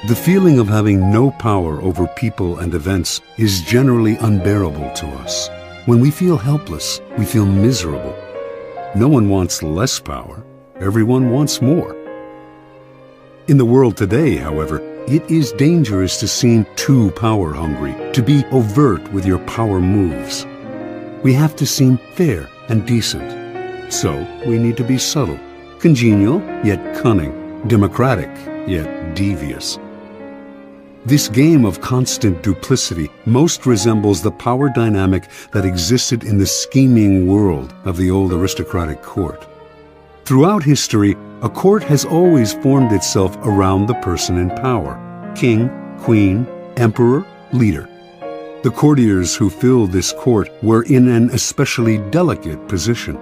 The feeling of having no power over people and events is generally unbearable to us. When we feel helpless, we feel miserable. No one wants less power. Everyone wants more. In the world today, however, it is dangerous to seem too power-hungry, to be overt with your power moves. We have to seem fair and decent. So we need to be subtle, congenial yet cunning, democratic yet devious. This game of constant duplicity most resembles the power dynamic that existed in the scheming world of the old aristocratic court. Throughout history, a court has always formed itself around the person in power: king, queen, emperor, leader. The courtiers who filled this court were in an especially delicate position.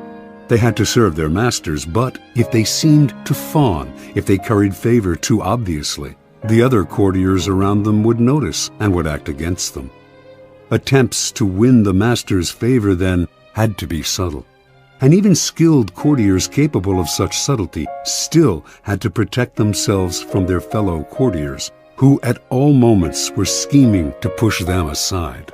They had to serve their masters, but if they seemed to fawn, if they curried favor too obviously, the other courtiers around them would notice and would act against them. Attempts to win the master's favor then had to be subtle. And even skilled courtiers capable of such subtlety still had to protect themselves from their fellow courtiers, who at all moments were scheming to push them aside.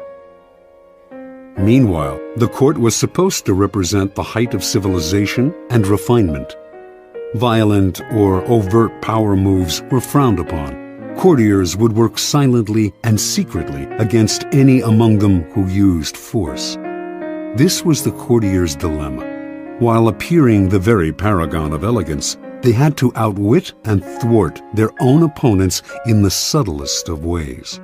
Meanwhile, the court was supposed to represent the height of civilization and refinement. Violent or overt power moves were frowned upon. Courtiers would work silently and secretly against any among them who used force. This was the courtier's dilemma. While appearing the very paragon of elegance, they had to outwit and thwart their own opponents in the subtlest of ways.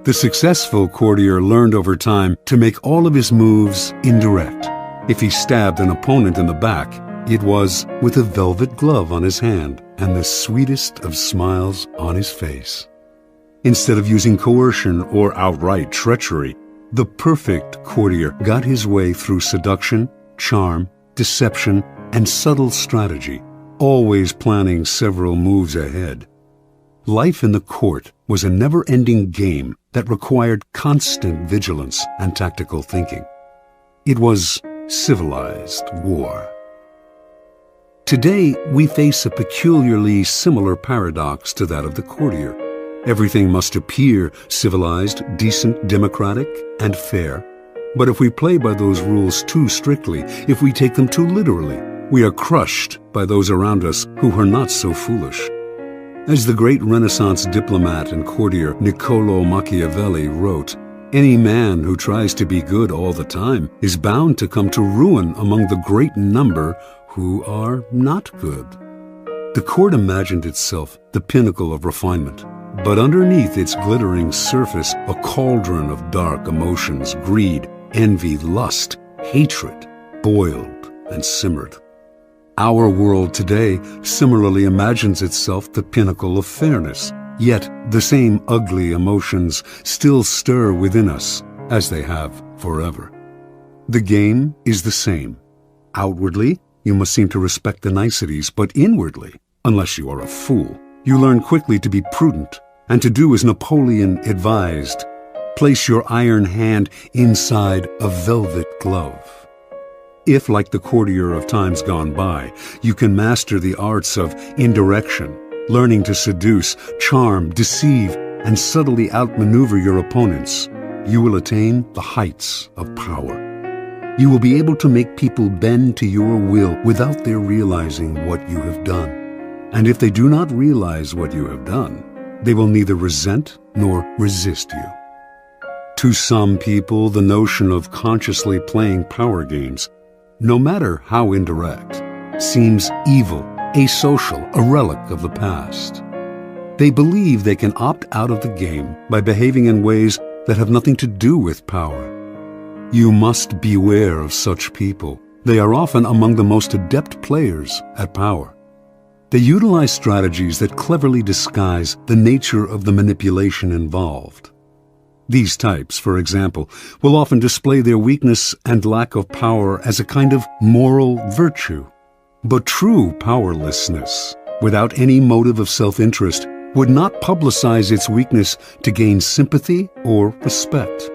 The successful courtier learned over time to make all of his moves indirect. If he stabbed an opponent in the back, it was with a velvet glove on his hand and the sweetest of smiles on his face. Instead of using coercion or outright treachery, the perfect courtier got his way through seduction, charm, deception, and subtle strategy, always planning several moves ahead. Life in the court was a never-ending game that required constant vigilance and tactical thinking. It was civilized war. Today, we face a peculiarly similar paradox to that of the courtier. Everything must appear civilized, decent, democratic, and fair. But if we play by those rules too strictly, if we take them too literally, we are crushed by those around us who are not so foolish. As the great Renaissance diplomat and courtier Niccolò Machiavelli wrote, "Any man who tries to be good all the time is bound to come to ruin among the great number who are not good." The court imagined itself the pinnacle of refinement, but underneath its glittering surface, a cauldron of dark emotions, greed, envy, lust, hatred, boiled and simmered. Our world today similarly imagines itself the pinnacle of fairness, yet the same ugly emotions still stir within us, as they have forever. The game is the same. Outwardly, you must seem to respect the niceties, but inwardly, unless you are a fool, you learn quickly to be prudent and to do as Napoleon advised: place your iron hand inside a velvet glove. If, like the courtier of times gone by, you can master the arts of indirection, learning to seduce, charm, deceive, and subtly outmaneuver your opponents, you will attain the heights of power. You will be able to make people bend to your will without their realizing what you have done. And if they do not realize what you have done, they will neither resent nor resist you. To some people, the notion of consciously playing power games, no matter how indirect, seems evil, asocial, a relic of the past. They believe they can opt out of the game by behaving in ways that have nothing to do with power. You must beware of such people. They are often among the most adept players at power. They utilize strategies that cleverly disguise the nature of the manipulation involved. These types, for example, will often display their weakness and lack of power as a kind of moral virtue. But true powerlessness, without any motive of self-interest, would not publicize its weakness to gain sympathy or respect.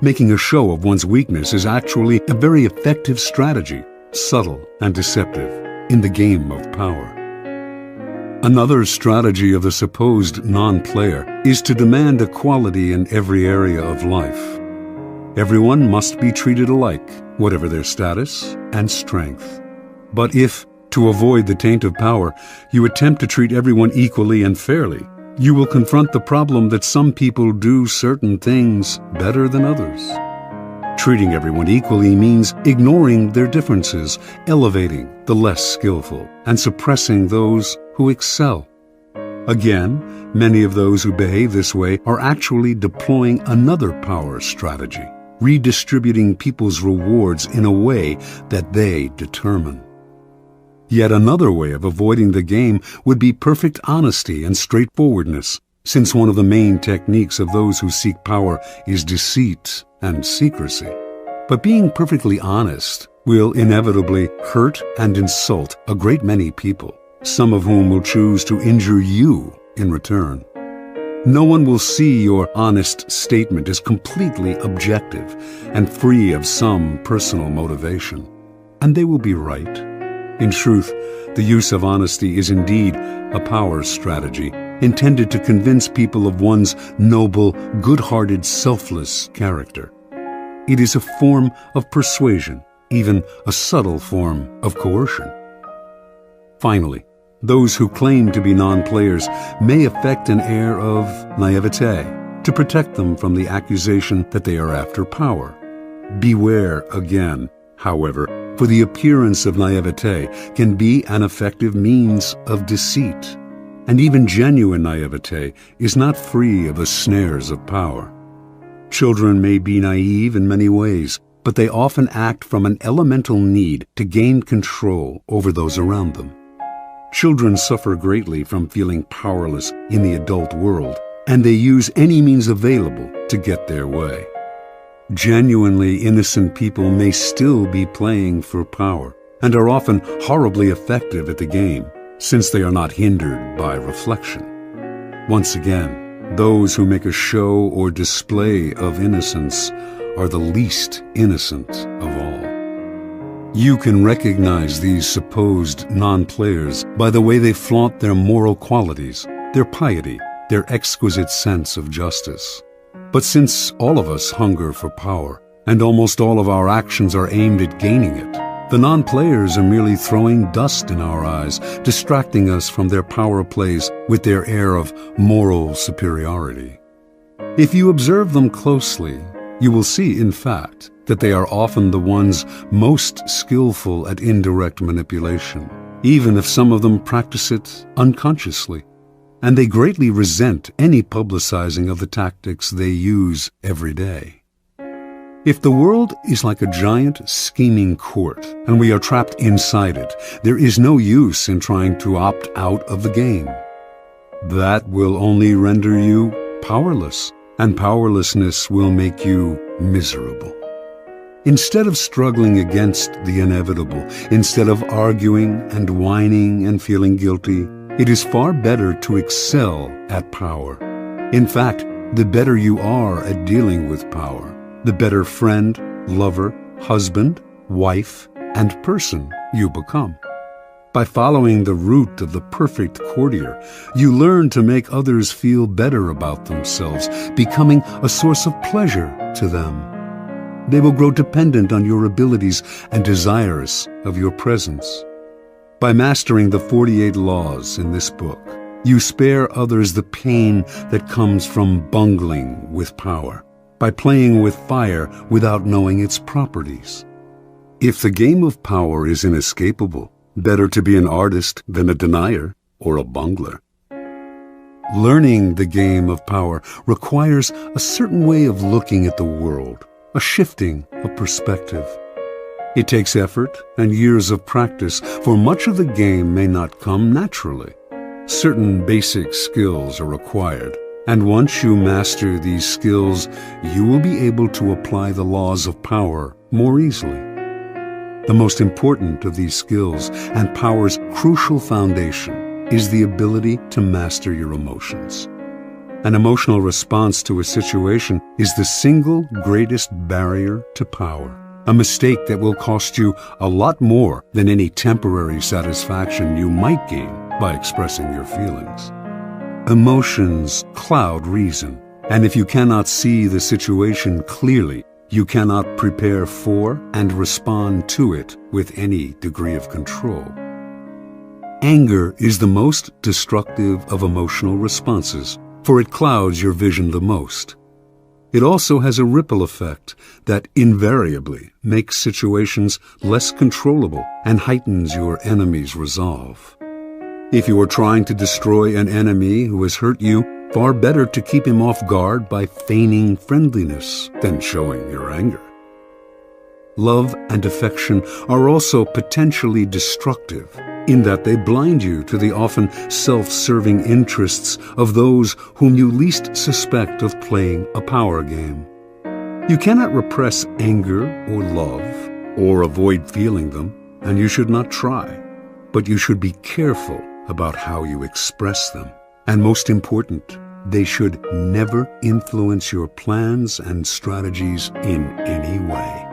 Making a show of one's weakness is actually a very effective strategy, subtle and deceptive, in the game of power. Another strategy of the supposed non-player is to demand equality in every area of life. Everyone must be treated alike, whatever their status and strength. But if, to avoid the taint of power, you attempt to treat everyone equally and fairly, you will confront the problem that some people do certain things better than others. Treating everyone equally means ignoring their differences, elevating the less skillful, and suppressing those who excel. Again, many of those who behave this way are actually deploying another power strategy, redistributing people's rewards in a way that they determine. Yet another way of avoiding the game would be perfect honesty and straightforwardness, since one of the main techniques of those who seek power is deceit and secrecy. But being perfectly honest will inevitably hurt and insult a great many people, some of whom will choose to injure you in return. No one will see your honest statement as completely objective and free of some personal motivation. And they will be right. In truth, the use of honesty is indeed a power strategy intended to convince people of one's noble, good-hearted, selfless character. It is a form of persuasion, even a subtle form of coercion. Finally, those who claim to be non-players may affect an air of naivete to protect them from the accusation that they are after power. Beware again, however, for the appearance of naivete can be an effective means of deceit, and even genuine naivete is not free of the snares of power. Children may be naive in many ways, but they often act from an elemental need to gain control over those around them. Children suffer greatly from feeling powerless in the adult world, and they use any means available to get their way. Genuinely innocent people may still be playing for power, and are often horribly effective at the game, since they are not hindered by reflection. Once again, those who make a show or display of innocence are the least innocent of all. You can recognize these supposed non-players by the way they flaunt their moral qualities, their piety, their exquisite sense of justice. But since all of us hunger for power, and almost all of our actions are aimed at gaining it, the non-players are merely throwing dust in our eyes, distracting us from their power plays with their air of moral superiority. If you observe them closely, you will see, in fact, that they are often the ones most skillful at indirect manipulation, even if some of them practice it unconsciously. And they greatly resent any publicizing of the tactics they use every day. If the world is like a giant scheming court, and we are trapped inside it, there is no use in trying to opt out of the game. That will only render you powerless, and powerlessness will make you miserable. Instead of struggling against the inevitable, instead of arguing and whining and feeling guilty, it is far better to excel at power. In fact, the better you are at dealing with power, the better friend, lover, husband, wife, and person you become. By following the route of the perfect courtier, you learn to make others feel better about themselves, becoming a source of pleasure to them. They will grow dependent on your abilities and desirous of your presence. By mastering the 48 laws in this book, you spare others the pain that comes from bungling with power, by playing with fire without knowing its properties. If the game of power is inescapable, better to be an artist than a denier or a bungler. Learning the game of power requires a certain way of looking at the world, a shifting of perspective. It takes effort and years of practice, for much of the game may not come naturally. Certain basic skills are required, and once you master these skills, you will be able to apply the laws of power more easily. The most important of these skills, and power's crucial foundation, is the ability to master your emotions. An emotional response to a situation is the single greatest barrier to power. A mistake that will cost you a lot more than any temporary satisfaction you might gain by expressing your feelings. Emotions cloud reason, and if you cannot see the situation clearly, you cannot prepare for and respond to it with any degree of control. Anger is the most destructive of emotional responses, for it clouds your vision the most. It also has a ripple effect that invariably makes situations less controllable and heightens your enemy's resolve. If you are trying to destroy an enemy who has hurt you, far better to keep him off guard by feigning friendliness than showing your anger. Love and affection are also potentially destructive in that they blind you to the often self-serving interests of those whom you least suspect of playing a power game. You cannot repress anger or love, or avoid feeling them, and you should not try. But you should be careful about how you express them. And most important, they should never influence your plans and strategies in any way.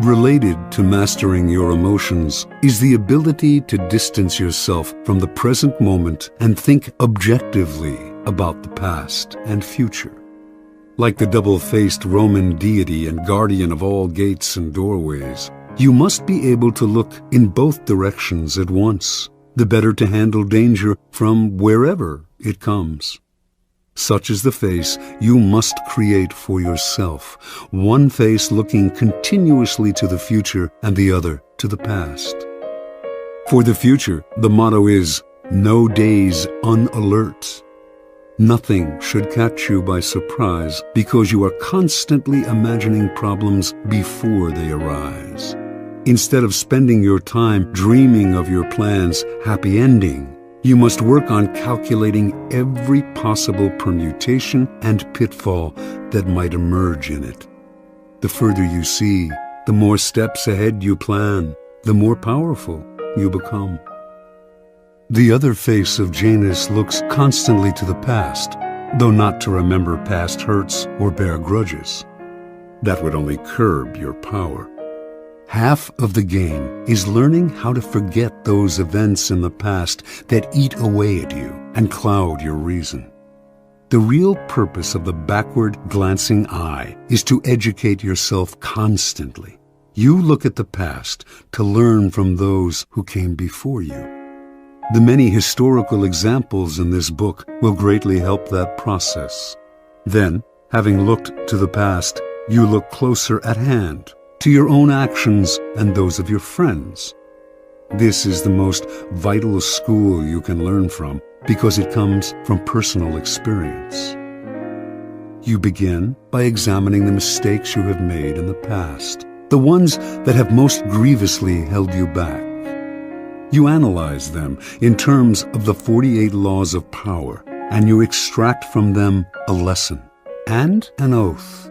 Related to mastering your emotions is the ability to distance yourself from the present moment and think objectively about the past and future. Like the double-faced Roman deity and guardian of all gates and doorways, you must be able to look in both directions at once, the better to handle danger from wherever it comes. Such is the face you must create for yourself, one face looking continuously to the future and the other to the past. For the future, the motto is, no days unalert. Nothing should catch you by surprise because you are constantly imagining problems before they arise. Instead of spending your time dreaming of your plan's happy ending, you must work on calculating every possible permutation and pitfall that might emerge in it. The further you see, the more steps ahead you plan, the more powerful you become. The other face of Janus looks constantly to the past, though not to remember past hurts or bear grudges. That would only curb your power. Half of the game is learning how to forget those events in the past that eat away at you and cloud your reason. The real purpose of the backward glancing eye is to educate yourself constantly. You look at the past to learn from those who came before you. The many historical examples in this book will greatly help that process. Then, having looked to the past, you look closer at hand to your own actions and those of your friends. This is the most vital school you can learn from because it comes from personal experience. You begin by examining the mistakes you have made in the past, the ones that have most grievously held you back. You analyze them in terms of the 48 laws of power, and you extract from them a lesson and an oath.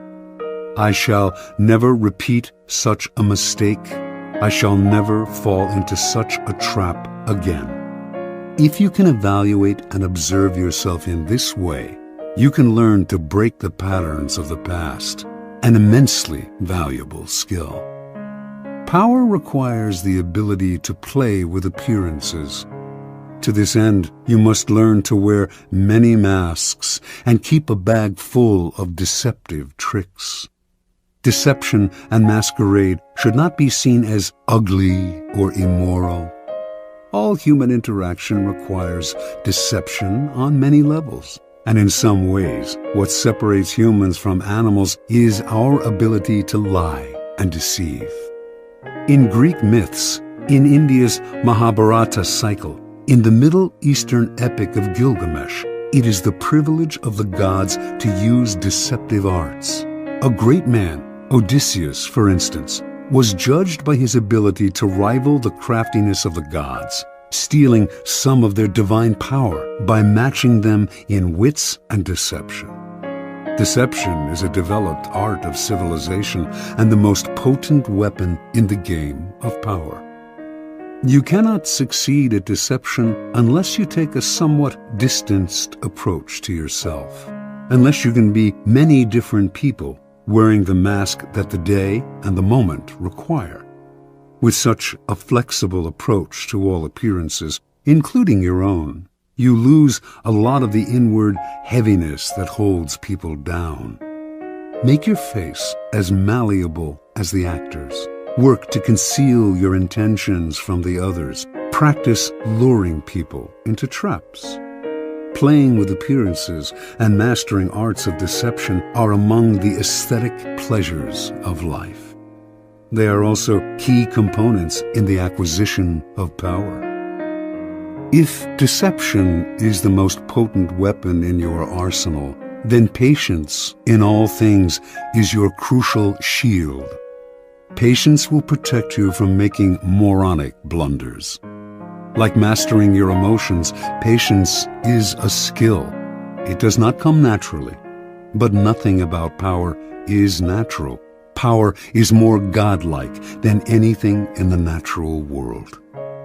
I shall never repeat such a mistake. I shall never fall into such a trap again. If you can evaluate and observe yourself in this way, you can learn to break the patterns of the past, an immensely valuable skill. Power requires the ability to play with appearances. To this end, you must learn to wear many masks and keep a bag full of deceptive tricks. Deception and masquerade should not be seen as ugly or immoral. All human interaction requires deception on many levels, and in some ways, what separates humans from animals is our ability to lie and deceive. In Greek myths, in India's Mahabharata cycle, in the Middle Eastern epic of Gilgamesh, it is the privilege of the gods to use deceptive arts. A great man, Odysseus, for instance, was judged by his ability to rival the craftiness of the gods, stealing some of their divine power by matching them in wits and deception. Deception is a developed art of civilization and the most potent weapon in the game of power. You cannot succeed at deception unless you take a somewhat distanced approach to yourself, unless you can be many different people wearing the mask that the day and the moment require. With such a flexible approach to all appearances, including your own. You lose a lot of the inward heaviness that holds people down. Make your face as malleable as the actors. Work to conceal your intentions from the others. Practice luring people into traps. Playing with appearances and mastering arts of deception are among the aesthetic pleasures of life. They are also key components in the acquisition of power. If deception is the most potent weapon in your arsenal, then patience in all things is your crucial shield. Patience will protect you from making moronic blunders. Like mastering your emotions, patience is a skill. It does not come naturally, but nothing about power is natural. Power is more godlike than anything in the natural world.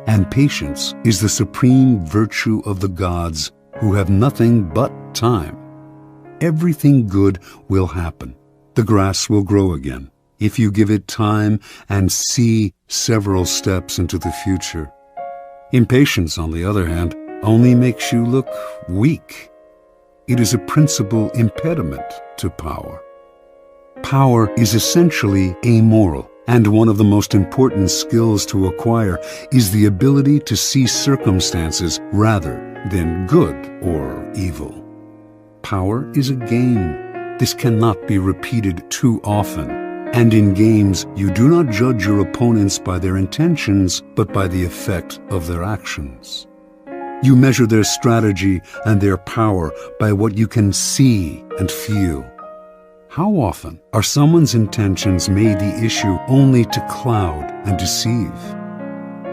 And patience is the supreme virtue of the gods who have nothing but time. Everything good will happen. The grass will grow again if you give it time and see several steps into the future. Impatience, on the other hand, only makes you look weak. It is a principal impediment to power. Power is essentially amoral, and one of the most important skills to acquire is the ability to see circumstances rather than good or evil. Power is a game. This cannot be repeated too often. And in games, you do not judge your opponents by their intentions, but by the effect of their actions. You measure their strategy and their power by what you can see and feel. How often are someone's intentions made the issue only to cloud and deceive?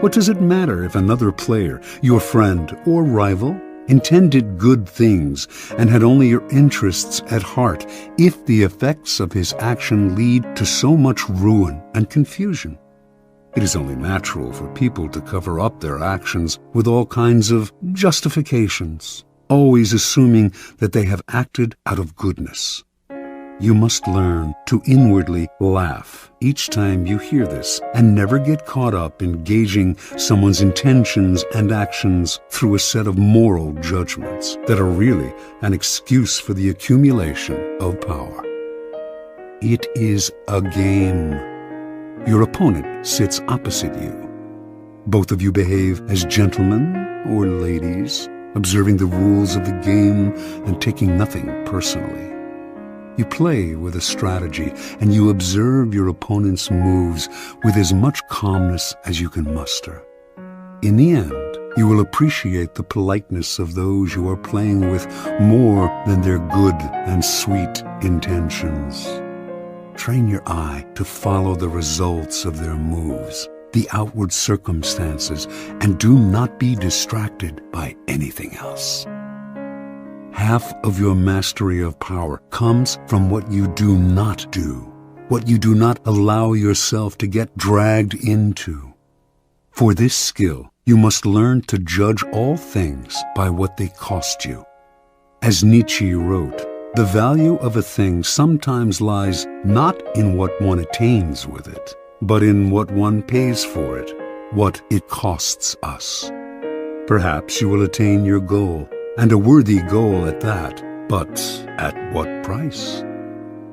What does it matter if another player, your friend or rival, intended good things and had only your interests at heart if the effects of his action lead to so much ruin and confusion? It is only natural for people to cover up their actions with all kinds of justifications, always assuming that they have acted out of goodness. You must learn to inwardly laugh each time you hear this and never get caught up in gauging someone's intentions and actions through a set of moral judgments that are really an excuse for the accumulation of power. It is a game. Your opponent sits opposite you. Both of you behave as gentlemen or ladies, observing the rules of the game and taking nothing personally. You play with a strategy, and you observe your opponent's moves with as much calmness as you can muster. In the end, you will appreciate the politeness of those you are playing with more than their good and sweet intentions. Train your eye to follow the results of their moves, the outward circumstances, and do not be distracted by anything else. Half of your mastery of power comes from what you do not do, what you do not allow yourself to get dragged into. For this skill, you must learn to judge all things by what they cost you. As Nietzsche wrote, the value of a thing sometimes lies not in what one attains with it, but in what one pays for it, what it costs us. Perhaps you will attain your goal, and a worthy goal at that, but at what price?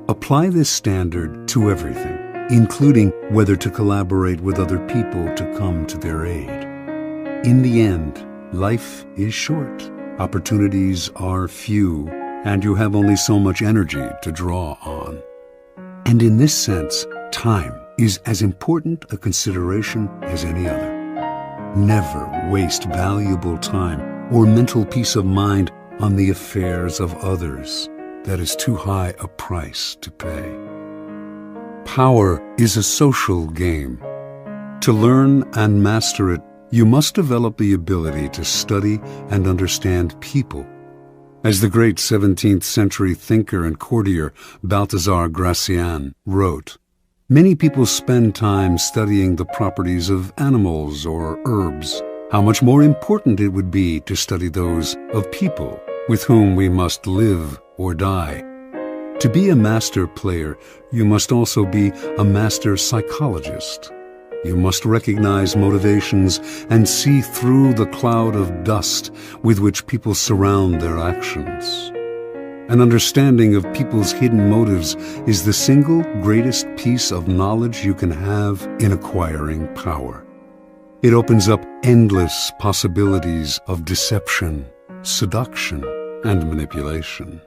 Apply this standard to everything, including whether to collaborate with other people to come to their aid. In the end, life is short, opportunities are few, and you have only so much energy to draw on. And in this sense, time is as important a consideration as any other. Never waste valuable time or mental peace of mind on the affairs of others. That is too high a price to pay. Power is a social game. To learn and master it, you must develop the ability to study and understand people. As the great 17th century thinker and courtier Balthazar Gracian wrote, many people spend time studying the properties of animals or herbs. How much more important it would be to study those of people with whom we must live or die. To be a master player, you must also be a master psychologist. You must recognize motivations and see through the cloud of dust with which people surround their actions. An understanding of people's hidden motives is the single greatest piece of knowledge you can have in acquiring power. It opens up endless possibilities of deception, seduction, and manipulation.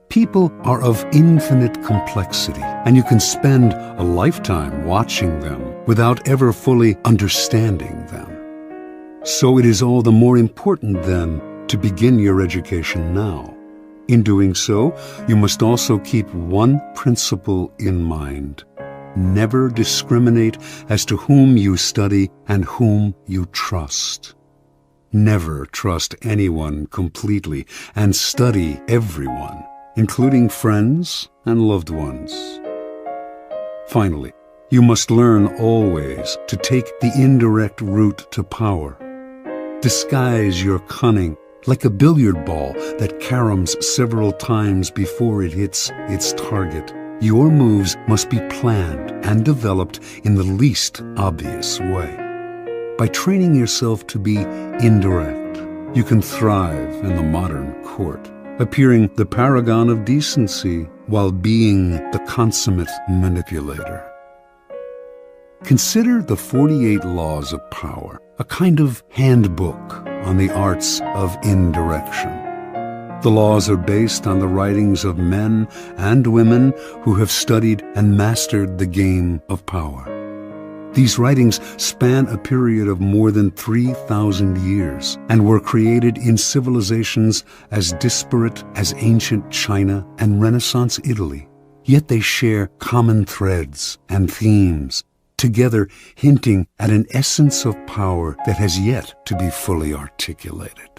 People are of infinite complexity, and you can spend a lifetime watching them without ever fully understanding them. So it is all the more important, then, to begin your education now. In doing so, you must also keep one principle in mind. Never discriminate as to whom you study and whom you trust. Never trust anyone completely, and study everyone, including friends and loved ones. Finally, you must learn always to take the indirect route to power. Disguise your cunning like a billiard ball that caroms several times before it hits its target. Your moves must be planned and developed in the least obvious way. By training yourself to be indirect, you can thrive in the modern court, appearing the paragon of decency while being the consummate manipulator. Consider the 48 Laws of Power, a kind of handbook on the arts of indirection. The laws are based on the writings of men and women who have studied and mastered the game of power. These writings span a period of more than 3,000 years and were created in civilizations as disparate as ancient China and Renaissance Italy. Yet they share common threads and themes, together hinting at an essence of power that has yet to be fully articulated.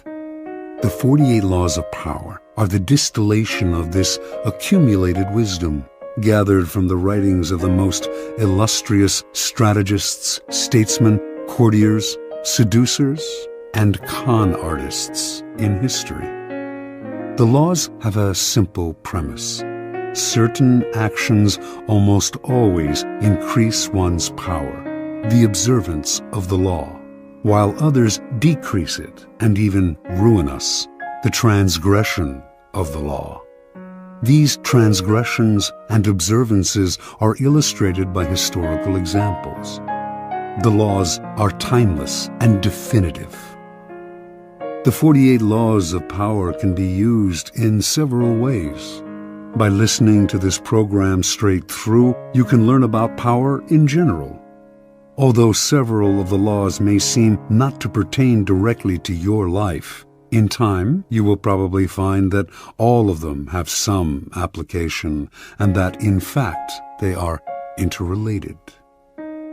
The 48 Laws of Power are the distillation of this accumulated wisdom, gathered from the writings of the most illustrious strategists, statesmen, courtiers, seducers, and con artists in history. The laws have a simple premise. Certain actions almost always increase one's power, the observance of the law, while others decrease it and even ruin us, the transgression of the law. These transgressions and observances are illustrated by historical examples. The laws are timeless and definitive. The 48 Laws of Power can be used in several ways. By listening to this program straight through, you can learn about power in general. Although several of the laws may seem not to pertain directly to your life, in time you will probably find that all of them have some application and that, in fact, they are interrelated.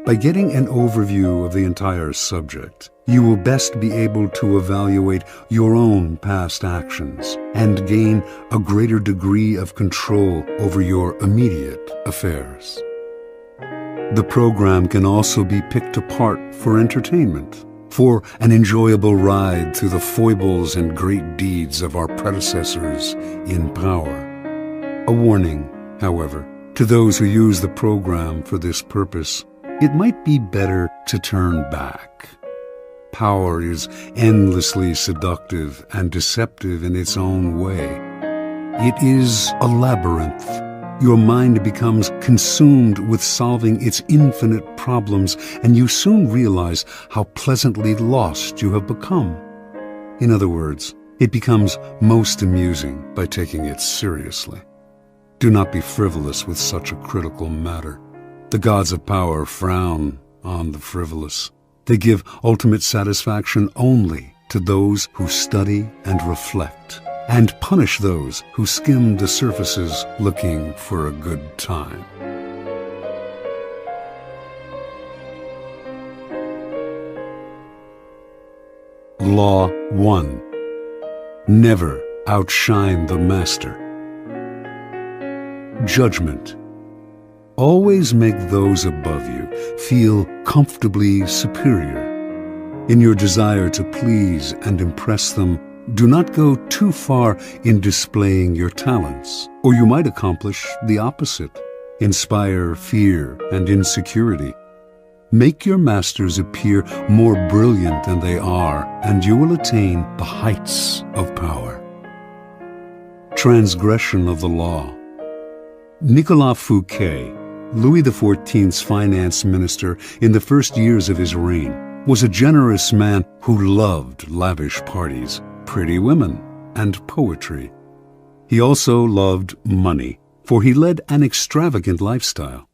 By getting an overview of the entire subject, you will best be able to evaluate your own past actions and gain a greater degree of control over your immediate affairs. The program can also be picked apart for entertainment, for an enjoyable ride through the foibles and great deeds of our predecessors in power. A warning, however, to those who use the program for this purpose: it might be better to turn back. Power is endlessly seductive and deceptive in its own way. It is a labyrinth. Your mind becomes consumed with solving its infinite problems, and you soon realize how pleasantly lost you have become. In other words, it becomes most amusing by taking it seriously. Do not be frivolous with such a critical matter. The gods of power frown on the frivolous. They give ultimate satisfaction only to those who study and reflect, and punish those who skim the surfaces looking for a good time. Law 1. Never outshine the master. Judgment. Always make those above you feel comfortably superior. In your desire to please and impress them, do not go too far in displaying your talents, or you might accomplish the opposite, inspire fear and insecurity. Make your masters appear more brilliant than they are, and you will attain the heights of power. Transgression of the law. Nicolas Fouquet, Louis XIV's finance minister in the first years of his reign, was a generous man who loved lavish parties, pretty women, and poetry. He also loved money, for he led an extravagant lifestyle.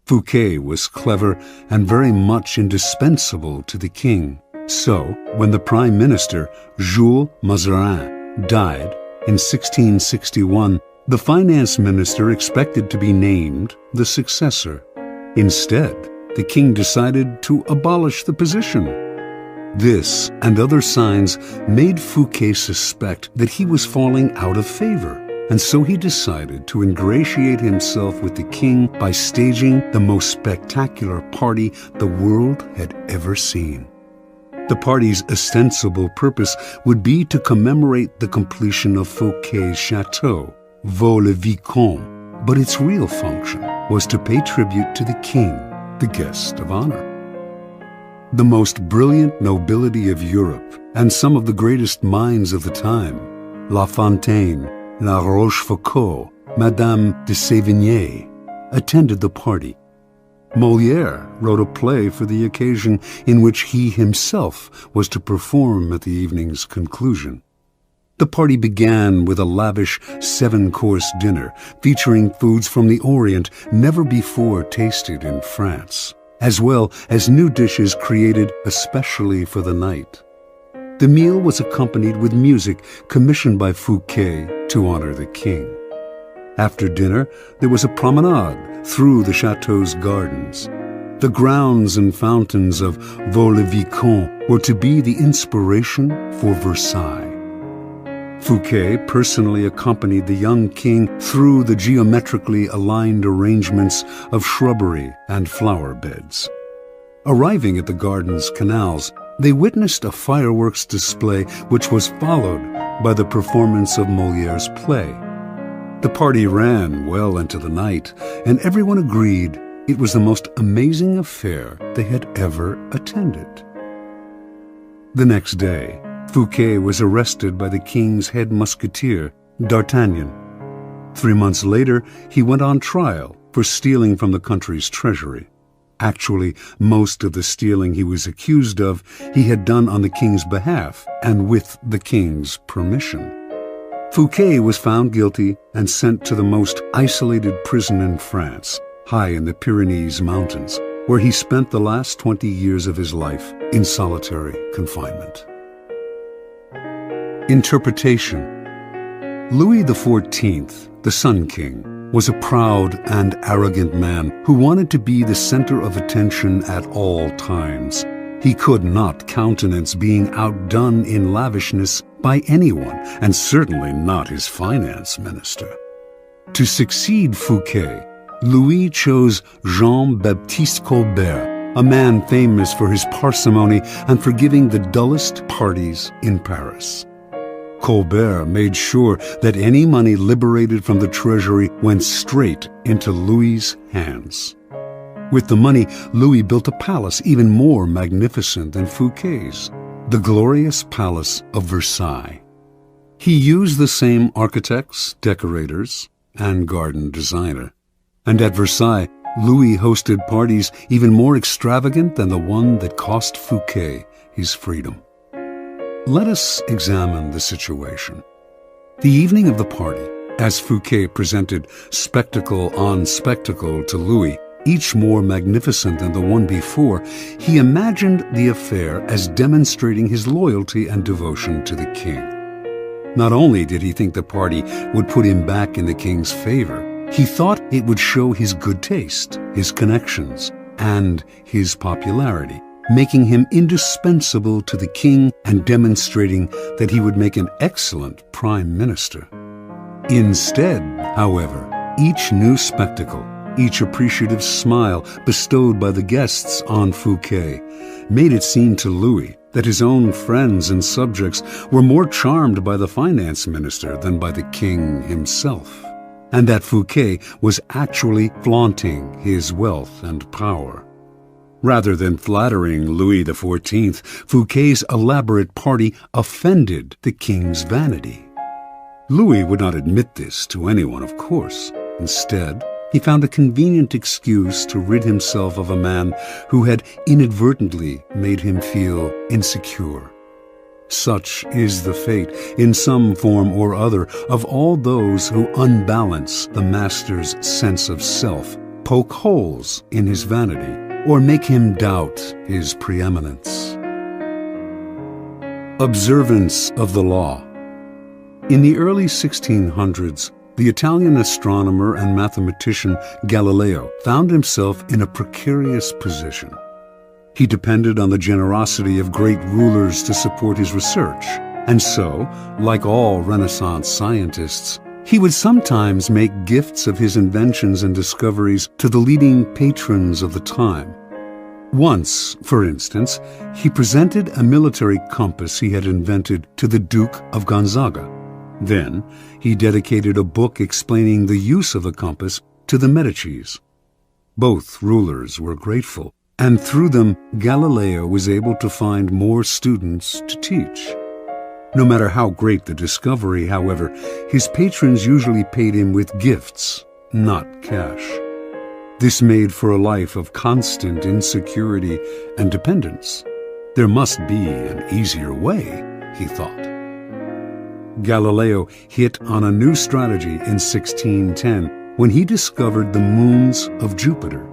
Fouquet was clever and very much indispensable to the king. So, when the prime minister, Jules Mazarin, died in 1661, the finance minister expected to be named the successor. Instead, the king decided to abolish the position. This and other signs made Fouquet suspect that he was falling out of favor, and so he decided to ingratiate himself with the king by staging the most spectacular party the world had ever seen. The party's ostensible purpose would be to commemorate the completion of Fouquet's chateau, Vaux-le-Vicomte, but its real function was to pay tribute to the king, the guest of honor. The most brilliant nobility of Europe and some of the greatest minds of the time, La Fontaine, La Rochefoucauld, Madame de Sévigné, attended the party. Molière wrote a play for the occasion in which he himself was to perform at the evening's conclusion. The party began with a lavish 7-course dinner featuring foods from the Orient never before tasted in France, as well as new dishes created especially for the night. The meal was accompanied with music commissioned by Fouquet to honor the king. After dinner, there was a promenade through the chateau's gardens. The grounds and fountains of Vaux-le-Vicomte were to be the inspiration for Versailles. Fouquet personally accompanied the young king through the geometrically aligned arrangements of shrubbery and flower beds. Arriving at the garden's canals, they witnessed a fireworks display which was followed by the performance of Molière's play. The party ran well into the night, and everyone agreed it was the most amazing affair they had ever attended. The next day, Fouquet was arrested by the king's head musketeer, D'Artagnan. 3 months later, he went on trial for stealing from the country's treasury. Actually, most of the stealing he was accused of, he had done on the king's behalf and with the king's permission. Fouquet was found guilty and sent to the most isolated prison in France, high in the Pyrenees Mountains, where he spent the last 20 years of his life in solitary confinement. Interpretation. Louis XIV, the Sun King, was a proud and arrogant man who wanted to be the center of attention at all times. He could not countenance being outdone in lavishness by anyone, and certainly not his finance minister. To succeed Fouquet, Louis chose Jean-Baptiste Colbert, a man famous for his parsimony and for giving the dullest parties in Paris. Colbert made sure that any money liberated from the treasury went straight into Louis's hands. With the money, Louis built a palace even more magnificent than Fouquet's, the glorious Palace of Versailles. He used the same architects, decorators, and garden designer. And at Versailles, Louis hosted parties even more extravagant than the one that cost Fouquet his freedom. Let us examine the situation. The evening of the party, as Fouquet presented spectacle on spectacle to Louis, each more magnificent than the one before, he imagined the affair as demonstrating his loyalty and devotion to the king. Not only did he think the party would put him back in the king's favor, he thought it would show his good taste, his connections, and his popularity, making him indispensable to the king and demonstrating that he would make an excellent prime minister. Instead, however, each new spectacle, each appreciative smile bestowed by the guests on Fouquet, made it seem to Louis that his own friends and subjects were more charmed by the finance minister than by the king himself, and that Fouquet was actually flaunting his wealth and power. Rather than flattering Louis XIV, Fouquet's elaborate party offended the king's vanity. Louis would not admit this to anyone, of course. Instead, he found a convenient excuse to rid himself of a man who had inadvertently made him feel insecure. Such is the fate, in some form or other, of all those who unbalance the master's sense of self, poke holes in his vanity, or make him doubt his preeminence. Observance of the law. In the early 1600s, the Italian astronomer and mathematician Galileo found himself in a precarious position. He depended on the generosity of great rulers to support his research, and so, like all Renaissance scientists, he would sometimes make gifts of his inventions and discoveries to the leading patrons of the time. Once, for instance, he presented a military compass he had invented to the Duke of Gonzaga. Then, he dedicated a book explaining the use of the compass to the Medicis. Both rulers were grateful, and through them, Galileo was able to find more students to teach. No matter how great the discovery, however, his patrons usually paid him with gifts, not cash. This made for a life of constant insecurity and dependence. There must be an easier way, he thought. Galileo hit on a new strategy in 1610 when he discovered the moons of Jupiter.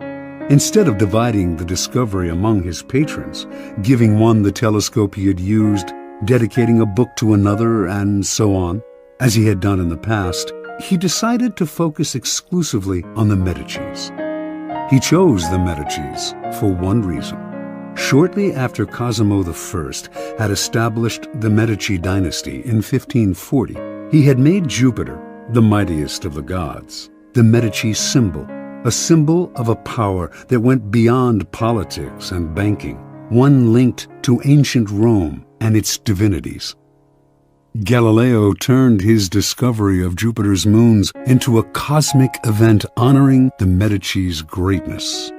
Instead of dividing the discovery among his patrons, giving one the telescope he had used, dedicating a book to another, and so on, as he had done in the past, he decided to focus exclusively on the Medicis. He chose the Medicis for one reason. Shortly after Cosimo I had established the Medici dynasty in 1540, he had made Jupiter, the mightiest of the gods, the Medici symbol, a symbol of a power that went beyond politics and banking, one linked to ancient Rome and its divinities. Galileo turned his discovery of Jupiter's moons into a cosmic event honoring the Medici's greatness.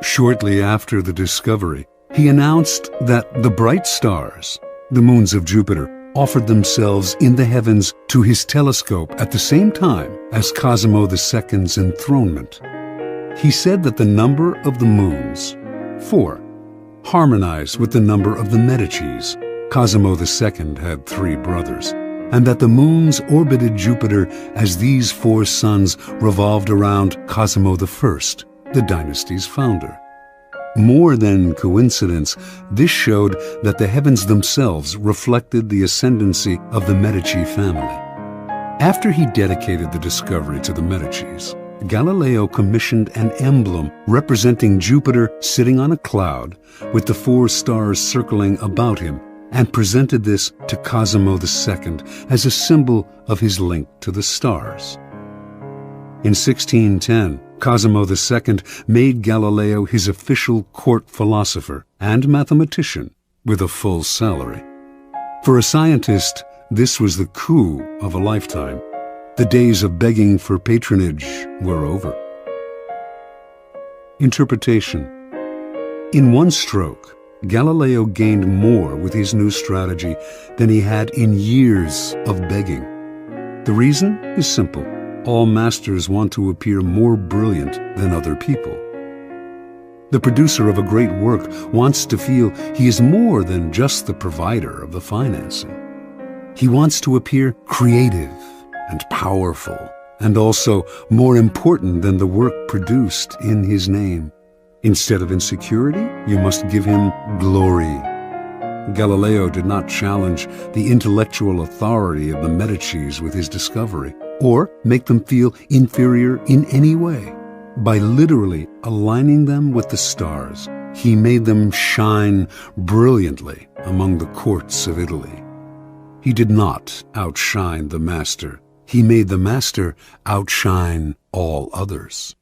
Shortly after the discovery, he announced that the bright stars, the moons of Jupiter, offered themselves in the heavens to his telescope at the same time as Cosimo II's enthronement. He said that the number of the moons, 4, harmonized with the number of the Medicis. Cosimo II had 3 brothers, and that the moons orbited Jupiter as these 4 suns revolved around Cosimo I, the dynasty's founder. More than coincidence, this showed that the heavens themselves reflected the ascendancy of the Medici family. After he dedicated the discovery to the Medicis, Galileo commissioned an emblem representing Jupiter sitting on a cloud with the 4 stars circling about him, and presented this to Cosimo II as a symbol of his link to the stars. In 1610, Cosimo II made Galileo his official court philosopher and mathematician with a full salary. For a scientist, this was the coup of a lifetime. The days of begging for patronage were over. Interpretation. In one stroke, Galileo gained more with his new strategy than he had in years of begging. The reason is simple. All masters want to appear more brilliant than other people. The producer of a great work wants to feel he is more than just the provider of the financing. He wants to appear creative and powerful, and also more important than the work produced in his name. Instead of insecurity, you must give him glory. Galileo did not challenge the intellectual authority of the Medicis with his discovery, or make them feel inferior in any way. By literally aligning them with the stars, he made them shine brilliantly among the courts of Italy. He did not outshine the master. He made the master outshine all others.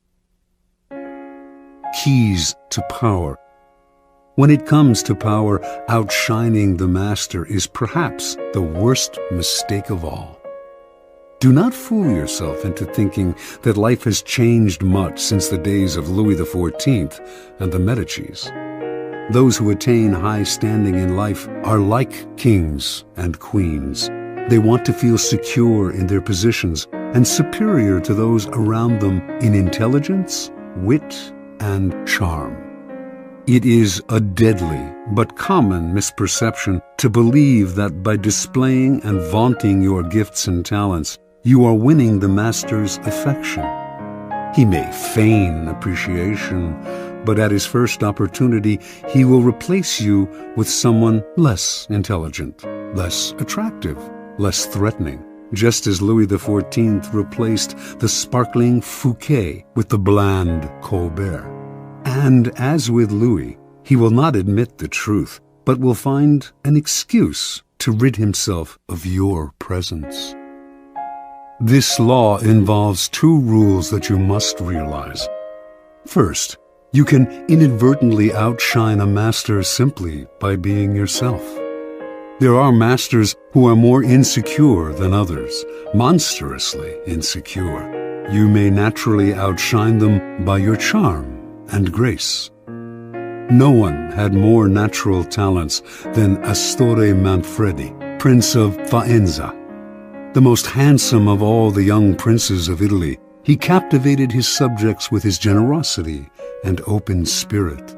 Keys to power. When it comes to power, outshining the master is perhaps the worst mistake of all. Do not fool yourself into thinking that life has changed much since the days of Louis XIV and the Medicis. Those who attain high standing in life are like kings and queens. They want to feel secure in their positions and superior to those around them in intelligence, wit, and charm. It is a deadly but common misperception to believe that by displaying and vaunting your gifts and talents, you are winning the master's affection. He may feign appreciation, but at his first opportunity, he will replace you with someone less intelligent, less attractive, less threatening, just as Louis XIV replaced the sparkling Fouquet with the bland Colbert. And as with Louis, he will not admit the truth, but will find an excuse to rid himself of your presence. This law involves two rules that you must realize. First, you can inadvertently outshine a master simply by being yourself. There are masters who are more insecure than others, monstrously insecure. You may naturally outshine them by your charm and grace. No one had more natural talents than Astorre Manfredi, Prince of Faenza. The most handsome of all the young princes of Italy, he captivated his subjects with his generosity and open spirit.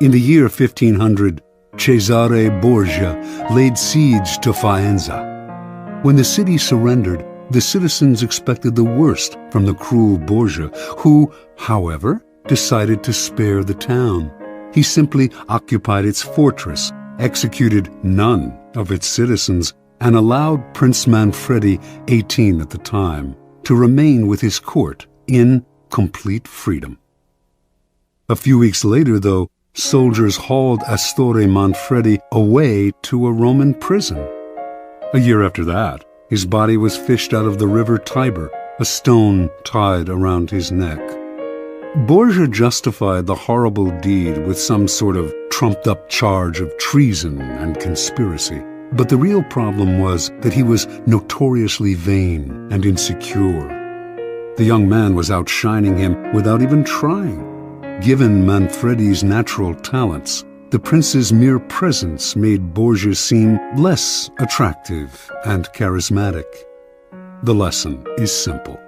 In the year 1500, Cesare Borgia laid siege to Faenza. When the city surrendered, the citizens expected the worst from the cruel Borgia, who, however, decided to spare the town. He simply occupied its fortress, executed none of its citizens, and allowed Prince Manfredi, 18 at the time, to remain with his court in complete freedom. A few weeks later, though, soldiers hauled Astorre Manfredi away to a Roman prison. A year after that, his body was fished out of the river Tiber, a stone tied around his neck. Borgia justified the horrible deed with some sort of trumped-up charge of treason and conspiracy. But the real problem was that he was notoriously vain and insecure. The young man was outshining him without even trying. Given Manfredi's natural talents, the prince's mere presence made Borgia seem less attractive and charismatic. The lesson is simple.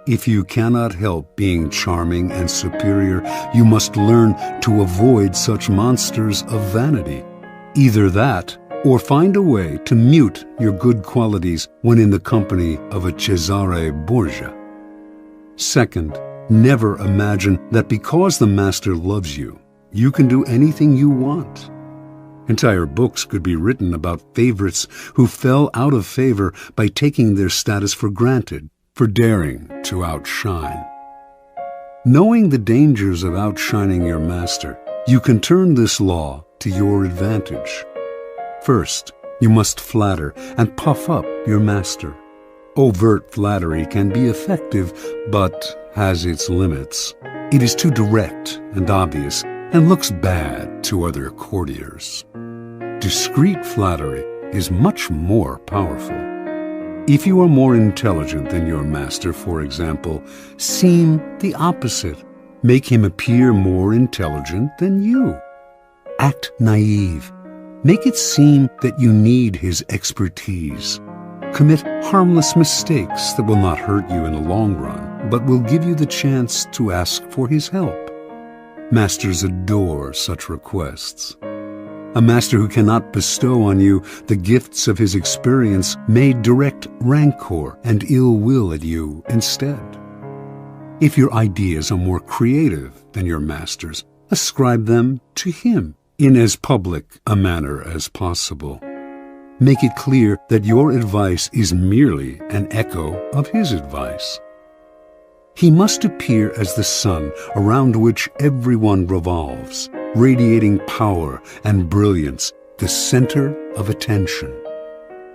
If you cannot help being charming and superior, you must learn to avoid such monsters of vanity. Either that, or find a way to mute your good qualities when in the company of a Cesare Borgia. Second, never imagine that because the master loves you, you can do anything you want. Entire books could be written about favorites who fell out of favor by taking their status for granted, for daring to outshine. Knowing the dangers of outshining your master, you can turn this law to your advantage. First, you must flatter and puff up your master. Overt flattery can be effective, but has its limits. It is too direct and obvious and looks bad to other courtiers. Discreet flattery is much more powerful. If you are more intelligent than your master, for example, seem the opposite. Make him appear more intelligent than you. Act naive. Make it seem that you need his expertise. Commit harmless mistakes that will not hurt you in the long run, but will give you the chance to ask for his help. Masters adore such requests. A master who cannot bestow on you the gifts of his experience may direct rancor and ill will at you instead. If your ideas are more creative than your master's, ascribe them to him in as public a manner as possible. Make it clear that your advice is merely an echo of his advice. He must appear as the sun around which everyone revolves, radiating power and brilliance, the center of attention.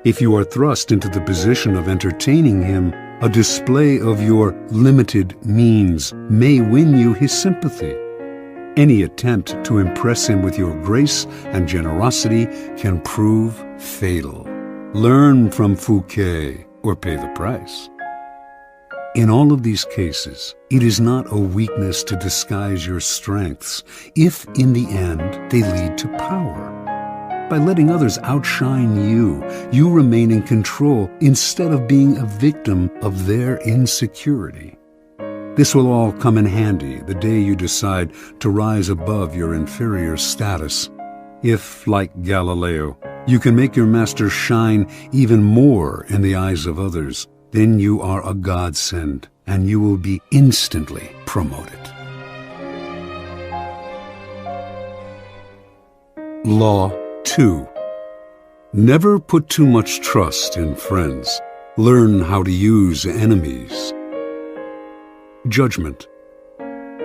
If you are thrust into the position of entertaining him, a display of your limited means may win you his sympathy. Any attempt to impress him with your grace and generosity can prove fatal. Learn from Fouquet or pay the price. In all of these cases, it is not a weakness to disguise your strengths if, in the end, they lead to power. By letting others outshine you, you remain in control instead of being a victim of their insecurity. This will all come in handy the day you decide to rise above your inferior status. If, like Galileo, you can make your master shine even more in the eyes of others, then you are a godsend, and you will be instantly promoted. Law 2. Never put too much trust in friends. Learn how to use enemies. Judgment.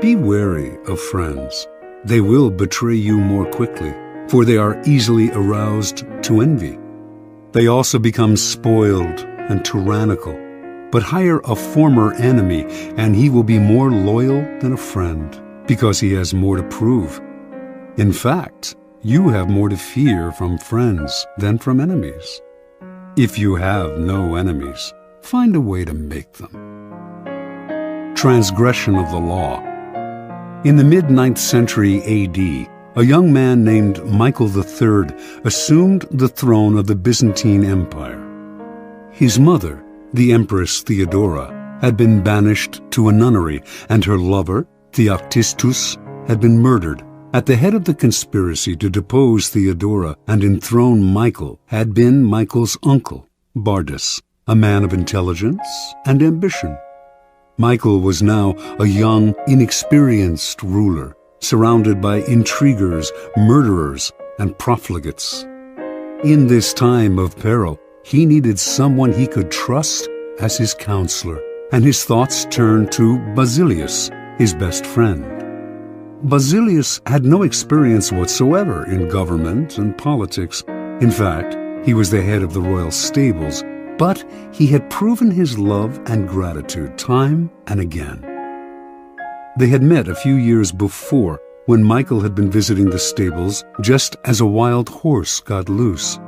Be wary of friends. They will betray you more quickly, for they are easily aroused to envy. They also become spoiled and tyrannical, but hire a former enemy and he will be more loyal than a friend because he has more to prove. In fact, you have more to fear from friends than from enemies. If you have no enemies, find a way to make them. Transgression of the law. In the mid-9th century A.D., a young man named Michael III assumed the throne of the Byzantine Empire. His mother, the Empress Theodora, had been banished to a nunnery, and her lover, Theoctistus, had been murdered. At the head of the conspiracy to depose Theodora and enthrone Michael had been Michael's uncle, Boldness, a man of intelligence and ambition. Michael was now a young, inexperienced ruler, surrounded by intriguers, murderers, and profligates. In this time of peril, he needed someone he could trust as his counselor, and his thoughts turned to Basilius, his best friend. Basilius had no experience whatsoever in government and politics. In fact, he was the head of the royal stables, but he had proven his love and gratitude time and again. They had met a few years before, when Michael had been visiting the stables just as a wild horse got loose.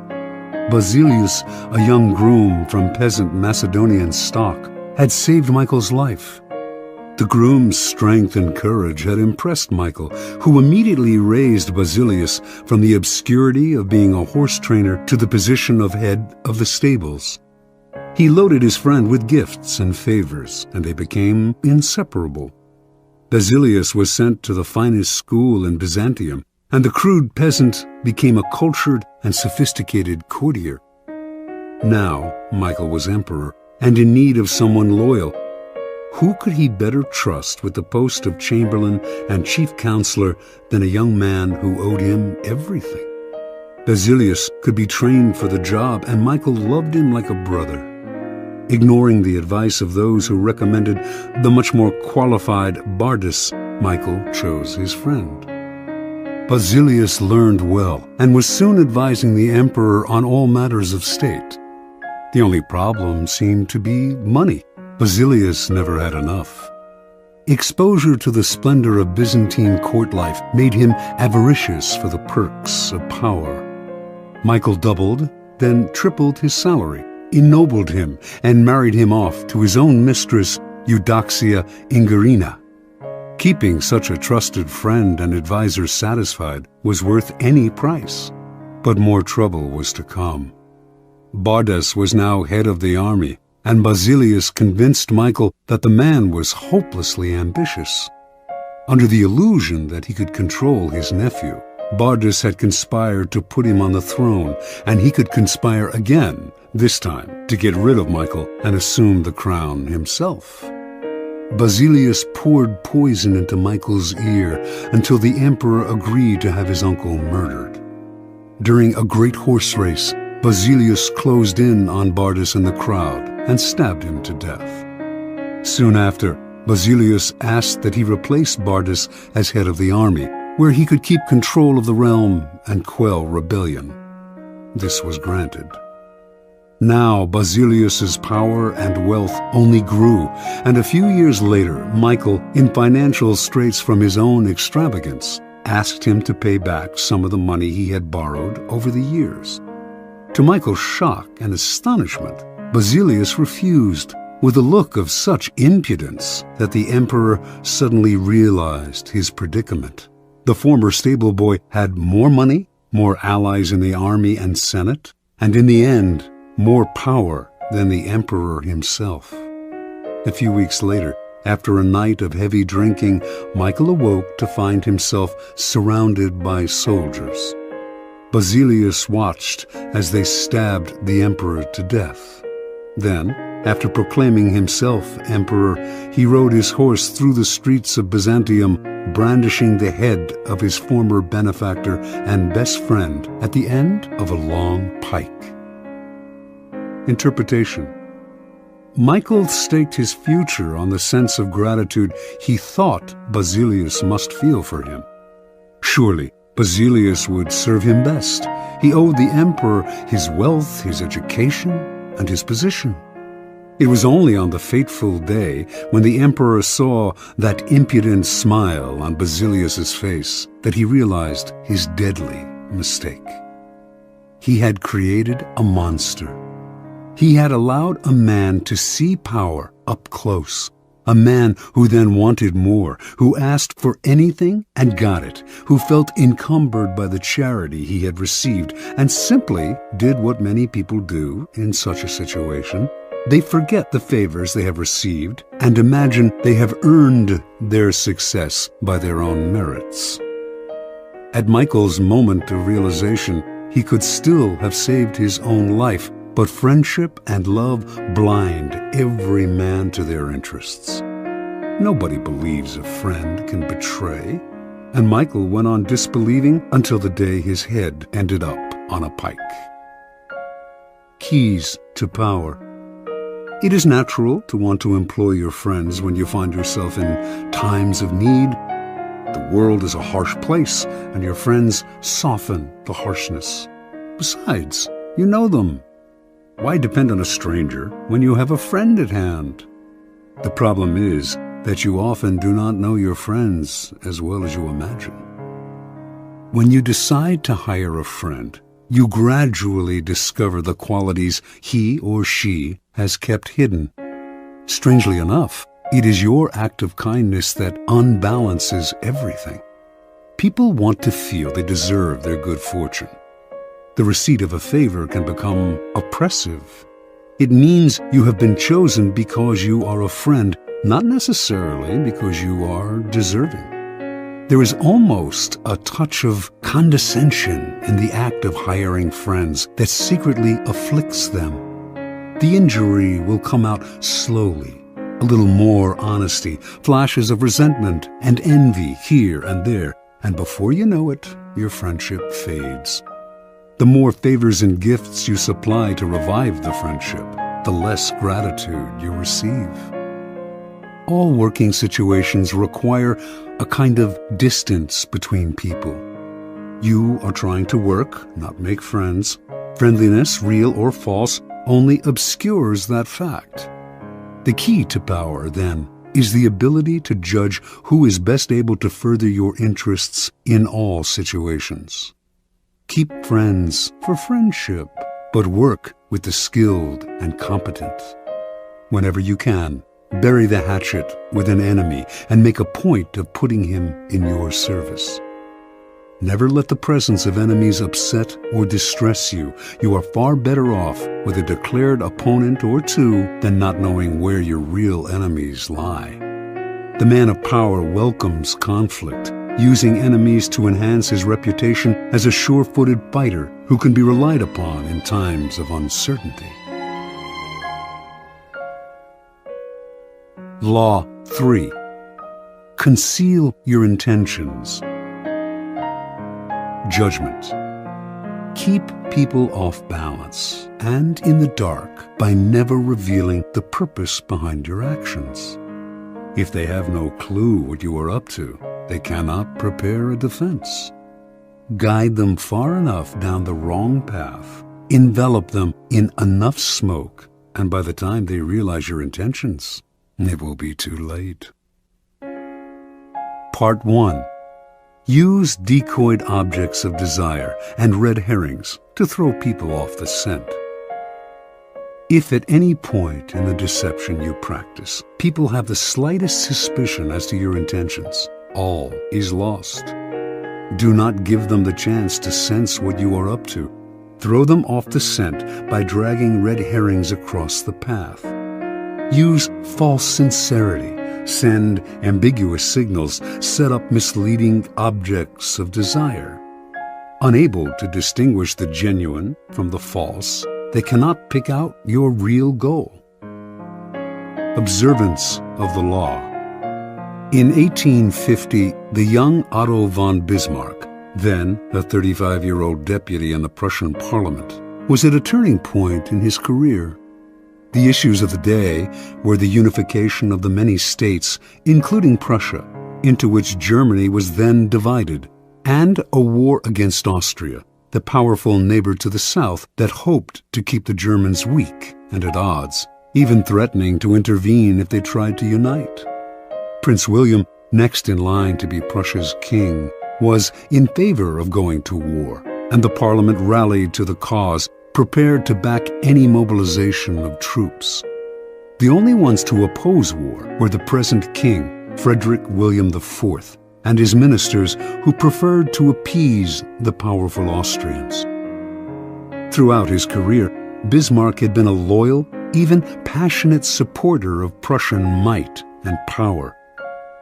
Basilius, a young groom from peasant Macedonian stock, had saved Michael's life. The groom's strength and courage had impressed Michael, who immediately raised Basilius from the obscurity of being a horse trainer to the position of head of the stables. He loaded his friend with gifts and favors, and they became inseparable. Basilius was sent to the finest school in Byzantium, and the crude peasant became a cultured and sophisticated courtier. Now Michael was emperor, and in need of someone loyal. Who could he better trust with the post of chamberlain and chief counselor than a young man who owed him everything? Basilius could be trained for the job, and Michael loved him like a brother. Ignoring the advice of those who recommended the much more qualified Boldness, Michael chose his friend. Basilius learned well and was soon advising the emperor on all matters of state. The only problem seemed to be money. Basilius never had enough. Exposure to the splendor of Byzantine court life made him avaricious for the perks of power. Michael doubled, then tripled his salary, ennobled him, and married him off to his own mistress, Eudoxia Ingerina. Keeping such a trusted friend and advisor satisfied was worth any price. But more trouble was to come. Boldness was now head of the army, and Basilius convinced Michael that the man was hopelessly ambitious. Under the illusion that he could control his nephew, Boldness had conspired to put him on the throne, and he could conspire again, this time to get rid of Michael and assume the crown himself. Basilius poured poison into Michael's ear until the emperor agreed to have his uncle murdered. During a great horse race, Basilius closed in on Boldness in the crowd and stabbed him to death. Soon after, Basilius asked that he replace Boldness as head of the army, where he could keep control of the realm and quell rebellion. This was granted. Now Basilius's power and wealth only grew, and a few years later, Michael, in financial straits from his own extravagance, asked him to pay back some of the money he had borrowed over the years. To Michael's shock and astonishment, Basilius refused, with a look of such impudence that the emperor suddenly realized his predicament. The former stable boy had more money, more allies in the army and senate, and in the end, more power than the emperor himself. A few weeks later, after a night of heavy drinking, Michael awoke to find himself surrounded by soldiers. Basilius watched as they stabbed the emperor to death. Then, after proclaiming himself emperor, he rode his horse through the streets of Byzantium, brandishing the head of his former benefactor and best friend at the end of a long pike. Interpretation. Michael staked his future on the sense of gratitude he thought Basilius must feel for him. Surely, Basilius would serve him best. He owed the emperor his wealth, his education, and his position. It was only on the fateful day when the emperor saw that impudent smile on Basilius's face that he realized his deadly mistake. He had created a monster. He had allowed a man to see power up close, a man who then wanted more, who asked for anything and got it, who felt encumbered by the charity he had received, and simply did what many people do in such a situation. They forget the favors they have received and imagine they have earned their success by their own merits. At Michael's moment of realization, he could still have saved his own life, but friendship and love blind every man to their interests. Nobody believes a friend can betray, and Michael went on disbelieving until the day his head ended up on a pike. Keys to power. It is natural to want to employ your friends when you find yourself in times of need. The world is a harsh place, and your friends soften the harshness. Besides, you know them. Why depend on a stranger when you have a friend at hand? The problem is that you often do not know your friends as well as you imagine. When you decide to hire a friend, you gradually discover the qualities he or she has kept hidden. Strangely enough, it is your act of kindness that unbalances everything. People want to feel they deserve their good fortune. The receipt of a favor can become oppressive. It means you have been chosen because you are a friend, not necessarily because you are deserving. There is almost a touch of condescension in the act of hiring friends that secretly afflicts them. The injury will come out slowly, a little more honesty, flashes of resentment and envy here and there, and before you know it, your friendship fades. The more favors and gifts you supply to revive the friendship, the less gratitude you receive. All working situations require a kind of distance between people. You are trying to work, not make friends. Friendliness, real or false, only obscures that fact. The key to power, then, is the ability to judge who is best able to further your interests in all situations. Keep friends for friendship, but work with the skilled and competent. Whenever you can, bury the hatchet with an enemy and make a point of putting him in your service. Never let the presence of enemies upset or distress you. You are far better off with a declared opponent or two than not knowing where your real enemies lie. The man of power welcomes conflict, using enemies to enhance his reputation as a sure-footed fighter who can be relied upon in times of uncertainty. Law 3. Conceal your intentions. Judgment. Keep people off balance and in the dark by never revealing the purpose behind your actions. If they have no clue what you are up to, they cannot prepare a defense. Guide them far enough down the wrong path, envelop them in enough smoke, and by the time they realize your intentions, it will be too late. Part 1. Use decoyed objects of desire and red herrings to throw people off the scent. If at any point in the deception you practice, people have the slightest suspicion as to your intentions, all is lost. Do not give them the chance to sense what you are up to. Throw them off the scent by dragging red herrings across the path. Use false sincerity, send ambiguous signals, set up misleading objects of desire. Unable to distinguish the genuine from the false, they cannot pick out your real goal. Observance of the law. In 1850, the young Otto von Bismarck, then a 35-year-old deputy in the Prussian parliament, was at a turning point in his career. The issues of the day were the unification of the many states, including Prussia, into which Germany was then divided, and a war against Austria, the powerful neighbor to the south that hoped to keep the Germans weak and at odds, even threatening to intervene if they tried to unite. Prince William, next in line to be Prussia's king, was in favor of going to war, and the Parliament rallied to the cause, prepared to back any mobilization of troops. The only ones to oppose war were the present king, Frederick William IV, and his ministers who preferred to appease the powerful Austrians. Throughout his career, Bismarck had been a loyal, even passionate supporter of Prussian might and power.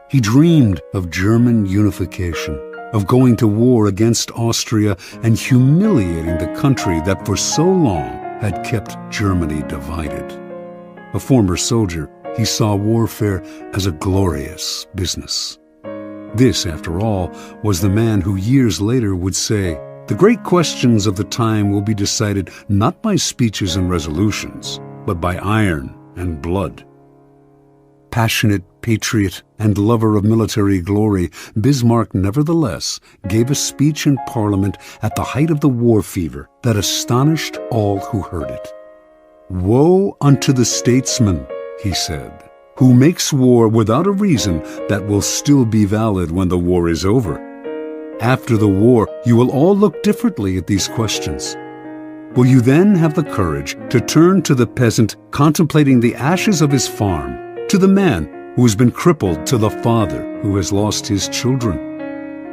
He dreamed of German unification, of going to war against Austria and humiliating the country that for so long had kept Germany divided. A former soldier, he saw warfare as a glorious business. This, after all, was the man who years later would say, "The great questions of the time will be decided not by speeches and resolutions, but by iron and blood." Passionate patriot and lover of military glory, Bismarck nevertheless gave a speech in Parliament at the height of the war fever that astonished all who heard it. "Woe unto the statesman," he said, "who makes war without a reason that will still be valid when the war is over. After the war, you will all look differently at these questions. Will you then have the courage to turn to the peasant contemplating the ashes of his farm, to the man who has been crippled, to the father who has lost his children?"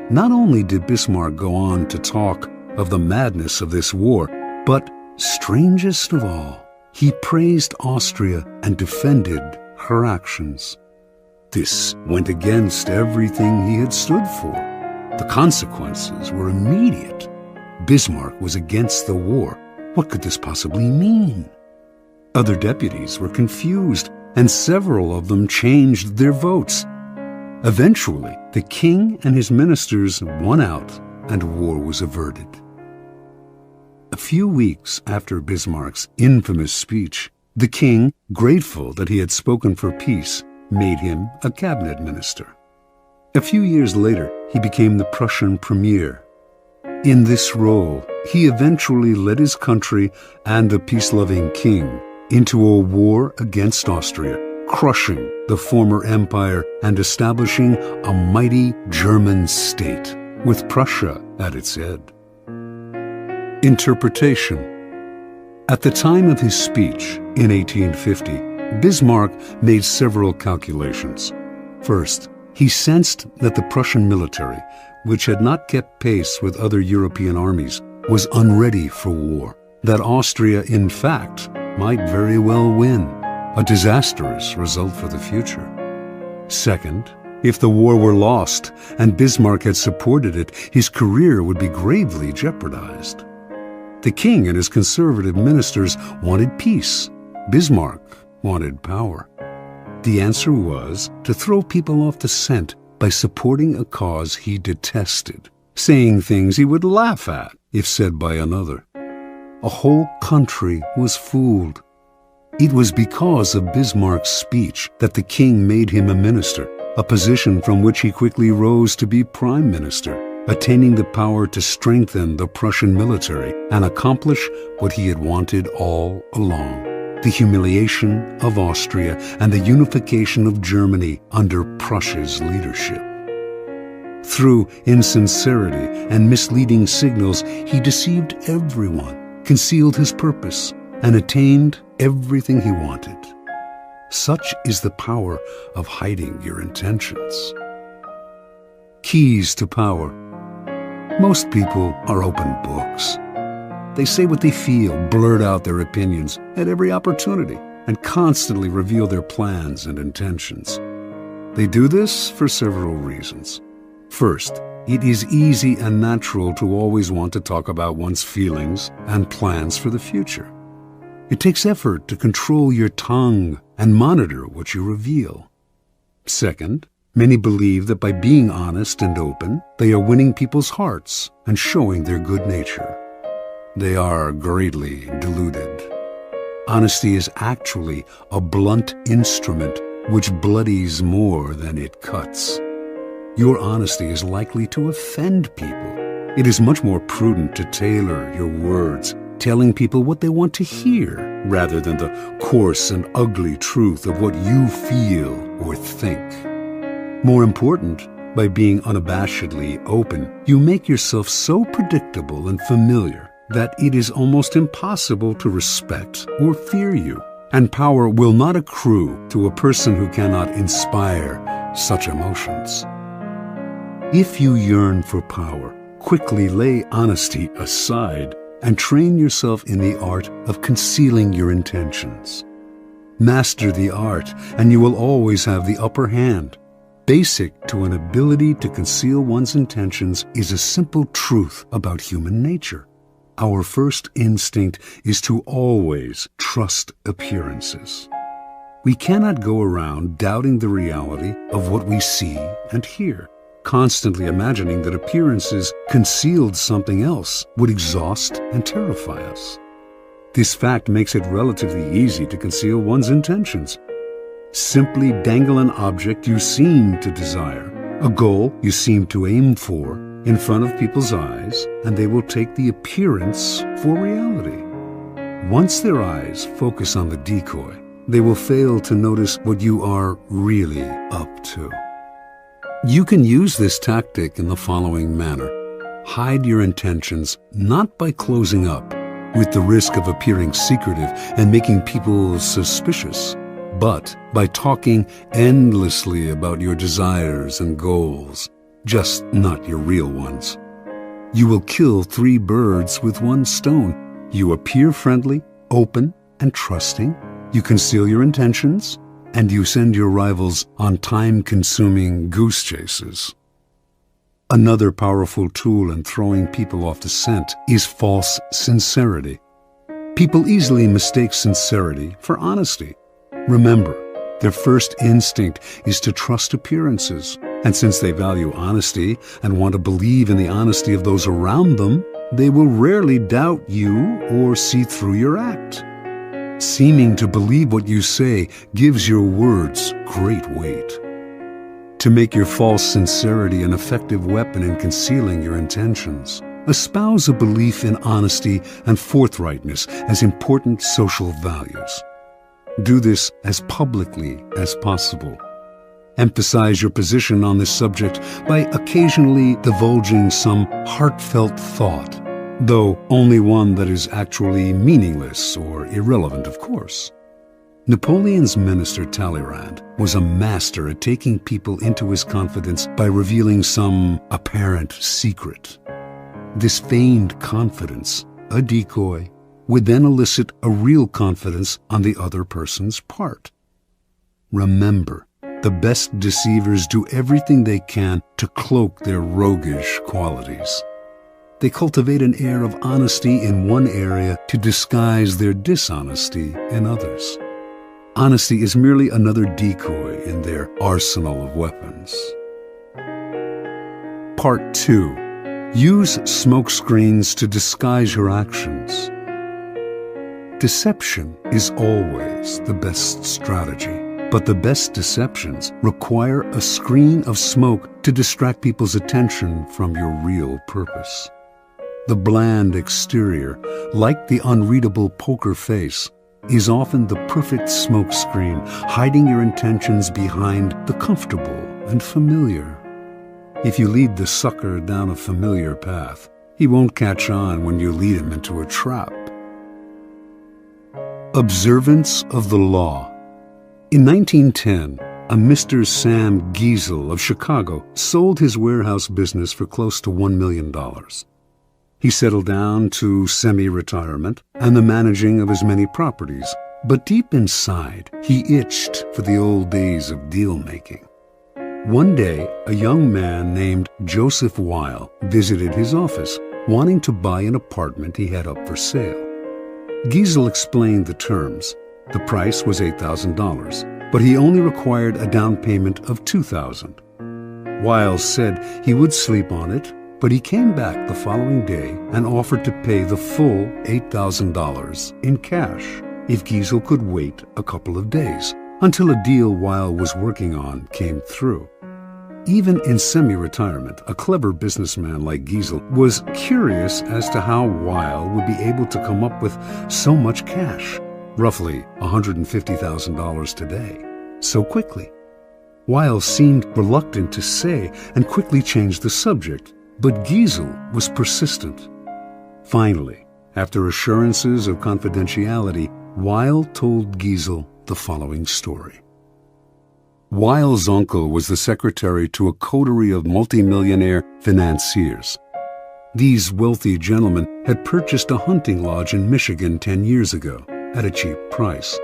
Not only did Bismarck go on to talk of the madness of this war, but, strangest of all, he praised Austria and defended her actions. This went against everything he had stood for. The consequences were immediate. Bismarck was against the war. What could this possibly mean? Other deputies were confused, and several of them changed their votes. Eventually, the king and his ministers won out, and war was averted. A few weeks after Bismarck's infamous speech, the king, grateful that he had spoken for peace, made him a cabinet minister. A few years later, he became the Prussian premier. In this role, he eventually led his country and the peace-loving king into a war against Austria, crushing the former empire and establishing a mighty German state, with Prussia at its head. Interpretation. At the time of his speech in 1850, Bismarck made several calculations. First, he sensed that the Prussian military, which had not kept pace with other European armies, was unready for war, that Austria, in fact, might very well win, a disastrous result for the future. Second, if the war were lost and Bismarck had supported it, his career would be gravely jeopardized. The king and his conservative ministers wanted peace. Bismarck wanted power. The answer was to throw people off the scent by supporting a cause he detested, saying things he would laugh at if said by another. A whole country was fooled. It was because of Bismarck's speech that the king made him a minister, a position from which he quickly rose to be prime minister, attaining the power to strengthen the Prussian military and accomplish what he had wanted all along: the humiliation of Austria and the unification of Germany under Prussia's leadership. Through insincerity and misleading signals, he deceived everyone, concealed his purpose, and attained everything he wanted. Such is the power of hiding your intentions. Keys to power. Most people are open books. They say what they feel, blurt out their opinions at every opportunity, and constantly reveal their plans and intentions. They do this for several reasons. First, it is easy and natural to always want to talk about one's feelings and plans for the future. It takes effort to control your tongue and monitor what you reveal. Second, many believe that by being honest and open, they are winning people's hearts and showing their good nature. They are greatly deluded. Honesty is actually a blunt instrument which bloodies more than it cuts. Your honesty is likely to offend people. It is much more prudent to tailor your words, telling people what they want to hear, rather than the coarse and ugly truth of what you feel or think. More important, by being unabashedly open, you make yourself so predictable and familiar that it is almost impossible to respect or fear you, and power will not accrue to a person who cannot inspire such emotions. If you yearn for power, quickly lay honesty aside and train yourself in the art of concealing your intentions. Master the art, and you will always have the upper hand. Basic to an ability to conceal one's intentions is a simple truth about human nature. Our first instinct is to always trust appearances. We cannot go around doubting the reality of what we see and hear. Constantly imagining that appearances concealed something else would exhaust and terrify us. This fact makes it relatively easy to conceal one's intentions. Simply dangle an object you seem to desire, a goal you seem to aim for, in front of people's eyes, and they will take the appearance for reality. Once their eyes focus on the decoy, they will fail to notice what you are really up to. You can use this tactic in the following manner. Hide your intentions not by closing up, with the risk of appearing secretive and making people suspicious, but by talking endlessly about your desires and goals, just not your real ones. You will kill 3 birds with 1 stone. You appear friendly, open, and trusting. You conceal your intentions, and you send your rivals on time-consuming goose chases. Another powerful tool in throwing people off the scent is false sincerity. People easily mistake sincerity for honesty. Remember, their first instinct is to trust appearances, and since they value honesty and want to believe in the honesty of those around them, they will rarely doubt you or see through your act. Seeming to believe what you say gives your words great weight. To make your false sincerity an effective weapon in concealing your intentions, espouse a belief in honesty and forthrightness as important social values. Do this as publicly as possible. Emphasize your position on this subject by occasionally divulging some heartfelt thought, though only one that is actually meaningless or irrelevant, of course. Napoleon's minister Talleyrand was a master at taking people into his confidence by revealing some apparent secret. This feigned confidence, a decoy, would then elicit a real confidence on the other person's part. Remember, the best deceivers do everything they can to cloak their roguish qualities. They cultivate an air of honesty in one area to disguise their dishonesty in others. Honesty is merely another decoy in their arsenal of weapons. Part 2. Use smoke screens to disguise your actions. Deception is always the best strategy, but the best deceptions require a screen of smoke to distract people's attention from your real purpose. The bland exterior, like the unreadable poker face, is often the perfect smoke screen, hiding your intentions behind the comfortable and familiar. If you lead the sucker down a familiar path, he won't catch on when you lead him into a trap. Observance of the Law. In 1910, a Mr. Sam Giesel of Chicago sold his warehouse business for close to $1 million. He settled down to semi-retirement and the managing of his many properties, but deep inside, he itched for the old days of deal-making. One day, a young man named Joseph Weil visited his office, wanting to buy an apartment he had up for sale. Giesel explained the terms. The price was $8,000, but he only required a down payment of $2,000. Weil said he would sleep on it, but he came back the following day and offered to pay the full $8,000 in cash if Giesel could wait a couple of days until a deal Weil was working on came through. Even in semi-retirement, a clever businessman like Giesel was curious as to how Weil would be able to come up with so much cash, roughly $150,000 today, so quickly. Weil seemed reluctant to say and quickly changed the subject, but Giesel was persistent. Finally, after assurances of confidentiality, Weil told Giesel the following story. Weil's uncle was the secretary to a coterie of multimillionaire financiers. These wealthy gentlemen had purchased a hunting lodge in Michigan 10 years ago at a cheap price.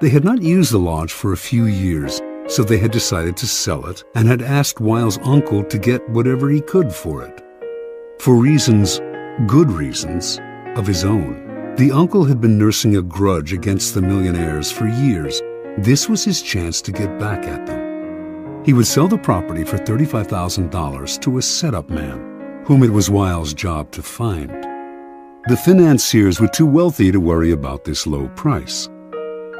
They had not used the lodge for a few years, so they had decided to sell it and had asked Weil's uncle to get whatever he could for it. For reasons, good reasons, of his own, the uncle had been nursing a grudge against the millionaires for years. This was his chance to get back at them. He would sell the property for $35,000 to a setup man, whom it was Weil's job to find. The financiers were too wealthy to worry about this low price.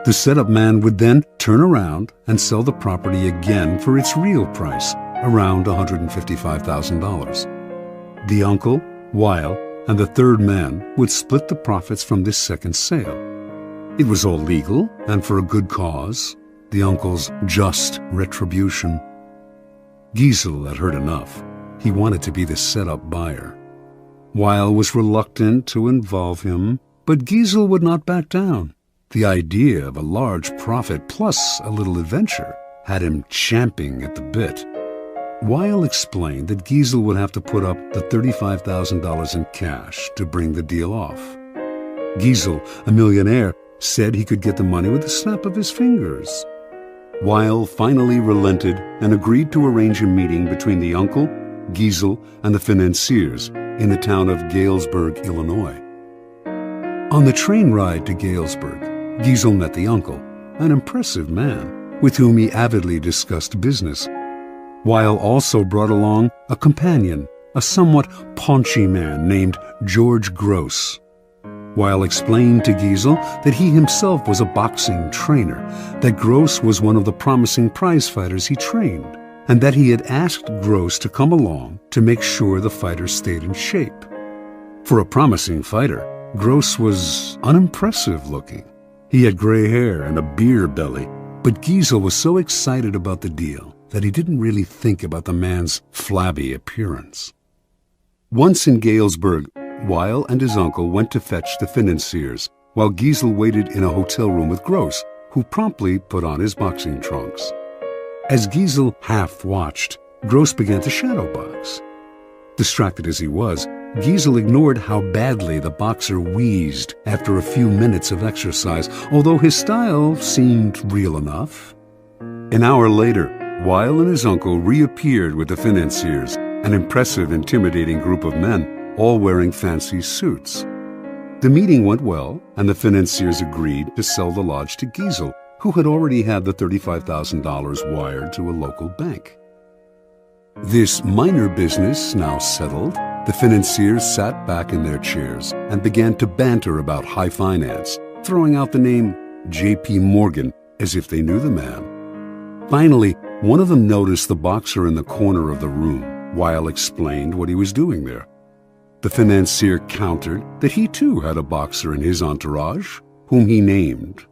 The setup man would then turn around and sell the property again for its real price, around $155,000. The uncle, Weil, and the third man would split the profits from this second sale. It was all legal and for a good cause, the uncle's just retribution. Giesel had heard enough. He wanted to be the set-up buyer. Weil was reluctant to involve him, but Giesel would not back down. The idea of a large profit plus a little adventure had him champing at the bit. Weil explained that Giesel would have to put up the $35,000 in cash to bring the deal off. Giesel, a millionaire, said he could get the money with a snap of his fingers. Weil finally relented and agreed to arrange a meeting between the uncle, Giesel, and the financiers in the town of Galesburg, Illinois. On the train ride to Galesburg, Giesel met the uncle, an impressive man with whom he avidly discussed business. Weil also brought along a companion, a somewhat paunchy man named George Gross. Weil explained to Giesel that he himself was a boxing trainer, that Gross was one of the promising prize fighters he trained, and that he had asked Gross to come along to make sure the fighter stayed in shape. For a promising fighter, Gross was unimpressive looking. He had gray hair and a beer belly, but Giesel was so excited about the deal that he didn't really think about the man's flabby appearance. Once in Galesburg, Weil and his uncle went to fetch the financiers, while Giesel waited in a hotel room with Gross, who promptly put on his boxing trunks. As Giesel half-watched, Gross began to shadowbox. Distracted as he was, Giesel ignored how badly the boxer wheezed after a few minutes of exercise, although his style seemed real enough. An hour later, Weil and his uncle reappeared with the financiers, an impressive, intimidating group of men, all wearing fancy suits. The meeting went well, and the financiers agreed to sell the lodge to Giesel, who had already had the $35,000 wired to a local bank. This minor business now settled, the financiers sat back in their chairs and began to banter about high finance, throwing out the name J.P. Morgan as if they knew the man. Finally, one of them noticed the boxer in the corner of the room. Weil explained what he was doing there. The financier countered that he too had a boxer in his entourage, whom he named.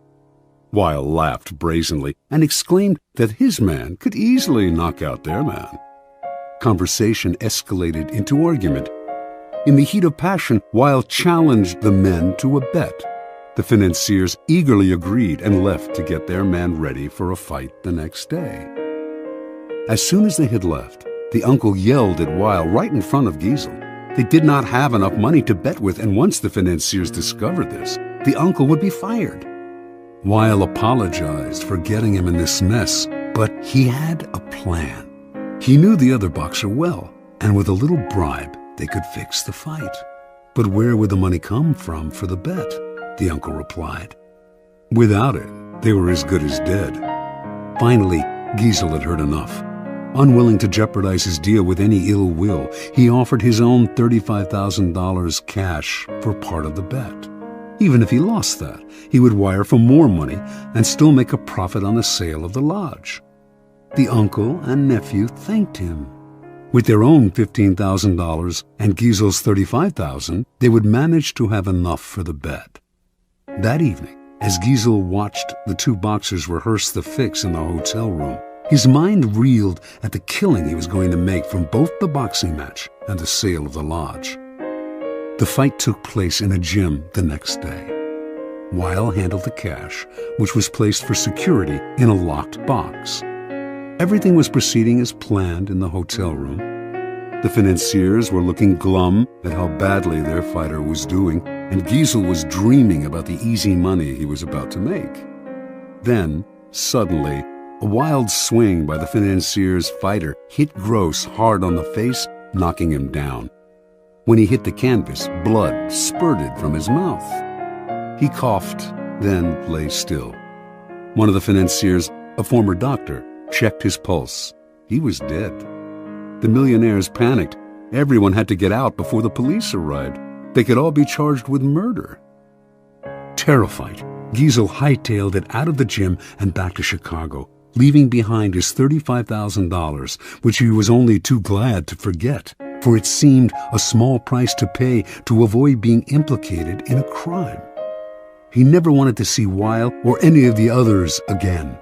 Weil laughed brazenly and exclaimed that his man could easily knock out their man. Conversation escalated into argument. In the heat of passion, Weil challenged the men to a bet. The financiers eagerly agreed and left to get their man ready for a fight the next day. As soon as they had left, the uncle yelled at Weil right in front of Giesel. They did not have enough money to bet with, and once the financiers discovered this, the uncle would be fired. Weil apologized for getting him in this mess, but he had a plan. He knew the other boxer well, and with a little bribe, they could fix the fight. But where would the money come from for the bet? The uncle replied. Without it, they were as good as dead. Finally, Giesel had heard enough. Unwilling to jeopardize his deal with any ill will, he offered his own $35,000 cash for part of the bet. Even if he lost that, he would wire for more money and still make a profit on the sale of the lodge. The uncle and nephew thanked him. With their own $15,000 and Giesel's $35,000, they would manage to have enough for the bet. That evening, as Giesel watched the two boxers rehearse the fix in the hotel room, his mind reeled at the killing he was going to make from both the boxing match and the sale of the lodge. The fight took place in a gym the next day. Weil handled the cash, which was placed for security in a locked box. Everything was proceeding as planned in the hotel room. The financiers were looking glum at how badly their fighter was doing, and Giesel was dreaming about the easy money he was about to make. Then, suddenly, a wild swing by the financier's fighter hit Gross hard on the face, knocking him down. When he hit the canvas, blood spurted from his mouth. He coughed, then lay still. One of the financiers, a former doctor, checked his pulse. He was dead. The millionaires panicked. Everyone had to get out before the police arrived. They could all be charged with murder. Terrified, Giesel hightailed it out of the gym and back to Chicago, leaving behind his $35,000, which he was only too glad to forget, for it seemed a small price to pay to avoid being implicated in a crime. He never wanted to see Weil or any of the others again.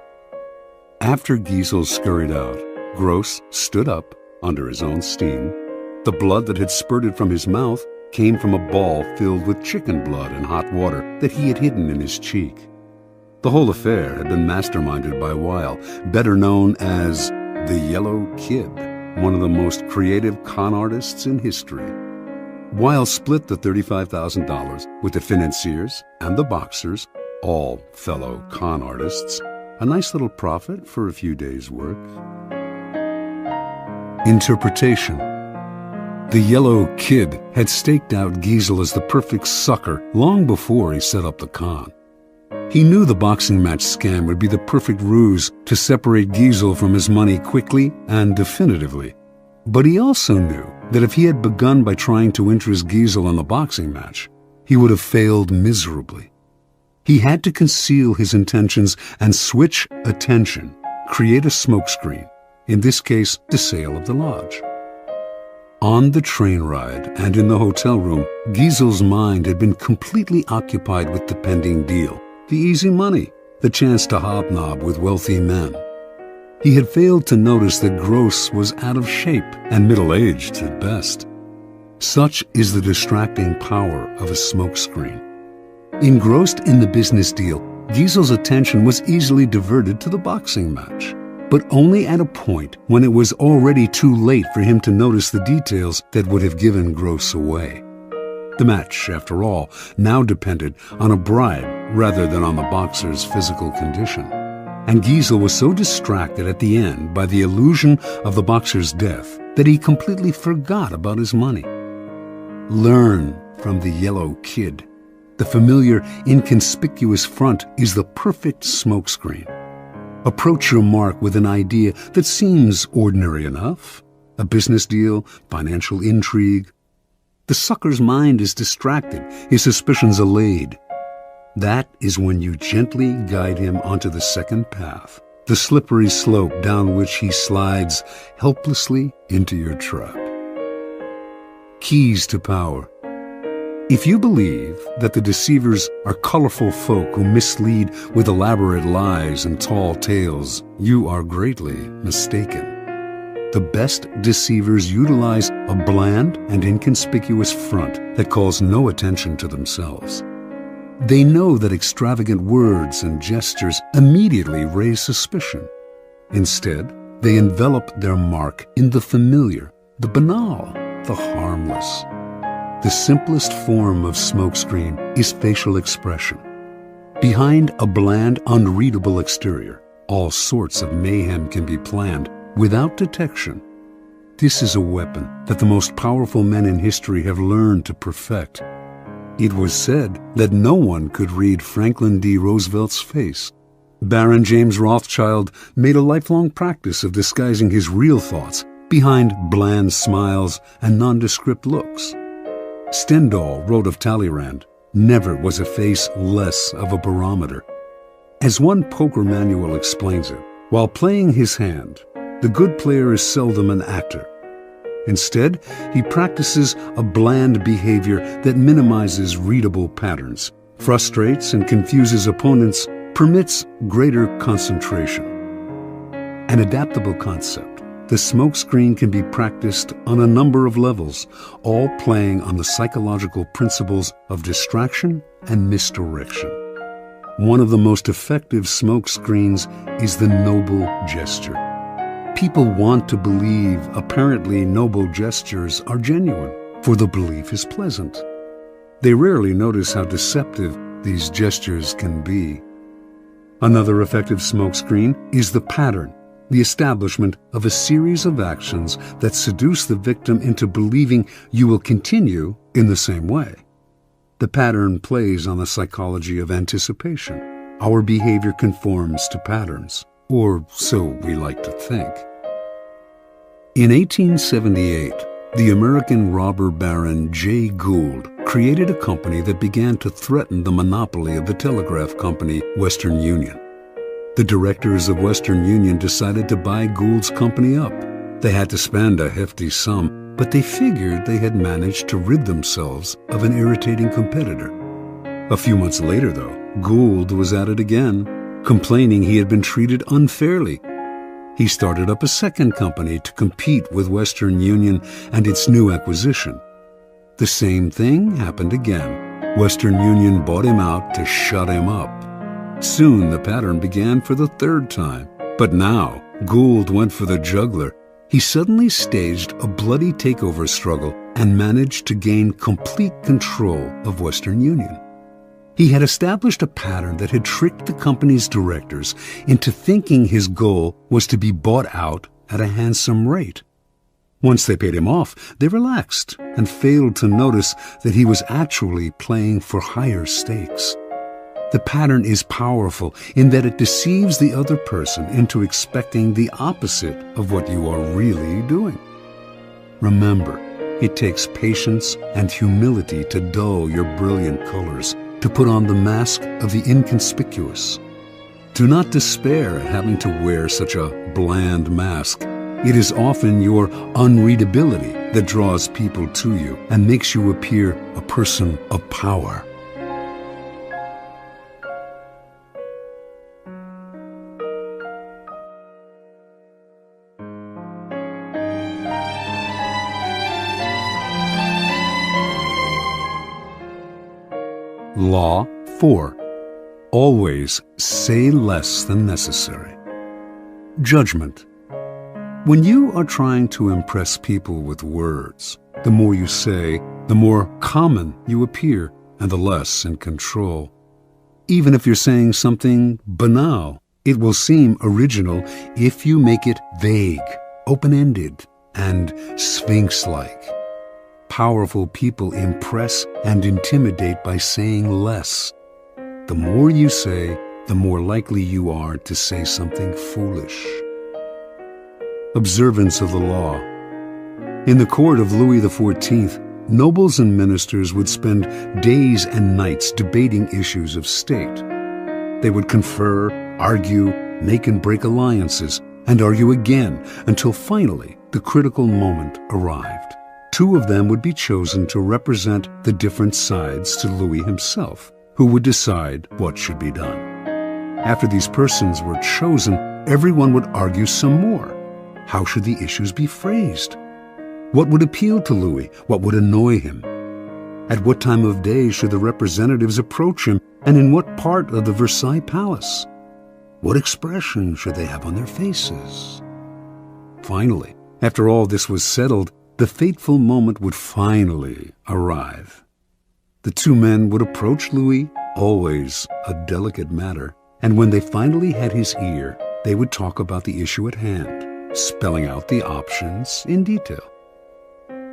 After Giesel scurried out, Gross stood up under his own steam. The blood that had spurted from his mouth came from a ball filled with chicken blood and hot water that he had hidden in his cheek. The whole affair had been masterminded by Weil, better known as the Yellow Kid, one of the most creative con artists in history. Weil split the $35,000 with the financiers and the boxers, all fellow con artists, a nice little profit for a few days' work. Interpretation. The Yellow Kid had staked out Giesel as the perfect sucker long before he set up the con. He knew the boxing match scam would be the perfect ruse to separate Giesel from his money quickly and definitively. But he also knew that if he had begun by trying to interest Giesel in the boxing match, he would have failed miserably. He had to conceal his intentions and switch attention, create a smokescreen, in this case, the sale of the lodge. On the train ride and in the hotel room, Giesel's mind had been completely occupied with the pending deal, the easy money, the chance to hobnob with wealthy men. He had failed to notice that Gross was out of shape and middle-aged at best. Such is the distracting power of a smokescreen. Engrossed in the business deal, Giesel's attention was easily diverted to the boxing match, but only at a point when it was already too late for him to notice the details that would have given Gross away. The match, after all, now depended on a bribe rather than on the boxer's physical condition. And Giesel was so distracted at the end by the illusion of the boxer's death that he completely forgot about his money. Learn from the Yellow Kid. The familiar, inconspicuous front is the perfect smokescreen. Approach your mark with an idea that seems ordinary enough. A business deal, financial intrigue. The sucker's mind is distracted, his suspicions allayed. That is when you gently guide him onto the second path, the slippery slope down which he slides helplessly into your trap. Keys to power. If you believe that the deceivers are colorful folk who mislead with elaborate lies and tall tales, you are greatly mistaken. The best deceivers utilize a bland and inconspicuous front that calls no attention to themselves. They know that extravagant words and gestures immediately raise suspicion. Instead, they envelop their mark in the familiar, the banal, the harmless. The simplest form of smokescreen is facial expression. Behind a bland, unreadable exterior, all sorts of mayhem can be planned without detection. This is a weapon that the most powerful men in history have learned to perfect. It was said that no one could read Franklin D. Roosevelt's face. Baron James Rothschild made a lifelong practice of disguising his real thoughts behind bland smiles and nondescript looks. Stendhal wrote of Talleyrand, "Never was a face less of a barometer." As one poker manual explains it, while playing his hand, the good player is seldom an actor. Instead, he practices a bland behavior that minimizes readable patterns, frustrates and confuses opponents, permits greater concentration. An adaptable concept, the smokescreen can be practiced on a number of levels, all playing on the psychological principles of distraction and misdirection. One of the most effective smokescreens is the noble gesture. People want to believe apparently noble gestures are genuine, for the belief is pleasant. They rarely notice how deceptive these gestures can be. Another effective smokescreen is the pattern, the establishment of a series of actions that seduce the victim into believing you will continue in the same way. The pattern plays on the psychology of anticipation. Our behavior conforms to patterns, or so we like to think. In 1878, the American robber baron Jay Gould created a company that began to threaten the monopoly of the telegraph company Western Union. The directors of Western Union decided to buy Gould's company up. They had to spend a hefty sum, but they figured they had managed to rid themselves of an irritating competitor. A few months later, though, Gould was at it again, complaining he had been treated unfairly. He started up a second company to compete with Western Union and its new acquisition. The same thing happened again. Western Union bought him out to shut him up. Soon the pattern began for the third time. But now Gould went for the jugular. He suddenly staged a bloody takeover struggle and managed to gain complete control of Western Union. He had established a pattern that had tricked the company's directors into thinking his goal was to be bought out at a handsome rate. Once they paid him off, they relaxed and failed to notice that he was actually playing for higher stakes. The pattern is powerful in that it deceives the other person into expecting the opposite of what you are really doing. Remember, it takes patience and humility to dull your brilliant colors, to put on the mask of the inconspicuous. Do not despair at having to wear such a bland mask. It is often your unreadability that draws people to you and makes you appear a person of power. Law 4. Always say less than necessary. Judgment. When you are trying to impress people with words, the more you say, the more common you appear and the less in control. Even if you're saying something banal, it will seem original if you make it vague, open-ended, and sphinx-like. Powerful people impress and intimidate by saying less. The more you say, the more likely you are to say something foolish. Observance of the law. In the court of Louis XIV, nobles and ministers would spend days and nights debating issues of state. They would confer, argue, make and break alliances, and argue again until finally the critical moment arrived. Two of them would be chosen to represent the different sides to Louis himself, who would decide what should be done. After these persons were chosen, everyone would argue some more. How should the issues be phrased? What would appeal to Louis? What would annoy him? At what time of day should the representatives approach him, and in what part of the Versailles Palace? What expression should they have on their faces? Finally, after all this was settled, the fateful moment would finally arrive. The two men would approach Louis, always a delicate matter, and when they finally had his ear, they would talk about the issue at hand, spelling out the options in detail.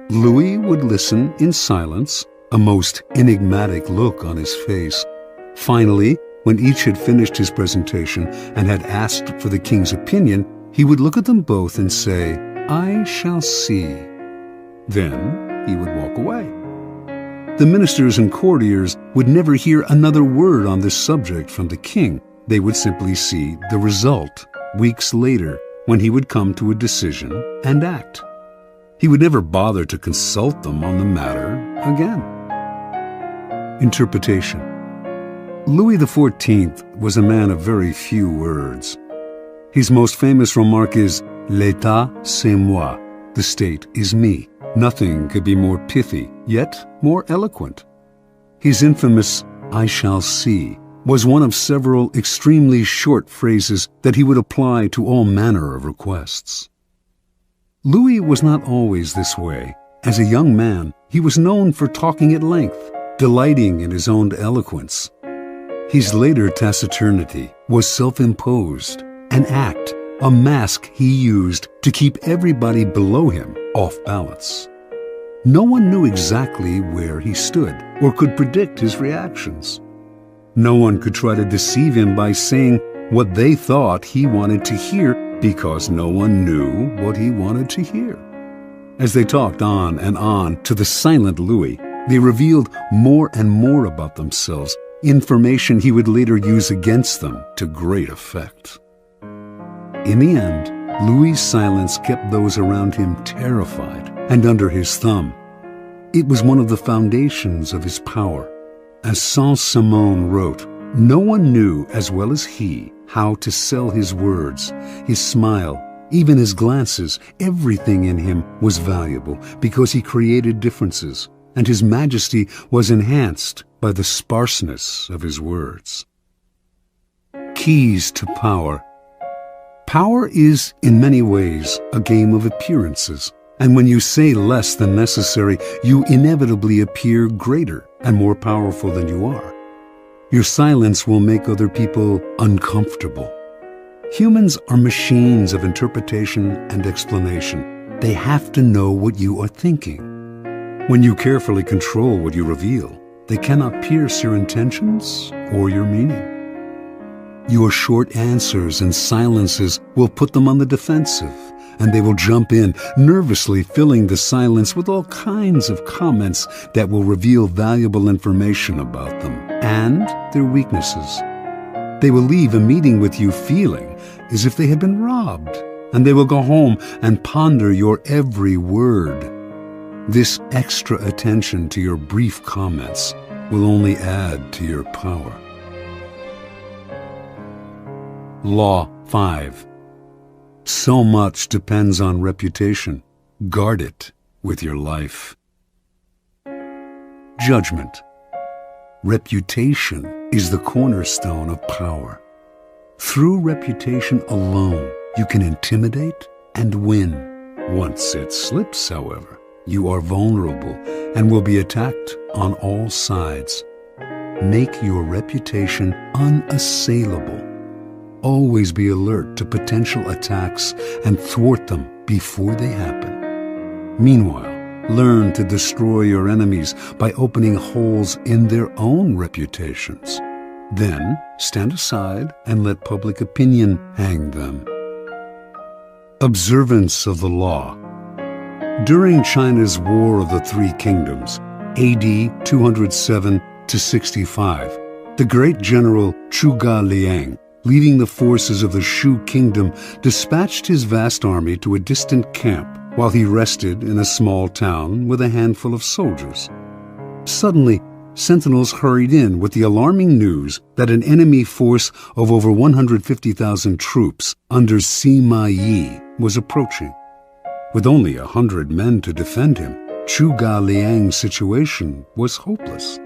Louis would listen in silence, a most enigmatic look on his face. Finally, when each had finished his presentation and had asked for the king's opinion, he would look at them both and say, "I shall see." Then he would walk away. The ministers and courtiers would never hear another word on this subject from the king. They would simply see the result weeks later, when he would come to a decision and act. He would never bother to consult them on the matter again. Interpretation. Louis XIV was a man of very few words. His most famous remark is, "L'État, c'est moi." The state is me. Nothing could be more pithy, yet more eloquent. His infamous, "I shall see," was one of several extremely short phrases that he would apply to all manner of requests. Louis was not always this way. As a young man, he was known for talking at length, delighting in his own eloquence. His later taciturnity was self-imposed, an act, a mask he used to keep everybody below him off balance. No one knew exactly where he stood or could predict his reactions. No one could try to deceive him by saying what they thought he wanted to hear, because no one knew what he wanted to hear. As they talked on and on to the silent Louis, they revealed more and more about themselves, information he would later use against them to great effect. In the end, Louis's silence kept those around him terrified and under his thumb. It was one of the foundations of his power. As Saint-Simon wrote, no one knew as well as he how to sell his words, his smile, even his glances. Everything in him was valuable because he created differences, and his majesty was enhanced by the sparseness of his words. Keys to power. Power is, in many ways, a game of appearances, and when you say less than necessary, you inevitably appear greater and more powerful than you are. Your silence will make other people uncomfortable. Humans are machines of interpretation and explanation. They have to know what you are thinking. When you carefully control what you reveal, they cannot pierce your intentions or your meaning. Your short answers and silences will put them on the defensive, and they will jump in, nervously filling the silence with all kinds of comments that will reveal valuable information about them and their weaknesses. They will leave a meeting with you feeling as if they had been robbed, and they will go home and ponder your every word. This extra attention to your brief comments will only add to your power. Law 5. So much depends on reputation. Guard it with your life. Judgment. Reputation is the cornerstone of power. Through reputation alone, you can intimidate and win. Once it slips, however, you are vulnerable and will be attacked on all sides. Make your reputation unassailable. Always be alert to potential attacks and thwart them before they happen. Meanwhile, learn to destroy your enemies by opening holes in their own reputations. Then stand aside and let public opinion hang them. Observance of the law. During China's War of the Three Kingdoms, AD 207 to 65, the great general Zhuge Liang, leading the forces of the Shu kingdom, dispatched his vast army to a distant camp while he rested in a small town with a handful of soldiers. Suddenly, sentinels hurried in with the alarming news that an enemy force of over 150,000 troops under Sima Yi was approaching. With only 100 men to defend him, Zhuge Liang's situation was hopeless.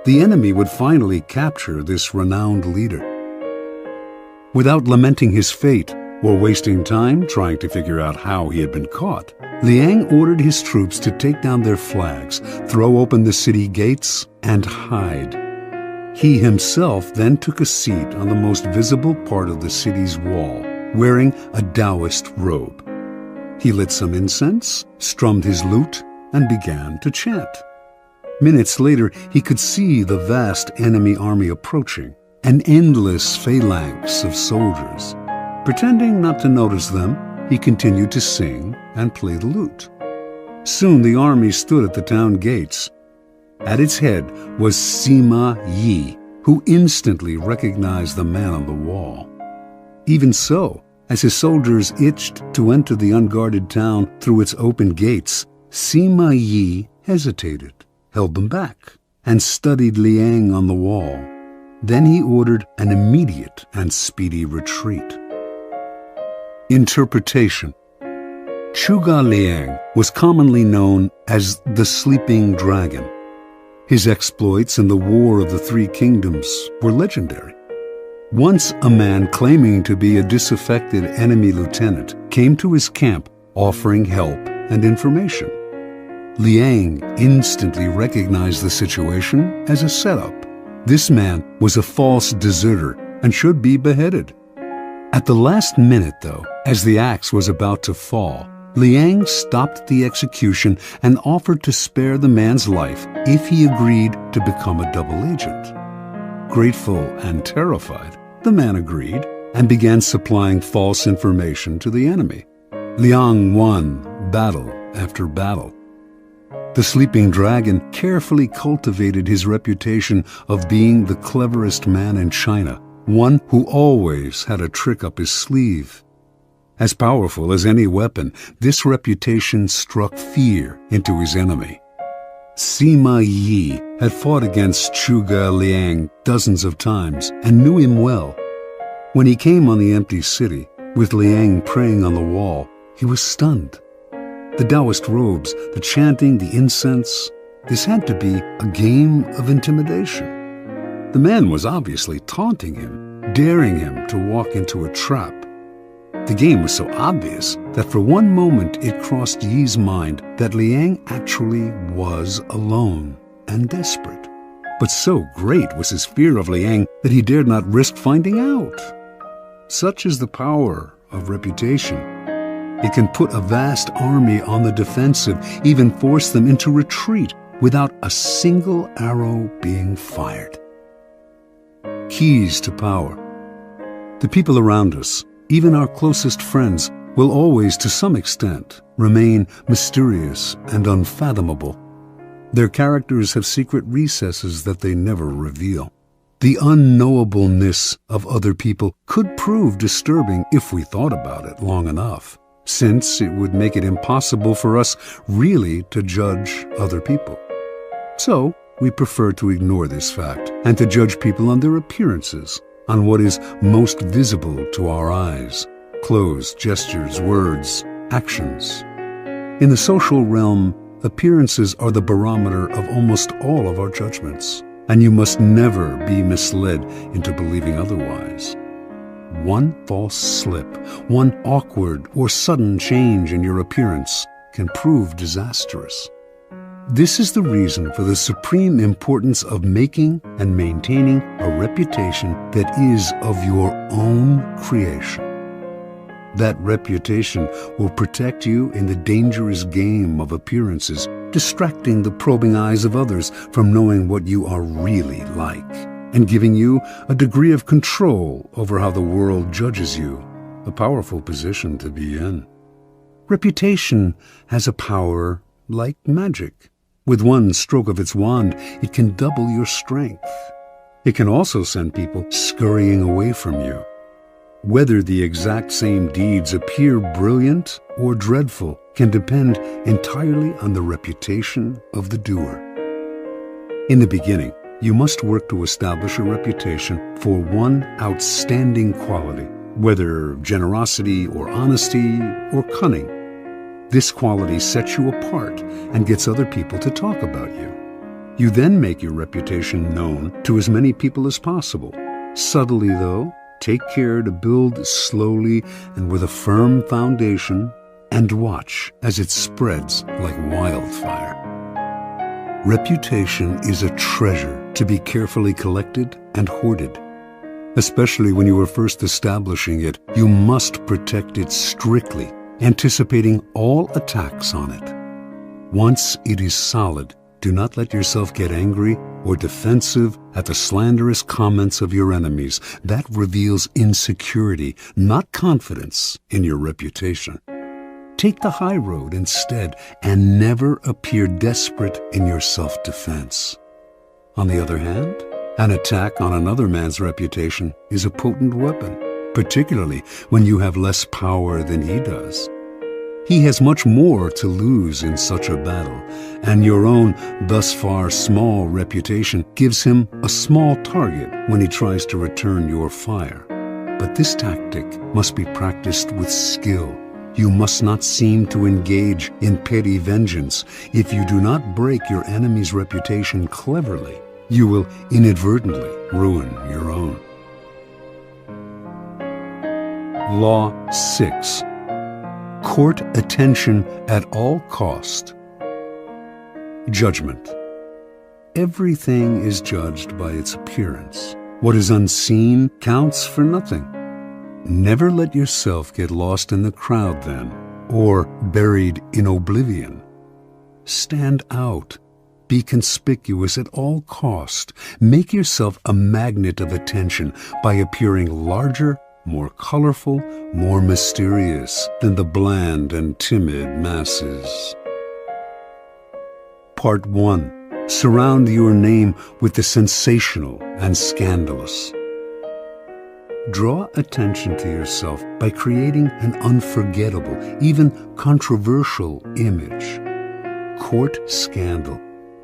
The enemy would finally capture this renowned leader. Without lamenting his fate or wasting time trying to figure out how he had been caught, Liang ordered his troops to take down their flags, throw open the city gates, and hide. He himself then took a seat on the most visible part of the city's wall, wearing a Taoist robe. He lit some incense, strummed his lute, and began to chant. Minutes later, he could see the vast enemy army approaching, an endless phalanx of soldiers. Pretending not to notice them, he continued to sing and play the lute. Soon the army stood at the town gates. At its head was Sima Yi, who instantly recognized the man on the wall. Even so, as his soldiers itched to enter the unguarded town through its open gates, Sima Yi hesitated, held them back, and studied Liang on the wall. Then he ordered an immediate and speedy retreat. Interpretation. Zhuge Liang was commonly known as the Sleeping Dragon. His exploits in the War of the Three Kingdoms were legendary. Once a man claiming to be a disaffected enemy lieutenant came to his camp offering help and information. Liang instantly recognized the situation as a setup. This man was a false deserter and should be beheaded. At the last minute, though, as the axe was about to fall, Liang stopped the execution and offered to spare the man's life if he agreed to become a double agent. Grateful and terrified, the man agreed and began supplying false information to the enemy. Liang won battle after battle. The Sleeping Dragon carefully cultivated his reputation of being the cleverest man in China, one who always had a trick up his sleeve. As powerful as any weapon, this reputation struck fear into his enemy. Sima Yi had fought against Zhuge Liang dozens of times and knew him well. When he came on the empty city, with Liang praying on the wall, he was stunned. The Taoist robes, the chanting, the incense, this had to be a game of intimidation. The man was obviously taunting him, daring him to walk into a trap. The game was so obvious that for one moment it crossed Yi's mind that Liang actually was alone and desperate. But so great was his fear of Liang that he dared not risk finding out. Such is the power of reputation. It can put a vast army on the defensive, even force them into retreat without a single arrow being fired. Keys to power. The people around us, even our closest friends, will always, to some extent, remain mysterious and unfathomable. Their characters have secret recesses that they never reveal. The unknowableness of other people could prove disturbing if we thought about it long enough, since it would make it impossible for us really to judge other people. So, we prefer to ignore this fact and to judge people on their appearances, on what is most visible to our eyes: clothes, gestures, words, actions. In the social realm, appearances are the barometer of almost all of our judgments, and you must never be misled into believing otherwise. One false slip, one awkward or sudden change in your appearance can prove disastrous. This is the reason for the supreme importance of making and maintaining a reputation that is of your own creation. That reputation will protect you in the dangerous game of appearances, distracting the probing eyes of others from knowing what you are really like, and giving you a degree of control over how the world judges you, a powerful position to be in. Reputation has a power like magic. With one stroke of its wand, it can double your strength. It can also send people scurrying away from you. Whether the exact same deeds appear brilliant or dreadful can depend entirely on the reputation of the doer. In the beginning, you must work to establish a reputation for one outstanding quality, whether generosity or honesty or cunning. This quality sets you apart and gets other people to talk about you. You then make your reputation known to as many people as possible. Subtly, though, take care to build slowly and with a firm foundation, and watch as it spreads like wildfire. Reputation is a treasure to be carefully collected and hoarded. Especially when you are first establishing it, you must protect it strictly, anticipating all attacks on it. Once it is solid, do not let yourself get angry or defensive at the slanderous comments of your enemies. That reveals insecurity, not confidence in your reputation. Take the high road instead, and never appear desperate in your self-defense. On the other hand, an attack on another man's reputation is a potent weapon, particularly when you have less power than he does. He has much more to lose in such a battle, and your own thus far small reputation gives him a small target when he tries to return your fire. But this tactic must be practiced with skill. You must not seem to engage in petty vengeance. If you do not break your enemy's reputation cleverly, you will inadvertently ruin your own. Law 6. Court attention at all cost. Judgment. Everything is judged by its appearance. What is unseen counts for nothing. Never let yourself get lost in the crowd then, or buried in oblivion. Stand out. Be conspicuous at all cost. Make yourself a magnet of attention by appearing larger, more colorful, more mysterious than the bland and timid masses. Part 1. Surround your name with the sensational and scandalous. Draw attention to yourself by creating an unforgettable, even controversial image. Court scandal.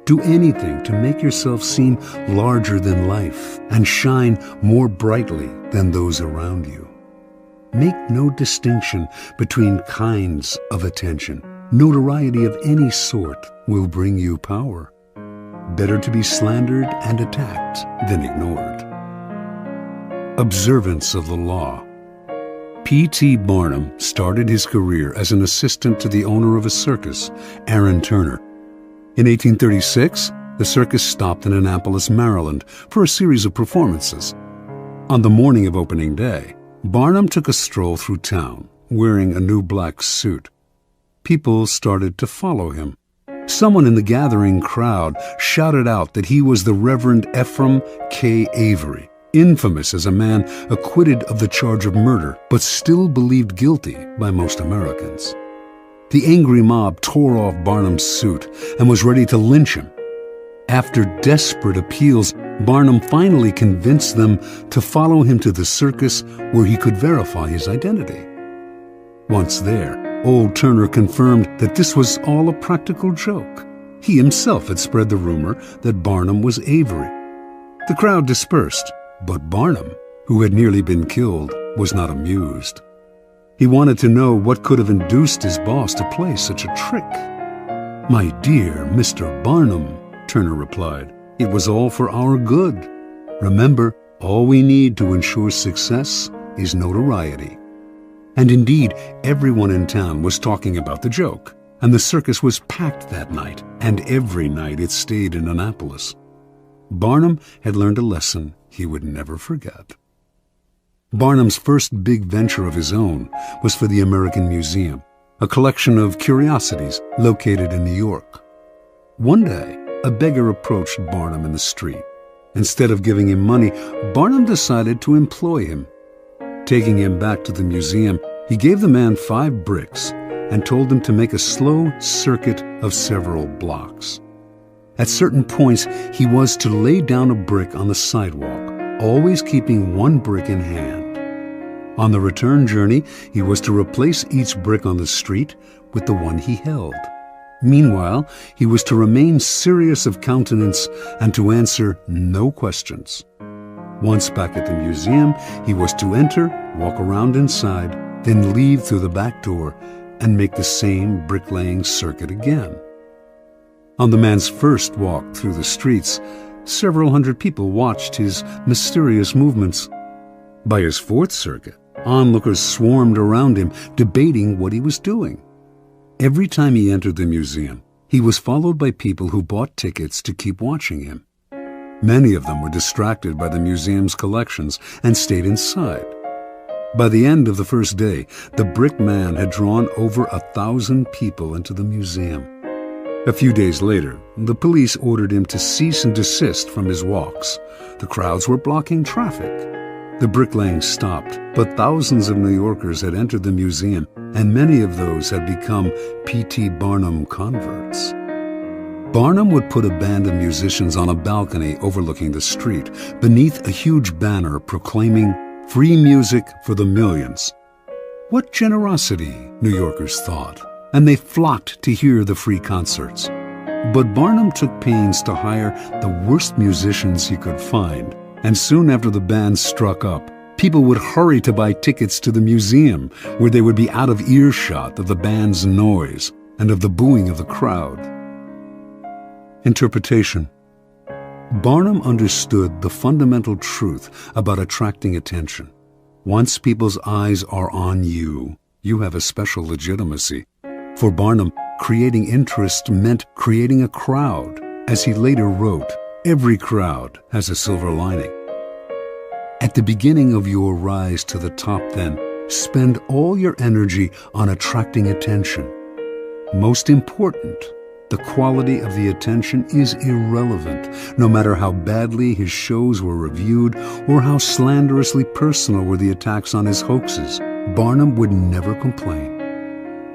Do anything to make yourself seem larger than life and shine more brightly than those around you. Make no distinction between kinds of attention. Notoriety of any sort will bring you power. Better to be slandered and attacked than ignored. Observance of the law. P.T. Barnum started his career as an assistant to the owner of a circus, Aaron Turner. In 1836, the circus stopped in Annapolis, Maryland, for a series of performances. On the morning of opening day, Barnum took a stroll through town, wearing a new black suit. People started to follow him. Someone in the gathering crowd shouted out that he was the Reverend Ephraim K. Avery, infamous as a man acquitted of the charge of murder, but still believed guilty by most Americans. The angry mob tore off Barnum's suit and was ready to lynch him. After desperate appeals, Barnum finally convinced them to follow him to the circus where he could verify his identity. Once there, old Turner confirmed that this was all a practical joke. He himself had spread the rumor that Barnum was Avery. The crowd dispersed, but Barnum, who had nearly been killed, was not amused. He wanted to know what could have induced his boss to play such a trick. "My dear Mr. Barnum," Turner replied, "it was all for our good. Remember, all we need to ensure success is notoriety." And indeed, everyone in town was talking about the joke, and the circus was packed that night, and every night it stayed in Annapolis. Barnum had learned a lesson he would never forget. Barnum's first big venture of his own was for the American Museum, a collection of curiosities located in New York. One day, a beggar approached Barnum in the street. Instead of giving him money, Barnum decided to employ him. Taking him back to the museum, he gave the man 5 bricks and told him to make a slow circuit of several blocks. At certain points, he was to lay down a brick on the sidewalk, always keeping 1 brick in hand. On the return journey, he was to replace each brick on the street with the one he held. Meanwhile, he was to remain serious of countenance and to answer no questions. Once back at the museum, he was to enter, walk around inside, then leave through the back door, and make the same bricklaying circuit again. On the man's first walk through the streets, several hundred people watched his mysterious movements. By his fourth circuit, onlookers swarmed around him, debating what he was doing. Every time he entered the museum, he was followed by people who bought tickets to keep watching him. Many of them were distracted by the museum's collections and stayed inside. By the end of the first day, the brick man had drawn over 1,000 people into the museum. A few days later, the police ordered him to cease and desist from his walks. The crowds were blocking traffic. The bricklaying stopped, but thousands of New Yorkers had entered the museum, and many of those had become P.T. Barnum converts. Barnum would put a band of musicians on a balcony overlooking the street, beneath a huge banner proclaiming free music for the millions. What generosity, New Yorkers thought, and they flocked to hear the free concerts. But Barnum took pains to hire the worst musicians he could find, and soon after the band struck up, people would hurry to buy tickets to the museum, where they would be out of earshot of the band's noise and of the booing of the crowd. Interpretation. Barnum understood the fundamental truth about attracting attention. Once people's eyes are on you, you have a special legitimacy. For Barnum, creating interest meant creating a crowd. As he later wrote, every crowd has a silver lining. At the beginning of your rise to the top, then, spend all your energy on attracting attention. Most important, the quality of the attention is irrelevant, no matter how badly his shows were reviewed or how slanderously personal were the attacks on his hoaxes. Barnum would never complain.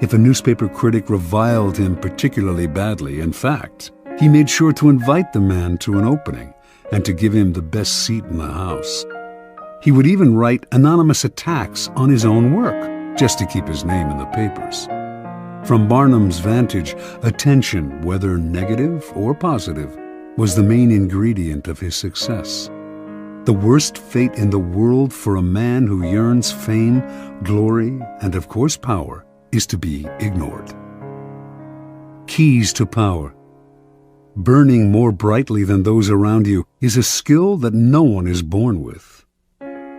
If a newspaper critic reviled him particularly badly, in fact, he made sure to invite the man to an opening and to give him the best seat in the house. He would even write anonymous attacks on his own work, just to keep his name in the papers. From Barnum's vantage, attention, whether negative or positive, was the main ingredient of his success. The worst fate in the world for a man who yearns fame, glory, and of course power is to be ignored. Keys to power. Burning more brightly than those around you is a skill that no one is born with.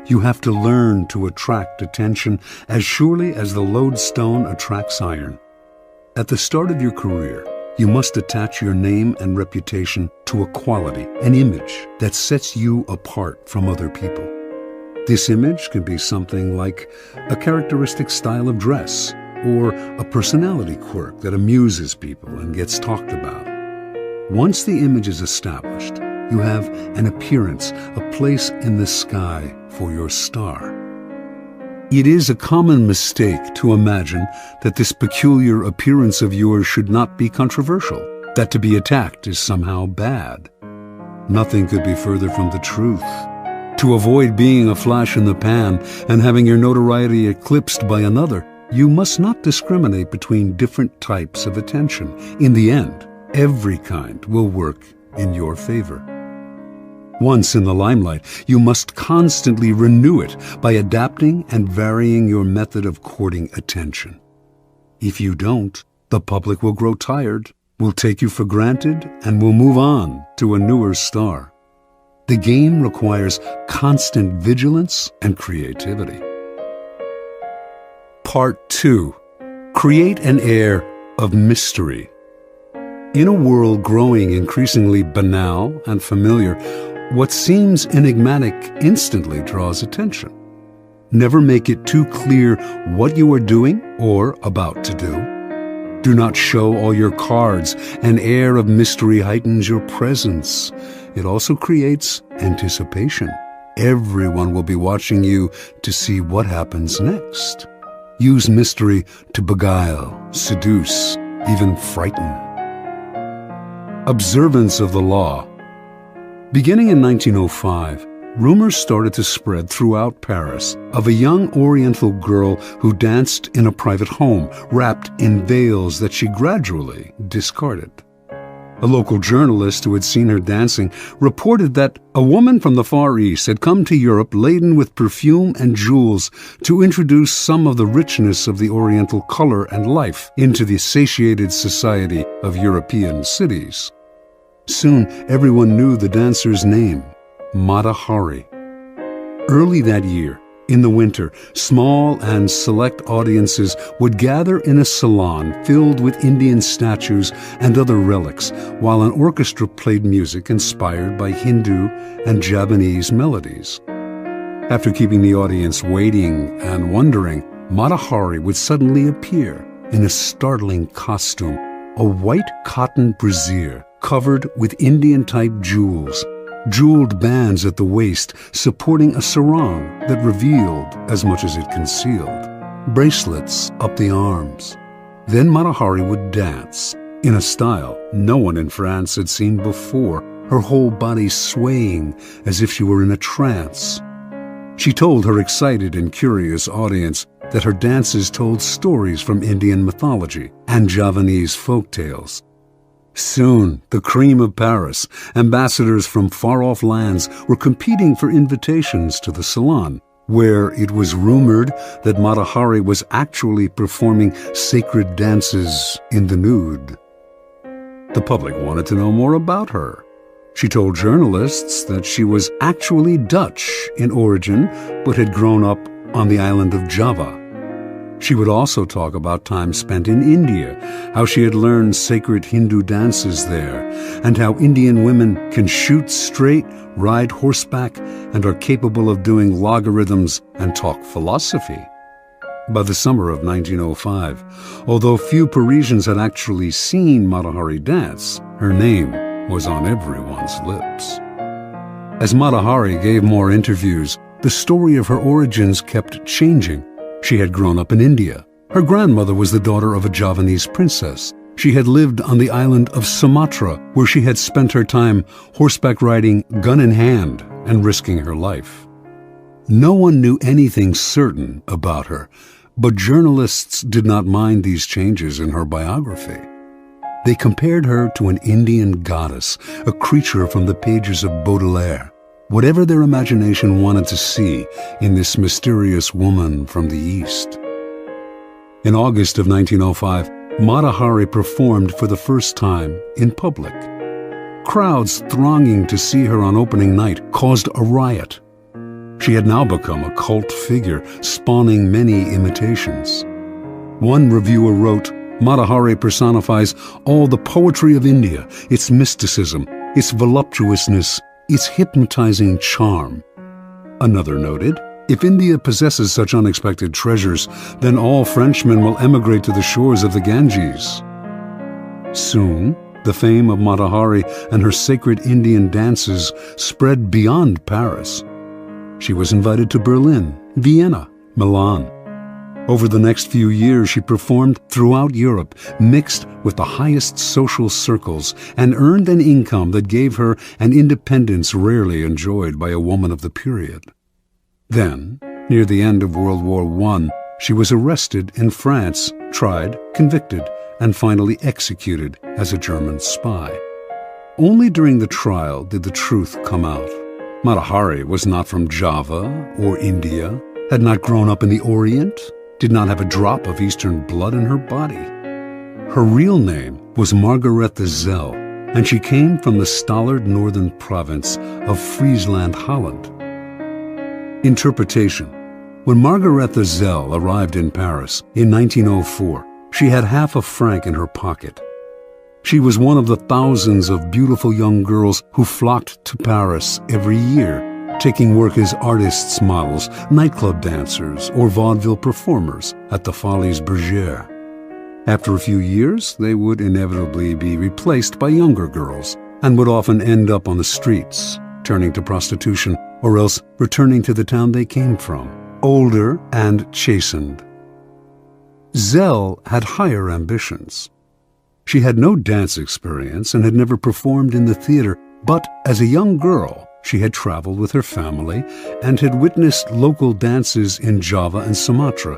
You have to learn to attract attention as surely as the lodestone attracts iron. At the start of your career, you must attach your name and reputation to a quality, an image that sets you apart from other people. This image can be something like a characteristic style of dress or a personality quirk that amuses people and gets talked about. Once the image is established, you have an appearance, a place in the sky for your star. It is a common mistake to imagine that this peculiar appearance of yours should not be controversial, that to be attacked is somehow bad. Nothing could be further from the truth. To avoid being a flash in the pan and having your notoriety eclipsed by another, you must not discriminate between different types of attention. In the end, every kind will work in your favor. Once in the limelight, you must constantly renew it by adapting and varying your method of courting attention. If you don't, the public will grow tired, will take you for granted, and will move on to a newer star. The game requires constant vigilance and creativity. Part 2. Create an air of mystery. In a world growing increasingly banal and familiar, what seems enigmatic instantly draws attention. Never make it too clear what you are doing or about to do. Do not show all your cards. An air of mystery heightens your presence. It also creates anticipation. Everyone will be watching you to see what happens next. Use mystery to beguile, seduce, even frighten. Observance of the law. Beginning in 1905, rumors started to spread throughout Paris of a young Oriental girl who danced in a private home, wrapped in veils that she gradually discarded. A local journalist who had seen her dancing reported that a woman from the Far East had come to Europe laden with perfume and jewels to introduce some of the richness of the Oriental color and life into the satiated society of European cities. Soon, everyone knew the dancer's name, Mata Hari. Early that year, in the winter, small and select audiences would gather in a salon filled with Indian statues and other relics, while an orchestra played music inspired by Hindu and Javanese melodies. After keeping the audience waiting and wondering, Mata Hari would suddenly appear in a startling costume, a white cotton brassiere covered with Indian-type jewels, jeweled bands at the waist supporting a sarong that revealed as much as it concealed, bracelets up the arms. Then Mata Hari would dance, in a style no one in France had seen before, her whole body swaying as if she were in a trance. She told her excited and curious audience that her dances told stories from Indian mythology and Javanese folk tales. Soon, the cream of Paris, ambassadors from far-off lands, were competing for invitations to the salon, where it was rumored that Mata Hari was actually performing sacred dances in the nude. The public wanted to know more about her. She told journalists that she was actually Dutch in origin, but had grown up on the island of Java. She would also talk about time spent in India, how she had learned sacred Hindu dances there, and how Indian women can shoot straight, ride horseback, and are capable of doing logarithms and talk philosophy. By the summer of 1905, although few Parisians had actually seen Mata Hari dance, her name was on everyone's lips. As Mata Hari gave more interviews, the story of her origins kept changing. She had grown up in India. Her grandmother was the daughter of a Javanese princess. She had lived on the island of Sumatra, where she had spent her time horseback riding, gun in hand, and risking her life. No one knew anything certain about her, but journalists did not mind these changes in her biography. They compared her to an Indian goddess, a creature from the pages of Baudelaire, whatever their imagination wanted to see in this mysterious woman from the East. In August of 1905, Mata Hari performed for the first time in public. Crowds thronging to see her on opening night caused a riot. She had now become a cult figure, spawning many imitations. One reviewer wrote, "Mata Hari personifies all the poetry of India, its mysticism, its voluptuousness, its hypnotizing charm." Another noted, "If India possesses such unexpected treasures, then all Frenchmen will emigrate to the shores of the Ganges." Soon, the fame of Mata Hari and her sacred Indian dances spread beyond Paris. She was invited to Berlin, Vienna, Milan. Over the next few years, she performed throughout Europe, mixed with the highest social circles, and earned an income that gave her an independence rarely enjoyed by a woman of the period. Then, near the end of World War I, she was arrested in France, tried, convicted, and finally executed as a German spy. Only during the trial did the truth come out. Mata Hari was not from Java or India, had not grown up in the Orient, did not have a drop of Eastern blood in her body. Her real name was Margarethe Zell, and she came from the stolid northern province of Friesland, Holland. Interpretation. When Margarethe Zell arrived in Paris in 1904, she had half a franc in her pocket. She was one of the thousands of beautiful young girls who flocked to Paris every year, taking work as artists' models, nightclub dancers, or vaudeville performers at the Folies Bergère. After a few years, they would inevitably be replaced by younger girls and would often end up on the streets, turning to prostitution or else returning to the town they came from, older and chastened. Zell had higher ambitions. She had no dance experience and had never performed in the theater, but as a young girl, she had traveled with her family and had witnessed local dances in Java and Sumatra.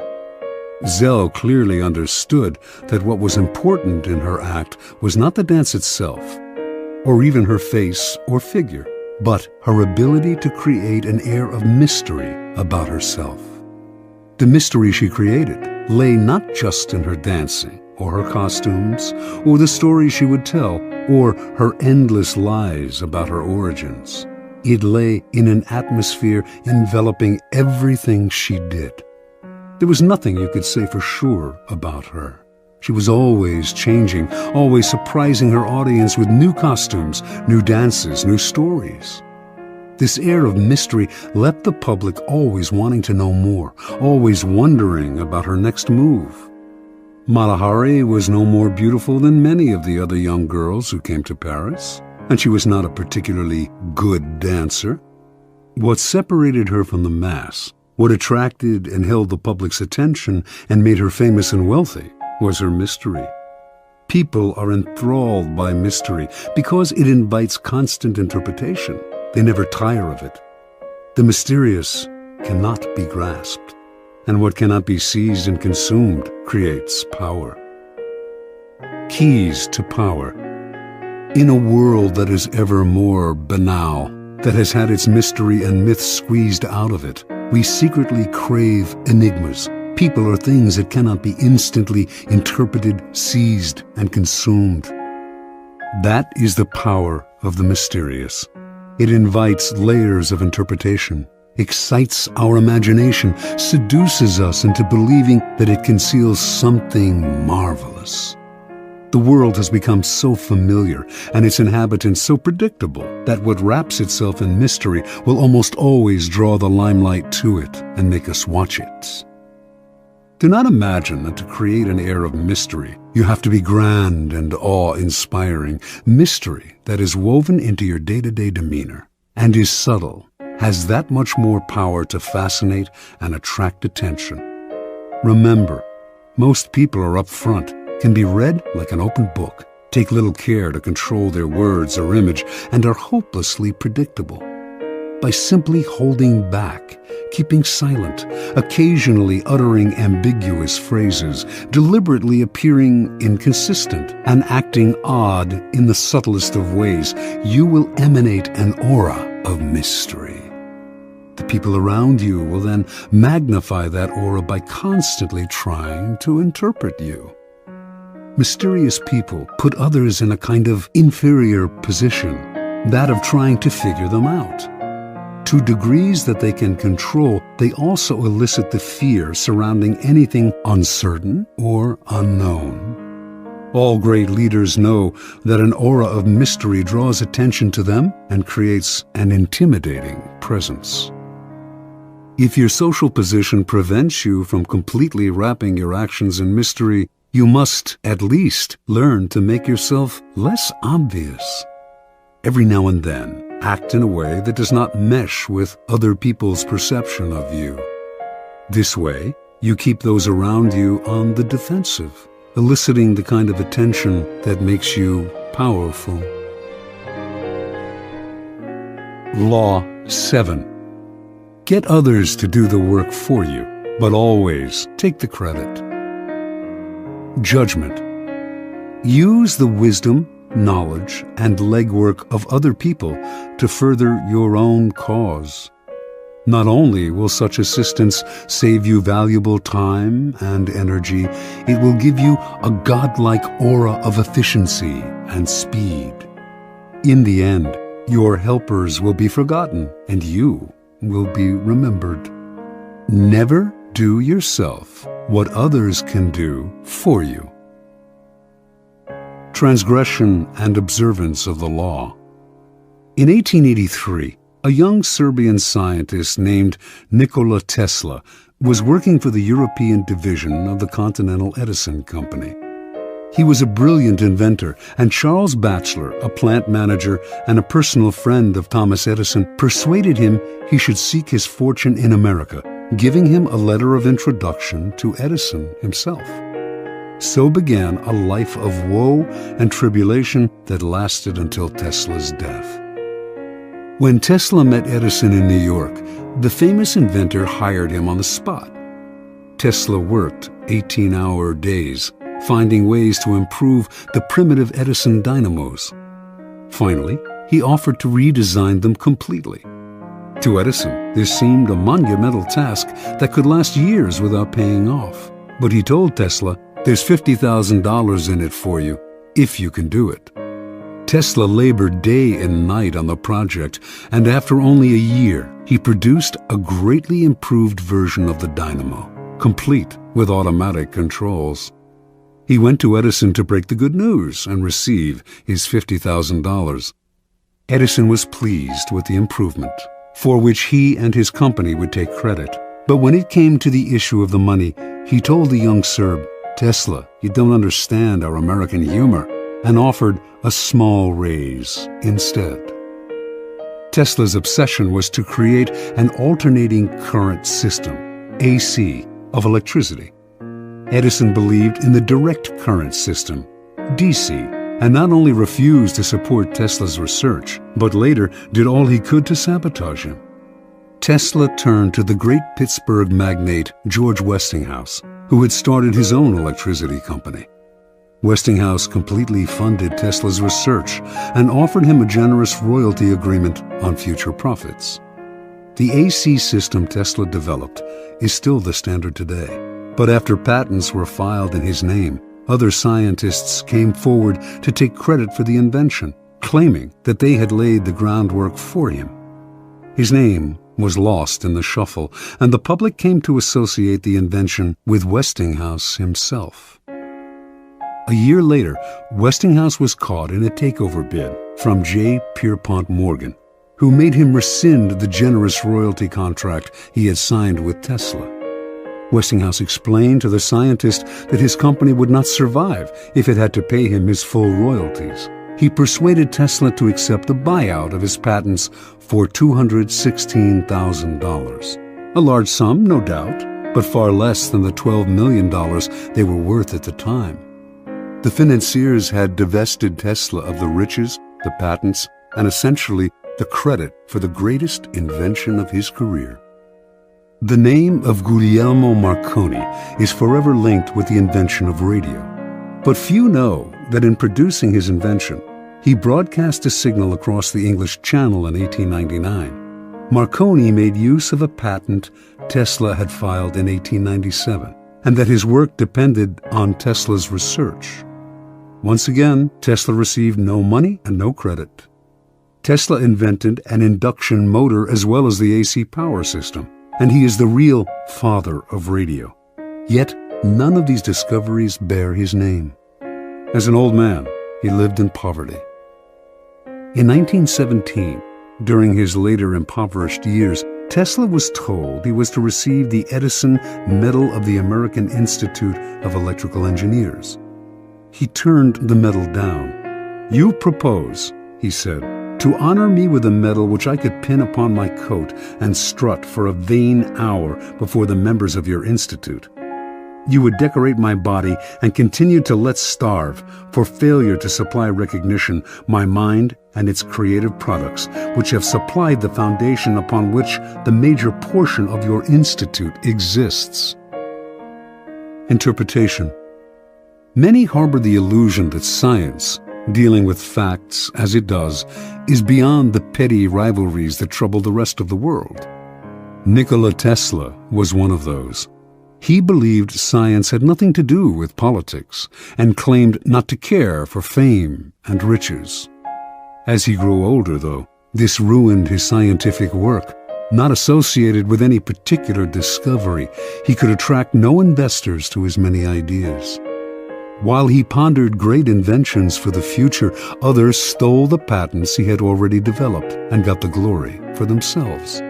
Zell clearly understood that what was important in her act was not the dance itself, or even her face or figure, but her ability to create an air of mystery about herself. The mystery she created lay not just in her dancing, or her costumes, or the stories she would tell, or her endless lies about her origins. It lay in an atmosphere enveloping everything she did. There was nothing you could say for sure about her. She was always changing, always surprising her audience with new costumes, new dances, new stories. This air of mystery left the public always wanting to know more, always wondering about her next move. Mata Hari was no more beautiful than many of the other young girls who came to Paris, and she was not a particularly good dancer. What separated her from the mass, what attracted and held the public's attention and made her famous and wealthy, was her mystery. People are enthralled by mystery because it invites constant interpretation. They never tire of it. The mysterious cannot be grasped, and what cannot be seized and consumed creates power. Keys to power. In a world that is ever more banal, that has had its mystery and myths squeezed out of it, we secretly crave enigmas, people or things that cannot be instantly interpreted, seized, and consumed. That is the power of the mysterious. It invites layers of interpretation, excites our imagination, seduces us into believing that it conceals something marvelous. The world has become so familiar and its inhabitants so predictable that what wraps itself in mystery will almost always draw the limelight to it and make us watch it. Do not imagine that to create an air of mystery, you have to be grand and awe-inspiring. Mystery that is woven into your day-to-day demeanor and is subtle has that much more power to fascinate and attract attention. Remember, most people are up front, can be read like an open book, take little care to control their words or image, and are hopelessly predictable. By simply holding back, keeping silent, occasionally uttering ambiguous phrases, deliberately appearing inconsistent, and acting odd in the subtlest of ways, you will emanate an aura of mystery. The people around you will then magnify that aura by constantly trying to interpret you. Mysterious people put others in a kind of inferior position, that of trying to figure them out. To degrees that they can control, they also elicit the fear surrounding anything uncertain or unknown. All great leaders know that an aura of mystery draws attention to them and creates an intimidating presence. If your social position prevents you from completely wrapping your actions in mystery, you must at least learn to make yourself less obvious. Every now and then, act in a way that does not mesh with other people's perception of you. This way, you keep those around you on the defensive, eliciting the kind of attention that makes you powerful. Law 7. Get others to do the work for you, but always take the credit. Judgment. Use the wisdom, knowledge, and legwork of other people to further your own cause. Not only will such assistance save you valuable time and energy, it will give you a godlike aura of efficiency and speed. In the end, your helpers will be forgotten and you will be remembered. Never do yourself what others can do for you. Transgression and observance of the law. In 1883, a young Serbian scientist named Nikola Tesla was working for the European division of the Continental Edison Company. He was a brilliant inventor, and Charles Batchelor, a plant manager and a personal friend of Thomas Edison, persuaded him he should seek his fortune in America, giving him a letter of introduction to Edison himself. So began a life of woe and tribulation that lasted until Tesla's death. When Tesla met Edison in New York, the famous inventor hired him on the spot. Tesla worked 18-hour days, finding ways to improve the primitive Edison dynamos. Finally, he offered to redesign them completely. To Edison, this seemed a monumental task that could last years without paying off. But he told Tesla, "There's $50,000 in it for you, if you can do it." Tesla labored day and night on the project, and after only a year, he produced a greatly improved version of the dynamo, complete with automatic controls. He went to Edison to break the good news and receive his $50,000. Edison was pleased with the improvement, for which he and his company would take credit. But when it came to the issue of the money, he told the young Serb, "Tesla, you don't understand our American humor," and offered a small raise instead. Tesla's obsession was to create an alternating current system, AC, of electricity. Edison believed in the direct current system, DC, and not only refused to support Tesla's research, but later did all he could to sabotage him. Tesla turned to the great Pittsburgh magnate George Westinghouse, who had started his own electricity company. Westinghouse completely funded Tesla's research and offered him a generous royalty agreement on future profits. The AC system Tesla developed is still the standard today, but after patents were filed in his name, other scientists came forward to take credit for the invention, claiming that they had laid the groundwork for him. His name was lost in the shuffle, and the public came to associate the invention with Westinghouse himself. A year later, Westinghouse was caught in a takeover bid from J. Pierpont Morgan, who made him rescind the generous royalty contract he had signed with Tesla. Westinghouse explained to the scientist that his company would not survive if it had to pay him his full royalties. He persuaded Tesla to accept the buyout of his patents for $216,000. A large sum, no doubt, but far less than the $12 million they were worth at the time. The financiers had divested Tesla of the riches, the patents, and essentially the credit for the greatest invention of his career. The name of Guglielmo Marconi is forever linked with the invention of radio. But few know that in producing his invention, he broadcast a signal across the English Channel in 1899. Marconi made use of a patent Tesla had filed in 1897, and that his work depended on Tesla's research. Once again, Tesla received no money and no credit. Tesla invented an induction motor as well as the AC power system, and he is the real father of radio. Yet, none of these discoveries bear his name. As an old man, he lived in poverty. In 1917, during his later impoverished years, Tesla was told he was to receive the Edison Medal of the American Institute of Electrical Engineers. He turned the medal down. "You propose," he said, "to honor me with a medal which I could pin upon my coat and strut for a vain hour before the members of your institute. You would decorate my body and continue to let starve for failure to supply recognition my mind and its creative products, which have supplied the foundation upon which the major portion of your institute exists." Interpretation. Many harbor the illusion that science, dealing with facts as it does, is beyond the petty rivalries that trouble the rest of the world. Nikola Tesla was one of those. He believed science had nothing to do with politics and claimed not to care for fame and riches. As he grew older, though, this ruined his scientific work. Not associated with any particular discovery, he could attract no investors to his many ideas. While he pondered great inventions for the future, others stole the patents he had already developed and got the glory for themselves.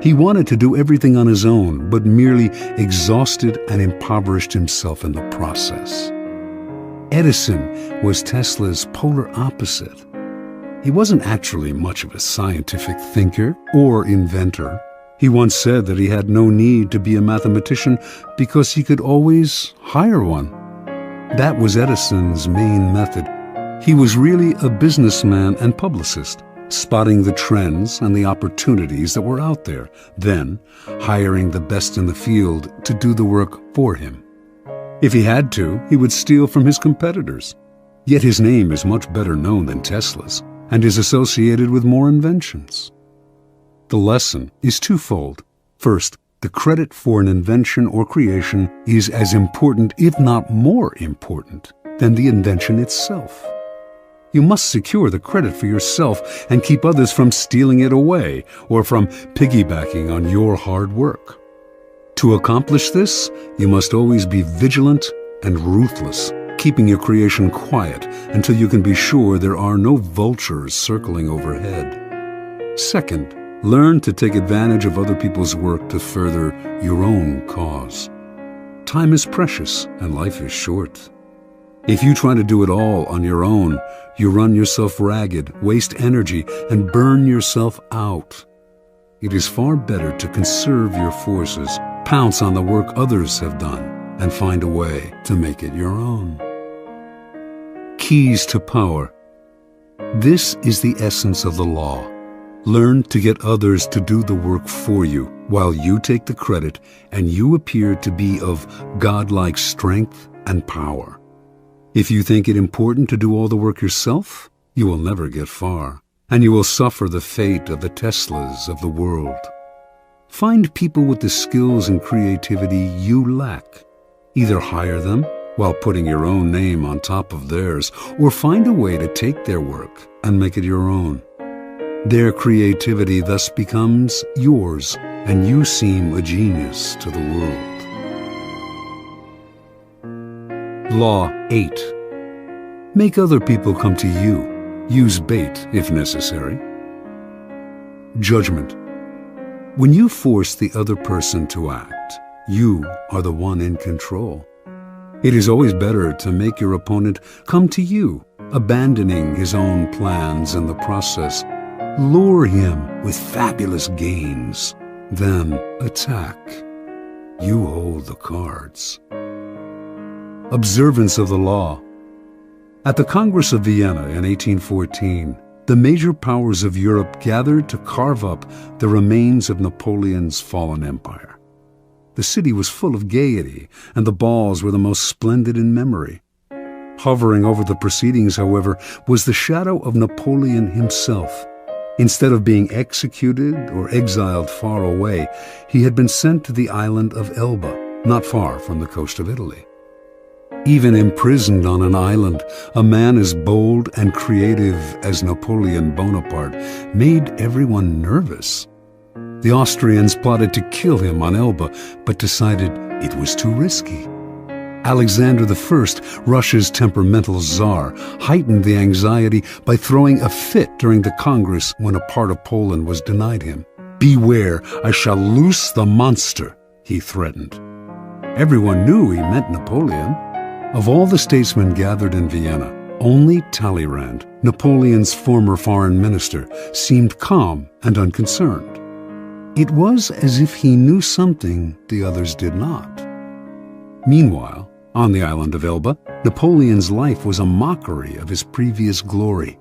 He wanted to do everything on his own, but merely exhausted and impoverished himself in the process. Edison was Tesla's polar opposite. He wasn't actually much of a scientific thinker or inventor. He once said that he had no need to be a mathematician because he could always hire one. That was Edison's main method. He was really a businessman and publicist, spotting the trends and the opportunities that were out there, then hiring the best in the field to do the work for him. If he had to, he would steal from his competitors. Yet his name is much better known than Tesla's. and is associated with more inventions. The lesson is twofold. First, the credit for an invention or creation is as important, if not more important, than the invention itself. You must secure the credit for yourself and keep others from stealing it away or from piggybacking on your hard work. To accomplish this, you must always be vigilant and ruthless, keeping your creation quiet until you can be sure there are no vultures circling overhead. Second, learn to take advantage of other people's work to further your own cause. Time is precious and life is short. If you try to do it all on your own, you run yourself ragged, waste energy, and burn yourself out. It is far better to conserve your forces, pounce on the work others have done, and find a way to make it your own. Keys to power. This is the essence of the law. Learn to get others to do the work for you, while you take the credit and you appear to be of godlike strength and power. If you think it important to do all the work yourself, you will never get far, and you will suffer the fate of the Teslas of the world. Find people with the skills and creativity you lack. Either hire them while putting your own name on top of theirs, or find a way to take their work and make it your own. Their creativity thus becomes yours, and you seem a genius to the world. Law 8. Make other people come to you. Use bait if necessary. Judgment. When you force the other person to act, you are the one in control. It is always better to make your opponent come to you, abandoning his own plans in the process. Lure him with fabulous gains, then attack. You hold the cards. Observance of the law. At the Congress of Vienna in 1814, the major powers of Europe gathered to carve up the remains of Napoleon's fallen empire. The city was full of gaiety, and the balls were the most splendid in memory. Hovering over the proceedings, however, was the shadow of Napoleon himself. Instead of being executed or exiled far away, he had been sent to the island of Elba, not far from the coast of Italy. Even imprisoned on an island, a man as bold and creative as Napoleon Bonaparte made everyone nervous. The Austrians plotted to kill him on Elba, but decided it was too risky. Alexander I, Russia's temperamental czar, heightened the anxiety by throwing a fit during the Congress when a part of Poland was denied him. "Beware, I shall loose the monster," he threatened. Everyone knew he meant Napoleon. Of all the statesmen gathered in Vienna, only Talleyrand, Napoleon's former foreign minister, seemed calm and unconcerned. It was as if he knew something the others did not. Meanwhile, on the island of Elba, Napoleon's life was a mockery of his previous glory.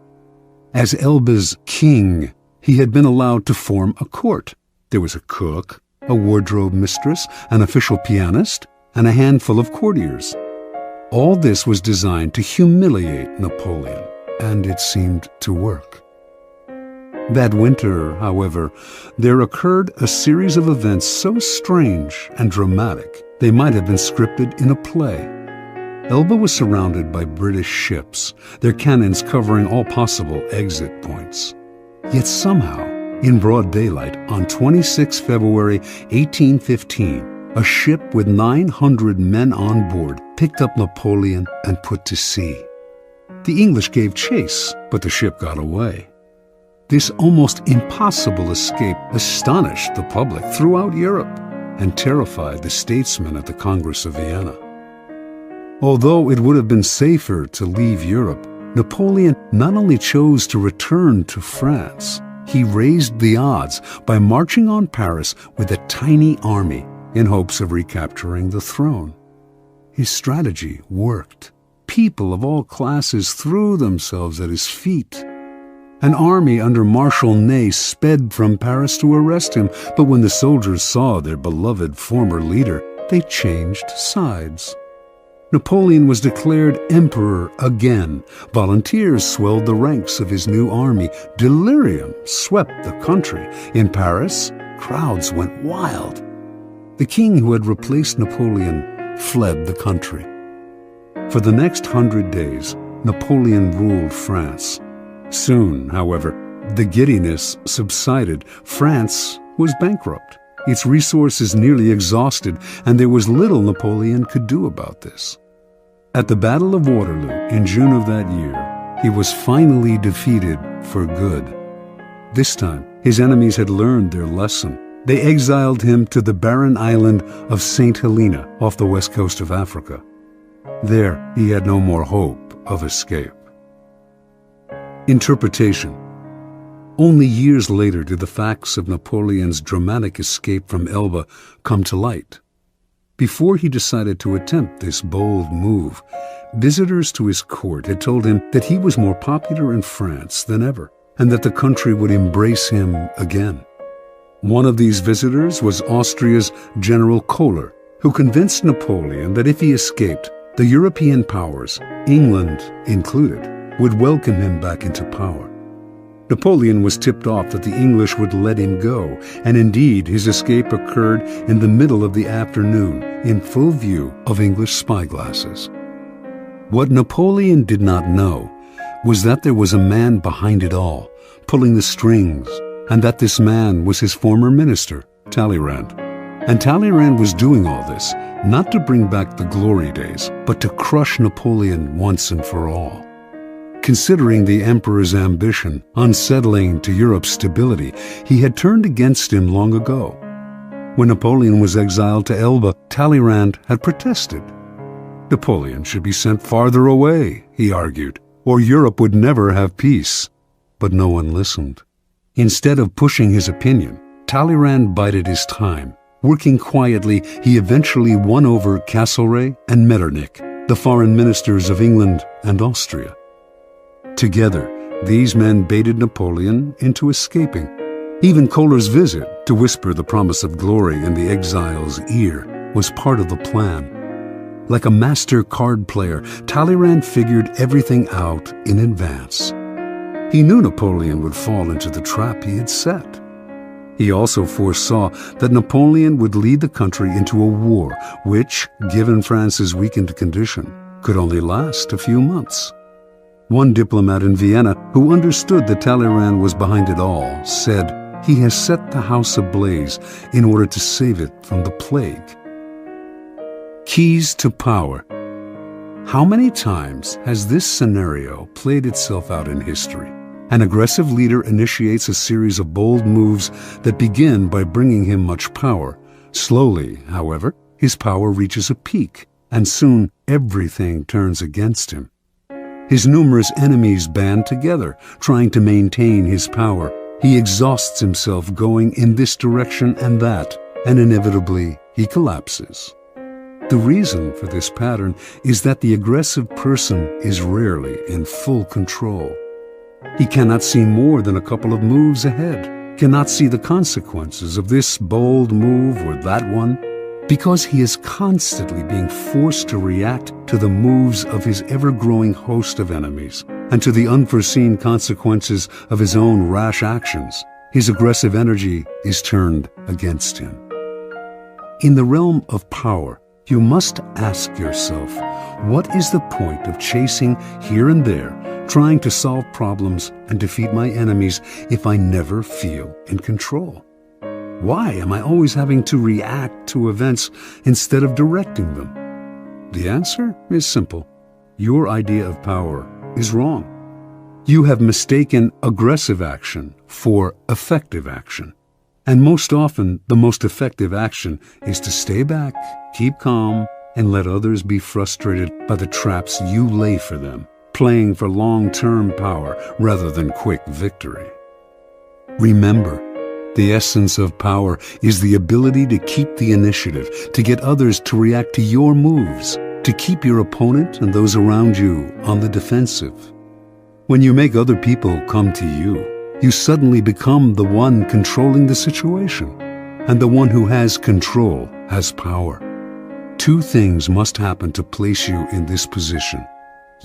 As Elba's king, he had been allowed to form a court. There was a cook, a wardrobe mistress, an official pianist, and a handful of courtiers. All this was designed to humiliate Napoleon, and it seemed to work. That winter, however, there occurred a series of events so strange and dramatic they might have been scripted in a play. Elba was surrounded by British ships, their cannons covering all possible exit points. Yet somehow, in broad daylight, on 26 February 1815, a ship with 900 men on board picked up Napoleon and put to sea. The English gave chase, but the ship got away. This almost impossible escape astonished the public throughout Europe and terrified the statesmen at the Congress of Vienna. Although it would have been safer to leave Europe, Napoleon not only chose to return to France, he raised the odds by marching on Paris with a tiny army in hopes of recapturing the throne. His strategy worked. People of all classes threw themselves at his feet. An army under Marshal Ney sped from Paris to arrest him, but when the soldiers saw their beloved former leader, they changed sides. Napoleon was declared emperor again. Volunteers swelled the ranks of his new army. Delirium swept the country. In Paris, crowds went wild. The king who had replaced Napoleon fled the country. For the next 100 days, Napoleon ruled France. Soon, however, the giddiness subsided. France was bankrupt, its resources nearly exhausted, and there was little Napoleon could do about this. At the Battle of Waterloo in June of that year, he was finally defeated for good. This time, his enemies had learned their lesson. They exiled him to the barren island of St. Helena off the west coast of Africa. There, he had no more hope of escape. Interpretation. Only years later did the facts of Napoleon's dramatic escape from Elba come to light. Before he decided to attempt this bold move, visitors to his court had told him that he was more popular in France than ever, and that the country would embrace him again. One of these visitors was Austria's General Kohler, who convinced Napoleon that if he escaped, the European powers, England included, would welcome him back into power. Napoleon was tipped off that the English would let him go, and indeed his escape occurred in the middle of the afternoon, in full view of English spyglasses. What Napoleon did not know was that there was a man behind it all, pulling the strings, and that this man was his former minister, Talleyrand. And Talleyrand was doing all this, not to bring back the glory days, but to crush Napoleon once and for all. Considering the emperor's ambition unsettling to Europe's stability, he had turned against him long ago. When Napoleon was exiled to Elba, Talleyrand had protested. Napoleon should be sent farther away, he argued, or Europe would never have peace. But no one listened. Instead of pushing his opinion, Talleyrand bided his time. Working quietly, he eventually won over Castlereagh and Metternich, the foreign ministers of England and Austria. Together, these men baited Napoleon into escaping. Even Kohler's visit to whisper the promise of glory in the exile's ear was part of the plan. Like a master card player, Talleyrand figured everything out in advance. He knew Napoleon would fall into the trap he had set. He also foresaw that Napoleon would lead the country into a war which, given France's weakened condition, could only last a few months. One diplomat in Vienna, who understood that Talleyrand was behind it all, said, "He has set the house ablaze in order to save it from the plague." Keys to power. How many times has this scenario played itself out in history? An aggressive leader initiates a series of bold moves that begin by bringing him much power. Slowly, however, his power reaches a peak, and soon everything turns against him. His numerous enemies band together, trying to maintain his power. He exhausts himself going in this direction and that, and inevitably he collapses. The reason for this pattern is that the aggressive person is rarely in full control. He cannot see more than a couple of moves ahead, cannot see the consequences of this bold move or that one, because he is constantly being forced to react to the moves of his ever-growing host of enemies and to the unforeseen consequences of his own rash actions. His aggressive energy is turned against him. In the realm of power, you must ask yourself, what is the point of chasing here and there, trying to solve problems and defeat my enemies if I never feel in control? Why am I always having to react to events instead of directing them? The answer is simple. Your idea of power is wrong. You have mistaken aggressive action for effective action. And most often, the most effective action is to stay back, keep calm, and let others be frustrated by the traps you lay for them, playing for long-term power rather than quick victory. Remember, the essence of power is the ability to keep the initiative, to get others to react to your moves, to keep your opponent and those around you on the defensive. When you make other people come to you, you suddenly become the one controlling the situation, and the one who has control has power. two things must happen to place you in this position.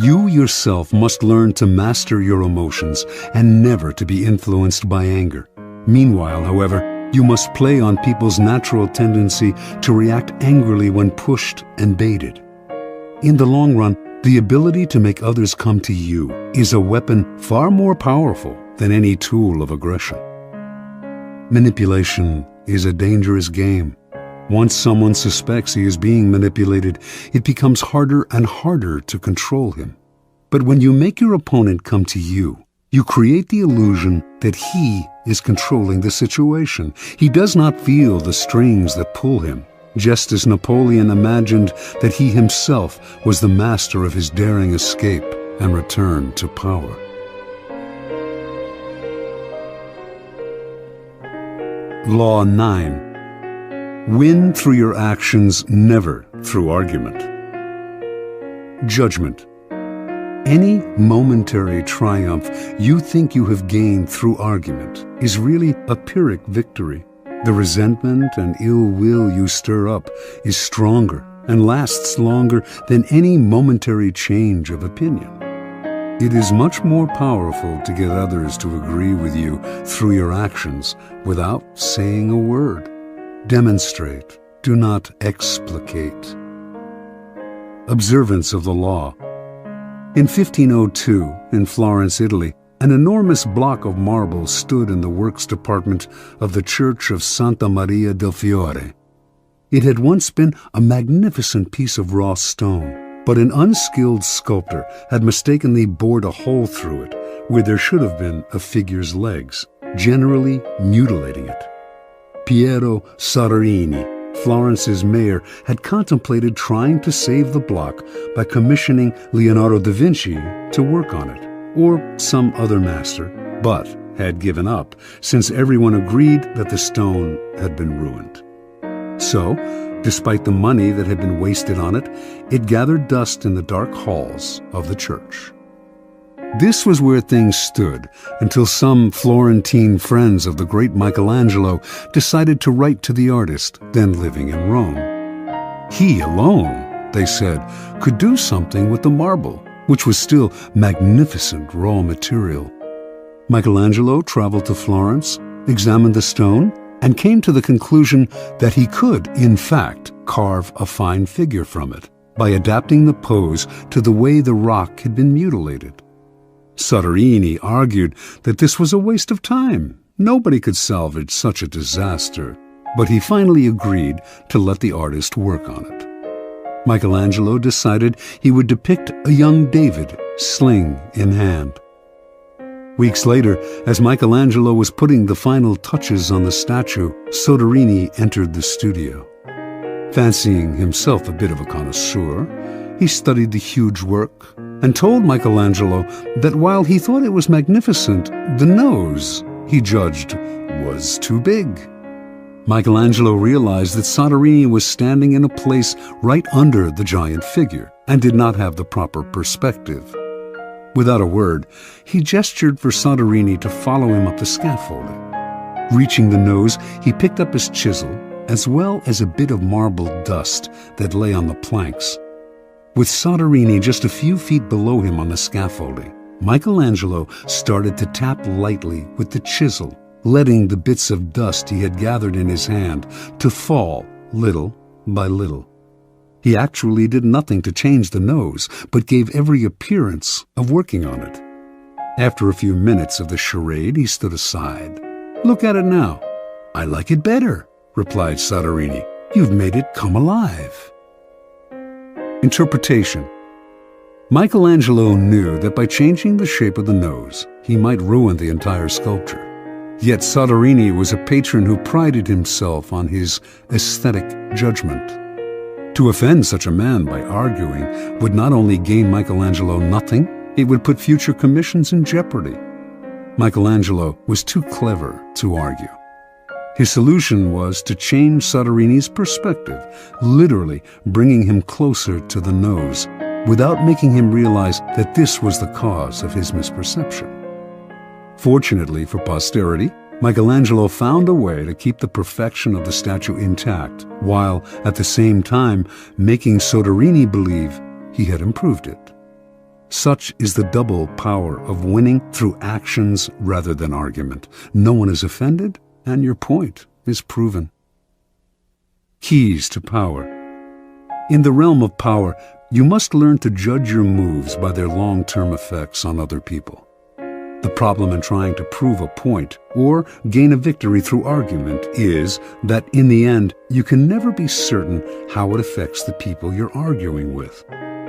You yourself must learn to master your emotions and never to be influenced by anger. Meanwhile, however, you must play on people's natural tendency to react angrily when pushed and baited. In the long run, the ability to make others come to you is a weapon far more powerful than any tool of aggression. Manipulation is a dangerous game. Once someone suspects he is being manipulated, it becomes harder and harder to control him. But when you make your opponent come to you, you create the illusion that he is controlling the situation. He does not feel the strings that pull him, just as Napoleon imagined that he himself was the master of his daring escape and return to power. Law 9. Win through your actions, never through argument. Judgment. Any momentary triumph you think you have gained through argument is really a Pyrrhic victory. The resentment and ill will you stir up is stronger and lasts longer than any momentary change of opinion. It is much more powerful to get others to agree with you through your actions without saying a word. Demonstrate, do not explicate. Observance of the law. In 1502, in Florence, Italy, an enormous block of marble stood in the works department of the Church of Santa Maria del Fiore. It had once been a magnificent piece of raw stone, but an unskilled sculptor had mistakenly bored a hole through it where there should have been a figure's legs, generally mutilating it. Piero Soderini, Florence's mayor, had contemplated trying to save the block by commissioning Leonardo da Vinci to work on it, or some other master, but had given up since everyone agreed that the stone had been ruined. So, despite the money that had been wasted on it, it gathered dust in the dark halls of the church. This was where things stood until some Florentine friends of the great Michelangelo decided to write to the artist, then living in Rome. He alone, they said, could do something with the marble, which was still magnificent raw material. Michelangelo traveled to Florence, examined the stone, and came to the conclusion that he could, in fact, carve a fine figure from it by adapting the pose to the way the rock had been mutilated. Soderini argued that this was a waste of time. Nobody could salvage such a disaster, but he finally agreed to let the artist work on it. Michelangelo decided he would depict a young David, sling in hand. Weeks later, as Michelangelo was putting the final touches on the statue, Soderini entered the studio. Fancying himself a bit of a connoisseur, he studied the huge work and told Michelangelo that while he thought it was magnificent, the nose, he judged, was too big. Michelangelo realized that Soderini was standing in a place right under the giant figure and did not have the proper perspective. Without a word, he gestured for Soderini to follow him up the scaffolding. Reaching the nose, he picked up his chisel, as well as a bit of marble dust that lay on the planks. With Soderini just a few feet below him on the scaffolding, Michelangelo started to tap lightly with the chisel, letting the bits of dust he had gathered in his hand to fall little by little. He actually did nothing to change the nose, but gave every appearance of working on it. After a few minutes of the charade, he stood aside. "Look at it now." "I like it better," replied Soderini. "You've made it come alive." Interpretation. Michelangelo knew that by changing the shape of the nose, he might ruin the entire sculpture. Yet Soderini was a patron who prided himself on his aesthetic judgment. To offend such a man by arguing would not only gain Michelangelo nothing, it would put future commissions in jeopardy. Michelangelo was too clever to argue. His solution was to change Soderini's perspective, literally bringing him closer to the nose, without making him realize that this was the cause of his misperception. Fortunately for posterity, Michelangelo found a way to keep the perfection of the statue intact, while at the same time making Soderini believe he had improved it. Such is the double power of winning through actions rather than argument. No one is offended, and your point is proven. Keys to power. In the realm of power, you must learn to judge your moves by their long-term effects on other people. The problem in trying to prove a point or gain a victory through argument is that in the end, you can never be certain how it affects the people you're arguing with.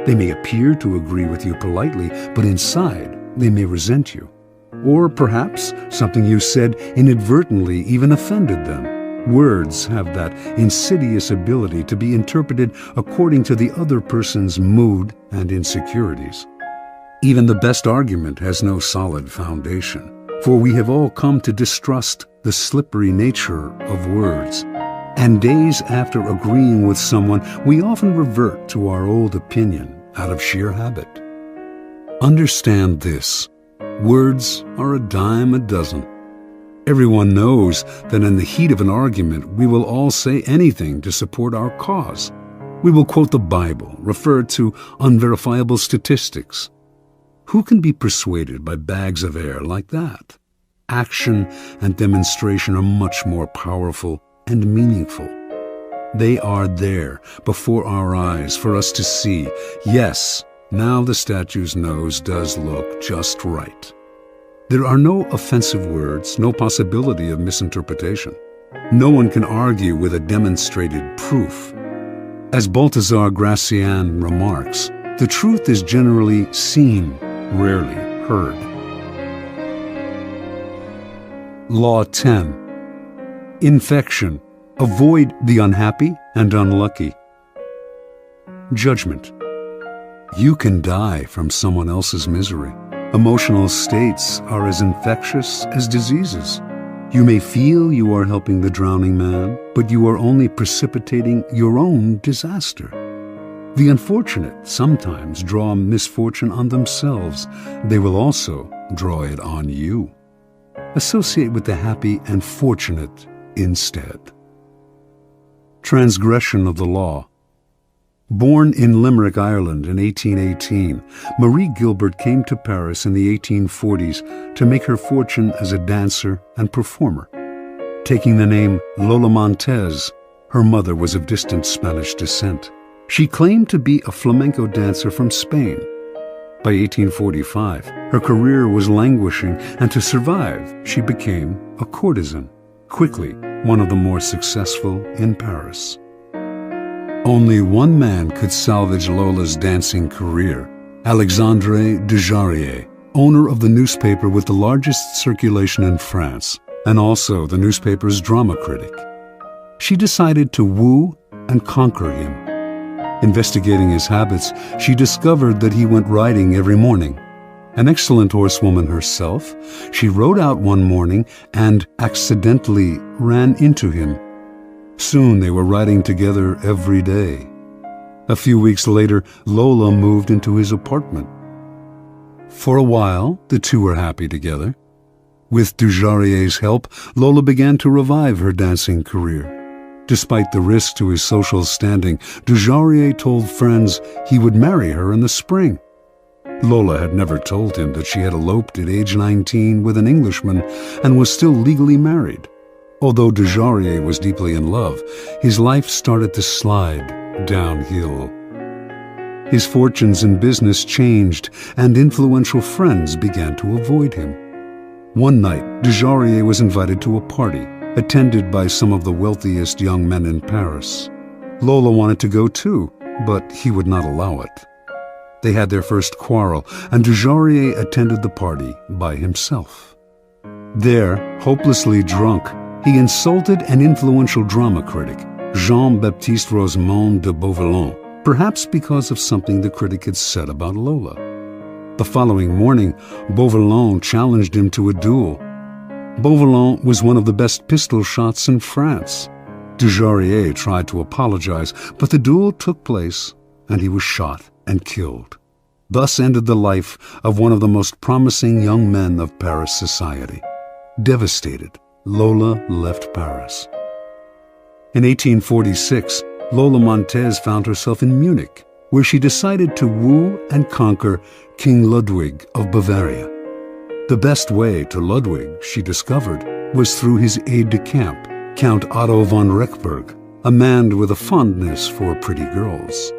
They may appear to agree with you politely, but inside, they may resent you. Or perhaps something you said inadvertently even offended them. Words have that insidious ability to be interpreted according to the other person's mood and insecurities. Even the best argument has no solid foundation, for we have all come to distrust the slippery nature of words. And days after agreeing with someone, we often revert to our old opinion out of sheer habit. Understand this: words are a dime a dozen. Everyone knows that in the heat of an argument, we will all say anything to support our cause. We will quote the Bible, refer to unverifiable statistics. Who can be persuaded by bags of air like that? Action and demonstration are much more powerful and meaningful. They are there before our eyes for us to see. Yes, now the statue's nose does look just right. There are no offensive words, no possibility of misinterpretation. No one can argue with a demonstrated proof. As Balthazar Gracian remarks, the truth is generally seen, rarely heard. Law 10. Infection. Avoid the unhappy and unlucky. Judgment. You can die from someone else's misery. Emotional states are as infectious as diseases. You may feel you are helping the drowning man, but you are only precipitating your own disaster. The unfortunate sometimes draw misfortune on themselves. They will also draw it on you. Associate with the happy and fortunate instead. Transgression of the law. Born in Limerick, Ireland in 1818, Marie Gilbert came to Paris in the 1840s to make her fortune as a dancer and performer. Taking the name Lola Montez, her mother was of distant Spanish descent. She claimed to be a flamenco dancer from Spain. By 1845, her career was languishing, and to survive, she became a courtesan, quickly one of the more successful in Paris. Only one man could salvage Lola's dancing career: Alexandre Dujarier, owner of the newspaper with the largest circulation in France, and also the newspaper's drama critic. She decided to woo and conquer him. Investigating his habits, she discovered that he went riding every morning. An excellent horsewoman herself, she rode out one morning and accidentally ran into him. Soon they were riding together every day. A few weeks later, Lola moved into his apartment. For a while, the two were happy together. With Dujarrier's help, Lola began to revive her dancing career. Despite the risk to his social standing, Dujarrier told friends he would marry her in the spring. Lola had never told him that she had eloped at age 19 with an Englishman and was still legally married. Although Dujarrier was deeply in love, his life started to slide downhill. His fortunes in business changed, and influential friends began to avoid him. One night, Dujarrier was invited to a party, attended by some of the wealthiest young men in Paris. Lola wanted to go too, but he would not allow it. They had their first quarrel, and Dujarrier attended the party by himself. There, hopelessly drunk, he insulted an influential drama critic, Jean-Baptiste Rosemont de Beauvalon, perhaps because of something the critic had said about Lola. The following morning, Beauvalon challenged him to a duel. Beauvalon was one of the best pistol shots in France. Dujarrier tried to apologize, but the duel took place, and he was shot and killed. Thus ended the life of one of the most promising young men of Paris society. Devastated, Lola left Paris. In 1846, Lola Montez found herself in Munich, where she decided to woo and conquer King Ludwig of Bavaria. The best way to Ludwig, she discovered, was through his aide-de-camp, Count Otto von Rechberg, a man with a fondness for pretty girls.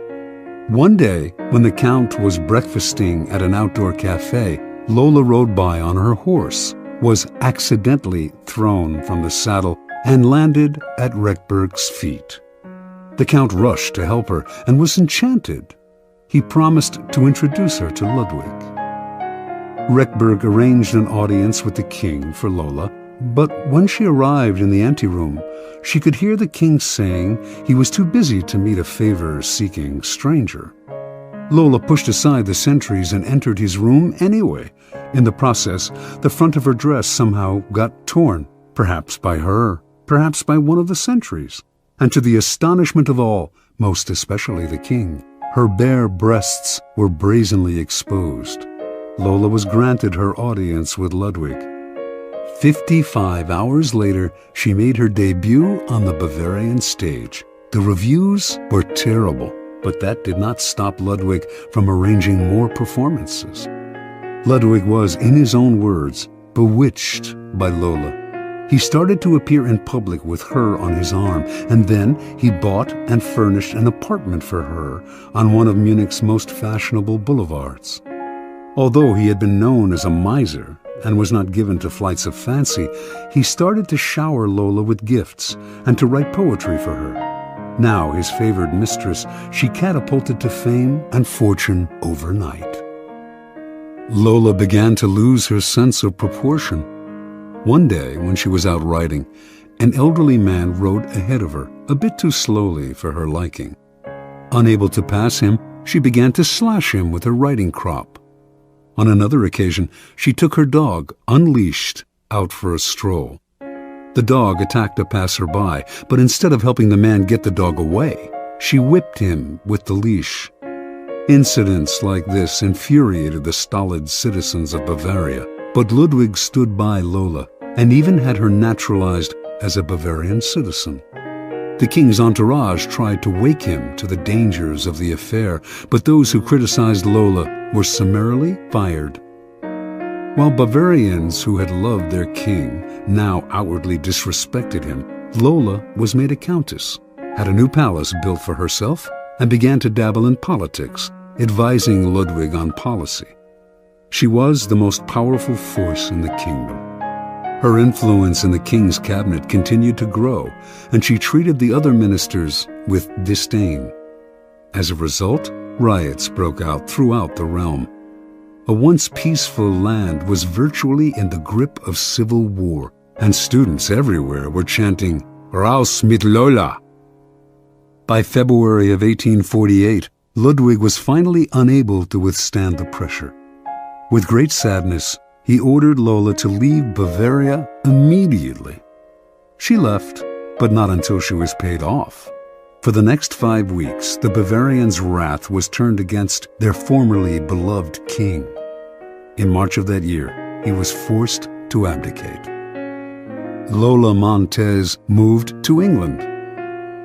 One day, when the Count was breakfasting at an outdoor cafe, Lola rode by on her horse, was accidentally thrown from the saddle, and landed at Rechberg's feet. The Count rushed to help her and was enchanted. He promised to introduce her to Ludwig. Rechberg arranged an audience with the king for Lola, but when she arrived in the anteroom, she could hear the king saying he was too busy to meet a favor-seeking stranger. Lola pushed aside the sentries and entered his room anyway. In the process, the front of her dress somehow got torn, perhaps by her, perhaps by one of the sentries. And to the astonishment of all, most especially the king, her bare breasts were brazenly exposed. Lola was granted her audience with Ludwig. 55 hours later, she made her debut on the Bavarian stage. The reviews were terrible, but that did not stop Ludwig from arranging more performances. Ludwig was, in his own words, bewitched by Lola. He started to appear in public with her on his arm, and then he bought and furnished an apartment for her on one of Munich's most fashionable boulevards. Although he had been known as a miser and was not given to flights of fancy, he started to shower Lola with gifts and to write poetry for her. Now his favored mistress, she catapulted to fame and fortune overnight. Lola began to lose her sense of proportion. One day, when she was out riding, an elderly man rode ahead of her, a bit too slowly for her liking. Unable to pass him, she began to slash him with her riding crop. On another occasion, she took her dog, unleashed, out for a stroll. The dog attacked a passerby, but instead of helping the man get the dog away, she whipped him with the leash. Incidents like this infuriated the stolid citizens of Bavaria, but Ludwig stood by Lola and even had her naturalized as a Bavarian citizen. The king's entourage tried to wake him to the dangers of the affair, but those who criticized Lola were summarily fired. While Bavarians who had loved their king now outwardly disrespected him, Lola was made a countess, had a new palace built for herself, and began to dabble in politics, advising Ludwig on policy. She was the most powerful force in the kingdom. Her influence in the king's cabinet continued to grow, and she treated the other ministers with disdain. As a result, riots broke out throughout the realm. A once peaceful land was virtually in the grip of civil war, and students everywhere were chanting, "Raus mit Lola!" By February of 1848, Ludwig was finally unable to withstand the pressure. With great sadness, he ordered Lola to leave Bavaria immediately. She left, but not until she was paid off. For the next 5 weeks, the Bavarians' wrath was turned against their formerly beloved king. In March of that year, he was forced to abdicate. Lola Montez moved to England.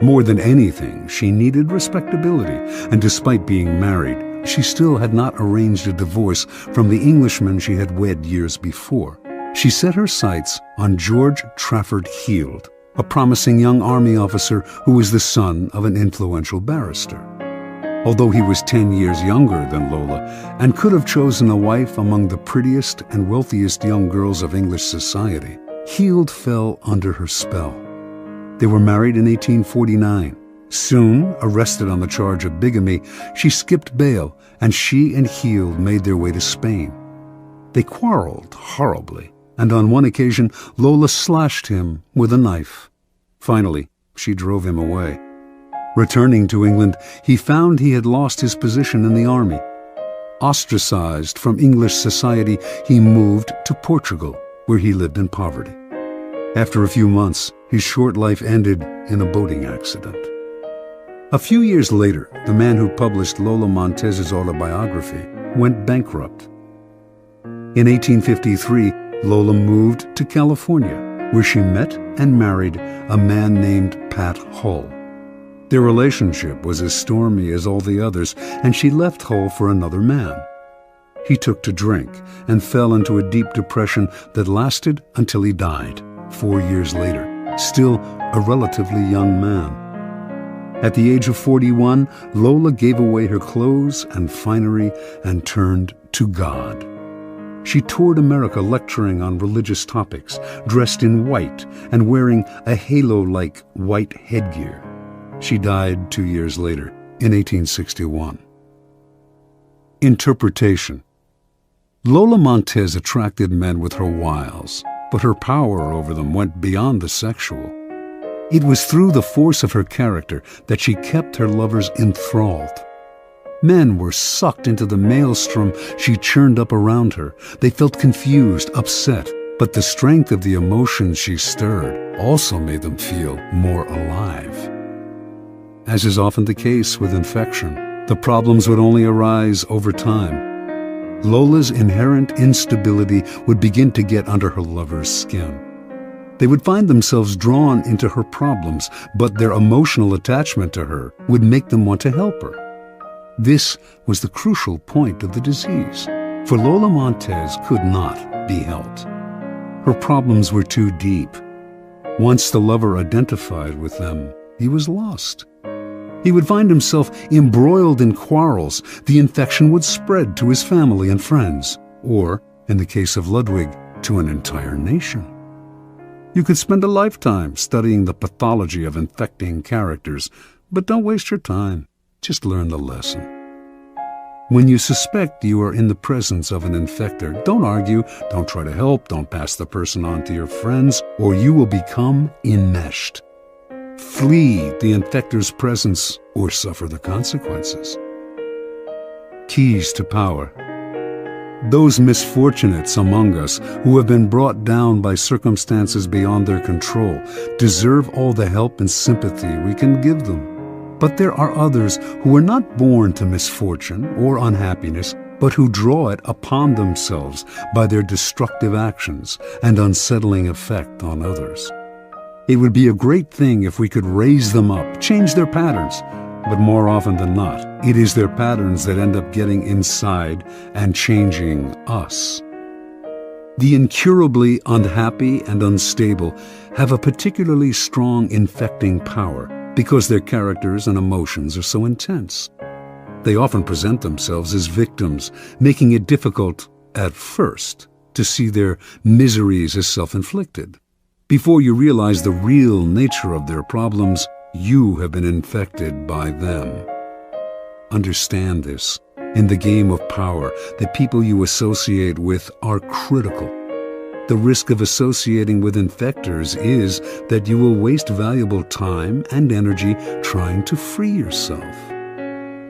More than anything, she needed respectability, and despite being married, she still had not arranged a divorce from the Englishman she had wed years before. She set her sights on George Trafford Heald, a promising young army officer who was the son of an influential barrister. Although he was 10 years younger than Lola and could have chosen a wife among the prettiest and wealthiest young girls of English society, Heald fell under her spell. They were married in 1849. Soon, arrested on the charge of bigamy, she skipped bail, and she and Heald made their way to Spain. They quarreled horribly, and on one occasion, Lola slashed him with a knife. Finally, she drove him away. Returning to England, he found he had lost his position in the army. Ostracized from English society, he moved to Portugal, where he lived in poverty. After a few months, his short life ended in a boating accident. A few years later, the man who published Lola Montez's autobiography went bankrupt. In 1853, Lola moved to California, where she met and married a man named Pat Hull. Their relationship was as stormy as all the others, and she left Hull for another man. He took to drink and fell into a deep depression that lasted until he died 4 years later, still a relatively young man. At the age of 41, Lola gave away her clothes and finery and turned to God. She toured America lecturing on religious topics, dressed in white and wearing a halo-like white headgear. She died 2 years later, in 1861. Interpretation. Lola Montez attracted men with her wiles, but her power over them went beyond the sexual. It was through the force of her character that she kept her lovers enthralled. Men were sucked into the maelstrom she churned up around her. They felt confused, upset, but the strength of the emotions she stirred also made them feel more alive. As is often the case with infection, the problems would only arise over time. Lola's inherent instability would begin to get under her lover's skin. They would find themselves drawn into her problems, but their emotional attachment to her would make them want to help her. This was the crucial point of the disease, for Lola Montez could not be helped. Her problems were too deep. Once the lover identified with them, he was lost. He would find himself embroiled in quarrels. The infection would spread to his family and friends, or, in the case of Ludwig, to an entire nation. You could spend a lifetime studying the pathology of infecting characters, but don't waste your time. Just learn the lesson. When you suspect you are in the presence of an infector, don't argue, don't try to help, don't pass the person on to your friends, or you will become enmeshed. Flee the infector's presence or suffer the consequences. Keys to power. Those misfortunates among us who have been brought down by circumstances beyond their control deserve all the help and sympathy we can give them. But there are others who are not born to misfortune or unhappiness, but who draw it upon themselves by their destructive actions and unsettling effect on others. It would be a great thing if we could raise them up, change their patterns, but more often than not, it is their patterns that end up getting inside and changing us. The incurably unhappy and unstable have a particularly strong infecting power because their characters and emotions are so intense. They often present themselves as victims, making it difficult, at first, to see their miseries as self-inflicted. Before you realize the real nature of their problems, you have been infected by them. Understand this. In the game of power, the people you associate with are critical. The risk of associating with infectors is that you will waste valuable time and energy trying to free yourself.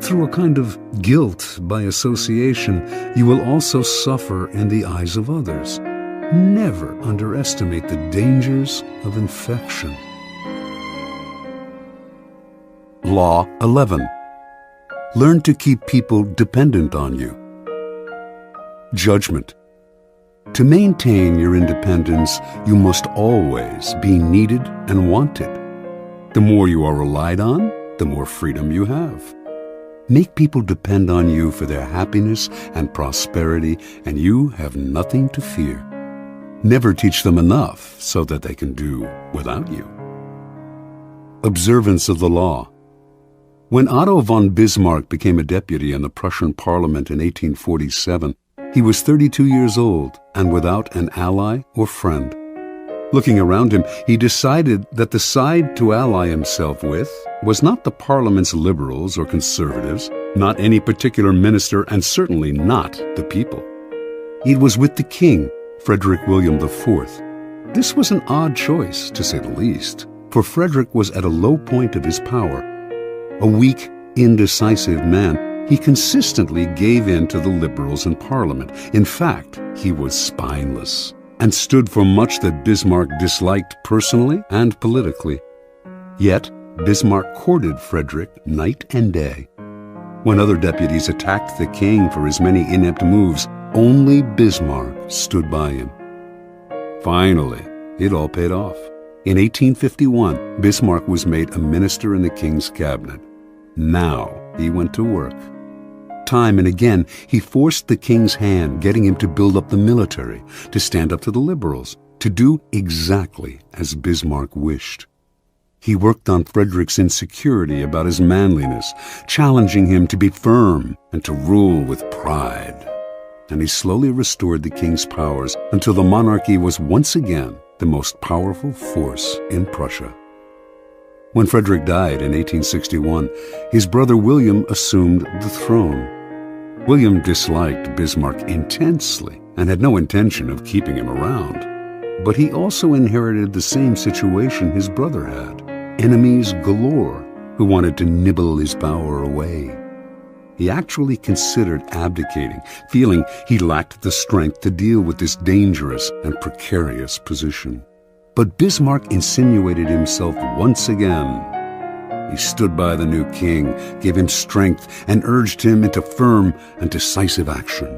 Through a kind of guilt by association, you will also suffer in the eyes of others. Never underestimate the dangers of infection. Law 11. Learn to keep people dependent on you. Judgment. To maintain your independence, you must always be needed and wanted. The more you are relied on, the more freedom you have. Make people depend on you for their happiness and prosperity, and you have nothing to fear. Never teach them enough so that they can do without you. Observance of the law. When Otto von Bismarck became a deputy in the Prussian Parliament in 1847, he was 32 years old and without an ally or friend. Looking around him, he decided that the side to ally himself with was not the Parliament's liberals or conservatives, not any particular minister, and certainly not the people. It was with the king, Frederick William IV. This was an odd choice, to say the least, for Frederick was at a low point of his power. A weak, indecisive man, he consistently gave in to the liberals in Parliament. In fact, he was spineless and stood for much that Bismarck disliked personally and politically. Yet, Bismarck courted Frederick night and day. When other deputies attacked the king for his many inept moves, only Bismarck stood by him. Finally, it all paid off. In 1851, Bismarck was made a minister in the king's cabinet. Now he went to work. Time and again, he forced the king's hand, getting him to build up the military, to stand up to the liberals, to do exactly as Bismarck wished. He worked on Frederick's insecurity about his manliness, challenging him to be firm and to rule with pride. And he slowly restored the king's powers until the monarchy was once again the most powerful force in Prussia. When Frederick died in 1861, his brother William assumed the throne. William disliked Bismarck intensely and had no intention of keeping him around. But he also inherited the same situation his brother had: enemies galore who wanted to nibble his power away. He actually considered abdicating, feeling he lacked the strength to deal with this dangerous and precarious position. But Bismarck insinuated himself once again. He stood by the new king, gave him strength, and urged him into firm and decisive action.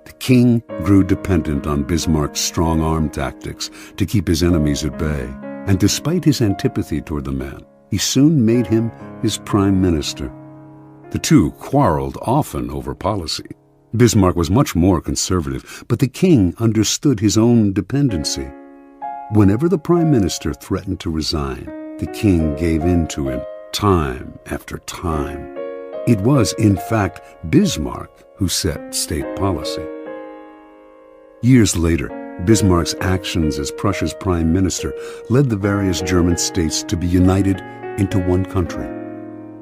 The king grew dependent on Bismarck's strong-arm tactics to keep his enemies at bay, and despite his antipathy toward the man, he soon made him his prime minister. The two quarreled often over policy. Bismarck was much more conservative, but the king understood his own dependency. Whenever the prime minister threatened to resign, the king gave in to him time after time. It was, in fact, Bismarck who set state policy. Years later, Bismarck's actions as Prussia's prime minister led the various German states to be united into one country.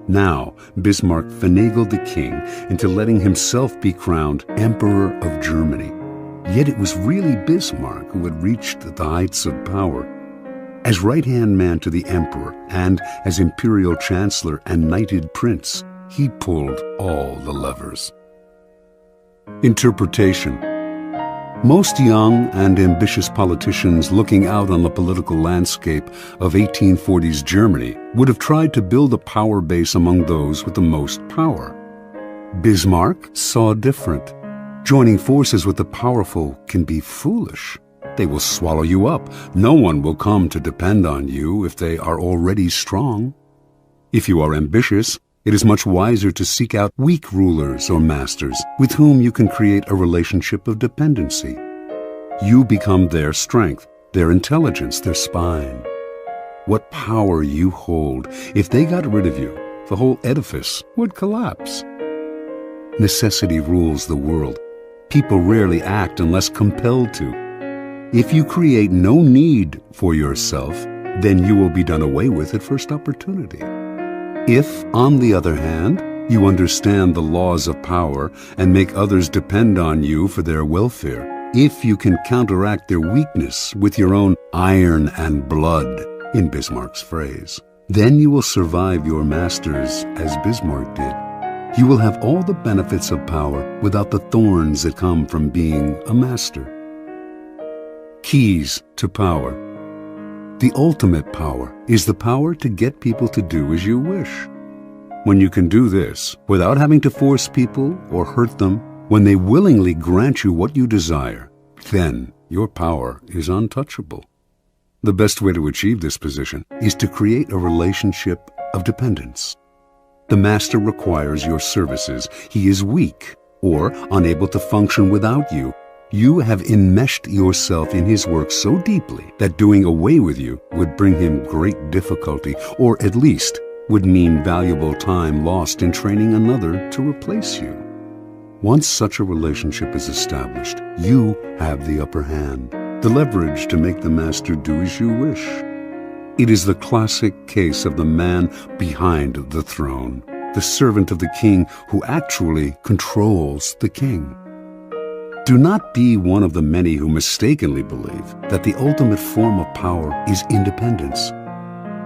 Now, Bismarck finagled the king into letting himself be crowned Emperor of Germany. Yet it was really Bismarck who had reached the heights of power. As right-hand man to the emperor and as imperial chancellor and knighted prince, he pulled all the levers. Interpretation. Most young and ambitious politicians looking out on the political landscape of 1840s Germany would have tried to build a power base among those with the most power. Bismarck saw different. Joining forces with the powerful can be foolish. They will swallow you up. No one will come to depend on you if they are already strong. If you are ambitious, it is much wiser to seek out weak rulers or masters with whom you can create a relationship of dependency. You become their strength, their intelligence, their spine. What power you hold, if they got rid of you, the whole edifice would collapse. Necessity rules the world. People rarely act unless compelled to. If you create no need for yourself, then you will be done away with at first opportunity. If, on the other hand, you understand the laws of power and make others depend on you for their welfare, if you can counteract their weakness with your own iron and blood, in Bismarck's phrase, then you will survive your masters as Bismarck did. You will have all the benefits of power without the thorns that come from being a master. Keys to power. The ultimate power is the power to get people to do as you wish. When you can do this without having to force people or hurt them, when they willingly grant you what you desire, then your power is untouchable. The best way to achieve this position is to create a relationship of dependence. The master requires your services. He is weak or unable to function without you. You have enmeshed yourself in his work so deeply that doing away with you would bring him great difficulty, or at least would mean valuable time lost in training another to replace you. Once such a relationship is established, you have the upper hand, the leverage to make the master do as you wish. It is the classic case of the man behind the throne, the servant of the king who actually controls the king. Do not be one of the many who mistakenly believe that the ultimate form of power is independence.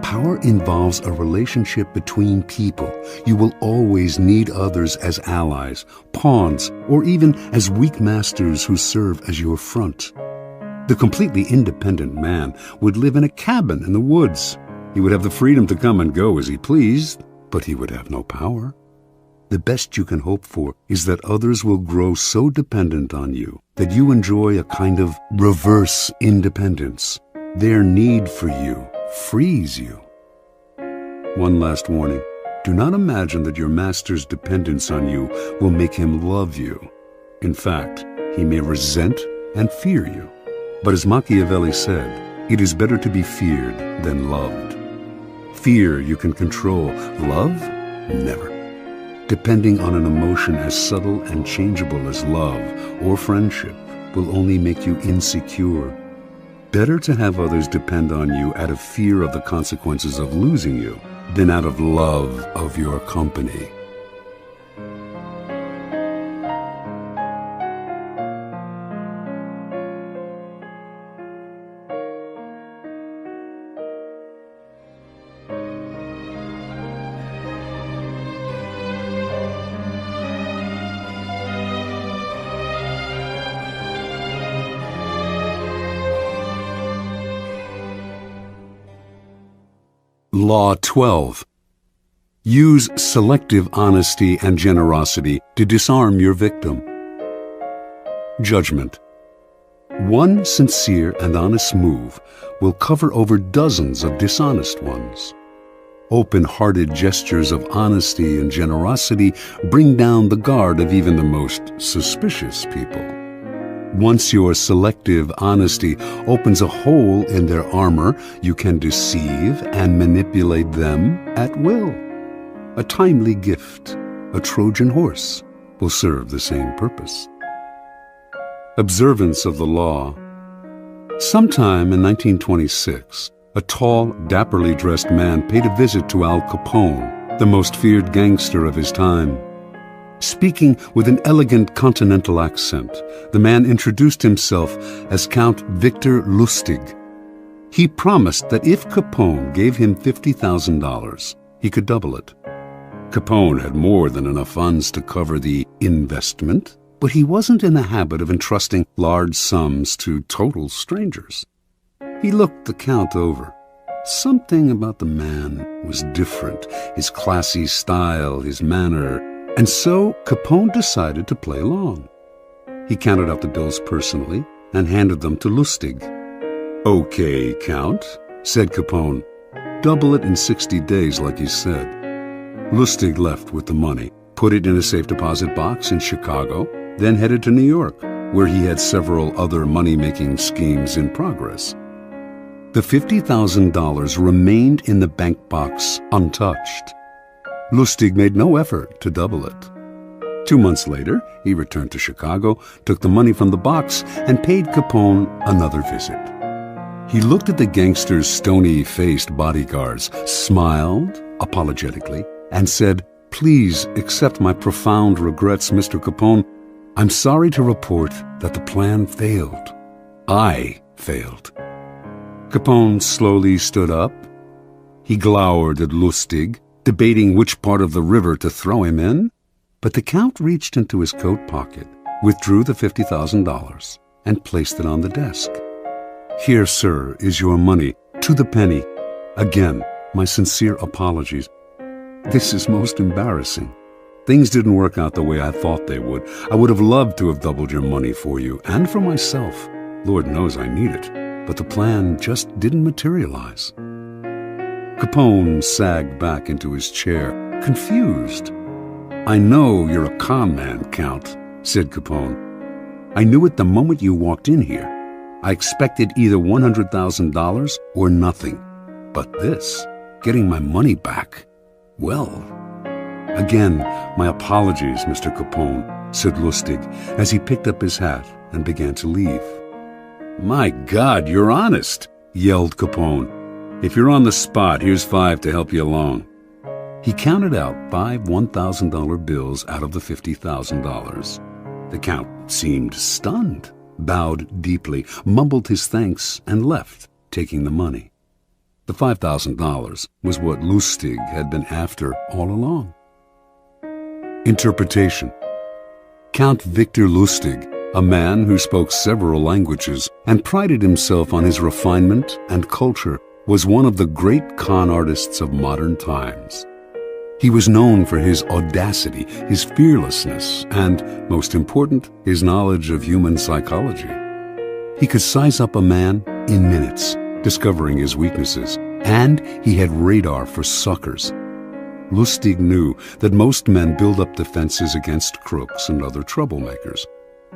Power involves a relationship between people. You will always need others as allies, pawns, or even as weak masters who serve as your front. The completely independent man would live in a cabin in the woods. He would have the freedom to come and go as he pleased, but he would have no power. The best you can hope for is that others will grow so dependent on you that you enjoy a kind of reverse independence. Their need for you frees you. One last warning. Do not imagine that your master's dependence on you will make him love you. In fact, he may resent and fear you. But as Machiavelli said, it is better to be feared than loved. Fear you can control. Love? Never. Depending on an emotion as subtle and changeable as love or friendship will only make you insecure. Better to have others depend on you out of fear of the consequences of losing you than out of love of your company. Law 12. Use selective honesty and generosity to disarm your victim. Judgment. One sincere and honest move will cover over dozens of dishonest ones. Open-hearted gestures of honesty and generosity bring down the guard of even the most suspicious people. Once your selective honesty opens a hole in their armor, you can deceive and manipulate them at will. A timely gift, a Trojan horse, will serve the same purpose. Observance of the law. Sometime in 1926, a tall, dapperly dressed man paid a visit to Al Capone, the most feared gangster of his time. Speaking with an elegant continental accent, the man introduced himself as Count Victor Lustig. He promised that if Capone gave him $50,000, he could double it. Capone had more than enough funds to cover the investment, but he wasn't in the habit of entrusting large sums to total strangers. He looked the Count over. Something about the man was different, his classy style, his manner. And so Capone decided to play along. He counted out the bills personally and handed them to Lustig. "Okay, Count," said Capone. "Double it in 60 days like you said." Lustig left with the money, put it in a safe deposit box in Chicago, then headed to New York, where he had several other money-making schemes in progress. The $50,000 remained in the bank box untouched. Lustig made no effort to double it. 2 months later, he returned to Chicago, took the money from the box, and paid Capone another visit. He looked at the gangster's stony-faced bodyguards, smiled apologetically, and said, "Please accept my profound regrets, Mr. Capone. I'm sorry to report that the plan failed. I failed." Capone slowly stood up. He glowered at Lustig, debating which part of the river to throw him in, but the Count reached into his coat pocket, withdrew the $50,000, and placed it on the desk. "Here, sir, is your money, to the penny. Again, my sincere apologies. This is most embarrassing. Things didn't work out the way I thought they would. I would have loved to have doubled your money for you, and for myself. Lord knows I need it, but the plan just didn't materialize." Capone sagged back into his chair, confused. "I know you're a con man, Count," said Capone. "I knew it the moment you walked in here. I expected either $100,000 or nothing. But this, getting my money back, well..." "Again, my apologies, Mr. Capone," said Lustig as he picked up his hat and began to leave. "My God, you're honest," yelled Capone. "If you're on the spot, here's 5 to help you along." He counted out 5 $1,000 bills out of the $50,000. The Count seemed stunned, bowed deeply, mumbled his thanks, and left, taking the money. The $5,000 was what Lustig had been after all along. Interpretation. Count Victor Lustig, a man who spoke several languages and prided himself on his refinement and culture, was one of the great con artists of modern times. He was known for his audacity, his fearlessness, and, most important, his knowledge of human psychology. He could size up a man in minutes, discovering his weaknesses, and he had radar for suckers. Lustig knew that most men build up defenses against crooks and other troublemakers.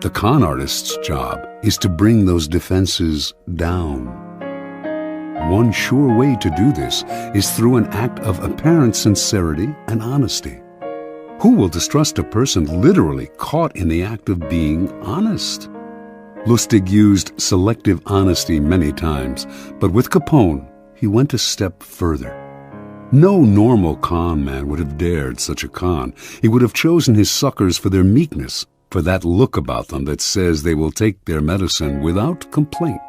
The con artist's job is to bring those defenses down. One sure way to do this is through an act of apparent sincerity and honesty. Who will distrust a person literally caught in the act of being honest? Lustig used selective honesty many times, but with Capone, he went a step further. No normal con man would have dared such a con. He would have chosen his suckers for their meekness, for that look about them that says they will take their medicine without complaint.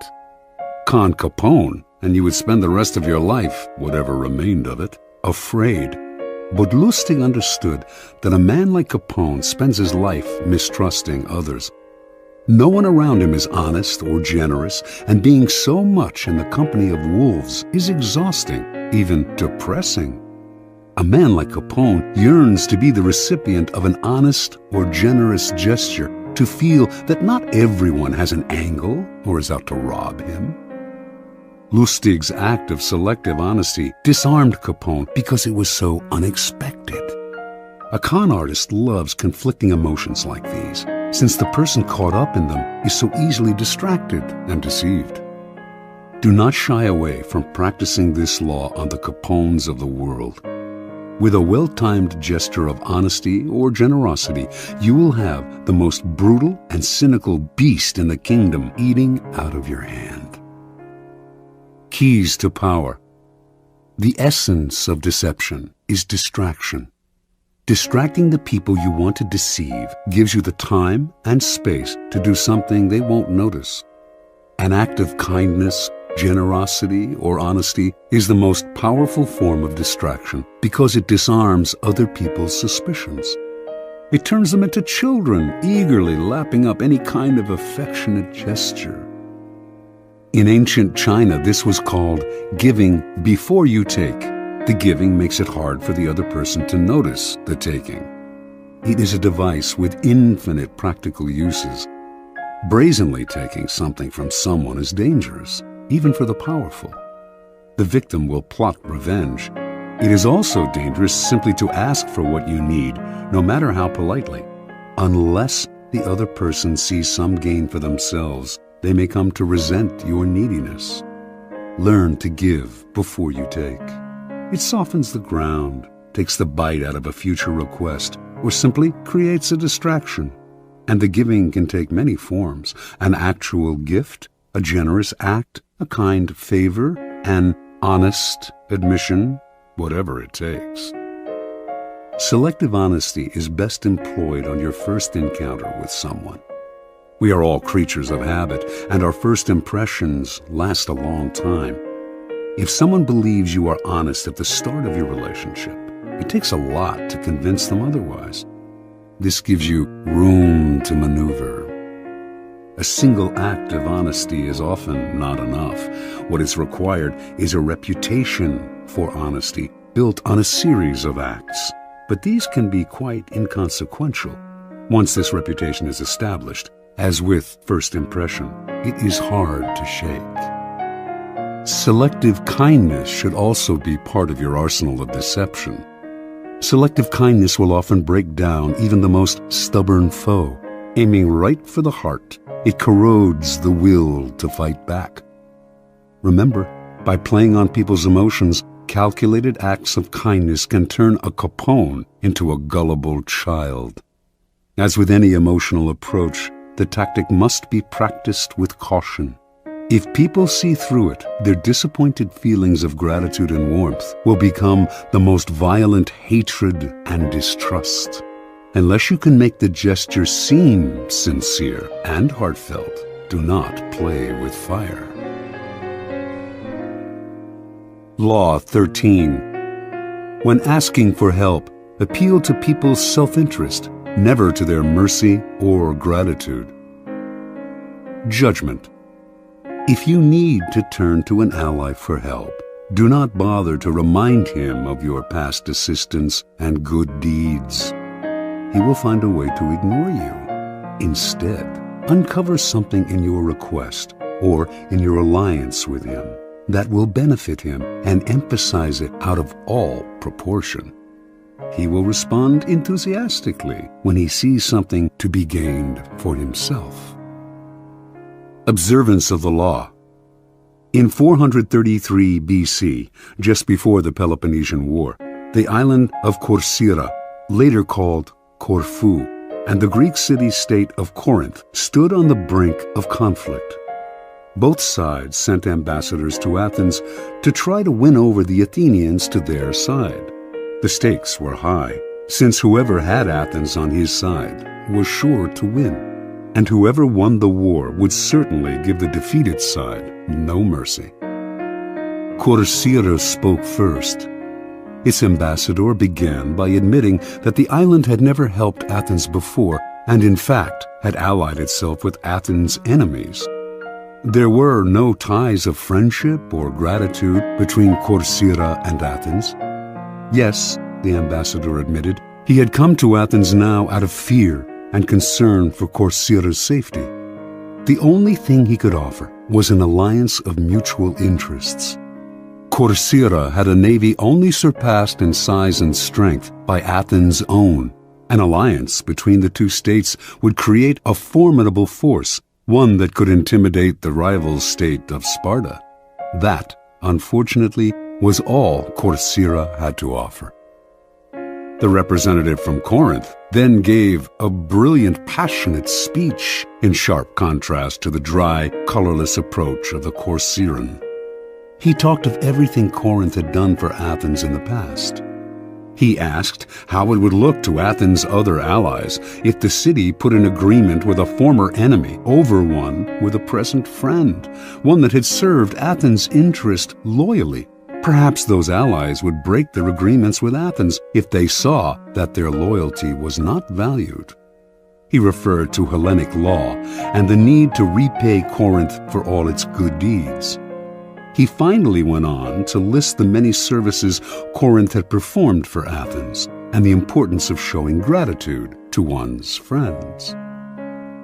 Con Capone, and you would spend the rest of your life, whatever remained of it, afraid. But Lustig understood that a man like Capone spends his life mistrusting others. No one around him is honest or generous, and being so much in the company of wolves is exhausting, even depressing. A man like Capone yearns to be the recipient of an honest or generous gesture, to feel that not everyone has an angle or is out to rob him. Lustig's act of selective honesty disarmed Capone because it was so unexpected. A con artist loves conflicting emotions like these, since the person caught up in them is so easily distracted and deceived. Do not shy away from practicing this law on the Capones of the world. With a well-timed gesture of honesty or generosity, you will have the most brutal and cynical beast in the kingdom eating out of your hand. Keys to power. The essence of deception is distraction. Distracting the people you want to deceive gives you the time and space to do something they won't notice. An act of kindness, generosity, or honesty is the most powerful form of distraction because it disarms other people's suspicions. It turns them into children, eagerly lapping up any kind of affectionate gesture. In ancient China, this was called giving before you take. The giving makes it hard for the other person to notice the taking. It is a device with infinite practical uses. Brazenly taking something from someone is dangerous, even for the powerful. The victim will plot revenge. It is also dangerous simply to ask for what you need, no matter how politely. Unless the other person sees some gain for themselves, they may come to resent your neediness. Learn to give before you take. It softens the ground, takes the bite out of a future request, or simply creates a distraction. And the giving can take many forms: an actual gift, a generous act, a kind favor, an honest admission, whatever it takes. Selective honesty is best employed on your first encounter with someone. We are all creatures of habit, and our first impressions last a long time. If someone believes you are honest at the start of your relationship, it takes a lot to convince them otherwise. This gives you room to maneuver. A single act of honesty is often not enough. What is required is a reputation for honesty built on a series of acts. But these can be quite inconsequential. Once this reputation is established, as with first impression, it is hard to shake. Selective kindness should also be part of your arsenal of deception. Selective kindness will often break down even the most stubborn foe. Aiming right for the heart, it corrodes the will to fight back. Remember, by playing on people's emotions, calculated acts of kindness can turn a Capone into a gullible child. As with any emotional approach, the tactic must be practiced with caution. If people see through it, their disappointed feelings of gratitude and warmth will become the most violent hatred and distrust. Unless you can make the gesture seem sincere and heartfelt, do not play with fire. Law 13. When asking for help, appeal to people's self-interest, never to their mercy or gratitude. Judgment. If you need to turn to an ally for help, do not bother to remind him of your past assistance and good deeds. He will find a way to ignore you. Instead, uncover something in your request or in your alliance with him. that will benefit him and emphasize it out of all proportion. He will respond enthusiastically when he sees something to be gained for himself. Observance of the law. In 433 BC, just before the Peloponnesian War, the island of Courtier, later called Corfu, and the Greek city-state of Corinth stood on the brink of conflict. Both sides sent ambassadors to Athens to try to win over the Athenians to their side. The stakes were high, since whoever had Athens on his side was sure to win, and whoever won the war would certainly give the defeated side no mercy. Courtier spoke first. Its ambassador began by admitting that the island had never helped Athens before, and in fact had allied itself with Athens' enemies. There were no ties of friendship or gratitude between Courtier and Athens. Yes, the ambassador admitted, he had come to Athens now out of fear and concern for Courtier's safety. The only thing he could offer was an alliance of mutual interests. Courtier had a navy only surpassed in size and strength by Athens' own. An alliance between the two states would create a formidable force, one that could intimidate the rival state of Sparta. That, unfortunately, was all Courtier had to offer. The representative from Corinth then gave a brilliant, passionate speech in sharp contrast to the dry, colorless approach of the Corcyran. He talked of everything Corinth had done for Athens in the past. He asked how it would look to Athens' other allies if the city put an agreement with a former enemy over one with a present friend, one that had served Athens' interest loyally. Perhaps those allies would break their agreements with Athens if they saw that their loyalty was not valued. He referred to Hellenic law and the need to repay Corinth for all its good deeds. He finally went on to list the many services Corinth had performed for Athens and the importance of showing gratitude to one's friends.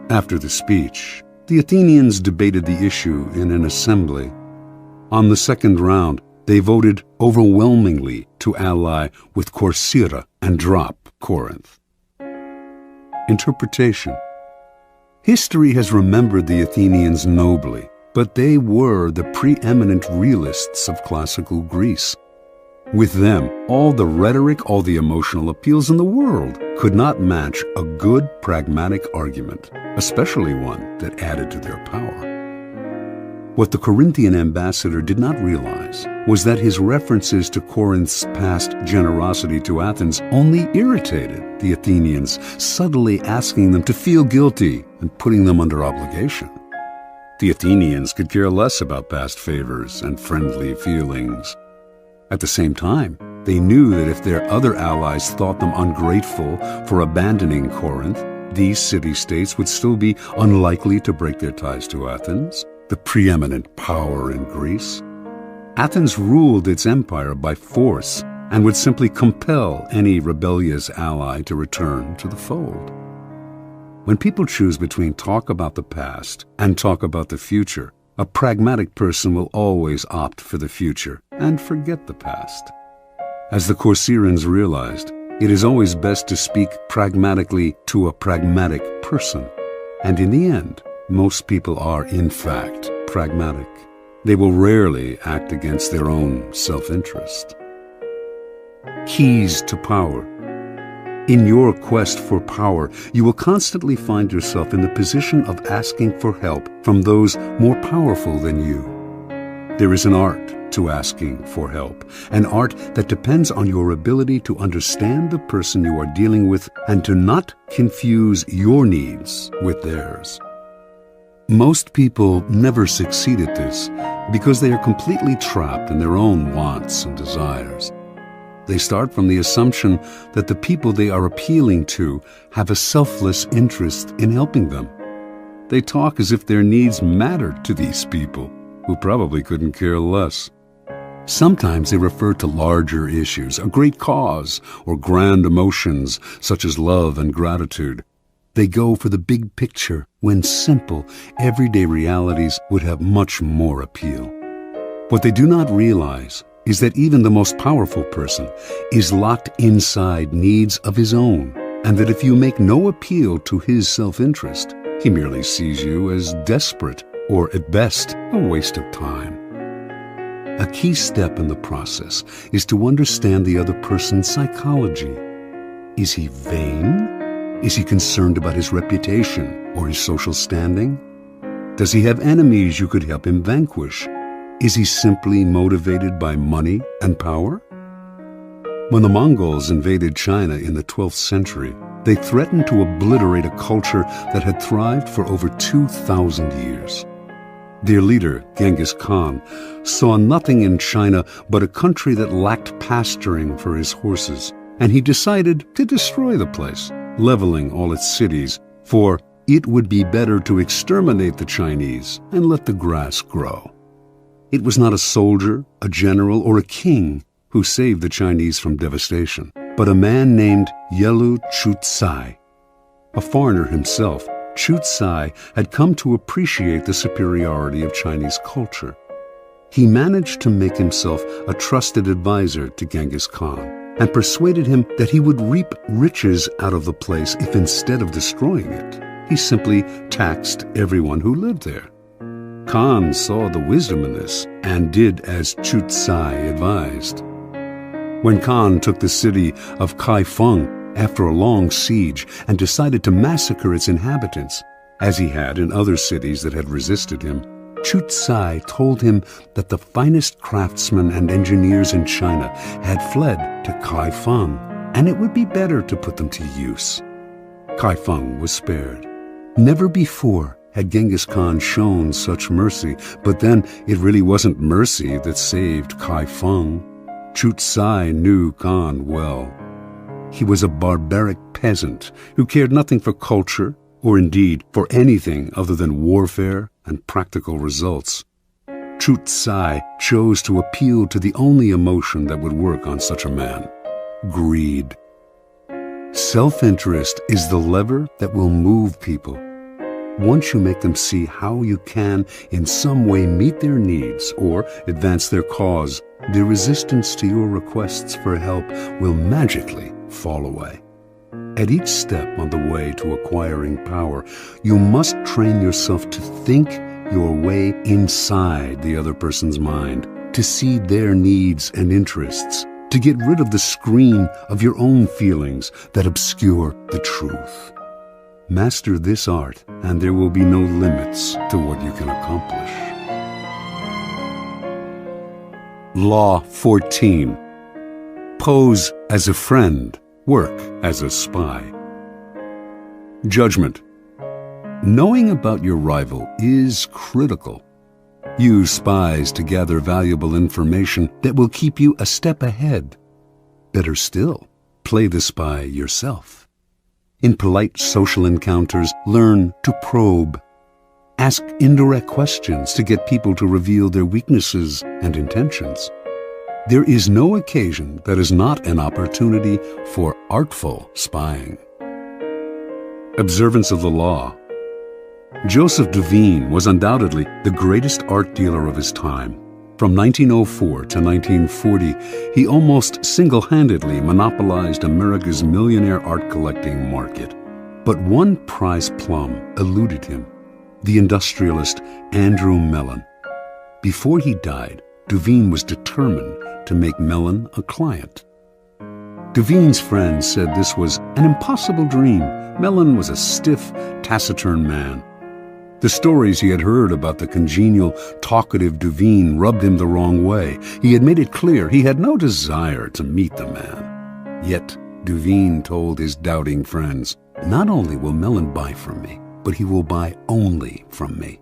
After the speech, the Athenians debated the issue in an assembly. On the second round, they voted overwhelmingly to ally with Courtier and drop Corinth. Interpretation. History has remembered the Athenians nobly, but they were the preeminent realists of classical Greece. With them, all the rhetoric, all the emotional appeals in the world could not match a good, pragmatic argument, especially one that added to their power. What the Corinthian ambassador did not realize was that his references to Corinth's past generosity to Athens only irritated the Athenians, subtly asking them to feel guilty and putting them under obligation. The Athenians could care less about past favors and friendly feelings. At the same time, they knew that if their other allies thought them ungrateful for abandoning Corinth, these city-states would still be unlikely to break their ties to Athens, the preeminent power in Greece. Athens ruled its empire by force and would simply compel any rebellious ally to return to the fold. When people choose between talk about the past and talk about the future, a pragmatic person will always opt for the future and forget the past. As the Corcyrians realized, it is always best to speak pragmatically to a pragmatic person. And in the end, most people are, in fact, pragmatic. They will rarely act against their own self-interest. Keys to power. In your quest for power, you will constantly find yourself in the position of asking for help from those more powerful than you. There is an art to asking for help, an art that depends on your ability to understand the person you are dealing with and to not confuse your needs with theirs. Most people never succeed at this because they are completely trapped in their own wants and desires. They start from the assumption that the people they are appealing to have a selfless interest in helping them. They talk as if their needs mattered to these people, who probably couldn't care less. Sometimes they refer to larger issues, a great cause, or grand emotions such as love and gratitude. They go for the big picture when simple, everyday realities would have much more appeal. What they do not realize is that even the most powerful person is locked inside needs of his own, and that if you make no appeal to his self-interest, he merely sees you as desperate or, at best, a waste of time. A key step in the process is to understand the other person's psychology. Is he vain? Is he concerned about his reputation or his social standing? Does he have enemies you could help him vanquish? Is he simply motivated by money and power? When the Mongols invaded China in the 12th century, they threatened to obliterate a culture that had thrived for over 2,000 years. Their leader, Genghis Khan, saw nothing in China but a country that lacked pasturing for his horses, and he decided to destroy the place, leveling all its cities, for it would be better to exterminate the Chinese and let the grass grow. It was not a soldier, a general, or a king who saved the Chinese from devastation, but a man named Yelu Chucai. A foreigner himself, Chucai had come to appreciate the superiority of Chinese culture. He managed to make himself a trusted advisor to Genghis Khan and persuaded him that he would reap riches out of the place if, instead of destroying it, he simply taxed everyone who lived there. Khan saw the wisdom in this and did as Chucai advised. When Khan took the city of Kaifeng after a long siege and decided to massacre its inhabitants, as he had in other cities that had resisted him, Chucai told him that the finest craftsmen and engineers in China had fled to Kaifeng, and it would be better to put them to use. Kaifeng was spared. Never before had Genghis Khan shown such mercy, but then it really wasn't mercy that saved Kaifeng. Chucai knew Khan well. He was a barbaric peasant who cared nothing for culture, or indeed for anything other than warfare and practical results. Chucai chose to appeal to the only emotion that would work on such a man: greed. Self-interest is the lever that will move people. Once you make them see how you can in some way meet their needs or advance their cause, their resistance to your requests for help will magically fall away. At each step on the way to acquiring power, you must train yourself to think your way inside the other person's mind, to see their needs and interests, to get rid of the screen of your own feelings that obscure the truth. Master this art, and there will be no limits to what you can accomplish. Law 14. Pose as a friend, work as a spy. Judgment. Knowing about your rival is critical. Use spies to gather valuable information that will keep you a step ahead. Better still, play the spy yourself. In polite social encounters, learn to probe. Ask indirect questions to get people to reveal their weaknesses and intentions. There is no occasion that is not an opportunity for artful spying. Observance of the law. Joseph Duveen was undoubtedly the greatest art dealer of his time. From 1904 to 1940, he almost single-handedly monopolized America's millionaire art collecting market. But one prize plum eluded him: the industrialist Andrew Mellon. Before he died, Duveen was determined to make Mellon a client. Duveen's friends said this was an impossible dream. Mellon was a stiff, taciturn man. The stories he had heard about the congenial, talkative Duveen rubbed him the wrong way. He had made it clear he had no desire to meet the man. Yet Duveen told his doubting friends, "Not only will Mellon buy from me, but he will buy only from me."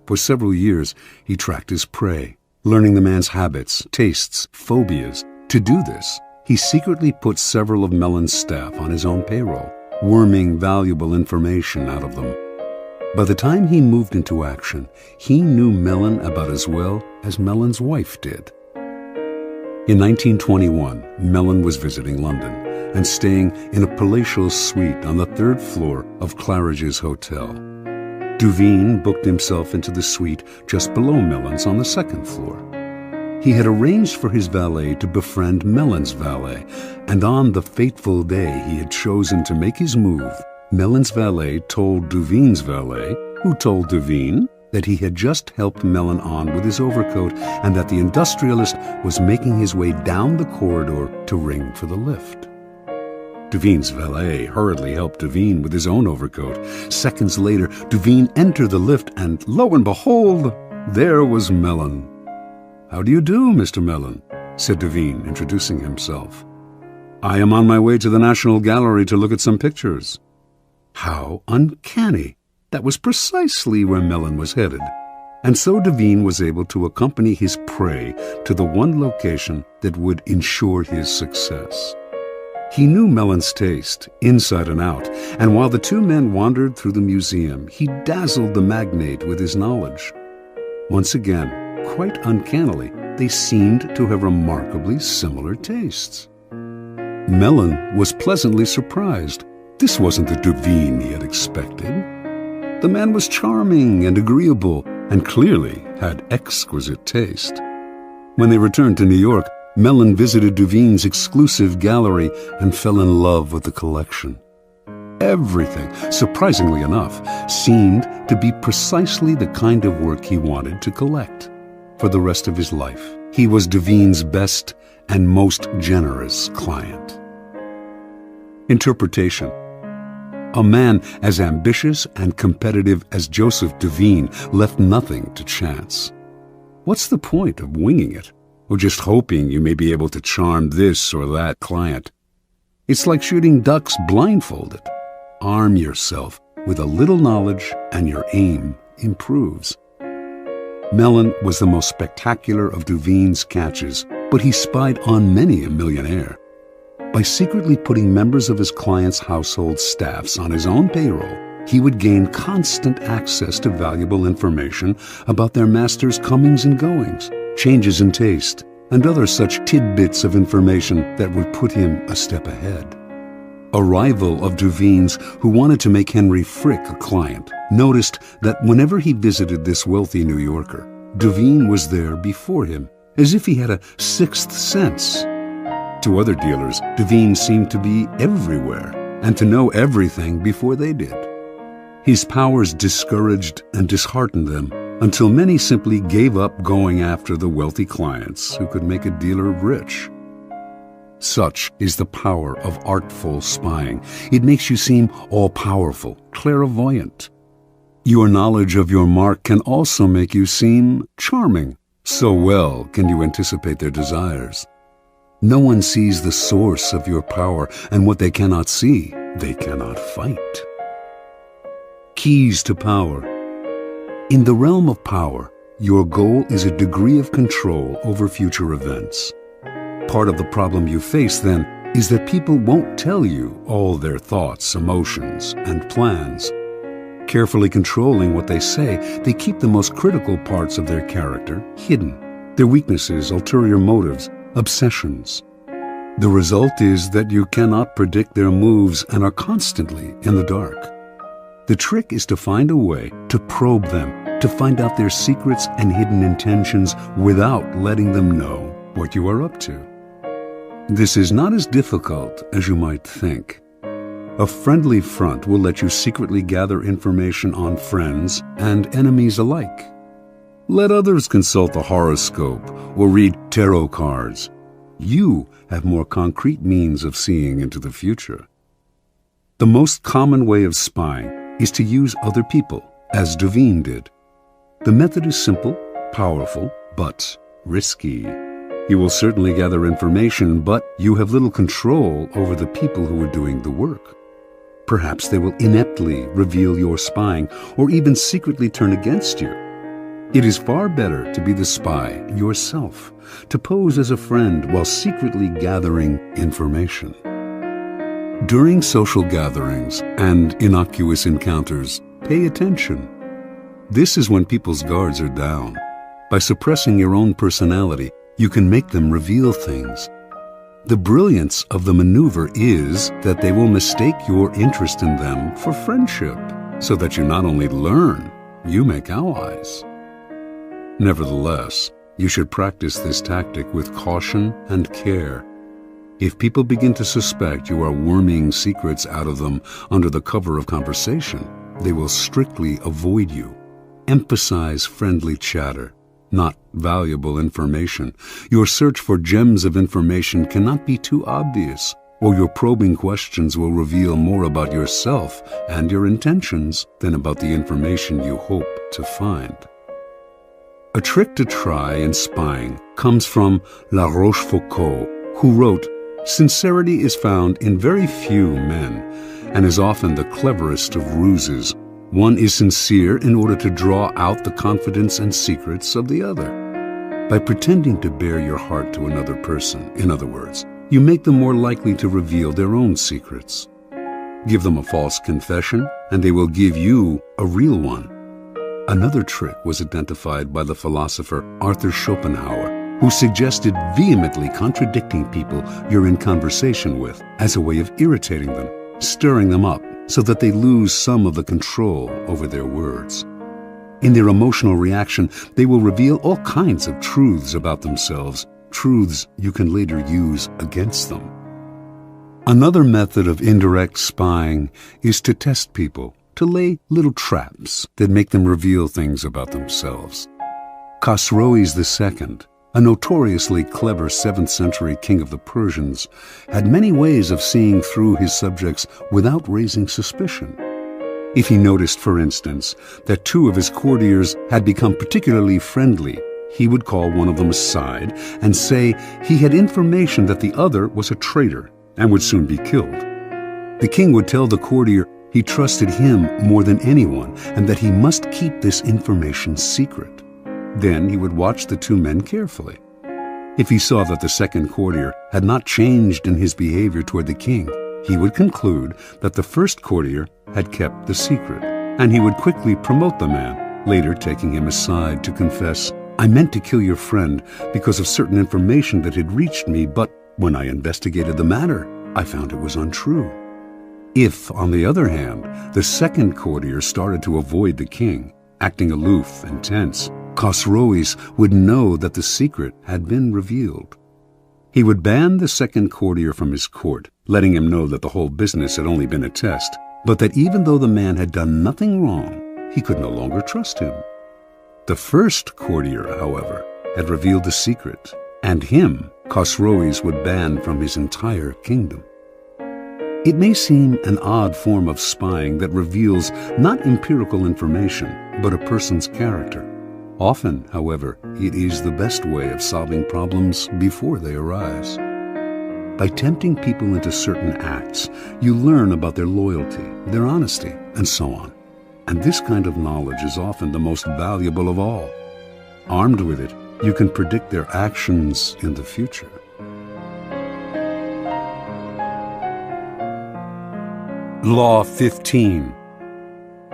For several years, he tracked his prey, learning the man's habits, tastes, phobias. To do this, he secretly put several of Mellon's staff on his own payroll, worming valuable information out of them. By the time he moved into action, he knew Mellon about as well as Mellon's wife did. In 1921, Mellon was visiting London and staying in a palatial suite on the 3rd floor of Claridge's Hotel. Duveen booked himself into the suite just below Mellon's on the 2nd floor. He had arranged for his valet to befriend Mellon's valet, and on the fateful day he had chosen to make his move, Mellon's valet told Duveen's valet, who told Duveen that he had just helped Mellon on with his overcoat and that the industrialist was making his way down the corridor to ring for the lift. Duveen's valet hurriedly helped Duveen with his own overcoat. Seconds later, Duveen entered the lift, and lo and behold, there was Mellon. "How do you do, Mr. Mellon?" said Duveen, introducing himself. "I am on my way to the National Gallery to look at some pictures." How uncanny! That was precisely where Mellon was headed. And so Duveen was able to accompany his prey to the one location that would ensure his success. He knew Mellon's taste, inside and out, and while the two men wandered through the museum, he dazzled the magnate with his knowledge. Once again, quite uncannily, they seemed to have remarkably similar tastes. Mellon was pleasantly surprised. This wasn't the Duveen he had expected. The man was charming and agreeable, and clearly had exquisite taste. When they returned to New York, Mellon visited Duveen's exclusive gallery and fell in love with the collection. Everything, surprisingly enough, seemed to be precisely the kind of work he wanted to collect. For the rest of his life, he was Duveen's best and most generous client. Interpretation. A man as ambitious and competitive as Joseph Duveen left nothing to chance. What's the point of winging it, or just hoping you may be able to charm this or that client? It's like shooting ducks blindfolded. Arm yourself with a little knowledge and your aim improves. Mellon was the most spectacular of Duveen's catches, but he spied on many a millionaire. By secretly putting members of his clients' household staffs on his own payroll, he would gain constant access to valuable information about their master's comings and goings, changes in taste, and other such tidbits of information that would put him a step ahead. A rival of Duveen's, who wanted to make Henry Frick a client, noticed that whenever he visited this wealthy New Yorker, Duveen was there before him, as if he had a sixth sense. To other dealers, Duveen seemed to be everywhere, and to know everything before they did. His powers discouraged and disheartened them, until many simply gave up going after the wealthy clients who could make a dealer rich. Such is the power of artful spying. It makes you seem all-powerful, clairvoyant. Your knowledge of your mark can also make you seem charming. So well can you anticipate their desires. No one sees the source of your power, and what they cannot see, they cannot fight. Keys to power. In the realm of power, your goal is a degree of control over future events. Part of the problem you face, then, is that people won't tell you all their thoughts, emotions, and plans. Carefully controlling what they say, they keep the most critical parts of their character hidden, their weaknesses, ulterior motives, obsessions. The result is that you cannot predict their moves and are constantly in the dark. The trick is to find a way to probe them, to find out their secrets and hidden intentions without letting them know what you are up to. This is not as difficult as you might think. A friendly front will let you secretly gather information on friends and enemies alike. Let others consult the horoscope or read tarot cards. You have more concrete means of seeing into the future. The most common way of spying is to use other people, as Duveen did. The method is simple, powerful, but risky. You will certainly gather information, but you have little control over the people who are doing the work. Perhaps they will ineptly reveal your spying, or even secretly turn against you. It is far better to be the spy yourself, to pose as a friend while secretly gathering information. During social gatherings and innocuous encounters, pay attention. This is when people's guards are down. By suppressing your own personality, you can make them reveal things. The brilliance of the maneuver is that they will mistake your interest in them for friendship, so that you not only learn, you make allies. Nevertheless, You should practice this tactic with caution and care. If people begin to suspect you are worming secrets out of them under the cover of conversation, they will strictly avoid you. Emphasize friendly chatter, not valuable information. Your search for gems of information cannot be too obvious, or your probing questions will reveal more about yourself and your intentions than about the information you hope to find. A trick to try in spying comes from La Rochefoucauld, who wrote, "Sincerity is found in very few men, and is often the cleverest of ruses. One is sincere in order to draw out the confidence and secrets of the other." By pretending to bare your heart to another person, in other words, you make them more likely to reveal their own secrets. Give them a false confession, and they will give you a real one. Another trick was identified by the philosopher Arthur Schopenhauer, who suggested vehemently contradicting people you're in conversation with as a way of irritating them, stirring them up so that they lose some of the control over their words. In their emotional reaction, they will reveal all kinds of truths about themselves, truths you can later use against them. Another method of indirect spying is to test people, to lay little traps that make them reveal things about themselves. Khosroes II, a notoriously clever 7th century king of the Persians, had many ways of seeing through his subjects without raising suspicion. If he noticed, for instance, that 2 of his courtiers had become particularly friendly, he would call one of them aside and say he had information that the other was a traitor and would soon be killed. The king would tell the courtier he trusted him more than anyone and that he must keep this information secret. Then he would watch the 2 men carefully. If he saw that the second courtier had not changed in his behavior toward the king, he would conclude that the first courtier had kept the secret, and he would quickly promote the man, later taking him aside to confess, "I meant to kill your friend because of certain information that had reached me, but when I investigated the matter, I found it was untrue." If, on the other hand, the second courtier started to avoid the king, acting aloof and tense, Khosroes would know that the secret had been revealed. He would ban the second courtier from his court, letting him know that the whole business had only been a test, but that even though the man had done nothing wrong, he could no longer trust him. The first courtier, however, had revealed the secret, and him Khosroes would ban from his entire kingdom. It may seem an odd form of spying that reveals not empirical information, but a person's character. Often, however, it is the best way of solving problems before they arise. By tempting people into certain acts, you learn about their loyalty, their honesty, and so on. And this kind of knowledge is often the most valuable of all. Armed with it, you can predict their actions in the future. Law 15.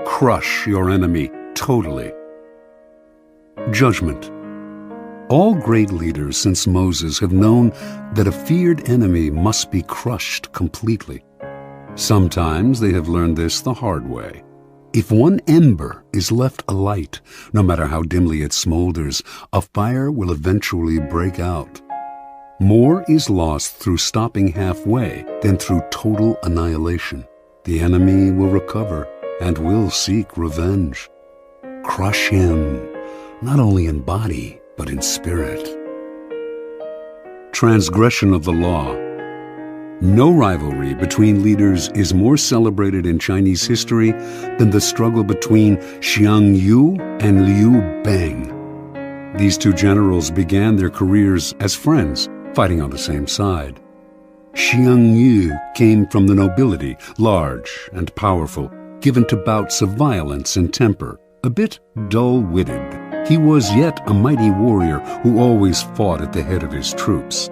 Crush your enemy totally. Judgment. All great leaders since Moses have known that a feared enemy must be crushed completely. Sometimes they have learned this the hard way. If one ember is left alight, no matter how dimly it smolders, a fire will eventually break out. More is lost through stopping halfway than through total annihilation. The enemy will recover and will seek revenge. Crush him, not only in body, but in spirit. Transgression of the law. No rivalry between leaders is more celebrated in Chinese history than the struggle between Xiang Yu and Liu Bang. These 2 generals began their careers as friends, fighting on the same side. Xiang Yu came from the nobility, large and powerful, given to bouts of violence and temper, a bit dull-witted. He was yet a mighty warrior who always fought at the head of his troops.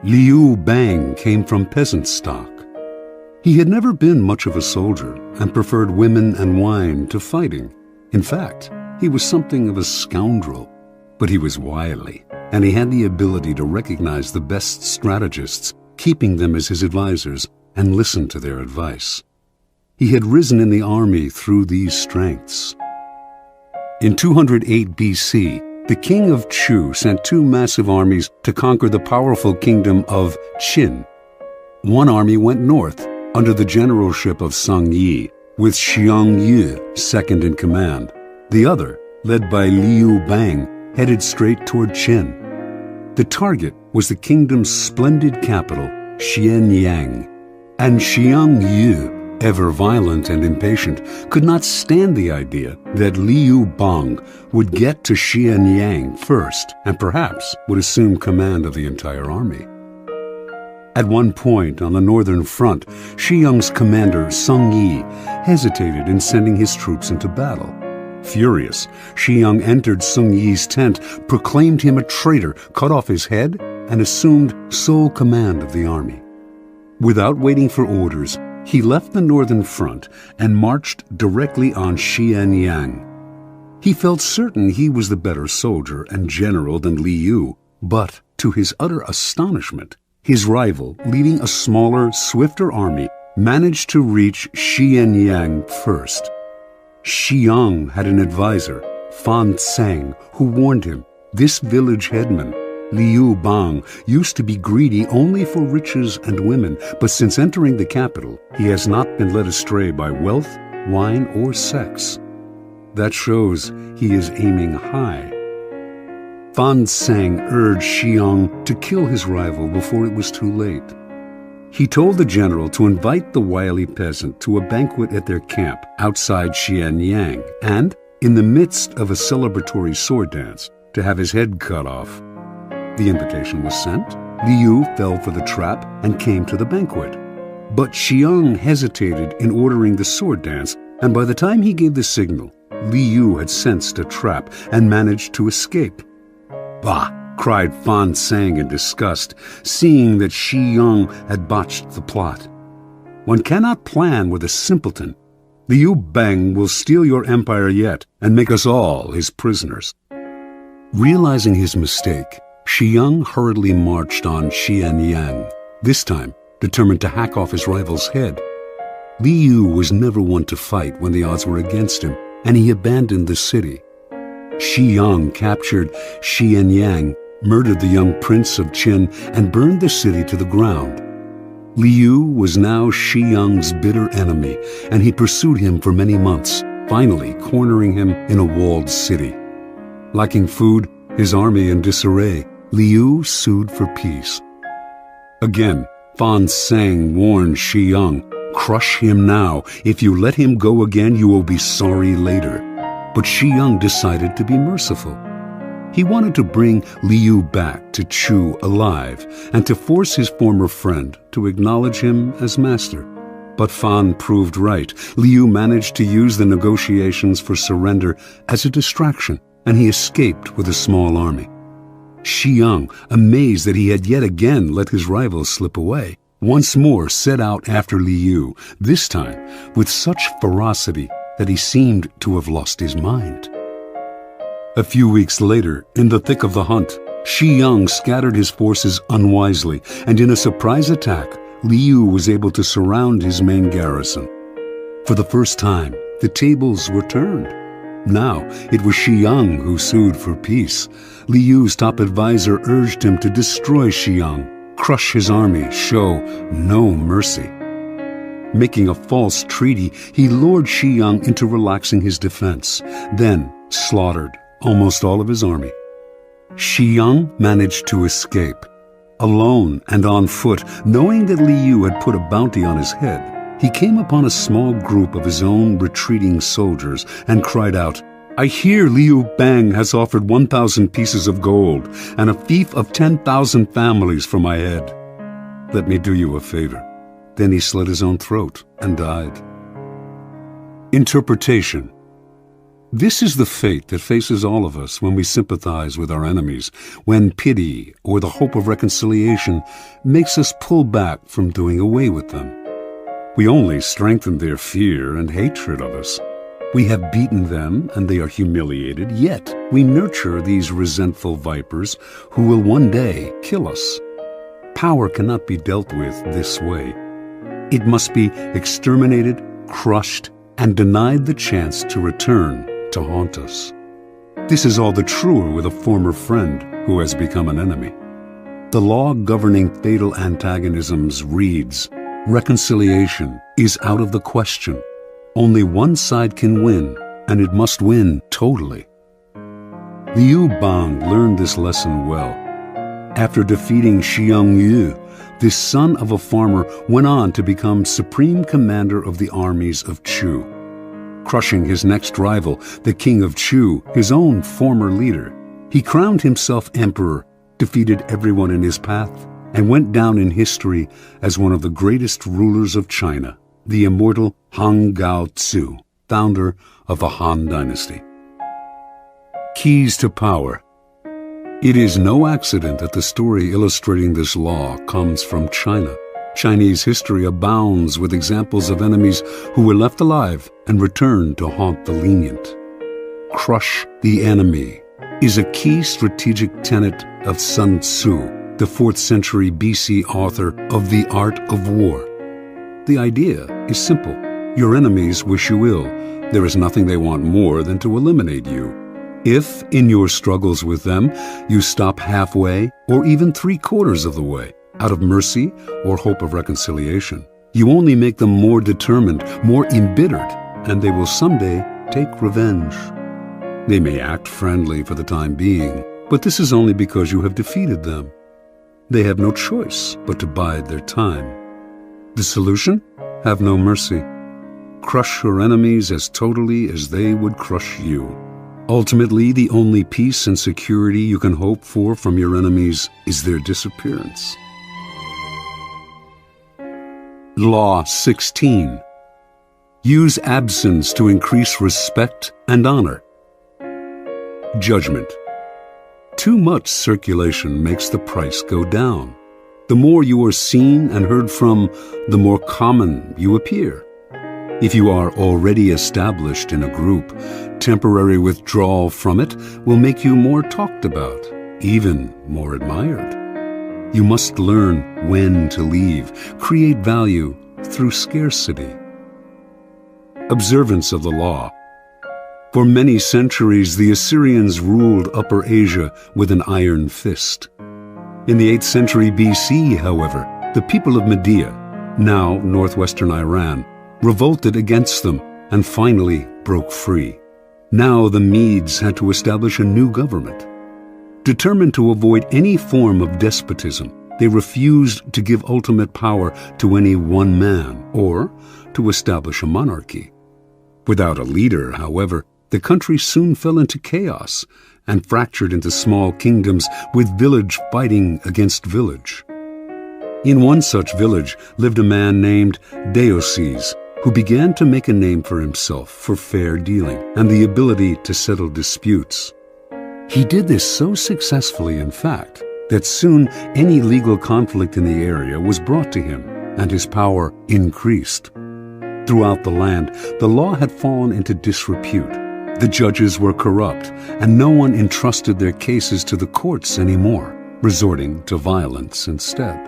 Liu Bang came from peasant stock. He had never been much of a soldier and preferred women and wine to fighting. In fact, he was something of a scoundrel, but he was wily, and he had the ability to recognize the best strategists, keeping them as his advisors, and listen to their advice. He had risen in the army through these strengths. In 208 BC, the king of Chu sent two massive armies to conquer the powerful kingdom of Qin. One army went north under the generalship of Song Yi, with Xiang Yu second in command. The other, led by Liu Bang, headed straight toward Qin. The target was the kingdom's splendid capital, Xianyang, and Xiang Yu, ever violent and impatient, could not stand the idea that Liu Bang would get to Xianyang first and perhaps would assume command of the entire army. At one point on the northern front, Xiang's commander, Song Yi, hesitated in sending his troops into battle. Furious, Xiang entered Song Yi's tent, proclaimed him a traitor, cut off his head, and assumed sole command of the army. Without waiting for orders, he left the northern front and marched directly on Xianyang. He felt certain he was the better soldier and general than Liu, but to his utter astonishment, his rival, leading a smaller, swifter army, managed to reach Xianyang first. Xiang had an advisor, Fan Tsang, who warned him this village headman, Liu Bang, used to be greedy only for riches and women, but since entering the capital, he has not been led astray by wealth, wine, or sex. That shows he is aiming high. Fan Tsang urged Xiang to kill his rival before it was too late. He told the general to invite the wily peasant to a banquet at their camp outside Xianyang and, in the midst of a celebratory sword dance, to have his head cut off. The invitation was sent. Liu fell for the trap and came to the banquet. But Xiang hesitated in ordering the sword dance, and by the time he gave the signal, Liu had sensed a trap and managed to escape. "Bah!" cried Fan Tsang in disgust, seeing that Xiang had botched the plot. "One cannot plan with a simpleton. Liu Bang will steal your empire yet and make us all his prisoners." Realizing his mistake, Xiang hurriedly marched on Xianyang, this time determined to hack off his rival's head. Liu was never one to fight when the odds were against him, and he abandoned the city. Xiang captured Xianyang, murdered the young prince of Qin, and burned the city to the ground. Liu was now Xiang's bitter enemy, and he pursued him for many months, finally cornering him in a walled city. Lacking food, his army in disarray, Liu sued for peace. Again, Fan Tsang warned Xiang, "Crush him now. If you let him go again, you will be sorry later." But Xiang decided to be merciful. He wanted to bring Liu back to Chu alive and to force his former friend to acknowledge him as master. But Fan proved right. Liu managed to use the negotiations for surrender as a distraction, and he escaped with a small army. Xiang, amazed that he had yet again let his rival slip away, once more set out after Liu, this time with such ferocity that he seemed to have lost his mind. A few weeks later, in the thick of the hunt, Xiang scattered his forces unwisely, and in a surprise attack, Liu was able to surround his main garrison. For the first time, the tables were turned. Now, it was Xiang who sued for peace. Liu's top advisor urged him to destroy Xiang, crush his army, show no mercy. Making a false treaty, he lured Xiang into relaxing his defense, then slaughtered almost all of his army. Xiang managed to escape. Alone and on foot, knowing that Liu had put a bounty on his head, he came upon a small group of his own retreating soldiers and cried out, "I hear Liu Bang has offered 1,000 pieces of gold and a fief of 10,000 families for my head. Let me do you a favor." Then he slit his own throat and died. Interpretation. This is the fate that faces all of us when we sympathize with our enemies, when pity or the hope of reconciliation makes us pull back from doing away with them. We only strengthen their fear and hatred of us. We have beaten them and they are humiliated, yet we nurture these resentful vipers who will one day kill us. Power cannot be dealt with this way. It must be exterminated, crushed, and denied the chance to return to haunt us. This is all the truer with a former friend who has become an enemy. The law governing fatal antagonisms reads, reconciliation is out of the question. Only one side can win, and it must win totally. Liu Bang learned this lesson well. After defeating Xiang Yu, this son of a farmer went on to become supreme commander of the armies of Chu. Crushing his next rival, the king of Chu, his own former leader, he crowned himself emperor, defeated everyone in his path, and went down in history as one of the greatest rulers of China, the immortal Han Gaozu, founder of the Han Dynasty. Keys to power. It is no accident that the story illustrating this law comes from China. Chinese history abounds with examples of enemies who were left alive and returned to haunt the lenient. Crush the enemy is a key strategic tenet of Sun Tzu, the 4th century BC author of The Art of War. The idea is simple. Your enemies wish you ill. There is nothing they want more than to eliminate you. If, in your struggles with them, you stop halfway or even 3/4 of the way, out of mercy or hope of reconciliation, you only make them more determined, more embittered, and they will someday take revenge. They may act friendly for the time being, but this is only because you have defeated them. They have no choice but to bide their time. The solution? Have no mercy. Crush your enemies as totally as they would crush you. Ultimately, the only peace and security you can hope for from your enemies is their disappearance. Law 16. Use absence to increase respect and honor. Judgment. Too much circulation makes the price go down. The more you are seen and heard from, the more common you appear. If you are already established in a group, temporary withdrawal from it will make you more talked about, even more admired. You must learn when to leave, create value through scarcity. Observance of the law. For many centuries, the Assyrians ruled Upper Asia with an iron fist. In the 8th century BC, however, the people of Media, now northwestern Iran, revolted against them and finally broke free. Now the Medes had to establish a new government. Determined to avoid any form of despotism, they refused to give ultimate power to any one man or to establish a monarchy. Without a leader, however, the country soon fell into chaos and fractured into small kingdoms with village fighting against village. In one such village lived a man named Despise, who began to make a name for himself for fair dealing and the ability to settle disputes. He did this so successfully, in fact, that soon any legal conflict in the area was brought to him, and his power increased. Throughout the land, the law had fallen into disrepute. The judges were corrupt, and no one entrusted their cases to the courts anymore, resorting to violence instead.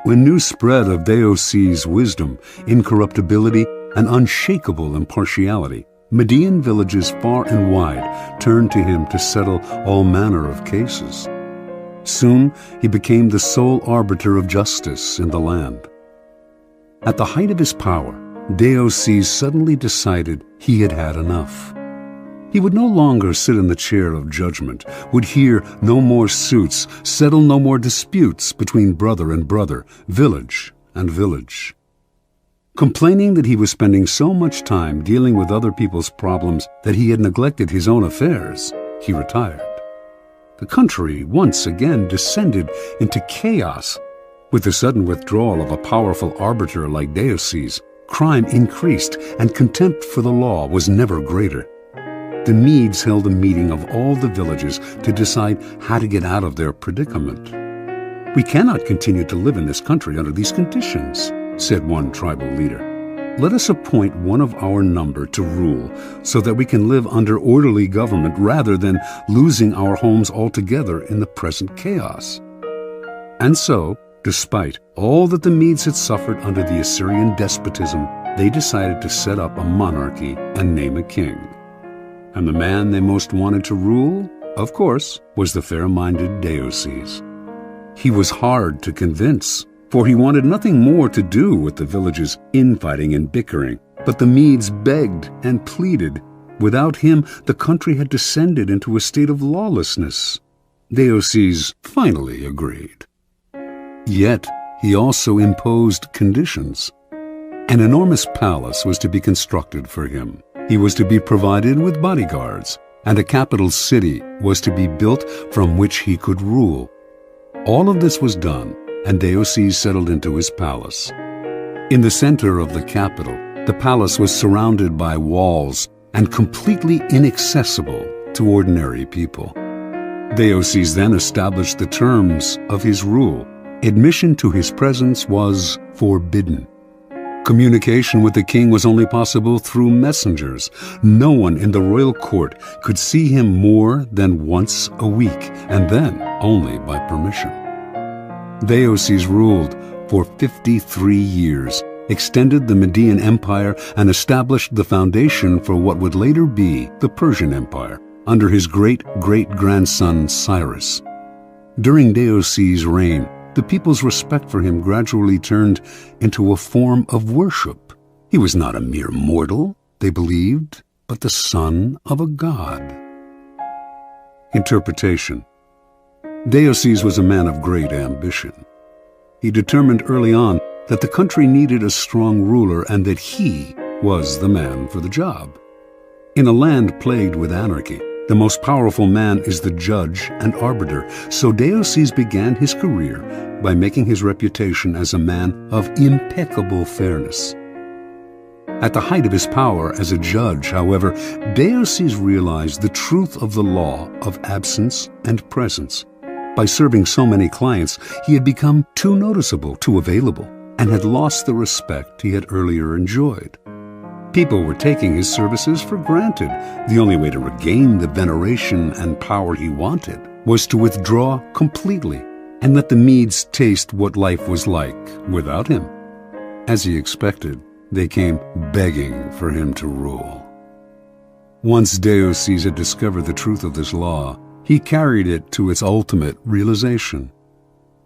When news spread of Deosi's wisdom, incorruptibility, and unshakable impartiality, Median villages far and wide turned to him to settle all manner of cases. Soon he became the sole arbiter of justice in the land. At the height of his power, Deosis suddenly decided he had had enough. He would no longer sit in the chair of judgment, would hear no more suits, settle no more disputes between brother and brother, village and village. Complaining that he was spending so much time dealing with other people's problems that he had neglected his own affairs, he retired. The country once again descended into chaos. With the sudden withdrawal of a powerful arbiter like Deosis, crime increased and contempt for the law was never greater. The Medes held a meeting of all the villages to decide how to get out of their predicament. "We cannot continue to live in this country under these conditions," said one tribal leader. "Let us appoint one of our number to rule so that we can live under orderly government rather than losing our homes altogether in the present chaos." And so, despite all that the Medes had suffered under the Assyrian despotism, they decided to set up a monarchy and name a king. And the man they most wanted to rule, of course, was the fair-minded Deoces. He was hard to convince, for he wanted nothing more to do with the village's infighting and bickering. But the Medes begged and pleaded. Without him, the country had descended into a state of lawlessness. Deoces finally agreed. Yet, he also imposed conditions. An enormous palace was to be constructed for him. He was to be provided with bodyguards, and a capital city was to be built from which he could rule. All of this was done, and Deoces settled into his palace. In the center of the capital, the palace was surrounded by walls and completely inaccessible to ordinary people. Deoces then established the terms of his rule. Admission to his presence was forbidden. Communication with the king was only possible through messengers. No one in the royal court could see him more than once a week, and then only by permission. Deoces ruled for 53 years, extended the Median Empire, and established the foundation for what would later be the Persian Empire, under his great-great-grandson Cyrus. During Deoces' reign, the people's respect for him gradually turned into a form of worship. He was not a mere mortal, they believed, but the son of a god. Interpretation. Deoces was a man of great ambition. He determined early on that the country needed a strong ruler and that he was the man for the job. In a land plagued with anarchy, the most powerful man is the judge and arbiter, so Deoces began his career by making his reputation as a man of impeccable fairness. At the height of his power as a judge, however, Deoces realized the truth of the law of absence and presence. By serving so many clients, he had become too noticeable, too available, and had lost the respect he had earlier enjoyed. People were taking his services for granted. The only way to regain the veneration and power he wanted was to withdraw completely and let the Medes taste what life was like without him. As he expected, they came begging for him to rule. Once Deoces had discovered the truth of this law, he carried it to its ultimate realization.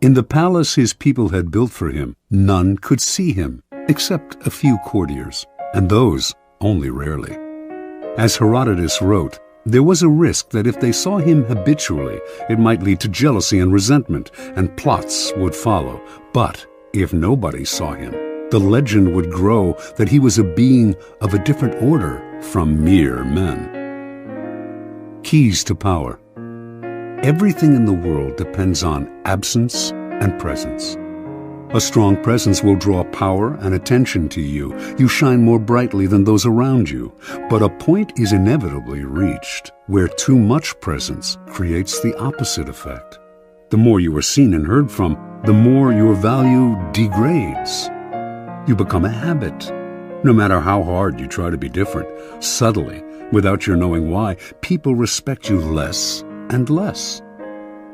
In the palace his people had built for him, none could see him, except a few courtiers, and those only rarely. As Herodotus wrote, there was a risk that if they saw him habitually, it might lead to jealousy and resentment, and plots would follow. But if nobody saw him, the legend would grow that he was a being of a different order from mere men. Keys to power. Everything in the world depends on absence and presence. A strong presence will draw power and attention to you. You shine more brightly than those around you. But a point is inevitably reached where too much presence creates the opposite effect. The more you are seen and heard from, the more your value degrades. You become a habit. No matter how hard you try to be different, subtly, without your knowing why, people respect you less and less.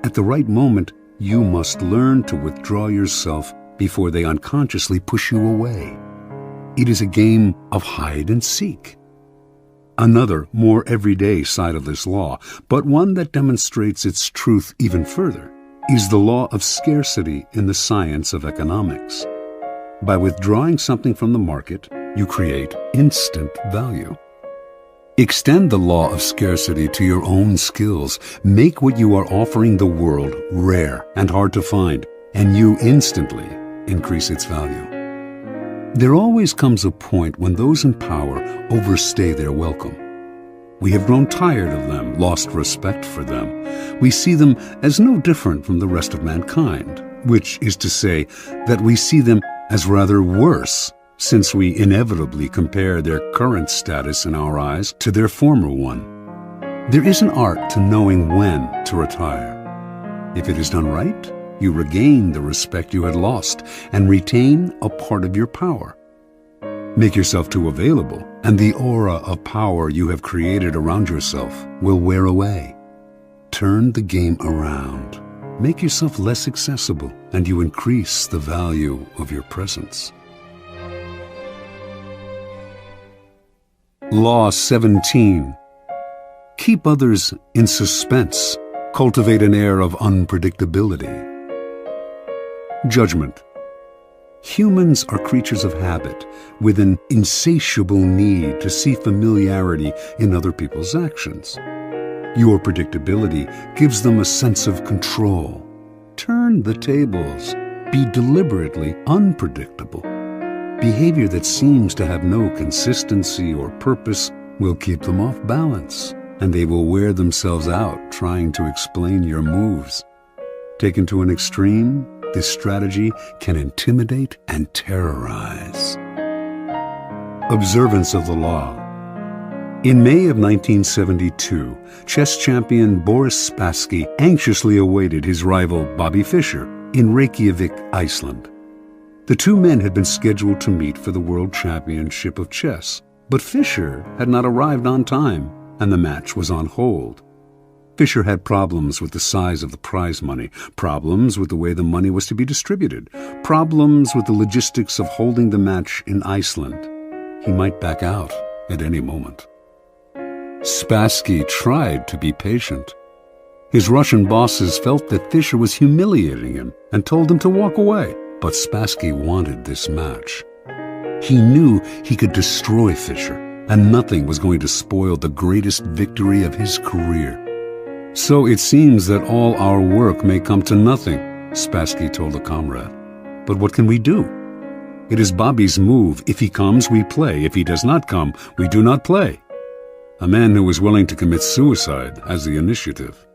At the right moment, you must learn to withdraw yourself before they unconsciously push you away. It is a game of hide and seek. Another, more everyday side of this law, but one that demonstrates its truth even further, is the law of scarcity in the science of economics. By withdrawing something from the market, you create instant value. Extend the law of scarcity to your own skills. Make what you are offering the world rare and hard to find, and you instantly increase its value. There always comes a point when those in power overstay their welcome. We have grown tired of them, lost respect for them. We see them as no different from the rest of mankind, which is to say that we see them as rather worse, since we inevitably compare their current status in our eyes to their former one. There is an art to knowing when to retire. If it is done right, you regain the respect you had lost and retain a part of your power. Make yourself too available, and the aura of power you have created around yourself will wear away. Turn the game around. Make yourself less accessible, and you increase the value of your presence. Law 17. Keep others in suspense. Cultivate an air of unpredictability. Judgment. Humans are creatures of habit, with an insatiable need to see familiarity in other people's actions. Your predictability gives them a sense of control. Turn the tables. Be deliberately unpredictable. Behavior that seems to have no consistency or purpose will keep them off balance, and they will wear themselves out trying to explain your moves. Taken to an extreme, this strategy can intimidate and terrorize. Observance of the law. In May of 1972, chess champion Boris Spassky anxiously awaited his rival Bobby Fischer in Reykjavik, Iceland. The two men had been scheduled to meet for the World Championship of Chess, but Fischer had not arrived on time, and the match was on hold. Fischer had problems with the size of the prize money, problems with the way the money was to be distributed, problems with the logistics of holding the match in Iceland. He might back out at any moment. Spassky tried to be patient. His Russian bosses felt that Fischer was humiliating him and told him to walk away, but Spassky wanted this match. He knew he could destroy Fischer, and nothing was going to spoil the greatest victory of his career. "So it seems that all our work may come to nothing," Spassky told a comrade. "But what can we do? It is Bobby's move. If he comes, we play. If he does not come, we do not play." A man who was willing to commit suicide has the initiative.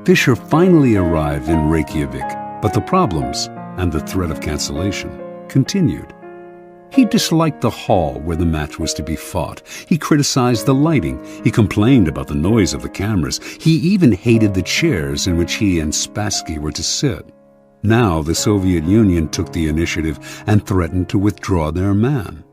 Fischer finally arrived in Reykjavik, but the problems and the threat of cancellation continued. He disliked the hall where the match was to be fought. He criticized the lighting. He complained about the noise of the cameras. He even hated the chairs in which he and Spassky were to sit. Now the Soviet Union took the initiative and threatened to withdraw their man.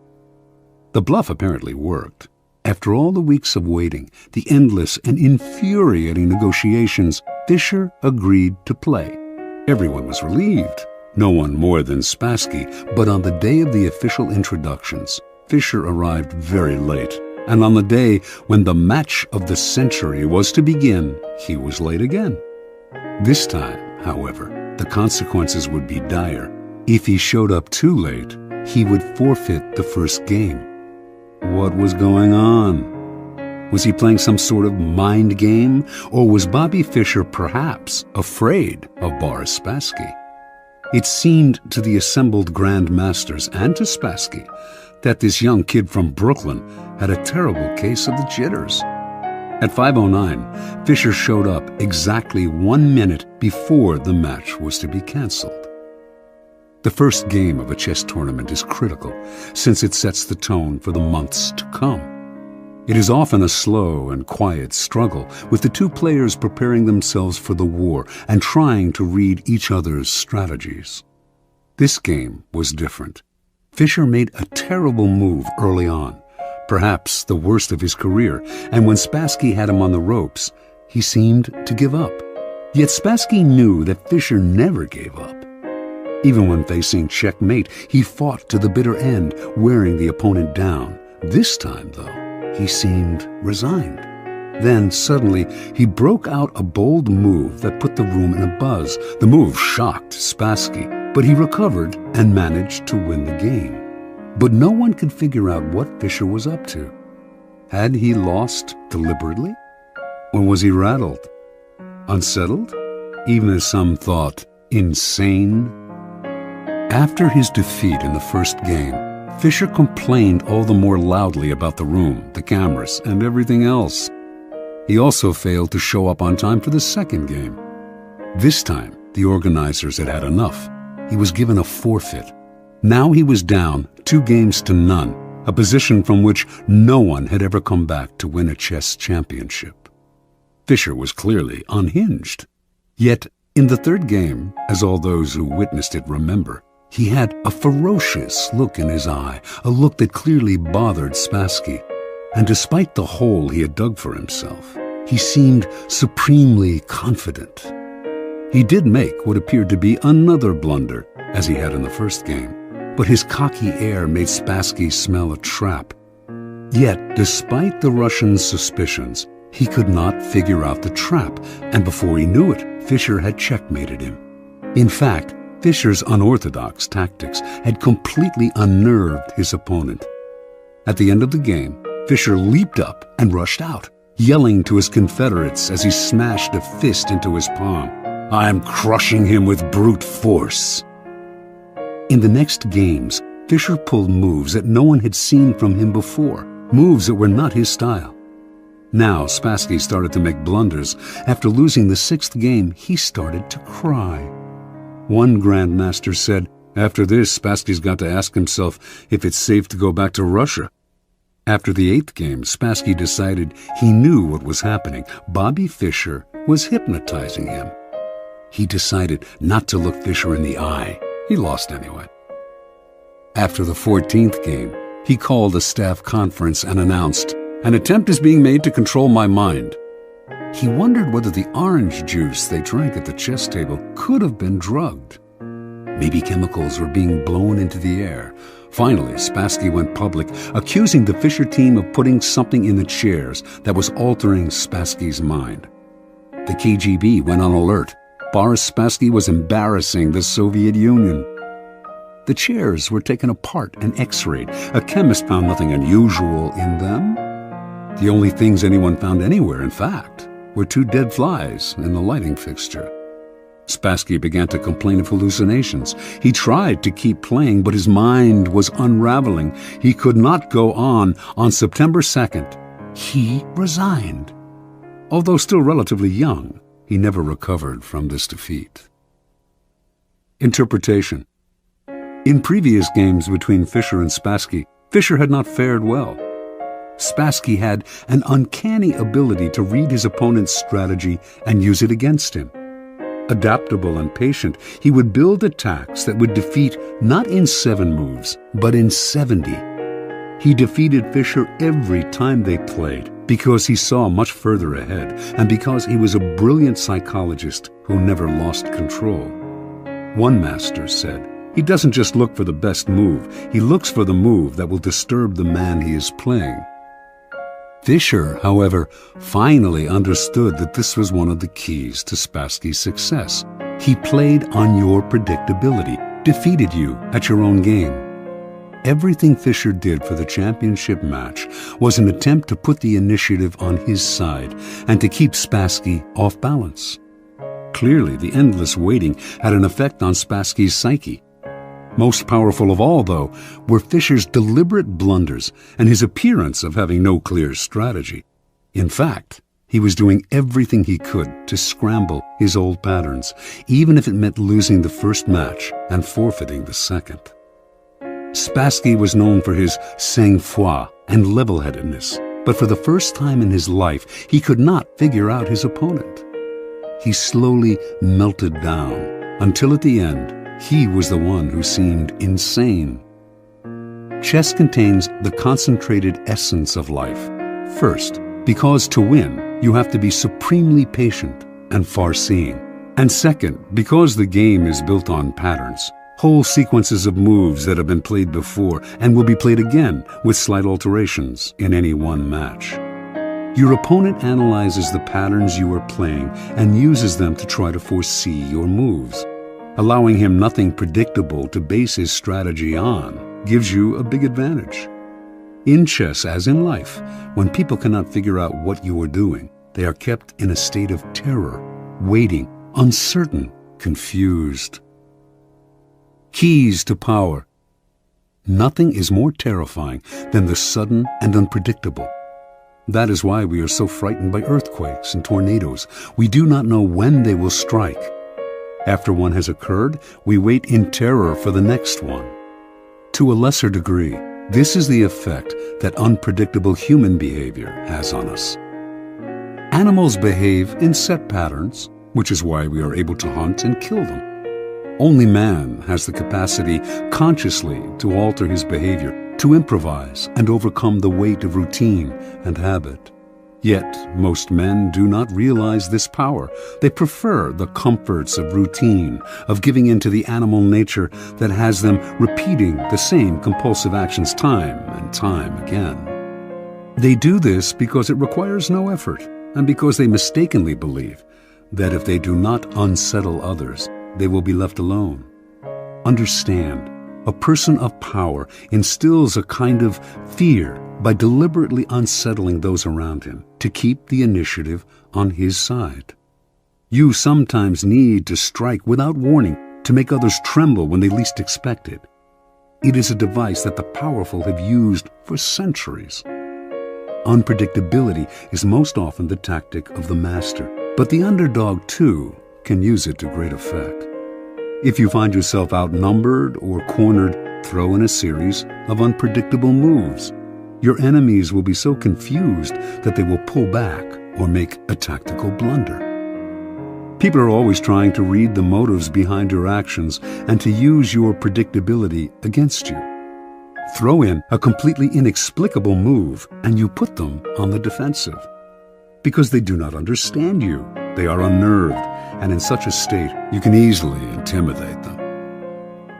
The bluff apparently worked. After all the weeks of waiting, the endless and infuriating negotiations, Fischer agreed to play. Everyone was relieved. No one more than Spassky, but on the day of the official introductions, Fischer arrived very late, and on the day when the match of the century was to begin, he was late again. This time, however, the consequences would be dire. If he showed up too late, he would forfeit the first game. What was going on? Was he playing some sort of mind game, or was Bobby Fischer perhaps afraid of Boris Spassky? It seemed to the assembled Grand Masters and to Spassky that this young kid from Brooklyn had a terrible case of the jitters. At 5:09, Fischer showed up exactly 1 minute before the match was to be canceled. The first game of a chess tournament is critical, since it sets the tone for the months to come. It is often a slow and quiet struggle, with the two players preparing themselves for the war and trying to read each other's strategies. This game was different. Fischer made a terrible move early on, perhaps the worst of his career, and when Spassky had him on the ropes, he seemed to give up. Yet Spassky knew that Fischer never gave up. Even when facing checkmate, he fought to the bitter end, wearing the opponent down. This time, though, he seemed resigned. Then, suddenly, he broke out a bold move that put the room in a buzz. The move shocked Spassky, but he recovered and managed to win the game. But no one could figure out what Fischer was up to. Had he lost deliberately? Or was he rattled? Unsettled? Even as some thought, insane? After his defeat in the first game, Fischer complained all the more loudly about the room, the cameras, and everything else. He also failed to show up on time for the second game. This time, the organizers had had enough. He was given a forfeit. Now he was down 2-0, a position from which no one had ever come back to win a chess championship. Fischer was clearly unhinged. Yet, in the third game, as all those who witnessed it remember, he had a ferocious look in his eye, a look that clearly bothered Spassky. And despite the hole he had dug for himself, he seemed supremely confident. He did make what appeared to be another blunder, as he had in the first game, but his cocky air made Spassky smell a trap. Yet, despite the Russians' suspicions, He could not figure out the trap, and before he knew it, Fischer had checkmated him. In fact, Fischer's unorthodox tactics had completely unnerved his opponent. At the end of the game, Fischer leaped up and rushed out, yelling to his confederates as he smashed a fist into his palm, "I'm crushing him with brute force." In the next games, Fischer pulled moves that no one had seen from him before, moves that were not his style. Now Spassky started to make blunders. After losing the 6th game, he started to cry. One grandmaster said, "After this, Spassky's got to ask himself if it's safe to go back to Russia." After the 8th game, Spassky decided he knew what was happening. Bobby Fischer was hypnotizing him. He decided not to look Fischer in the eye. He lost anyway. After the 14th game, he called a staff conference and announced, "An attempt is being made to control my mind." He wondered whether the orange juice they drank at the chess table could have been drugged. Maybe chemicals were being blown into the air. Finally, Spassky went public, accusing the Fischer team of putting something in the chairs that was altering Spassky's mind. The KGB went on alert. Boris Spassky was embarrassing the Soviet Union. The chairs were taken apart and x-rayed. A chemist found nothing unusual in them. The only things anyone found anywhere, in fact, were 2 dead flies in the lighting fixture. Spassky began to complain of hallucinations. He tried to keep playing, but his mind was unraveling. He could not go on. On September 2nd, he resigned. Although still relatively young, he never recovered from this defeat. Interpretation. In previous games between Fischer and Spassky, Fischer had not fared well. Spassky had an uncanny ability to read his opponent's strategy and use it against him. Adaptable and patient, he would build attacks that would defeat not in 7 moves, but in 70. He defeated Fischer every time they played because he saw much further ahead and because he was a brilliant psychologist who never lost control. One master said, "He doesn't just look for the best move, he looks for the move that will disturb the man he is playing." Fischer, however, finally understood that this was one of the keys to Spassky's success. He played on your predictability, defeated you at your own game. Everything Fischer did for the championship match was an attempt to put the initiative on his side and to keep Spassky off balance. Clearly, the endless waiting had an effect on Spassky's psyche. Most powerful of all, though, were Fischer's deliberate blunders and his appearance of having no clear strategy. In fact, he was doing everything he could to scramble his old patterns, even if it meant losing the first match and forfeiting the second. Spassky was known for his sang-froid and level-headedness, but for the first time in his life, he could not figure out his opponent. He slowly melted down until at the end, he was the one who seemed insane. Chess contains the concentrated essence of life. First, because to win, you have to be supremely patient and far-seeing. And second, because the game is built on patterns, whole sequences of moves that have been played before and will be played again with slight alterations in any one match. Your opponent analyzes the patterns you are playing and uses them to try to foresee your moves. Allowing him nothing predictable to base his strategy on gives you a big advantage. In chess, as in life, when people cannot figure out what you are doing, they are kept in a state of terror, waiting, uncertain, confused. Keys to power. Nothing is more terrifying than the sudden and unpredictable. That is why we are so frightened by earthquakes and tornadoes. We do not know when they will strike. After one has occurred, we wait in terror for the next one. To a lesser degree, this is the effect that unpredictable human behavior has on us. Animals behave in set patterns, which is why we are able to hunt and kill them. Only man has the capacity consciously to alter his behavior, to improvise and overcome the weight of routine and habit. Yet, most men do not realize this power. They prefer the comforts of routine, of giving in to the animal nature that has them repeating the same compulsive actions time and time again. They do this because it requires no effort. and because they mistakenly believe that if they do not unsettle others, they will be left alone. Understand, a person of power instills a kind of fear by deliberately unsettling those around him to keep the initiative on his side. You sometimes need to strike without warning to make others tremble when they least expect it. It is a device that the powerful have used for centuries. Unpredictability is most often the tactic of the master, but the underdog, too, can use it to great effect. If you find yourself outnumbered or cornered, throw in a series of unpredictable moves. Your enemies will be so confused that they will pull back or make a tactical blunder. People are always trying to read the motives behind your actions and to use your predictability against you. Throw in a completely inexplicable move and you put them on the defensive. Because they do not understand you, they are unnerved, and in such a state, you can easily intimidate them.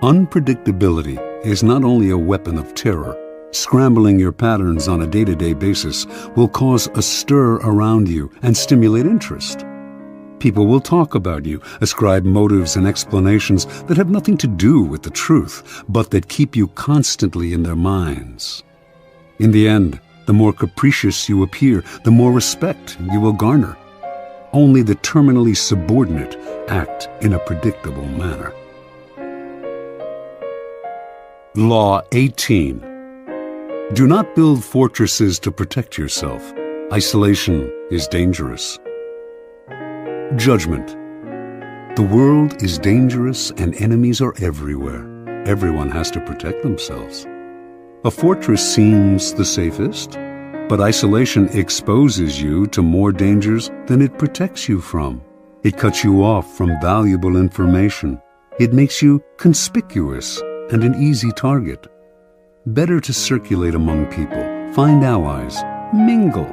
Unpredictability is not only a weapon of terror. Scrambling your patterns on a day-to-day basis will cause a stir around you and stimulate interest. People will talk about you, ascribe motives and explanations that have nothing to do with the truth, but that keep you constantly in their minds. In the end, the more capricious you appear, the more respect you will garner. Only the terminally subordinate act in a predictable manner. Law 18. Do not build fortresses to protect yourself. Isolation is dangerous. Judgment. The world is dangerous and enemies are everywhere. Everyone has to protect themselves. A fortress seems the safest, but isolation exposes you to more dangers than it protects you from. It cuts you off from valuable information. It makes you conspicuous and an easy target. Better to circulate among people, find allies, mingle.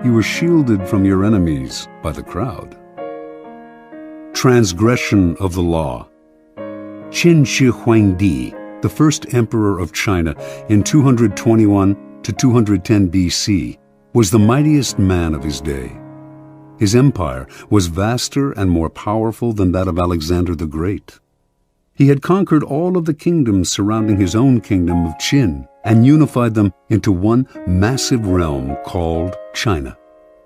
You are shielded from your enemies by the crowd. Transgression of the law. Qin Shi Huangdi, the first emperor of China in 221 to 210 BC, was the mightiest man of his day. His empire was vaster and more powerful than that of Alexander the Great. He had conquered all of the kingdoms surrounding his own kingdom of Qin and unified them into one massive realm called China.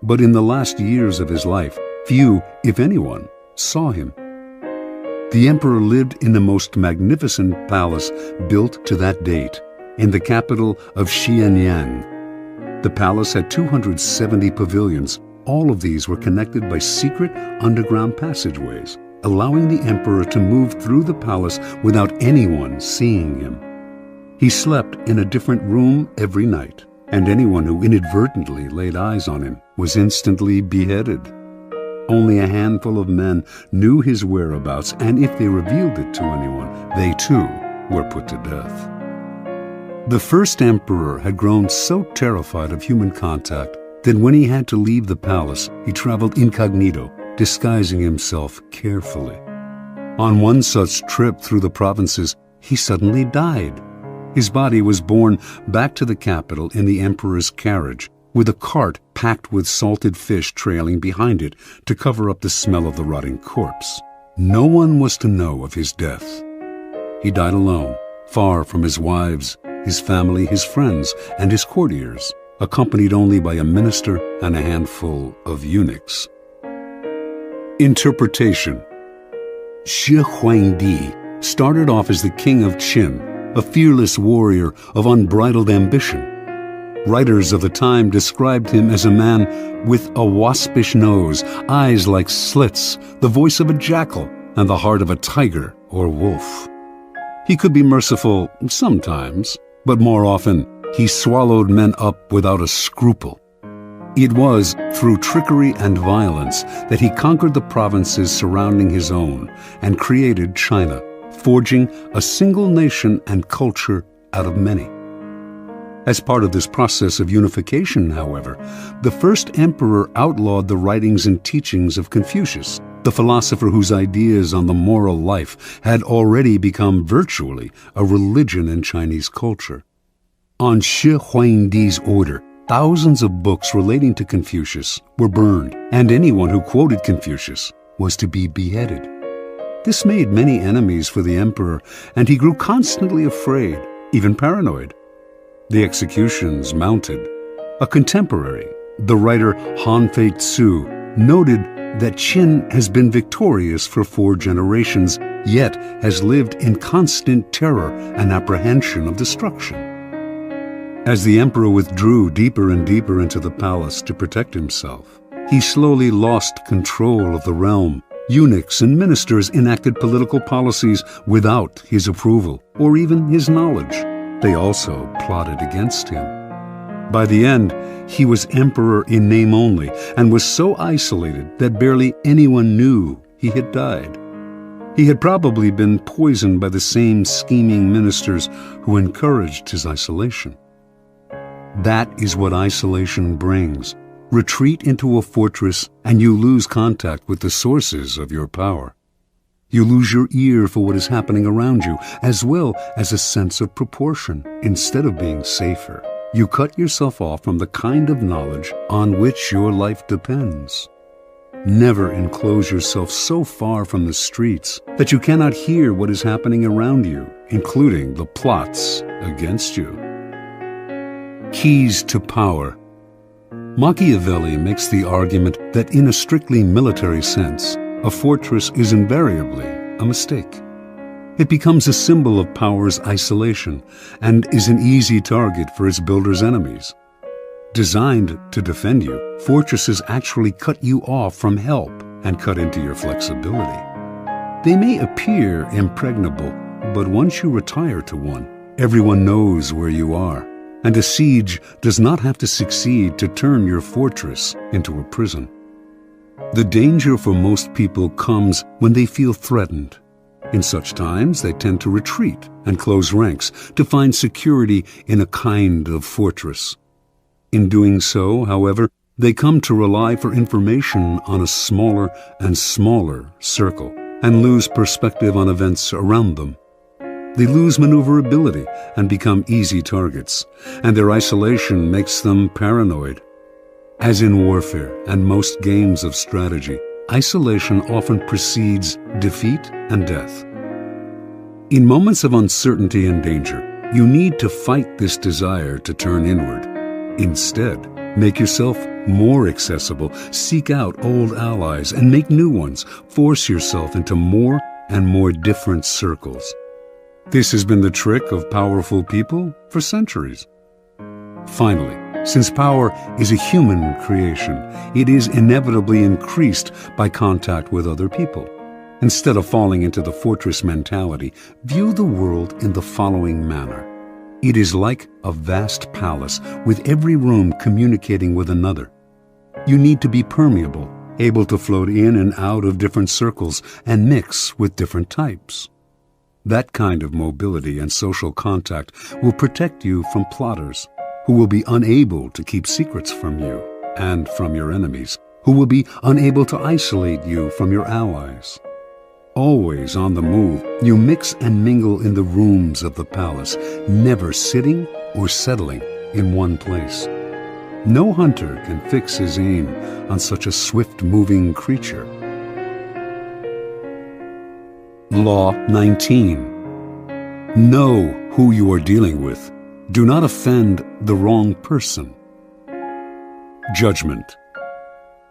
But in the last years of his life, few, if anyone, saw him. The emperor lived in the most magnificent palace built to that date, in the capital of Xianyang. The palace had 270 pavilions. All of these were connected by secret underground passageways, allowing the emperor to move through the palace without anyone seeing him. He slept in a different room every night, and anyone who inadvertently laid eyes on him was instantly beheaded. Only a handful of men knew his whereabouts, and if they revealed it to anyone, they too were put to death. The first emperor had grown so terrified of human contact that when he had to leave the palace, he traveled incognito, disguising himself carefully. On one such trip through the provinces, he suddenly died. His body was borne back to the capital in the emperor's carriage, with a cart packed with salted fish trailing behind it to cover up the smell of the rotting corpse. No one was to know of his death. He died alone, far from his wives, his family, his friends, and his courtiers, accompanied only by a minister and a handful of eunuchs. Interpretation. Shi Huangdi started off as the king of Qin, a fearless warrior of unbridled ambition. Writers of the time described him as a man with a waspish nose, eyes like slits, the voice of a jackal, and the heart of a tiger or wolf. He could be merciful sometimes, but more often he swallowed men up without a scruple. It was through trickery and violence that he conquered the provinces surrounding his own and created China, forging a single nation and culture out of many. As part of this process of unification, however, the first emperor outlawed the writings and teachings of Confucius, the philosopher whose ideas on the moral life had already become virtually a religion in Chinese culture. On Shi Huangdi's order, thousands of books relating to Confucius were burned, and anyone who quoted Confucius was to be beheaded. This made many enemies for the emperor, and he grew constantly afraid, even paranoid. The executions mounted. A contemporary, the writer Han Fei Tzu, noted that Qin has been victorious for 4 generations, yet has lived in constant terror and apprehension of destruction. As the emperor withdrew deeper and deeper into the palace to protect himself, he slowly lost control of the realm. Eunuchs and ministers enacted political policies without his approval or even his knowledge. They also plotted against him. By the end, he was emperor in name only and was so isolated that barely anyone knew he had died. He had probably been poisoned by the same scheming ministers who encouraged his isolation. That is what isolation brings. Retreat into a fortress and you lose contact with the sources of your power. You lose your ear for what is happening around you, as well as a sense of proportion. Instead of being safer, you cut yourself off from the kind of knowledge on which your life depends. Never enclose yourself so far from the streets that you cannot hear what is happening around you, including the plots against you. Keys to power. Machiavelli makes the argument that in a strictly military sense, a fortress is invariably a mistake. It becomes a symbol of power's isolation and is an easy target for its builder's enemies. Designed to defend you, fortresses actually cut you off from help and cut into your flexibility. They may appear impregnable, but once you retire to one, everyone knows where you are, and a siege does not have to succeed to turn your fortress into a prison. The danger for most people comes when they feel threatened. In such times, they tend to retreat and close ranks to find security in a kind of fortress. In doing so, however, they come to rely for information on a smaller and smaller circle and lose perspective on events around them. They lose maneuverability and become easy targets, and their isolation makes them paranoid. As in warfare and most games of strategy, isolation often precedes defeat and death. In moments of uncertainty and danger, you need to fight this desire to turn inward. Instead, make yourself more accessible, seek out old allies, and make new ones. Force yourself into more and more different circles. This has been the trick of powerful people for centuries. Finally, since power is a human creation, it is inevitably increased by contact with other people. Instead of falling into the fortress mentality, view the world in the following manner. It is like a vast palace with every room communicating with another. You need to be permeable, able to float in and out of different circles and mix with different types. That kind of mobility and social contact will protect you from plotters, who will be unable to keep secrets from you and from your enemies, who will be unable to isolate you from your allies. Always on the move, you mix and mingle in the rooms of the palace, never sitting or settling in one place. No hunter can fix his aim on such a swift-moving creature. Law 19. Know who you are dealing with. Do not offend the wrong person. Judgment.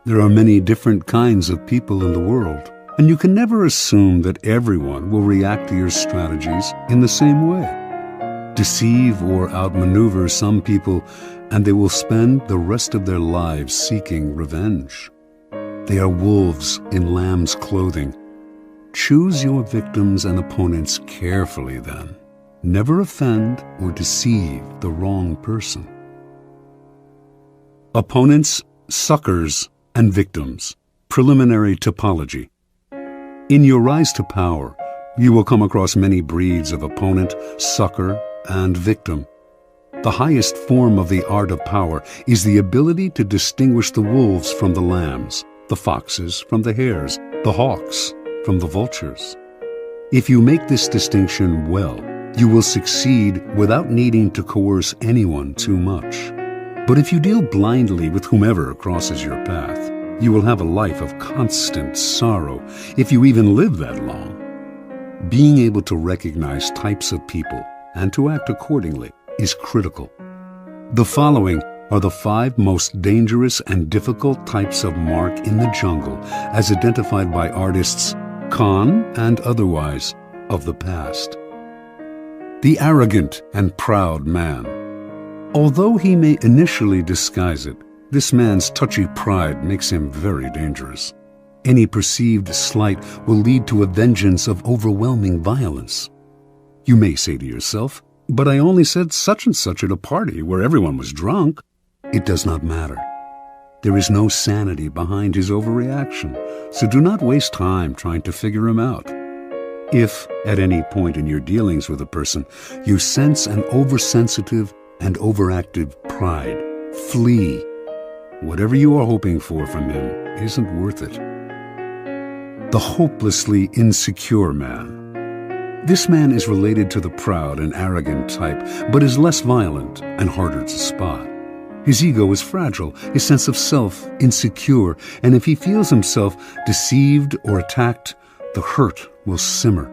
There are many different kinds of people in the world, and you can never assume that everyone will react to your strategies in the same way. Deceive or outmaneuver some people, and they will spend the rest of their lives seeking revenge. They are wolves in lamb's clothing. Choose your victims and opponents carefully then. Never offend or deceive the wrong person. Opponents, suckers, and victims. Preliminary topology. In your rise to power, you will come across many breeds of opponent, sucker, and victim. The highest form of the art of power is the ability to distinguish the wolves from the lambs, the foxes from the hares, the hawks from the vultures. If you make this distinction well, you will succeed without needing to coerce anyone too much. But if you deal blindly with whomever crosses your path, you will have a life of constant sorrow, if you even live that long. Being able to recognize types of people and to act accordingly is critical. The following are the 5 most dangerous and difficult types of mark in the jungle as identified by artists, con and otherwise, of the past. The arrogant and proud man. Although he may initially disguise it, this man's touchy pride makes him very dangerous. Any perceived slight will lead to a vengeance of overwhelming violence. You may say to yourself, "But I only said such and such at a party where everyone was drunk." It does not matter. There is no sanity behind his overreaction, so do not waste time trying to figure him out. If, at any point in your dealings with a person, you sense an oversensitive and overactive pride, flee. Whatever you are hoping for from him isn't worth it. The hopelessly insecure man. This man is related to the proud and arrogant type, but is less violent and harder to spot. His ego is fragile, his sense of self insecure, and if he feels himself deceived or attacked, the hurt will simmer.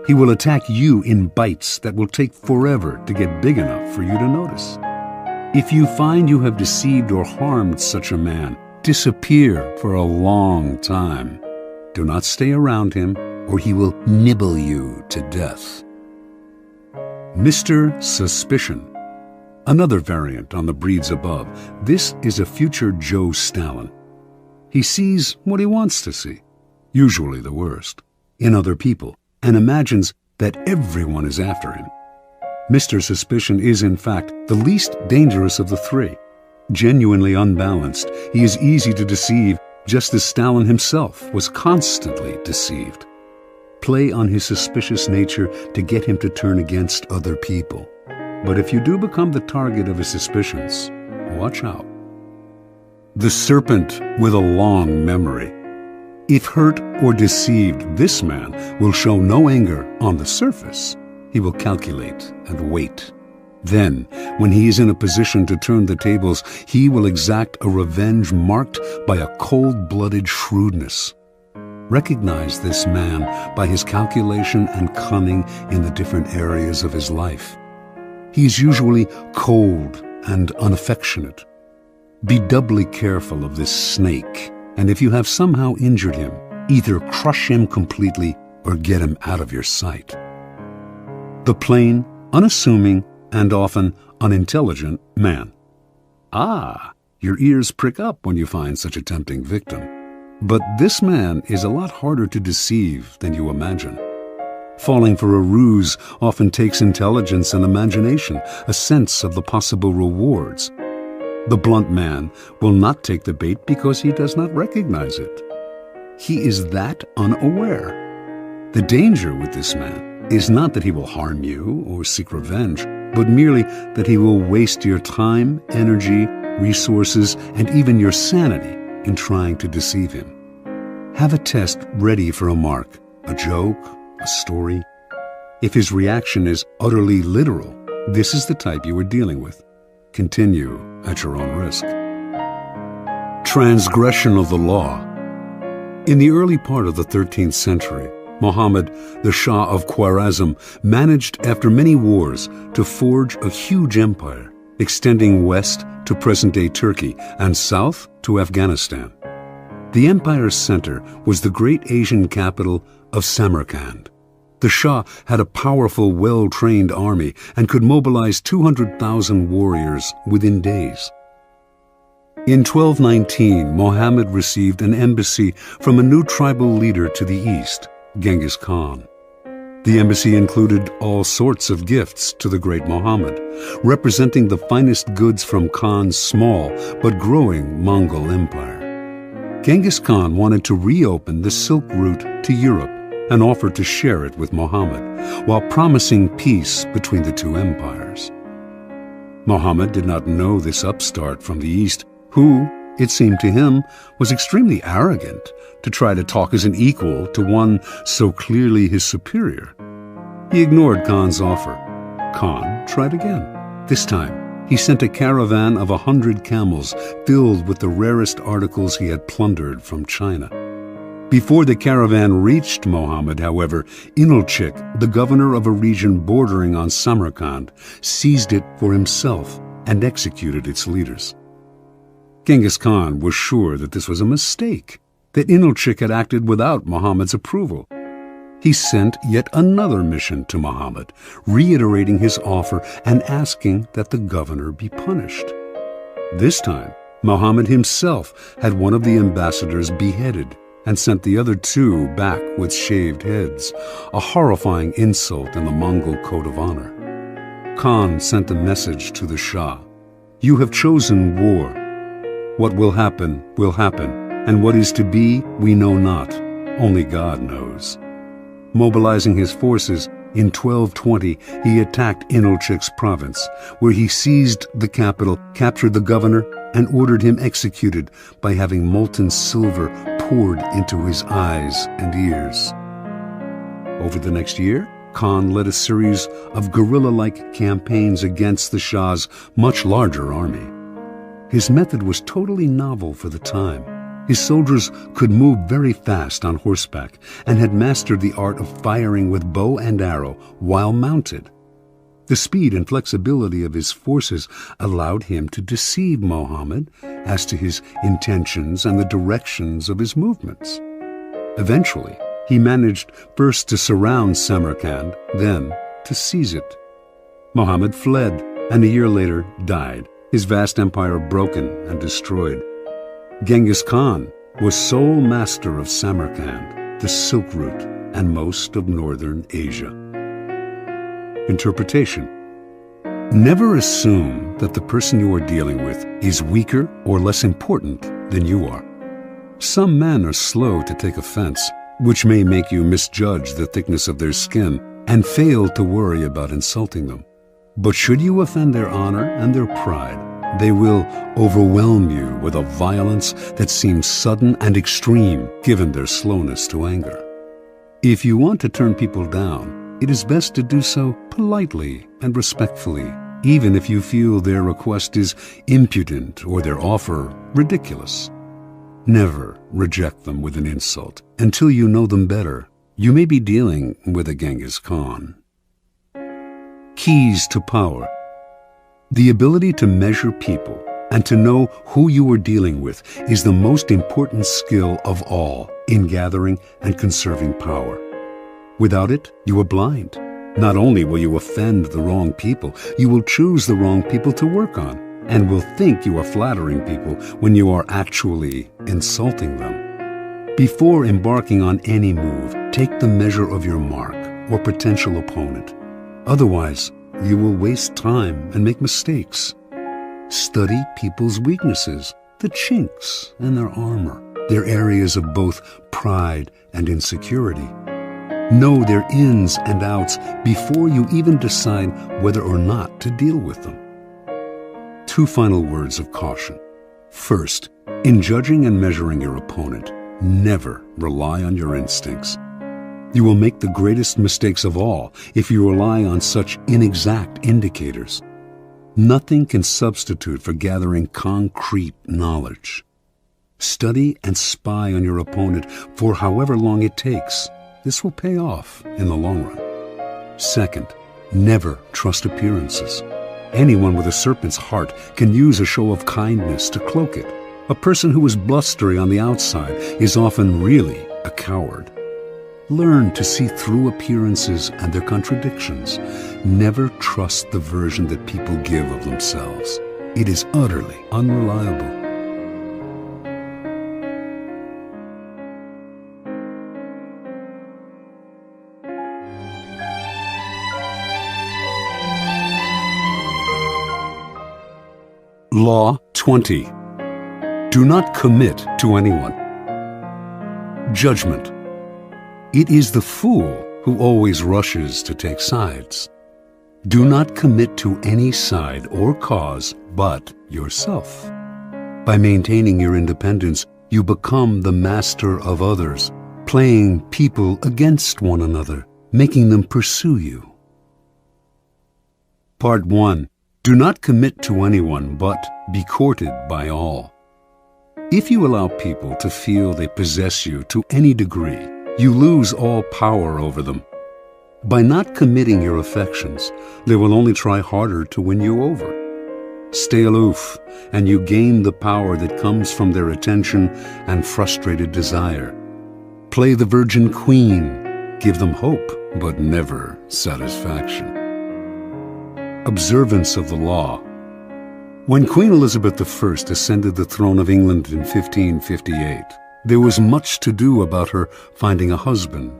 He will attack you in bites that will take forever to get big enough for you to notice. If you find you have deceived or harmed such a man, disappear for a long time. Do not stay around him, or he will nibble you to death. Mr. Suspicion. Another variant on the breeds above. This is a future Joe Stalin. He sees what he wants to see, usually the worst, in other people, and imagines that everyone is after him. Mr. Suspicion is, in fact, the least dangerous of the 3. Genuinely unbalanced, he is easy to deceive, just as Stalin himself was constantly deceived. Play on his suspicious nature to get him to turn against other people. But if you do become the target of his suspicions, watch out. The serpent with a long memory. If hurt or deceived, this man will show no anger on the surface. He will calculate and wait. Then, when he is in a position to turn the tables, he will exact a revenge marked by a cold-blooded shrewdness. Recognize this man by his calculation and cunning in the different areas of his life. He is usually cold and unaffectionate. Be doubly careful of this snake, and if you have somehow injured him, either crush him completely or get him out of your sight. The plain, unassuming, and often unintelligent man. Ah, your ears prick up when you find such a tempting victim. But this man is a lot harder to deceive than you imagine. Falling for a ruse often takes intelligence and imagination, a sense of the possible rewards. The blunt man will not take the bait because he does not recognize it. He is that unaware. The danger with this man is not that he will harm you or seek revenge, but merely that he will waste your time, energy, resources, and even your sanity in trying to deceive him. Have a test ready for a mark, a joke, a story. If his reaction is utterly literal, this is the type you are dealing with. Continue at your own risk. Transgression of the law. In the early part of the 13th century, Muhammad, the Shah of Khwarezm, managed after many wars to forge a huge empire, extending west to present-day Turkey and south to Afghanistan. The empire's center was the great Asian capital of Samarkand. The Shah had a powerful, well-trained army and could mobilize 200,000 warriors within days. In 1219, Muhammad received an embassy from a new tribal leader to the east, Genghis Khan. The embassy included all sorts of gifts to the great Muhammad, representing the finest goods from Khan's small but growing Mongol empire. Genghis Khan wanted to reopen the Silk Route to Europe and offered to share it with Muhammad, while promising peace between the two empires. Muhammad did not know this upstart from the east, who, it seemed to him, was extremely arrogant to try to talk as an equal to one so clearly his superior. He ignored Khan's offer. Khan tried again. This time, he sent a caravan of 100 camels filled with the rarest articles he had plundered from China. Before the caravan reached Muhammad, however, Inalchik, the governor of a region bordering on Samarkand, seized it for himself and executed its leaders. Genghis Khan was sure that this was a mistake, that Inalchik had acted without Muhammad's approval. He sent yet another mission to Muhammad, reiterating his offer and asking that the governor be punished. This time, Muhammad himself had one of the ambassadors beheaded and sent the other two back with shaved heads, a horrifying insult in the Mongol code of honor. Khan sent a message to the Shah. "You have chosen war. What will happen, and what is to be, we know not. Only God knows." Mobilizing his forces, in 1220 he attacked Inalchik's province, where he seized the capital, captured the governor, and ordered him executed by having molten silver poured into his eyes and ears. Over the next year, Khan led a series of guerrilla-like campaigns against the Shah's much larger army. His method was totally novel for the time. His soldiers could move very fast on horseback and had mastered the art of firing with bow and arrow while mounted. The speed and flexibility of his forces allowed him to deceive Muhammad as to his intentions and the directions of his movements. Eventually, he managed first to surround Samarkand, then to seize it. Muhammad fled, and a year later died, his vast empire broken and destroyed. Genghis Khan was sole master of Samarkand, the Silk Route, and most of northern Asia. Interpretation. Never assume that the person you are dealing with is weaker or less important than you are. Some men are slow to take offense, which may make you misjudge the thickness of their skin and fail to worry about insulting them. But should you offend their honor and their pride, they will overwhelm you with a violence that seems sudden and extreme given their slowness to anger. If you want to turn people down, it is best to do so politely and respectfully, even if you feel their request is impudent or their offer ridiculous. Never reject them with an insult until you know them better. You may be dealing with a Genghis Khan. Keys to power. The ability to measure people and to know who you are dealing with is the most important skill of all in gathering and conserving power. Without it, you are blind. Not only will you offend the wrong people, you will choose the wrong people to work on, and will think you are flattering people when you are actually insulting them. Before embarking on any move, take the measure of your mark or potential opponent. Otherwise, you will waste time and make mistakes. Study people's weaknesses, the chinks in their armor, their areas of both pride and insecurity. Know their ins and outs before you even decide whether or not to deal with them. Two final words of caution. First, in judging and measuring your opponent, never rely on your instincts. You will make the greatest mistakes of all if you rely on such inexact indicators. Nothing can substitute for gathering concrete knowledge. Study and spy on your opponent for however long it takes. This will pay off in the long run. Second, never trust appearances. Anyone with a serpent's heart can use a show of kindness to cloak it. A person who is blustery on the outside is often really a coward. Learn to see through appearances and their contradictions. Never trust the version that people give of themselves. It is utterly unreliable. Law 20. Do not commit to anyone. Judgment. It is the fool who always rushes to take sides. Do not commit to any side or cause but yourself. By maintaining your independence, you become the master of others, playing people against one another, making them pursue you. Part 1. Do not commit to anyone, but be courted by all. If you allow people to feel they possess you to any degree, you lose all power over them. By not committing your affections, they will only try harder to win you over. Stay aloof, and you gain the power that comes from their attention and frustrated desire. Play the virgin queen. Give them hope, but never satisfaction. Observance of the law. When Queen Elizabeth I ascended the throne of England in 1558, there was much to do about her finding a husband.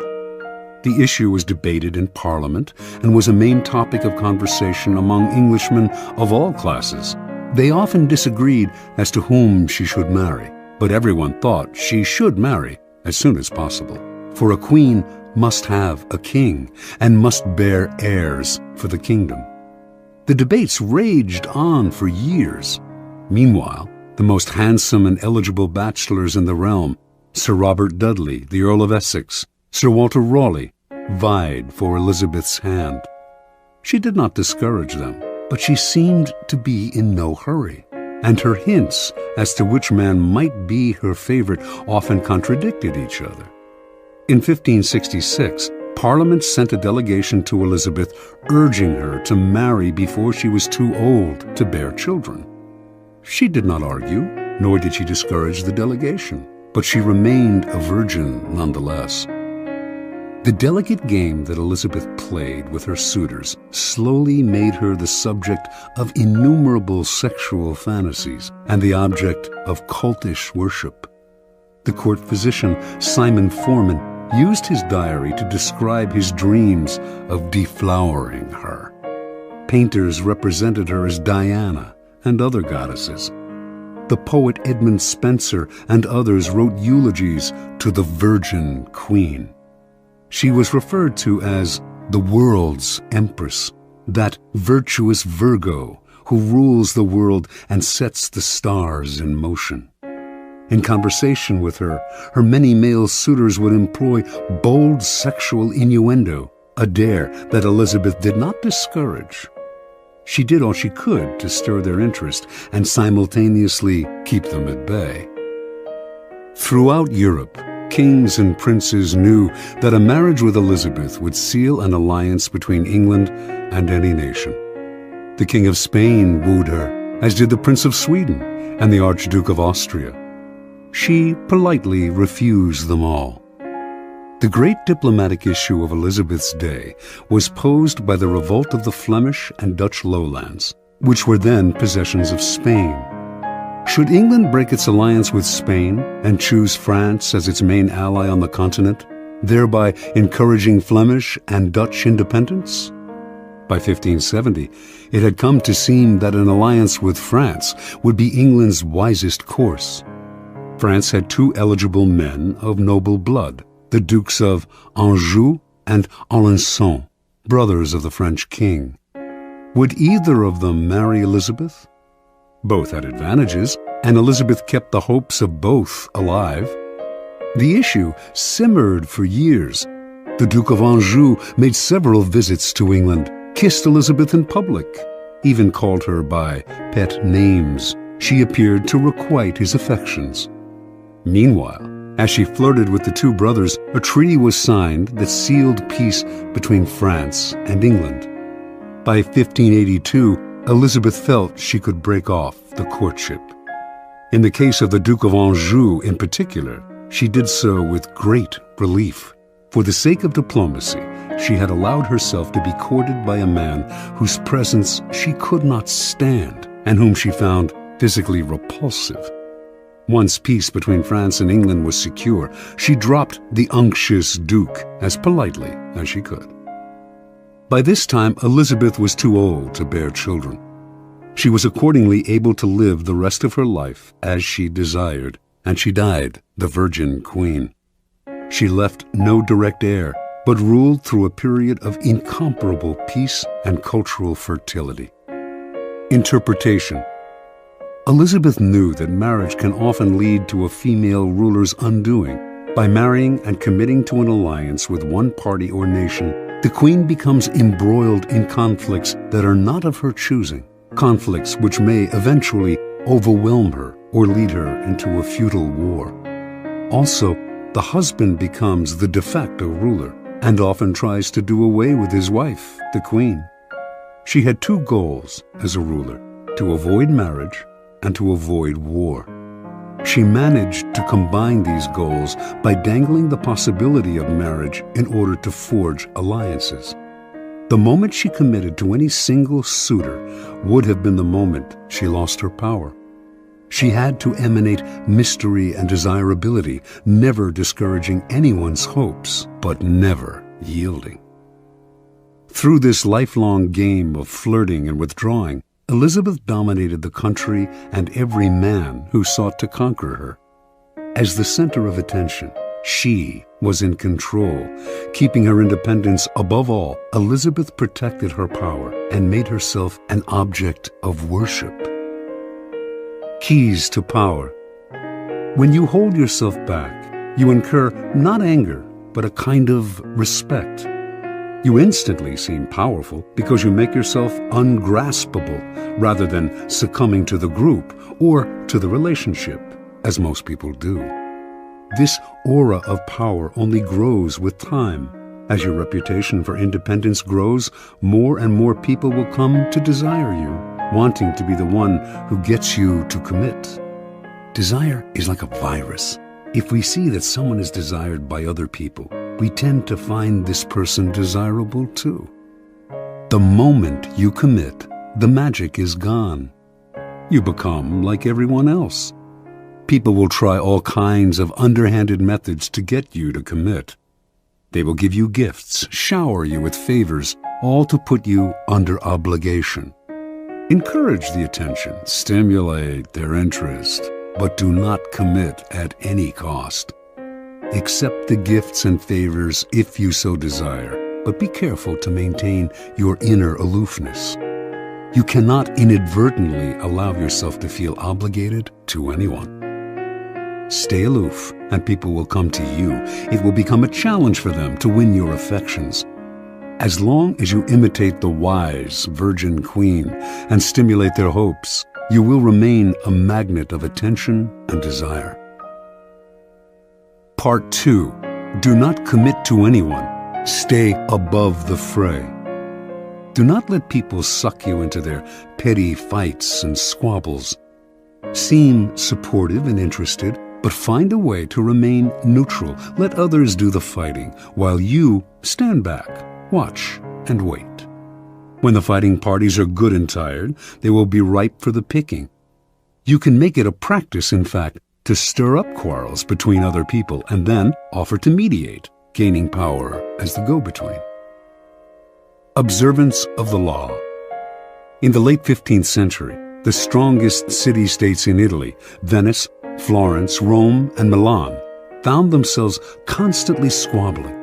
The issue was debated in Parliament and was a main topic of conversation among Englishmen of all classes. They often disagreed as to whom she should marry, but everyone thought she should marry as soon as possible, for a queen must have a king and must bear heirs for the kingdom. The debates raged on for years. Meanwhile, the most handsome and eligible bachelors in the realm, Sir Robert Dudley, the Earl of Essex, Sir Walter Raleigh, vied for Elizabeth's hand. She did not discourage them, but she seemed to be in no hurry, and her hints as to which man might be her favorite often contradicted each other. In 1566, Parliament sent a delegation to Elizabeth urging her to marry before she was too old to bear children. She did not argue, nor did she discourage the delegation, but she remained a virgin nonetheless. The delicate game that Elizabeth played with her suitors slowly made her the subject of innumerable sexual fantasies and the object of cultish worship. The court physician, Simon Forman, used his diary to describe his dreams of deflowering her. Painters represented her as Diana and other goddesses. The poet Edmund Spenser and others wrote eulogies to the Virgin Queen. She was referred to as the world's empress, that virtuous Virgo who rules the world and sets the stars in motion. In conversation with her, her many male suitors would employ bold sexual innuendo, a dare that Elizabeth did not discourage. She did all she could to stir their interest and simultaneously keep them at bay. Throughout Europe, kings and princes knew that a marriage with Elizabeth would seal an alliance between England and any nation. The King of Spain wooed her, as did the Prince of Sweden and the Archduke of Austria. She politely refused them all. The great diplomatic issue of Elizabeth's day was posed by the revolt of the Flemish and Dutch lowlands, which were then possessions of Spain. Should England break its alliance with Spain and choose France as its main ally on the continent, thereby encouraging Flemish and Dutch independence? By 1570, it had come to seem that an alliance with France would be England's wisest course. France had two eligible men of noble blood, the Dukes of Anjou and Alençon, brothers of the French king. Would either of them marry Elizabeth? Both had advantages, and Elizabeth kept the hopes of both alive. The issue simmered for years. The Duke of Anjou made several visits to England, kissed Elizabeth in public, even called her by pet names. She appeared to requite his affections. Meanwhile, as she flirted with the two brothers, a treaty was signed that sealed peace between France and England. By 1582, Elizabeth felt she could break off the courtship. In the case of the Duke of Anjou in particular, she did so with great relief. For the sake of diplomacy, she had allowed herself to be courted by a man whose presence she could not stand and whom she found physically repulsive. Once peace between France and England was secure, she dropped the unctuous Duke as politely as she could. By this time, Elizabeth was too old to bear children. She was accordingly able to live the rest of her life as she desired, and she died the Virgin Queen. She left no direct heir, but ruled through a period of incomparable peace and cultural fertility. Interpretation. Elizabeth knew that marriage can often lead to a female ruler's undoing. By marrying and committing to an alliance with one party or nation, the queen becomes embroiled in conflicts that are not of her choosing. conflicts which may eventually overwhelm her or lead her into a futile war. Also, the husband becomes the de facto ruler and often tries to do away with his wife, the queen. She had two goals as a ruler: to avoid marriage and to avoid war. She managed to combine these goals by dangling the possibility of marriage in order to forge alliances. The moment she committed to any single suitor would have been the moment she lost her power. She had to emanate mystery and desirability, never discouraging anyone's hopes, but never yielding. Through this lifelong game of flirting and withdrawing, Elizabeth dominated the country and every man who sought to conquer her. As the center of attention, she was in control. Keeping her independence above all, Elizabeth protected her power and made herself an object of worship. Keys to power. When you hold yourself back, you incur not anger, but a kind of respect. You instantly seem powerful because you make yourself ungraspable rather than succumbing to the group or to the relationship, as most people do. This aura of power only grows with time. As your reputation for independence grows, more and more people will come to desire you, wanting to be the one who gets you to commit. Desire is like a virus. If we see that someone is desired by other people, we tend to find this person desirable too. The moment you commit, the magic is gone. You become like everyone else. People will try all kinds of underhanded methods to get you to commit. They will give you gifts, shower you with favors, all to put you under obligation. Encourage the attention, stimulate their interest, but do not commit at any cost. Accept the gifts and favors if you so desire, but be careful to maintain your inner aloofness. You cannot inadvertently allow yourself to feel obligated to anyone. Stay aloof, and people will come to you. It will become a challenge for them to win your affections. As long as you imitate the wise virgin queen and stimulate their hopes, you will remain a magnet of attention and desire. Part 2. Do not commit to anyone. Stay above the fray. Do not let people suck you into their petty fights and squabbles. Seem supportive and interested, but find a way to remain neutral. Let others do the fighting, while you stand back, watch, and wait. When the fighting parties are good and tired, they will be ripe for the picking. You can make it a practice, in fact, to stir up quarrels between other people and then offer to mediate, gaining power as the go-between. Observance of the law. In the late 15th century, the strongest city-states in Italy, Venice, Florence, Rome, and Milan, found themselves constantly squabbling.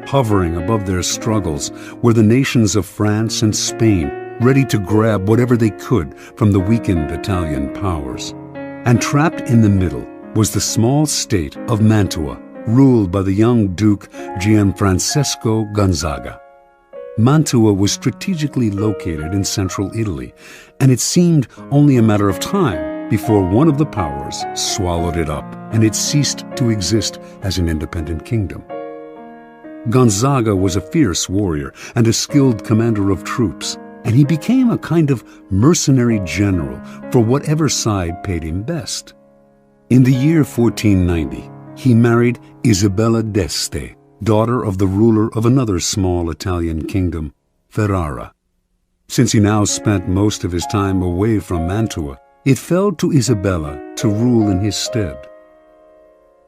Hovering above their struggles were the nations of France and Spain, ready to grab whatever they could from the weakened Italian powers. And trapped in the middle was the small state of Mantua, ruled by the young Duke Gianfrancesco Gonzaga. Mantua was strategically located in central Italy, and it seemed only a matter of time before one of the powers swallowed it up and it ceased to exist as an independent kingdom. Gonzaga was a fierce warrior and a skilled commander of troops, and he became a kind of mercenary general for whatever side paid him best. In the year 1490, he married Isabella d'Este, daughter of the ruler of another small Italian kingdom, Ferrara. Since he now spent most of his time away from Mantua, it fell to Isabella to rule in his stead.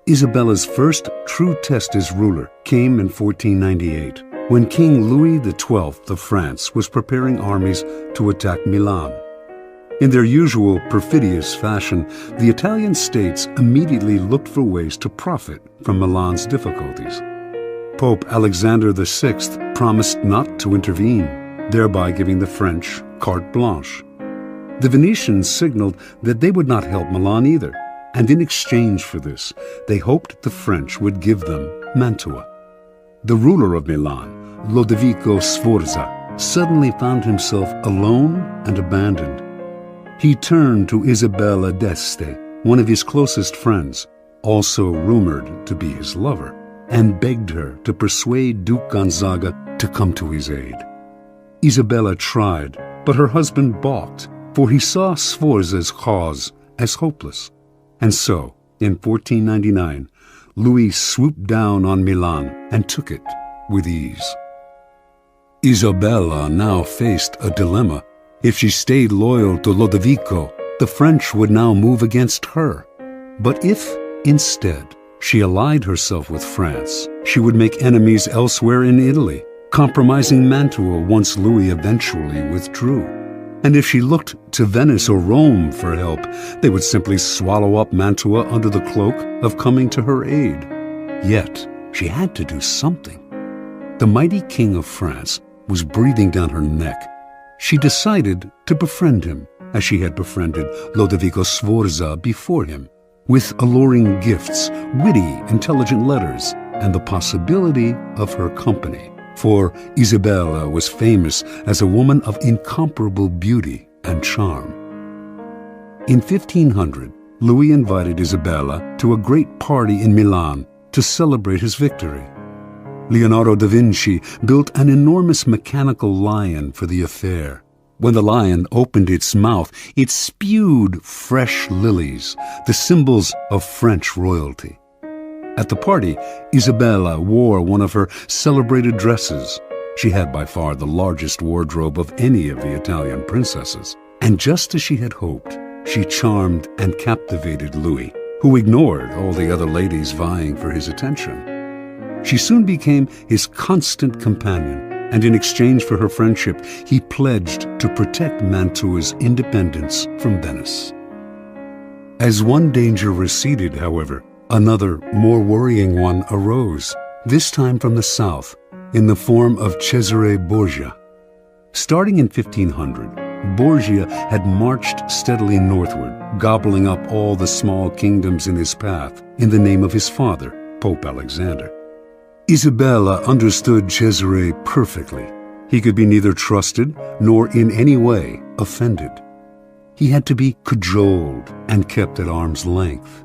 Isabella's first true test as ruler came in 1498, when King Louis XII of France was preparing armies to attack Milan. In their usual perfidious fashion, the Italian states immediately looked for ways to profit from Milan's difficulties. Pope Alexander VI promised not to intervene, thereby giving the French carte blanche. The Venetians signaled that they would not help Milan either, and in exchange for this, they hoped the French would give them Mantua. The ruler of Milan, Lodovico Sforza, suddenly found himself alone and abandoned. He turned to Isabella d'Este, one of his closest friends, also rumored to be his lover, and begged her to persuade Duke Gonzaga to come to his aid. Isabella tried, but her husband balked, for he saw Sforza's cause as hopeless. And so, in 1499, Louis swooped down on Milan and took it with ease. Isabella now faced a dilemma. If she stayed loyal to Lodovico, the French would now move against her. But if, instead, she allied herself with France, she would make enemies elsewhere in Italy, compromising Mantua once Louis eventually withdrew. And if she looked to Venice or Rome for help, they would simply swallow up Mantua under the cloak of coming to her aid. Yet, she had to do something. The mighty king of France was breathing down her neck. She decided to befriend him, as she had befriended Lodovico Sforza before him, with alluring gifts, witty, intelligent letters, and the possibility of her company. For Isabella was famous as a woman of incomparable beauty and charm. In 1500, Louis invited Isabella to a great party in Milan to celebrate his victory. Leonardo da Vinci built an enormous mechanical lion for the affair. When the lion opened its mouth, it spewed fresh lilies, the symbols of French royalty. At the party, Isabella wore one of her celebrated dresses. She had by far the largest wardrobe of any of the Italian princesses. And just as she had hoped, she charmed and captivated Louis, who ignored all the other ladies vying for his attention. She soon became his constant companion, and in exchange for her friendship, he pledged to protect Mantua's independence from Venice. As one danger receded, however, another, more worrying one arose, this time from the south, in the form of Cesare Borgia. Starting in 1500, Borgia had marched steadily northward, gobbling up all the small kingdoms in his path in the name of his father, Pope Alexander. Isabella understood Cesare perfectly. He could be neither trusted nor in any way offended. He had to be cajoled and kept at arm's length.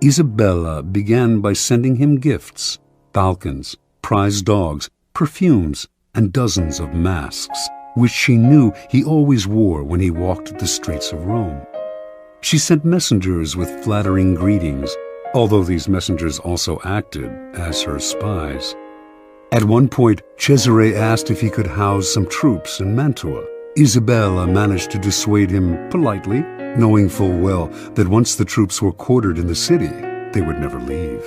Isabella began by sending him gifts, falcons, prize dogs, perfumes, and dozens of masks, which she knew he always wore when he walked the streets of Rome. She sent messengers with flattering greetings, although these messengers also acted as her spies. At one point, Cesare asked if he could house some troops in Mantua. Isabella managed to dissuade him politely, knowing full well that once the troops were quartered in the city, they would never leave.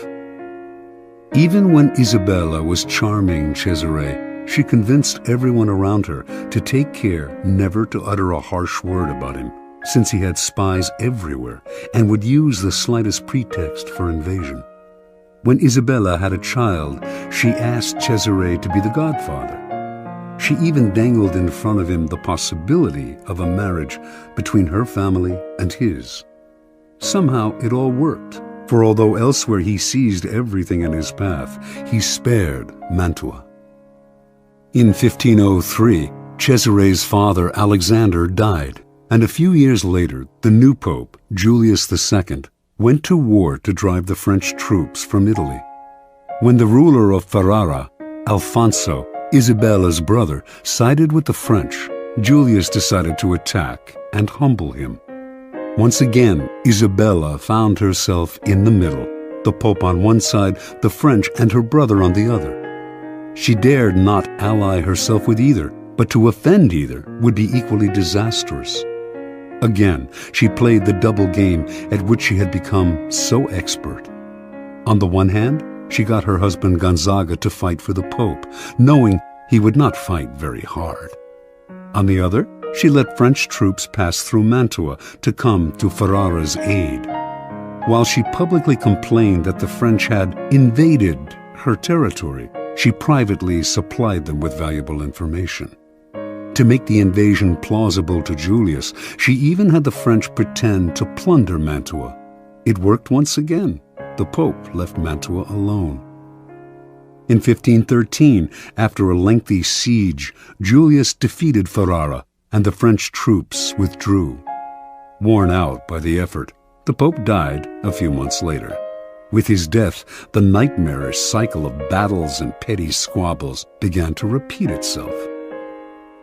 Even when Isabella was charming Cesare, she convinced everyone around her to take care never to utter a harsh word about him, since he had spies everywhere and would use the slightest pretext for invasion. When Isabella had a child, she asked Cesare to be the godfather. She even dangled in front of him the possibility of a marriage between her family and his. Somehow it all worked, for although elsewhere he seized everything in his path, he spared Mantua. In 1503, Cesare's father Alexander died, and a few years later, the new pope, Julius II, went to war to drive the French troops from Italy. When the ruler of Ferrara, Alfonso, Isabella's brother, sided with the French, Julius decided to attack and humble him. Once again, Isabella found herself in the middle, the Pope on one side, the French and her brother on the other. She dared not ally herself with either, but to offend either would be equally disastrous. Again, she played the double game at which she had become so expert. On the one hand, she got her husband Gonzaga to fight for the Pope, knowing he would not fight very hard. On the other, she let French troops pass through Mantua to come to Ferrara's aid. While she publicly complained that the French had invaded her territory, she privately supplied them with valuable information. To make the invasion plausible to Julius, she even had the French pretend to plunder Mantua. It worked once again. The Pope left Mantua alone. In 1513, after a lengthy siege, Julius defeated Ferrara, and the French troops withdrew. Worn out by the effort, the Pope died a few months later. With his death, the nightmarish cycle of battles and petty squabbles began to repeat itself.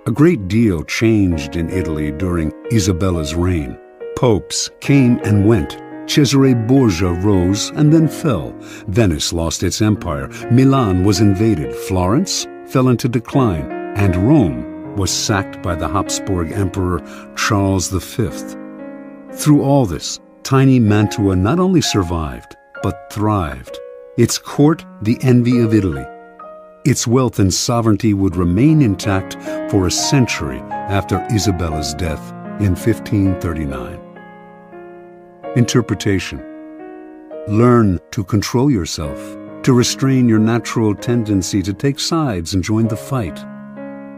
A great deal changed in Italy during Isabella's reign. Popes came and went. Cesare Borgia rose and then fell. Venice lost its empire. Milan was invaded. Florence fell into decline. And Rome was sacked by the Habsburg Emperor Charles V. Through all this, tiny Mantua not only survived, but thrived. Its court, the envy of Italy. Its wealth and sovereignty would remain intact for a century after Isabella's death in 1539. Interpretation. Learn to control yourself, to restrain your natural tendency to take sides and join the fight.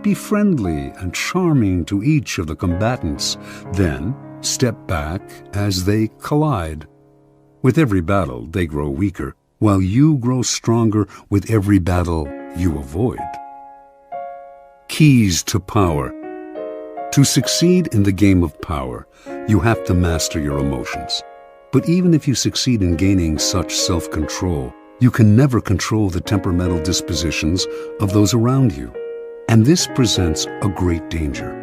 Be friendly and charming to each of the combatants, then step back as they collide. With every battle, they grow weaker, while you grow stronger with every battle you avoid. Keys to power. To succeed in the game of power, you have to master your emotions. But even if you succeed in gaining such self-control, you can never control the temperamental dispositions of those around you. And this presents a great danger.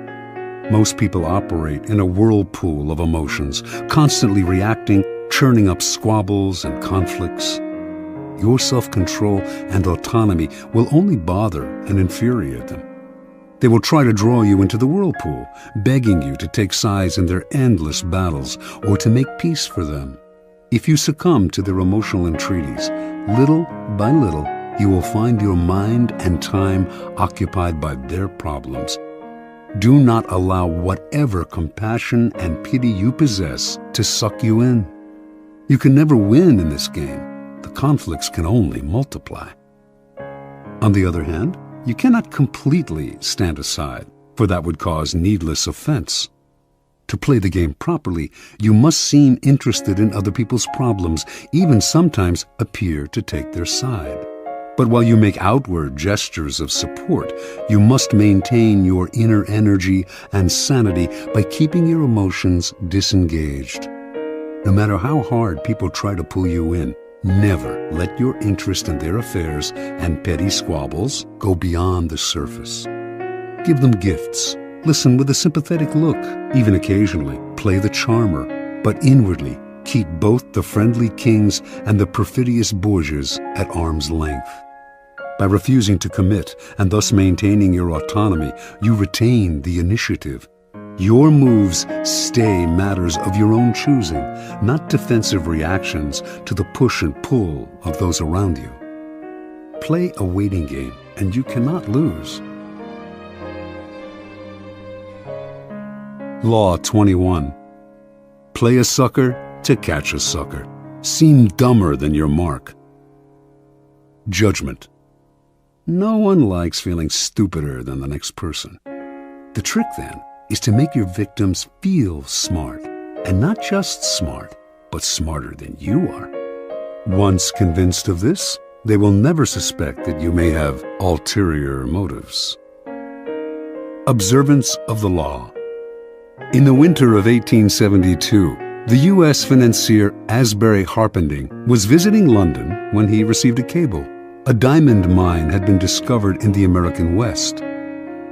Most people operate in a whirlpool of emotions, constantly reacting, churning up squabbles and conflicts. Your self-control and autonomy will only bother and infuriate them. They will try to draw you into the whirlpool, begging you to take sides in their endless battles or to make peace for them. If you succumb to their emotional entreaties, little by little, you will find your mind and time occupied by their problems. Do not allow whatever compassion and pity you possess to suck you in. You can never win in this game. The conflicts can only multiply. On the other hand, you cannot completely stand aside, for that would cause needless offense. To play the game properly, you must seem interested in other people's problems, even sometimes appear to take their side. But while you make outward gestures of support, you must maintain your inner energy and sanity by keeping your emotions disengaged. No matter how hard people try to pull you in, never let your interest in their affairs and petty squabbles go beyond the surface. Give them gifts. Listen with a sympathetic look. Even occasionally, play the charmer. But inwardly, keep both the friendly kings and the perfidious Borgias at arm's length. By refusing to commit and thus maintaining your autonomy, you retain the initiative. Your moves stay matters of your own choosing, not defensive reactions to the push and pull of those around you. Play a waiting game, and you cannot lose. Law 21. Play a sucker to catch a sucker. Seem dumber than your mark. Judgment. No one likes feeling stupider than the next person. The trick, then, is to make your victims feel smart, and not just smart, but smarter than you are. Once convinced of this, they will never suspect that you may have ulterior motives. Observance of the law. In the winter of 1872, the U.S. financier Asbury Harpending was visiting London when he received a cable. A diamond mine had been discovered in the American West.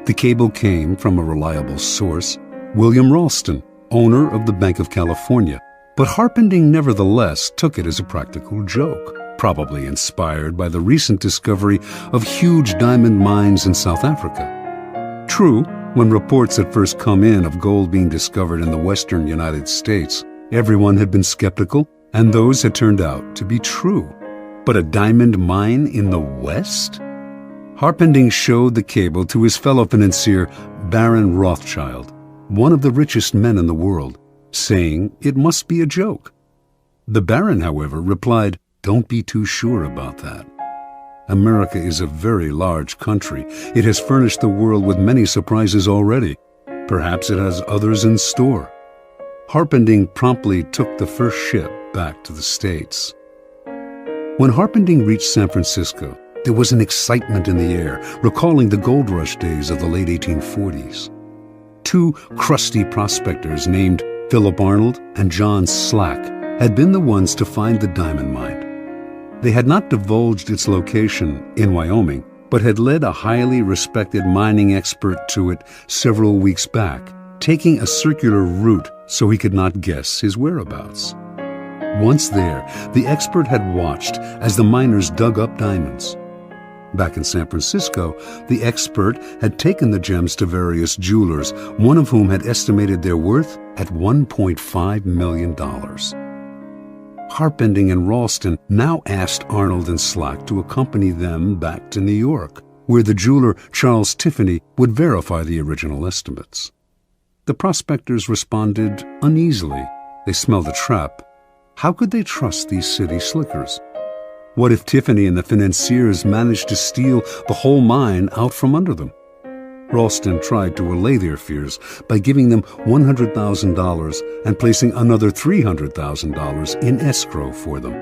The cable came from a reliable source, William Ralston, owner of the Bank of California, but Harpending nevertheless took it as a practical joke, probably inspired by the recent discovery of huge diamond mines in South Africa. True, when reports had first come in of gold being discovered in the western United States, everyone had been skeptical, and those had turned out to be true. But a diamond mine in the West? Harpending showed the cable to his fellow financier, Baron Rothschild, one of the richest men in the world, saying it must be a joke. The Baron, however, replied, "Don't be too sure about that. America is a very large country. It has furnished the world with many surprises already. Perhaps it has others in store." Harpending promptly took the first ship back to the States. When Harpending reached San Francisco, There was an excitement in the air, recalling the gold rush days of the late 1840s. Two crusty prospectors named Philip Arnold and John Slack had been the ones to find the diamond mine. They had not divulged its location in Wyoming, but had led a highly respected mining expert to it several weeks back, taking a circular route so he could not guess his whereabouts. Once there, the expert had watched as the miners dug up diamonds. Back in San Francisco, the expert had taken the gems to various jewelers, one of whom had estimated their worth at $1.5 million. Harpending and Ralston now asked Arnold and Slack to accompany them back to New York, where the jeweler Charles Tiffany would verify the original estimates. The prospectors responded uneasily. They smelled a trap. How could they trust these city slickers? What if Tiffany and the financiers managed to steal the whole mine out from under them? Ralston tried to allay their fears by giving them $100,000 and placing another $300,000 in escrow for them.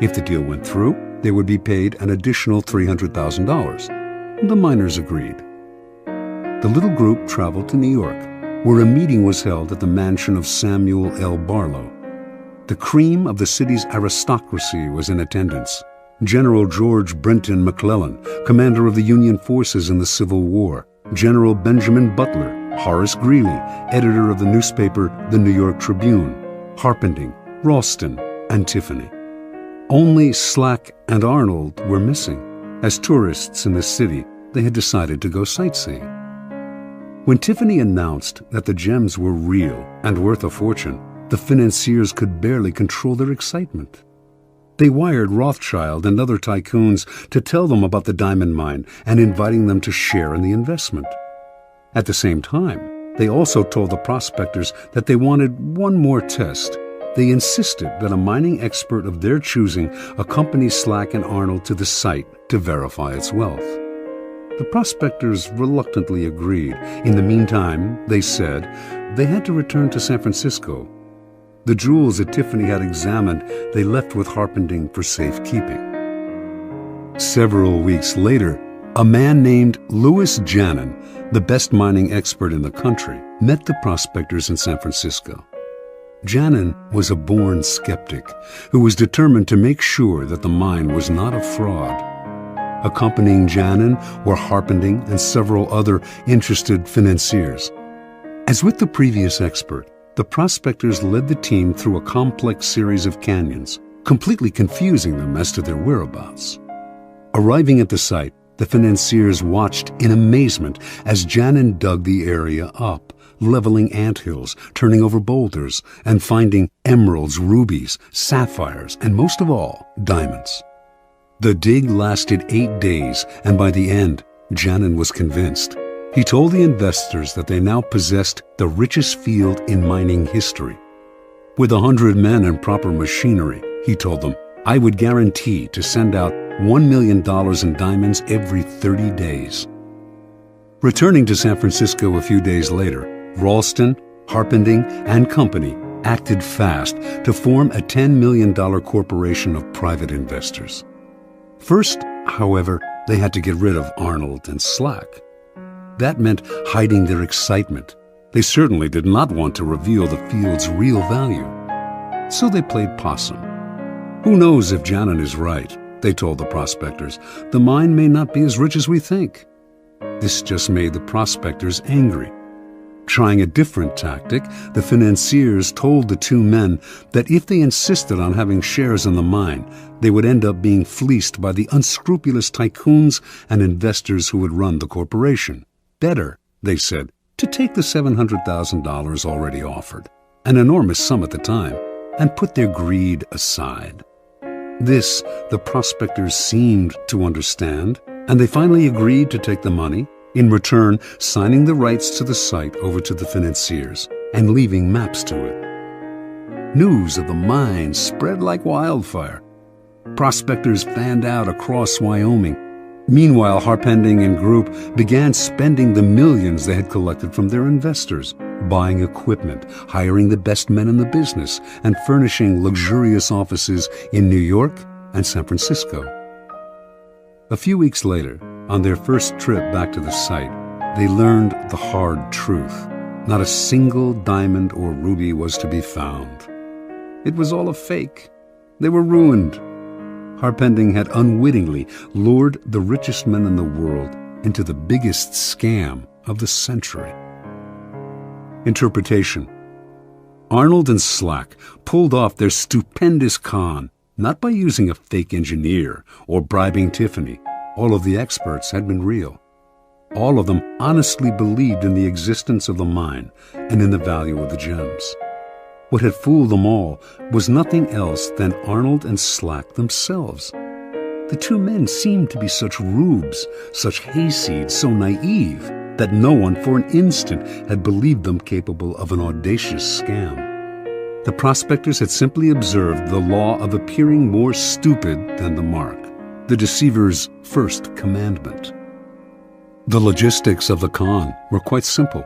If the deal went through, they would be paid an additional $300,000. The miners agreed. The little group traveled to New York, where a meeting was held at the mansion of Samuel L. Barlow. The cream of the city's aristocracy was in attendance. General George Brenton McClellan, commander of the Union forces in the Civil War, General Benjamin Butler, Horace Greeley, editor of the newspaper The New York Tribune, Harpending, Ralston, and Tiffany. Only Slack and Arnold were missing. As tourists in the city, they had decided to go sightseeing. When Tiffany announced that the gems were real and worth a fortune, the financiers could barely control their excitement. They wired Rothschild and other tycoons to tell them about the diamond mine and inviting them to share in the investment. At the same time, they also told the prospectors that they wanted one more test. They insisted that a mining expert of their choosing accompany Slack and Arnold to the site to verify its wealth. The prospectors reluctantly agreed. In the meantime, they said, they had to return to San Francisco. The jewels that Tiffany had examined, they left with Harpending for safekeeping. Several weeks later, a man named Louis Janin, the best mining expert in the country, met the prospectors in San Francisco. Janin was a born skeptic who was determined to make sure that the mine was not a fraud. Accompanying Janin were Harpending and several other interested financiers. As with the previous expert, the prospectors led the team through a complex series of canyons, completely confusing them as to their whereabouts. Arriving at the site, the financiers watched in amazement as Janin dug the area up, leveling anthills, turning over boulders, and finding emeralds, rubies, sapphires, and most of all, diamonds. The dig lasted 8 days, and by the end, Janin was convinced. He told the investors that they now possessed the richest field in mining history. With 100 men and proper machinery, he told them, I would guarantee to send out $1 million in diamonds every 30 days. Returning to San Francisco a few days later, Ralston, Harpending, and Company acted fast to form a $10 million corporation of private investors. First, however, they had to get rid of Arnold and Slack. That meant hiding their excitement. They certainly did not want to reveal the field's real value. So they played possum. Who knows if Janin is right, they told the prospectors. The mine may not be as rich as we think. This just made the prospectors angry. Trying a different tactic, the financiers told the two men that if they insisted on having shares in the mine, they would end up being fleeced by the unscrupulous tycoons and investors who would run the corporation. Better, they said, to take the $700,000 already offered, an enormous sum at the time, and put their greed aside. This the prospectors seemed to understand, and they finally agreed to take the money, in return signing the rights to the site over to the financiers and leaving maps to it. News of the mine spread like wildfire. Prospectors fanned out across Wyoming. Meanwhile, Harpending and Group began spending the millions they had collected from their investors, buying equipment, hiring the best men in the business, and furnishing luxurious offices in New York and San Francisco. A few weeks later, on their first trip back to the site, they learned the hard truth. Not a single diamond or ruby was to be found. It was all a fake. They were ruined. Harpending had unwittingly lured the richest men in the world into the biggest scam of the century. Interpretation. Arnold and Slack pulled off their stupendous con, not by using a fake engineer or bribing Tiffany. All of the experts had been real. All of them honestly believed in the existence of the mine and in the value of the gems. What had fooled them all was nothing else than Arnold and Slack themselves. The two men seemed to be such rubes, such hayseeds, so naive, that no one for an instant had believed them capable of an audacious scam. The prospectors had simply observed the law of appearing more stupid than the mark, the deceiver's first commandment. The logistics of the con were quite simple.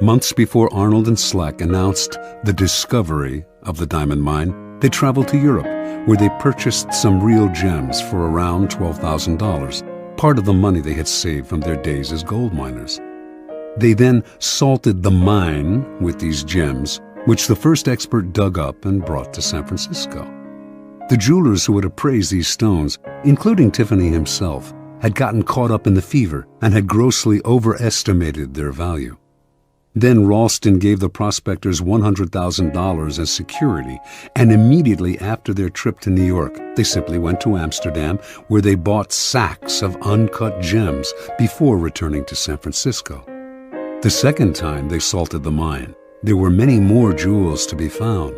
Months before Arnold and Slack announced the discovery of the diamond mine, they traveled to Europe, where they purchased some real gems for around $12,000, part of the money they had saved from their days as gold miners. They then salted the mine with these gems, which the first expert dug up and brought to San Francisco. The jewelers who had appraised these stones, including Tiffany himself, had gotten caught up in the fever and had grossly overestimated their value. Then Ralston gave the prospectors $100,000 as security, and immediately after their trip to New York, they simply went to Amsterdam, where they bought sacks of uncut gems before returning to San Francisco. The second time they salted the mine, there were many more jewels to be found.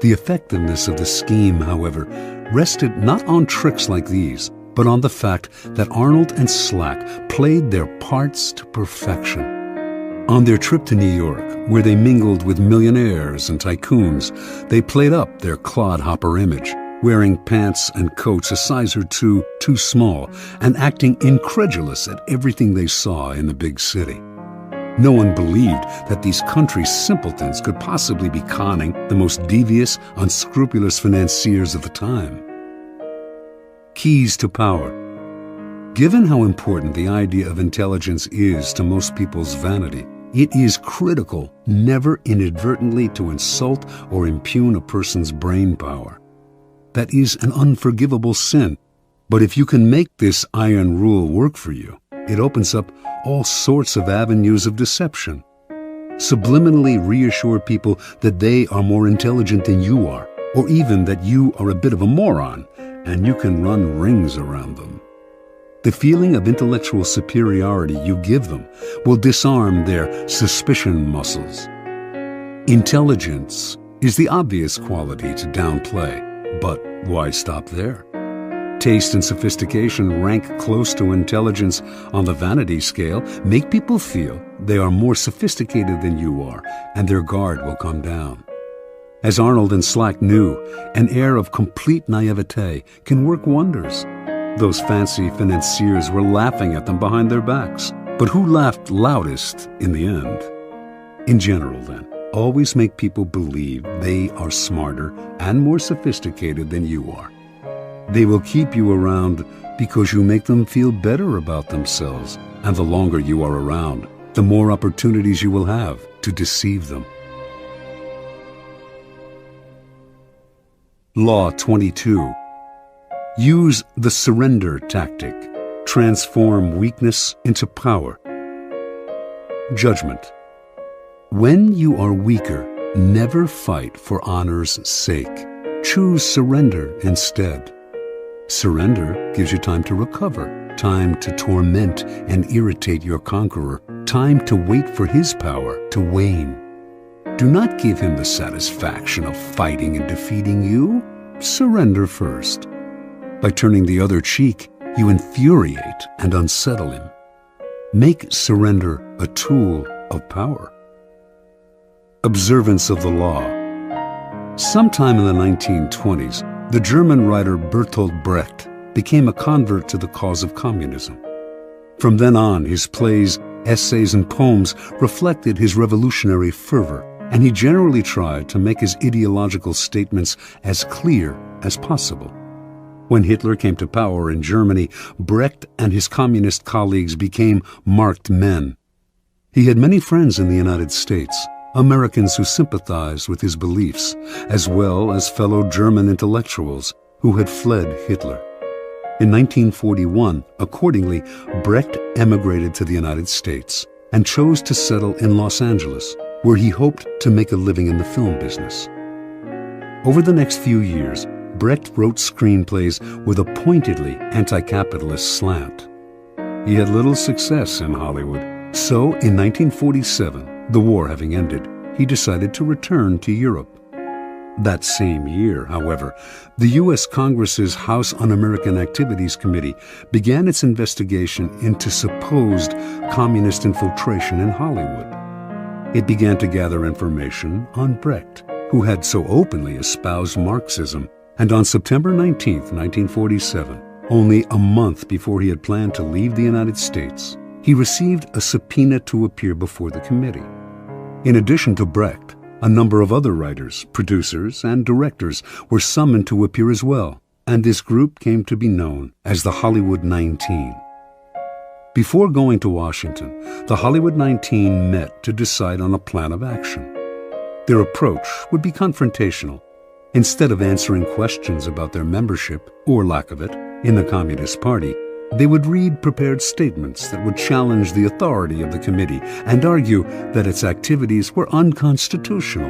The effectiveness of the scheme, however, rested not on tricks like these, but on the fact that Arnold and Slack played their parts to perfection. On their trip to New York, where they mingled with millionaires and tycoons, they played up their clodhopper image, wearing pants and coats a size or two too small, and acting incredulous at everything they saw in the big city. No one believed that these country simpletons could possibly be conning the most devious, unscrupulous financiers of the time. Keys to power. Given how important the idea of intelligence is to most people's vanity, it is critical never inadvertently to insult or impugn a person's brain power. That is an unforgivable sin, but if you can make this iron rule work for you, it opens up all sorts of avenues of deception. Subliminally reassure people that they are more intelligent than you are, or even that you are a bit of a moron, and you can run rings around them. The feeling of intellectual superiority you give them will disarm their suspicion muscles. Intelligence is the obvious quality to downplay, but why stop there? Taste and sophistication rank close to intelligence on the vanity scale, make people feel they are more sophisticated than you are, and their guard will come down. As Arnold and Slack knew, an air of complete naivete can work wonders. Those fancy financiers were laughing at them behind their backs. But who laughed loudest in the end? In general, then, always make people believe they are smarter and more sophisticated than you are. They will keep you around because you make them feel better about themselves, and the longer you are around, the more opportunities you will have to deceive them. Law 22. Use the surrender tactic. Transform weakness into power. Judgment. When you are weaker, never fight for honor's sake. Choose surrender instead. Surrender gives you time to recover, time to torment and irritate your conqueror, time to wait for his power to wane. Do not give him the satisfaction of fighting and defeating you. Surrender first. By turning the other cheek, you infuriate and unsettle him. Make surrender a tool of power. Observance of the law. Sometime in the 1920s, the German writer Bertolt Brecht became a convert to the cause of communism. From then on, his plays, essays, and poems reflected his revolutionary fervor, and he generally tried to make his ideological statements as clear as possible. When Hitler came to power in Germany, Brecht and his communist colleagues became marked men. He had many friends in the United States, Americans who sympathized with his beliefs, as well as fellow German intellectuals who had fled Hitler. In 1941, accordingly, Brecht emigrated to the United States and chose to settle in Los Angeles, where he hoped to make a living in the film business. Over the next few years, Brecht wrote screenplays with a pointedly anti-capitalist slant. He had little success in Hollywood, so in 1947, the war having ended, he decided to return to Europe. That same year, however, the U.S. Congress's House Un-American Activities Committee began its investigation into supposed communist infiltration in Hollywood. It began to gather information on Brecht, who had so openly espoused Marxism, and on September 19, 1947, only a month before he had planned to leave the United States, he received a subpoena to appear before the committee. In addition to Brecht, a number of other writers, producers, and directors were summoned to appear as well, and this group came to be known as the Hollywood 19. Before going to Washington, the Hollywood 19 met to decide on a plan of action. Their approach would be confrontational. Instead of answering questions about their membership, or lack of it, in the Communist Party, they would read prepared statements that would challenge the authority of the committee and argue that its activities were unconstitutional.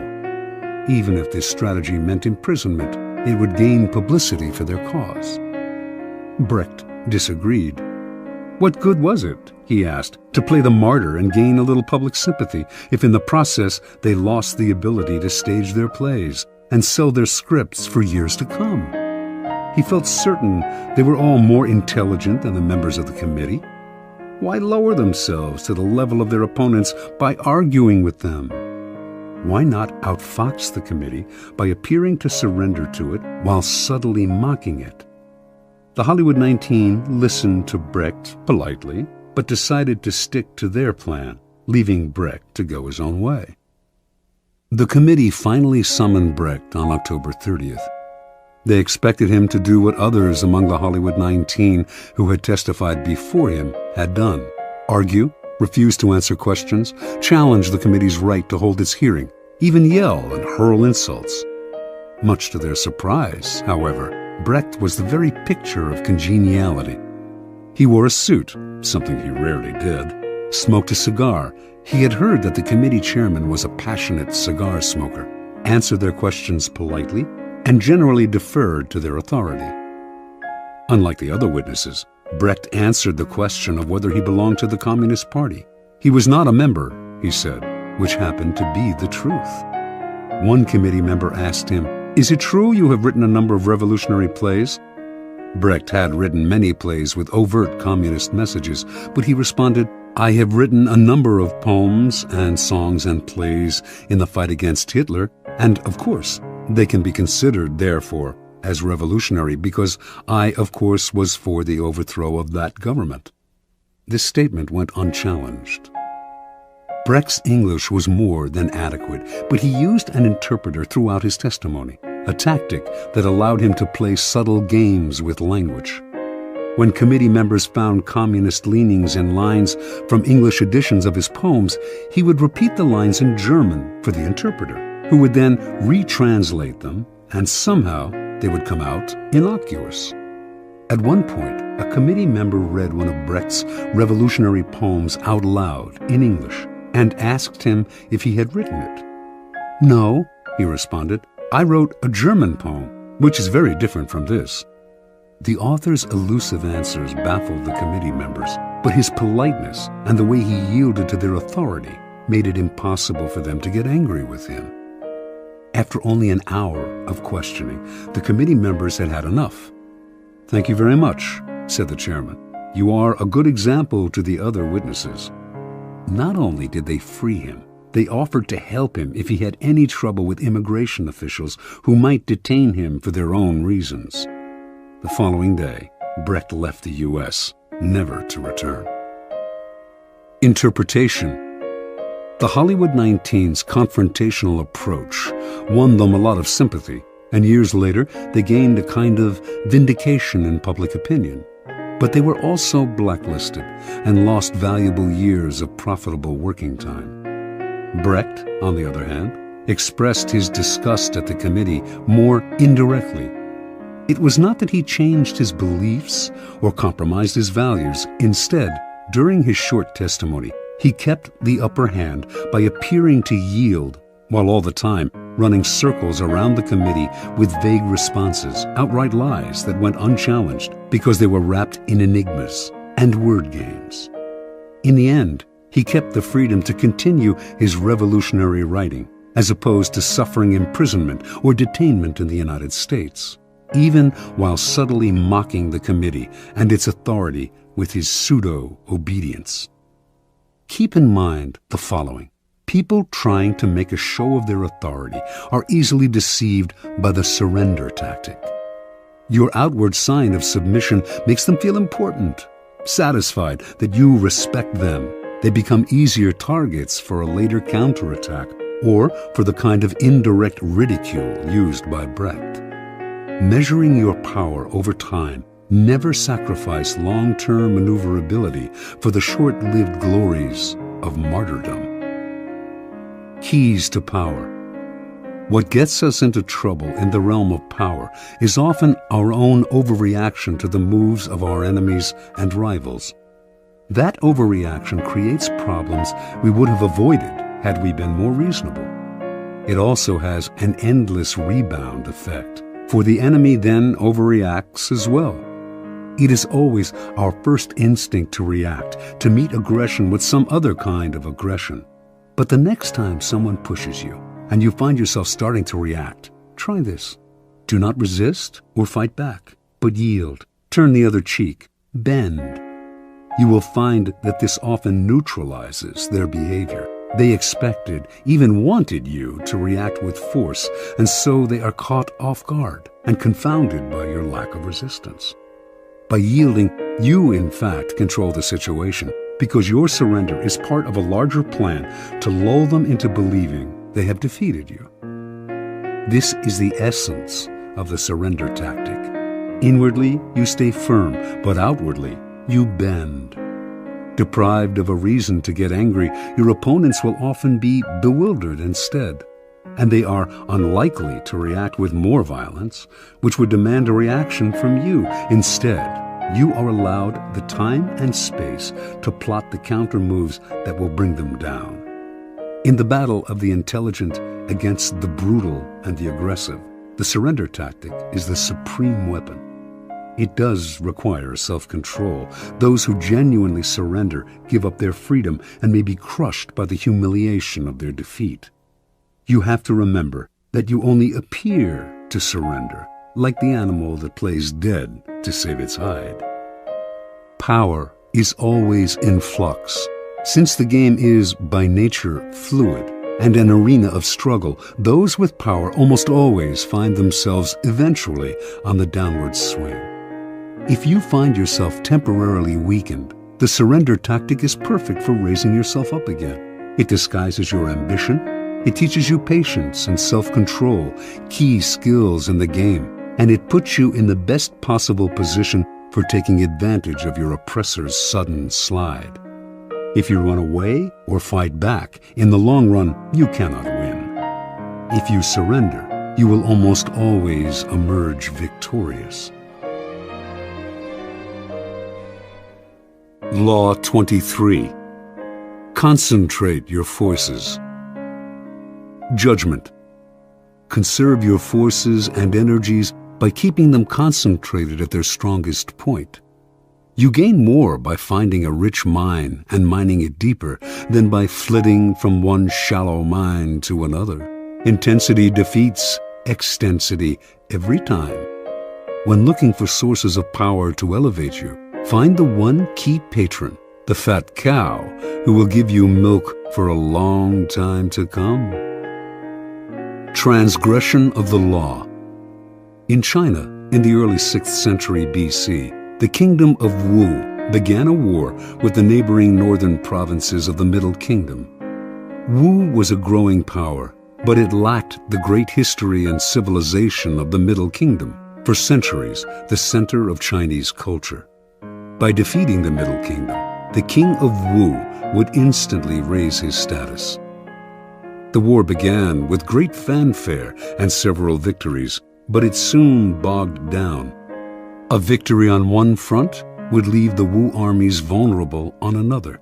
Even if this strategy meant imprisonment, it would gain publicity for their cause. Brecht disagreed. What good was it, he asked, to play the martyr and gain a little public sympathy if in the process they lost the ability to stage their plays and sell their scripts for years to come? He felt certain they were all more intelligent than the members of the committee. Why lower themselves to the level of their opponents by arguing with them? Why not outfox the committee by appearing to surrender to it while subtly mocking it? The Hollywood 19 listened to Brecht politely, but decided to stick to their plan, leaving Brecht to go his own way. The committee finally summoned Brecht on October 30th. They expected him to do what others among the Hollywood 19 who had testified before him had done: argue, refuse to answer questions, challenge the committee's right to hold its hearing, even yell and hurl insults. Much to their surprise, however, Brecht was the very picture of congeniality. He wore a suit, something he rarely did, smoked a cigar. He had heard that the committee chairman was a passionate cigar smoker, answered their questions politely, and generally deferred to their authority. Unlike the other witnesses, Brecht answered the question of whether he belonged to the Communist Party. He was not a member, he said, which happened to be the truth. One committee member asked him, "Is it true you have written a number of revolutionary plays?" Brecht had written many plays with overt communist messages, but he responded, "I have written a number of poems and songs and plays in the fight against Hitler, and, of course, they can be considered, therefore, as revolutionary because I, of course, was for the overthrow of that government." This statement went unchallenged. Brecht's English was more than adequate, but he used an interpreter throughout his testimony, a tactic that allowed him to play subtle games with language. When committee members found communist leanings in lines from English editions of his poems, he would repeat the lines in German for the interpreter, who would then retranslate them, and somehow they would come out innocuous. At one point, a committee member read one of Brecht's revolutionary poems out loud in English and asked him if he had written it. "No," he responded, "I wrote a German poem, which is very different from this." The author's elusive answers baffled the committee members, but his politeness and the way he yielded to their authority made it impossible for them to get angry with him. After only an hour of questioning, the committee members had had enough. "Thank you very much," said the chairman. "You are a good example to the other witnesses." Not only did they free him, they offered to help him if he had any trouble with immigration officials who might detain him for their own reasons. The following day, Brecht left the U.S., never to return. Interpretation. The Hollywood 19's confrontational approach won them a lot of sympathy, and years later they gained a kind of vindication in public opinion. But they were also blacklisted and lost valuable years of profitable working time. Brecht, on the other hand, expressed his disgust at the committee more indirectly. It was not that he changed his beliefs or compromised his values. Instead, during his short testimony, he kept the upper hand by appearing to yield, while all the time running circles around the committee with vague responses, outright lies that went unchallenged because they were wrapped in enigmas and word games. In the end, he kept the freedom to continue his revolutionary writing, as opposed to suffering imprisonment or detainment in the United States, even while subtly mocking the committee and its authority with his pseudo-obedience. Keep in mind the following. People trying to make a show of their authority are easily deceived by the surrender tactic. Your outward sign of submission makes them feel important, satisfied that you respect them. They become easier targets for a later counterattack or for the kind of indirect ridicule used by Brecht. Measuring your power over time, never sacrifice long-term maneuverability for the short-lived glories of martyrdom. Keys to power. What gets us into trouble in the realm of power is often our own overreaction to the moves of our enemies and rivals. That overreaction creates problems we would have avoided had we been more reasonable. It also has an endless rebound effect, for the enemy then overreacts as well. It is always our first instinct to react, to meet aggression with some other kind of aggression. But the next time someone pushes you, and you find yourself starting to react, try this. Do not resist or fight back, but yield, turn the other cheek, bend. You will find that this often neutralizes their behavior. They expected, even wanted you to react with force, and so they are caught off guard and confounded by your lack of resistance. By yielding, you in fact control the situation, because your surrender is part of a larger plan to lull them into believing they have defeated you. This is the essence of the surrender tactic. Inwardly, you stay firm, but outwardly, you bend. Deprived of a reason to get angry, your opponents will often be bewildered instead, and they are unlikely to react with more violence, which would demand a reaction from you. Instead, you are allowed the time and space to plot the counter moves that will bring them down. In the battle of the intelligent against the brutal and the aggressive, the surrender tactic is the supreme weapon. It does require self-control. Those who genuinely surrender give up their freedom and may be crushed by the humiliation of their defeat. You have to remember that you only appear to surrender, like the animal that plays dead to save its hide. Power is always in flux. Since the game is, by nature, fluid and an arena of struggle, those with power almost always find themselves eventually on the downward swing. If you find yourself temporarily weakened, the surrender tactic is perfect for raising yourself up again. It disguises your ambition. It teaches you patience and self-control, key skills in the game, and it puts you in the best possible position for taking advantage of your oppressor's sudden slide. If you run away or fight back, in the long run, you cannot win. If you surrender, you will almost always emerge victorious. Law 23. Concentrate your forces. Judgment. Conserve your forces and energies by keeping them concentrated at their strongest point. You gain more by finding a rich mine and mining it deeper than by flitting from one shallow mine to another. Intensity defeats extensity every time. When looking for sources of power to elevate you, find the one key patron, the fat cow, who will give you milk for a long time to come. Transgression of the law. In China, in the early 6th century BC, the kingdom of Wu began a war with the neighboring northern provinces of the Middle Kingdom. Wu was a growing power, but it lacked the great history and civilization of the Middle Kingdom, for centuries the center of Chinese culture. By defeating the Middle Kingdom, the king of Wu would instantly raise his status. The war began with great fanfare and several victories, but it soon bogged down. A victory on one front would leave the Wu armies vulnerable on another.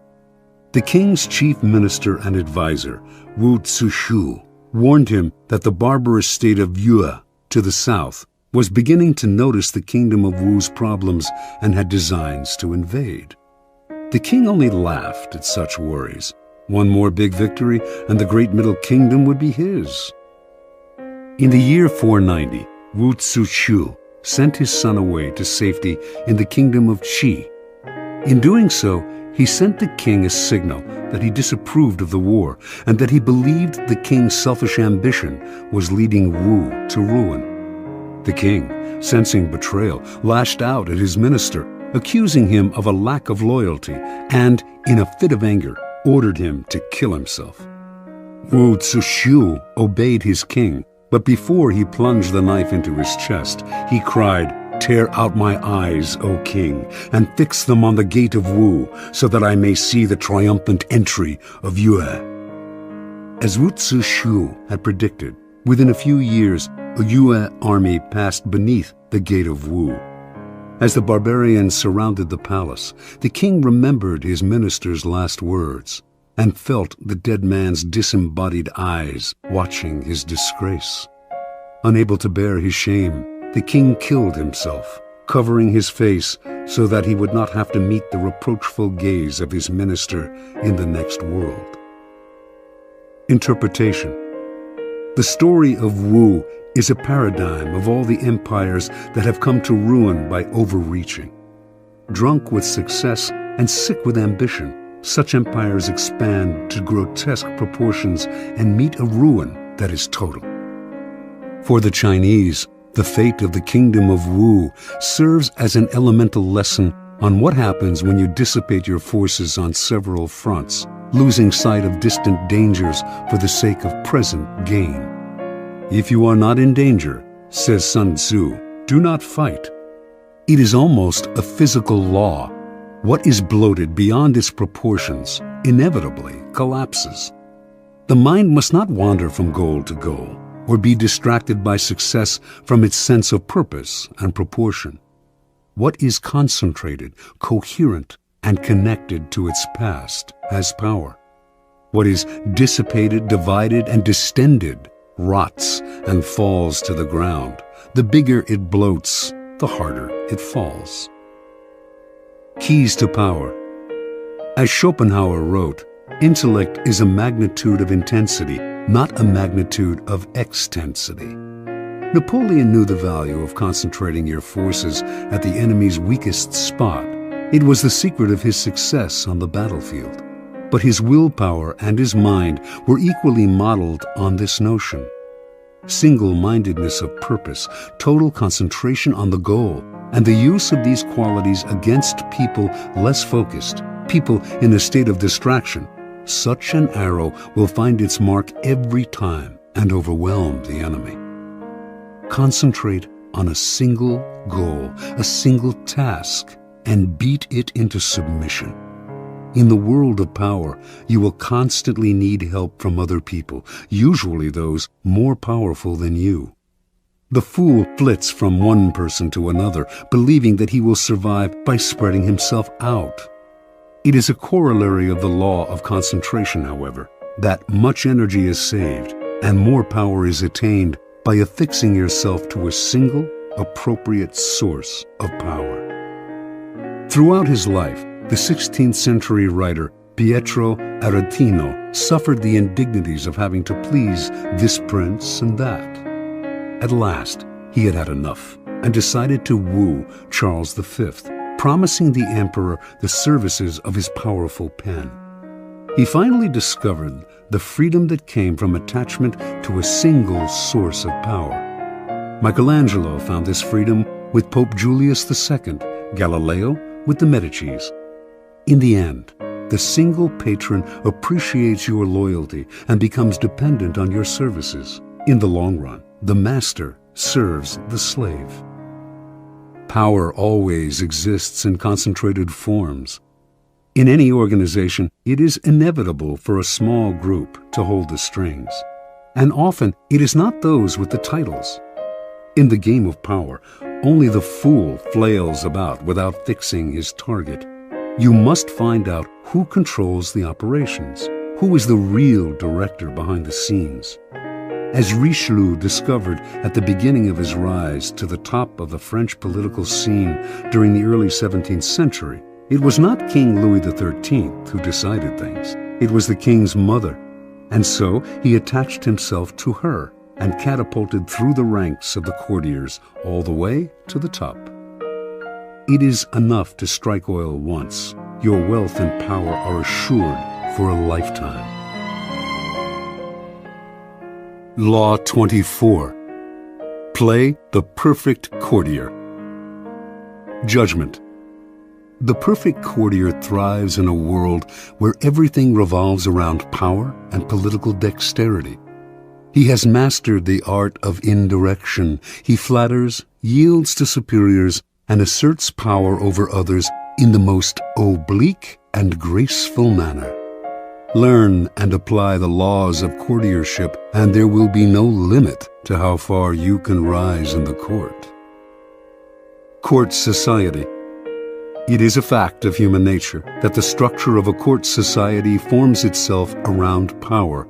The king's chief minister and advisor, Wu Zishu, warned him that the barbarous state of Yue to the south was beginning to notice the kingdom of Wu's problems and had designs to invade. The king only laughed at such worries. One more big victory and the great Middle Kingdom would be his. In the year 490, Wu Zishu sent his son away to safety in the kingdom of Qi. In doing so, he sent the king a signal that he disapproved of the war and that he believed the king's selfish ambition was leading Wu to ruin. The king, sensing betrayal, lashed out at his minister, accusing him of a lack of loyalty and, in a fit of anger, ordered him to kill himself. Wu Zishu obeyed his king, but before he plunged the knife into his chest, he cried, "Tear out my eyes, O king, and fix them on the gate of Wu, so that I may see the triumphant entry of Yue." As Wu Zishu had predicted, within a few years, a Yue army passed beneath the gate of Wu. As the barbarians surrounded the palace, the king remembered his minister's last words and felt the dead man's disembodied eyes watching his disgrace. Unable to bear his shame, the king killed himself, covering his face so that he would not have to meet the reproachful gaze of his minister in the next world. Interpretation. The story of Wu is a paradigm of all the empires that have come to ruin by overreaching. Drunk with success and sick with ambition, such empires expand to grotesque proportions and meet a ruin that is total. For the Chinese, the fate of the kingdom of Wu serves as an elemental lesson on what happens when you dissipate your forces on several fronts, losing sight of distant dangers for the sake of present gain. If you are not in danger, says Sun Tzu, do not fight. It is almost a physical law. What is bloated beyond its proportions inevitably collapses. The mind must not wander from goal to goal, or be distracted by success from its sense of purpose and proportion. What is concentrated, coherent, and connected to its past has power. What is dissipated, divided, and distended rots and falls to the ground. The bigger it bloats, the harder it falls. Keys to power. As Schopenhauer wrote, intellect is a magnitude of intensity, not a magnitude of extensity. Napoleon knew the value of concentrating your forces at the enemy's weakest spot. It was the secret of his success on the battlefield. But his willpower and his mind were equally modeled on this notion. Single-mindedness of purpose, total concentration on the goal, and the use of these qualities against people less focused, people in a state of distraction. Such an arrow will find its mark every time and overwhelm the enemy. Concentrate on a single goal, a single task, and beat it into submission. In the world of power, you will constantly need help from other people, usually those more powerful than you. The fool flits from one person to another, believing that he will survive by spreading himself out. It is a corollary of the law of concentration, however, that much energy is saved and more power is attained by affixing yourself to a single, appropriate source of power. Throughout his life, the 16th century writer Pietro Aretino suffered the indignities of having to please this prince and that. At last, he had had enough and decided to woo Charles V, promising the emperor the services of his powerful pen. He finally discovered the freedom that came from attachment to a single source of power. Michelangelo found this freedom with Pope Julius II, Galileo with the Medicis. In the end, the single patron appreciates your loyalty and becomes dependent on your services. In the long run, the master serves the slave. Power always exists in concentrated forms. In any organization, it is inevitable for a small group to hold the strings. And often, it is not those with the titles. In the game of power, only the fool flails about without fixing his target. You must find out who controls the operations, who is the real director behind the scenes. As Richelieu discovered at the beginning of his rise to the top of the French political scene during the early 17th century, it was not King Louis XIII who decided things. It was the king's mother. And so he attached himself to her and catapulted through the ranks of the courtiers all the way to the top. It is enough to strike oil once. Your wealth and power are assured for a lifetime. Law 24. Play the perfect courtier. Judgment. The perfect courtier thrives in a world where everything revolves around power and political dexterity. He has mastered the art of indirection. He flatters, yields to superiors, and asserts power over others in the most oblique and graceful manner. Learn and apply the laws of courtiership, and there will be no limit to how far you can rise in the court. Court society. It is a fact of human nature that the structure of a court society forms itself around power.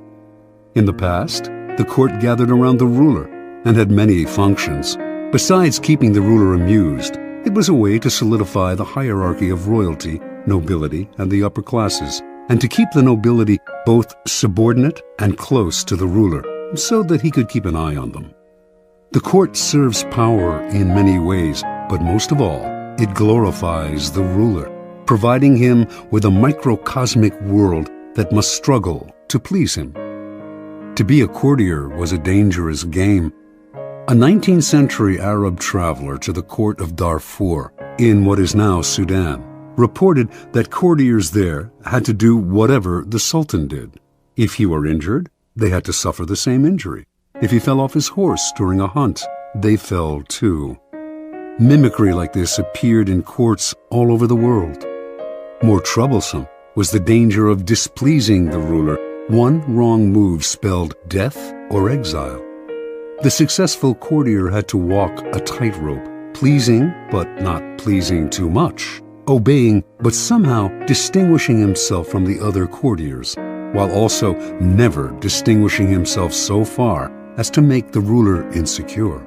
In the past, the court gathered around the ruler and had many functions. Besides keeping the ruler amused, it was a way to solidify the hierarchy of royalty, nobility, and the upper classes, and to keep the nobility both subordinate and close to the ruler, so that he could keep an eye on them. The court serves power in many ways, but most of all, it glorifies the ruler, providing him with a microcosmic world that must struggle to please him. To be a courtier was a dangerous game. A 19th century Arab traveler to the court of Darfur, in what is now Sudan, reported that courtiers there had to do whatever the Sultan did. If he were injured, they had to suffer the same injury. If he fell off his horse during a hunt, they fell too. Mimicry like this appeared in courts all over the world. More troublesome was the danger of displeasing the ruler. One wrong move spelled death or exile. The successful courtier had to walk a tightrope, pleasing but not pleasing too much, obeying but somehow distinguishing himself from the other courtiers, while also never distinguishing himself so far as to make the ruler insecure.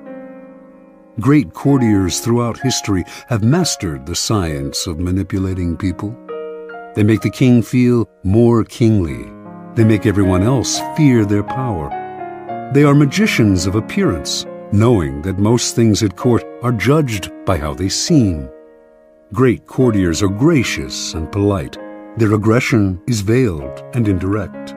Great courtiers throughout history have mastered the science of manipulating people. They make the king feel more kingly. They make everyone else fear their power. They are magicians of appearance, knowing that most things at court are judged by how they seem. Great courtiers are gracious and polite. Their aggression is veiled and indirect.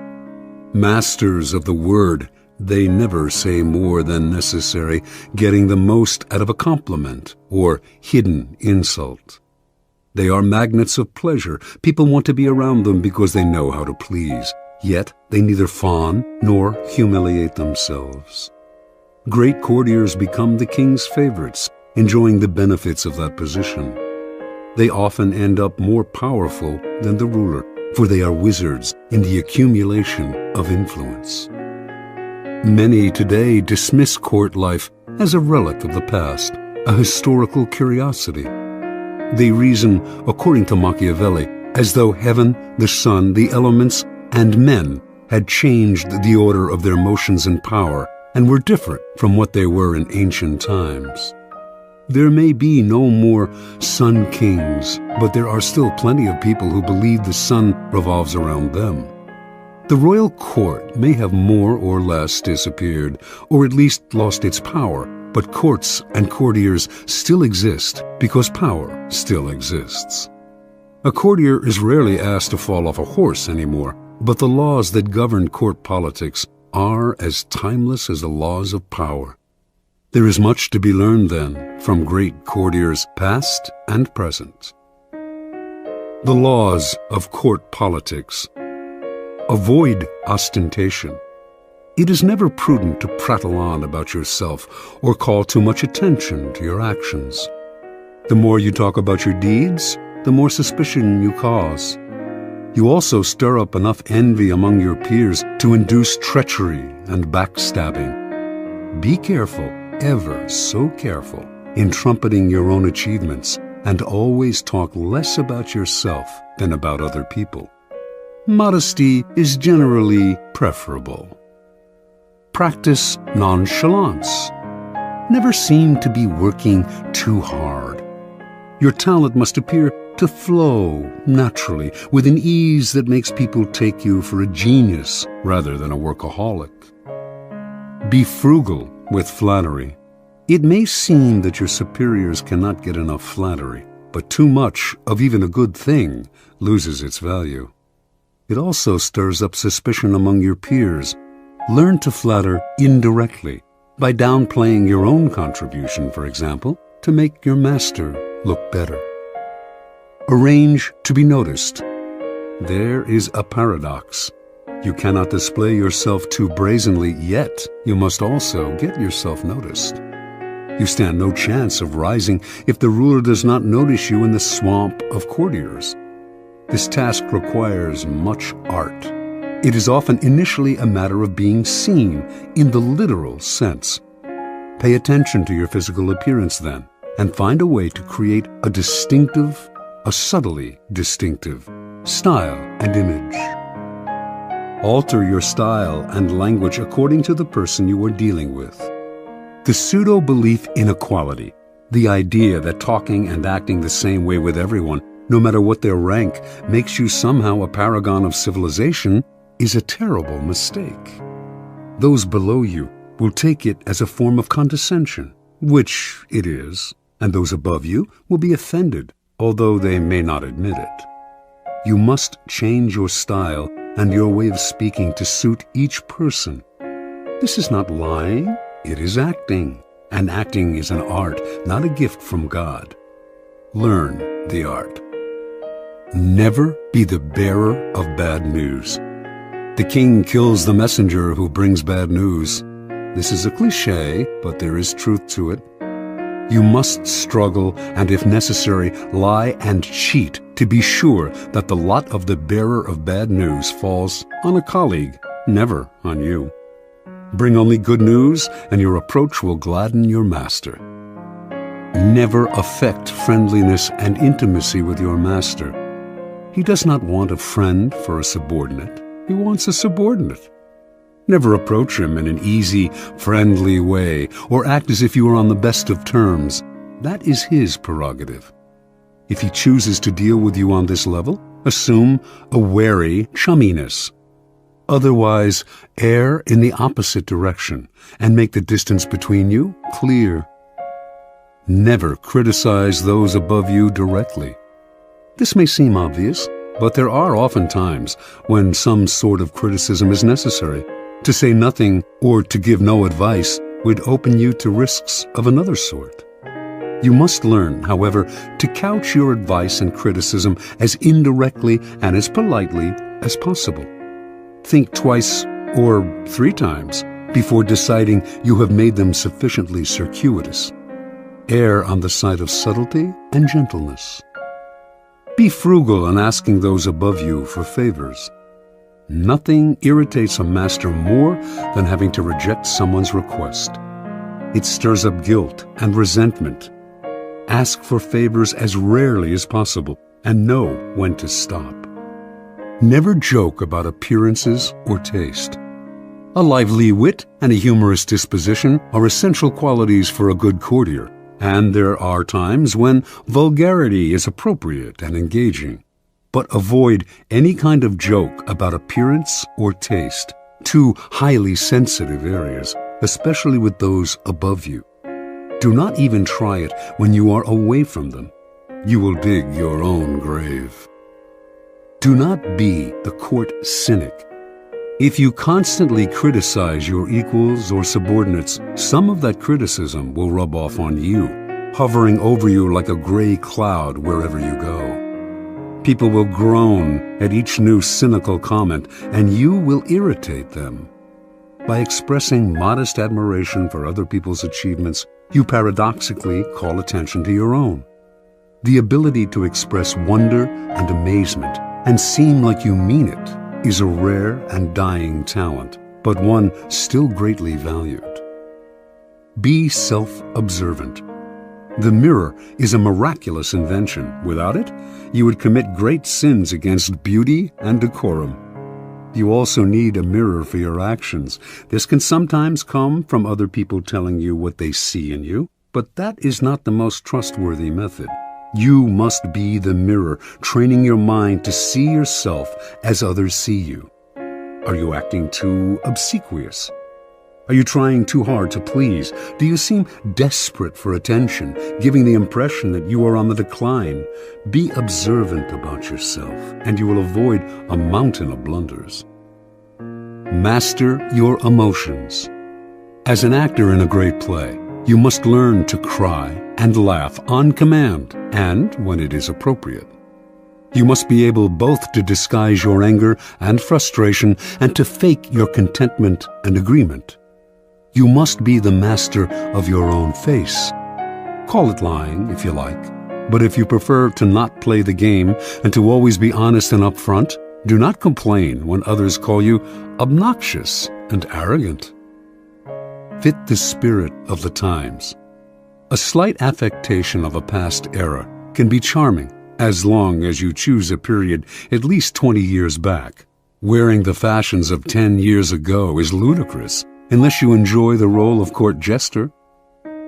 Masters of the word, they never say more than necessary, getting the most out of a compliment or hidden insult. They are magnets of pleasure. People want to be around them because they know how to please. Yet they neither fawn nor humiliate themselves. Great courtiers become the king's favorites, enjoying the benefits of that position. They often end up more powerful than the ruler, for they are wizards in the accumulation of influence. Many today dismiss court life as a relic of the past, a historical curiosity. They reason, according to Machiavelli, as though heaven, the sun, the elements, and men had changed the order of their motions and power and were different from what they were in ancient times. There may be no more sun kings, but there are still plenty of people who believe the sun revolves around them. The royal court may have more or less disappeared, or at least lost its power, but courts and courtiers still exist because power still exists. A courtier is rarely asked to fall off a horse anymore, but the laws that govern court politics are as timeless as the laws of power. There is much to be learned, then, from great courtiers past and present. The laws of court politics. Avoid ostentation. It is never prudent to prattle on about yourself or call too much attention to your actions. The more you talk about your deeds, the more suspicion you cause. You also stir up enough envy among your peers to induce treachery and backstabbing. Be careful, ever so careful, in trumpeting your own achievements, and always talk less about yourself than about other people. Modesty is generally preferable. Practice nonchalance. Never seem to be working too hard. Your talent must appear to flow naturally with an ease that makes people take you for a genius rather than a workaholic. Be frugal with flattery. It may seem that your superiors cannot get enough flattery, but too much of even a good thing loses its value. It also stirs up suspicion among your peers. Learn to flatter indirectly, by downplaying your own contribution, for example, to make your master look better. Arrange to be noticed. There is a paradox. You cannot display yourself too brazenly, yet you must also get yourself noticed. You stand no chance of rising if the ruler does not notice you in the swamp of courtiers. This task requires much art. It is often initially a matter of being seen in the literal sense. Pay attention to your physical appearance then, and find a way to create a subtly distinctive style and image. Alter your style and language according to the person you are dealing with. The pseudo-belief in equality, the idea that talking and acting the same way with everyone, no matter what their rank, makes you somehow a paragon of civilization, is a terrible mistake. Those below you will take it as a form of condescension, which it is, and those above you will be offended, although they may not admit it. You must change your style and your way of speaking to suit each person. This is not lying, it is acting, and acting is an art, not a gift from God. Learn the art. Never be the bearer of bad news. The king kills the messenger who brings bad news. This is a cliché, but there is truth to it. You must struggle and, if necessary, lie and cheat to be sure that the lot of the bearer of bad news falls on a colleague, never on you. Bring only good news, and your approach will gladden your master. Never affect friendliness and intimacy with your master. He does not want a friend for a subordinate. He wants a subordinate. Never approach him in an easy, friendly way, or act as if you are on the best of terms. That is his prerogative. If he chooses to deal with you on this level, assume a wary chumminess. Otherwise, err in the opposite direction and make the distance between you clear. Never criticize those above you directly. This may seem obvious, but there are often times when some sort of criticism is necessary. To say nothing or to give no advice would open you to risks of another sort. You must learn, however, to couch your advice and criticism as indirectly and as politely as possible. Think twice or 3 times before deciding you have made them sufficiently circuitous. Err on the side of subtlety and gentleness. Be frugal in asking those above you for favors. Nothing irritates a master more than having to reject someone's request. It stirs up guilt and resentment. Ask for favors as rarely as possible and know when to stop. Never joke about appearances or taste. A lively wit and a humorous disposition are essential qualities for a good courtier, and there are times when vulgarity is appropriate and engaging. But avoid any kind of joke about appearance or taste, 2 highly sensitive areas, especially with those above you. Do not even try it when you are away from them. You will dig your own grave. Do not be the court cynic. If you constantly criticize your equals or subordinates, some of that criticism will rub off on you, hovering over you like a gray cloud wherever you go. People will groan at each new cynical comment, and you will irritate them. By expressing modest admiration for other people's achievements, you paradoxically call attention to your own. The ability to express wonder and amazement and seem like you mean it is a rare and dying talent, but one still greatly valued. Be self-observant. The mirror is a miraculous invention. Without it, you would commit great sins against beauty and decorum. You also need a mirror for your actions. This can sometimes come from other people telling you what they see in you, but that is not the most trustworthy method. You must be the mirror, training your mind to see yourself as others see you. Are you acting too obsequious? Are you trying too hard to please? Do you seem desperate for attention, giving the impression that you are on the decline? Be observant about yourself, and you will avoid a mountain of blunders. Master your emotions. As an actor in a great play, you must learn to cry and laugh on command and when it is appropriate. You must be able both to disguise your anger and frustration and to fake your contentment and agreement. You must be the master of your own face. Call it lying if you like, but if you prefer to not play the game and to always be honest and upfront, do not complain when others call you obnoxious and arrogant. Fit the spirit of the times. A slight affectation of a past era can be charming as long as you choose a period at least 20 years back. Wearing the fashions of 10 years ago is ludicrous unless you enjoy the role of court jester.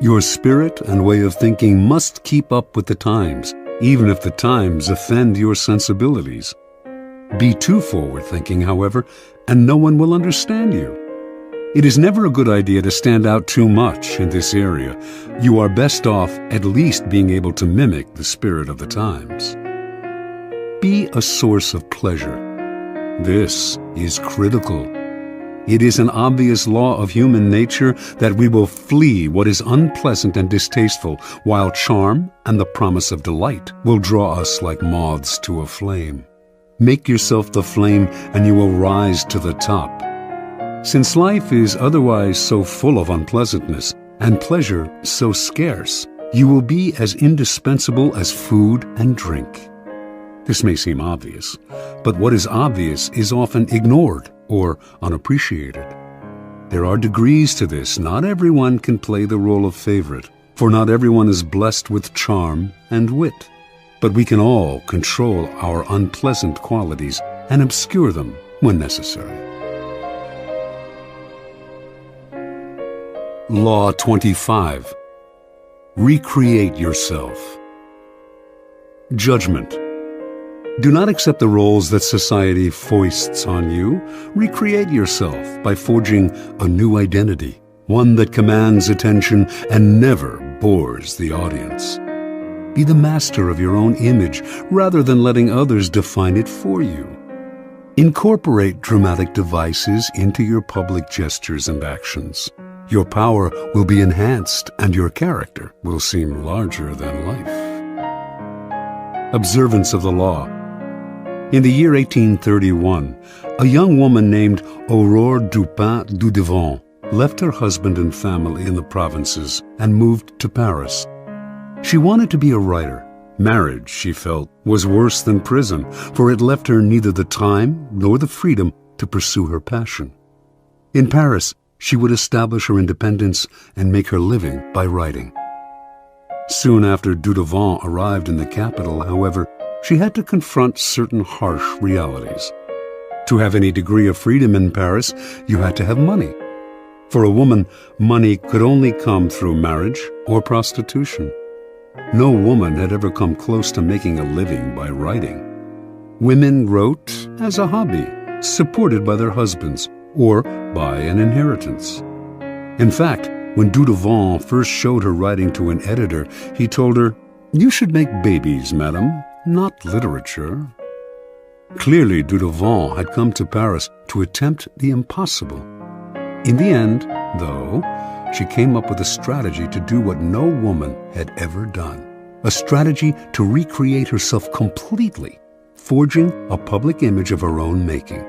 Your spirit and way of thinking must keep up with the times, even if the times offend your sensibilities. Be too forward-thinking, however, and no one will understand you. It is never a good idea to stand out too much in this area. You are best off at least being able to mimic the spirit of the times. Be a source of pleasure. This is critical. It is an obvious law of human nature that we will flee what is unpleasant and distasteful, while charm and the promise of delight will draw us like moths to a flame. Make yourself the flame and you will rise to the top. Since life is otherwise so full of unpleasantness and pleasure so scarce, you will be as indispensable as food and drink. This may seem obvious, but what is obvious is often ignored or unappreciated. There are degrees to this. Not everyone can play the role of favorite, for not everyone is blessed with charm and wit. But we can all control our unpleasant qualities and obscure them when necessary. Law 25. Recreate yourself. Judgment. Do not accept the roles that society foists on you. Recreate yourself by forging a new identity, one that commands attention and never bores the audience. Be the master of your own image rather than letting others define it for you. Incorporate dramatic devices into your public gestures and actions. Your power will be enhanced and your character will seem larger than life. Observance of the law. In the year 1831, a young woman named Aurore Dupin du Devant left her husband and family in the provinces and moved to Paris. She wanted to be a writer. Marriage, she felt, was worse than prison, for it left her neither the time nor the freedom to pursue her passion. In Paris, she would establish her independence and make her living by writing. Soon after Dudevant arrived in the capital, however, she had to confront certain harsh realities. To have any degree of freedom in Paris, you had to have money. For a woman, money could only come through marriage or prostitution. No woman had ever come close to making a living by writing. Women wrote as a hobby, supported by their husbands or by an inheritance. In fact, when Dudevant first showed her writing to an editor, he told her, "You should make babies, madam, not literature." Clearly, Dudevant had come to Paris to attempt the impossible. In the end, though, she came up with a strategy to do what no woman had ever done. A strategy to recreate herself completely forging a public image of her own making.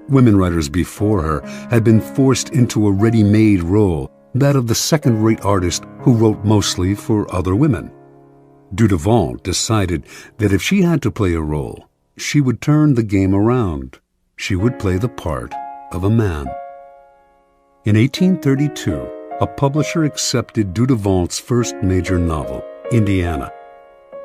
Women writers before her had been forced into a ready-made role, that of the second-rate artist who wrote mostly for other women. Dudevant decided that if she had to play a role, she would turn the game around. She would play the part of a man. In 1832, a publisher accepted Dudevant's first major novel, Indiana.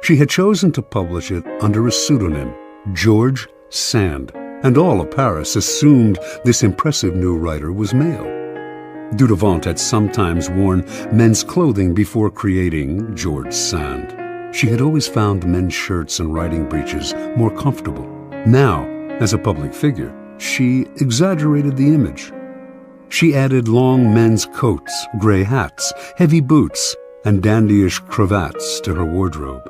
She had chosen to publish it under a pseudonym, George Sand, and all of Paris assumed this impressive new writer was male. Dudevant had sometimes worn men's clothing before creating George Sand. She had always found men's shirts and riding breeches more comfortable. Now, as a public figure, she exaggerated the image. She added long men's coats, gray hats, heavy boots, and dandyish cravats to her wardrobe.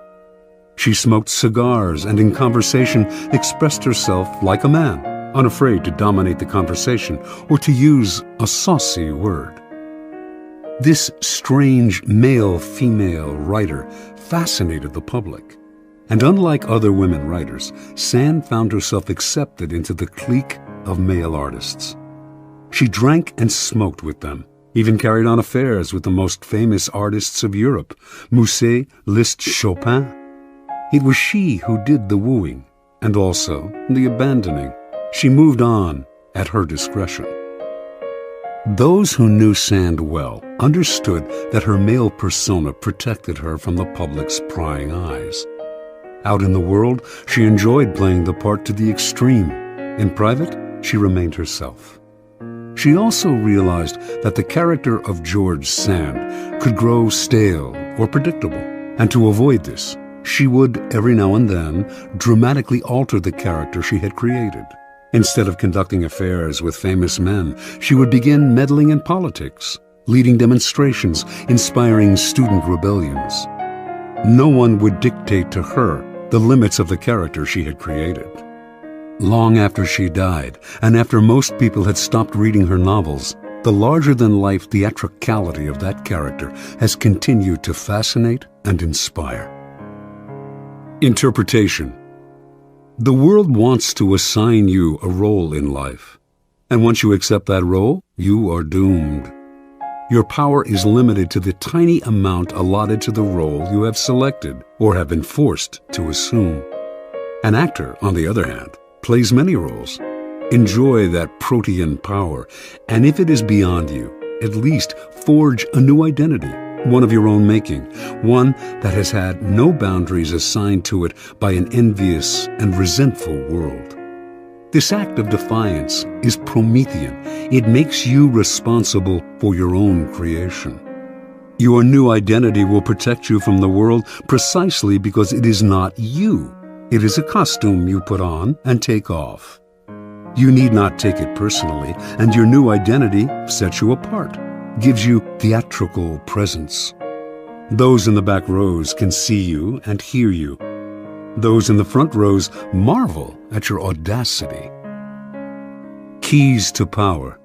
She smoked cigars and in conversation expressed herself like a man, unafraid to dominate the conversation or to use a saucy word. This strange male-female writer fascinated the public, and unlike other women writers, Sand found herself accepted into the clique of male artists. She drank and smoked with them, even carried on affairs with the most famous artists of Europe, Musset, Liszt, Chopin. It was she who did the wooing, and also the abandoning. She moved on at her discretion. Those who knew Sand well understood that her male persona protected her from the public's prying eyes. Out in the world, she enjoyed playing the part to the extreme. In private, she remained herself. She also realized that the character of George Sand could grow stale or predictable, and to avoid this, she would, every now and then, dramatically alter the character she had created. Instead of conducting affairs with famous men, she would begin meddling in politics, leading demonstrations, inspiring student rebellions. No one would dictate to her the limits of the character she had created. Long after she died, and after most people had stopped reading her novels, the larger-than-life theatricality of that character has continued to fascinate and inspire. Interpretation. The world wants to assign you a role in life, and once you accept that role, you are doomed. Your power is limited to the tiny amount allotted to the role you have selected or have been forced to assume. An actor, on the other hand, plays many roles. Enjoy that protean power, and if it is beyond you, at least forge a new identity, one of your own making, one that has had no boundaries assigned to it by an envious and resentful world. This act of defiance is Promethean. It makes you responsible for your own creation. Your new identity will protect you from the world precisely because it is not you. It is a costume you put on and take off. You need not take it personally, and your new identity sets you apart, gives you theatrical presence. Those in the back rows can see you and hear you. Those in the front rows marvel at your audacity. Keys to power.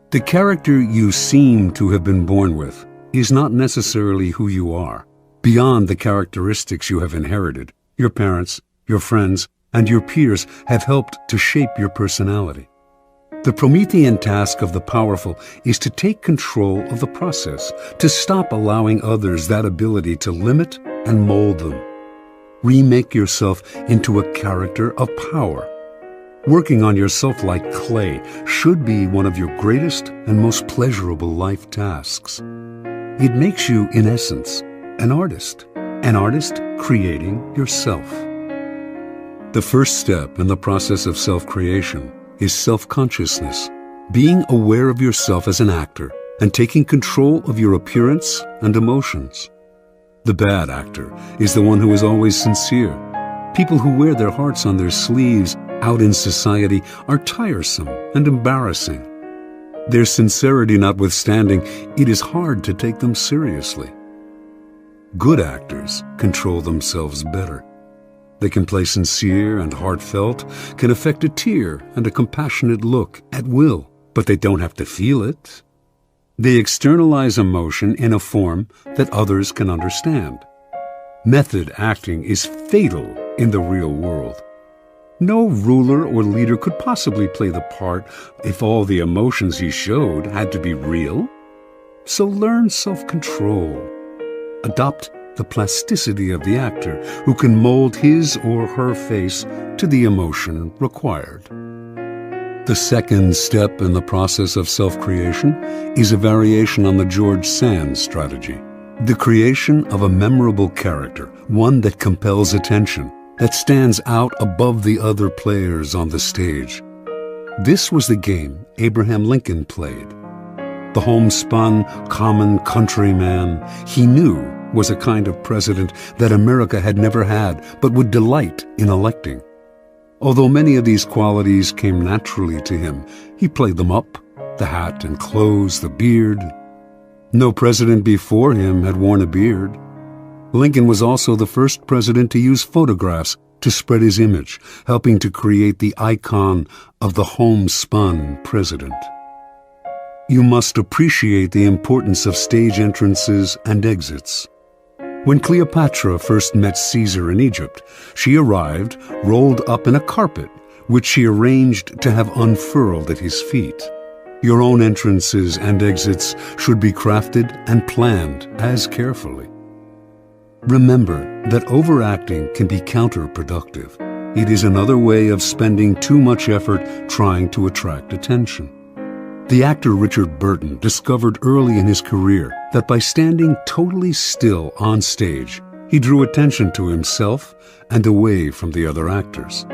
The character you seem to have been born with is not necessarily who you are. Beyond the characteristics you have inherited, your parents, your friends, and your peers have helped to shape your personality. The Promethean task of the powerful is to take control of the process, to stop allowing others that ability to limit and mold them. Remake yourself into a character of power. Working on yourself like clay should be one of your greatest and most pleasurable life tasks. It makes you, in essence, an artist creating yourself. The first step in the process of self-creation is self-consciousness, being aware of yourself as an actor and taking control of your appearance and emotions. The bad actor is the one who is always sincere. People who wear their hearts on their sleeves out in society are tiresome and embarrassing. Their sincerity notwithstanding, it is hard to take them seriously. Good actors control themselves better. They can play sincere and heartfelt, can affect a tear and a compassionate look at will, but they don't have to feel it. They externalize emotion in a form that others can understand. Method acting is fatal in the real world. No ruler or leader could possibly play the part if all the emotions he showed had to be real. So learn self-control. Adopt the plasticity of the actor who can mold his or her face to the emotion required. The second step in the process of self-creation is a variation on the George Sand strategy. The creation of a memorable character, one that compels attention, that stands out above the other players on the stage. This was the game Abraham Lincoln played. The homespun, common countryman he knew was a kind of president that America had never had but would delight in electing. Although many of these qualities came naturally to him, he played them up: the hat and clothes, the beard. No president before him had worn a beard. Lincoln was also the first president to use photographs to spread his image, helping to create the icon of the homespun president. You must appreciate the importance of stage entrances and exits. When Cleopatra first met Caesar in Egypt, she arrived rolled up in a carpet, which she arranged to have unfurled at his feet. Your own entrances and exits should be crafted and planned as carefully. Remember that overacting can be counterproductive. It is another way of spending too much effort trying to attract attention. The actor Richard Burton discovered early in his career that by standing totally still on stage, he drew attention to himself and away from the other actors.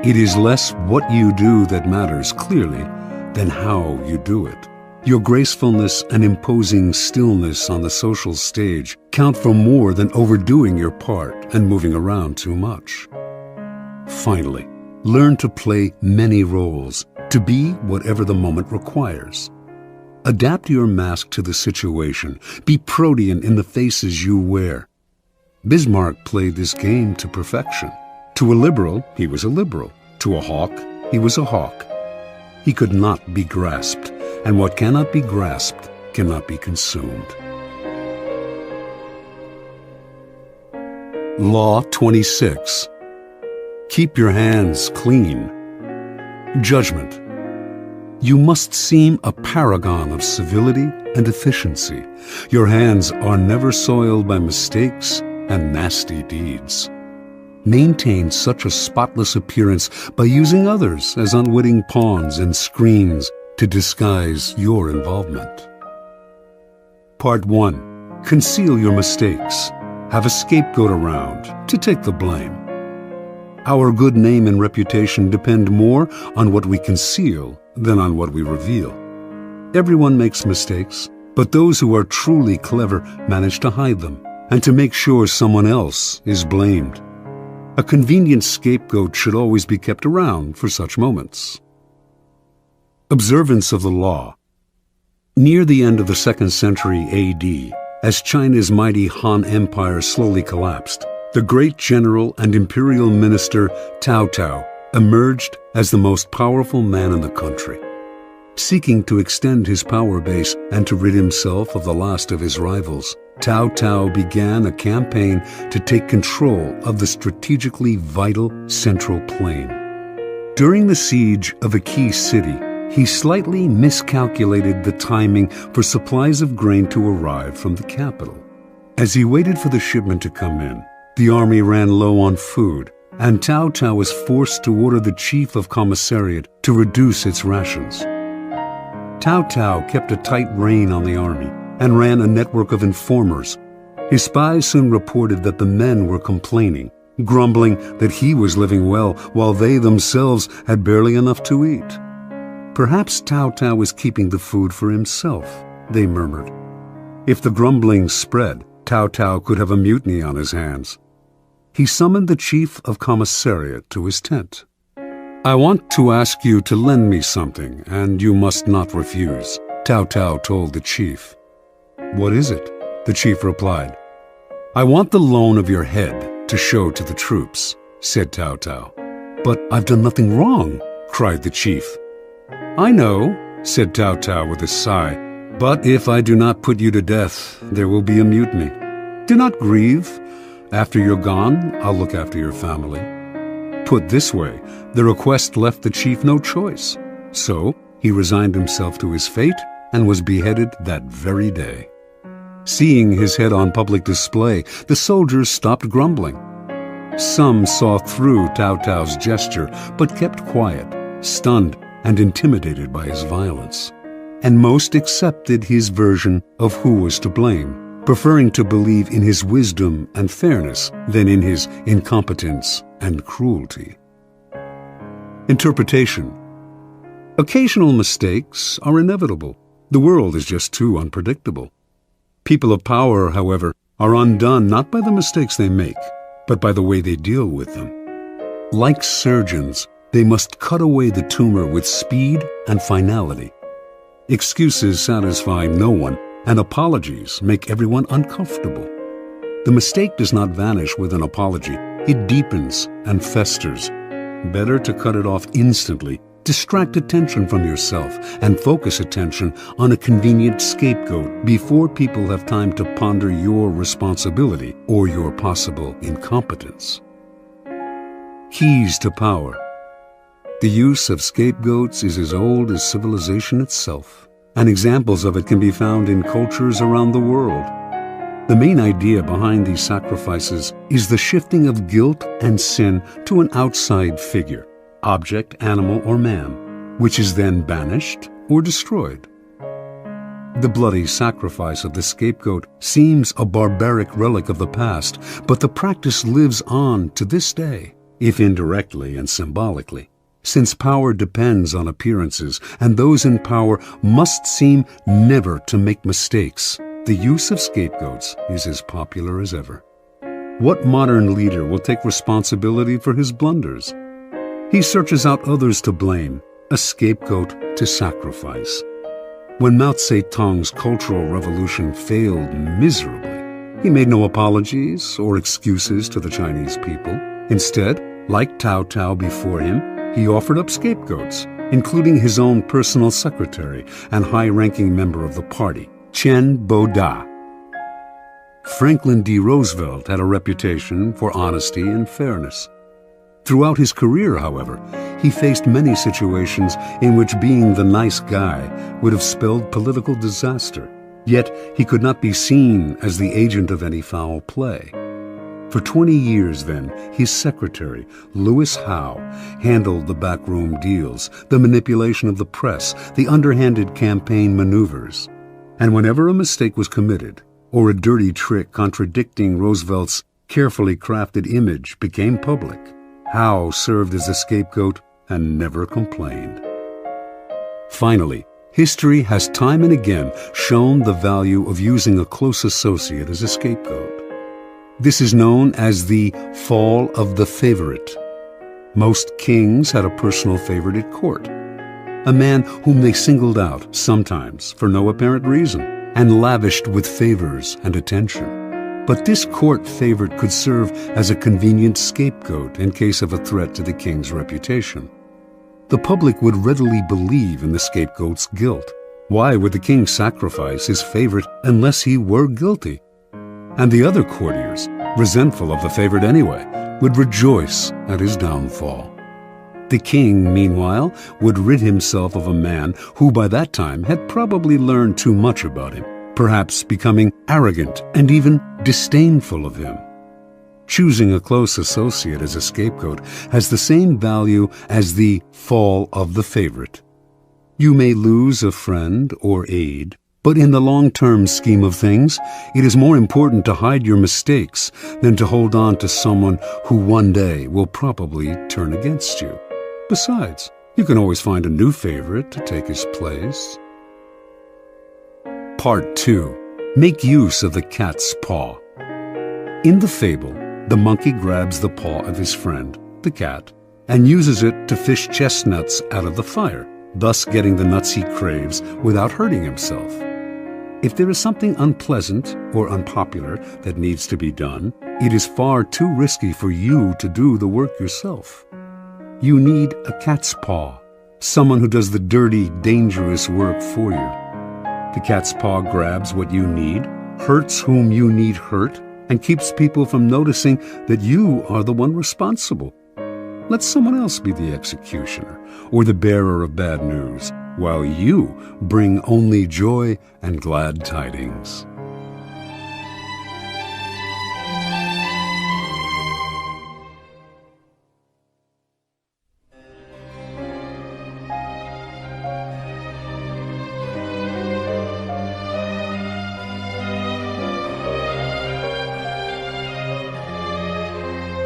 It is less what you do that matters clearly than how you do it. Your gracefulness and imposing stillness on the social stage count for more than overdoing your part and moving around too much. Finally, learn to play many roles, to be whatever the moment requires. Adapt your mask to the situation. Be protean in the faces you wear. Bismarck played this game to perfection. To a liberal, he was a liberal. To a hawk, he was a hawk. He could not be grasped, and what cannot be grasped cannot be consumed. Law 26. Keep your hands clean. Judgment. You must seem a paragon of civility and efficiency. Your hands are never soiled by mistakes and nasty deeds. Maintain such a spotless appearance by using others as unwitting pawns and screens to disguise your involvement. Part 1. Conceal your mistakes. Have a scapegoat around to take the blame. Our good name and reputation depend more on what we conceal than on what we reveal. Everyone makes mistakes, but those who are truly clever manage to hide them and to make sure someone else is blamed. A convenient scapegoat should always be kept around for such moments. Observance of the law. Near the end of the 2nd century AD, as China's mighty Han Empire slowly collapsed, the great general and imperial minister Cao Cao emerged as the most powerful man in the country. Seeking to extend his power base and to rid himself of the last of his rivals, Cao Cao began a campaign to take control of the strategically vital Central Plain. During the siege of a key city, he slightly miscalculated the timing for supplies of grain to arrive from the capital. As he waited for the shipment to come in, the army ran low on food, and Cao Cao was forced to order the chief of commissariat to reduce its rations. Cao Cao kept a tight rein on the army and ran a network of informers. His spies soon reported that the men were complaining, grumbling that he was living well while they themselves had barely enough to eat. Perhaps Cao Cao was keeping the food for himself, they murmured. If the grumbling spread, Cao Cao could have a mutiny on his hands. He summoned the chief of commissariat to his tent. "I want to ask you to lend me something, and you must not refuse," Cao Cao told the chief. "What is it?" the chief replied. "I want the loan of your head to show to the troops," said Cao Cao. "But I've done nothing wrong," cried the chief. "I know," said Cao Cao with a sigh, "but if I do not put you to death, there will be a mutiny. Do not grieve. After you're gone, I'll look after your family." Put this way, the request left the chief no choice. So he resigned himself to his fate and was beheaded that very day. Seeing his head on public display, the soldiers stopped grumbling. Some saw through Tao Tao's gesture, but kept quiet, stunned and intimidated by his violence. And most accepted his version of who was to blame, preferring to believe in his wisdom and fairness than in his incompetence and cruelty. Interpretation. Occasional mistakes are inevitable. The world is just too unpredictable. People of power, however, are undone not by the mistakes they make, but by the way they deal with them. Like surgeons, they must cut away the tumor with speed and finality. Excuses satisfy no one, and apologies make everyone uncomfortable. The mistake does not vanish with an apology. It deepens and festers. Better to cut it off instantly, distract attention from yourself, and focus attention on a convenient scapegoat before people have time to ponder your responsibility or your possible incompetence. Keys to power. The use of scapegoats is as old as civilization itself, and examples of it can be found in cultures around the world. The main idea behind these sacrifices is the shifting of guilt and sin to an outside figure, object, animal, or man, which is then banished or destroyed. The bloody sacrifice of the scapegoat seems a barbaric relic of the past, but the practice lives on to this day, if indirectly and symbolically. Since power depends on appearances, and those in power must seem never to make mistakes, the use of scapegoats is as popular as ever. What modern leader will take responsibility for his blunders? He searches out others to blame, a scapegoat to sacrifice. When Mao Zedong's Cultural Revolution failed miserably, he made no apologies or excuses to the Chinese people. Instead, like Tao Tao before him, he offered up scapegoats, including his own personal secretary and high-ranking member of the party, Chen Bo-da. Franklin D. Roosevelt had a reputation for honesty and fairness. Throughout his career, however, he faced many situations in which being the nice guy would have spelled political disaster, yet he could not be seen as the agent of any foul play. For 20 years, then, his secretary, Lewis Howe, handled the backroom deals, the manipulation of the press, the underhanded campaign maneuvers. And whenever a mistake was committed, or a dirty trick contradicting Roosevelt's carefully crafted image became public, Howe served as a scapegoat and never complained. Finally, history has time and again shown the value of using a close associate as a scapegoat. This is known as the fall of the favorite. Most kings had a personal favorite at court, a man whom they singled out, sometimes for no apparent reason, and lavished with favors and attention. But this court favorite could serve as a convenient scapegoat in case of a threat to the king's reputation. The public would readily believe in the scapegoat's guilt. Why would the king sacrifice his favorite unless he were guilty? And the other courtiers, resentful of the favorite anyway, would rejoice at his downfall. The king, meanwhile, would rid himself of a man who by that time had probably learned too much about him, perhaps becoming arrogant and even disdainful of him. Choosing a close associate as a scapegoat has the same value as the fall of the favorite. You may lose a friend or aide, but in the long-term scheme of things, it is more important to hide your mistakes than to hold on to someone who one day will probably turn against you. Besides, you can always find a new favorite to take his place. Part 2. Make use of the cat's paw. In the fable, the monkey grabs the paw of his friend, the cat, and uses it to fish chestnuts out of the fire, thus getting the nuts he craves without hurting himself. If there is something unpleasant or unpopular that needs to be done, it is far too risky for you to do the work yourself. You need a cat's paw, someone who does the dirty, dangerous work for you. The cat's paw grabs what you need, hurts whom you need hurt, and keeps people from noticing that you are the one responsible. Let someone else be the executioner or the bearer of bad news, while you bring only joy and glad tidings.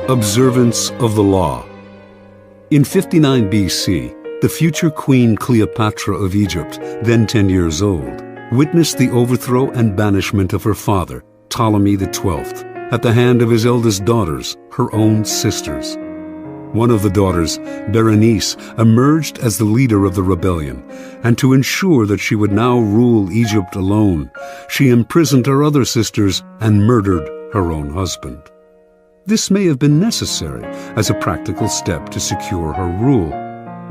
Observance of the Law. In 59 BC, the future Queen Cleopatra of Egypt, then 10 years old, witnessed the overthrow and banishment of her father, Ptolemy XII, at the hand of his eldest daughters, her own sisters. One of the daughters, Berenice, emerged as the leader of the rebellion, and to ensure that she would now rule Egypt alone, she imprisoned her other sisters and murdered her own husband. This may have been necessary as a practical step to secure her rule,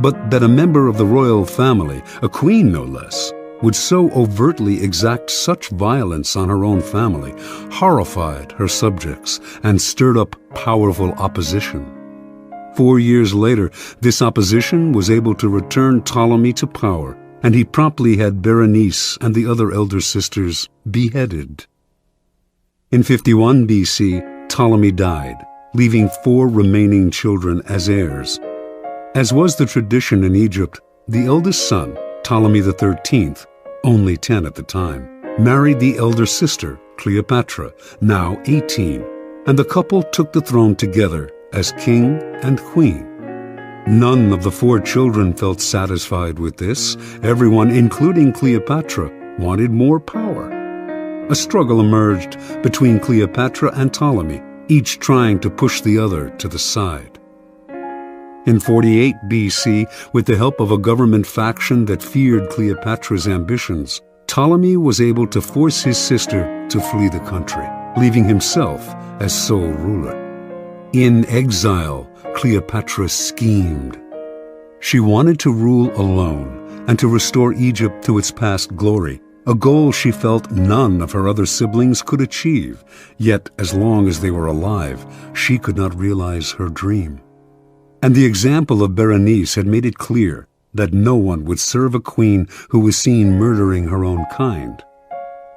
but that a member of the royal family, a queen no less, would so overtly exact such violence on her own family horrified her subjects and stirred up powerful opposition. 4 years later, this opposition was able to return Ptolemy to power, and he promptly had Berenice and the other elder sisters beheaded. In 51 BC, Ptolemy died, leaving 4 remaining children as heirs. As was the tradition in Egypt, the eldest son, Ptolemy XIII, only 10 at the time, married the elder sister, Cleopatra, now 18, and the couple took the throne together as king and queen. None of the 4 children felt satisfied with this. Everyone, including Cleopatra, wanted more power. A struggle emerged between Cleopatra and Ptolemy, each trying to push the other to the side. In 48 BC, with the help of a government faction that feared Cleopatra's ambitions, Ptolemy was able to force his sister to flee the country, leaving himself as sole ruler. In exile, Cleopatra schemed. She wanted to rule alone and to restore Egypt to its past glory, a goal she felt none of her other siblings could achieve, yet as long as they were alive, she could not realize her dream. And the example of Berenice had made it clear that no one would serve a queen who was seen murdering her own kind.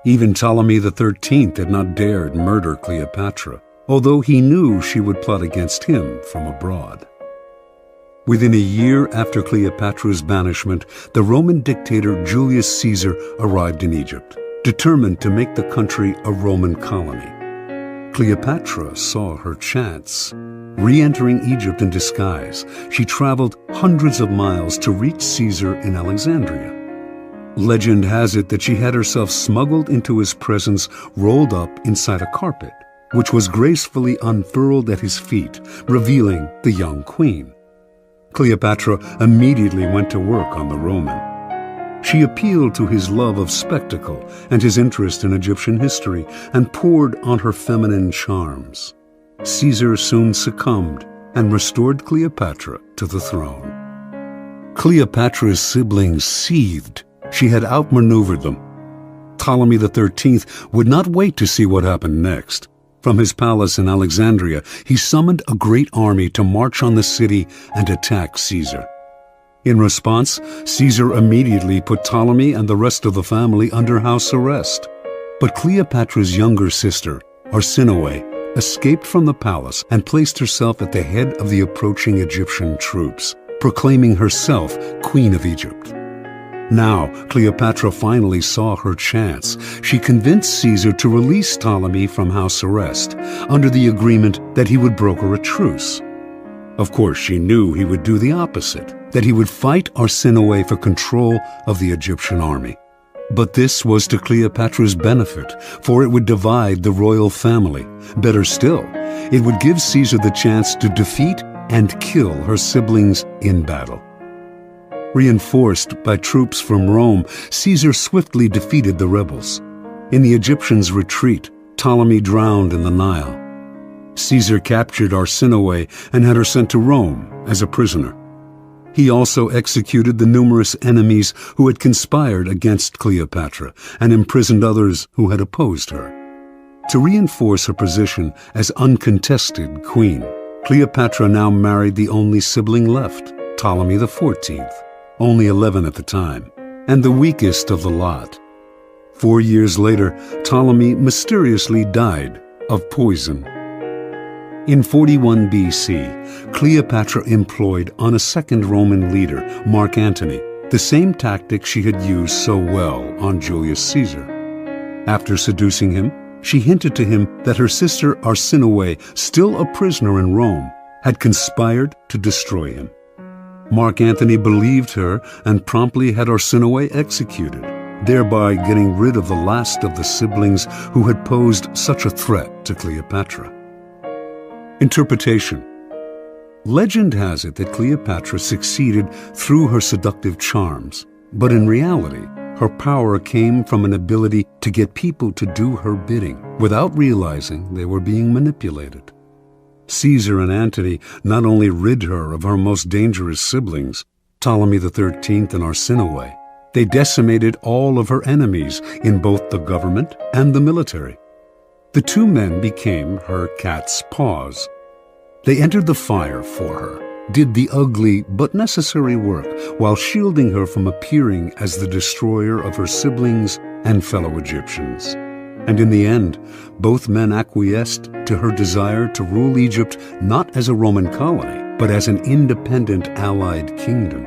Even Ptolemy XIII had not dared murder Cleopatra, although he knew she would plot against him from abroad. Within a year after Cleopatra's banishment, the Roman dictator Julius Caesar arrived in Egypt, determined to make the country a Roman colony. Cleopatra saw her chance. Re-entering Egypt in disguise, she traveled hundreds of miles to reach Caesar in Alexandria. Legend has it that she had herself smuggled into his presence, rolled up inside a carpet, which was gracefully unfurled at his feet, revealing the young queen. Cleopatra immediately went to work on the Roman. She appealed to his love of spectacle and his interest in Egyptian history and poured on her feminine charms. Caesar soon succumbed and restored Cleopatra to the throne. Cleopatra's siblings seethed. She had outmaneuvered them. Ptolemy XIII would not wait to see what happened next. From his palace in Alexandria, he summoned a great army to march on the city and attack Caesar. In response, Caesar immediately put Ptolemy and the rest of the family under house arrest. But Cleopatra's younger sister, Arsinoe, escaped from the palace and placed herself at the head of the approaching Egyptian troops, proclaiming herself Queen of Egypt. Now, Cleopatra finally saw her chance. She convinced Caesar to release Ptolemy from house arrest, under the agreement that he would broker a truce. Of course, she knew he would do the opposite, that he would fight Arsinoe for control of the Egyptian army. But this was to Cleopatra's benefit, for it would divide the royal family. Better still, it would give Caesar the chance to defeat and kill her siblings in battle. Reinforced by troops from Rome, Caesar swiftly defeated the rebels. In the Egyptians' retreat, Ptolemy drowned in the Nile. Caesar captured Arsinoe and had her sent to Rome as a prisoner. He also executed the numerous enemies who had conspired against Cleopatra and imprisoned others who had opposed her. To reinforce her position as uncontested queen, Cleopatra now married the only sibling left, Ptolemy XIV, only 11 at the time, and the weakest of the lot. 4 years later, Ptolemy mysteriously died of poison. In 41 BC, Cleopatra employed on a second Roman leader, Mark Antony, the same tactic she had used so well on Julius Caesar. After seducing him, she hinted to him that her sister Arsinoe, still a prisoner in Rome, had conspired to destroy him. Mark Antony believed her and promptly had Arsinoe executed, thereby getting rid of the last of the siblings who had posed such a threat to Cleopatra. Interpretation. Legend has it that Cleopatra succeeded through her seductive charms, but in reality, her power came from an ability to get people to do her bidding without realizing they were being manipulated. Caesar and Antony not only rid her of her most dangerous siblings, Ptolemy XIII and Arsinoe, they decimated all of her enemies in both the government and the military. The two men became her cat's paws. They entered the fire for her, did the ugly but necessary work while shielding her from appearing as the destroyer of her siblings and fellow Egyptians. And in the end, both men acquiesced to her desire to rule Egypt not as a Roman colony, but as an independent allied kingdom.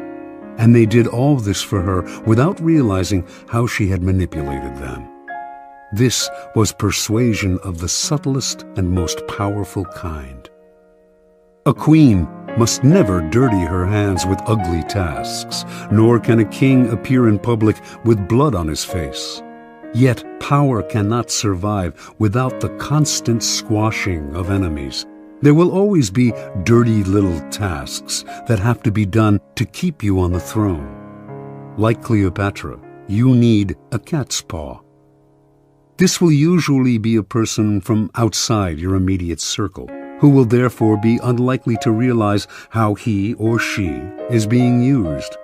And they did all this for her without realizing how she had manipulated them. This was persuasion of the subtlest and most powerful kind. A queen must never dirty her hands with ugly tasks, nor can a king appear in public with blood on his face. Yet power cannot survive without the constant squashing of enemies. There will always be dirty little tasks that have to be done to keep you on the throne. Like Cleopatra, you need a cat's paw. This will usually be a person from outside your immediate circle, who will therefore be unlikely to realize how he or she is being used.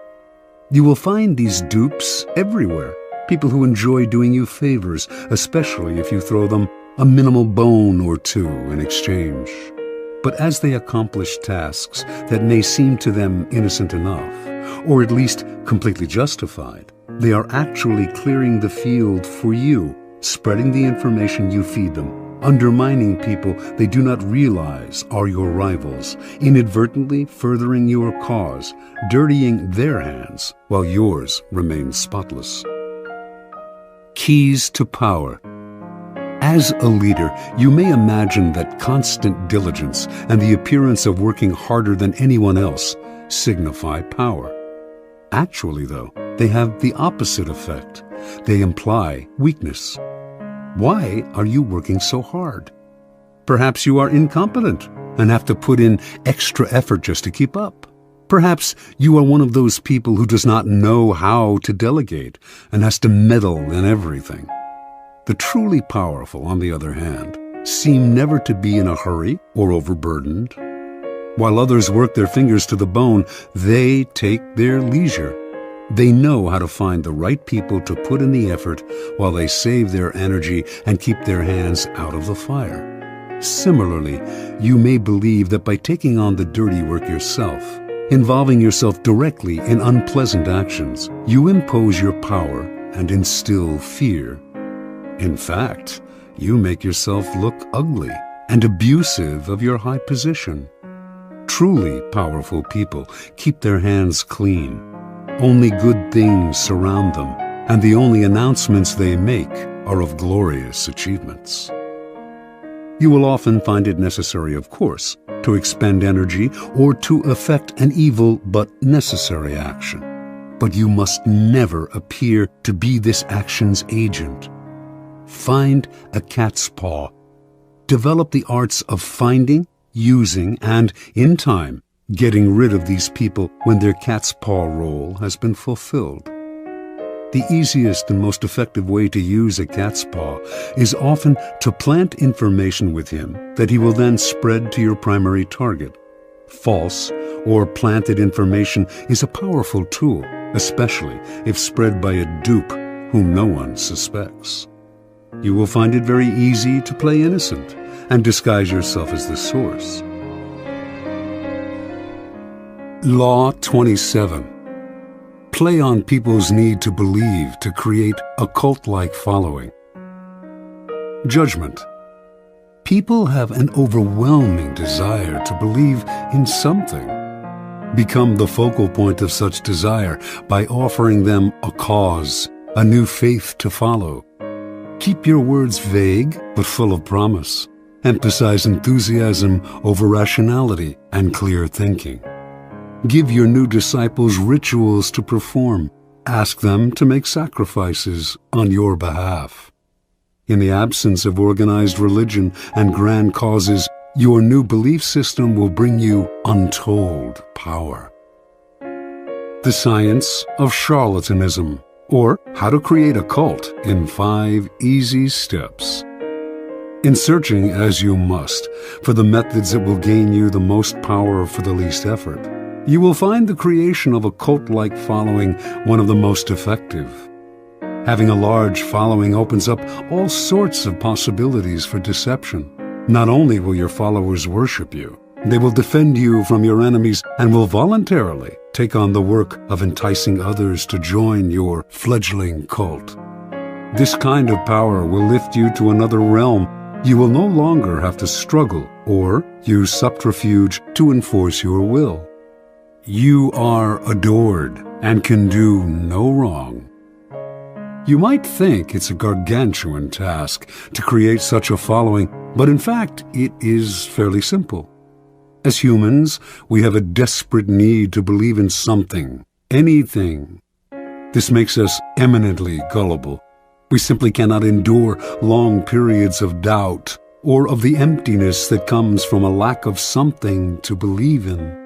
You will find these dupes everywhere, people who enjoy doing you favors, especially if you throw them a minimal bone or two in exchange. But as they accomplish tasks that may seem to them innocent enough, or at least completely justified, they are actually clearing the field for you, spreading the information you feed them, undermining people they do not realize are your rivals, inadvertently furthering your cause, dirtying their hands while yours remain spotless. Keys to power. As a leader, you may imagine that constant diligence and the appearance of working harder than anyone else signify power. Actually, though, they have the opposite effect. They imply weakness. Why are you working so hard? Perhaps you are incompetent and have to put in extra effort just to keep up. Perhaps you are one of those people who does not know how to delegate and has to meddle in everything. The truly powerful, on the other hand, seem never to be in a hurry or overburdened. While others work their fingers to the bone, they take their leisure. They know how to find the right people to put in the effort while they save their energy and keep their hands out of the fire. Similarly, you may believe that by taking on the dirty work yourself, involving yourself directly in unpleasant actions, you impose your power and instill fear. In fact, you make yourself look ugly and abusive of your high position. Truly powerful people keep their hands clean. Only good things surround them, and the only announcements they make are of glorious achievements. You will often find it necessary, of course, to expend energy or to effect an evil but necessary action. But you must never appear to be this action's agent. Find a cat's paw. Develop the arts of finding, using, and, in time, getting rid of these people when their cat's paw role has been fulfilled. The easiest and most effective way to use a cat's paw is often to plant information with him that he will then spread to your primary target. False or planted information is a powerful tool, especially if spread by a dupe whom no one suspects. You will find it very easy to play innocent and disguise yourself as the source. Law 27. Play on people's need to believe to create a cult-like following. Judgment. People have an overwhelming desire to believe in something. Become the focal point of such desire by offering them a cause, a new faith to follow. Keep your words vague but full of promise. Emphasize enthusiasm over rationality and clear thinking. Give your new disciples rituals to perform. Ask them to make sacrifices on your behalf. In the absence of organized religion and grand causes, your new belief system will bring you untold power. The Science of Charlatanism, or How to Create a Cult in 5 Easy Steps. In searching, as you must, for the methods that will gain you the most power for the least effort, you will find the creation of a cult-like following one of the most effective. Having a large following opens up all sorts of possibilities for deception. Not only will your followers worship you, they will defend you from your enemies and will voluntarily take on the work of enticing others to join your fledgling cult. This kind of power will lift you to another realm. You will no longer have to struggle or use subterfuge to enforce your will. You are adored and can do no wrong. You might think it's a gargantuan task to create such a following, but in fact, it is fairly simple. As humans, we have a desperate need to believe in something, anything. This makes us eminently gullible. We simply cannot endure long periods of doubt or of the emptiness that comes from a lack of something to believe in.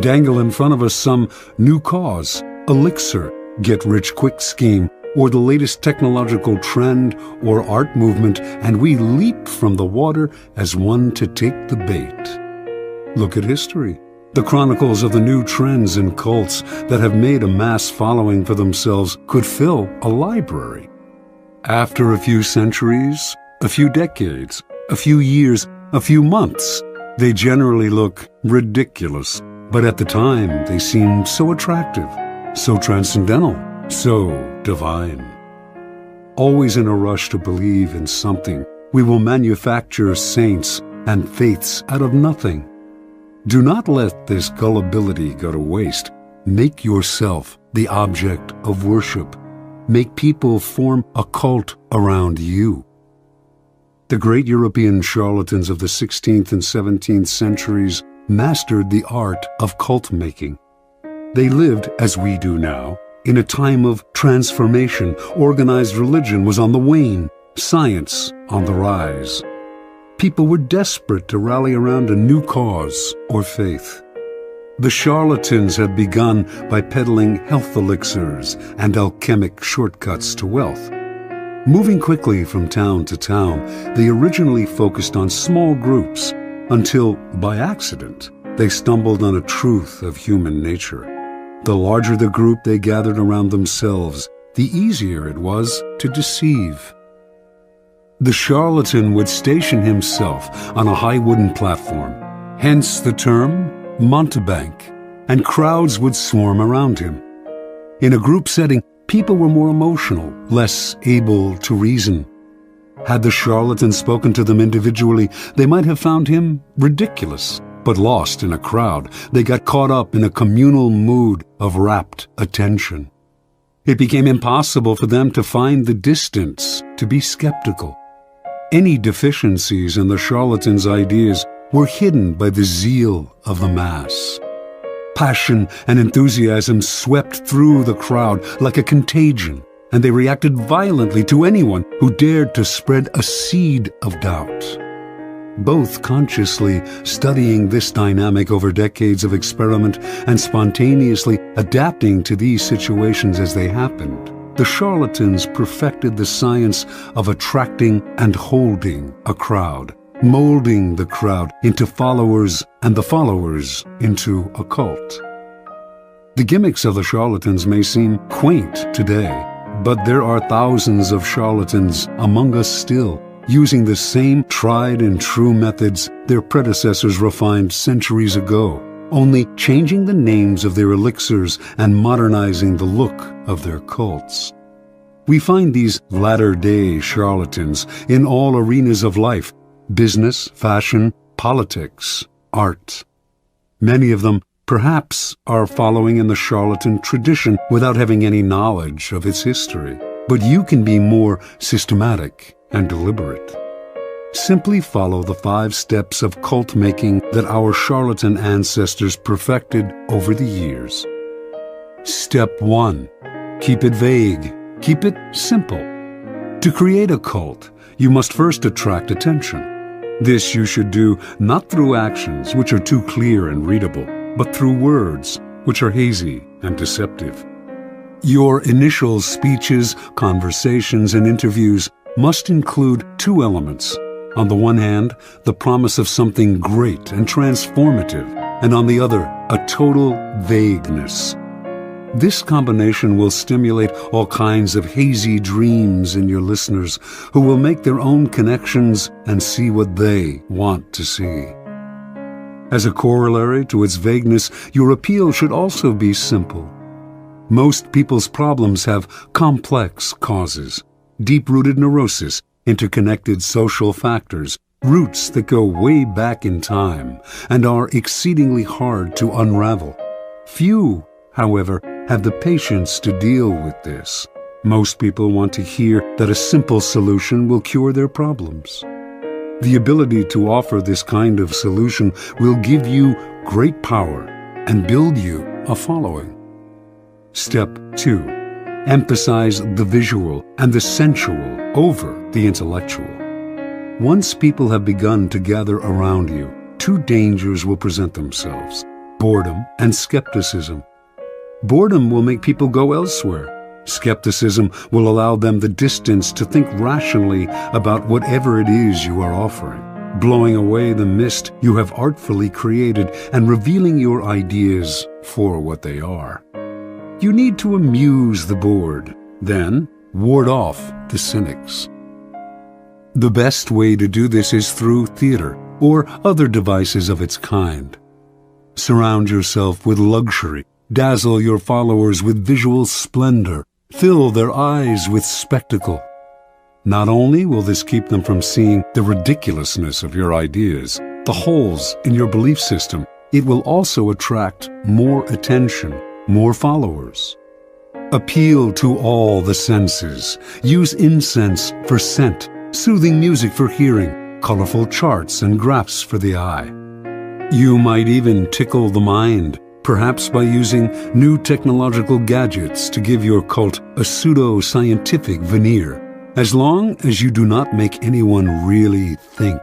Dangle in front of us some new cause, elixir, get-rich-quick scheme, or the latest technological trend or art movement, and we leap from the water as one to take the bait. Look at history. The chronicles of the new trends and cults that have made a mass following for themselves could fill a library. After a few centuries, a few decades, a few years, a few months, they generally look ridiculous, but at the time they seem so attractive, so transcendental, so divine. Always in a rush to believe in something, we will manufacture saints and faiths out of nothing. Do not let this gullibility go to waste. Make yourself the object of worship. Make people form a cult around you. The great European charlatans of the 16th and 17th centuries mastered the art of cult making. They lived, as we do now, in a time of transformation. Organized religion was on the wane, science on the rise. People were desperate to rally around a new cause or faith. The charlatans had begun by peddling health elixirs and alchemic shortcuts to wealth. Moving quickly from town to town, they originally focused on small groups until, by accident, they stumbled on a truth of human nature. The larger the group they gathered around themselves, the easier it was to deceive. The charlatan would station himself on a high wooden platform, hence the term mountebank, and crowds would swarm around him. In a group setting, people were more emotional, less able to reason. Had the charlatan spoken to them individually, they might have found him ridiculous, but lost in a crowd, they got caught up in a communal mood of rapt attention. It became impossible for them to find the distance, to be skeptical. Any deficiencies in the charlatan's ideas were hidden by the zeal of the mass. Passion and enthusiasm swept through the crowd like a contagion, and they reacted violently to anyone who dared to spread a seed of doubt. Both consciously studying this dynamic over decades of experiment and spontaneously adapting to these situations as they happened, the charlatans perfected the science of attracting and holding a crowd, molding the crowd into followers and the followers into a cult. The gimmicks of the charlatans may seem quaint today, but there are thousands of charlatans among us still, using the same tried and true methods their predecessors refined centuries ago. only changing the names of their elixirs and modernizing the look of their cults. We find these latter-day charlatans in all arenas of life: business, fashion, politics, art. Many of them, perhaps, are following in the charlatan tradition without having any knowledge of its history. But you can be more systematic and deliberate. Simply follow the 5 steps of cult making that our charlatan ancestors perfected over the years. Step 1. Keep it vague. Keep it simple. To create a cult, you must first attract attention. This you should do not through actions which are too clear and readable, but through words which are hazy and deceptive. Your initial speeches, conversations, and interviews must include 2 elements. On the one hand, the promise of something great and transformative, and on the other, a total vagueness. This combination will stimulate all kinds of hazy dreams in your listeners, who will make their own connections and see what they want to see. As a corollary to its vagueness, your appeal should also be simple. Most people's problems have complex causes, deep-rooted neurosis, interconnected social factors, roots that go way back in time and are exceedingly hard to unravel. Few, however, have the patience to deal with this. Most people want to hear that a simple solution will cure their problems. The ability to offer this kind of solution will give you great power and build you a following. Step 2. Emphasize the visual and the sensual over the intellectual. Once people have begun to gather around you, 2 dangers will present themselves: boredom and skepticism. Boredom will make people go elsewhere. Skepticism will allow them the distance to think rationally about whatever it is you are offering, blowing away the mist you have artfully created and revealing your ideas for what they are. You need to amuse the bored, then ward off the cynics. The best way to do this is through theater or other devices of its kind. Surround yourself with luxury, dazzle your followers with visual splendor, fill their eyes with spectacle. Not only will this keep them from seeing the ridiculousness of your ideas, the holes in your belief system, it will also attract more attention, more followers. Appeal to all the senses. Use incense for scent, soothing music for hearing, colorful charts and graphs for the eye. You might even tickle the mind, perhaps by using new technological gadgets to give your cult a pseudo-scientific veneer, as long as you do not make anyone really think.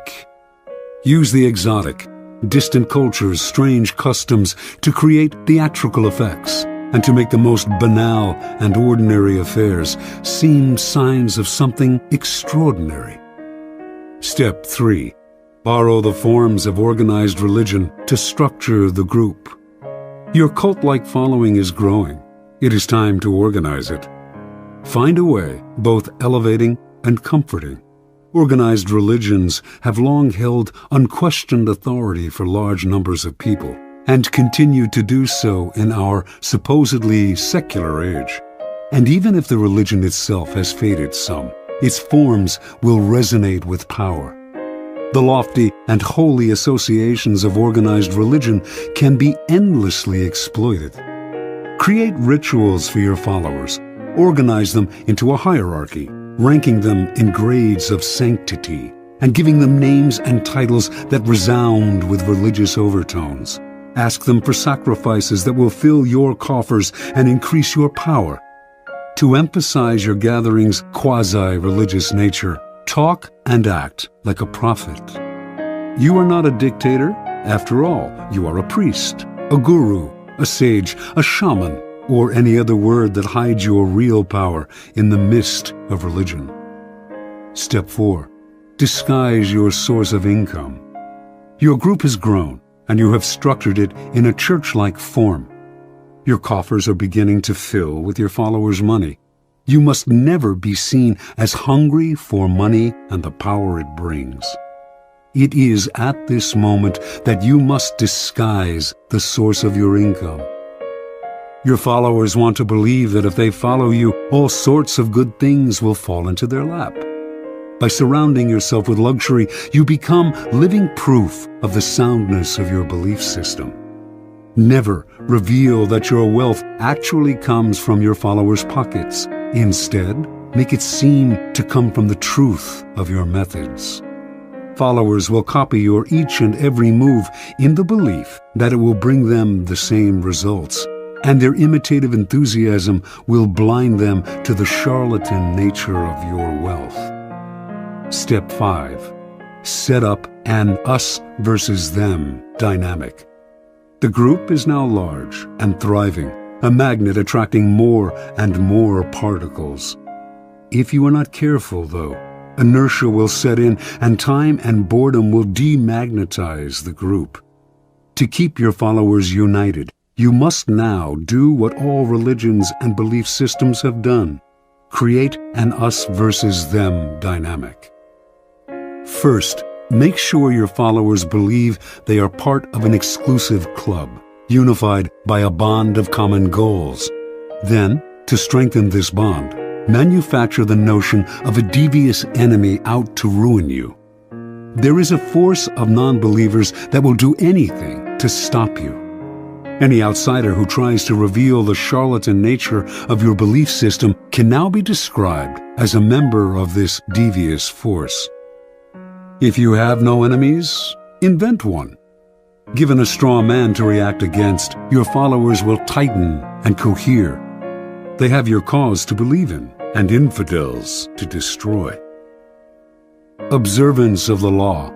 Use the exotic, distant cultures, strange customs to create theatrical effects and to make the most banal and ordinary affairs seem signs of something extraordinary. Step 3. Borrow the forms of organized religion to structure the group. Your cult-like following is growing. It is time to organize it. Find a way, both elevating and comforting. Organized religions have long held unquestioned authority for large numbers of people, and continue to do so in our supposedly secular age. And even if the religion itself has faded some, its forms will resonate with power. The lofty and holy associations of organized religion can be endlessly exploited. Create rituals for your followers. Organize them into a hierarchy, ranking them in grades of sanctity, and giving them names and titles that resound with religious overtones. Ask them for sacrifices that will fill your coffers and increase your power. To emphasize your gathering's quasi-religious nature, talk and act like a prophet. You are not a dictator. After all, you are a priest, a guru, a sage, a shaman, or any other word that hides your real power in the mist of religion. Step 4. Disguise your source of income. Your group has grown, and you have structured it in a church-like form. Your coffers are beginning to fill with your followers' money. You must never be seen as hungry for money and the power it brings. It is at this moment that you must disguise the source of your income. Your followers want to believe that if they follow you, all sorts of good things will fall into their lap. By surrounding yourself with luxury, you become living proof of the soundness of your belief system. Never reveal that your wealth actually comes from your followers' pockets. Instead, make it seem to come from the truth of your methods. Followers will copy your each and every move in the belief that it will bring them the same results, and their imitative enthusiasm will blind them to the charlatan nature of your wealth. Step 5. Set up an us versus them dynamic. The group is now large and thriving, a magnet attracting more and more particles. If you are not careful, though, inertia will set in and time and boredom will demagnetize the group. To keep your followers united, you must now do what all religions and belief systems have done. Create an us versus them dynamic. First, make sure your followers believe they are part of an exclusive club, unified by a bond of common goals. Then, to strengthen this bond, manufacture the notion of a devious enemy out to ruin you. There is a force of non-believers that will do anything to stop you. Any outsider who tries to reveal the charlatan nature of your belief system can now be described as a member of this devious force. If you have no enemies, invent one. Given a straw man to react against, your followers will tighten and cohere. They have your cause to believe in and infidels to destroy. Observance of the law.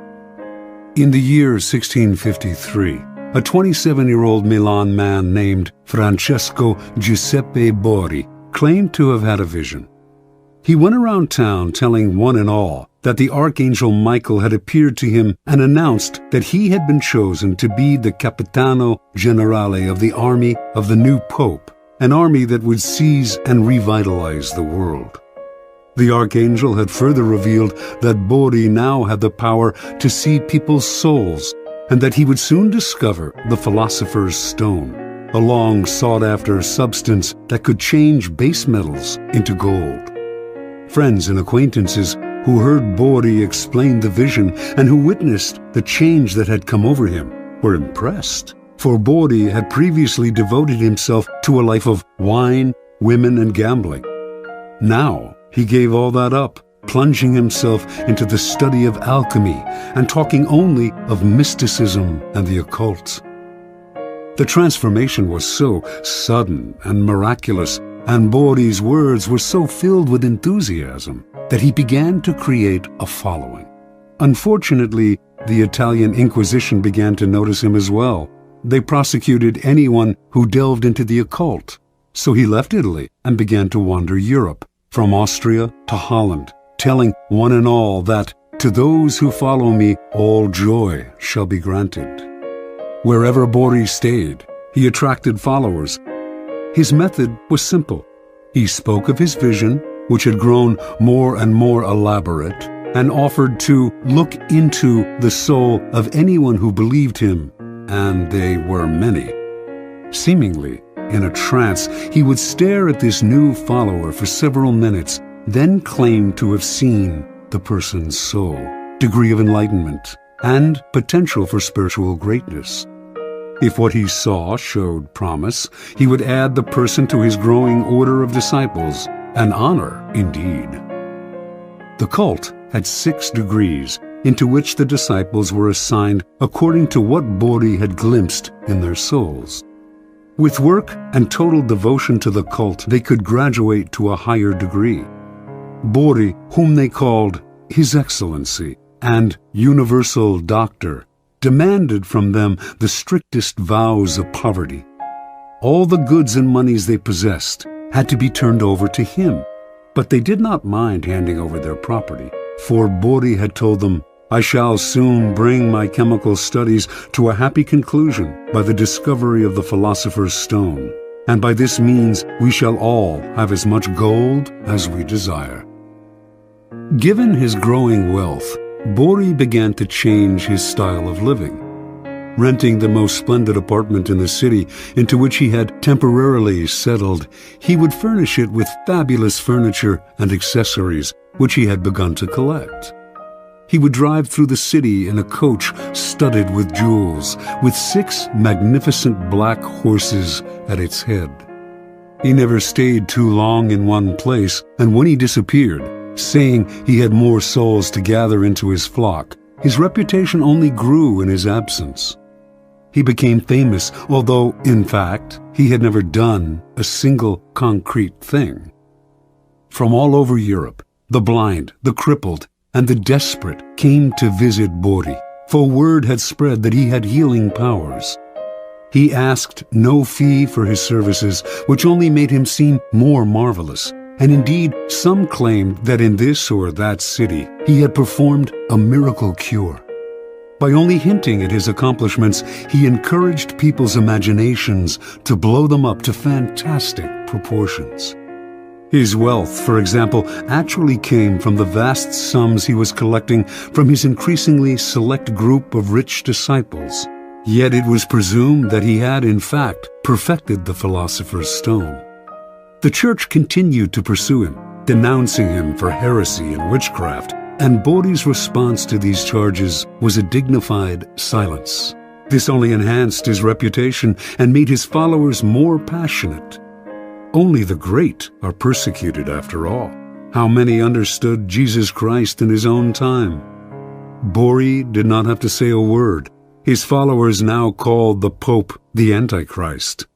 In the year 1653, a 27-year-old Milan man named Francesco Giuseppe Borri claimed to have had a vision. He went around town telling one and all that the Archangel Michael had appeared to him and announced that he had been chosen to be the Capitano Generale of the army of the new Pope, an army that would seize and revitalize the world. The Archangel had further revealed that Borri now had the power to see people's souls, and that he would soon discover the Philosopher's Stone, a long sought-after substance that could change base metals into gold. Friends and acquaintances who heard Borri explain the vision and who witnessed the change that had come over him were impressed, for Borri had previously devoted himself to a life of wine, women, and gambling. Now he gave all that up, plunging himself into the study of alchemy and talking only of mysticism and the occult. The transformation was so sudden and miraculous, and Borri's words were so filled with enthusiasm, that he began to create a following. Unfortunately, the Italian Inquisition began to notice him as well. They prosecuted anyone who delved into the occult, so he left Italy and began to wander Europe, from Austria to Holland, telling one and all that, "To those who follow me, all joy shall be granted." Wherever Borri stayed, he attracted followers. His method was simple. He spoke of his vision, which had grown more and more elaborate, and offered to look into the soul of anyone who believed him, and they were many. Seemingly in a trance, he would stare at this new follower for several minutes, then claim to have seen the person's soul, degree of enlightenment, and potential for spiritual greatness. If what he saw showed promise, he would add the person to his growing order of disciples, an honor indeed. The cult had 6 degrees, into which the disciples were assigned according to what Borri had glimpsed in their souls. With work and total devotion to the cult, they could graduate to a higher degree. Borri, whom they called His Excellency and Universal Doctor, demanded from them the strictest vows of poverty. All the goods and monies they possessed had to be turned over to him, but they did not mind handing over their property, for Borri had told them, "I shall soon bring my chemical studies to a happy conclusion by the discovery of the Philosopher's Stone, and by this means we shall all have as much gold as we desire." Given his growing wealth, Bori began to change his style of living. Renting the most splendid apartment in the city into which he had temporarily settled, he would furnish it with fabulous furniture and accessories which he had begun to collect. He would drive through the city in a coach studded with jewels, with 6 magnificent black horses at its head. He never stayed too long in one place, and when he disappeared, saying he had more souls to gather into his flock, his reputation only grew in his absence. He became famous, although, in fact, he had never done a single concrete thing. From all over Europe, the blind, the crippled, and the desperate came to visit Bori, for word had spread that he had healing powers. He asked no fee for his services, which only made him seem more marvelous, and indeed some claimed that in this or that city he had performed a miracle cure. By only hinting at his accomplishments, he encouraged people's imaginations to blow them up to fantastic proportions. His wealth, for example, actually came from the vast sums he was collecting from his increasingly select group of rich disciples. Yet it was presumed that he had, in fact, perfected the philosopher's stone. The church continued to pursue him, denouncing him for heresy and witchcraft, and Bori's response to these charges was a dignified silence. This only enhanced his reputation and made his followers more passionate. Only the great are persecuted, after all. How many understood Jesus Christ in his own time? Bori did not have to say a word. His followers now called the Pope the Antichrist.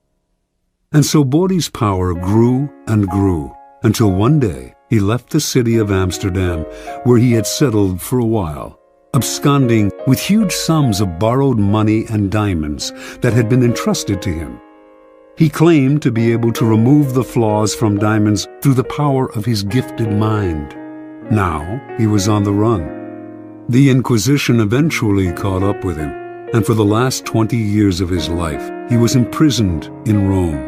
And so Bori's power grew and grew, until one day he left the city of Amsterdam, where he had settled for a while, absconding with huge sums of borrowed money and diamonds that had been entrusted to him. He claimed to be able to remove the flaws from diamonds through the power of his gifted mind. Now he was on the run. The Inquisition eventually caught up with him, and for the last 20 years of his life he was imprisoned in Rome.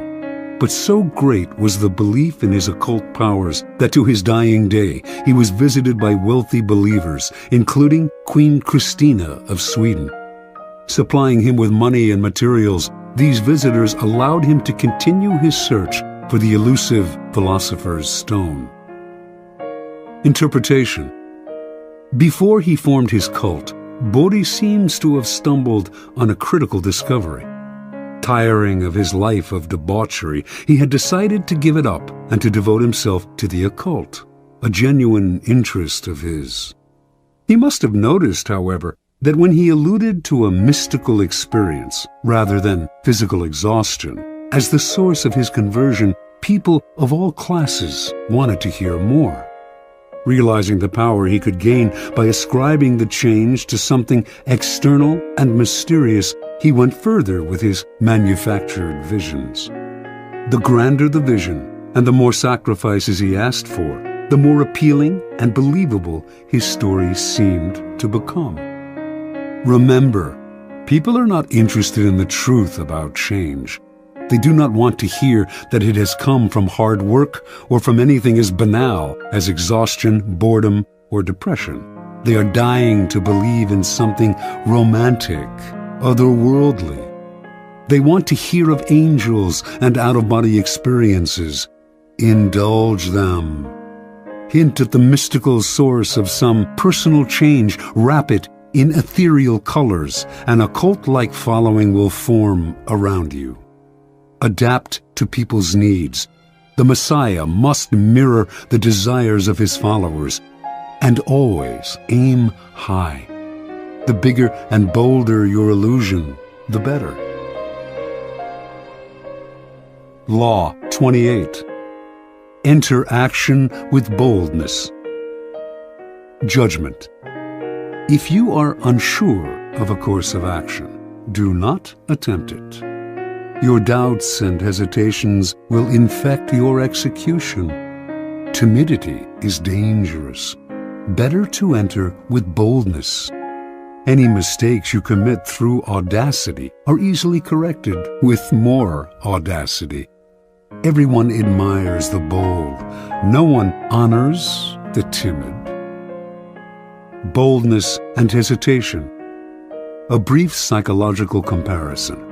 But so great was the belief in his occult powers that to his dying day he was visited by wealthy believers, including Queen Christina of Sweden. Supplying him with money and materials, these visitors allowed him to continue his search for the elusive philosopher's stone. Interpretation. Before he formed his cult, Bori seems to have stumbled on a critical discovery. Tiring of his life of debauchery, he had decided to give it up and to devote himself to the occult, a genuine interest of his. He must have noticed, however, that when he alluded to a mystical experience rather than physical exhaustion as the source of his conversion, people of all classes wanted to hear more. Realizing the power he could gain by ascribing the change to something external and mysterious, he went further with his manufactured visions. The grander the vision, and the more sacrifices he asked for, the more appealing and believable his story seemed to become. Remember, people are not interested in the truth about change. They do not want to hear that it has come from hard work or from anything as banal as exhaustion, boredom, or depression. They are dying to believe in something romantic, otherworldly. They want to hear of angels and out-of-body experiences. Indulge them. Hint at the mystical source of some personal change. Wrap it in ethereal colors. An occult-like following will form around you. Adapt to people's needs. The Messiah must mirror the desires of his followers, and always aim high. The bigger and bolder your illusion, the better. Law 28. Enter action with boldness. Judgment. If you are unsure of a course of action, do not attempt it. Your doubts and hesitations will infect your execution. Timidity is dangerous. Better to enter with boldness. Any mistakes you commit through audacity are easily corrected with more audacity. Everyone admires the bold. No one honors the timid. boldness and hesitation. A brief psychological comparison.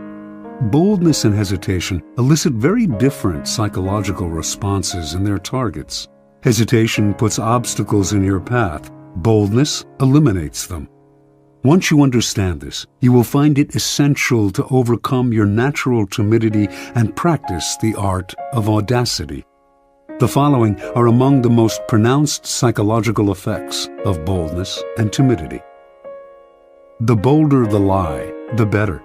Boldness and hesitation elicit very different psychological responses in their targets. Hesitation puts obstacles in your path. Boldness eliminates them. Once you understand this, you will find it essential to overcome your natural timidity and practice the art of audacity. The following are among the most pronounced psychological effects of boldness and timidity. The bolder the lie, the better.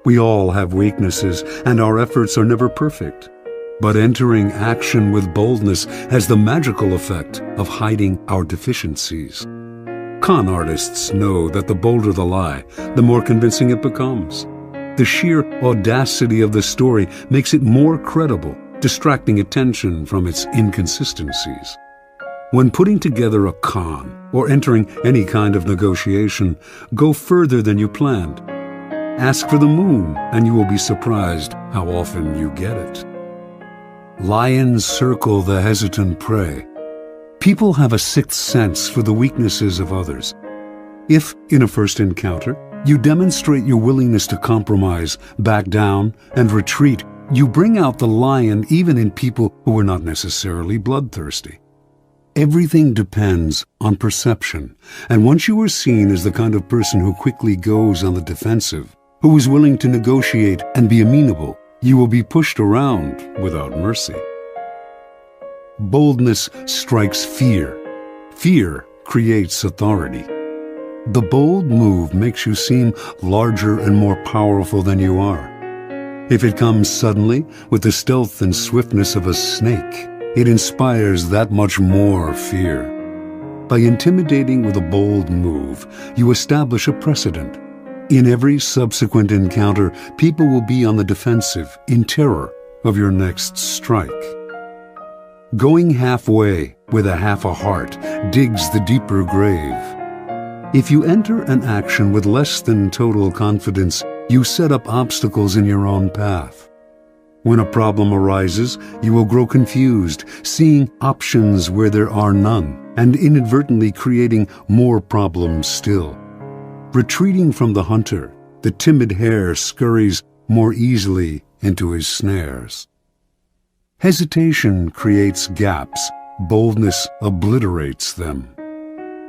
We all have weaknesses, and our efforts are never perfect. But entering action with boldness has the magical effect of hiding our deficiencies. Con artists know that the bolder the lie, the more convincing it becomes. The sheer audacity of the story makes it more credible, distracting attention from its inconsistencies. When putting together a con or entering any kind of negotiation, go further than you planned. Ask for the moon, and you will be surprised how often you get it. Lions circle the hesitant prey. People have a sixth sense for the weaknesses of others. If, in a first encounter, you demonstrate your willingness to compromise, back down, and retreat, you bring out the lion even in people who are not necessarily bloodthirsty. Everything depends on perception, and once you are seen as the kind of person who quickly goes on the defensive, who is willing to negotiate and be amenable, you will be pushed around without mercy. Boldness strikes fear. Fear creates authority. The bold move makes you seem larger and more powerful than you are. If it comes suddenly, with the stealth and swiftness of a snake, it inspires that much more fear. By intimidating with a bold move, you establish a precedent. In every subsequent encounter, people will be on the defensive, in terror of your next strike. Going halfway with a half a heart digs the deeper grave. If you enter an action with less than total confidence, you set up obstacles in your own path. When a problem arises, you will grow confused, seeing options where there are none, and inadvertently creating more problems still. Retreating from the hunter, the timid hare scurries more easily into his snares. Hesitation creates gaps. Boldness obliterates them.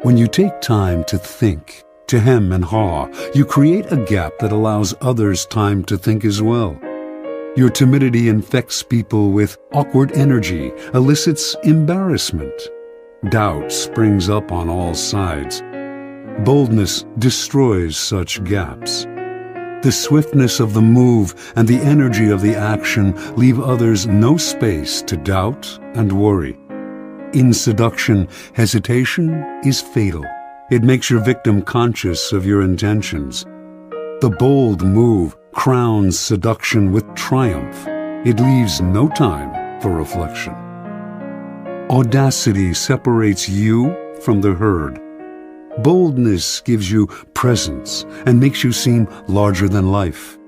When you take time to think, to hem and haw, you create a gap that allows others time to think as well. Your timidity infects people with awkward energy, elicits embarrassment. Doubt springs up on all sides. Boldness destroys such gaps. The swiftness of the move and the energy of the action leave others no space to doubt and worry. In seduction, hesitation is fatal. It makes your victim conscious of your intentions. The bold move crowns seduction with triumph. It leaves no time for reflection. Audacity separates you from the herd. Boldness gives you presence and makes you seem larger than life.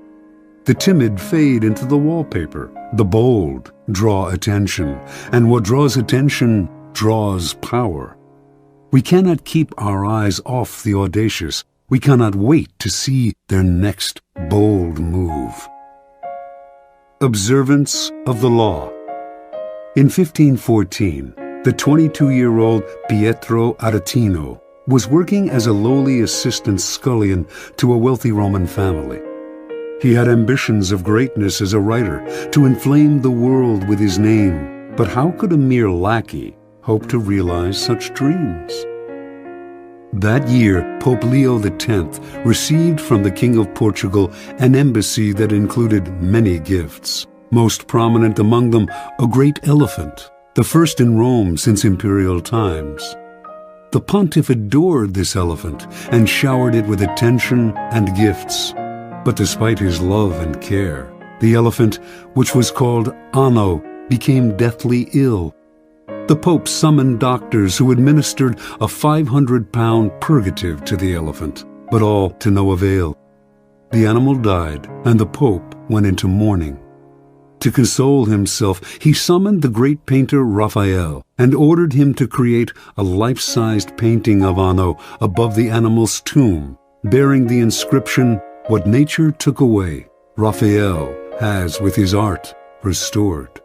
The timid fade into the wallpaper. The bold draw attention, and what draws attention draws power. We cannot keep our eyes off the audacious. We cannot wait to see their next bold move. Observance of the law. In 1514, the 22-year-old Pietro Aretino was working as a lowly assistant scullion to a wealthy Roman family. He had ambitions of greatness as a writer, to inflame the world with his name, but how could a mere lackey hope to realize such dreams? That year, Pope Leo X received from the King of Portugal an embassy that included many gifts. Most prominent among them, a great elephant, the first in Rome since imperial times. The pontiff adored this elephant and showered it with attention and gifts. But despite his love and care, the elephant, which was called Anno, became deathly ill. The Pope summoned doctors who administered a 500-pound purgative to the elephant, but all to no avail. The animal died, and the Pope went into mourning. To console himself, he summoned the great painter Raphael and ordered him to create a life-sized painting of Anno above the animal's tomb, bearing the inscription, "What nature took away, Raphael has with his art restored."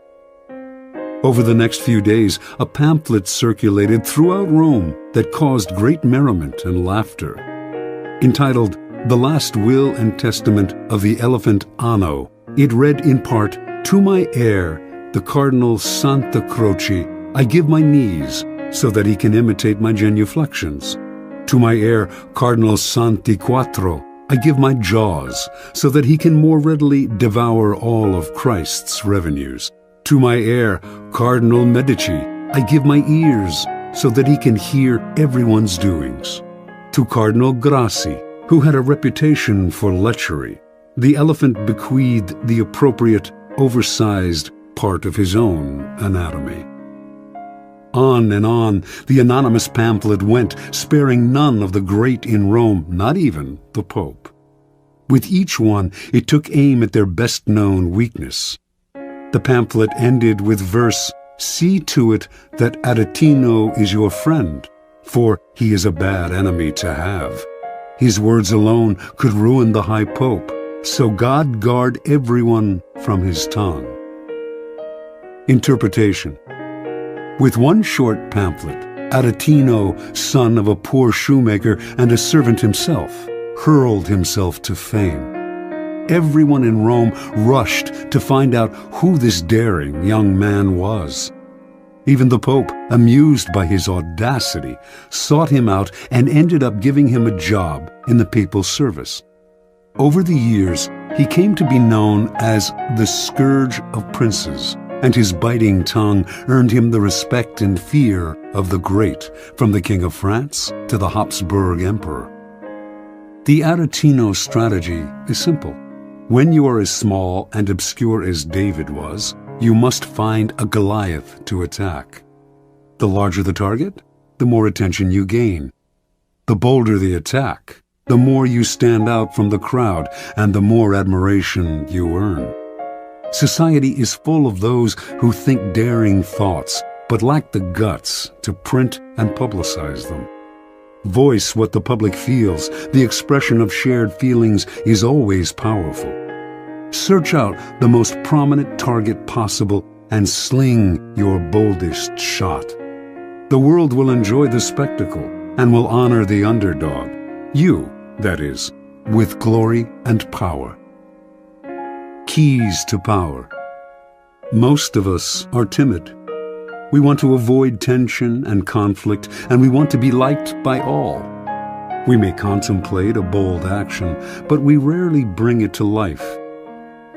Over the next few days, a pamphlet circulated throughout Rome that caused great merriment and laughter. Entitled, "The Last Will and Testament of the Elephant Anno," it read in part, "To my heir, the Cardinal Santa Croce, I give my knees so that he can imitate my genuflections. To my heir, Cardinal Santi Quattro, I give my jaws so that he can more readily devour all of Christ's revenues. To my heir, Cardinal Medici, I give my ears so that he can hear everyone's doings. To Cardinal Grassi, who had a reputation for lechery, the elephant bequeathed the appropriate, oversized part of his own anatomy." On and on the anonymous pamphlet went, sparing none of the great in Rome, not even the Pope. With each one, it took aim at their best-known weakness. The pamphlet ended with verse, "See to it that Aretino is your friend, for he is a bad enemy to have. His words alone could ruin the High Pope, so God guard everyone from his tongue." Interpretation. With one short pamphlet, Aretino, son of a poor shoemaker and a servant himself, hurled himself to fame. Everyone in Rome rushed to find out who this daring young man was. Even the Pope, amused by his audacity, sought him out and ended up giving him a job in the papal service. Over the years, he came to be known as the Scourge of Princes, and his biting tongue earned him the respect and fear of the great, from the King of France to the Habsburg Emperor. The Aretino strategy is simple. When you are as small and obscure as David was, you must find a Goliath to attack. The larger the target, the more attention you gain. The bolder the attack, the more you stand out from the crowd and the more admiration you earn. Society is full of those who think daring thoughts, but lack the guts to print and publicize them. Voice what the public feels. The expression of shared feelings is always powerful. Search out the most prominent target possible and sling your boldest shot. The world will enjoy the spectacle and will honor the underdog. You, that is, with glory and power. Keys to power. Most of us are timid. We want to avoid tension and conflict, and we want to be liked by all. We may contemplate a bold action, but we rarely bring it to life.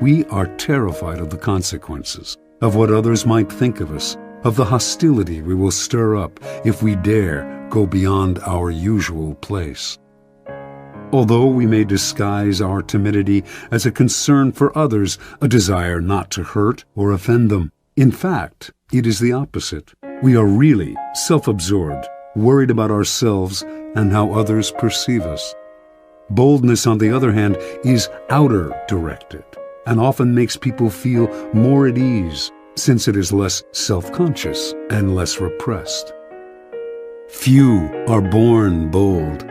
We are terrified of the consequences, of what others might think of us, of the hostility we will stir up if we dare go beyond our usual place. Although we may disguise our timidity as a concern for others, a desire not to hurt or offend them, in fact, it is the opposite. We are really self-absorbed, worried about ourselves and how others perceive us. Boldness, on the other hand, is outer-directed and often makes people feel more at ease, since it is less self-conscious and less repressed. Few are born bold.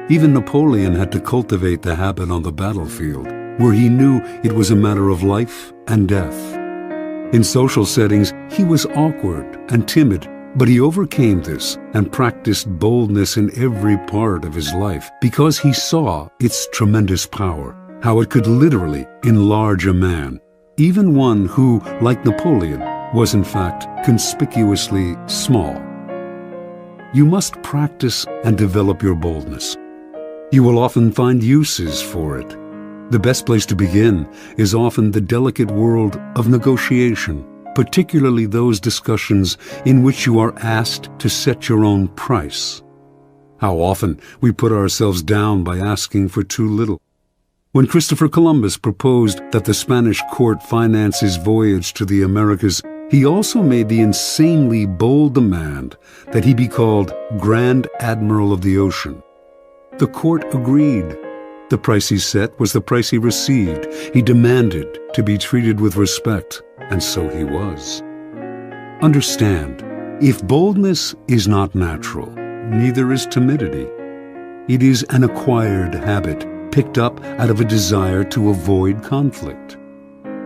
Even Napoleon had to cultivate the habit on the battlefield, where he knew it was a matter of life and death. In social settings, he was awkward and timid, but he overcame this and practiced boldness in every part of his life because he saw its tremendous power, how it could literally enlarge a man, even one who, like Napoleon, was in fact conspicuously small. You must practice and develop your boldness. You will often find uses for it. The best place to begin is often the delicate world of negotiation, particularly those discussions in which you are asked to set your own price. How often we put ourselves down by asking for too little. When Christopher Columbus proposed that the Spanish court finance his voyage to the Americas, he also made the insanely bold demand that he be called Grand Admiral of the Ocean. The court agreed. The price he set was the price he received. He demanded to be treated with respect, and so he was. Understand, if boldness is not natural, neither is timidity. It is an acquired habit, picked up out of a desire to avoid conflict.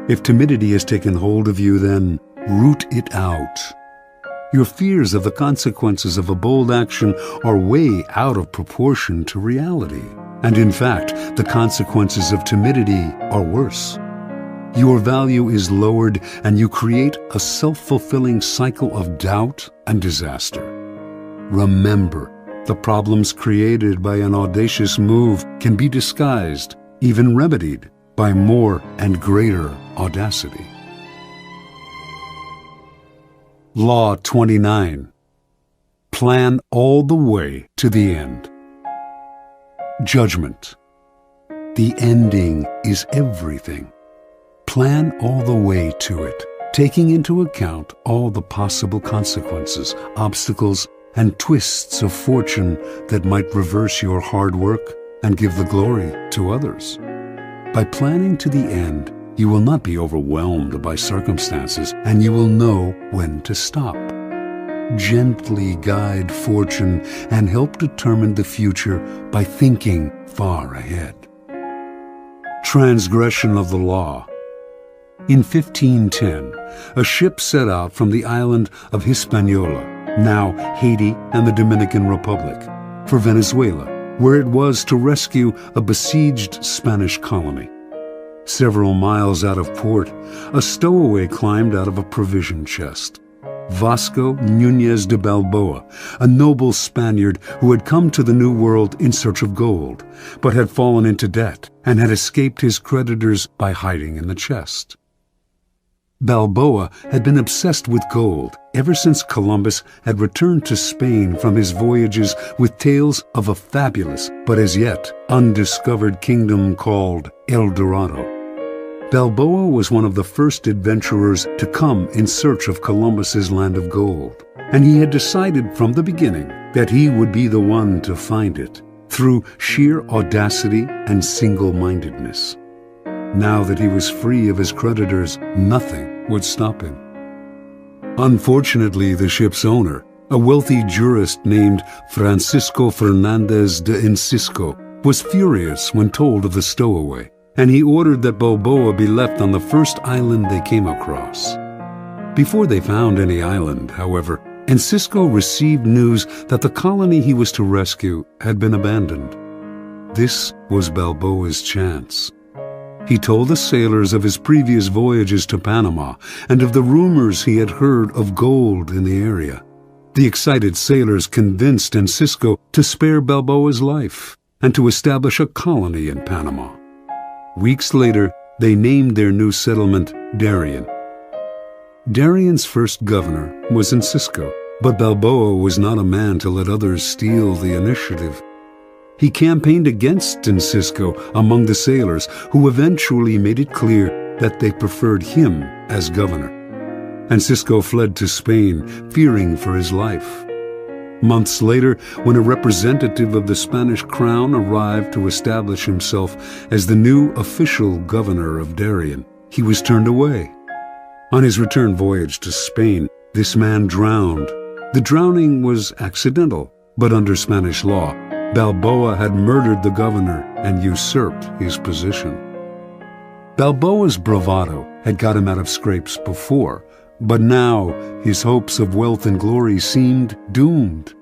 If timidity has taken hold of you, then root it out. Your fears of the consequences of a bold action are way out of proportion to reality. And in fact, the consequences of timidity are worse. Your value is lowered, and you create a self-fulfilling cycle of doubt and disaster. Remember, the problems created by an audacious move can be disguised, even remedied, by more and greater audacity. Law 29. Plan all the way to the end. Judgment. The ending is everything. Plan all the way to it, taking into account all the possible consequences, obstacles, and twists of fortune that might reverse your hard work and give the glory to others. By planning to the end, you will not be overwhelmed by circumstances, and you will know when to stop. Gently guide fortune and help determine the future by thinking far ahead. Transgression of the law. In 1510, a ship set out from the island of Hispaniola, now Haiti and the Dominican Republic, for Venezuela, where it was to rescue a besieged Spanish colony. Several miles out of port, a stowaway climbed out of a provision chest. Vasco Núñez de Balboa, a noble Spaniard who had come to the New World in search of gold, but had fallen into debt and had escaped his creditors by hiding in the chest. Balboa had been obsessed with gold ever since Columbus had returned to Spain from his voyages with tales of a fabulous but as yet undiscovered kingdom called El Dorado. Balboa was one of the first adventurers to come in search of Columbus's land of gold, and he had decided from the beginning that he would be the one to find it through sheer audacity and single-mindedness. Now that he was free of his creditors, nothing would stop him. Unfortunately, the ship's owner, a wealthy jurist named Francisco Fernandez de Incisco, was furious when told of the stowaway, and he ordered that Balboa be left on the first island they came across. Before they found any island, however, Incisco received news that the colony he was to rescue had been abandoned. This was Balboa's chance. He told the sailors of his previous voyages to Panama and of the rumors he had heard of gold in the area. The excited sailors convinced Incisco to spare Balboa's life and to establish a colony in Panama. Weeks later, they named their new settlement Darien. Darien's first governor was Incisco, but Balboa was not a man to let others steal the initiative. He campaigned against Incisco among the sailors, who eventually made it clear that they preferred him as governor. Incisco fled to Spain, fearing for his life. Months later, when a representative of the Spanish crown arrived to establish himself as the new official governor of Darien, he was turned away. On his return voyage to Spain, this man drowned. The drowning was accidental, but under Spanish law, Balboa had murdered the governor and usurped his position. Balboa's bravado had got him out of scrapes before, but now his hopes of wealth and glory seemed doomed.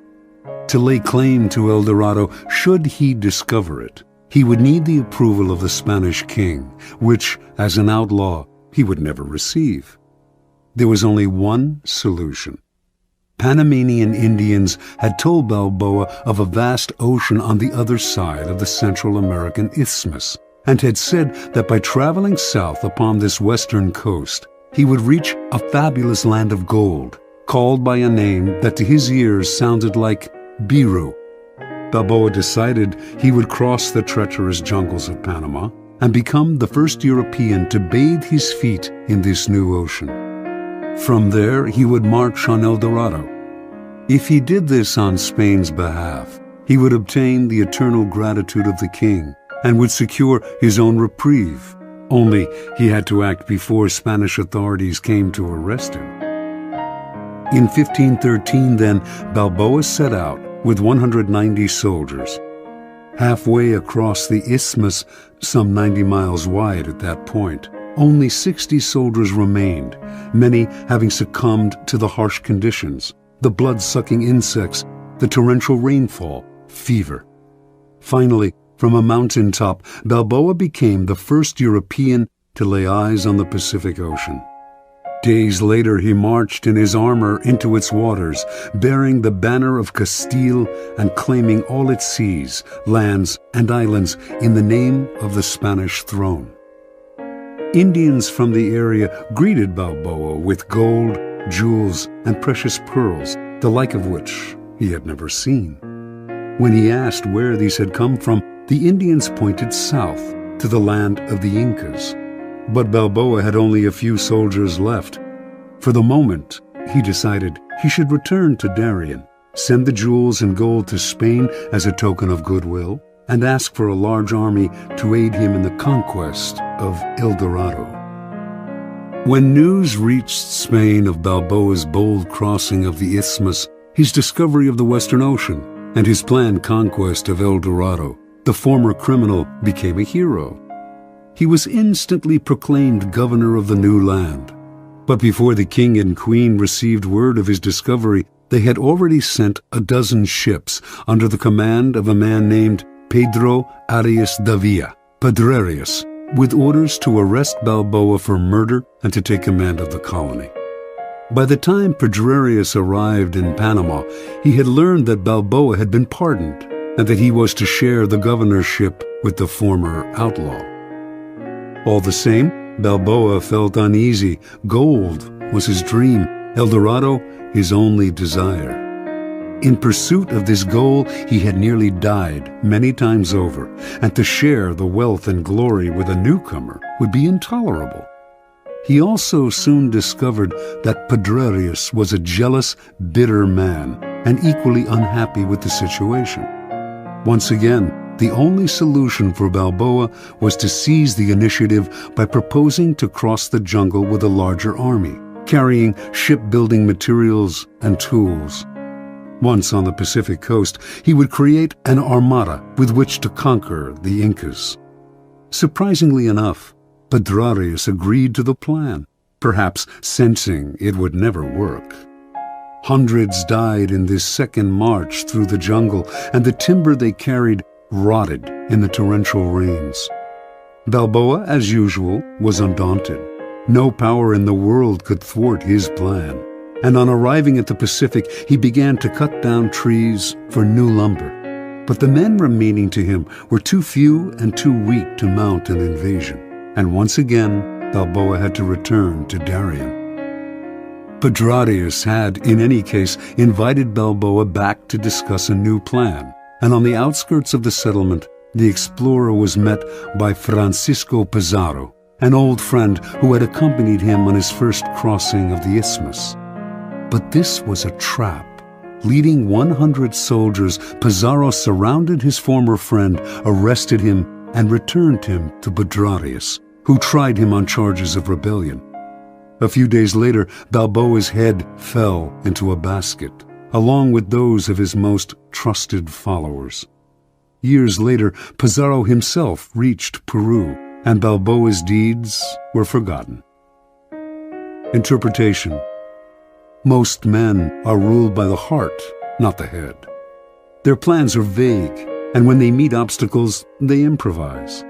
To lay claim to El Dorado, should he discover it, he would need the approval of the Spanish king, which, as an outlaw, he would never receive. There was only one solution. Panamanian Indians had told Balboa of a vast ocean on the other side of the Central American Isthmus, and had said that by traveling south upon this western coast, he would reach a fabulous land of gold, called by a name that to his ears sounded like Biru. Balboa decided he would cross the treacherous jungles of Panama and become the first European to bathe his feet in this new ocean. From there, he would march on El Dorado. If he did this on Spain's behalf, he would obtain the eternal gratitude of the king and would secure his own reprieve, Only he had to act before Spanish authorities came to arrest him. In 1513, then, Balboa set out with 190 soldiers. Halfway across the isthmus, some 90 miles wide at that point, only 60 soldiers remained, many having succumbed to the harsh conditions, the blood-sucking insects, the torrential rainfall, fever. Finally, from a mountaintop, Balboa became the first European to lay eyes on the Pacific Ocean. Days later, he marched in his armor into its waters, bearing the banner of Castile and claiming all its seas, lands, and islands in the name of the Spanish throne. Indians from the area greeted Balboa with gold, jewels, and precious pearls, the like of which he had never seen. When he asked where these had come from, the Indians pointed south to the land of the Incas. But Balboa had only a few soldiers left. For the moment, he decided he should return to Darien, send the jewels and gold to Spain as a token of goodwill, and ask for a large army to aid him in the conquest of El Dorado. When news reached Spain of Balboa's bold crossing of the isthmus, his discovery of the Western Ocean, and his planned conquest of El Dorado, the former criminal became a hero. He was instantly proclaimed governor of the new land. But before the king and queen received word of his discovery, they had already sent a dozen ships under the command of a man named Pedro Arias Davila, Pedrerius, with orders to arrest Balboa for murder and to take command of the colony. By the time Pedrerius arrived in Panama, he had learned that Balboa had been pardoned and that he was to share the governorship with the former outlaw. All the same, Balboa felt uneasy. Gold was his dream, El Dorado his only desire. In pursuit of this goal, he had nearly died many times over, and to share the wealth and glory with a newcomer would be intolerable. He also soon discovered that Pedrerius was a jealous, bitter man, and equally unhappy with the situation. Once again, the only solution for Balboa was to seize the initiative by proposing to cross the jungle with a larger army, carrying shipbuilding materials and tools. Once on the Pacific coast, he would create an armada with which to conquer the Incas. Surprisingly enough, Pedrerius agreed to the plan, perhaps sensing it would never work. Hundreds died in this second march through the jungle, and the timber they carried rotted in the torrential rains. Balboa, as usual, was undaunted. No power in the world could thwart his plan, and on arriving at the Pacific, he began to cut down trees for new lumber. But the men remaining to him were too few and too weak to mount an invasion, and once again, Balboa had to return to Darien. Pedrerius had, in any case, invited Balboa back to discuss a new plan, and on the outskirts of the settlement, the explorer was met by Francisco Pizarro, an old friend who had accompanied him on his first crossing of the isthmus. But this was a trap. Leading 100 soldiers, Pizarro surrounded his former friend, arrested him, and returned him to Pedrerius, who tried him on charges of rebellion. A few days later, Balboa's head fell into a basket, along with those of his most trusted followers. Years later, Pizarro himself reached Peru, and Balboa's deeds were forgotten. Interpretation. Most men are ruled by the heart, not the head. Their plans are vague, and when they meet obstacles, they improvise.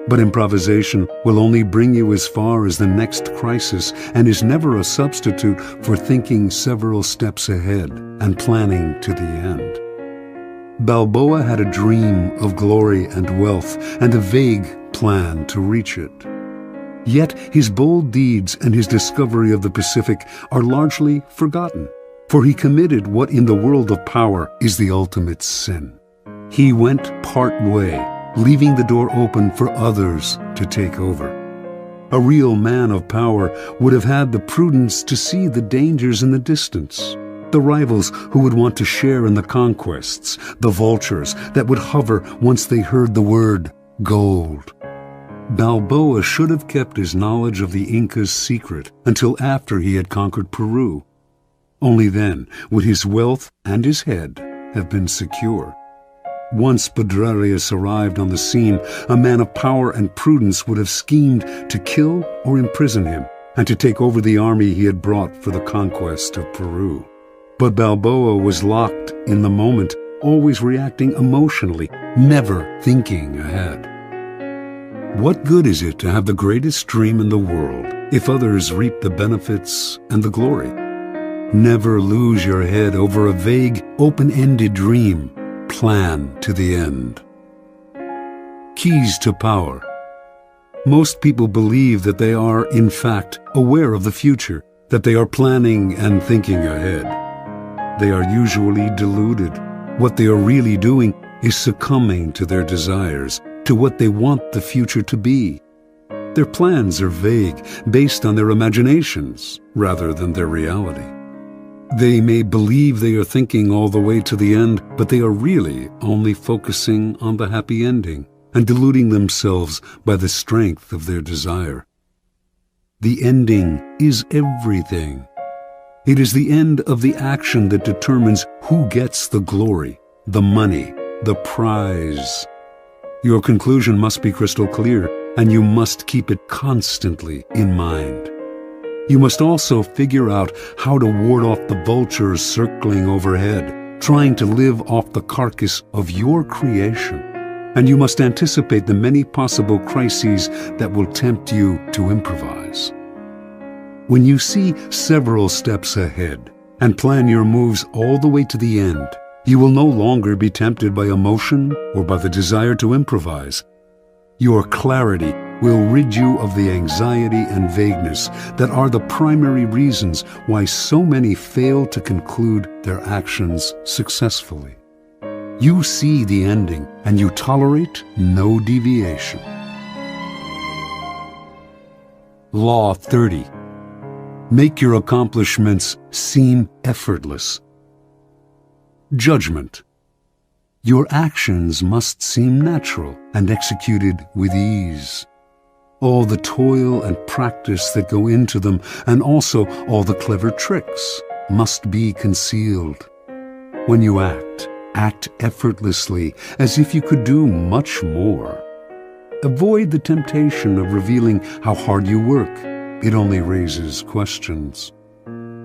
But improvisation will only bring you as far as the next crisis and is never a substitute for thinking several steps ahead and planning to the end. Balboa had a dream of glory and wealth and a vague plan to reach it. Yet his bold deeds and his discovery of the Pacific are largely forgotten, for he committed what in the world of power is the ultimate sin. He went part way, leaving the door open for others to take over. A real man of power would have had the prudence to see the dangers in the distance, the rivals who would want to share in the conquests, the vultures that would hover once they heard the word gold. Balboa should have kept his knowledge of the Incas secret until after he had conquered Peru. Only then would his wealth and his head have been secure. Once Pedrarius arrived on the scene, a man of power and prudence would have schemed to kill or imprison him and to take over the army he had brought for the conquest of Peru. But Balboa was locked in the moment, always reacting emotionally, never thinking ahead. What good is it to have the greatest dream in the world if others reap the benefits and the glory? Never lose your head over a vague, open-ended dream. Plan to the end. Keys to power. Most people believe that they are, in fact, aware of the future, that they are planning and thinking ahead. They are usually deluded. What they are really doing is succumbing to their desires, to what they want the future to be. Their plans are vague, based on their imaginations, rather than their reality. They may believe they are thinking all the way to the end, but they are really only focusing on the happy ending and deluding themselves by the strength of their desire. The ending is everything. It is the end of the action that determines who gets the glory, the money, the prize. Your conclusion must be crystal clear, and you must keep it constantly in mind. You must also figure out how to ward off the vultures circling overhead, trying to live off the carcass of your creation. And you must anticipate the many possible crises that will tempt you to improvise. When you see several steps ahead and plan your moves all the way to the end, you will no longer be tempted by emotion or by the desire to improvise. Your clarity will rid you of the anxiety and vagueness that are the primary reasons why so many fail to conclude their actions successfully. You see the ending and you tolerate no deviation. Law 30. Make your accomplishments seem effortless. Judgment. Your actions must seem natural and executed with ease. All the toil and practice that go into them, and also all the clever tricks, must be concealed. When you act effortlessly, as if you could do much more. Avoid the temptation of revealing how hard you work. It only raises questions.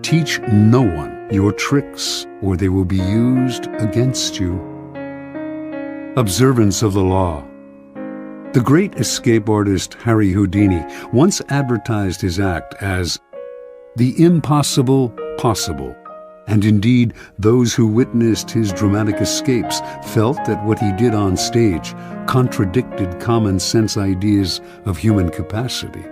Teach no one your tricks, or they will be used against you. Observance of the law. The great escape artist Harry Houdini once advertised his act as the impossible possible, and indeed those who witnessed his dramatic escapes felt that what he did on stage contradicted common sense ideas of human capacity.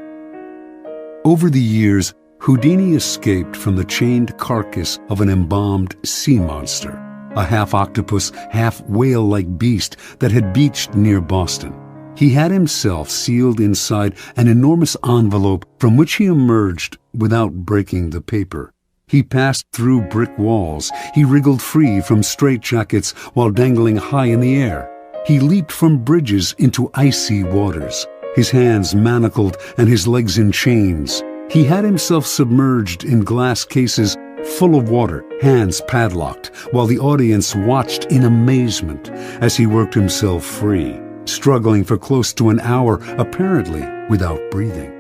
Over the years, Houdini escaped from the chained carcass of an embalmed sea monster, a half-octopus, half-whale-like beast that had beached near Boston. He had himself sealed inside an enormous envelope from which he emerged without breaking the paper. He passed through brick walls. He wriggled free from straitjackets while dangling high in the air. He leaped from bridges into icy waters, his hands manacled and his legs in chains. He had himself submerged in glass cases full of water, hands padlocked, while the audience watched in amazement as he worked himself free, struggling for close to an hour, apparently without breathing.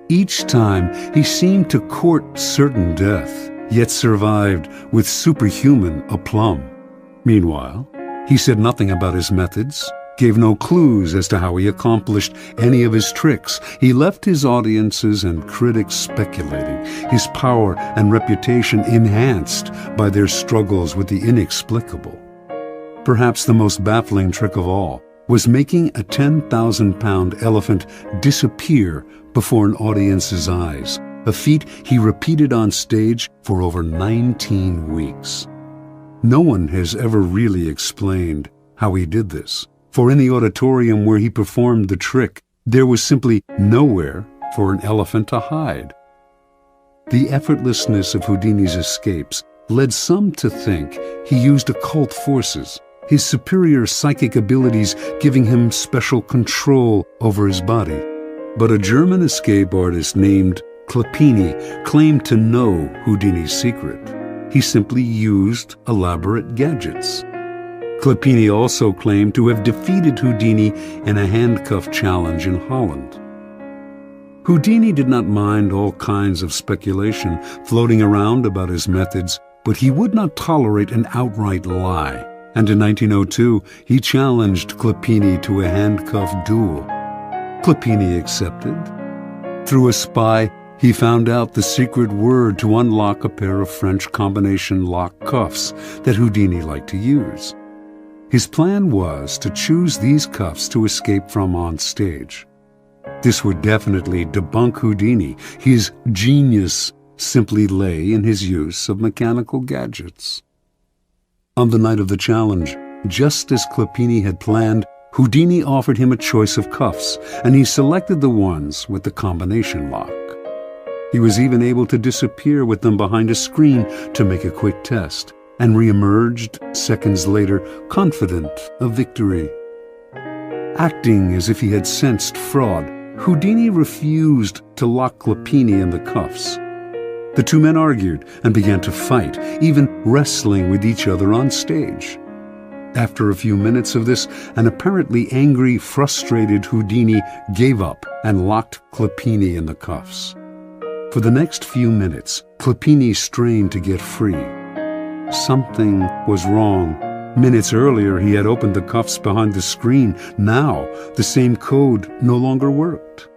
Each time he seemed to court certain death, yet survived with superhuman aplomb. Meanwhile, he said nothing about his methods, gave no clues as to how he accomplished any of his tricks. He left his audiences and critics speculating, his power and reputation enhanced by their struggles with the inexplicable. Perhaps the most baffling trick of all was making a 10,000-pound elephant disappear before an audience's eyes, a feat he repeated on stage for over 19 weeks. No one has ever really explained how he did this, for in the auditorium where he performed the trick, there was simply nowhere for an elephant to hide. The effortlessness of Houdini's escapes led some to think he used occult forces, his superior psychic abilities giving him special control over his body. But a German escape artist named Clopini claimed to know Houdini's secret. He simply used elaborate gadgets. Clopini also claimed to have defeated Houdini in a handcuff challenge in Holland. Houdini did not mind all kinds of speculation floating around about his methods, but he would not tolerate an outright lie. And in 1902, he challenged Clopini to a handcuff duel. Clopini accepted. Through a spy, he found out the secret word to unlock a pair of French combination lock cuffs that Houdini liked to use. His plan was to choose these cuffs to escape from on stage. This would definitely debunk Houdini. His genius simply lay in his use of mechanical gadgets. On the night of the challenge, just as Clopini had planned, Houdini offered him a choice of cuffs, and he selected the ones with the combination lock. He was even able to disappear with them behind a screen to make a quick test, and re-emerged seconds later, confident of victory. Acting as if he had sensed fraud, Houdini refused to lock Clopini in the cuffs. The two men argued and began to fight, even wrestling with each other on stage. After a few minutes of this, an apparently angry, frustrated Houdini gave up and locked Clopini in the cuffs. For the next few minutes, Clopini strained to get free. Something was wrong. Minutes earlier, he had opened the cuffs behind the screen. Now, the same code no longer worked.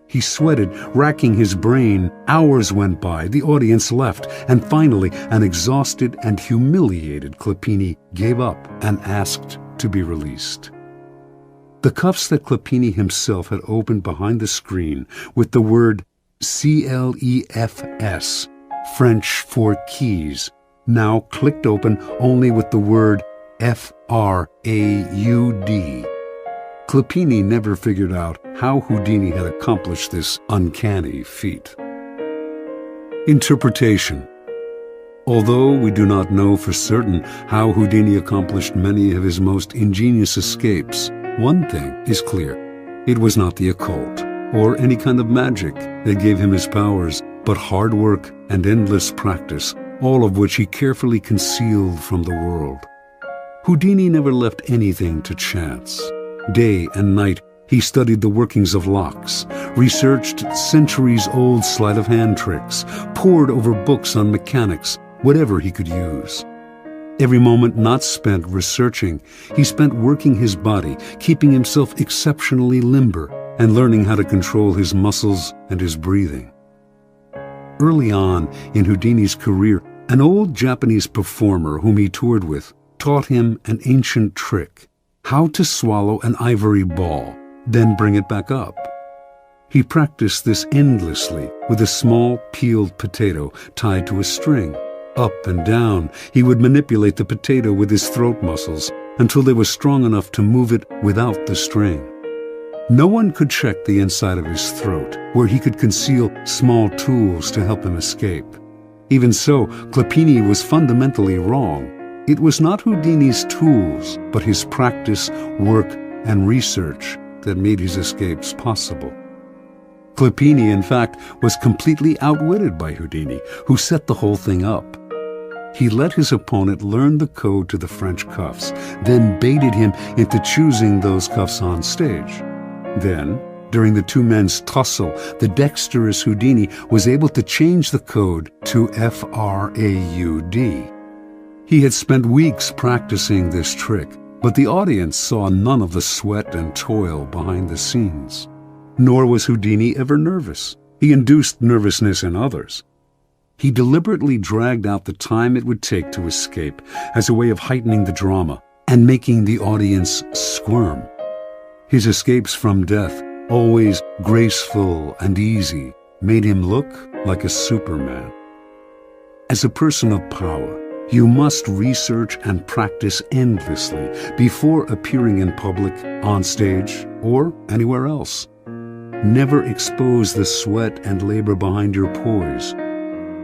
He sweated, racking his brain. Hours went by, the audience left, and finally, an exhausted and humiliated Clopini gave up and asked to be released. The cuffs that Clopini himself had opened behind the screen with the word CLEFS, French for keys, now clicked open only with the word FRAUD. Clopini never figured out how Houdini had accomplished this uncanny feat. Interpretation. Although we do not know for certain how Houdini accomplished many of his most ingenious escapes, one thing is clear. It was not the occult or any kind of magic that gave him his powers, but hard work and endless practice, all of which he carefully concealed from the world. Houdini never left anything to chance. Day and night, he studied the workings of locks, researched centuries-old sleight-of-hand tricks, pored over books on mechanics, whatever he could use. Every moment not spent researching, he spent working his body, keeping himself exceptionally limber, and learning how to control his muscles and his breathing. Early on in Houdini's career, an old Japanese performer whom he toured with taught him an ancient trick: how to swallow an ivory ball, then bring it back up. He practiced this endlessly with a small peeled potato tied to a string. Up and down, he would manipulate the potato with his throat muscles until they were strong enough to move it without the string. No one could check the inside of his throat, where he could conceal small tools to help him escape. Even so, Clopini was fundamentally wrong. It was not Houdini's tools, but his practice, work, and research that made his escapes possible. Clopini, in fact, was completely outwitted by Houdini, who set the whole thing up. He let his opponent learn the code to the French cuffs, then baited him into choosing those cuffs on stage. Then, during the two men's tussle, the dexterous Houdini was able to change the code to FRAUD. He had spent weeks practicing this trick, but the audience saw none of the sweat and toil behind the scenes. Nor was Houdini ever nervous. He induced nervousness in others. He deliberately dragged out the time it would take to escape as a way of heightening the drama and making the audience squirm. His escapes from death, always graceful and easy, made him look like a Superman. As a person of power, you must research and practice endlessly before appearing in public, on stage, or anywhere else. Never expose the sweat and labor behind your poise.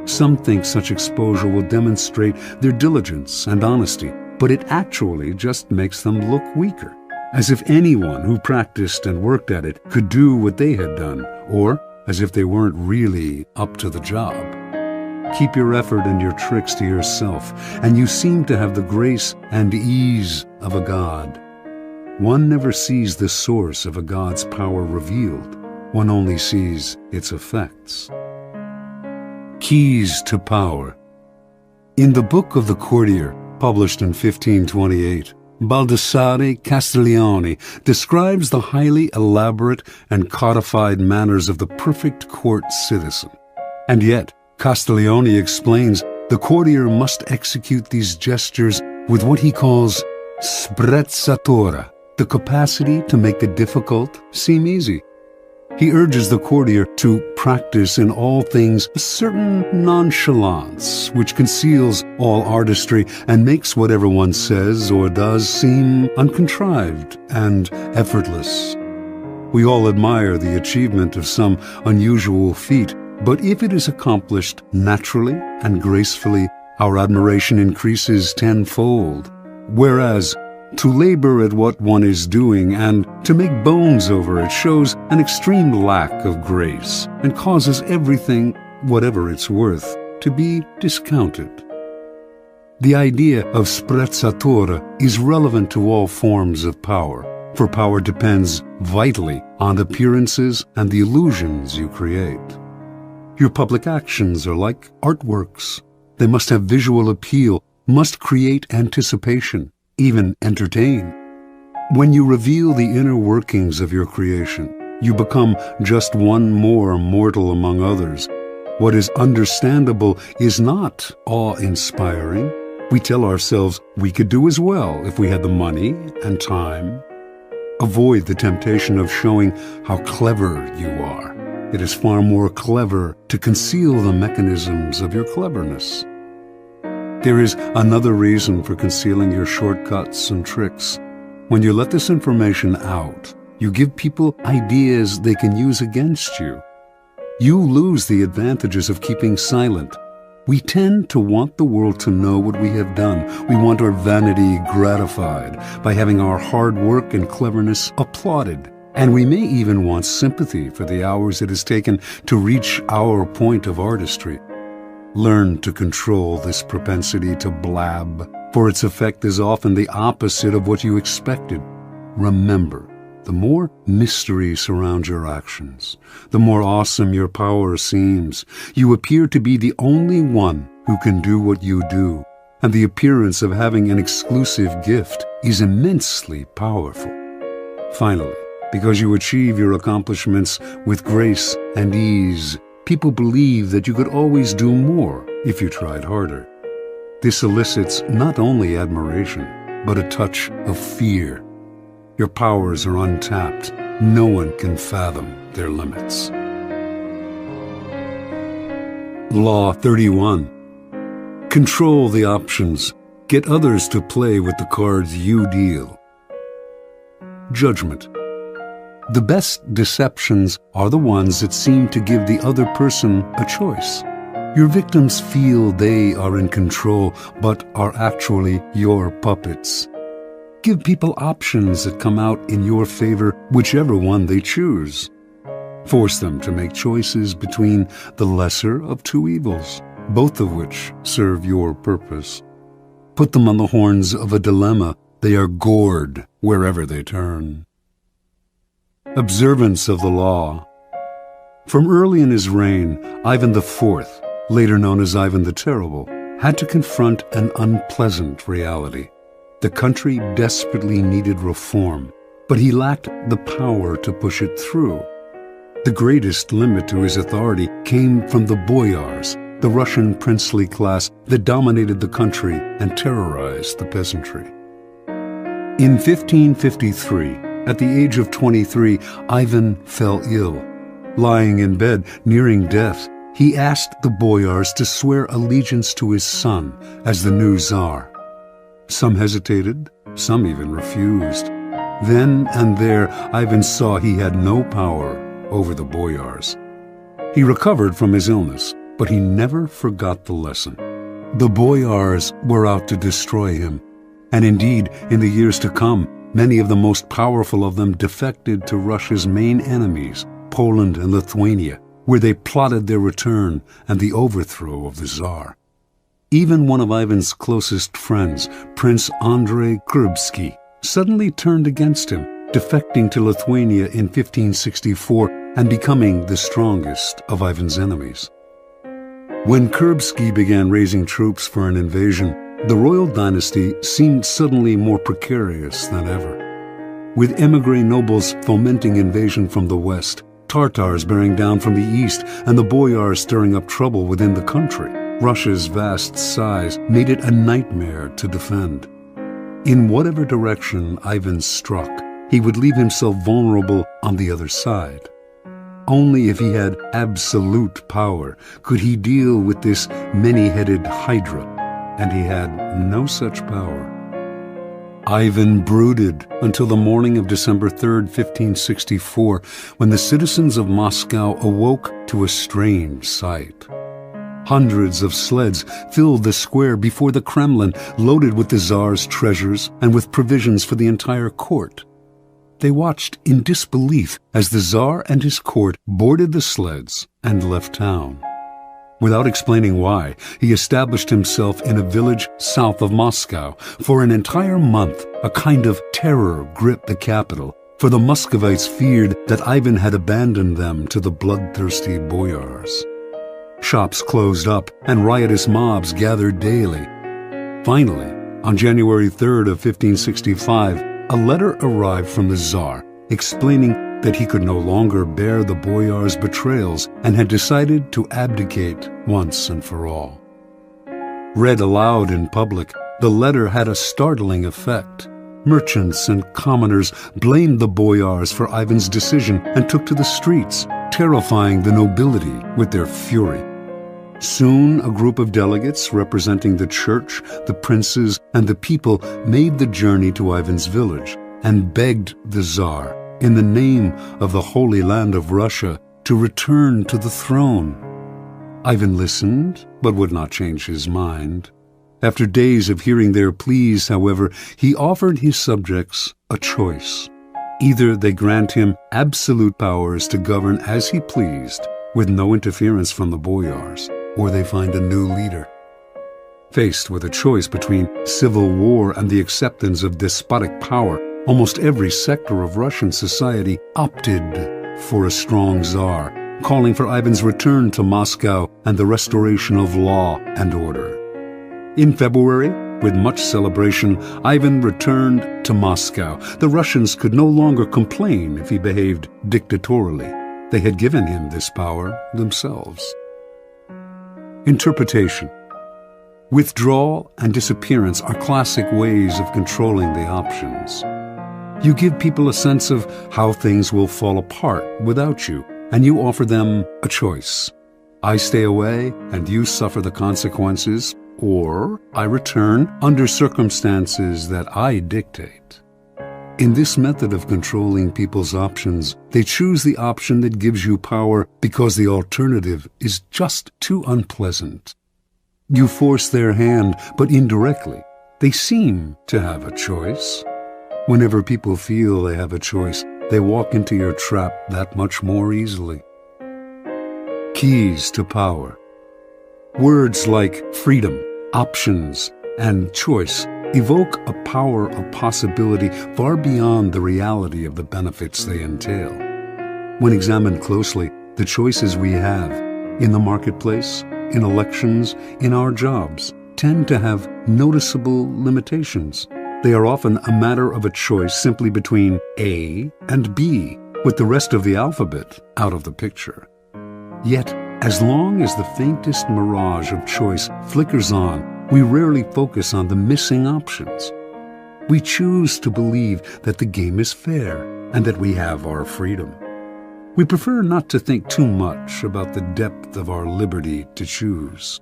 Some think such exposure will demonstrate their diligence and honesty, but it actually just makes them look weaker, as if anyone who practiced and worked at it could do what they had done, or as if they weren't really up to the job. Keep your effort and your tricks to yourself, and you seem to have the grace and ease of a god. One never sees the source of a god's power revealed. One only sees its effects. Keys to Power. In the Book of the Courtier, published in 1528, Baldassare Castiglione describes the highly elaborate and codified manners of the perfect court citizen. And yet, Castiglione explains the courtier must execute these gestures with what he calls sprezzatura, the capacity to make the difficult seem easy. He urges the courtier to practice in all things a certain nonchalance which conceals all artistry and makes whatever one says or does seem uncontrived and effortless. We all admire the achievement of some unusual feat, but if it is accomplished naturally and gracefully, our admiration increases tenfold. Whereas to labor at what one is doing and to make bones over it shows an extreme lack of grace and causes everything, whatever it's worth, to be discounted. The idea of sprezzatura is relevant to all forms of power, for power depends vitally on appearances and the illusions you create. Your public actions are like artworks. They must have visual appeal, must create anticipation, even entertain. When you reveal the inner workings of your creation, you become just one more mortal among others. What is understandable is not awe-inspiring. We tell ourselves we could do as well if we had the money and time. Avoid the temptation of showing how clever you are. It is far more clever to conceal the mechanisms of your cleverness. There is another reason for concealing your shortcuts and tricks. When you let this information out, you give people ideas they can use against you. You lose the advantages of keeping silent. We tend to want the world to know what we have done. We want our vanity gratified by having our hard work and cleverness applauded. And we may even want sympathy for the hours it has taken to reach our point of artistry. Learn to control this propensity to blab, for its effect is often the opposite of what you expected. Remember, the more mystery surrounds your actions, the more awesome your power seems. You appear to be the only one who can do what you do, and the appearance of having an exclusive gift is immensely powerful. Finally, because you achieve your accomplishments with grace and ease, people believe that you could always do more if you tried harder. This elicits not only admiration, but a touch of fear. Your powers are untapped. No one can fathom their limits. Law 31. Control the options. Get others to play with the cards you deal. Judgment. The best deceptions are the ones that seem to give the other person a choice. Your victims feel they are in control, but are actually your puppets. Give people options that come out in your favor, whichever one they choose. Force them to make choices between the lesser of two evils, both of which serve your purpose. Put them on the horns of a dilemma. They are gored wherever they turn. Observance of the law. From early in his reign, Ivan IV, later known as Ivan the Terrible, had to confront an unpleasant reality. The country desperately needed reform, but he lacked the power to push it through. The greatest limit to his authority came from the boyars, the Russian princely class that dominated the country and terrorized the peasantry. In 1553, at the age of 23, Ivan fell ill. Lying in bed, nearing death, he asked the boyars to swear allegiance to his son as the new Tsar. Some hesitated, some even refused. Then and there, Ivan saw he had no power over the boyars. He recovered from his illness, but he never forgot the lesson. The boyars were out to destroy him. And indeed, in the years to come, many of the most powerful of them defected to Russia's main enemies, Poland and Lithuania, where they plotted their return and the overthrow of the Tsar. Even one of Ivan's closest friends, Prince Andrei Kurbsky, suddenly turned against him, defecting to Lithuania in 1564 and becoming the strongest of Ivan's enemies. When Kurbsky began raising troops for an invasion, the royal dynasty seemed suddenly more precarious than ever. With emigre nobles fomenting invasion from the west, Tartars bearing down from the east, and the boyars stirring up trouble within the country, Russia's vast size made it a nightmare to defend. In whatever direction Ivan struck, he would leave himself vulnerable on the other side. Only if he had absolute power could he deal with this many-headed hydra, and he had no such power. Ivan brooded until the morning of December 3rd, 1564, when the citizens of Moscow awoke to a strange sight. Hundreds of sleds filled the square before the Kremlin, loaded with the Tsar's treasures and with provisions for the entire court. They watched in disbelief as the Tsar and his court boarded the sleds and left town. Without explaining why, he established himself in a village south of Moscow. For an entire month, a kind of terror gripped the capital, for the Muscovites feared that Ivan had abandoned them to the bloodthirsty boyars. Shops closed up, and riotous mobs gathered daily. Finally, on January 3rd of 1565, a letter arrived from the Tsar explaining that he could no longer bear the boyars' betrayals and had decided to abdicate once and for all. Read aloud in public, the letter had a startling effect. Merchants and commoners blamed the boyars for Ivan's decision and took to the streets, terrifying the nobility with their fury. Soon, a group of delegates representing the church, the princes, and the people made the journey to Ivan's village and begged the Tsar, in the name of the Holy Land of Russia, to return to the throne. Ivan listened, but would not change his mind. After days of hearing their pleas, however, he offered his subjects a choice. Either they grant him absolute powers to govern as he pleased, with no interference from the boyars, or they find a new leader. Faced with a choice between civil war and the acceptance of despotic power, almost every sector of Russian society opted for a strong Tsar, calling for Ivan's return to Moscow and the restoration of law and order. In February, with much celebration, Ivan returned to Moscow. The Russians could no longer complain if he behaved dictatorially. They had given him this power themselves. Interpretation. Withdrawal and disappearance are classic ways of controlling the options. You give people a sense of how things will fall apart without you, and you offer them a choice. I stay away and you suffer the consequences, or I return under circumstances that I dictate. In this method of controlling people's options, they choose the option that gives you power because the alternative is just too unpleasant. You force their hand, but indirectly, they seem to have a choice. Whenever people feel they have a choice, they walk into your trap that much more easily. Keys to power. Words like freedom, options, and choice evoke a power of possibility far beyond the reality of the benefits they entail. When examined closely, the choices we have in the marketplace, in elections, in our jobs, tend to have noticeable limitations. They are often a matter of a choice simply between A and B, with the rest of the alphabet out of the picture. Yet, as long as the faintest mirage of choice flickers on, we rarely focus on the missing options. We choose to believe that the game is fair and that we have our freedom. We prefer not to think too much about the depth of our liberty to choose.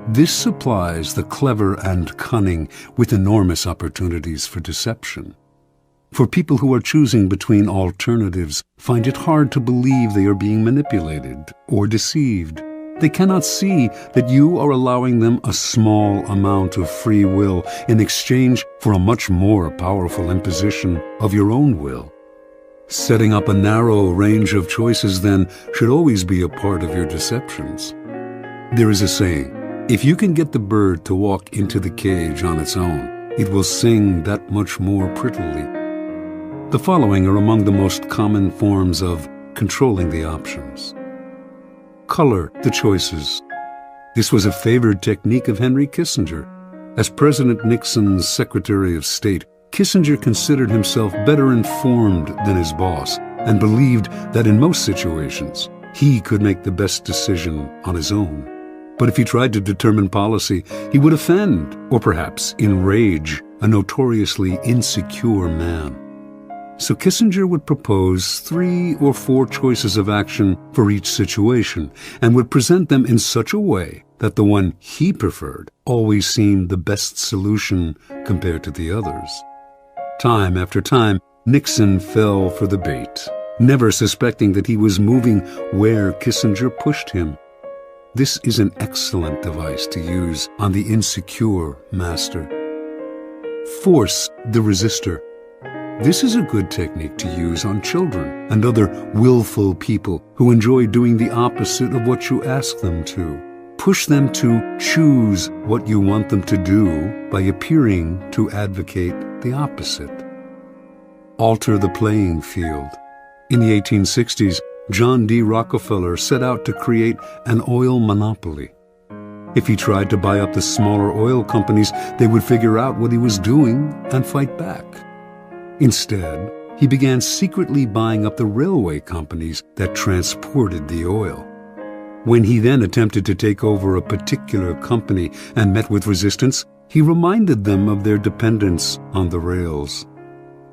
This supplies the clever and cunning with enormous opportunities for deception. For people who are choosing between alternatives find it hard to believe they are being manipulated or deceived. They cannot see that you are allowing them a small amount of free will in exchange for a much more powerful imposition of your own will. Setting up a narrow range of choices, then, should always be a part of your deceptions. There is a saying, if you can get the bird to walk into the cage on its own, it will sing that much more prettily. The following are among the most common forms of controlling the options. Color the choices. This was a favored technique of Henry Kissinger. As President Nixon's Secretary of State, Kissinger considered himself better informed than his boss and believed that in most situations, he could make the best decision on his own. But if he tried to determine policy, he would offend, or perhaps enrage, a notoriously insecure man. So Kissinger would propose 3 or 4 choices of action for each situation and would present them in such a way that the one he preferred always seemed the best solution compared to the others. Time after time, Nixon fell for the bait, never suspecting that he was moving where Kissinger pushed him. This is an excellent device to use on the insecure master. Force the resistor. This is a good technique to use on children and other willful people who enjoy doing the opposite of what you ask them to. Push them to choose what you want them to do by appearing to advocate the opposite. Alter the playing field. In the 1860s, John D. Rockefeller set out to create an oil monopoly. If he tried to buy up the smaller oil companies, they would figure out what he was doing and fight back. Instead, he began secretly buying up the railway companies that transported the oil. When he then attempted to take over a particular company and met with resistance, he reminded them of their dependence on the rails.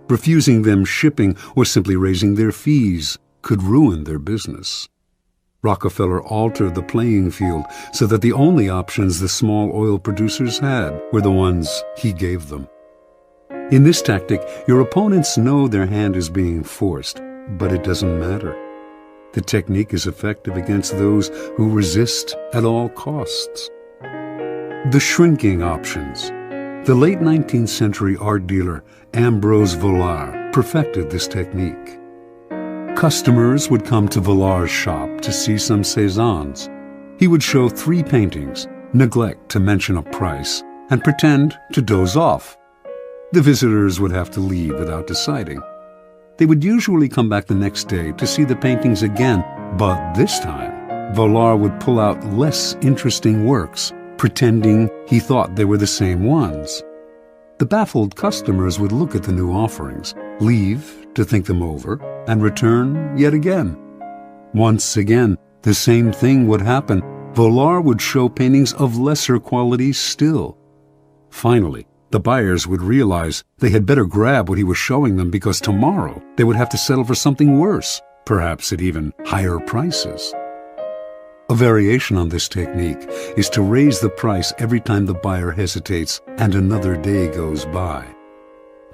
Refusing them shipping or simply raising their fees could ruin their business. Rockefeller altered the playing field so that the only options the small oil producers had were the ones he gave them. In this tactic, your opponents know their hand is being forced, but it doesn't matter. The technique is effective against those who resist at all costs. The shrinking options. The late 19th century art dealer Ambrose Vollard perfected this technique. Customers would come to Vollard's shop to see some Cézannes. He would show 3 paintings, neglect to mention a price, and pretend to doze off. The visitors would have to leave without deciding. They would usually come back the next day to see the paintings again, but this time, Vollard would pull out less interesting works, pretending he thought they were the same ones. The baffled customers would look at the new offerings, leave to think them over, and return yet again. Once again, the same thing would happen. Vollard would show paintings of lesser quality still. Finally, the buyers would realize they had better grab what he was showing them because tomorrow they would have to settle for something worse, perhaps at even higher prices. A variation on this technique is to raise the price every time the buyer hesitates and another day goes by.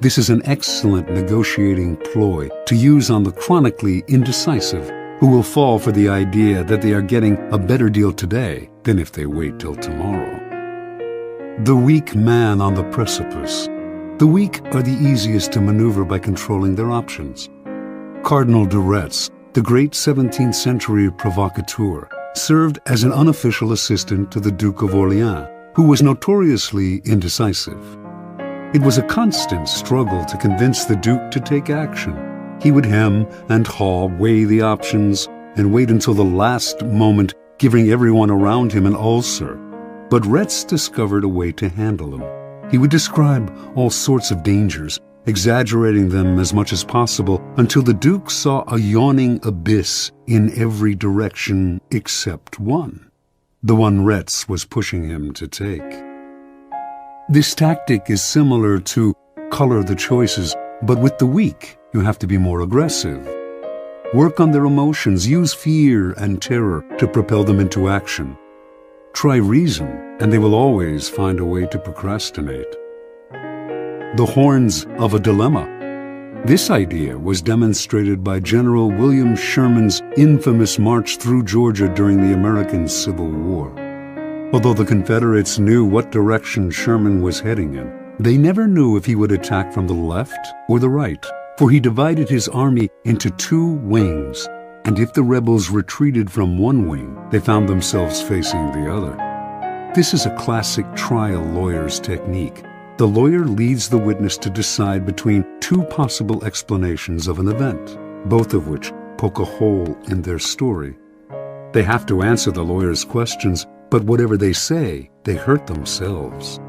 This is an excellent negotiating ploy to use on the chronically indecisive who will fall for the idea that they are getting a better deal today than if they wait till tomorrow. The weak man on the precipice. The weak are the easiest to maneuver by controlling their options. Cardinal de Retz, the great 17th century provocateur, served as an unofficial assistant to the Duke of Orleans, who was notoriously indecisive. It was a constant struggle to convince the Duke to take action. He would hem and haw, weigh the options, and wait until the last moment, giving everyone around him an ulcer. But Retz discovered a way to handle him. He would describe all sorts of dangers, exaggerating them as much as possible until the Duke saw a yawning abyss in every direction except one, the one Retz was pushing him to take. This tactic is similar to color the choices, but with the weak, you have to be more aggressive. Work on their emotions, use fear and terror to propel them into action. Try reason, and they will always find a way to procrastinate. The horns of a dilemma. This idea was demonstrated by General William Sherman's infamous march through Georgia during the American Civil War. Although the Confederates knew what direction Sherman was heading in, they never knew if he would attack from the left or the right, for he divided his army into two wings, and if the rebels retreated from one wing, they found themselves facing the other. This is a classic trial lawyer's technique. The lawyer leads the witness to decide between two possible explanations of an event, both of which poke a hole in their story. They have to answer the lawyer's questions, but whatever they say, they hurt themselves.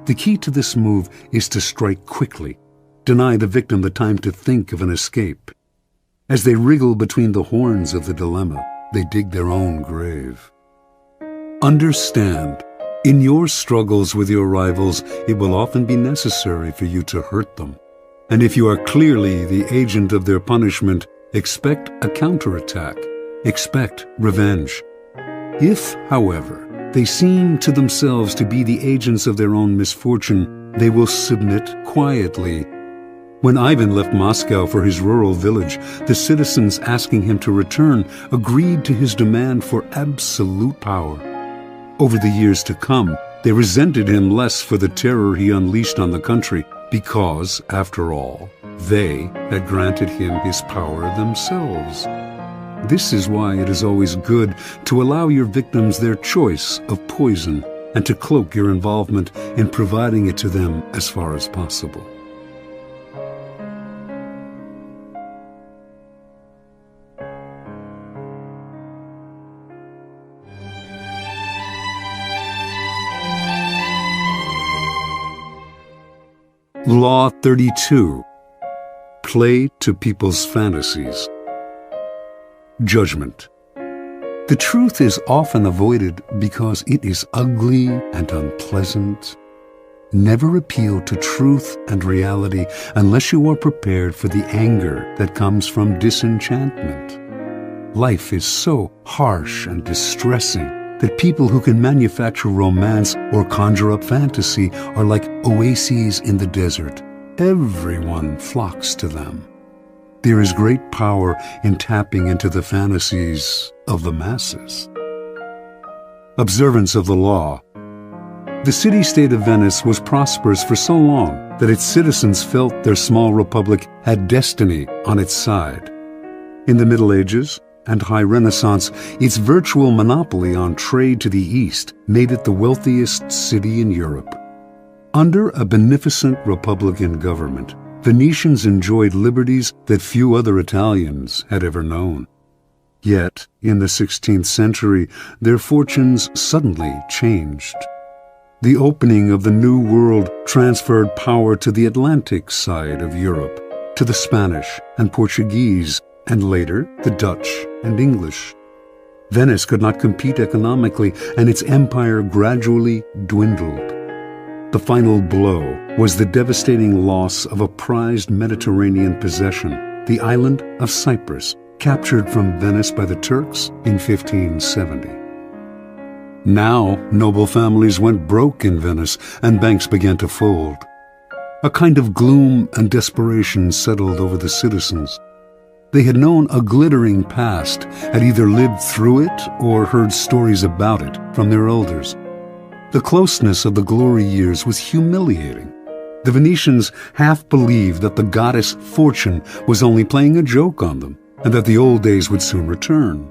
The key to this move is to strike quickly, deny the victim the time to think of an escape. As they wriggle between the horns of the dilemma, they dig their own grave. Understand, in your struggles with your rivals, it will often be necessary for you to hurt them. And if you are clearly the agent of their punishment, expect a counterattack. Expect revenge. If, however, they seem to themselves to be the agents of their own misfortune, they will submit quietly. When Ivan left Moscow for his rural village, the citizens asking him to return agreed to his demand for absolute power. Over the years to come, they resented him less for the terror he unleashed on the country because, after all, they had granted him his power themselves. This is why it is always good to allow your victims their choice of poison and to cloak your involvement in providing it to them as far as possible. Law 32. Play to people's fantasies. Judgment. The truth is often avoided because it is ugly and unpleasant. Never appeal to truth and reality unless you are prepared for the anger that comes from disenchantment. Life is so harsh and distressing that people who can manufacture romance or conjure up fantasy are like oases in the desert. Everyone flocks to them. There is great power in tapping into the fantasies of the masses. Observance of the law. The city-state of Venice was prosperous for so long that its citizens felt their small republic had destiny on its side. In the Middle Ages and High Renaissance, its virtual monopoly on trade to the East made it the wealthiest city in Europe. Under a beneficent republican government, Venetians enjoyed liberties that few other Italians had ever known. Yet, in the 16th century, their fortunes suddenly changed. The opening of the New World transferred power to the Atlantic side of Europe, to the Spanish and Portuguese, and later the Dutch and English. Venice could not compete economically, and its empire gradually dwindled. The final blow was the devastating loss of a prized Mediterranean possession, the island of Cyprus, captured from Venice by the Turks in 1570. Now, noble families went broke in Venice, and banks began to fold. A kind of gloom and desperation settled over the citizens. They had known a glittering past, had either lived through it or heard stories about it from their elders. The closeness of the glory years was humiliating. The Venetians half believed that the goddess Fortune was only playing a joke on them, and that the old days would soon return.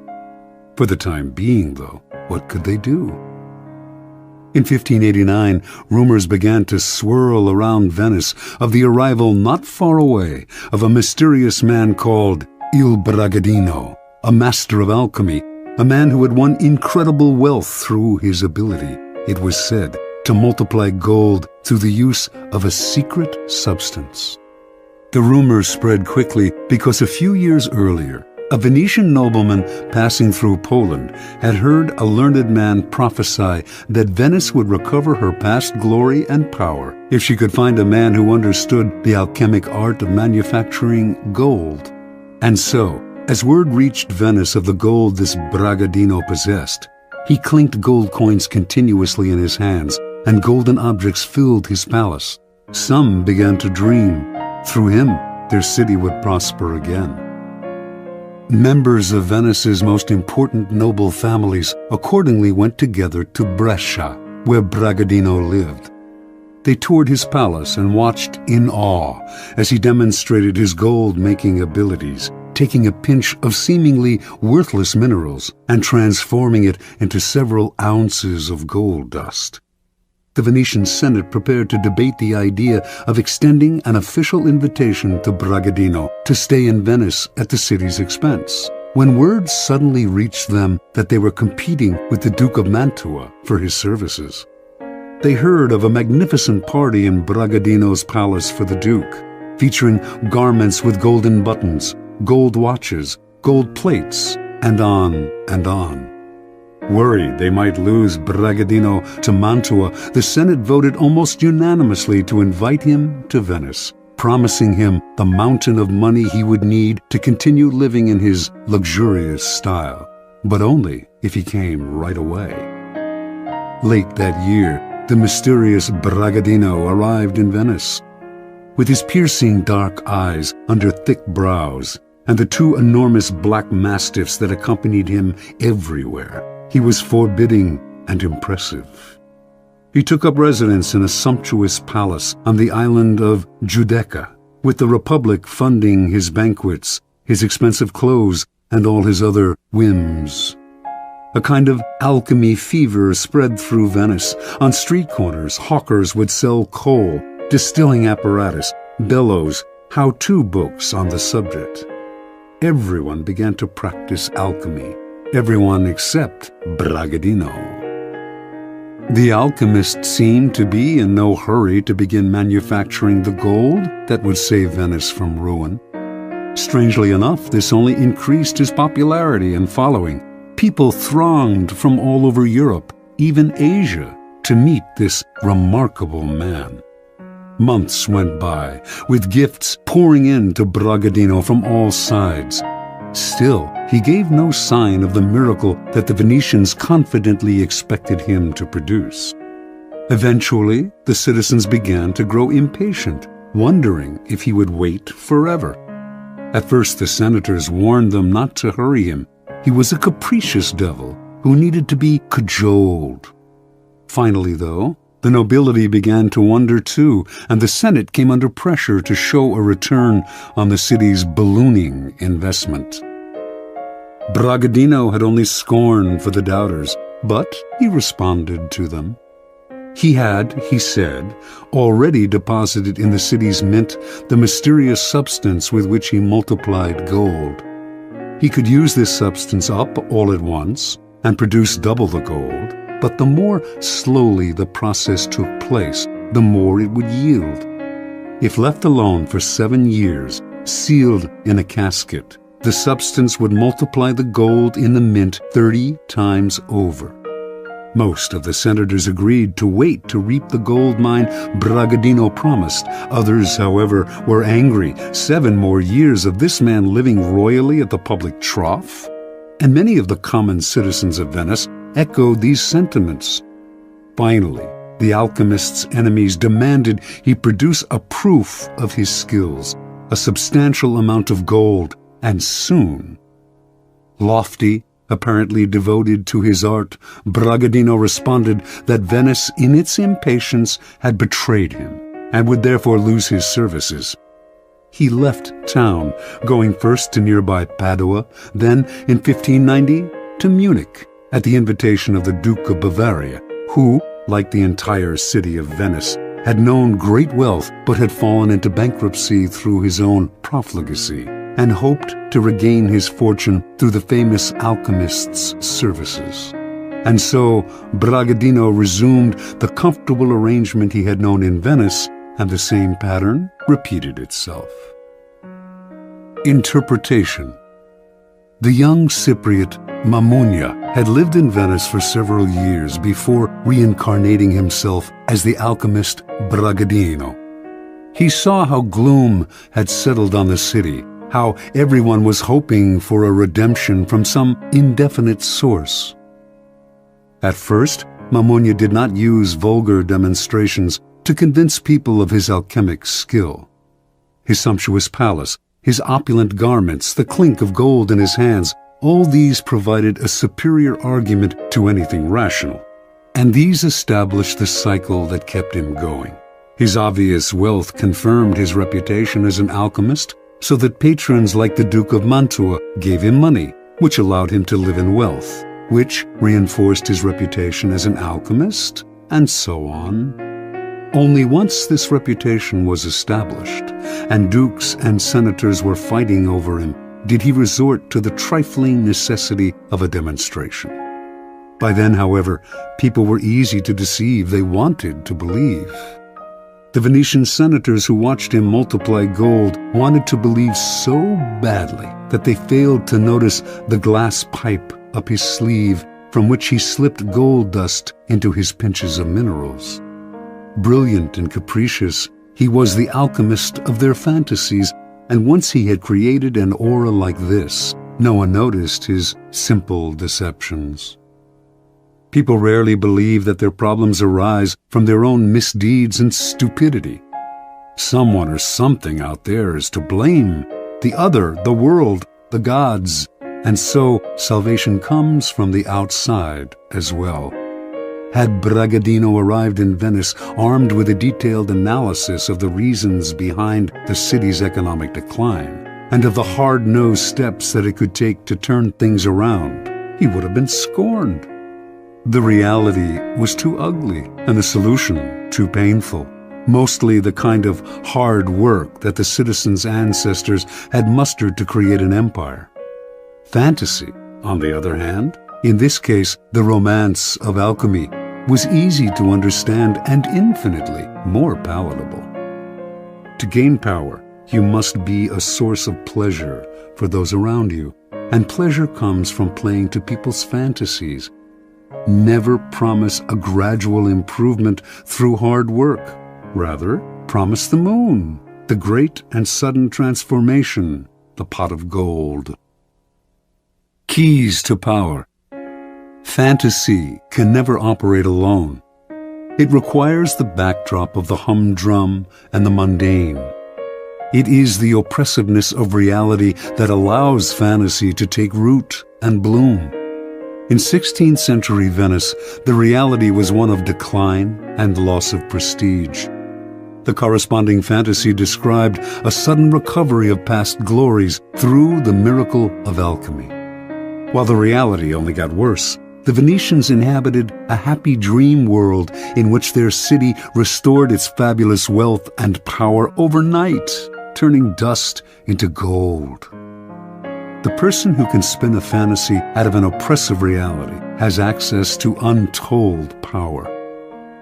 For the time being, though, what could they do? In 1589, rumors began to swirl around Venice of the arrival not far away of a mysterious man called Il Bragadino, a master of alchemy, a man who had won incredible wealth through his ability, it was said, to multiply gold through the use of a secret substance. The rumors spread quickly because a few years earlier, a Venetian nobleman passing through Poland had heard a learned man prophesy that Venice would recover her past glory and power if she could find a man who understood the alchemic art of manufacturing gold. And so, as word reached Venice of the gold this Bragadino possessed, he clinked gold coins continuously in his hands, and golden objects filled his palace. Some began to dream. Through him, their city would prosper again. Members of Venice's most important noble families accordingly went together to Brescia, where Bragadino lived. They toured his palace and watched in awe as he demonstrated his gold-making abilities, taking a pinch of seemingly worthless minerals and transforming it into several ounces of gold dust. The Venetian Senate prepared to debate the idea of extending an official invitation to Bragadino to stay in Venice at the city's expense, when word suddenly reached them that they were competing with the Duke of Mantua for his services. They heard of a magnificent party in Bragadino's palace for the Duke, featuring garments with golden buttons, gold watches, gold plates, and on and on. Worried they might lose Bragadino to Mantua, the Senate voted almost unanimously to invite him to Venice, promising him the mountain of money he would need to continue living in his luxurious style, but only if he came right away. Late that year, the mysterious Bragadino arrived in Venice. With his piercing dark eyes under thick brows, and the two enormous black mastiffs that accompanied him everywhere, he was forbidding and impressive. He took up residence in a sumptuous palace on the island of Giudecca, with the Republic funding his banquets, his expensive clothes, and all his other whims. A kind of alchemy fever spread through Venice. On street corners, hawkers would sell coal, distilling apparatus, bellows, how-to books on the subject. Everyone began to practice alchemy. Everyone except Bragadino. The alchemist seemed to be in no hurry to begin manufacturing the gold that would save Venice from ruin. Strangely enough, this only increased his popularity and following. People thronged from all over Europe, even Asia, to meet this remarkable man. Months went by, with gifts pouring in to Bragadino from all sides. Still, he gave no sign of the miracle that the Venetians confidently expected him to produce. Eventually, the citizens began to grow impatient, wondering if he would wait forever. At first, the senators warned them not to hurry him. He was a capricious devil who needed to be cajoled. Finally, though, the nobility began to wonder too, and the Senate came under pressure to show a return on the city's ballooning investment. Bragadino had only scorn for the doubters, but he responded to them. He had, he said, already deposited in the city's mint the mysterious substance with which he multiplied gold. He could use this substance up all at once and produce double the gold, but the more slowly the process took place, the more it would yield. If left alone for 7 years, sealed in a casket, the substance would multiply the gold in the mint 30 times over. Most of the senators agreed to wait to reap the gold mine Bragadino promised. Others, however, were angry. 7 more years of this man living royally at the public trough? And many of the common citizens of Venice echoed these sentiments. Finally, the alchemist's enemies demanded he produce a proof of his skills, a substantial amount of gold, and soon. Lofty, apparently devoted to his art, Bragadino responded that Venice, in its impatience, had betrayed him and would therefore lose his services. He left town, going first to nearby Padua, then, in 1590, to Munich, at the invitation of the Duke of Bavaria, who, like the entire city of Venice, had known great wealth but had fallen into bankruptcy through his own profligacy, and hoped to regain his fortune through the famous alchemist's services. And so Bragadino resumed the comfortable arrangement he had known in Venice, and the same pattern repeated itself. Interpretation. The young Cypriot Mamounia had lived in Venice for several years before reincarnating himself as the alchemist Bragadino. He saw how gloom had settled on the city, how everyone was hoping for a redemption from some indefinite source. At first, Mamounia did not use vulgar demonstrations to convince people of his alchemic skill. his sumptuous palace, his opulent garments, the clink of gold in his hands, all these provided a superior argument to anything rational. And these established the cycle that kept him going. His obvious wealth confirmed his reputation as an alchemist, so that patrons like the Duke of Mantua gave him money, which allowed him to live in wealth, which reinforced his reputation as an alchemist, and so on. Only once this reputation was established, and dukes and senators were fighting over him, did he resort to the trifling necessity of a demonstration. By then, however, people were easy to deceive. They wanted to believe. The Venetian senators who watched him multiply gold wanted to believe so badly that they failed to notice the glass pipe up his sleeve from which he slipped gold dust into his pinches of minerals. Brilliant and capricious, he was the alchemist of their fantasies, and once he had created an aura like this, no one noticed his simple deceptions. People rarely believe that their problems arise from their own misdeeds and stupidity. Someone or something out there is to blame, the other, the world, the gods, and so salvation comes from the outside as well. Had Bragadino arrived in Venice armed with a detailed analysis of the reasons behind the city's economic decline, and of the hard-nosed steps that it could take to turn things around, he would have been scorned. The reality was too ugly, and the solution too painful. Mostly the kind of hard work that the citizens' ancestors had mustered to create an empire. Fantasy, on the other hand, in this case the romance of alchemy, was easy to understand and infinitely more palatable. To gain power, you must be a source of pleasure for those around you, and pleasure comes from playing to people's fantasies. Never promise a gradual improvement through hard work. Rather, promise the moon, the great and sudden transformation, the pot of gold. Keys to power. Fantasy can never operate alone. It requires the backdrop of the humdrum and the mundane. It is the oppressiveness of reality that allows fantasy to take root and bloom. In 16th century Venice, the reality was one of decline and loss of prestige. The corresponding fantasy described a sudden recovery of past glories through the miracle of alchemy. While the reality only got worse, the Venetians inhabited a happy dream world in which their city restored its fabulous wealth and power overnight, turning dust into gold. The person who can spin a fantasy out of an oppressive reality has access to untold power.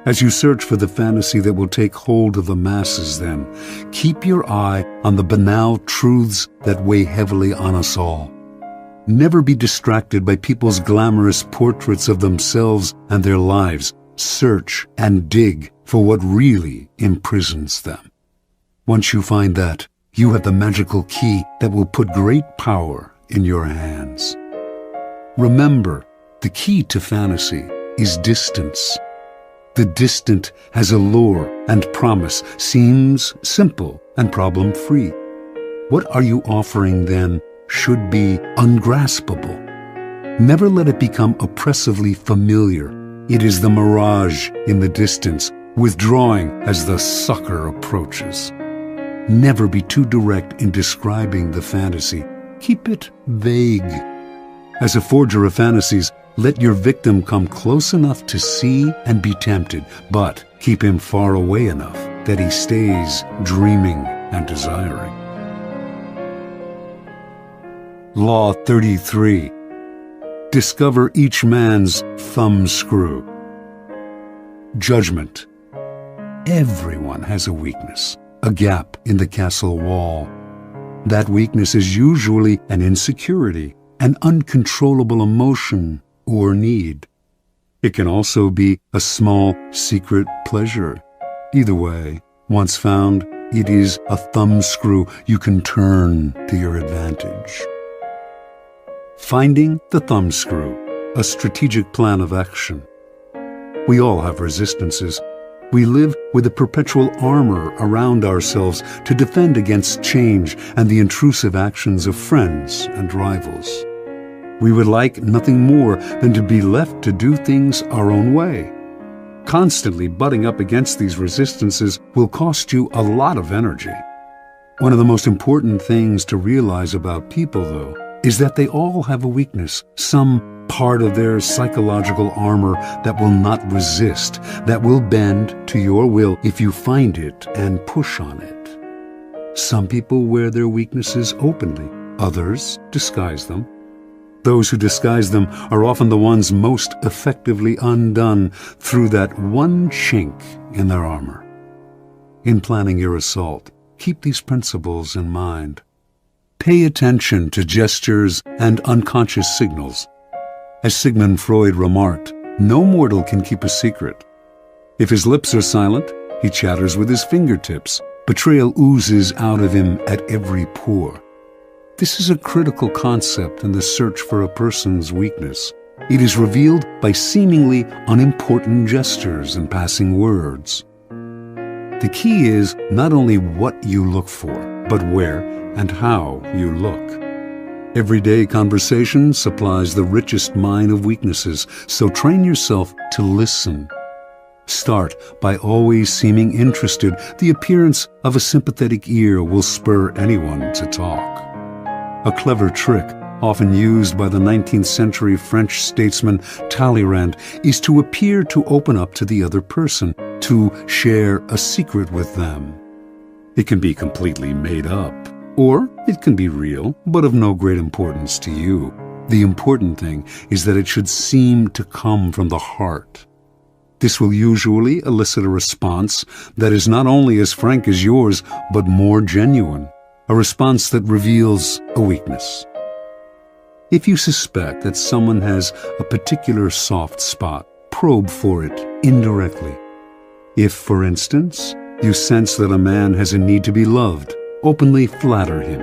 As you search for the fantasy that will take hold of the masses, then, keep your eye on the banal truths that weigh heavily on us all. Never be distracted by people's glamorous portraits of themselves and their lives. Search and dig for what really imprisons them. Once you find that, you have the magical key that will put great power in your hands. Remember, the key to fantasy is distance. The distant has allure and promise, seems simple and problem-free. What are you offering then should be ungraspable. Never let it become oppressively familiar. It is the mirage in the distance, withdrawing as the sucker approaches. Never be too direct in describing the fantasy. Keep it vague. As a forger of fantasies, let your victim come close enough to see and be tempted, but keep him far away enough that he stays dreaming and desiring. Law 33. Discover each man's thumbscrew. Judgment. Everyone has a weakness, a gap in the castle wall. That weakness is usually an insecurity, an uncontrollable emotion or need. It can also be a small secret pleasure. Either way, once found, it is a thumbscrew you can turn to your advantage. Finding the thumbscrew, a strategic plan of action. We all have resistances. We live with a perpetual armor around ourselves to defend against change and the intrusive actions of friends and rivals. We would like nothing more than to be left to do things our own way. Constantly butting up against these resistances will cost you a lot of energy. One of the most important things to realize about people, though, is that they all have a weakness, some part of their psychological armor that will not resist, that will bend to your will if you find it and push on it. Some people wear their weaknesses openly, others disguise them. Those who disguise them are often the ones most effectively undone through that one chink in their armor. In planning your assault, keep these principles in mind. Pay attention to gestures and unconscious signals. As Sigmund Freud remarked, no mortal can keep a secret. If his lips are silent, he chatters with his fingertips. Betrayal oozes out of him at every pore. This is a critical concept in the search for a person's weakness. It is revealed by seemingly unimportant gestures and passing words. The key is not only what you look for, but where and how you look. Everyday conversation supplies the richest mine of weaknesses, so train yourself to listen. Start by always seeming interested. The appearance of a sympathetic ear will spur anyone to talk. A clever trick, often used by the 19th century French statesman Talleyrand, is to appear to open up to the other person, to share a secret with them. It can be completely made up, or it can be real, but of no great importance to you. The important thing is that it should seem to come from the heart. This will usually elicit a response that is not only as frank as yours, but more genuine, a response that reveals a weakness. If you suspect that someone has a particular soft spot, probe for it indirectly. If, for instance, you sense that a man has a need to be loved, openly flatter him.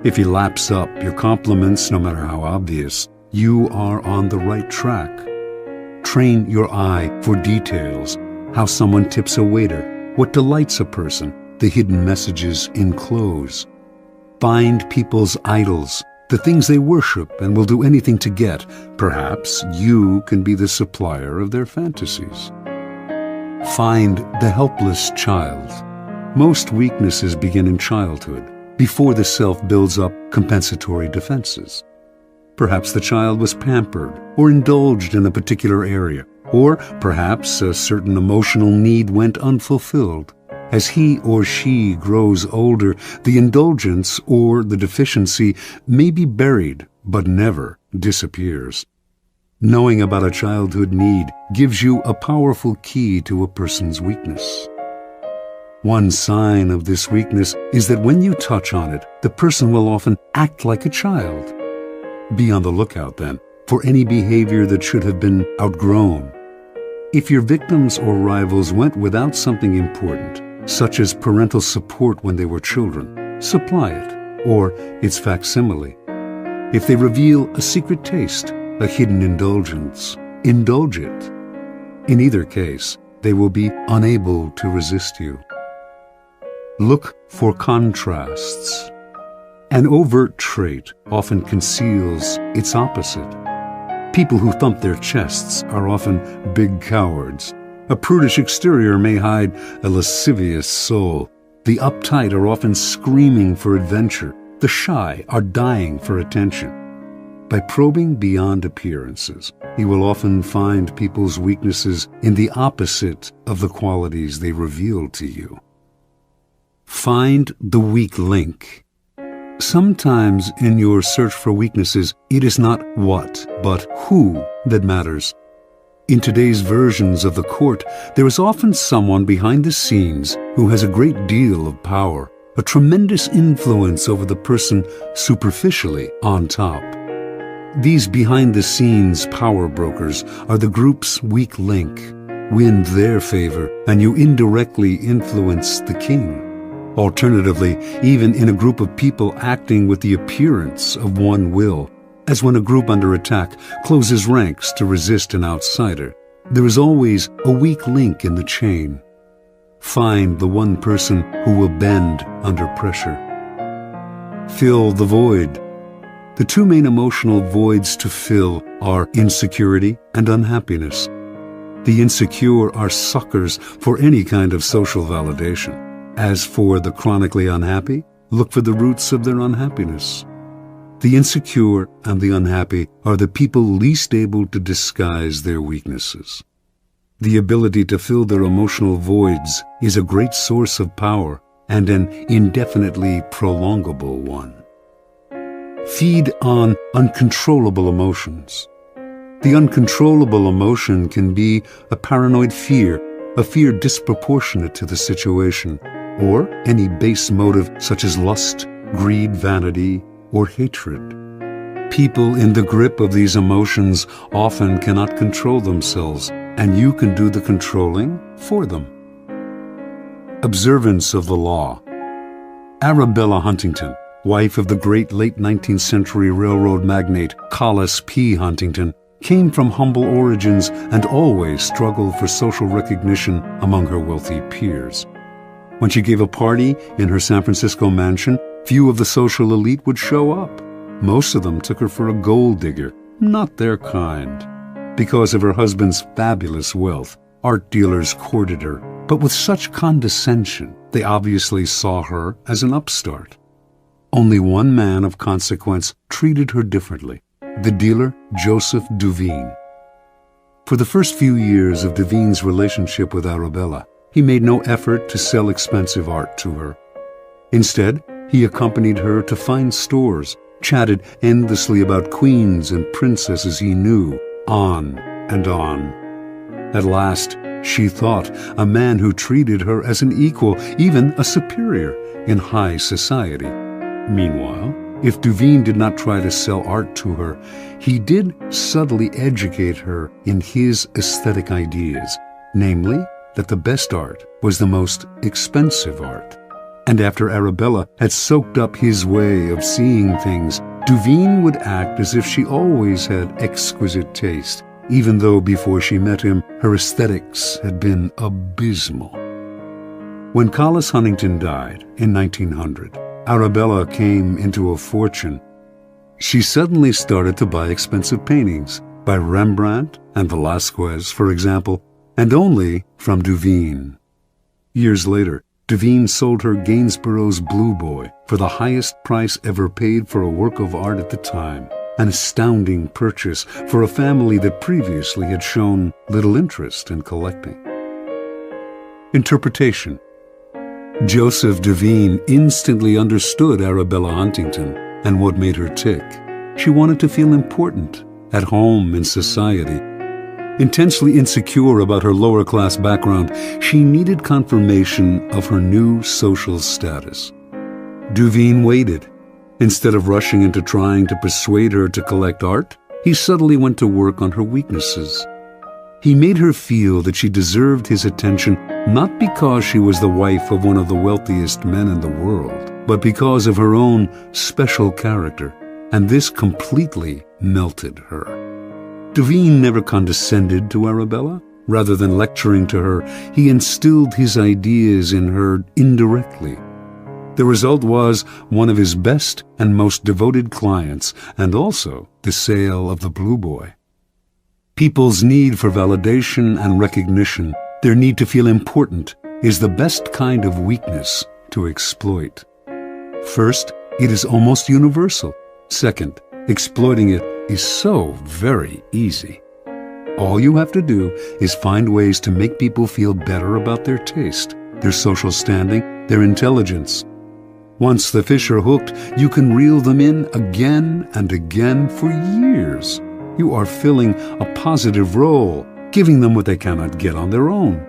If he laps up your compliments, no matter how obvious, you are on the right track. Train your eye for details, how someone tips a waiter, what delights a person, the hidden messages in clothes. Find people's idols, the things they worship and will do anything to get. Perhaps you can be the supplier of their fantasies. Find the helpless child. Most weaknesses begin in childhood, before the self builds up compensatory defenses. Perhaps the child was pampered or indulged in a particular area, or perhaps a certain emotional need went unfulfilled. As he or she grows older, the indulgence or the deficiency may be buried, but never disappears. Knowing about a childhood need gives you a powerful key to a person's weakness. One sign of this weakness is that when you touch on it, the person will often act like a child. Be on the lookout, then, for any behavior that should have been outgrown. If your victims or rivals went without something important, such as parental support when they were children, supply it, or its facsimile. If they reveal a secret taste, a hidden indulgence, indulge it. In either case, they will be unable to resist you. Look for contrasts. An overt trait often conceals its opposite. People who thump their chests are often big cowards. A prudish exterior may hide a lascivious soul. The uptight are often screaming for adventure. The shy are dying for attention. By probing beyond appearances, you will often find people's weaknesses in the opposite of the qualities they reveal to you. Find the weak link. Sometimes in your search for weaknesses, it is not what, but who that matters. In today's versions of the court, there is often someone behind the scenes who has a great deal of power, a tremendous influence over the person superficially on top. These behind-the-scenes power brokers are the group's weak link. Win their favor, and you indirectly influence the king. Alternatively, even in a group of people acting with the appearance of one will, as when a group under attack closes ranks to resist an outsider, There is always a weak link in the chain. Find the one person who will bend under pressure. Fill the void. The two main emotional voids to fill are insecurity and unhappiness. The insecure are suckers for any kind of social validation. As for the chronically unhappy, look for the roots of their unhappiness. The insecure and the unhappy are the people least able to disguise their weaknesses. The ability to fill their emotional voids is a great source of power and an indefinitely prolongable one. Feed on uncontrollable emotions. The uncontrollable emotion can be a paranoid fear, a fear disproportionate to the situation, or any base motive such as lust, greed, vanity, or hatred. People in the grip of these emotions often cannot control themselves, and you can do the controlling for them. Observance of the law. Arabella Huntington, wife of the great late 19th century railroad magnate Collis P. Huntington, came from humble origins and always struggled for social recognition among her wealthy peers. When she gave a party in her San Francisco mansion, few of the social elite would show up. Most of them took her for a gold digger, not their kind. Because of her husband's fabulous wealth, art dealers courted her, but with such condescension, they obviously saw her as an upstart. Only one man of consequence treated her differently, the dealer Joseph Duveen. For the first few years of Duveen's relationship with Arabella, he made no effort to sell expensive art to her. Instead, he accompanied her to fine stores, chatted endlessly about queens and princesses he knew, on and on. At last, she thought a man who treated her as an equal, even a superior, in high society. Meanwhile, if Duveen did not try to sell art to her, he did subtly educate her in his aesthetic ideas, namely, that the best art was the most expensive art. And after Arabella had soaked up his way of seeing things, Duveen would act as if she always had exquisite taste, even though before she met him, her aesthetics had been abysmal. When Collis Huntington died in 1900, Arabella came into a fortune. She suddenly started to buy expensive paintings by Rembrandt and Velázquez, for example, and only from Duveen. Years later, Duveen sold her Gainsborough's Blue Boy for the highest price ever paid for a work of art at the time, an astounding purchase for a family that previously had shown little interest in collecting. Interpretation. Joseph Duveen instantly understood Arabella Huntington and what made her tick. She wanted to feel important, at home in society. Intensely insecure about her lower-class background, she needed confirmation of her new social status. Duveen waited. Instead of rushing into trying to persuade her to collect art, he subtly went to work on her weaknesses. He made her feel that she deserved his attention not because she was the wife of one of the wealthiest men in the world, but because of her own special character, and this completely melted her. Duveen never condescended to Arabella. Rather than lecturing to her, he instilled his ideas in her indirectly. The result was one of his best and most devoted clients, and also the sale of the Blue Boy. People's need for validation and recognition, their need to feel important, is the best kind of weakness to exploit. First, it is almost universal. Second, exploiting it is so very easy. All you have to do is find ways to make people feel better about their taste, their social standing, their intelligence. Once the fish are hooked, you can reel them in again and again for years. You are filling a positive role, giving them what they cannot get on their own.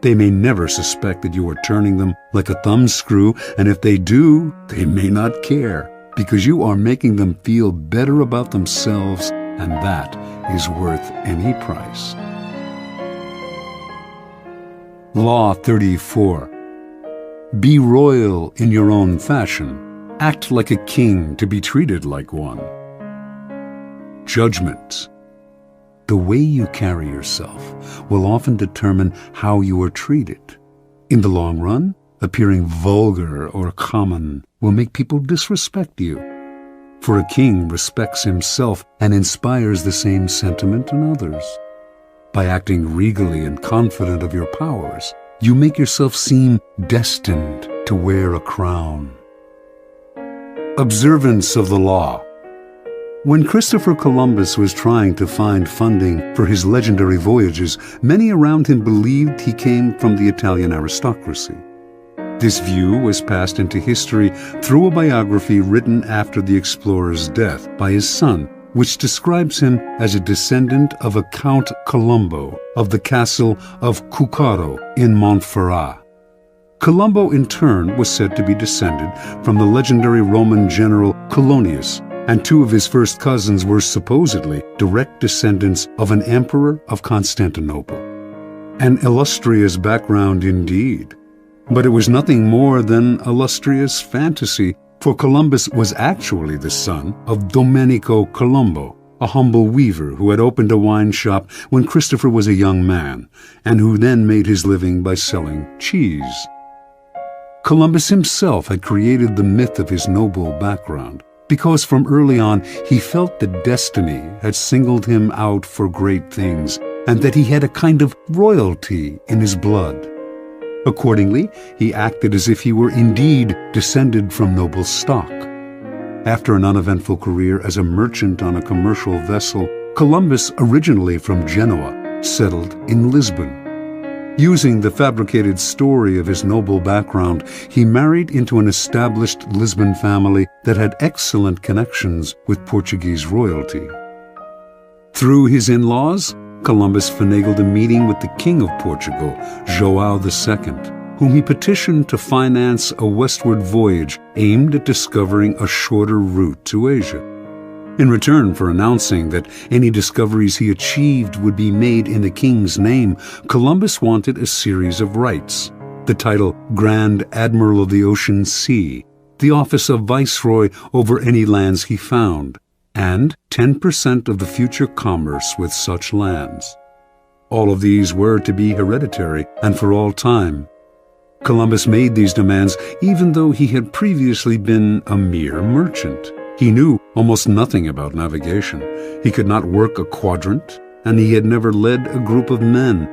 They may never suspect that you are turning them like a thumbscrew, and if they do, they may not care, because you are making them feel better about themselves, and that is worth any price. Law 34. Be royal in your own fashion. Act like a king to be treated like one. Judgment. The way you carry yourself will often determine how you are treated. In the long run, appearing vulgar or common will make people disrespect you. For a king respects himself and inspires the same sentiment in others. By acting regally and confident of your powers, you make yourself seem destined to wear a crown. Observance of the law. When Christopher Columbus was trying to find funding for his legendary voyages, many around him believed he came from the Italian aristocracy. This view was passed into history through a biography written after the explorer's death by his son, which describes him as a descendant of a Count Colombo of the castle of Cuccaro in Montferrat. Colombo, in turn, was said to be descended from the legendary Roman general Colonius, and two of his first cousins were supposedly direct descendants of an emperor of Constantinople. An illustrious background indeed. But it was nothing more than illustrious fantasy, for Columbus was actually the son of Domenico Colombo, a humble weaver who had opened a wine shop when Christopher was a young man, and who then made his living by selling cheese. Columbus himself had created the myth of his noble background, because from early on he felt that destiny had singled him out for great things, and that he had a kind of royalty in his blood. Accordingly, he acted as if he were indeed descended from noble stock. After an uneventful career as a merchant on a commercial vessel, Columbus, originally from Genoa, settled in Lisbon. Using the fabricated story of his noble background, he married into an established Lisbon family that had excellent connections with Portuguese royalty. Through his in-laws, Columbus finagled a meeting with the King of Portugal, João II, whom he petitioned to finance a westward voyage aimed at discovering a shorter route to Asia. In return for announcing that any discoveries he achieved would be made in the king's name, Columbus wanted a series of rights: the title Grand Admiral of the Ocean Sea, the office of Viceroy over any lands he found, and 10% of the future commerce with such lands. All of these were to be hereditary and for all time. Columbus made these demands even though he had previously been a mere merchant. He knew almost nothing about navigation. He could not work a quadrant, and he had never led a group of men.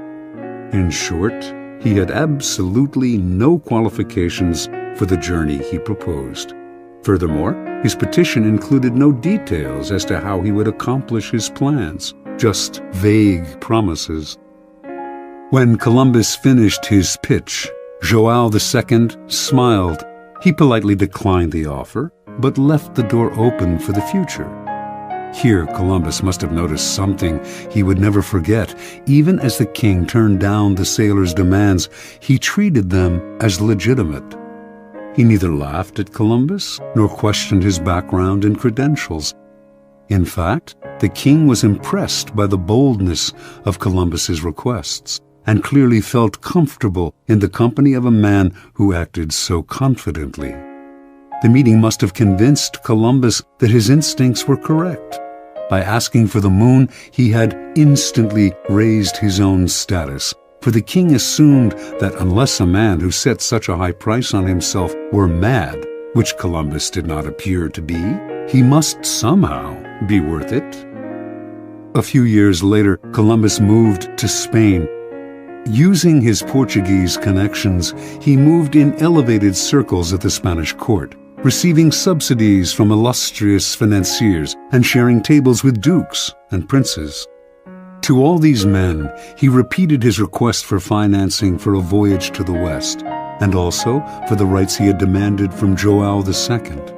In short, he had absolutely no qualifications for the journey he proposed. Furthermore, his petition included no details as to how he would accomplish his plans, just vague promises. When Columbus finished his pitch, João II smiled. He politely declined the offer, but left the door open for the future. Here Columbus must have noticed something he would never forget. Even as the king turned down the sailors' demands, he treated them as legitimate. He neither laughed at Columbus nor questioned his background and credentials. In fact, the king was impressed by the boldness of Columbus's requests, and clearly felt comfortable in the company of a man who acted so confidently. The meeting must have convinced Columbus that his instincts were correct. By asking for the moon, he had instantly raised his own status, for the king assumed that unless a man who set such a high price on himself were mad, which Columbus did not appear to be, he must somehow be worth it. A few years later, Columbus moved to Spain. Using his Portuguese connections, he moved in elevated circles at the Spanish court, receiving subsidies from illustrious financiers and sharing tables with dukes and princes. To all these men, he repeated his request for financing for a voyage to the west, and also for the rights he had demanded from João II.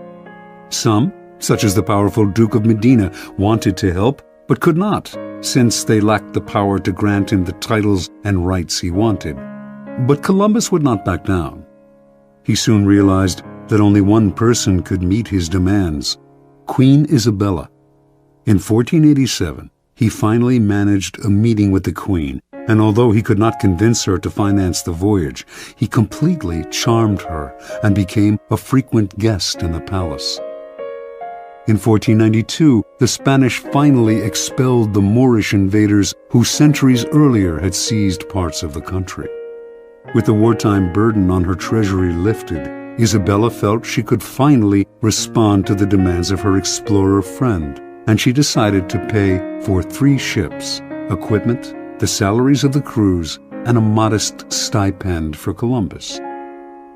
Some, such as the powerful Duke of Medina, wanted to help, but could not, since they lacked the power to grant him the titles and rights he wanted. But Columbus would not back down. He soon realized that only one person could meet his demands: Queen Isabella. In 1487, he finally managed a meeting with the Queen, and although he could not convince her to finance the voyage, he completely charmed her and became a frequent guest in the palace. In 1492, the Spanish finally expelled the Moorish invaders who centuries earlier had seized parts of the country. With the wartime burden on her treasury lifted, Isabella felt she could finally respond to the demands of her explorer friend, and she decided to pay for 3 ships, equipment, the salaries of the crews, and a modest stipend for Columbus.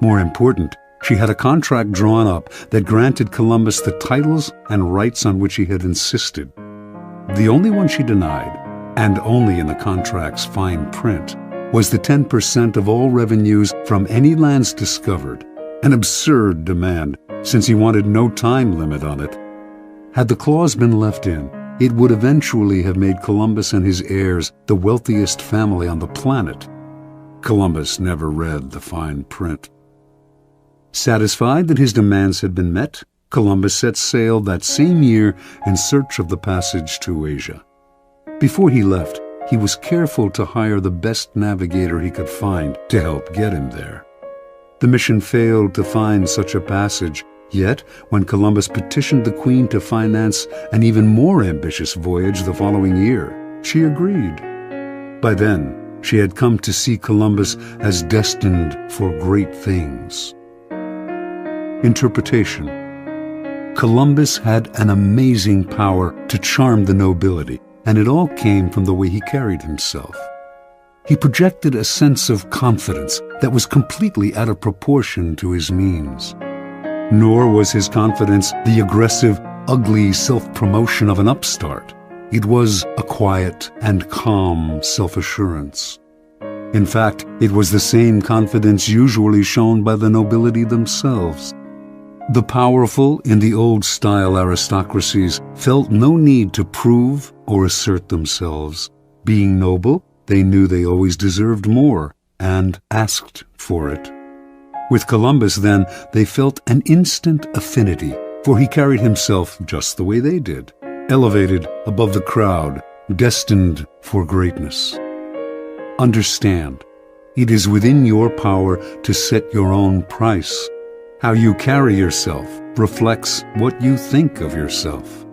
More important, she had a contract drawn up that granted Columbus the titles and rights on which he had insisted. The only one she denied, and only in the contract's fine print, was the 10% of all revenues from any lands discovered, an absurd demand, since he wanted no time limit on it. Had the clause been left in, it would eventually have made Columbus and his heirs the wealthiest family on the planet. Columbus never read the fine print. Satisfied that his demands had been met, Columbus set sail that same year in search of the passage to Asia. Before he left, he was careful to hire the best navigator he could find to help get him there. The mission failed to find such a passage, yet when Columbus petitioned the Queen to finance an even more ambitious voyage the following year, she agreed. By then, she had come to see Columbus as destined for great things. Interpretation. Columbus had an amazing power to charm the nobility, and it all came from the way he carried himself. He projected a sense of confidence that was completely out of proportion to his means. Nor was his confidence the aggressive, ugly self-promotion of an upstart. It was a quiet and calm self-assurance. In fact, it was the same confidence usually shown by the nobility themselves. The powerful in the old-style aristocracies felt no need to prove or assert themselves. Being noble, they knew they always deserved more and asked for it. With Columbus, then, they felt an instant affinity, for he carried himself just the way they did, elevated above the crowd, destined for greatness. Understand, it is within your power to set your own price. How you carry yourself reflects what you think of yourself.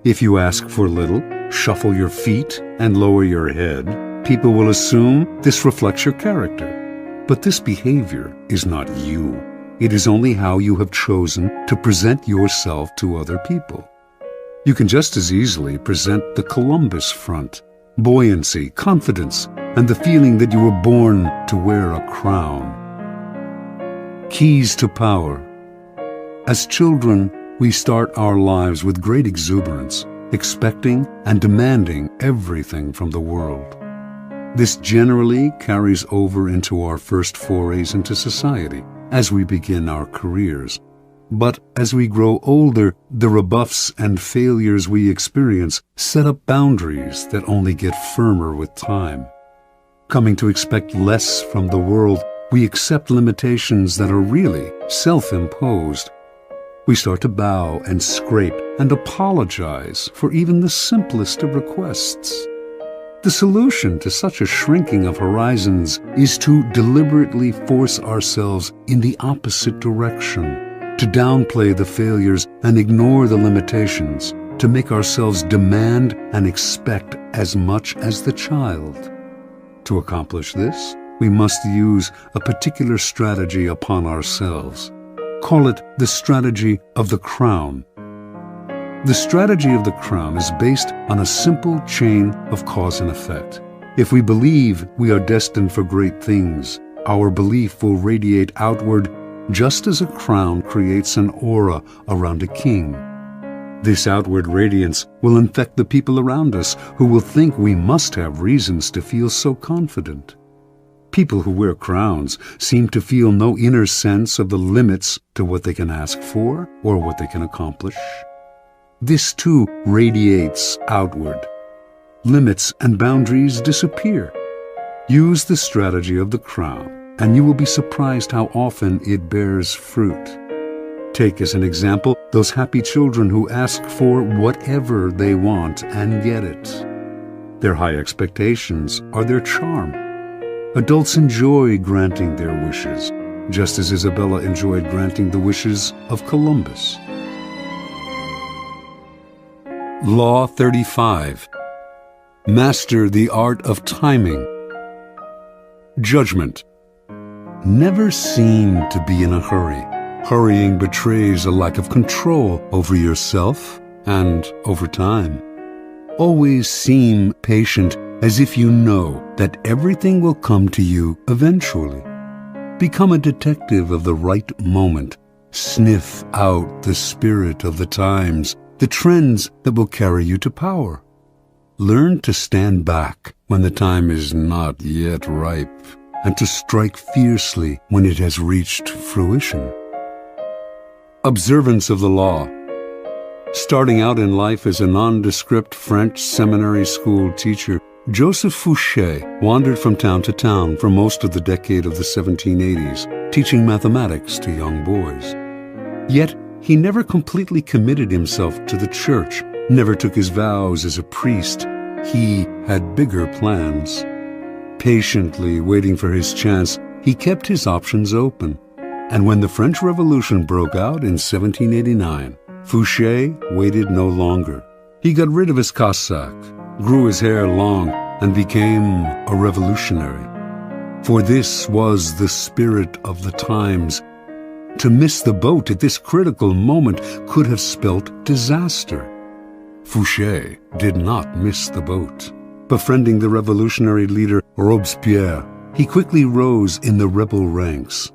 If you ask for little, shuffle your feet, and lower your head, people will assume this reflects your character. But this behavior is not you. It is only how you have chosen to present yourself to other people. You can just as easily present the Columbus front, buoyancy, confidence, and the feeling that you were born to wear a crown. Keys to power. As children, we start our lives with great exuberance, expecting and demanding everything from the world. This generally carries over into our first forays into society as we begin our careers. But as we grow older, the rebuffs and failures we experience set up boundaries that only get firmer with time. Coming to expect less from the world, we accept limitations that are really self-imposed. We start to bow and scrape and apologize for even the simplest of requests. The solution to such a shrinking of horizons is to deliberately force ourselves in the opposite direction, to downplay the failures and ignore the limitations, to make ourselves demand and expect as much as the child. To accomplish this, we must use a particular strategy upon ourselves. Call it the strategy of the crown. The strategy of the crown is based on a simple chain of cause and effect. If we believe we are destined for great things, our belief will radiate outward just as a crown creates an aura around a king. This outward radiance will infect the people around us, who will think we must have reasons to feel so confident. People who wear crowns seem to feel no inner sense of the limits to what they can ask for or what they can accomplish. This too radiates outward. Limits and boundaries disappear. Use the strategy of the crown, and you will be surprised how often it bears fruit. Take as an example those happy children who ask for whatever they want and get it. Their high expectations are their charm. Adults enjoy granting their wishes, just as Isabella enjoyed granting the wishes of Columbus. Law 35. Master the art of timing. Judgment. Never seem to be in a hurry. Hurrying betrays a lack of control over yourself and over time. Always seem patient, as if you know that everything will come to you eventually. Become a detective of the right moment. Sniff out the spirit of the times, the trends that will carry you to power. Learn to stand back when the time is not yet ripe, and to strike fiercely when it has reached fruition. Observance of the law. Starting out in life as a nondescript French seminary school teacher, Joseph Fouché wandered from town to town for most of the decade of the 1780s, teaching mathematics to young boys. Yet, he never completely committed himself to the church, never took his vows as a priest. He had bigger plans. Patiently waiting for his chance, he kept his options open. And when the French Revolution broke out in 1789, Fouché waited no longer. He got rid of his cassock, grew his hair long, and became a revolutionary. For this was the spirit of the times. To miss the boat at this critical moment could have spelt disaster. Fouché did not miss the boat. Befriending the revolutionary leader Robespierre, he quickly rose in the rebel ranks.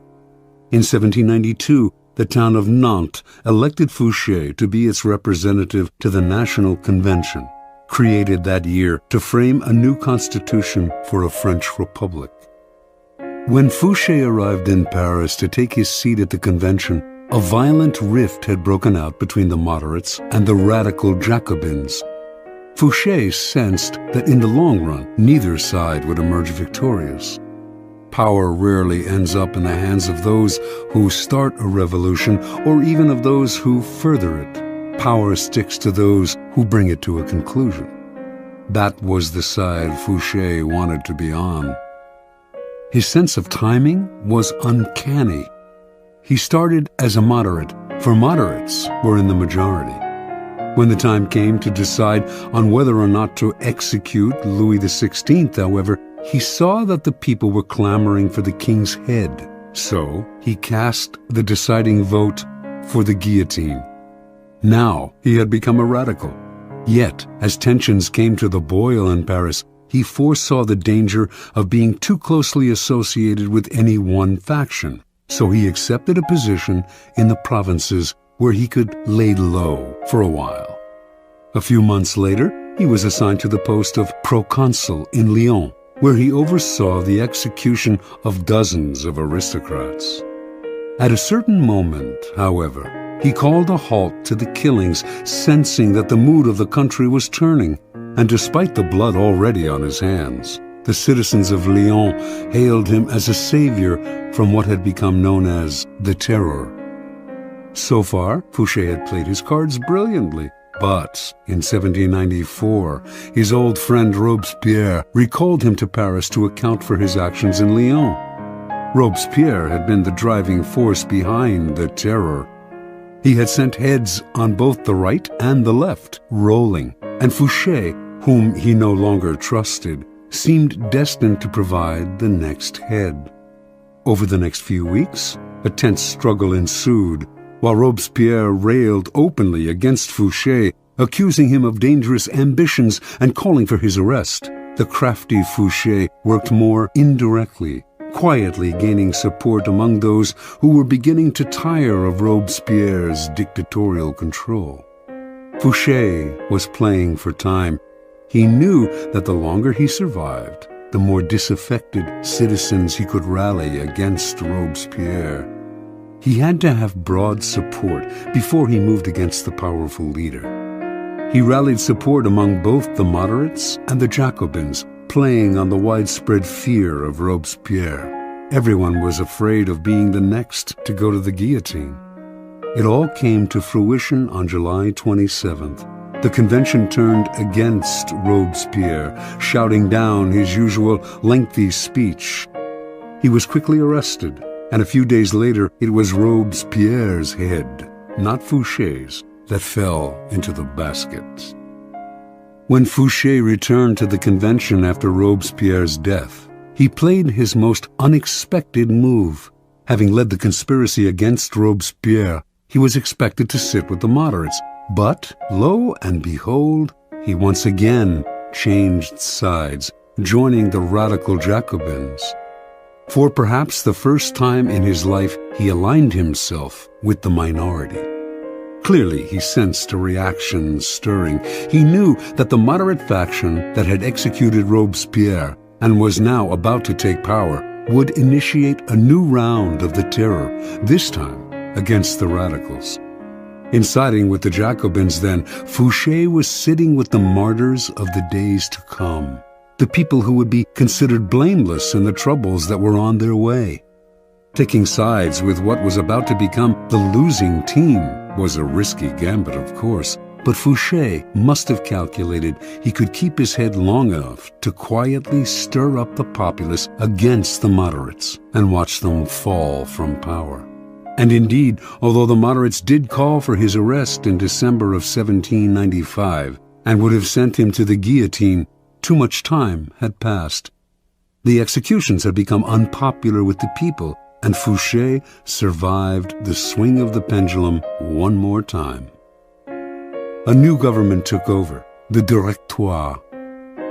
In 1792, the town of Nantes elected Fouché to be its representative to the National Convention, created that year to frame a new constitution for a French republic. When Fouché arrived in Paris to take his seat at the convention, a violent rift had broken out between the moderates and the radical Jacobins. Fouché sensed that in the long run, neither side would emerge victorious. Power rarely ends up in the hands of those who start a revolution or even of those who further it. Power sticks to those who bring it to a conclusion. That was the side Fouché wanted to be on. His sense of timing was uncanny. He started as a moderate, for moderates were in the majority. When the time came to decide on whether or not to execute Louis XVI, however, he saw that the people were clamoring for the king's head, so he cast the deciding vote for the guillotine. Now he had become a radical. Yet, as tensions came to the boil in Paris, he foresaw the danger of being too closely associated with any one faction, so he accepted a position in the provinces where he could lay low for a while. A few months later, he was assigned to the post of proconsul in Lyon, where he oversaw the execution of dozens of aristocrats. At a certain moment, however, he called a halt to the killings, sensing that the mood of the country was turning, and despite the blood already on his hands, the citizens of Lyon hailed him as a savior from what had become known as the Terror. So far, Fouché had played his cards brilliantly, but in 1794, his old friend Robespierre recalled him to Paris to account for his actions in Lyon. Robespierre had been the driving force behind the Terror. He had sent heads on both the right and the left rolling, and Fouché, whom he no longer trusted, seemed destined to provide the next head. Over the next few weeks, a tense struggle ensued, while Robespierre railed openly against Fouché, accusing him of dangerous ambitions and calling for his arrest. The crafty Fouché worked more indirectly, quietly gaining support among those who were beginning to tire of Robespierre's dictatorial control. Fouché was playing for time. He knew that the longer he survived, the more disaffected citizens he could rally against Robespierre. He had to have broad support before he moved against the powerful leader. He rallied support among both the moderates and the Jacobins, playing on the widespread fear of Robespierre. Everyone was afraid of being the next to go to the guillotine. It all came to fruition on July 27th. The convention turned against Robespierre, shouting down his usual lengthy speech. He was quickly arrested, and a few days later it was Robespierre's head, not Fouché's, that fell into the basket. When Fouché returned to the convention after Robespierre's death, he played his most unexpected move. Having led the conspiracy against Robespierre, he was expected to sit with the moderates. But, lo and behold, he once again changed sides, joining the radical Jacobins. For perhaps the first time in his life, he aligned himself with the minority. Clearly, he sensed a reaction stirring. He knew that the moderate faction that had executed Robespierre and was now about to take power would initiate a new round of the terror, this time against the radicals. In siding with the Jacobins, then, Fouché was sitting with the martyrs of the days to come, the people who would be considered blameless in the troubles that were on their way. Taking sides with what was about to become the losing team was a risky gambit, of course, but Fouché must have calculated he could keep his head long enough to quietly stir up the populace against the moderates and watch them fall from power. And indeed, although the moderates did call for his arrest in December of 1795 and would have sent him to the guillotine, too much time had passed. The executions had become unpopular with the people, and Fouché survived the swing of the pendulum one more time. A new government took over, the Directoire.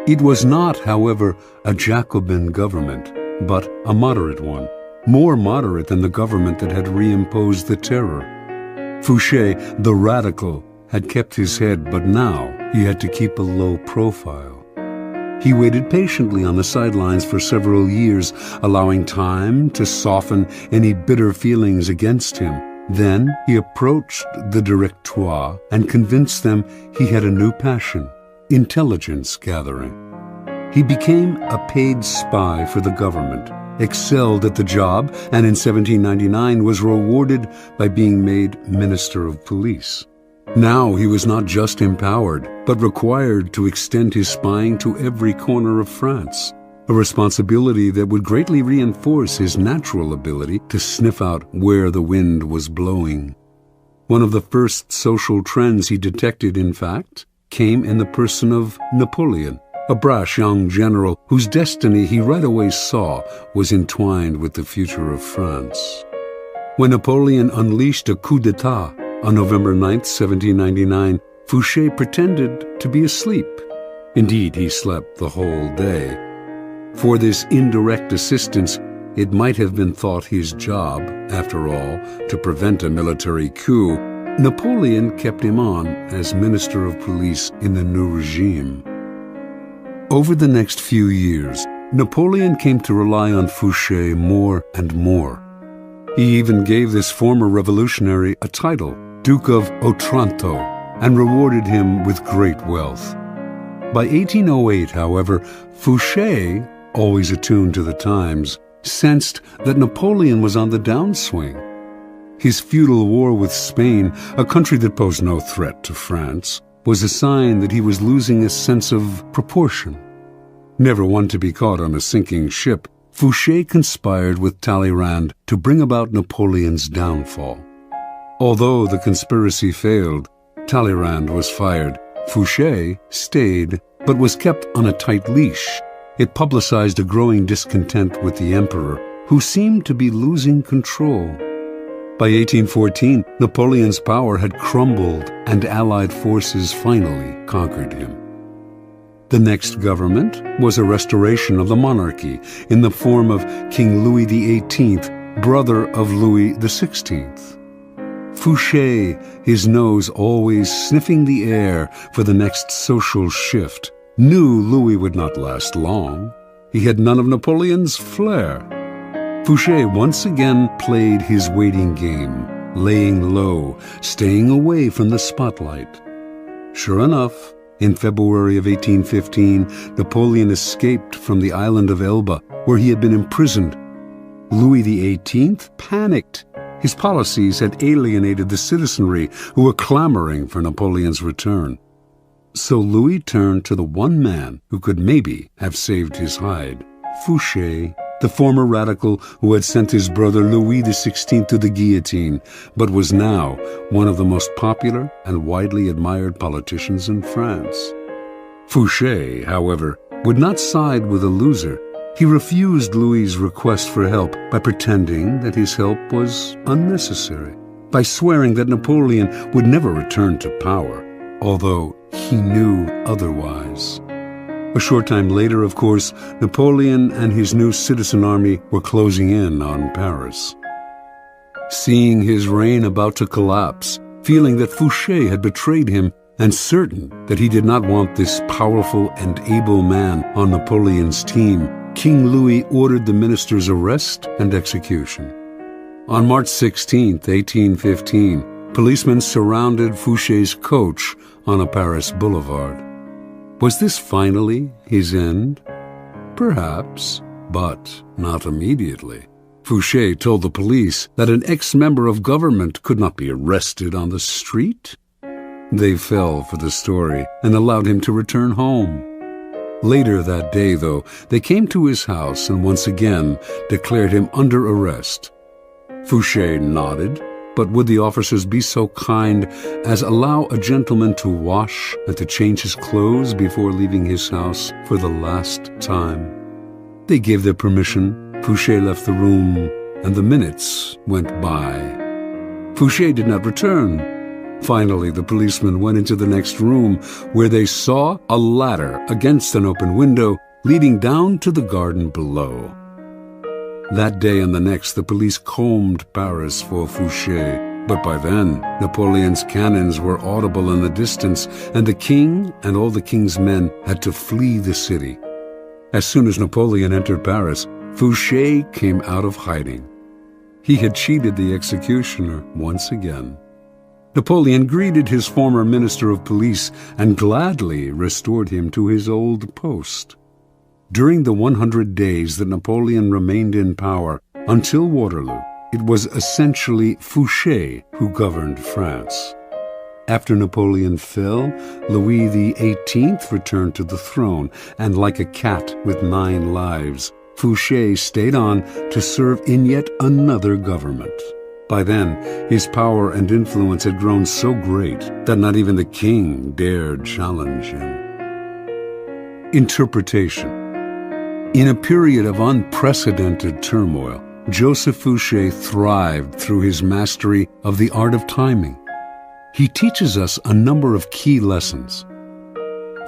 It was not, however, a Jacobin government, but a moderate one, more moderate than the government that had reimposed the terror. Fouché, the radical, had kept his head, but now he had to keep a low profile. He waited patiently on the sidelines for several years, allowing time to soften any bitter feelings against him. Then he approached the Directoire and convinced them he had a new passion, intelligence gathering. He became a paid spy for the government, excelled at the job, and in 1799 was rewarded by being made Minister of Police. Now he was not just empowered, but required to extend his spying to every corner of France, a responsibility that would greatly reinforce his natural ability to sniff out where the wind was blowing. One of the first social trends he detected, in fact, came in the person of Napoleon, a brash young general whose destiny he right away saw was entwined with the future of France. When Napoleon unleashed a coup d'etat on November 9, 1799, Fouché pretended to be asleep. Indeed, he slept the whole day. For this indirect assistance, it might have been thought his job, after all, to prevent a military coup. Napoleon kept him on as Minister of Police in the new regime. Over the next few years, Napoleon came to rely on Fouché more and more. He even gave this former revolutionary a title, Duke of Otranto, and rewarded him with great wealth. By 1808, however, Fouché, always attuned to the times, sensed that Napoleon was on the downswing. His feudal war with Spain, a country that posed no threat to France, was a sign that he was losing a sense of proportion. Never one to be caught on a sinking ship, Fouché conspired with Talleyrand to bring about Napoleon's downfall. Although the conspiracy failed, Talleyrand was fired. Fouché stayed, but was kept on a tight leash. It publicized a growing discontent with the emperor, who seemed to be losing control. By 1814, Napoleon's power had crumbled, and Allied forces finally conquered him. The next government was a restoration of the monarchy in the form of King Louis XVIII, brother of Louis XVI. Fouché, his nose always sniffing the air for the next social shift, knew Louis would not last long. He had none of Napoleon's flair. Fouché once again played his waiting game, laying low, staying away from the spotlight. Sure enough, in February of 1815, Napoleon escaped from the island of Elba, where he had been imprisoned. Louis XVIII panicked. His policies had alienated the citizenry who were clamoring for Napoleon's return. So Louis turned to the one man who could maybe have saved his hide, Fouché, the former radical who had sent his brother Louis XVI to the guillotine, but was now one of the most popular and widely admired politicians in France. Fouché, however, would not side with a loser. He refused Louis's request for help by pretending that his help was unnecessary, by swearing that Napoleon would never return to power, although he knew otherwise. A short time later, of course, Napoleon and his new citizen army were closing in on Paris. Seeing his reign about to collapse, feeling that Fouché had betrayed him, and certain that he did not want this powerful and able man on Napoleon's team, King Louis ordered the minister's arrest and execution. On March 16, 1815, policemen surrounded Fouché's coach on a Paris boulevard. Was this finally his end? Perhaps, but not immediately. Fouché told the police that an ex-member of government could not be arrested on the street. They fell for the story and allowed him to return home. Later that day, though, they came to his house and once again declared him under arrest. Fouché nodded, but would the officers be so kind as allow a gentleman to wash and to change his clothes before leaving his house for the last time? They gave their permission. Fouché left the room, and the minutes went by. Fouché did not return. Finally, the policemen went into the next room, where they saw a ladder against an open window leading down to the garden below. That day and the next, the police combed Paris for Fouché, but by then, Napoleon's cannons were audible in the distance, and the king and all the king's men had to flee the city. As soon as Napoleon entered Paris, Fouché came out of hiding. He had cheated the executioner once again. Napoleon greeted his former minister of police and gladly restored him to his old post. During the 100 days that Napoleon remained in power, until Waterloo, it was essentially Fouché who governed France. After Napoleon fell, Louis XVIII returned to the throne, and like a cat with 9 lives, Fouché stayed on to serve in yet another government. By then, his power and influence had grown so great that not even the king dared challenge him. Interpretation. In a period of unprecedented turmoil, Joseph Fouché thrived through his mastery of the art of timing. He teaches us a number of key lessons.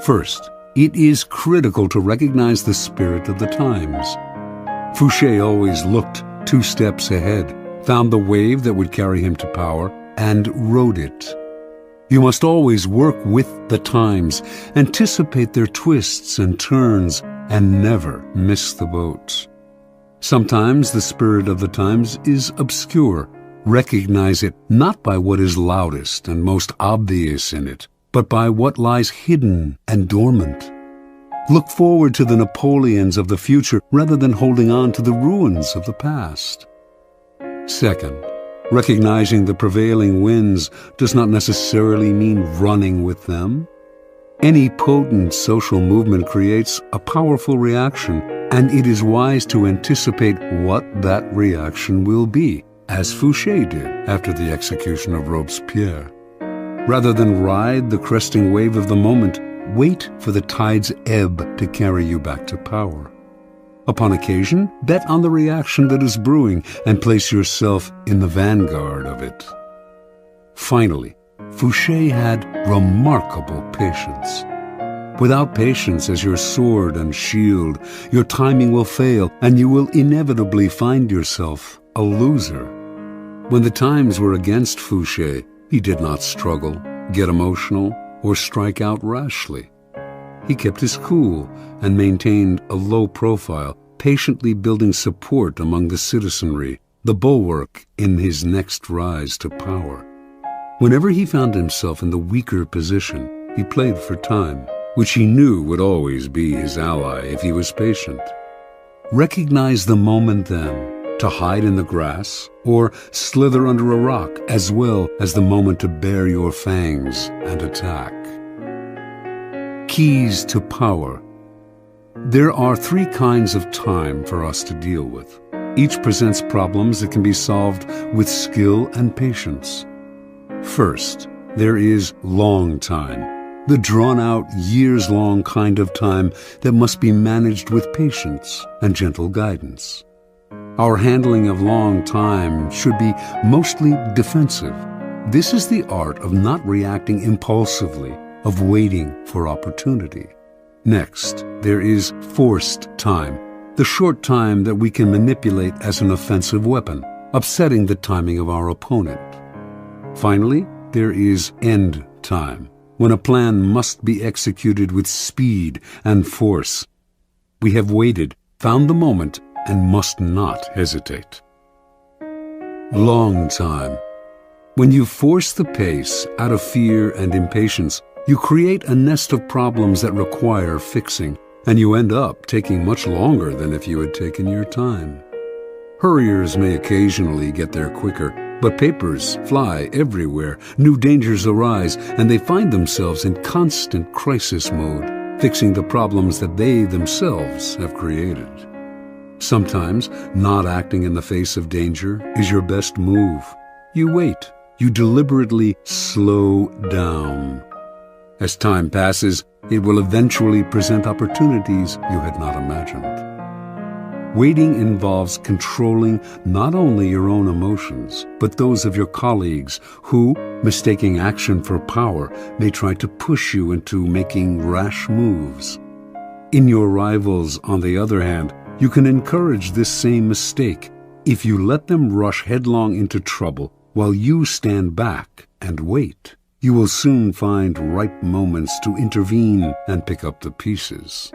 First, it is critical to recognize the spirit of the times. Fouché always looked 2 steps ahead, found the wave that would carry him to power, and rode it. You must always work with the times, anticipate their twists and turns, and never miss the boat. Sometimes the spirit of the times is obscure. Recognize it not by what is loudest and most obvious in it, but by what lies hidden and dormant. Look forward to the Napoleons of the future rather than holding on to the ruins of the past. Second, recognizing the prevailing winds does not necessarily mean running with them. Any potent social movement creates a powerful reaction, and it is wise to anticipate what that reaction will be, as Fouché did after the execution of Robespierre. Rather than ride the cresting wave of the moment, wait for the tide's ebb to carry you back to power. Upon occasion, bet on the reaction that is brewing and place yourself in the vanguard of it. Finally, Fouché had remarkable patience. Without patience as your sword and shield, your timing will fail and you will inevitably find yourself a loser. When the times were against Fouché, he did not struggle, get emotional, or strike out rashly. He kept his cool and maintained a low profile, patiently building support among the citizenry, the bulwark in his next rise to power. Whenever he found himself in the weaker position, he played for time, which he knew would always be his ally if he was patient. Recognize the moment then, to hide in the grass or slither under a rock, as well as the moment to bare your fangs and attack. Keys to power. There are 3 kinds of time for us to deal with. Each presents problems that can be solved with skill and patience. First, there is long time. the drawn-out, years-long kind of time that must be managed with patience and gentle guidance. Our handling of long time should be mostly defensive. This is the art of not reacting impulsively, of waiting for opportunity. Next, there is forced time, the short time that we can manipulate as an offensive weapon, upsetting the timing of our opponent. Finally, there is end time, when a plan must be executed with speed and force. We have waited, found the moment, and must not hesitate. Long time. When you force the pace out of fear and impatience, you create a nest of problems that require fixing, and you end up taking much longer than if you had taken your time. Hurriers may occasionally get there quicker, but papers fly everywhere, new dangers arise, and they find themselves in constant crisis mode, fixing the problems that they themselves have created. Sometimes, not acting in the face of danger is your best move. You wait. You deliberately slow down. As time passes, it will eventually present opportunities you had not imagined. Waiting involves controlling not only your own emotions, but those of your colleagues who, mistaking action for power, may try to push you into making rash moves. In your rivals, on the other hand, you can encourage this same mistake if you let them rush headlong into trouble while you stand back and wait. You will soon find ripe moments to intervene and pick up the pieces.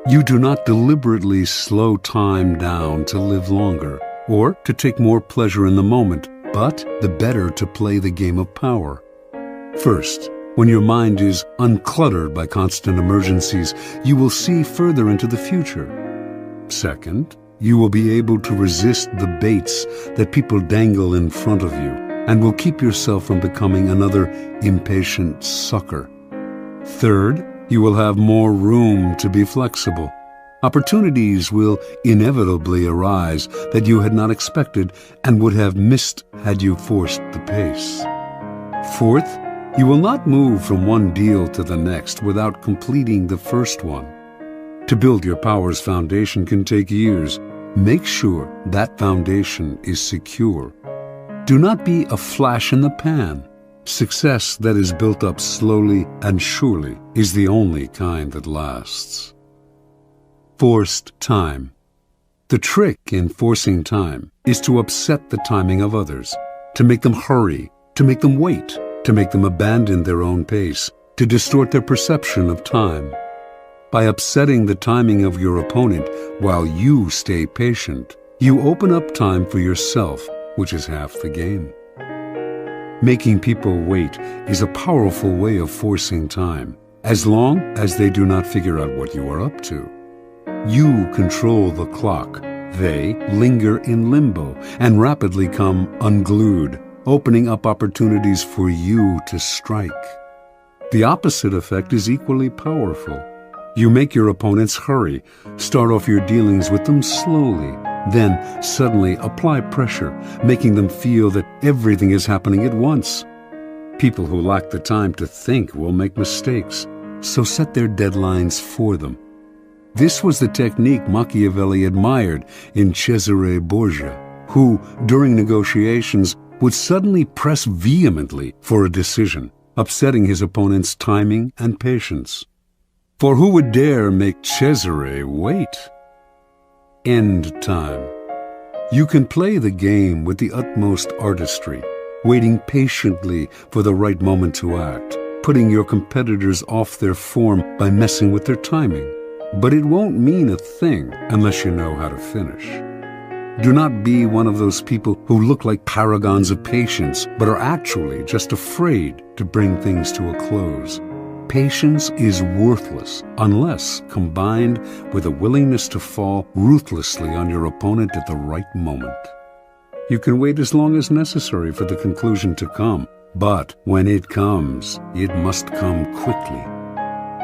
You do not deliberately slow time down to live longer or to take more pleasure in the moment, but the better to play the game of power. First, when your mind is uncluttered by constant emergencies, you will see further into the future. Second, you will be able to resist the baits that people dangle in front of you and will keep yourself from becoming another impatient sucker. Third, you will have more room to be flexible. Opportunities will inevitably arise that you had not expected and would have missed had you forced the pace. Fourth, you will not move from one deal to the next without completing the first one. To build your power's foundation can take years. Make sure that foundation is secure. Do not be a flash in the pan. Success that is built up slowly and surely is the only kind that lasts. Forced time. The trick in forcing time is to upset the timing of others, to make them hurry, to make them wait, to make them abandon their own pace, to distort their perception of time. By upsetting the timing of your opponent while you stay patient, you open up time for yourself, which is half the game. Making people wait is a powerful way of forcing time, as long as they do not figure out what you are up to. You control the clock. They linger in limbo and rapidly come unglued, opening up opportunities for you to strike. The opposite effect is equally powerful. You make your opponents hurry, start off your dealings with them slowly, then suddenly apply pressure, making them feel that everything is happening at once. People who lack the time to think will make mistakes, so set their deadlines for them. This was the technique Machiavelli admired in Cesare Borgia, who, during negotiations, would suddenly press vehemently for a decision, upsetting his opponent's timing and patience. For who would dare make Cesare wait? End time. You can play the game with the utmost artistry, waiting patiently for the right moment to act, putting your competitors off their form by messing with their timing. But it won't mean a thing unless you know how to finish. Do not be one of those people who look like paragons of patience, but are actually just afraid to bring things to a close. Patience is worthless unless combined with a willingness to fall ruthlessly on your opponent at the right moment. You can wait as long as necessary for the conclusion to come, but when it comes, it must come quickly.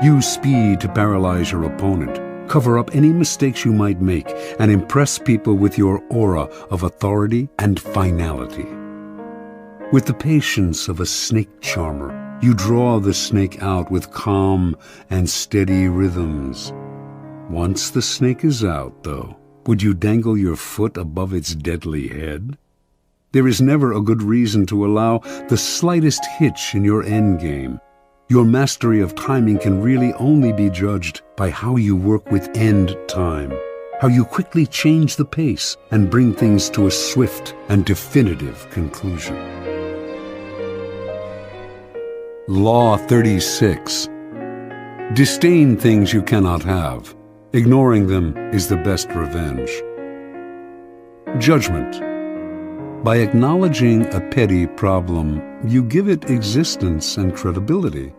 Use speed to paralyze your opponent, cover up any mistakes you might make, and impress people with your aura of authority and finality. With the patience of a snake charmer, You draw the snake out with calm and steady rhythms. Once the snake is out, though, would you dangle your foot above its deadly head? There is never a good reason to allow the slightest hitch in your endgame. Your mastery of timing can really only be judged by how you work with end time, how you quickly change the pace and bring things to a swift and definitive conclusion. Law 36. Disdain things you cannot have. Ignoring them is the best revenge. Judgment. By acknowledging a petty problem, you give it existence and credibility.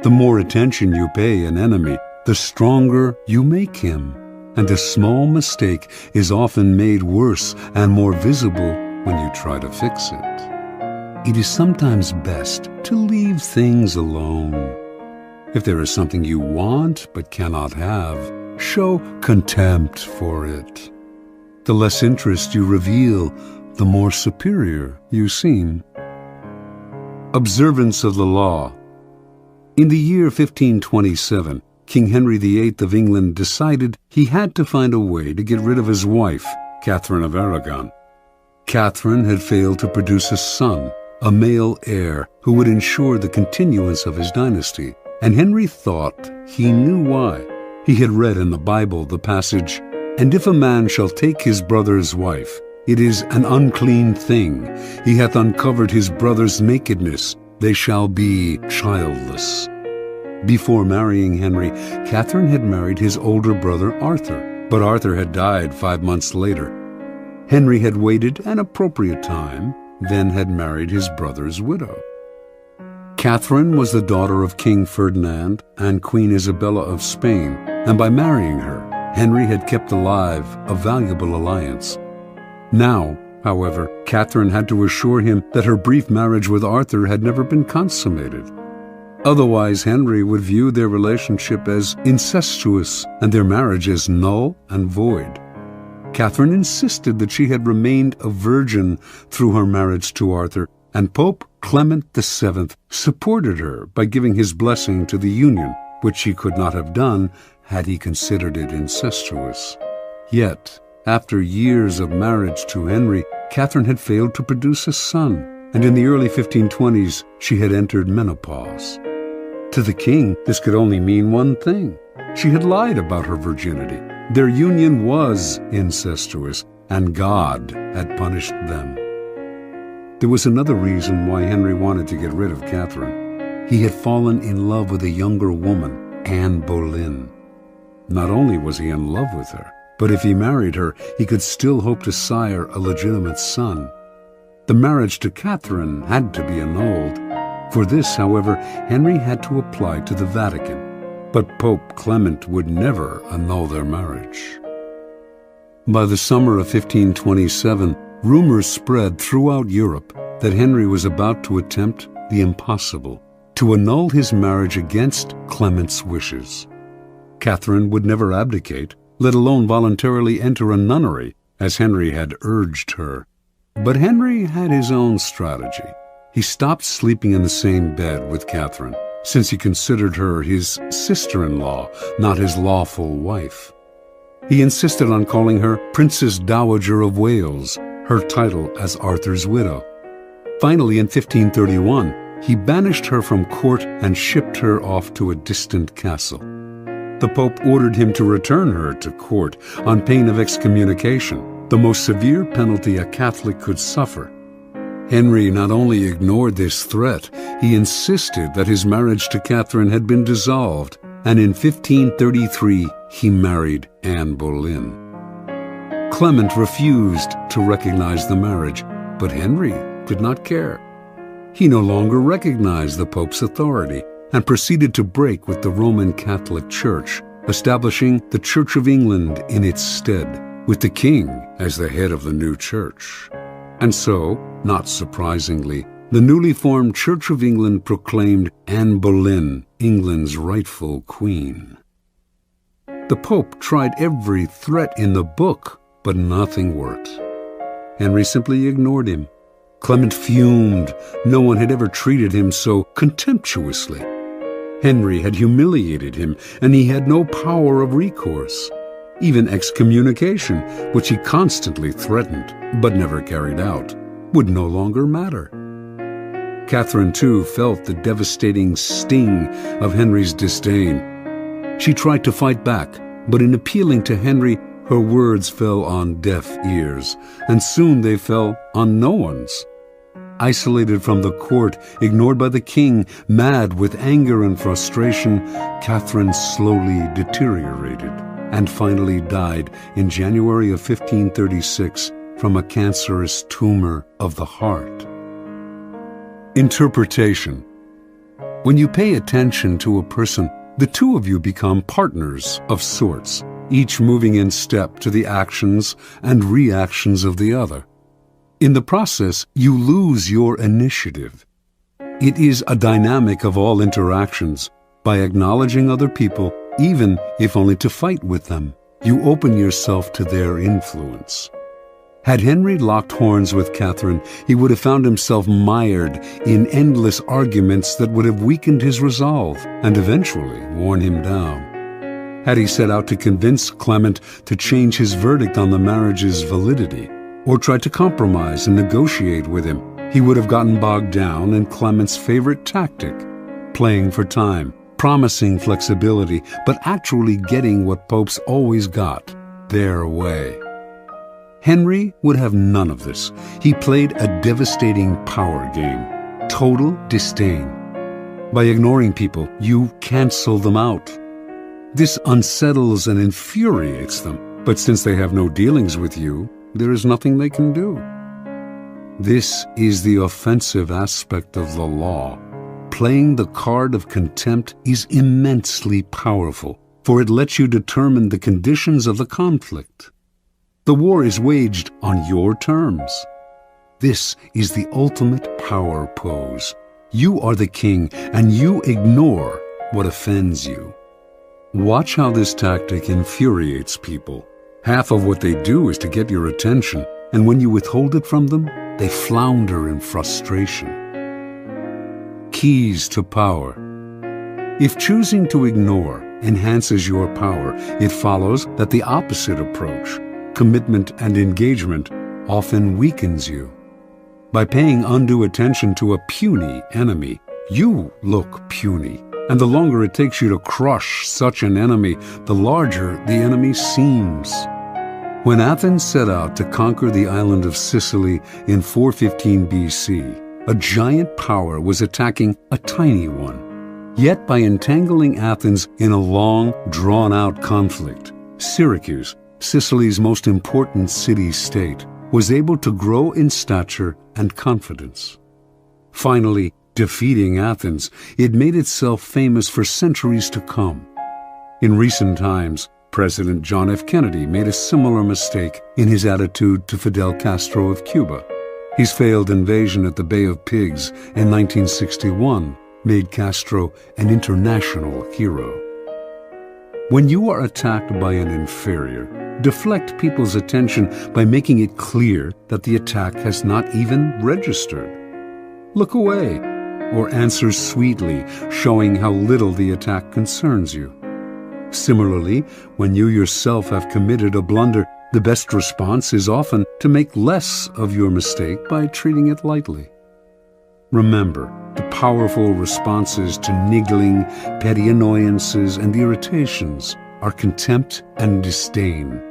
The more attention you pay an enemy, the stronger you make him, and a small mistake is often made worse and more visible when you try to fix it. It is sometimes best to leave things alone. If there is something you want but cannot have, show contempt for it. The less interest you reveal, the more superior you seem. Observance of the law. In the year 1527, King Henry VIII of England decided he had to find a way to get rid of his wife, Catherine of Aragon. Catherine had failed to produce a son, a male heir who would ensure the continuance of his dynasty, and Henry thought he knew why. He had read in the Bible the passage, "And if a man shall take his brother's wife, it is an unclean thing. He hath uncovered his brother's nakedness. They shall be childless." Before marrying Henry, Catherine had married his older brother Arthur, but Arthur had died 5 months later. Henry had waited an appropriate time, then had married his brother's widow. Catherine was the daughter of King Ferdinand and Queen Isabella of Spain, and by marrying her, Henry had kept alive a valuable alliance. Now, however, Catherine had to assure him that her brief marriage with Arthur had never been consummated. Otherwise, Henry would view their relationship as incestuous and their marriage as null and void. Catherine insisted that she had remained a virgin through her marriage to Arthur, and Pope Clement VII supported her by giving his blessing to the union, which he could not have done had he considered it incestuous. Yet, after years of marriage to Henry, Catherine had failed to produce a son, and in the early 1520s she had entered menopause. To the king, this could only mean one thing. She had lied about her virginity. Their union was incestuous, and God had punished them. There was another reason why Henry wanted to get rid of Catherine. He had fallen in love with a younger woman, Anne Boleyn. Not only was he in love with her, but if he married her, he could still hope to sire a legitimate son. The marriage to Catherine had to be annulled. For this, however, Henry had to apply to the Vatican, but Pope Clement would never annul their marriage. By the summer of 1527, rumors spread throughout Europe that Henry was about to attempt the impossible, to annul his marriage against Clement's wishes. Catherine would never abdicate, let alone voluntarily enter a nunnery, as Henry had urged her. But Henry had his own strategy. He stopped sleeping in the same bed with Catherine, since he considered her his sister-in-law, not his lawful wife. He insisted on calling her Princess Dowager of Wales, her title as Arthur's widow. Finally, in 1531, he banished her from court and shipped her off to a distant castle. The Pope ordered him to return her to court on pain of excommunication, the most severe penalty a Catholic could suffer. Henry not only ignored this threat, he insisted that his marriage to Catherine had been dissolved, and in 1533 he married Anne Boleyn. Clement refused to recognize the marriage, but Henry did not care. He no longer recognized the Pope's authority and proceeded to break with the Roman Catholic Church, establishing the Church of England in its stead, with the king as the head of the new church. And so, not surprisingly, the newly formed Church of England proclaimed Anne Boleyn England's rightful queen. The Pope tried every threat in the book, but nothing worked. Henry simply ignored him. Clement fumed. No one had ever treated him so contemptuously. Henry had humiliated him, and he had no power of recourse. Even excommunication, which he constantly threatened but never carried out, would no longer matter. Catherine, too, felt the devastating sting of Henry's disdain. She tried to fight back, but in appealing to Henry, her words fell on deaf ears, and soon they fell on no one's. Isolated from the court, ignored by the king, mad with anger and frustration, Catherine slowly deteriorated and finally died in January of 1536 from a cancerous tumor of the heart. Interpretation. When you pay attention to a person, the two of you become partners of sorts, each moving in step to the actions and reactions of the other. In the process, you lose your initiative. It is a dynamic of all interactions. By acknowledging other people, even if only to fight with them, you open yourself to their influence. Had Henry locked horns with Catherine, he would have found himself mired in endless arguments that would have weakened his resolve and eventually worn him down. Had he set out to convince Clement to change his verdict on the marriage's validity, or tried to compromise and negotiate with him, he would have gotten bogged down in Clement's favorite tactic, playing for time, promising flexibility, but actually getting what popes always got, their way. Henry would have none of this. He played a devastating power game, total disdain. By ignoring people, you cancel them out. This unsettles and infuriates them, but since they have no dealings with you, there is nothing they can do. This is the offensive aspect of the law. Playing the card of contempt is immensely powerful, for it lets you determine the conditions of the conflict. The war is waged on your terms. This is the ultimate power pose. You are the king, and you ignore what offends you. Watch how this tactic infuriates people. Half of what they do is to get your attention, and when you withhold it from them, they flounder in frustration. Keys to power. If choosing to ignore enhances your power, it follows that the opposite approach, commitment and engagement, often weakens you. By paying undue attention to a puny enemy, you look puny, and the longer it takes you to crush such an enemy, the larger the enemy seems. When Athens set out to conquer the island of Sicily in 415 BC, a giant power was attacking a tiny one. Yet by entangling Athens in a long, drawn-out conflict, Syracuse, Sicily's most important city-state, was able to grow in stature and confidence. Finally, defeating Athens, it made itself famous for centuries to come. In recent times, President John F. Kennedy made a similar mistake in his attitude to Fidel Castro of Cuba. His failed invasion at the Bay of Pigs in 1961 made Castro an international hero. When you are attacked by an inferior, deflect people's attention by making it clear that the attack has not even registered. Look away, or answer sweetly, showing how little the attack concerns you. Similarly, when you yourself have committed a blunder, the best response is often to make less of your mistake by treating it lightly. Remember, the powerful responses to niggling, petty annoyances, and irritations are contempt and disdain.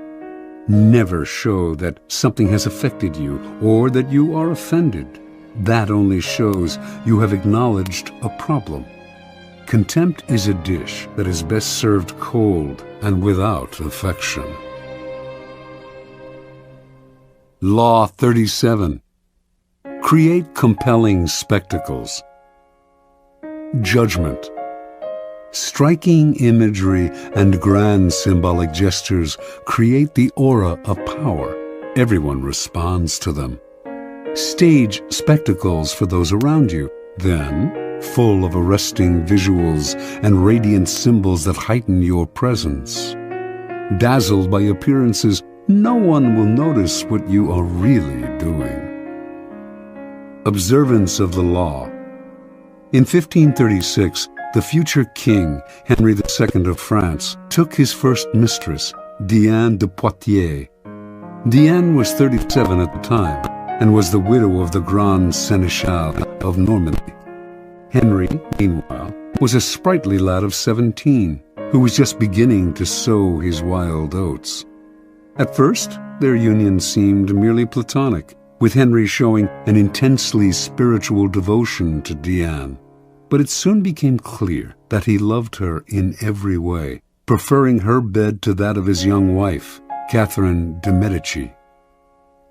Never show that something has affected you or that you are offended. That only shows you have acknowledged a problem. Contempt is a dish that is best served cold and without affection. Law 37. Create compelling spectacles. Judgment. Striking imagery and grand symbolic gestures create the aura of power. Everyone responds to them. Stage spectacles for those around you. Then, full of arresting visuals and radiant symbols that heighten your presence. Dazzled by appearances, no one will notice what you are really doing. observance of the law. In 1536, the future king, Henry II of France, took his first mistress, Diane de Poitiers. Diane was 37 at the time, and was the widow of the Grand Seneschal of Normandy. Henry, meanwhile, was a sprightly lad of 17, who was just beginning to sow his wild oats. At first, their union seemed merely platonic, with Henry showing an intensely spiritual devotion to Diane. But it soon became clear that he loved her in every way, preferring her bed to that of his young wife, Catherine de' Medici.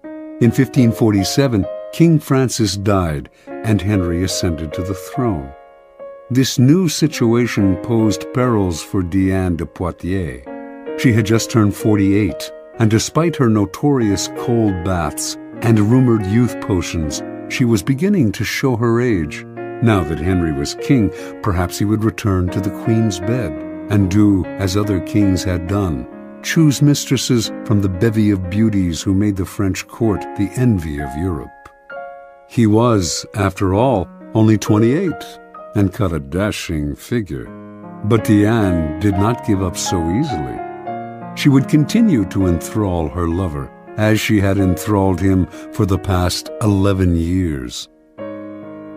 In 1547, King Francis died, and Henry ascended to the throne. This new situation posed perils for Diane de Poitiers. She had just turned 48, and despite her notorious cold baths and rumored youth potions, she was beginning to show her age. Now that Henry was king, perhaps he would return to the Queen's bed and do as other kings had done, choose mistresses from the bevy of beauties who made the French court the envy of Europe. He was, after all, only 28 and cut a dashing figure. But Diane did not give up so easily. She would continue to enthrall her lover, as she had enthralled him for the past 11 years.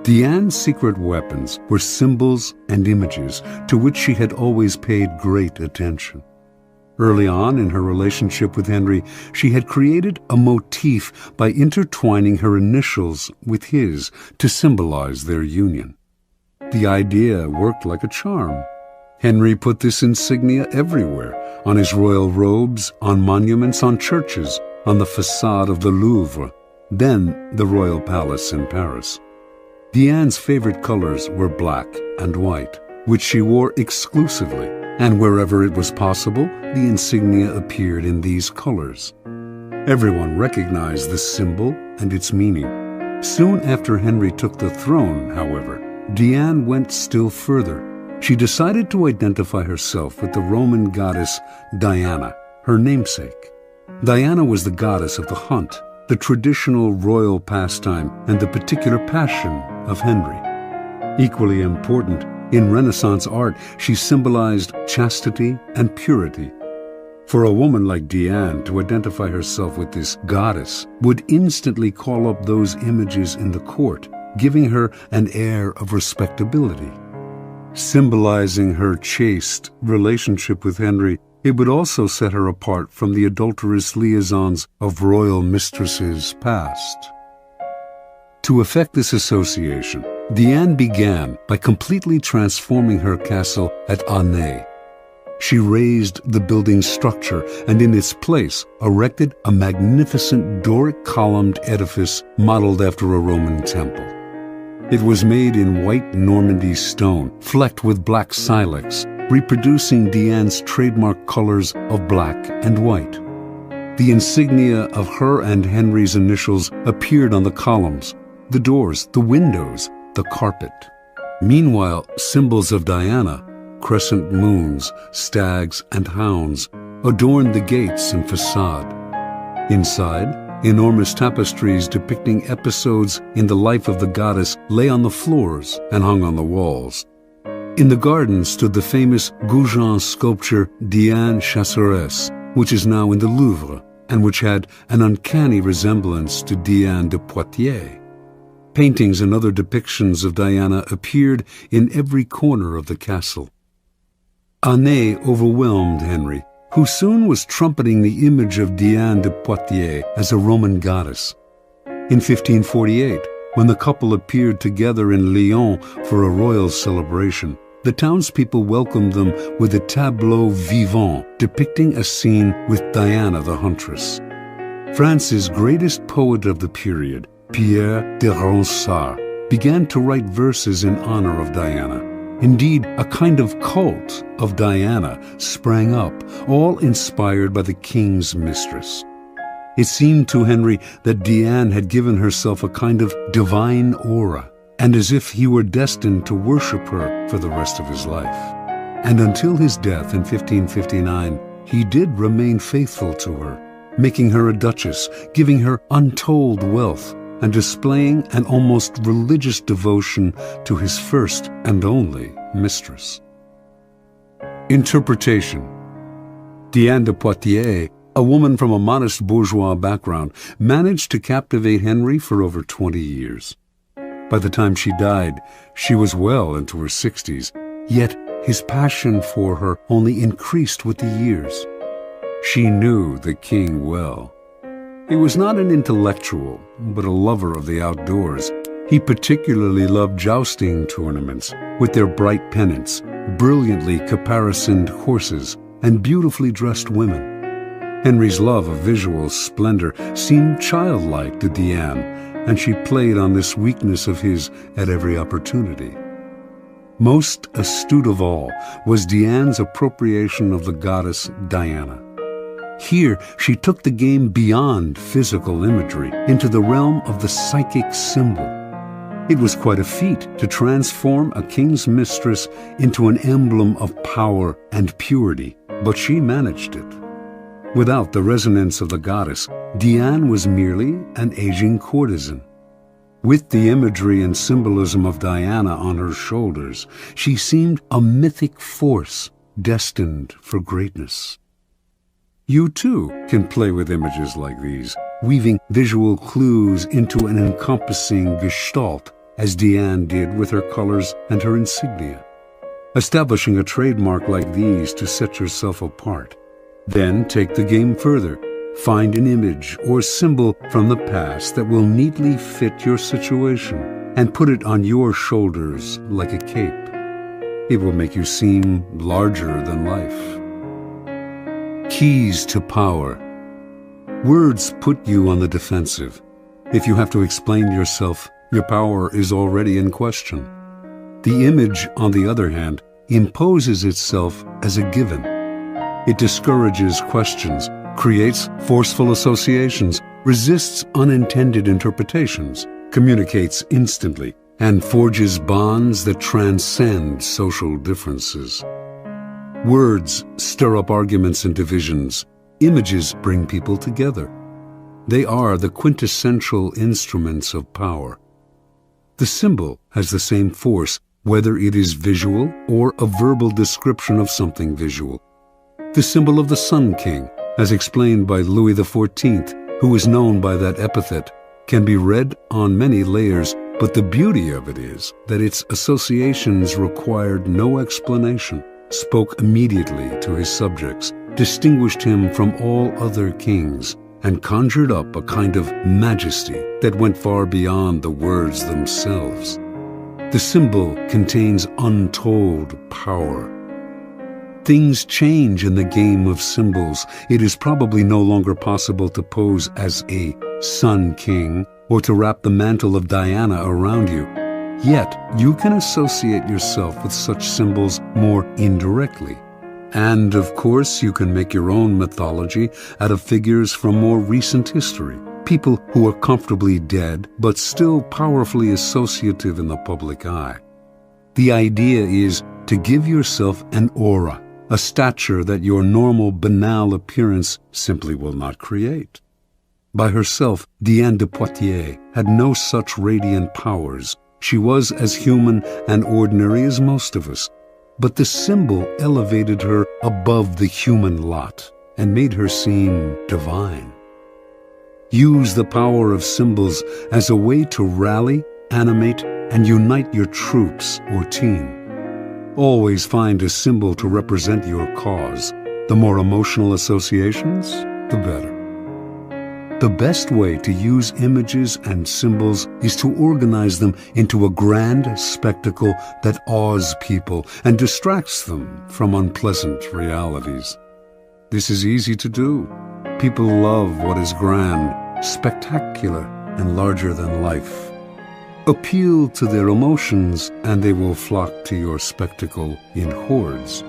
Diane's secret weapons were symbols and images to which she had always paid great attention. Early on in her relationship with Henry, she had created a motif by intertwining her initials with his to symbolize their union. The idea worked like a charm. Henry put this insignia everywhere, on his royal robes, on monuments, on churches, on the facade of the Louvre, then the royal palace in Paris. Diane's favorite colors were black and white, which she wore exclusively, and wherever it was possible, the insignia appeared in these colors. Everyone recognized the symbol and its meaning. Soon after Henry took the throne, however, Diane went still further. She decided to identify herself with the Roman goddess Diana, her namesake. Diana was the goddess of the hunt, the traditional royal pastime, and the particular passion of Henry. Equally important, in Renaissance art, she symbolized chastity and purity. For a woman like Diane to identify herself with this goddess would instantly call up those images in the court, giving her an air of respectability. Symbolizing her chaste relationship with Henry, it would also set her apart from the adulterous liaisons of royal mistresses past. To effect this association, Diane began by completely transforming her castle at Aunay. She razed the building's structure and in its place erected a magnificent Doric-columned edifice modeled after a Roman temple. It was made in white Normandy stone, flecked with black silex, reproducing Diane's trademark colors of black and white. The insignia of her and Henry's initials appeared on the columns, the doors, the windows, the carpet. Meanwhile, symbols of Diana, crescent moons, stags, and hounds, adorned the gates and facade. Inside, enormous tapestries depicting episodes in the life of the goddess lay on the floors and hung on the walls. In the garden stood the famous Goujon sculpture Diane Chasseresse, which is now in the Louvre, and which had an uncanny resemblance to Diane de Poitiers. Paintings and other depictions of Diana appeared in every corner of the castle. Aunay overwhelmed Henry, who soon was trumpeting the image of Diane de Poitiers as a Roman goddess. In 1548, when the couple appeared together in Lyon for a royal celebration, the townspeople welcomed them with a tableau vivant depicting a scene with Diana the huntress. France's greatest poet of the period, Pierre de Ronsard, began to write verses in honor of Diana. Indeed, a kind of cult of Diana sprang up, all inspired by the king's mistress. It seemed to Henry that Diane had given herself a kind of divine aura, and as if he were destined to worship her for the rest of his life. And until his death in 1559, he did remain faithful to her, making her a duchess, giving her untold wealth, and displaying an almost religious devotion to his first and only mistress. Interpretation. Diane de Poitiers, a woman from a modest bourgeois background, managed to captivate Henry for over 20 years. By the time she died, she was well into her 60s, yet his passion for her only increased with the years. She knew the king well. He was not an intellectual, but a lover of the outdoors. He particularly loved jousting tournaments with their bright pennants, brilliantly caparisoned horses, and beautifully dressed women. Henry's love of visual splendor seemed childlike to Diane, and she played on this weakness of his at every opportunity. Most astute of all was Diane's appropriation of the goddess Diana. Here, she took the game beyond physical imagery into the realm of the psychic symbol. It was quite a feat to transform a king's mistress into an emblem of power and purity, but she managed it. Without the resonance of the goddess, Diane was merely an aging courtesan. With the imagery and symbolism of Diana on her shoulders, she seemed a mythic force destined for greatness. You too can play with images like these, weaving visual clues into an encompassing gestalt, as Diane did with her colors and her insignia. Establishing a trademark like these to set yourself apart. Then take the game further. Find an image or symbol from the past that will neatly fit your situation and put it on your shoulders like a cape. It will make you seem larger than life. Keys to power. Words put you on the defensive. If you have to explain yourself, your power is already in question. The image, on the other hand, imposes itself as a given. It discourages questions, creates forceful associations, resists unintended interpretations, communicates instantly, and forges bonds that transcend social differences. Words stir up arguments and divisions. Images bring people together. They are the quintessential instruments of power. The symbol has the same force, whether it is visual or a verbal description of something visual. The symbol of the Sun King, as explained by Louis XIV, who is known by that epithet, can be read on many layers, but the beauty of it is that its associations required no explanation, spoke immediately to his subjects, distinguished him from all other kings, and conjured up a kind of majesty that went far beyond the words themselves. The symbol contains untold power. Things change in the game of symbols. It is probably no longer possible to pose as a Sun King or to wrap the mantle of Diana around you. Yet, you can associate yourself with such symbols more indirectly. And, of course, you can make your own mythology out of figures from more recent history, people who are comfortably dead but still powerfully associative in the public eye. The idea is to give yourself an aura, a stature that your normal banal appearance simply will not create. By herself, Diane de Poitiers had no such radiant powers. She was as human and ordinary as most of us, but the symbol elevated her above the human lot and made her seem divine. Use the power of symbols as a way to rally, animate, and unite your troops or team. Always find a symbol to represent your cause. The more emotional associations, the better. The best way to use images and symbols is to organize them into a grand spectacle that awes people and distracts them from unpleasant realities. This is easy to do. People love what is grand, spectacular, and larger than life. Appeal to their emotions, and they will flock to your spectacle in hordes.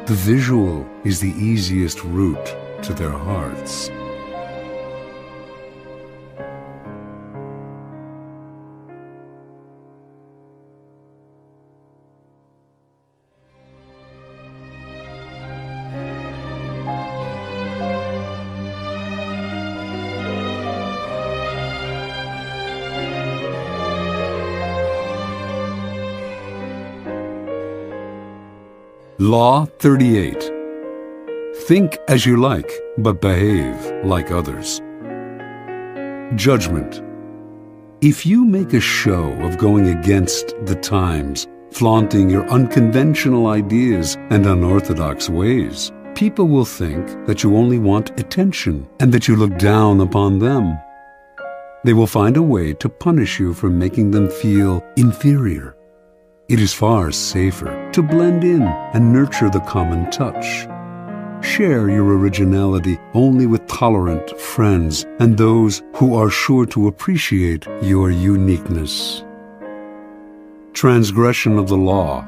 The visual is the easiest route to their hearts. Law 38. Think as you like, but behave like others. Judgment. If you make a show of going against the times, flaunting your unconventional ideas and unorthodox ways, people will think that you only want attention and that you look down upon them. They will find a way to punish you for making them feel inferior. It is far safer to blend in and nurture the common touch. Share your originality only with tolerant friends and those who are sure to appreciate your uniqueness. Transgression of the law.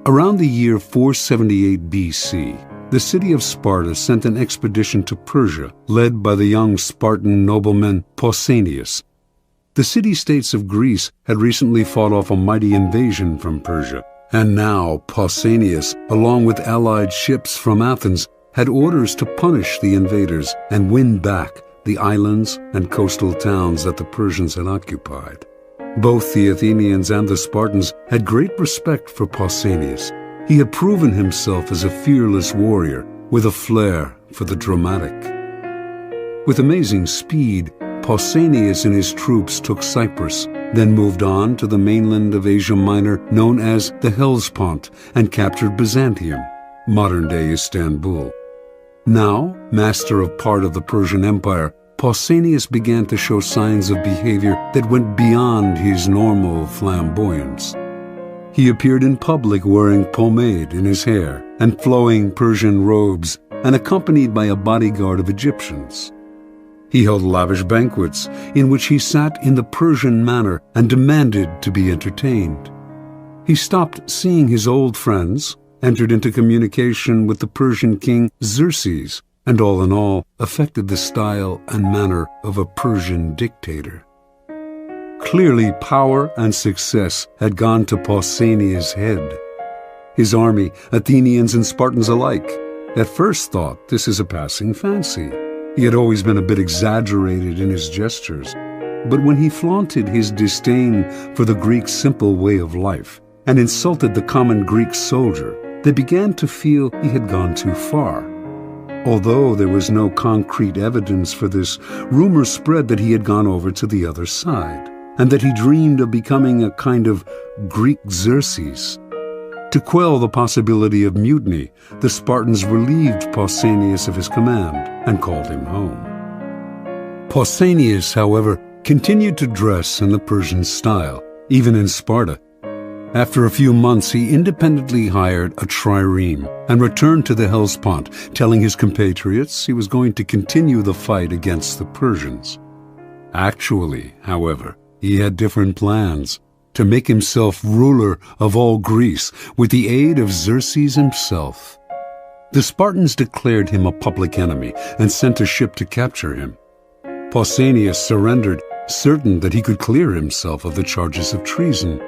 Around the year 478 BC, the city of Sparta sent an expedition to Persia, led by the young Spartan nobleman Pausanias. The city-states of Greece had recently fought off a mighty invasion from Persia, and now Pausanias, along with allied ships from Athens, had orders to punish the invaders and win back the islands and coastal towns that the Persians had occupied. Both the Athenians and the Spartans had great respect for Pausanias. He had proven himself as a fearless warrior with a flair for the dramatic. With amazing speed, Pausanias and his troops took Cyprus, then moved on to the mainland of Asia Minor known as the Hellespont and captured Byzantium, modern-day Istanbul. Now, master of part of the Persian Empire, Pausanias began to show signs of behavior that went beyond his normal flamboyance. He appeared in public wearing pomade in his hair and flowing Persian robes and accompanied by a bodyguard of Egyptians. He held lavish banquets in which he sat in the Persian manner and demanded to be entertained. He stopped seeing his old friends, entered into communication with the Persian king Xerxes, and all in all affected the style and manner of a Persian dictator. Clearly, power and success had gone to Pausanias' head. His army, Athenians and Spartans alike, at first thought this is a passing fancy. He had always been a bit exaggerated in his gestures, but when he flaunted his disdain for the Greek's simple way of life and insulted the common Greek soldier, they began to feel he had gone too far. Although there was no concrete evidence for this, rumors spread that he had gone over to the other side, and that he dreamed of becoming a kind of Greek Xerxes. To quell the possibility of mutiny, the Spartans relieved Pausanias of his command and called him home. Pausanias, however, continued to dress in the Persian style, even in Sparta. After a few months, he independently hired a trireme and returned to the Hellespont, telling his compatriots he was going to continue the fight against the Persians. Actually, however, he had different plans: to make himself ruler of all Greece with the aid of Xerxes himself. The Spartans declared him a public enemy and sent a ship to capture him. Pausanias surrendered, certain that he could clear himself of the charges of treason.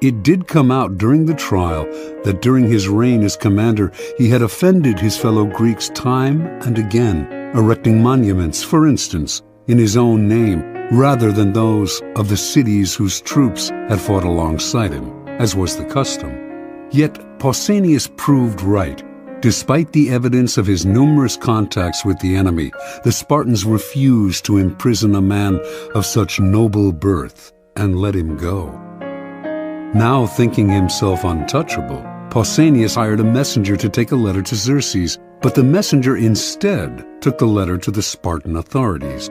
It did come out during the trial that during his reign as commander he had offended his fellow Greeks time and again, erecting monuments, for instance, in his own name, rather than those of the cities whose troops had fought alongside him, as was the custom. Yet Pausanias proved right. Despite the evidence of his numerous contacts with the enemy, the Spartans refused to imprison a man of such noble birth and let him go. Now thinking himself untouchable, Pausanias hired a messenger to take a letter to Xerxes, but the messenger instead took the letter to the Spartan authorities.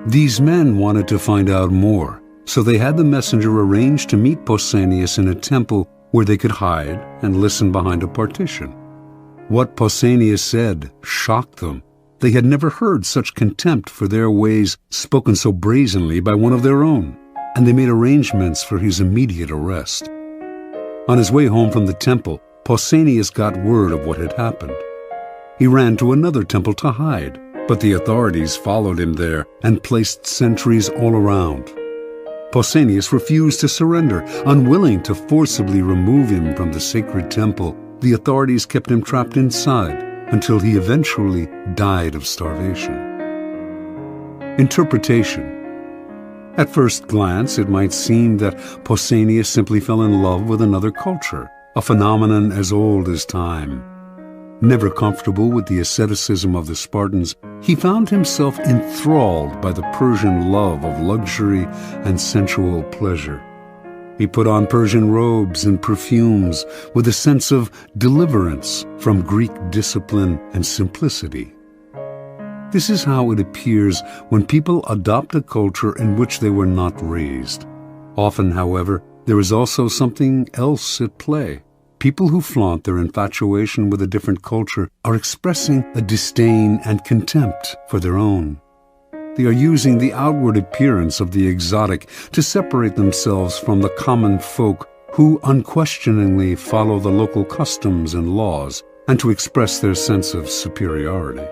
These men wanted to find out more, so they had the messenger arrange to meet Pausanias in a temple where they could hide and listen behind a partition. What Pausanias said shocked them. They had never heard such contempt for their ways spoken so brazenly by one of their own, and they made arrangements for his immediate arrest. On his way home from the temple, Pausanias got word of what had happened. He ran to another temple to hide, but the authorities followed him there and placed sentries all around. Pausanias refused to surrender. Unwilling to forcibly remove him from the sacred temple, the authorities kept him trapped inside until he eventually died of starvation. Interpretation. At first glance, it might seem that Pausanias simply fell in love with another culture, a phenomenon as old as time. Never comfortable with the asceticism of the Spartans, he found himself enthralled by the Persian love of luxury and sensual pleasure. He put on Persian robes and perfumes with a sense of deliverance from Greek discipline and simplicity. This is how it appears when people adopt a culture in which they were not raised. Often, however, there is also something else at play. People who flaunt their infatuation with a different culture are expressing a disdain and contempt for their own. They are using the outward appearance of the exotic to separate themselves from the common folk who unquestioningly follow the local customs and laws, and to express their sense of superiority.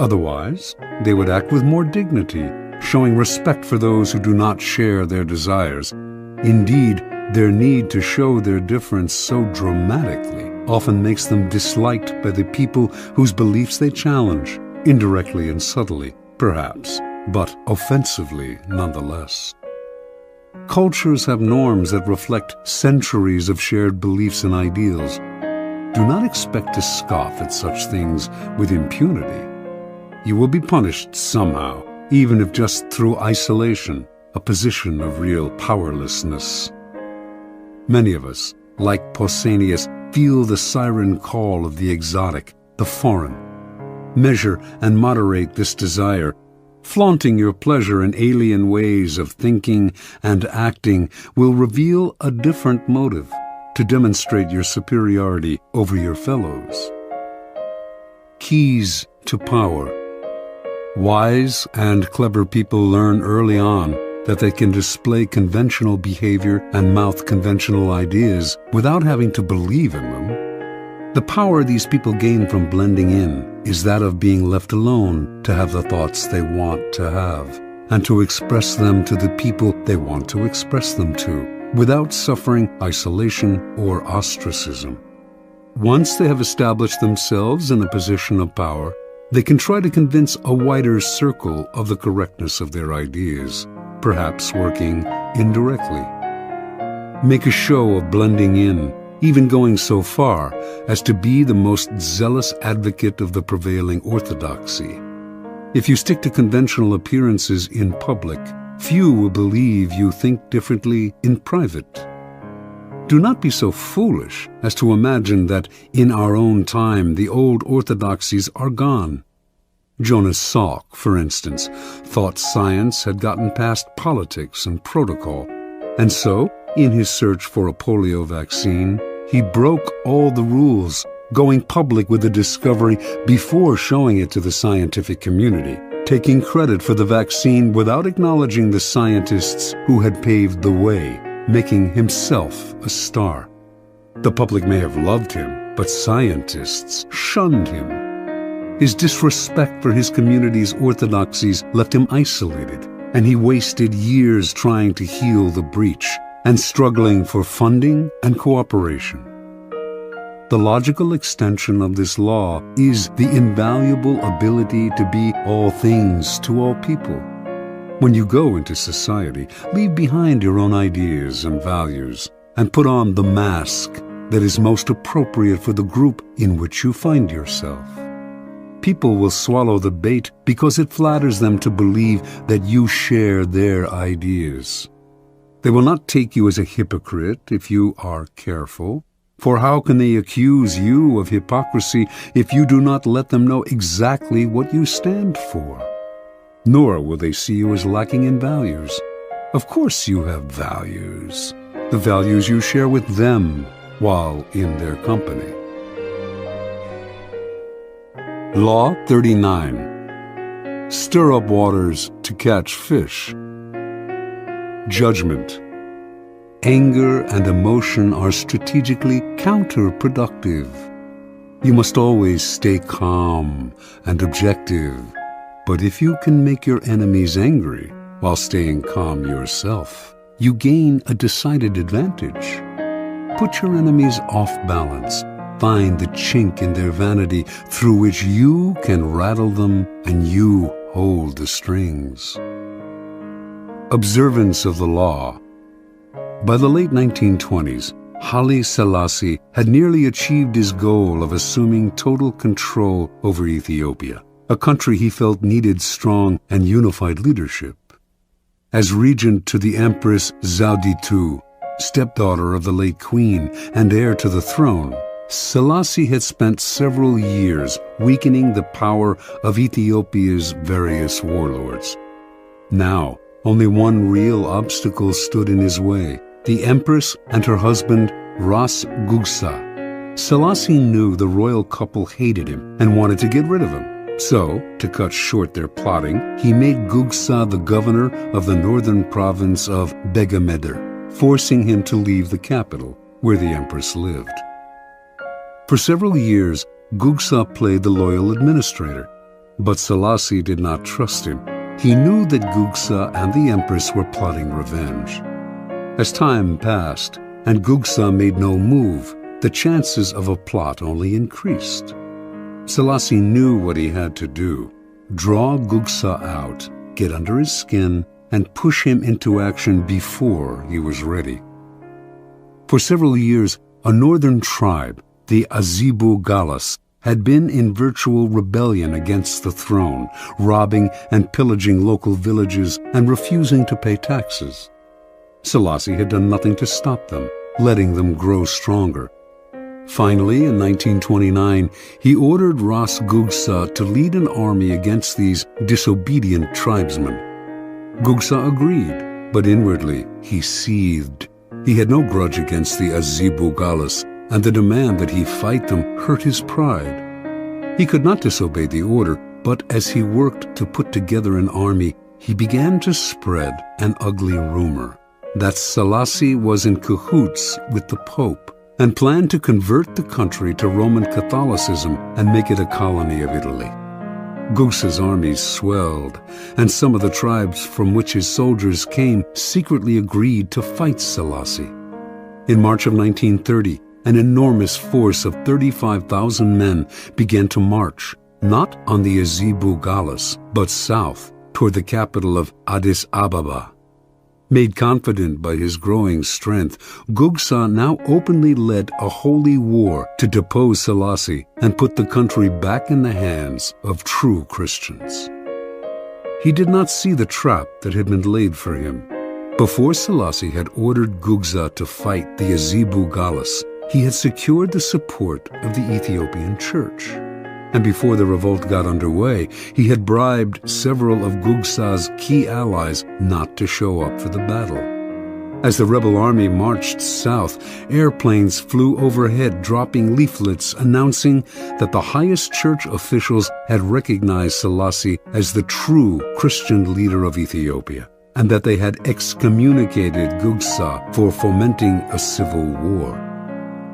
Otherwise, they would act with more dignity, showing respect for those who do not share their desires. Indeed, their need to show their difference so dramatically often makes them disliked by the people whose beliefs they challenge, indirectly and subtly, perhaps, but offensively nonetheless. Cultures have norms that reflect centuries of shared beliefs and ideals. Do not expect to scoff at such things with impunity. You will be punished somehow, even if just through isolation, a position of real powerlessness. Many of us, like Pausanias, feel the siren call of the exotic, the foreign. Measure and moderate this desire. Flaunting your pleasure in alien ways of thinking and acting will reveal a different motive to demonstrate your superiority over your fellows. Keys to power. Wise and clever people learn early on that they can display conventional behavior and mouth conventional ideas without having to believe in them. The power these people gain from blending in is that of being left alone to have the thoughts they want to have, and to express them to the people they want to express them to, without suffering isolation or ostracism. Once they have established themselves in a position of power, they can try to convince a wider circle of the correctness of their ideas, perhaps working indirectly. Make a show of blending in, even going so far as to be the most zealous advocate of the prevailing orthodoxy. If you stick to conventional appearances in public, few will believe you think differently in private. Do not be so foolish as to imagine that in our own time the old orthodoxies are gone. Jonas Salk, for instance, thought science had gotten past politics and protocol, and so, in his search for a polio vaccine, he broke all the rules, going public with the discovery before showing it to the scientific community, taking credit for the vaccine without acknowledging the scientists who had paved the way, making himself a star. The public may have loved him, but scientists shunned him. His disrespect for his community's orthodoxies left him isolated, and he wasted years trying to heal the breach and struggling for funding and cooperation. The logical extension of this law is the invaluable ability to be all things to all people. When you go into society, leave behind your own ideas and values and put on the mask that is most appropriate for the group in which you find yourself. People will swallow the bait because it flatters them to believe that you share their ideas. They will not take you as a hypocrite if you are careful, for how can they accuse you of hypocrisy if you do not let them know exactly what you stand for? Nor will they see you as lacking in values. Of course you have values, the values you share with them while in their company. Law 39. Stir up waters to catch fish. Judgment. Anger and emotion are strategically counterproductive. You must always stay calm and objective. But if you can make your enemies angry while staying calm yourself, you gain a decided advantage. Put your enemies off balance. Find the chink in their vanity through which you can rattle them and you hold the strings. Observance of the law. By the late 1920s, Haile Selassie had nearly achieved his goal of assuming total control over Ethiopia, a country he felt needed strong and unified leadership. As regent to the Empress Zewditu, stepdaughter of the late queen and heir to the throne, Selassie had spent several years weakening the power of Ethiopia's various warlords. Now, only one real obstacle stood in his way: the Empress and her husband, Ras Gugsa. Selassie knew the royal couple hated him and wanted to get rid of him. So, to cut short their plotting, he made Gugsa the governor of the northern province of Begemeder, forcing him to leave the capital, where the Empress lived. For several years, Gugsa played the loyal administrator, but Selassie did not trust him. He knew that Gugsa and the Empress were plotting revenge. As time passed, and Gugsa made no move, the chances of a plot only increased. Selassie knew what he had to do: draw Gugsa out, get under his skin, and push him into action before he was ready. For several years, a northern tribe, the Azibu Galas, had been in virtual rebellion against the throne, robbing and pillaging local villages and refusing to pay taxes. Selassie had done nothing to stop them, letting them grow stronger. Finally, in 1929, he ordered Ras Gugsa to lead an army against these disobedient tribesmen. Gugsa agreed, but inwardly he seethed. He had no grudge against the Azibu Galas, and the demand that he fight them hurt his pride. He could not disobey the order, but as he worked to put together an army, he began to spread an ugly rumor that Selassie was in cahoots with the Pope and planned to convert the country to Roman Catholicism and make it a colony of Italy. Gugsa's armies swelled, and some of the tribes from which his soldiers came secretly agreed to fight Selassie. In March of 1930, an enormous force of 35,000 men began to march, not on the Azibu Galas, but south, toward the capital of Addis Ababa. Made confident by his growing strength, Gugsa now openly led a holy war to depose Selassie and put the country back in the hands of true Christians. He did not see the trap that had been laid for him. Before Selassie had ordered Gugsa to fight the Azibu Galas, he had secured the support of the Ethiopian Church. And before the revolt got underway, he had bribed several of Gugsa's key allies not to show up for the battle. As the rebel army marched south, airplanes flew overhead dropping leaflets announcing that the highest church officials had recognized Selassie as the true Christian leader of Ethiopia, and that they had excommunicated Gugsa for fomenting a civil war.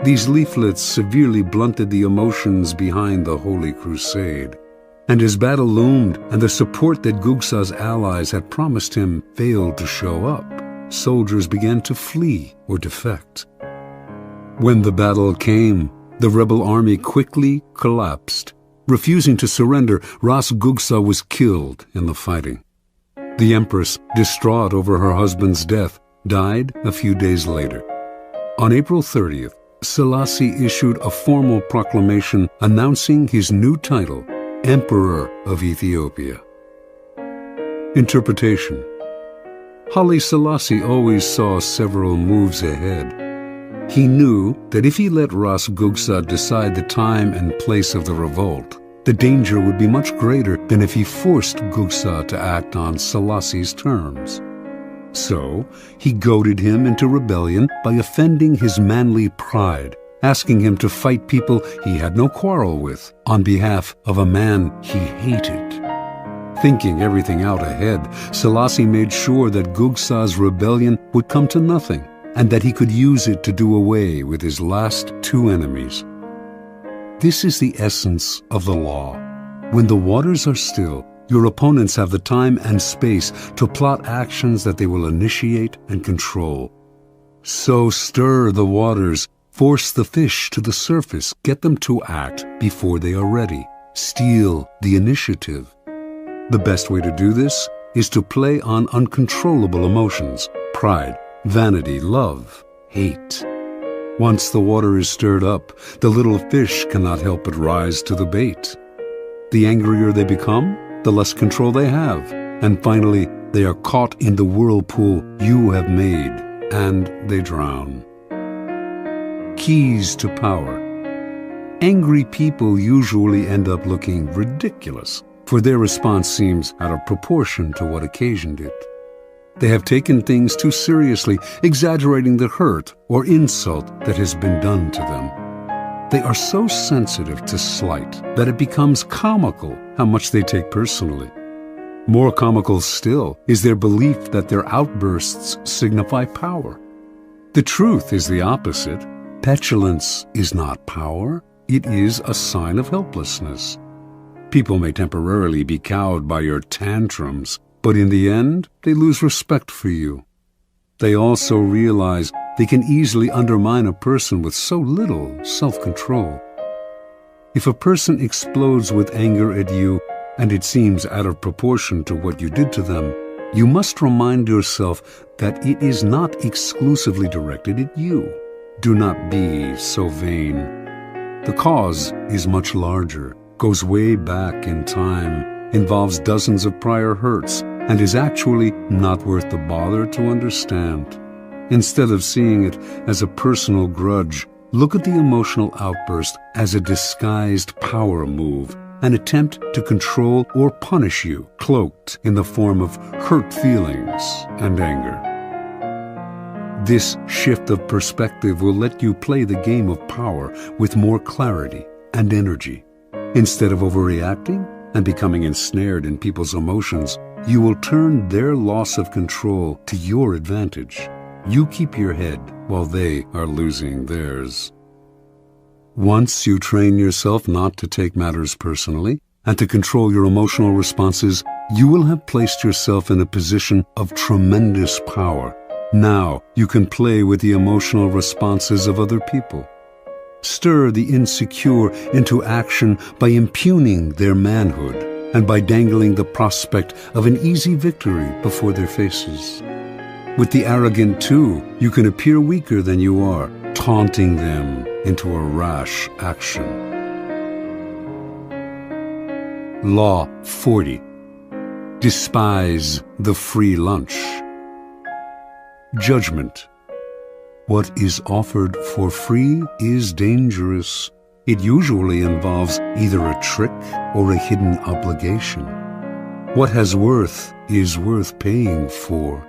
These leaflets severely blunted the emotions behind the Holy Crusade. And as battle loomed and the support that Gugsa's allies had promised him failed to show up, soldiers began to flee or defect. When the battle came, the rebel army quickly collapsed. Refusing to surrender, Ras Gugsa was killed in the fighting. The Empress, distraught over her husband's death, died a few days later. On April 30th, Selassie issued a formal proclamation announcing his new title, Emperor of Ethiopia. Interpretation. Haile Selassie always saw several moves ahead. He knew that if he let Ras Gugsa decide the time and place of the revolt, the danger would be much greater than if he forced Gugsa to act on Selassie's terms. So, he goaded him into rebellion by offending his manly pride, asking him to fight people he had no quarrel with on behalf of a man he hated. Thinking everything out ahead, Selassie made sure that Gugsa's rebellion would come to nothing and that he could use it to do away with his last two enemies. This is the essence of the law. When the waters are still, your opponents have the time and space to plot actions that they will initiate and control. So stir the waters, force the fish to the surface, get them to act before they are ready. Steal the initiative. The best way to do this is to play on uncontrollable emotions: pride, vanity, love, hate. Once the water is stirred up, the little fish cannot help but rise to the bait. The angrier they become, the less control they have, and finally, they are caught in the whirlpool you have made, and they drown. Keys to power. Angry people usually end up looking ridiculous, for their response seems out of proportion to what occasioned it. They have taken things too seriously, exaggerating the hurt or insult that has been done to them. They are so sensitive to slight that it becomes comical how much they take personally. More comical still is their belief that their outbursts signify power. The truth is the opposite. Petulance is not power, it is a sign of helplessness. People may temporarily be cowed by your tantrums, but in the end, they lose respect for you. They also realize they can easily undermine a person with so little self-control. If a person explodes with anger at you, and it seems out of proportion to what you did to them, you must remind yourself that it is not exclusively directed at you. Do not be so vain. The cause is much larger, goes way back in time, involves dozens of prior hurts, and is actually not worth the bother to understand. Instead of seeing it as a personal grudge, look at the emotional outburst as a disguised power move, an attempt to control or punish you, cloaked in the form of hurt feelings and anger. This shift of perspective will let you play the game of power with more clarity and energy. Instead of overreacting and becoming ensnared in people's emotions, you will turn their loss of control to your advantage. You keep your head while they are losing theirs. Once you train yourself not to take matters personally and to control your emotional responses, you will have placed yourself in a position of tremendous power. Now you can play with the emotional responses of other people. Stir the insecure into action by impugning their manhood and by dangling the prospect of an easy victory before their faces. With the arrogant, too, you can appear weaker than you are, taunting them into a rash action. Law 40. Despise the free lunch. Judgment. What is offered for free is dangerous. It usually involves either a trick or a hidden obligation. What has worth is worth paying for.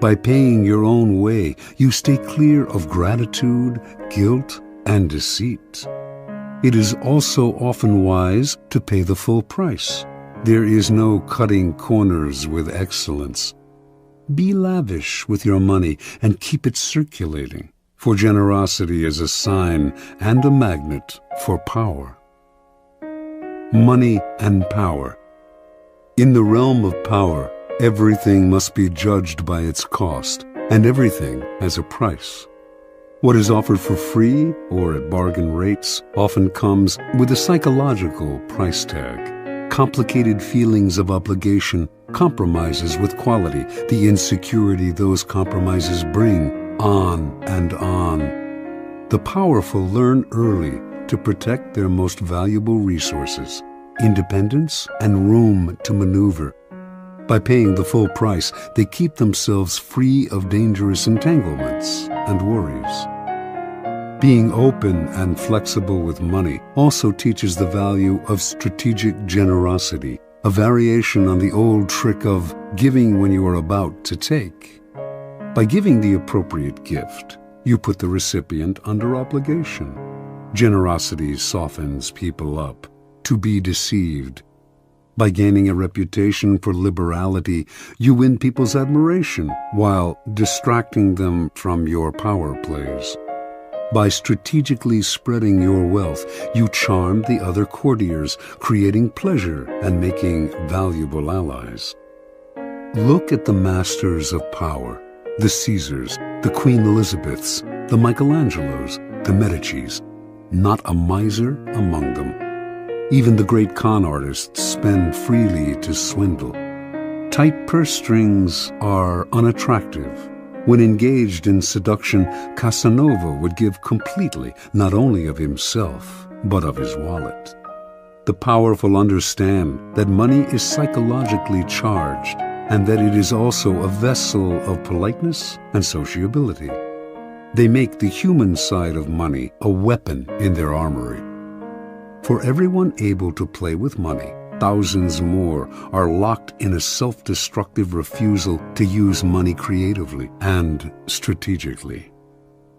By paying your own way, you stay clear of gratitude, guilt, and deceit. It is also often wise to pay the full price. There is no cutting corners with excellence. Be lavish with your money and keep it circulating, for generosity is a sign and a magnet for power. Money and power. In the realm of power, everything must be judged by its cost, and everything has a price. What is offered for free or at bargain rates often comes with a psychological price tag. Complicated feelings of obligation, compromises with quality, the insecurity those compromises bring, on and on. The powerful learn early to protect their most valuable resources, independence and room to maneuver. By paying the full price, they keep themselves free of dangerous entanglements and worries. Being open and flexible with money also teaches the value of strategic generosity, a variation on the old trick of giving when you are about to take. By giving the appropriate gift, you put the recipient under obligation. Generosity softens people up to be deceived. By gaining a reputation for liberality, you win people's admiration while distracting them from your power plays. By strategically spreading your wealth, you charm the other courtiers, creating pleasure and making valuable allies. Look at the masters of power, the Caesars, the Queen Elizabeths, the Michelangelos, the Medicis. Not a miser among them. Even the great con artists spend freely to swindle. Tight purse strings are unattractive. When engaged in seduction, Casanova would give completely, not only of himself, but of his wallet. The powerful understand that money is psychologically charged, and that it is also a vessel of politeness and sociability. They make the human side of money a weapon in their armory. For everyone able to play with money, thousands more are locked in a self-destructive refusal to use money creatively and strategically.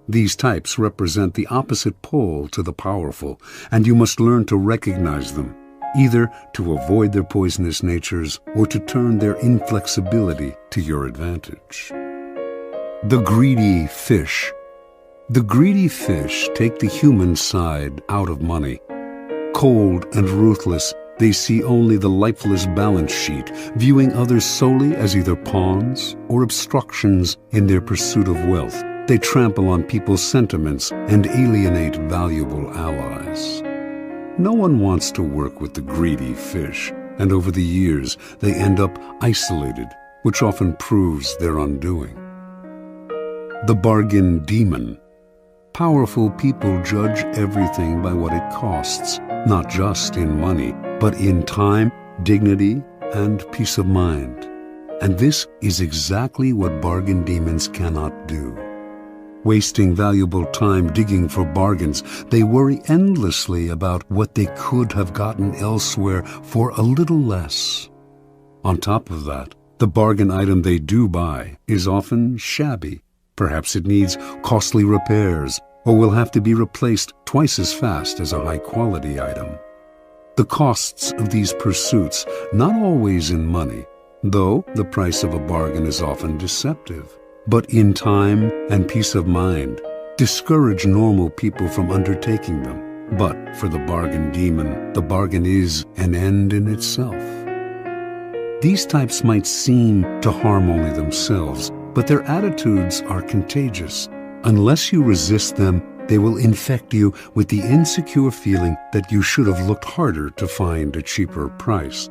These types represent the opposite pole to the powerful, and you must learn to recognize them, either to avoid their poisonous natures or to turn their inflexibility to your advantage. The greedy fish. The greedy fish take the human side out of money. Cold and ruthless, they see only the lifeless balance sheet, viewing others solely as either pawns or obstructions in their pursuit of wealth. They trample on people's sentiments and alienate valuable allies. No one wants to work with the greedy fish, and over the years they end up isolated, which often proves their undoing. The bargain demon. Powerful people judge everything by what it costs, not just in money, but in time, dignity, and peace of mind. And this is exactly what bargain demons cannot do. Wasting valuable time digging for bargains, they worry endlessly about what they could have gotten elsewhere for a little less. On top of that, the bargain item they do buy is often shabby. Perhaps it needs costly repairs, or will have to be replaced twice as fast as a high-quality item. The costs of these pursuits, not always in money, though the price of a bargain is often deceptive, but in time and peace of mind, discourage normal people from undertaking them. But for the bargain demon, the bargain is an end in itself. These types might seem to harm only themselves, but their attitudes are contagious. Unless you resist them, they will infect you with the insecure feeling that you should have looked harder to find a cheaper price.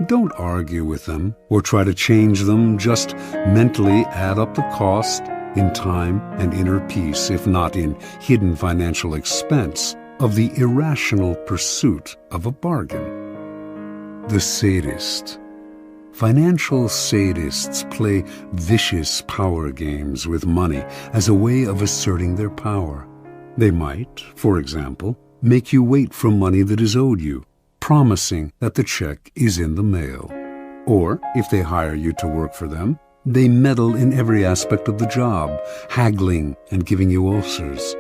Don't argue with them or try to change them. Just mentally add up the cost in time and inner peace, if not in hidden financial expense, of the irrational pursuit of a bargain. The sadist. Financial sadists play vicious power games with money as a way of asserting their power. They might, for example, make you wait for money that is owed you, promising that the check is in the mail. Or, if they hire you to work for them, they meddle in every aspect of the job, haggling and giving you ulcers.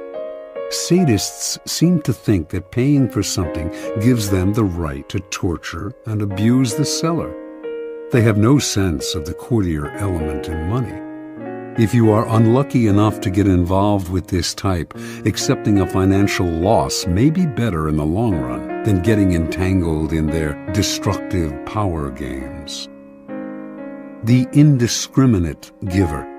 Sadists seem to think that paying for something gives them the right to torture and abuse the seller. They have no sense of the courtier element in money. If you are unlucky enough to get involved with this type, accepting a financial loss may be better in the long run than getting entangled in their destructive power games. The indiscriminate giver.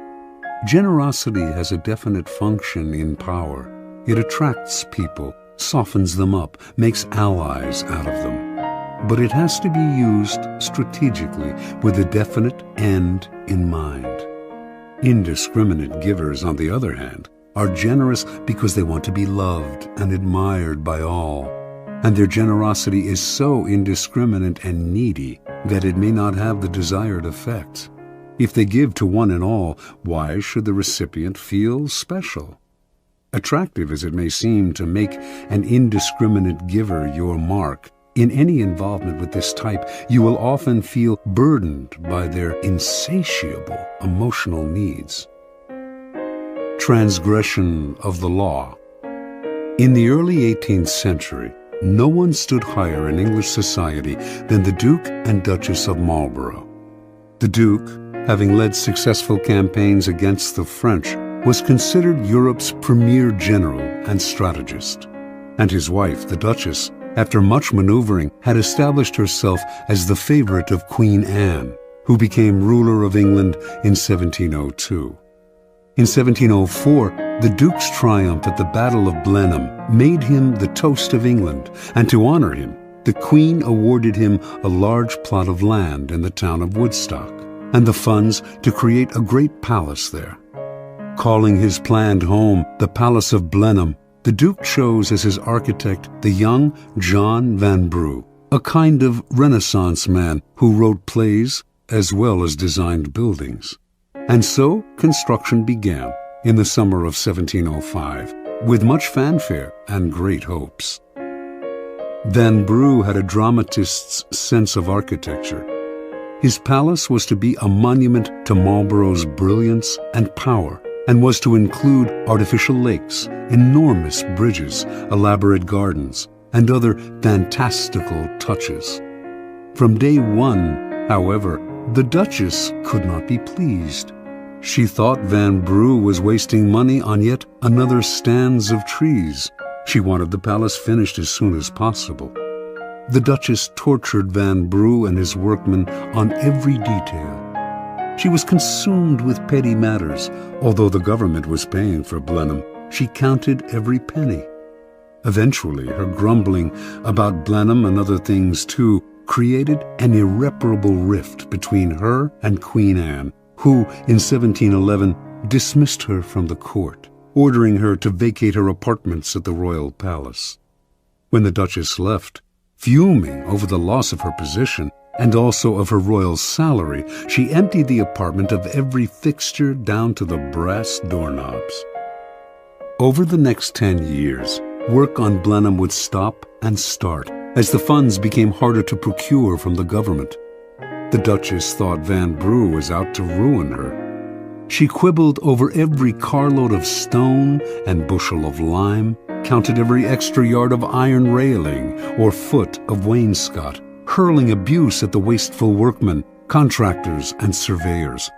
Generosity has a definite function in power. It attracts people, softens them up, makes allies out of them. But it has to be used strategically with a definite end in mind. Indiscriminate givers, on the other hand, are generous because they want to be loved and admired by all, and their generosity is so indiscriminate and needy that it may not have the desired effect. If they give to one and all, why should the recipient feel special? Attractive as it may seem to make an indiscriminate giver your mark, in any involvement with this type, you will often feel burdened by their insatiable emotional needs. Transgression of the law. In the early 18th century, no one stood higher in English society than the Duke and Duchess of Marlborough. The Duke, having led successful campaigns against the French, was considered Europe's premier general and strategist, and his wife, the Duchess, after much maneuvering, had established herself as the favorite of Queen Anne, who became ruler of England in 1702. In 1704, the Duke's triumph at the Battle of Blenheim made him the toast of England, and to honor him, the Queen awarded him a large plot of land in the town of Woodstock, and the funds to create a great palace there. Calling his planned home the Palace of Blenheim, the Duke chose as his architect the young John Vanbrugh, a kind of Renaissance man who wrote plays as well as designed buildings. And so construction began in the summer of 1705, with much fanfare and great hopes. Vanbrugh had a dramatist's sense of architecture. His palace was to be a monument to Marlborough's brilliance and power, and was to include artificial lakes, enormous bridges, elaborate gardens, and other fantastical touches. From day one, however, the Duchess could not be pleased. She thought Vanbrugh was wasting money on yet another stands of trees. She wanted the palace finished as soon as possible. The Duchess tortured Vanbrugh and his workmen on every detail. She was consumed with petty matters. Although the government was paying for Blenheim, she counted every penny. Eventually, her grumbling about Blenheim and other things too created an irreparable rift between her and Queen Anne, who, in 1711, dismissed her from the court, ordering her to vacate her apartments at the royal palace. When the Duchess left, fuming over the loss of her position and also of her royal salary, she emptied the apartment of every fixture down to the brass doorknobs. Over the next 10 years, work on Blenheim would stop and start as the funds became harder to procure from the government. The Duchess thought Vanbrugh was out to ruin her. She quibbled over every carload of stone and bushel of lime, counted every extra yard of iron railing or foot of wainscot, hurling abuse at the wasteful workmen, contractors, and surveyors.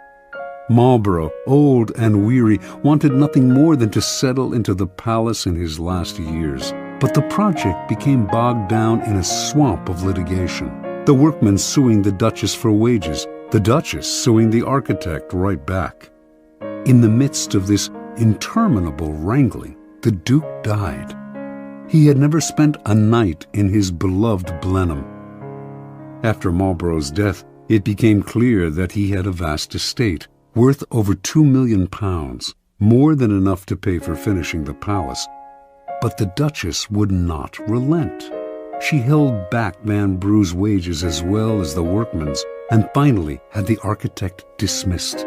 Marlborough, old and weary, wanted nothing more than to settle into the palace in his last years. But the project became bogged down in a swamp of litigation. The workmen suing the Duchess for wages, the Duchess suing the architect right back. In the midst of this interminable wrangling, the Duke died. He had never spent a night in his beloved Blenheim. After Marlborough's death, it became clear that he had a vast estate, worth over £2 million, more than enough to pay for finishing the palace. But the Duchess would not relent. She held back Vanbrugh's wages as well as the workmen's, and finally had the architect dismissed.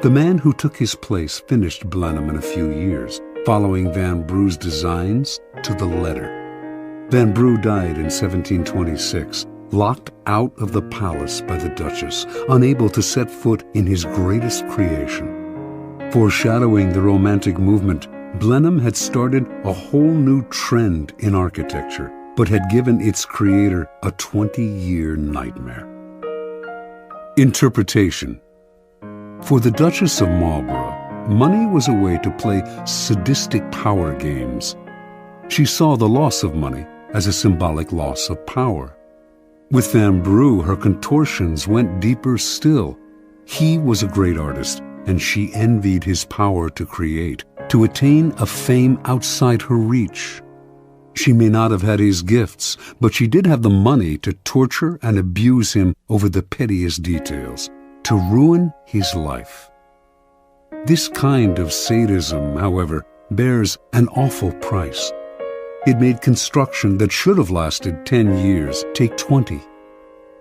The man who took his place finished Blenheim in a few years, following Vanbrugh's designs to the letter. Vanbrugh died in 1726, locked out of the palace by the Duchess, unable to set foot in his greatest creation. Foreshadowing the Romantic movement, Blenheim had started a whole new trend in architecture, but had given its creator a 20-year nightmare. Interpretation. For the Duchess of Marlborough, money was a way to play sadistic power games. She saw the loss of money as a symbolic loss of power. With Vanbrugh, her contortions went deeper still. He was a great artist, and she envied his power to create, to attain a fame outside her reach. She may not have had his gifts, but she did have the money to torture and abuse him over the pettiest details, to ruin his life. This kind of sadism, however, bears an awful price. It made construction that should have lasted 10 years take 20.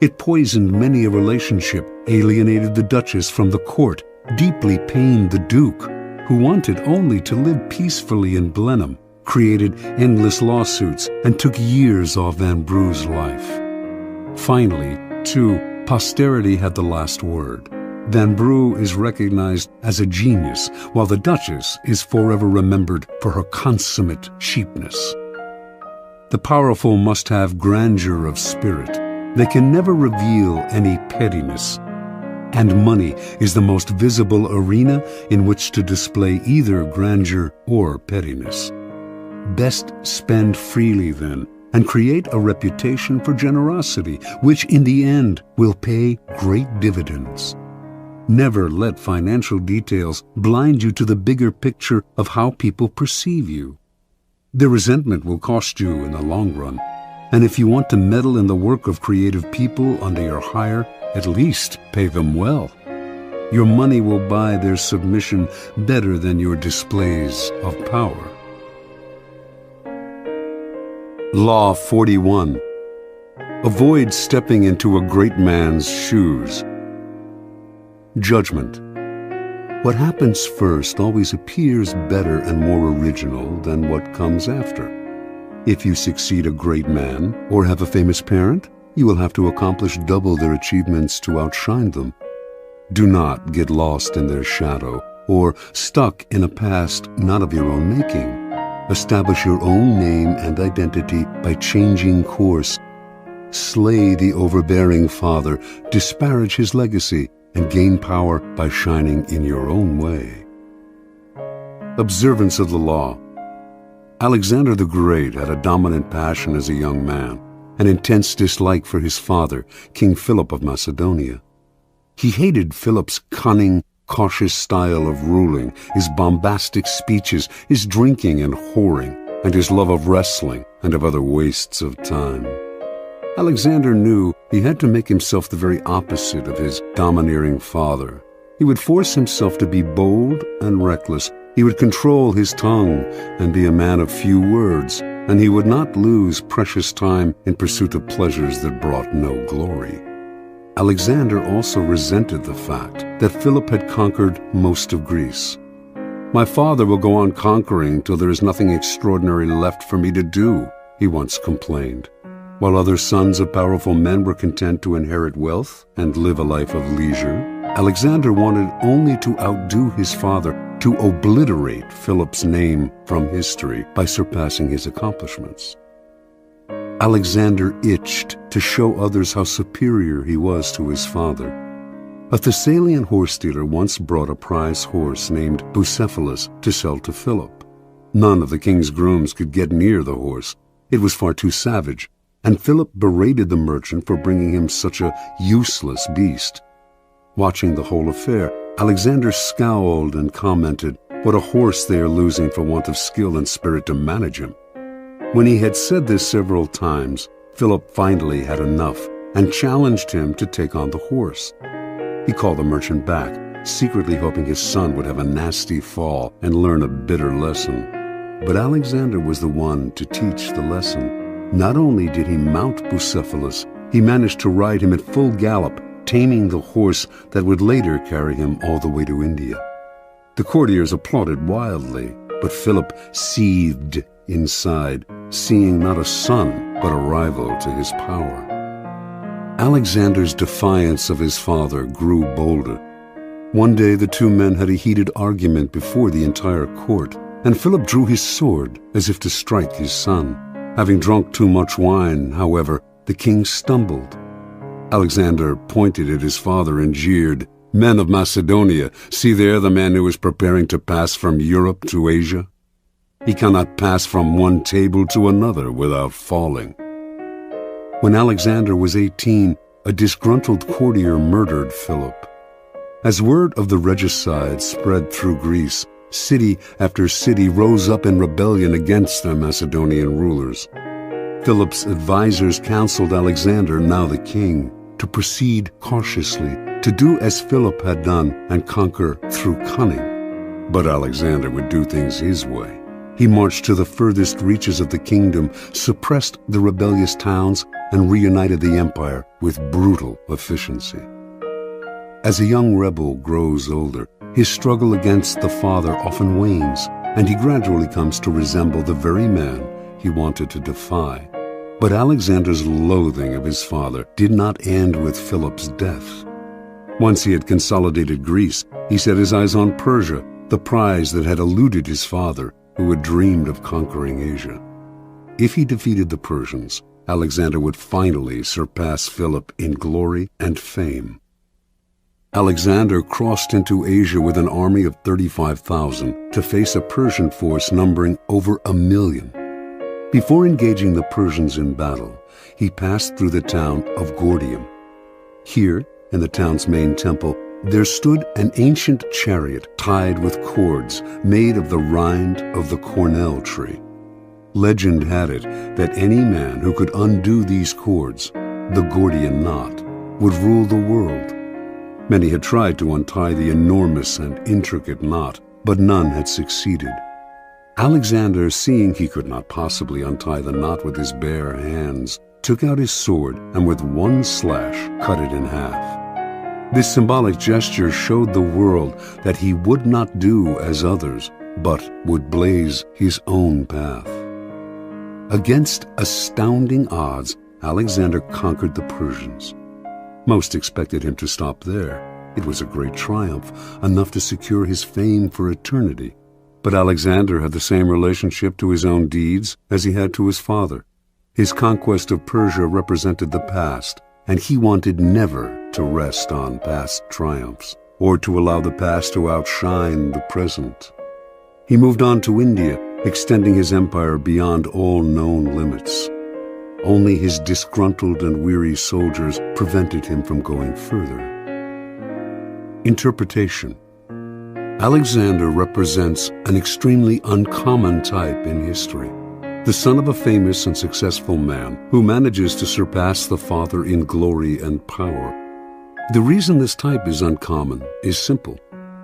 It poisoned many a relationship, alienated the Duchess from the court, deeply pained the Duke, who wanted only to live peacefully in Blenheim, created endless lawsuits, and took years off Vanbrugh's life. Finally, too, posterity had the last word. Vanbrugh is recognized as a genius, while the Duchess is forever remembered for her consummate cheapness. The powerful must have grandeur of spirit. They can never reveal any pettiness. And money is the most visible arena in which to display either grandeur or pettiness. Best spend freely then, and create a reputation for generosity, which in the end will pay great dividends. Never let financial details blind you to the bigger picture of how people perceive you. Their resentment will cost you in the long run, and if you want to meddle in the work of creative people under your hire, at least pay them well. Your money will buy their submission better than your displays of power. Law 41. Avoid stepping into a great man's shoes. Judgment. What happens first always appears better and more original than what comes after. If you succeed a great man or have a famous parent, you will have to accomplish double their achievements to outshine them. Do not get lost in their shadow or stuck in a past not of your own making. Establish your own name and identity by changing course. Slay the overbearing father, disparage his legacy, and gain power by shining in your own way. Observance of the law. Alexander the Great had a dominant passion as a young man, an intense dislike for his father, King Philip of Macedonia. He hated Philip's cunning, cautious style of ruling, his bombastic speeches, his drinking and whoring, and his love of wrestling and of other wastes of time. Alexander knew he had to make himself the very opposite of his domineering father. He would force himself to be bold and reckless. He would control his tongue and be a man of few words, and he would not lose precious time in pursuit of pleasures that brought no glory. Alexander also resented the fact that Philip had conquered most of Greece. "My father will go on conquering till there is nothing extraordinary left for me to do," he once complained. While other sons of powerful men were content to inherit wealth and live a life of leisure, Alexander wanted only to outdo his father, to obliterate Philip's name from history by surpassing his accomplishments. Alexander itched to show others how superior he was to his father. A Thessalian horse dealer once brought a prize horse named Bucephalus to sell to Philip. None of the king's grooms could get near the horse. It was far too savage, and Philip berated the merchant for bringing him such a useless beast. Watching the whole affair, Alexander scowled and commented, "What a horse they are losing for want of skill and spirit to manage him." When he had said this several times, Philip finally had enough and challenged him to take on the horse. He called the merchant back, secretly hoping his son would have a nasty fall and learn a bitter lesson. But Alexander was the one to teach the lesson. Not only did he mount Bucephalus, he managed to ride him at full gallop, taming the horse that would later carry him all the way to India. The courtiers applauded wildly, but Philip seethed inside, seeing not a son but a rival to his power. Alexander's defiance of his father grew bolder. One day the two men had a heated argument before the entire court, and Philip drew his sword as if to strike his son. Having drunk too much wine, however, the king stumbled. Alexander pointed at his father and jeered, "Men of Macedonia, see there the man who is preparing to pass from Europe to Asia? He cannot pass from one table to another without falling." When Alexander was 18, a disgruntled courtier murdered Philip. As word of the regicide spread through Greece, city after city rose up in rebellion against their Macedonian rulers. Philip's advisors counseled Alexander, now the king, to proceed cautiously, to do as Philip had done and conquer through cunning. But Alexander would do things his way. He marched to the furthest reaches of the kingdom, suppressed the rebellious towns, and reunited the empire with brutal efficiency. As a young rebel grows older, his struggle against the father often wanes, and he gradually comes to resemble the very man he wanted to defy. But Alexander's loathing of his father did not end with Philip's death. Once he had consolidated Greece, he set his eyes on Persia, the prize that had eluded his father, who had dreamed of conquering Asia. If he defeated the Persians, Alexander would finally surpass Philip in glory and fame. Alexander crossed into Asia with an army of 35,000 to face a Persian force numbering over 1 million. Before engaging the Persians in battle, he passed through the town of Gordium. Here, in the town's main temple, there stood an ancient chariot tied with cords made of the rind of the cornel tree. Legend had it that any man who could undo these cords, the Gordian knot, would rule the world. Many had tried to untie the enormous and intricate knot, but none had succeeded. Alexander, seeing he could not possibly untie the knot with his bare hands, took out his sword and with one slash cut it in half. This symbolic gesture showed the world that he would not do as others, but would blaze his own path. Against astounding odds, Alexander conquered the Persians. Most expected him to stop there. It was a great triumph, enough to secure his fame for eternity. But Alexander had the same relationship to his own deeds as he had to his father. His conquest of Persia represented the past, and he wanted never to rest on past triumphs, or to allow the past to outshine the present. He moved on to India, extending his empire beyond all known limits. Only his disgruntled and weary soldiers prevented him from going further. Interpretation. Alexander represents an extremely uncommon type in history, the son of a famous and successful man who manages to surpass the father in glory and power. The reason this type is uncommon is simple.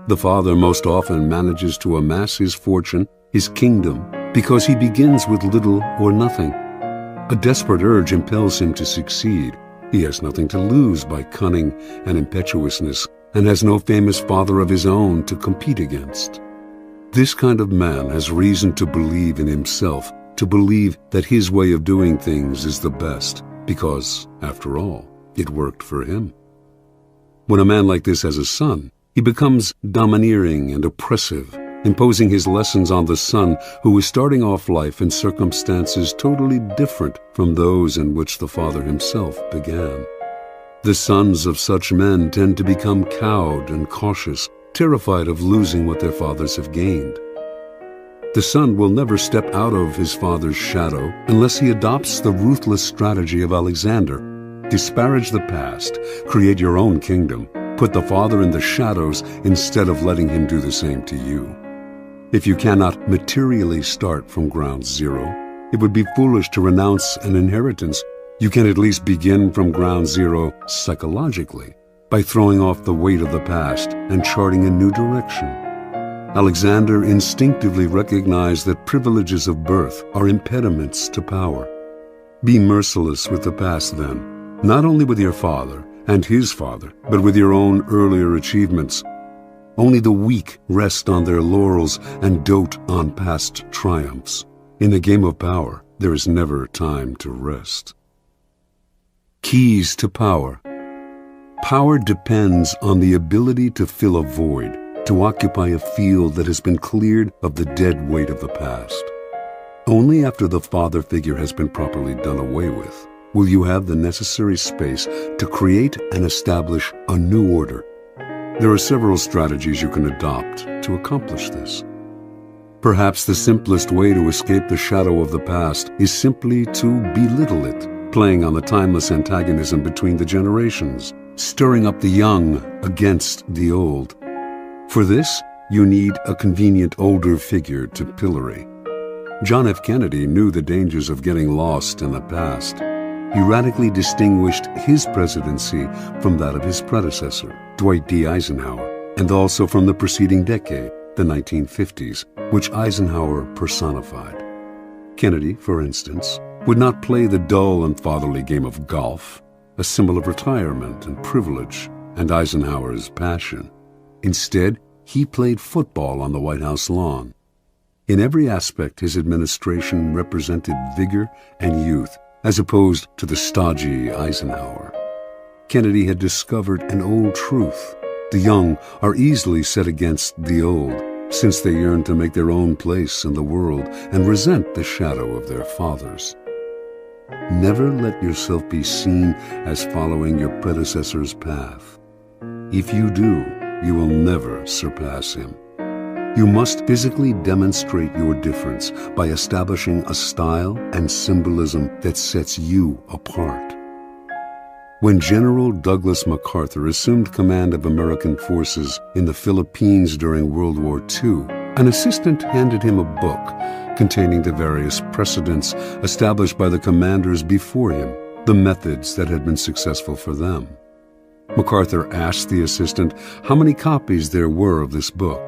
The father most often manages to amass his fortune, his kingdom, because he begins with little or nothing. A desperate urge impels him to succeed. He has nothing to lose by cunning and impetuousness, and has no famous father of his own to compete against. This kind of man has reason to believe in himself, to believe that his way of doing things is the best, because, after all, it worked for him. When a man like this has a son, he becomes domineering and oppressive, imposing his lessons on the son who is starting off life in circumstances totally different from those in which the father himself began. The sons of such men tend to become cowed and cautious, terrified of losing what their fathers have gained. The son will never step out of his father's shadow unless he adopts the ruthless strategy of Alexander. Disparage the past, create your own kingdom, put the father in the shadows instead of letting him do the same to you. If you cannot materially start from ground zero, it would be foolish to renounce an inheritance. You can at least begin from ground zero psychologically by throwing off the weight of the past and charting a new direction. Alexander instinctively recognized that privileges of birth are impediments to power. Be merciless with the past then, not only with your father and his father, but with your own earlier achievements. Only the weak rest on their laurels and dote on past triumphs. In a game of power, there is never time to rest. Keys to power. Power depends on the ability to fill a void, to occupy a field that has been cleared of the dead weight of the past. Only after the father figure has been properly done away with will you have the necessary space to create and establish a new order. There are several strategies you can adopt to accomplish this. Perhaps the simplest way to escape the shadow of the past is simply to belittle it, playing on the timeless antagonism between the generations, stirring up the young against the old. For this, you need a convenient older figure to pillory. John F. Kennedy knew the dangers of getting lost in the past. He radically distinguished his presidency from that of his predecessor, Dwight D. Eisenhower, and also from the preceding decade, the 1950s, which Eisenhower personified. Kennedy, for instance, would not play the dull and fatherly game of golf, a symbol of retirement and privilege, and Eisenhower's passion. Instead, he played football on the White House lawn. In every aspect, his administration represented vigor and youth, as opposed to the stodgy Eisenhower. Kennedy had discovered an old truth. The young are easily set against the old, since they yearn to make their own place in the world and resent the shadow of their fathers. Never let yourself be seen as following your predecessor's path. If you do, you will never surpass him. You must physically demonstrate your difference by establishing a style and symbolism that sets you apart. When General Douglas MacArthur assumed command of American forces in the Philippines during World War II, an assistant handed him a book containing the various precedents established by the commanders before him, the methods that had been successful for them. MacArthur asked the assistant how many copies there were of this book.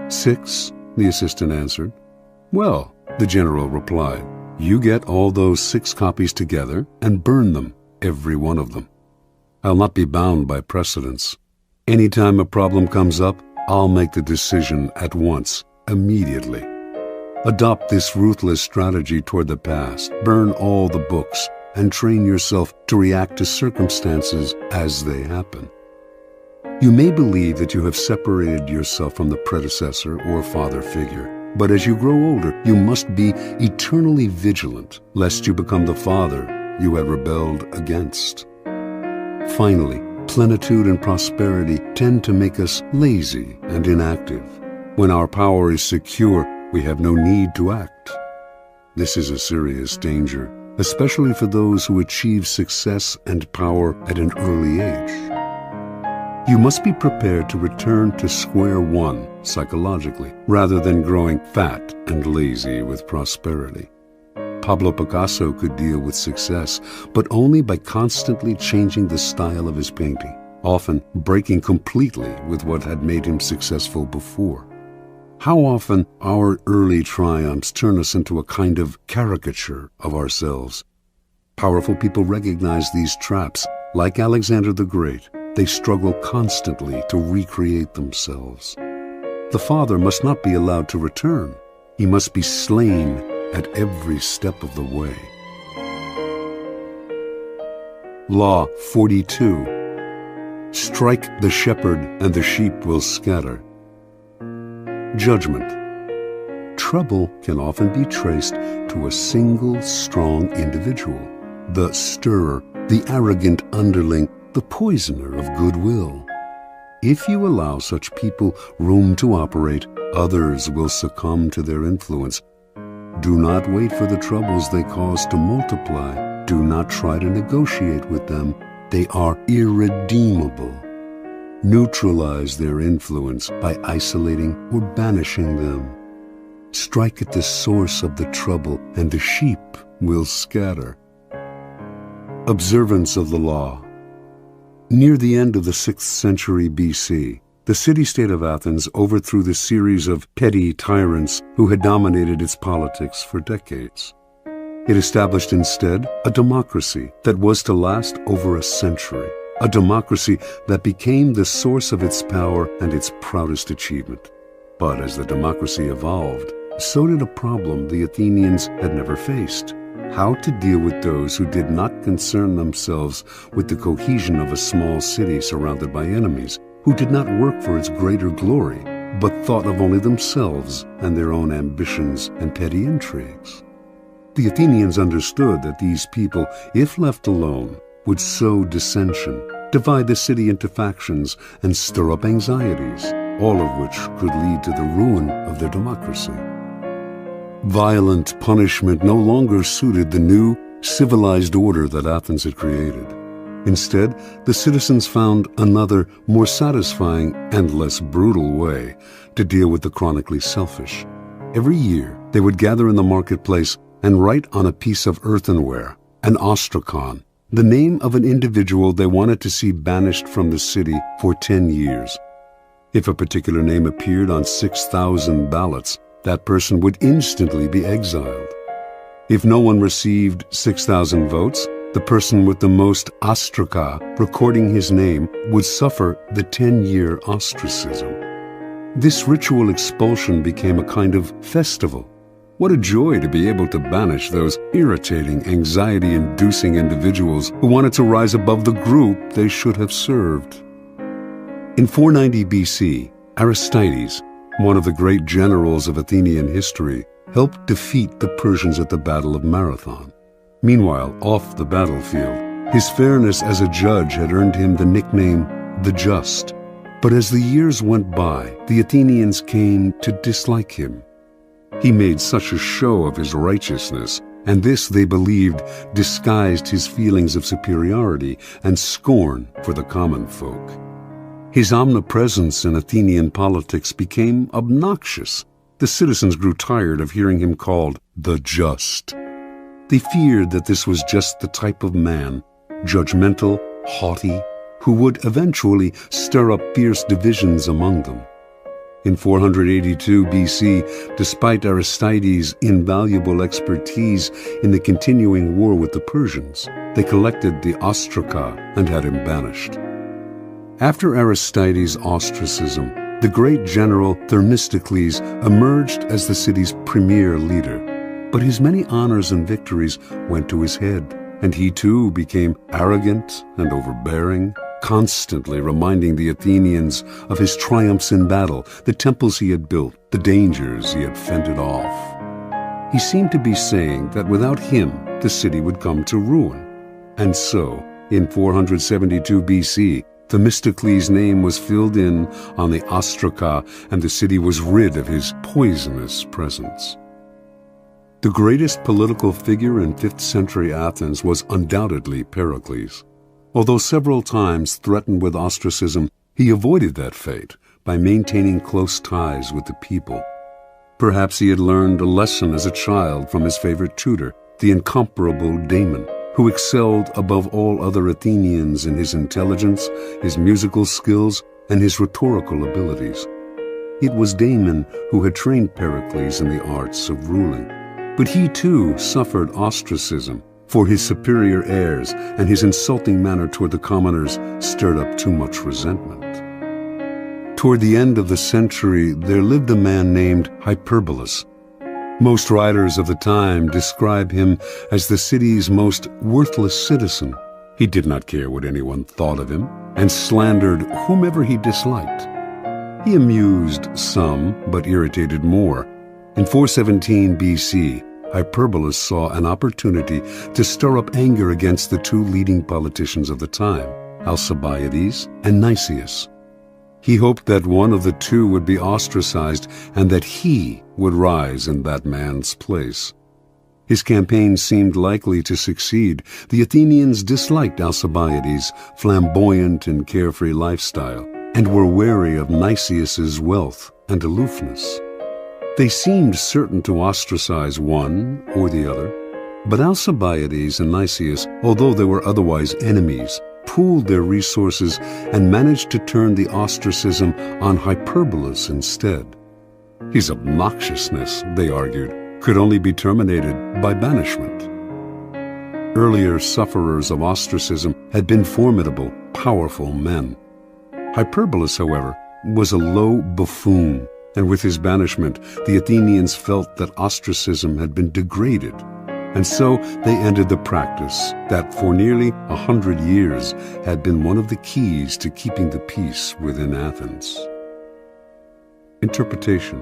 6, the assistant answered. Well, the general replied, you get all those 6 copies together and burn them, every one of them. I'll not be bound by precedents. Anytime a problem comes up, I'll make the decision at once, immediately. Adopt this ruthless strategy toward the past. Burn all the books and train yourself to react to circumstances as they happen. You may believe that you have separated yourself from the predecessor or father figure, but as you grow older, you must be eternally vigilant, lest you become the father you had rebelled against. Finally, plenitude and prosperity tend to make us lazy and inactive. When our power is secure, we have no need to act. This is a serious danger, especially for those who achieve success and power at an early age. You must be prepared to return to square one psychologically, rather than growing fat and lazy with prosperity. Pablo Picasso could deal with success, but only by constantly changing the style of his painting, often breaking completely with what had made him successful before. How often our early triumphs turn us into a kind of caricature of ourselves. Powerful people recognize these traps. Like Alexander the Great, they struggle constantly to recreate themselves. The father must not be allowed to return. He must be slain at every step of the way. Law 42. Strike the shepherd and the sheep will scatter. Judgment. Trouble can often be traced to a single strong individual, the stirrer, the arrogant underling, the poisoner of goodwill. If you allow such people room to operate, others will succumb to their influence. Do not wait for the troubles they cause to multiply. Do not try to negotiate with them. They are irredeemable. Neutralize their influence by isolating or banishing them. Strike at the source of the trouble, and the sheep will scatter. Observance of the law. Near the end of the 6th century BC, the city-state of Athens overthrew the series of petty tyrants who had dominated its politics for decades. It established instead a democracy that was to last over a century, a democracy that became the source of its power and its proudest achievement. But as the democracy evolved, so did a problem the Athenians had never faced: how to deal with those who did not concern themselves with the cohesion of a small city surrounded by enemies, who did not work for its greater glory, but thought of only themselves and their own ambitions and petty intrigues. The Athenians understood that these people, if left alone, would sow dissension, divide the city into factions, and stir up anxieties, all of which could lead to the ruin of their democracy. Violent punishment no longer suited the new, civilized order that Athens had created. Instead, the citizens found another, more satisfying and less brutal way to deal with the chronically selfish. Every year, they would gather in the marketplace and write on a piece of earthenware, an ostrakon, the name of an individual they wanted to see banished from the city for 10 years. If a particular name appeared on 6,000 ballots, that person would instantly be exiled. If no one received 6,000 votes, the person with the most ostraka recording his name would suffer the 10-year ostracism. This ritual expulsion became a kind of festival. What a joy to be able to banish those irritating, anxiety-inducing individuals who wanted to rise above the group they should have served. In 490 BC, Aristides, one of the great generals of Athenian history, helped defeat the Persians at the Battle of Marathon. Meanwhile, off the battlefield, his fairness as a judge had earned him the nickname the Just. But as the years went by, the Athenians came to dislike him. He made such a show of his righteousness, and this, they believed, disguised his feelings of superiority and scorn for the common folk. His omnipresence in Athenian politics became obnoxious. The citizens grew tired of hearing him called the Just. They feared that this was just the type of man, judgmental, haughty, who would eventually stir up fierce divisions among them. In 482 BC, despite Aristides' invaluable expertise in the continuing war with the Persians, they collected the Ostraca and had him banished. After Aristides' ostracism, the great general Themistocles emerged as the city's premier leader. But his many honors and victories went to his head, and he too became arrogant and overbearing, constantly reminding the Athenians of his triumphs in battle, the temples he had built, the dangers he had fended off. He seemed to be saying that without him, the city would come to ruin. And so, in 472 BC, Themistocles' name was filled in on the Ostraca, and the city was rid of his poisonous presence. The greatest political figure in 5th century Athens was undoubtedly Pericles. Although several times threatened with ostracism, he avoided that fate by maintaining close ties with the people. Perhaps he had learned a lesson as a child from his favorite tutor, the incomparable Damon, who excelled above all other Athenians in his intelligence, his musical skills, and his rhetorical abilities. It was Damon who had trained Pericles in the arts of ruling. But he too suffered ostracism, for his superior airs and his insulting manner toward the commoners stirred up too much resentment. Toward the end of the century, there lived a man named Hyperbolus. Most writers of the time describe him as the city's most worthless citizen. He did not care what anyone thought of him, and slandered whomever he disliked. He amused some, but irritated more. In 417 BC, Hyperbolus saw an opportunity to stir up anger against the two leading politicians of the time, Alcibiades and Nicias. He hoped that one of the two would be ostracized and that he would rise in that man's place. His campaign seemed likely to succeed. The Athenians disliked Alcibiades' flamboyant and carefree lifestyle and were wary of Nicias's wealth and aloofness. They seemed certain to ostracize one or the other, but Alcibiades and Nicias, although they were otherwise enemies, pooled their resources and managed to turn the ostracism on Hyperbolus instead. His obnoxiousness, they argued, could only be terminated by banishment. Earlier sufferers of ostracism had been formidable, powerful men. Hyperbolus, however, was a low buffoon, and with his banishment, the Athenians felt that ostracism had been degraded, and so they ended the practice that for nearly 100 years had been one of the keys to keeping the peace within Athens. Interpretation.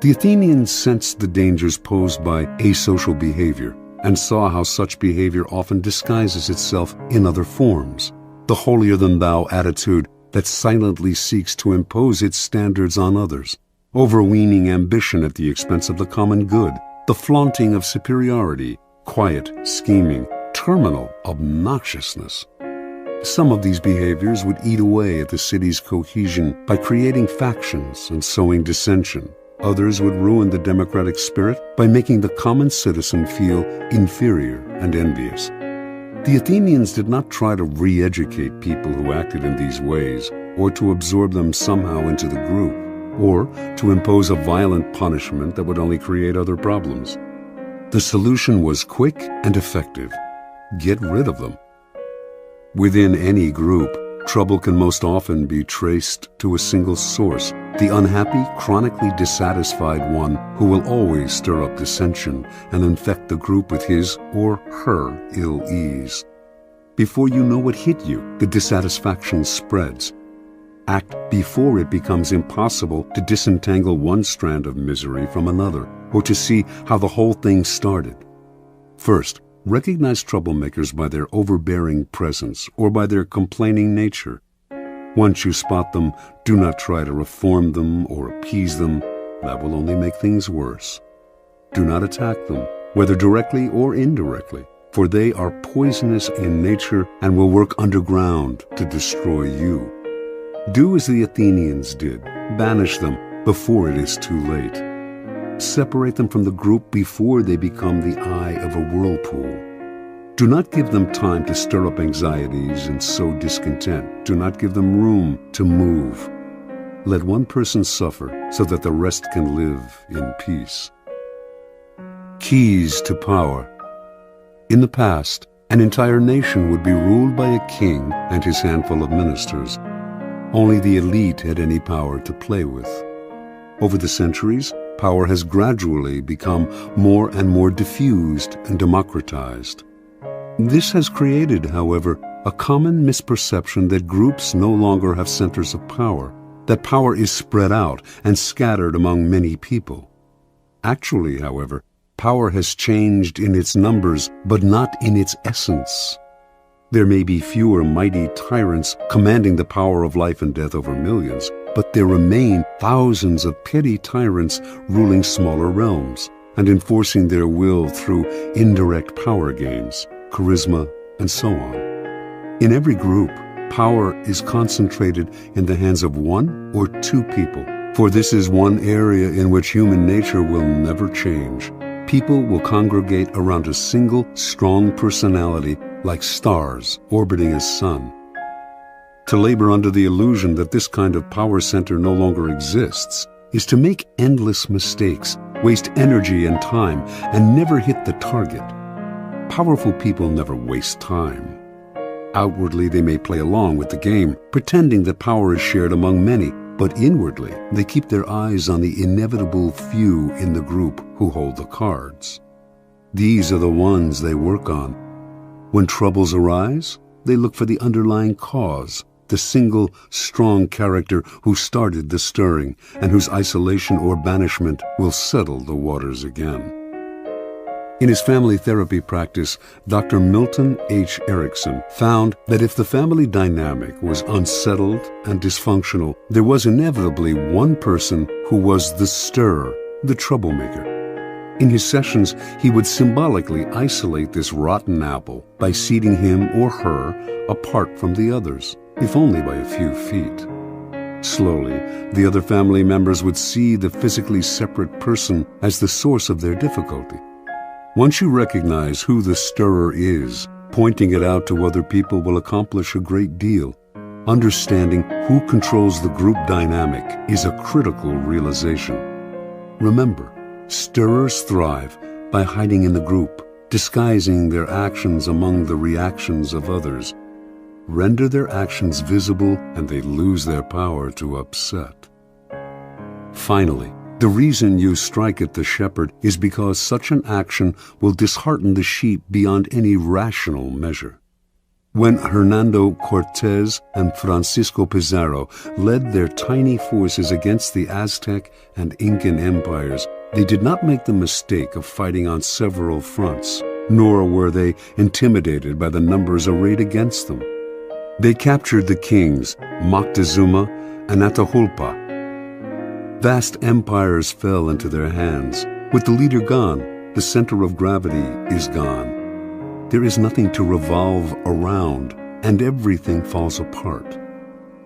The Athenians sensed the dangers posed by asocial behavior and saw how such behavior often disguises itself in other forms. The holier-than-thou attitude that silently seeks to impose its standards on others, overweening ambition at the expense of the common good, the flaunting of superiority, quiet scheming, terminal obnoxiousness. Some of these behaviors would eat away at the city's cohesion by creating factions and sowing dissension. Others would ruin the democratic spirit by making the common citizen feel inferior and envious. The Athenians did not try to re-educate people who acted in these ways, or to absorb them somehow into the group, or to impose a violent punishment that would only create other problems. The solution was quick and effective. Get rid of them. Within any group, trouble can most often be traced to a single source, the unhappy, chronically dissatisfied one who will always stir up dissension and infect the group with his or her ill ease. Before you know what hit you, the dissatisfaction spreads. Act before it becomes impossible to disentangle one strand of misery from another, or to see how the whole thing started. First, recognize troublemakers by their overbearing presence or by their complaining nature. Once you spot them, do not try to reform them or appease them. That will only make things worse. Do not attack them, whether directly or indirectly, for they are poisonous in nature and will work underground to destroy you. Do as the Athenians did. Banish them before it is too late. Separate them from the group before they become the eye of a whirlpool. Do not give them time to stir up anxieties and sow discontent. Do not give them room to move. Let one person suffer so that the rest can live in peace. Keys to power. In the past, an entire nation would be ruled by a king and his handful of ministers. Only the elite had any power to play with. Over the centuries, power has gradually become more and more diffused and democratized. This has created, however, a common misperception that groups no longer have centers of power, that power is spread out and scattered among many people. Actually, however, power has changed in its numbers, but not in its essence. There may be fewer mighty tyrants commanding the power of life and death over millions, but there remain thousands of petty tyrants ruling smaller realms and enforcing their will through indirect power games, charisma, and so on. In every group, power is concentrated in the hands of one or two people, for this is one area in which human nature will never change. People will congregate around a single, strong personality like stars orbiting a sun. To labor under the illusion that this kind of power center no longer exists is to make endless mistakes, waste energy and time, and never hit the target. Powerful people never waste time. Outwardly, they may play along with the game, pretending that power is shared among many, but inwardly, they keep their eyes on the inevitable few in the group who hold the cards. These are the ones they work on. When troubles arise, they look for the underlying cause, the single, strong character who started the stirring and whose isolation or banishment will settle the waters again. In his family therapy practice, Dr. Milton H. Erickson found that if the family dynamic was unsettled and dysfunctional, there was inevitably one person who was the stirrer, the troublemaker. In his sessions, he would symbolically isolate this rotten apple by seating him or her apart from the others, if only by a few feet. Slowly, the other family members would see the physically separate person as the source of their difficulty. Once you recognize who the stirrer is, pointing it out to other people will accomplish a great deal. Understanding who controls the group dynamic is a critical realization. Remember, stirrers thrive by hiding in the group, disguising their actions among the reactions of others. Render their actions visible and they lose their power to upset. Finally, the reason you strike at the shepherd is because such an action will dishearten the sheep beyond any rational measure. When Hernando Cortés and Francisco Pizarro led their tiny forces against the Aztec and Incan empires, they did not make the mistake of fighting on several fronts, nor were they intimidated by the numbers arrayed against them. They captured the kings, Moctezuma and Atahualpa. Vast empires fell into their hands. With the leader gone, the center of gravity is gone. There is nothing to revolve around, and everything falls apart.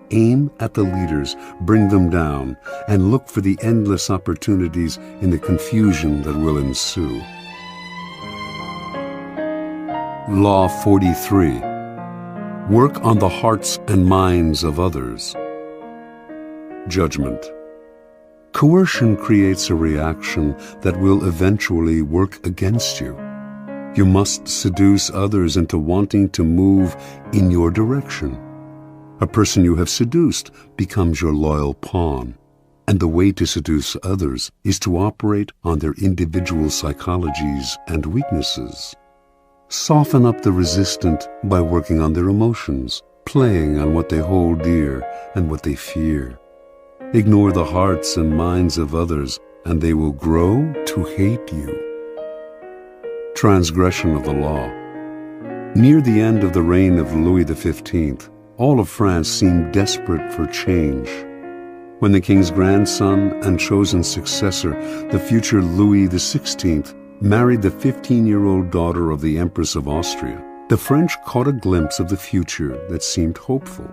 Aim at the leaders, bring them down, and look for the endless opportunities in the confusion that will ensue. Law 43. Work on the hearts and minds of others. Judgment. Coercion creates a reaction that will eventually work against you. You must seduce others into wanting to move in your direction. A person you have seduced becomes your loyal pawn, and the way to seduce others is to operate on their individual psychologies and weaknesses. Soften up the resistant by working on their emotions, playing on what they hold dear and what they fear. Ignore the hearts and minds of others, and they will grow to hate you. Transgression of the law. Near the end of the reign of Louis XV, all of France seemed desperate for change. When the king's grandson and chosen successor, the future Louis XVI, married the 15-year-old daughter of the Empress of Austria, the French caught a glimpse of the future that seemed hopeful.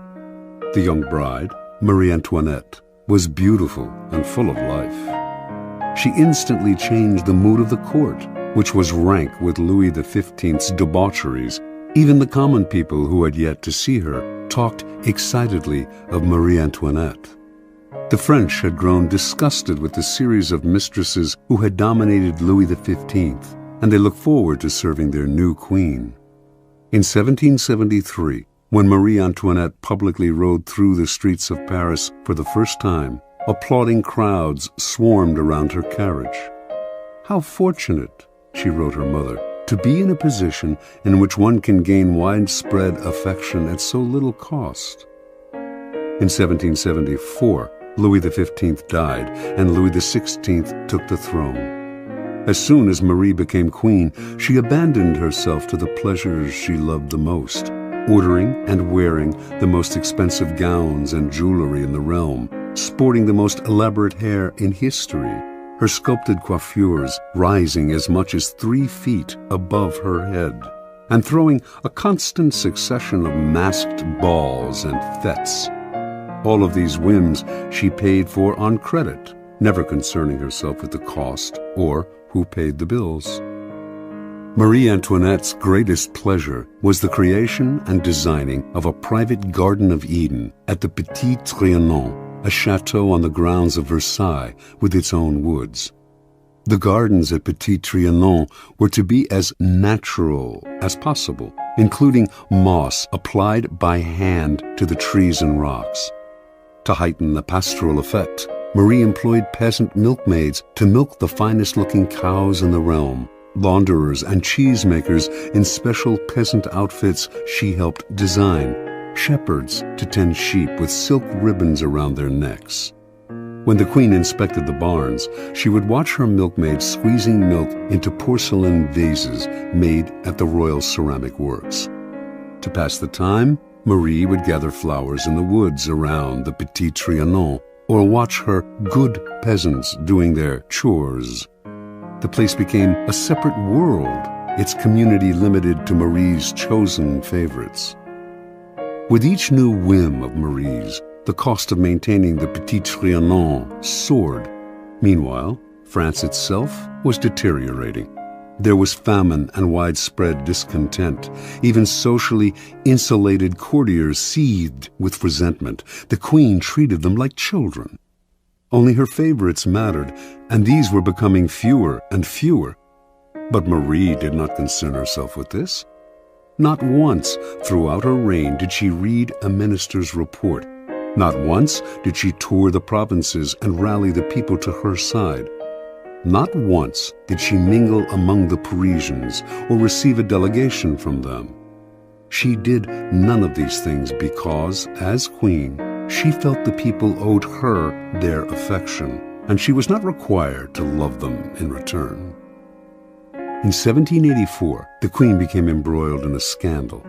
The young bride, Marie Antoinette, was beautiful and full of life. She instantly changed the mood of the court, which was rank with Louis XV's debaucheries. Even the common people who had yet to see her talked excitedly of Marie Antoinette. The French had grown disgusted with the series of mistresses who had dominated Louis XV, and they looked forward to serving their new queen. In 1773, when Marie Antoinette publicly rode through the streets of Paris for the first time, applauding crowds swarmed around her carriage. "How fortunate," she wrote her mother, "to be in a position in which one can gain widespread affection at so little cost." In 1774, Louis XV died, and Louis XVI took the throne. As soon as Marie became queen, she abandoned herself to the pleasures she loved the most, ordering and wearing the most expensive gowns and jewelry in the realm, sporting the most elaborate hair in history, her sculpted coiffures rising as much as 3 feet above her head, and throwing a constant succession of masked balls and fetes. All of these whims she paid for on credit, never concerning herself with the cost or who paid the bills. Marie Antoinette's greatest pleasure was the creation and designing of a private Garden of Eden at the Petit Trianon, a chateau on the grounds of Versailles with its own woods. The gardens at Petit Trianon were to be as natural as possible, including moss applied by hand to the trees and rocks. To heighten the pastoral effect, Marie employed peasant milkmaids to milk the finest-looking cows in the realm, launderers and cheesemakers in special peasant outfits she helped design, shepherds to tend sheep with silk ribbons around their necks. When the queen inspected the barns, she would watch her milkmaids squeezing milk into porcelain vases made at the Royal Ceramic Works. To pass the time, Marie would gather flowers in the woods around the Petit Trianon, or watch her good peasants doing their chores. The place became a separate world, its community limited to Marie's chosen favorites. With each new whim of Marie's, the cost of maintaining the Petit Trianon soared. Meanwhile, France itself was deteriorating. There was famine and widespread discontent. Even socially insulated courtiers seethed with resentment. The queen treated them like children. Only her favorites mattered, and these were becoming fewer and fewer. But Marie did not concern herself with this. Not once throughout her reign did she read a minister's report. Not once did she tour the provinces and rally the people to her side. Not once did she mingle among the Parisians or receive a delegation from them. She did none of these things because, as queen, she felt the people owed her their affection, and she was not required to love them in return. In 1784, the queen became embroiled in a scandal.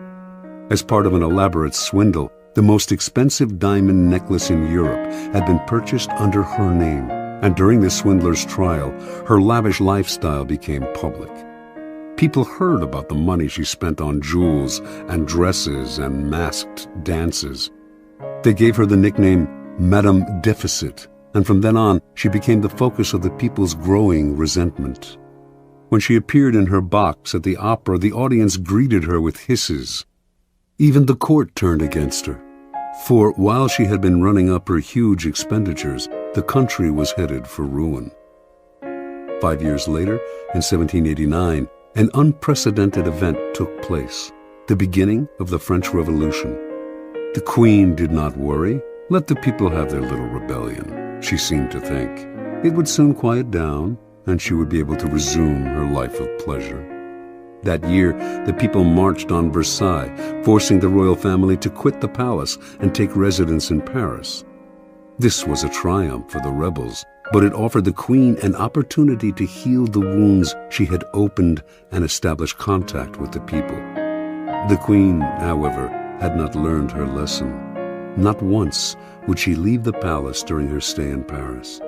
As part of an elaborate swindle, the most expensive diamond necklace in Europe had been purchased under her name, and during the swindler's trial, her lavish lifestyle became public. People heard about the money she spent on jewels and dresses and masked dances. They gave her the nickname Madame Deficit, and from then on, she became the focus of the people's growing resentment. When she appeared in her box at the opera, the audience greeted her with hisses. Even the court turned against her, for while she had been running up her huge expenditures, the country was headed for ruin. 5 years later, in 1789, an unprecedented event took place, the beginning of the French Revolution. The queen did not worry. Let the people have their little rebellion, she seemed to think. It would soon quiet down, and she would be able to resume her life of pleasure. That year, the people marched on Versailles, forcing the royal family to quit the palace and take residence in Paris. This was a triumph for the rebels, but it offered the queen an opportunity to heal the wounds she had opened and establish contact with the people. The queen, however, had not learned her lesson. Not once would she leave the palace during her stay in Paris.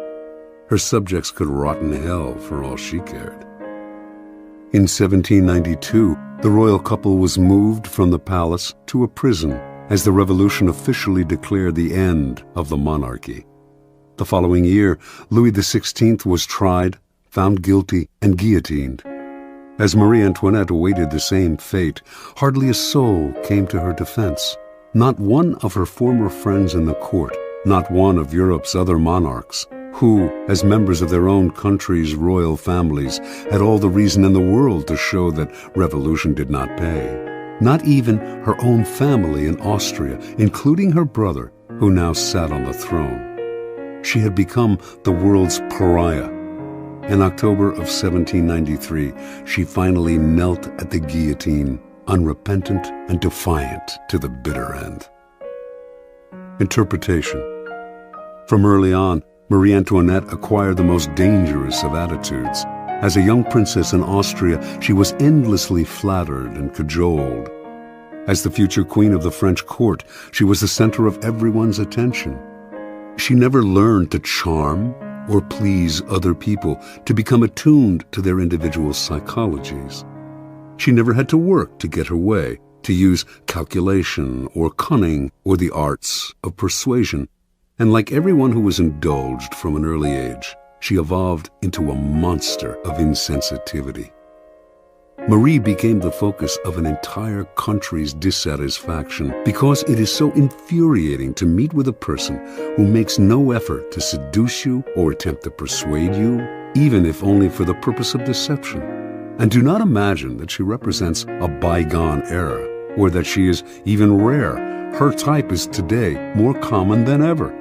Her subjects could rot in hell for all she cared. In 1792, the royal couple was moved from the palace to a prison as the revolution officially declared the end of the monarchy. The following year, Louis XVI was tried, found guilty, and guillotined. As Marie Antoinette awaited the same fate, hardly a soul came to her defense. Not one of her former friends in the court, not one of Europe's other monarchs, who, as members of their own country's royal families, had all the reason in the world to show that revolution did not pay. Not even her own family in Austria, including her brother, who now sat on the throne. She had become the world's pariah. In October of 1793, she finally knelt at the guillotine, unrepentant and defiant to the bitter end. Interpretation. From early on, Marie Antoinette acquired the most dangerous of attitudes. As a young princess in Austria, she was endlessly flattered and cajoled. As the future queen of the French court, she was the center of everyone's attention. She never learned to charm or please other people, to become attuned to their individual psychologies. She never had to work to get her way, to use calculation or cunning or the arts of persuasion. And like everyone who was indulged from an early age, she evolved into a monster of insensitivity. Marie became the focus of an entire country's dissatisfaction because it is so infuriating to meet with a person who makes no effort to seduce you or attempt to persuade you, even if only for the purpose of deception. And do not imagine that she represents a bygone era, or that she is even rare. Her type is today more common than ever.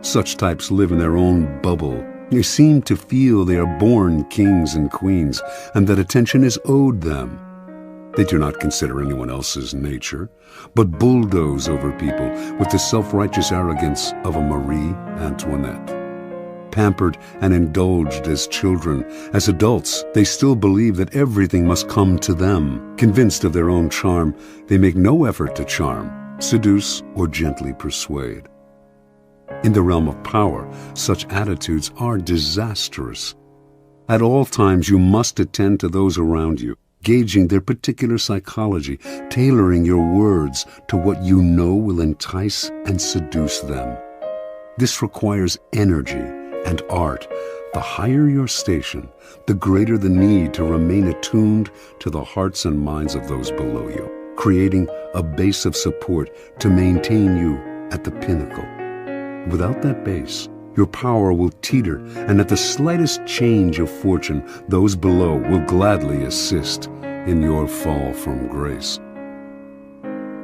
Such types live in their own bubble. They seem to feel they are born kings and queens, and that attention is owed them. They do not consider anyone else's nature, but bulldoze over people with the self-righteous arrogance of a Marie Antoinette. Pampered and indulged as children, as adults, they still believe that everything must come to them. Convinced of their own charm, they make no effort to charm, seduce, or gently persuade. In the realm of power, such attitudes are disastrous. At all times, you must attend to those around you, gauging their particular psychology, tailoring your words to what you know will entice and seduce them. This requires energy and art. The higher your station, the greater the need to remain attuned to the hearts and minds of those below you, creating a base of support to maintain you at the pinnacle. Without that base, your power will teeter, and at the slightest change of fortune, those below will gladly assist in your fall from grace.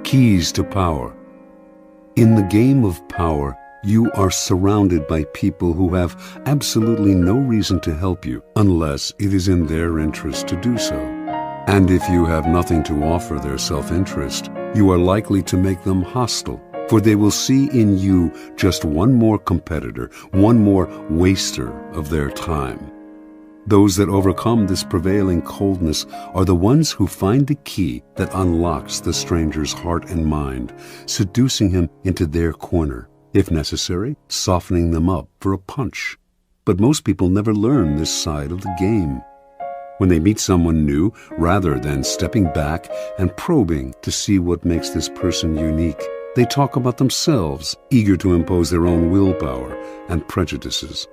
Keys to power. In the game of power, you are surrounded by people who have absolutely no reason to help you unless it is in their interest to do so. And if you have nothing to offer their self-interest, you are likely to make them hostile, for they will see in you just one more competitor, one more waster of their time. Those that overcome this prevailing coldness are the ones who find the key that unlocks the stranger's heart and mind, seducing him into their corner, if necessary, softening them up for a punch. But most people never learn this side of the game. When they meet someone new, rather than stepping back and probing to see what makes this person unique, they talk about themselves, eager to impose their own willpower and prejudices.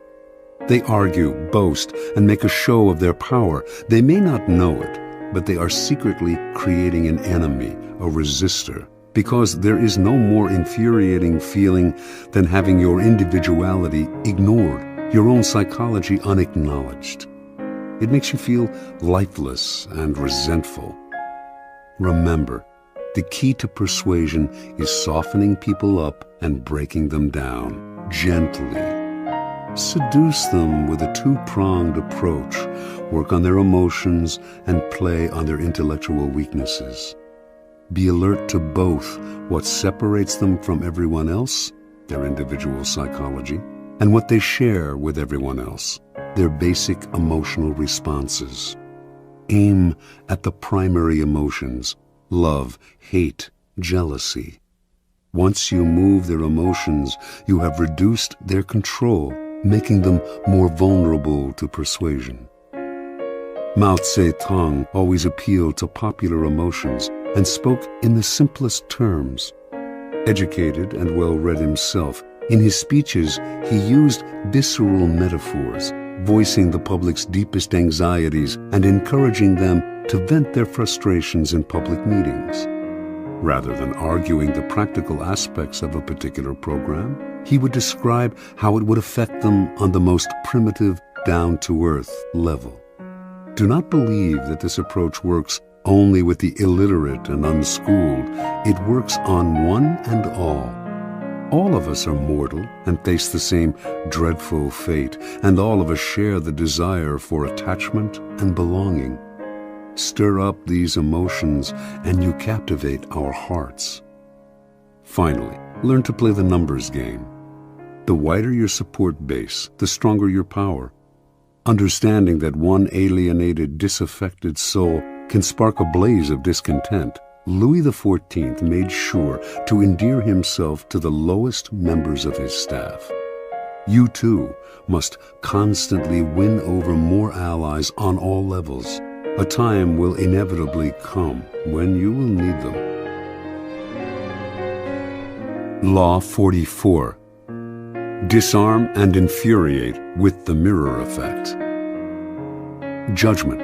They argue, boast, and make a show of their power. They may not know it, but they are secretly creating an enemy, a resistor, because there is no more infuriating feeling than having your individuality ignored, your own psychology unacknowledged. It makes you feel lifeless and resentful. Remember, the key to persuasion is softening people up and breaking them down, gently. Seduce them with a two-pronged approach. Work on their emotions and play on their intellectual weaknesses. Be alert to both what separates them from everyone else, their individual psychology, and what they share with everyone else, their basic emotional responses. Aim at the primary emotions: love, hate, jealousy. Once you move their emotions, you have reduced their control, making them more vulnerable to persuasion. Mao Zedong always appealed to popular emotions and spoke in the simplest terms. Educated and well-read himself, in his speeches he used visceral metaphors, voicing the public's deepest anxieties and encouraging them to vent their frustrations in public meetings. Rather than arguing the practical aspects of a particular program, he would describe how it would affect them on the most primitive, down-to-earth level. Do not believe that this approach works only with the illiterate and unschooled. It works on one and all. All of us are mortal and face the same dreadful fate, and all of us share the desire for attachment and belonging. Stir up these emotions and you captivate our hearts. Finally, learn to play the numbers game. The wider your support base, the stronger your power. Understanding that one alienated, disaffected soul can spark a blaze of discontent, Louis XIV made sure to endear himself to the lowest members of his staff. You too must constantly win over more allies on all levels. A time will inevitably come when you will need them. Law 44. Disarm and infuriate with the mirror effect. Judgment.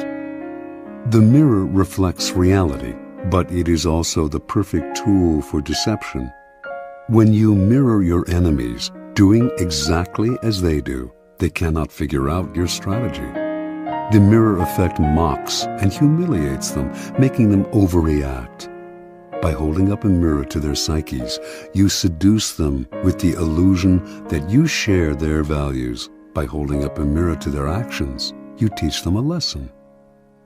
The mirror reflects reality, but it is also the perfect tool for deception. When you mirror your enemies, doing exactly as they do, they cannot figure out your strategy. The mirror effect mocks and humiliates them, making them overreact. By holding up a mirror to their psyches, you seduce them with the illusion that you share their values. By holding up a mirror to their actions, you teach them a lesson.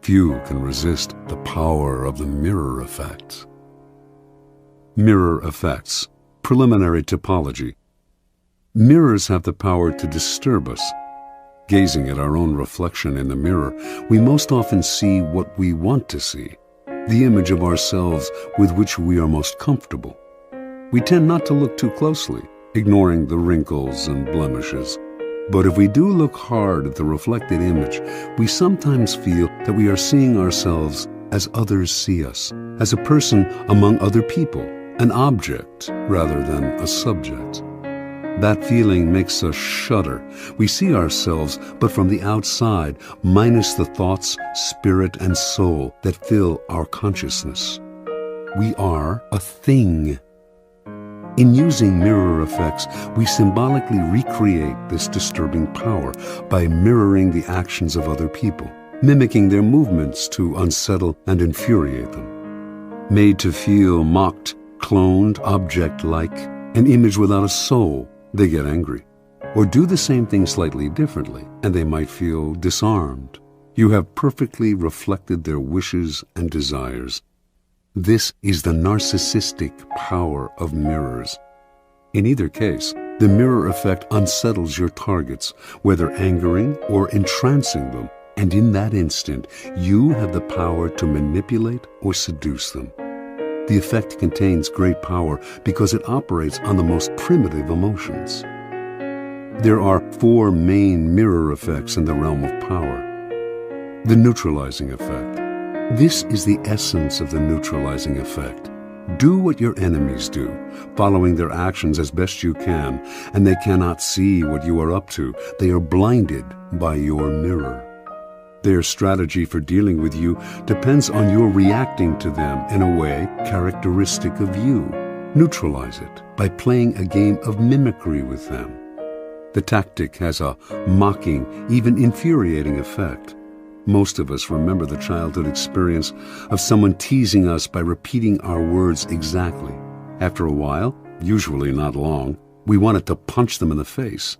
Few can resist the power of the mirror effect. Mirror effects. Preliminary typology. Mirrors have the power to disturb us. Gazing at our own reflection in the mirror, we most often see what we want to see, the image of ourselves with which we are most comfortable. We tend not to look too closely, ignoring the wrinkles and blemishes. But if we do look hard at the reflected image, we sometimes feel that we are seeing ourselves as others see us, as a person among other people, an object rather than a subject. That feeling makes us shudder. We see ourselves, but from the outside, minus the thoughts, spirit, and soul that fill our consciousness. We are a thing. In using mirror effects, we symbolically recreate this disturbing power by mirroring the actions of other people, mimicking their movements to unsettle and infuriate them. Made to feel mocked, cloned, object-like, an image without a soul, they get angry. Or do the same thing slightly differently, and they might feel disarmed. You have perfectly reflected their wishes and desires. This is the narcissistic power of mirrors. In either case, the mirror effect unsettles your targets, whether angering or entrancing them, and in that instant, you have the power to manipulate or seduce them. The effect contains great power because it operates on the most primitive emotions. There are 4 main mirror effects in the realm of power. The neutralizing effect. This is the essence of the neutralizing effect. Do what your enemies do, following their actions as best you can, and they cannot see what you are up to. They are blinded by your mirror. Their strategy for dealing with you depends on your reacting to them in a way characteristic of you. Neutralize it by playing a game of mimicry with them. The tactic has a mocking, even infuriating effect. Most of us remember the childhood experience of someone teasing us by repeating our words exactly. After a while, usually not long, we wanted to punch them in the face.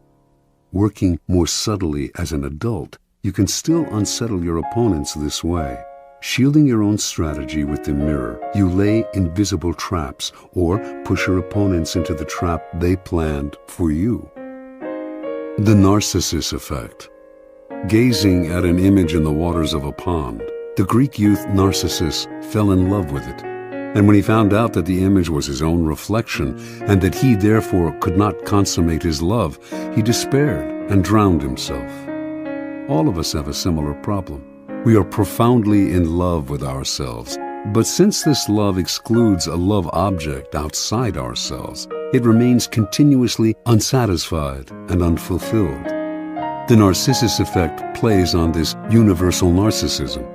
Working more subtly as an adult, you can still unsettle your opponents this way. Shielding your own strategy with the mirror, you lay invisible traps or push your opponents into the trap they planned for you. The narcissus effect. Gazing at an image in the waters of a pond, the Greek youth Narcissus fell in love with it. And when he found out that the image was his own reflection and that he therefore could not consummate his love, he despaired and drowned himself. All of us have a similar problem. We are profoundly in love with ourselves, but since this love excludes a love object outside ourselves, it remains continuously unsatisfied and unfulfilled. The Narcissus effect plays on this universal narcissism.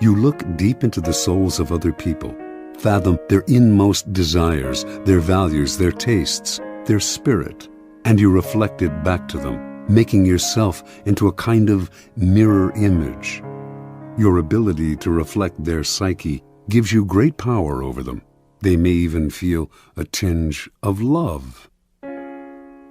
You look deep into the souls of other people, fathom their inmost desires, their values, their tastes, their spirit, and you reflect it back to them, making yourself into a kind of mirror image. Your ability to reflect their psyche gives you great power over them. They may even feel a tinge of love.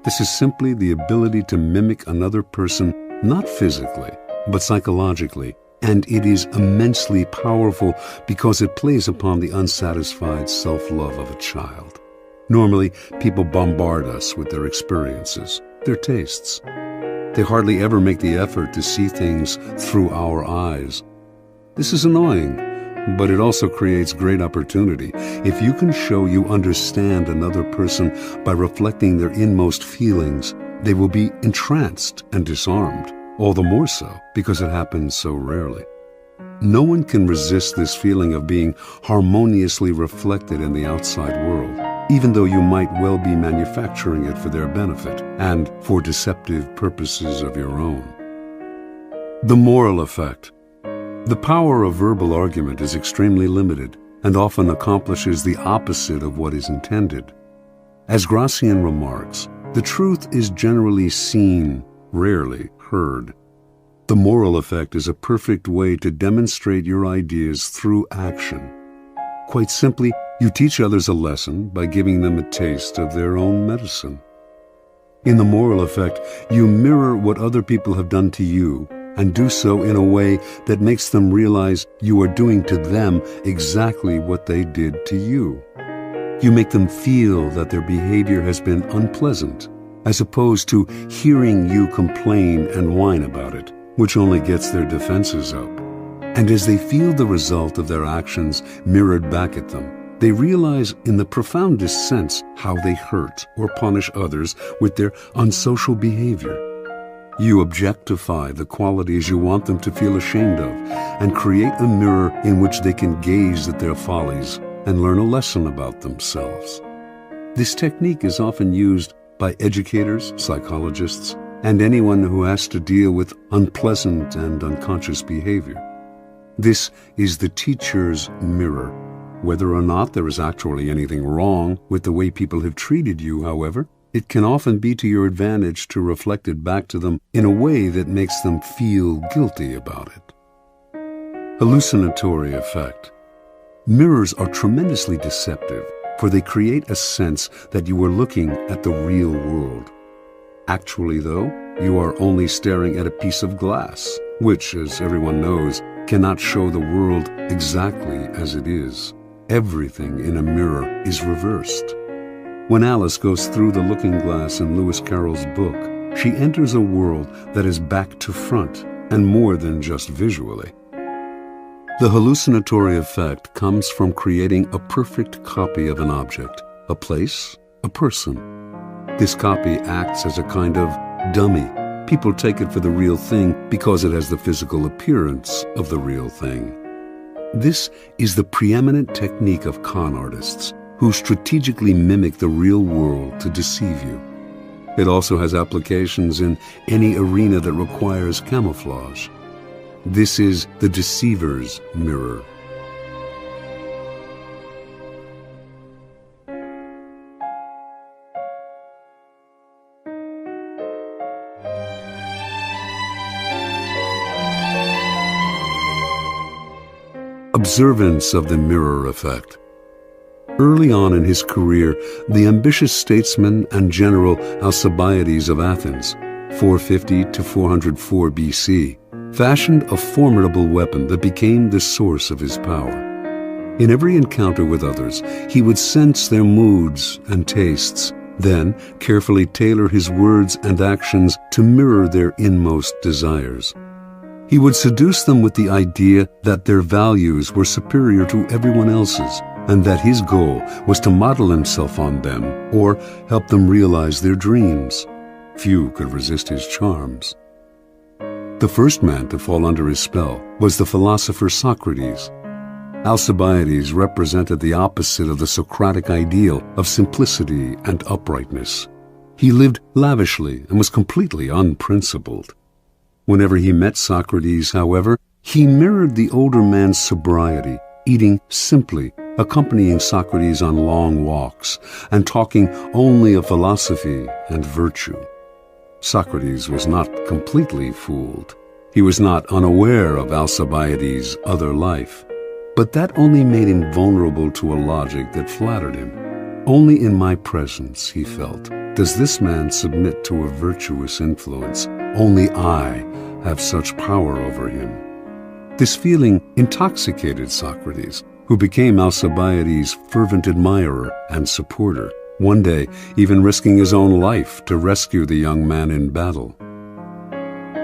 This is simply the ability to mimic another person, not physically, but psychologically, and it is immensely powerful because it plays upon the unsatisfied self-love of a child. Normally, people bombard us with their experiences, their tastes. They hardly ever make the effort to see things through our eyes. This is annoying, but it also creates great opportunity. If you can show you understand another person by reflecting their inmost feelings, they will be entranced and disarmed, all the more so because it happens so rarely. No one can resist this feeling of being harmoniously reflected in the outside world, even though you might well be manufacturing it for their benefit and for deceptive purposes of your own. The moral effect. The power of verbal argument is extremely limited and often accomplishes the opposite of what is intended. As Gracian remarks, the truth is generally seen, rarely heard. The moral effect is a perfect way to demonstrate your ideas through action. Quite simply, you teach others a lesson by giving them a taste of their own medicine. In the moral effect, you mirror what other people have done to you and do so in a way that makes them realize you are doing to them exactly what they did to you. You make them feel that their behavior has been unpleasant, as opposed to hearing you complain and whine about it, which only gets their defenses up. And as they feel the result of their actions mirrored back at them, they realize in the profoundest sense how they hurt or punish others with their unsocial behavior. You objectify the qualities you want them to feel ashamed of and create a mirror in which they can gaze at their follies and learn a lesson about themselves. This technique is often used by educators, psychologists, and anyone who has to deal with unpleasant and unconscious behavior. This is the teacher's mirror. Whether or not there is actually anything wrong with the way people have treated you, however, it can often be to your advantage to reflect it back to them in a way that makes them feel guilty about it. Hallucinatory effect. Mirrors are tremendously deceptive, for they create a sense that you are looking at the real world. Actually, though, you are only staring at a piece of glass, which, as everyone knows, cannot show the world exactly as it is. Everything in a mirror is reversed. When Alice goes through the looking glass in Lewis Carroll's book, she enters a world that is back to front and more than just visually. The hallucinatory effect comes from creating a perfect copy of an object, a place, a person. This copy acts as a kind of dummy. People take it for the real thing because it has the physical appearance of the real thing. This is the preeminent technique of con artists, who strategically mimic the real world to deceive you. It also has applications in any arena that requires camouflage. This is the deceiver's mirror. Observance of the mirror effect. Early on in his career, the ambitious statesman and general Alcibiades of Athens, 450 to 404 BC, fashioned a formidable weapon that became the source of his power. In every encounter with others, he would sense their moods and tastes, then carefully tailor his words and actions to mirror their inmost desires. He would seduce them with the idea that their values were superior to everyone else's, and that his goal was to model himself on them or help them realize their dreams. Few could resist his charms. The first man to fall under his spell was the philosopher Socrates. Alcibiades represented the opposite of the Socratic ideal of simplicity and uprightness. He lived lavishly and was completely unprincipled. Whenever he met Socrates, however, he mirrored the older man's sobriety, eating simply, accompanying Socrates on long walks, and talking only of philosophy and virtue. Socrates was not completely fooled. He was not unaware of Alcibiades' other life, but that only made him vulnerable to a logic that flattered him. Only in my presence, he felt, does this man submit to a virtuous influence. Only I have such power over him. This feeling intoxicated Socrates, who became Alcibiades' fervent admirer and supporter, one day even risking his own life to rescue the young man in battle.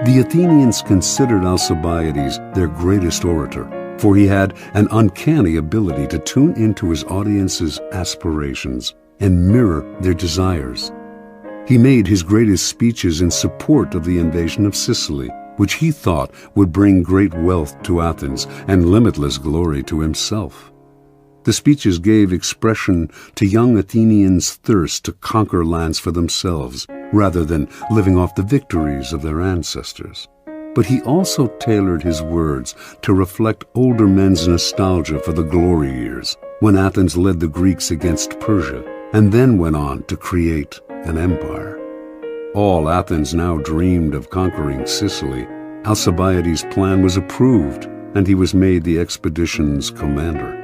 The Athenians considered Alcibiades their greatest orator, for he had an uncanny ability to tune into his audience's aspirations and mirror their desires. He made his greatest speeches in support of the invasion of Sicily, which he thought would bring great wealth to Athens and limitless glory to himself. The speeches gave expression to young Athenians' thirst to conquer lands for themselves, rather than living off the victories of their ancestors. But he also tailored his words to reflect older men's nostalgia for the glory years, when Athens led the Greeks against Persia, and then went on to create an empire. All Athens now dreamed of conquering Sicily. Alcibiades' plan was approved, and he was made the expedition's commander.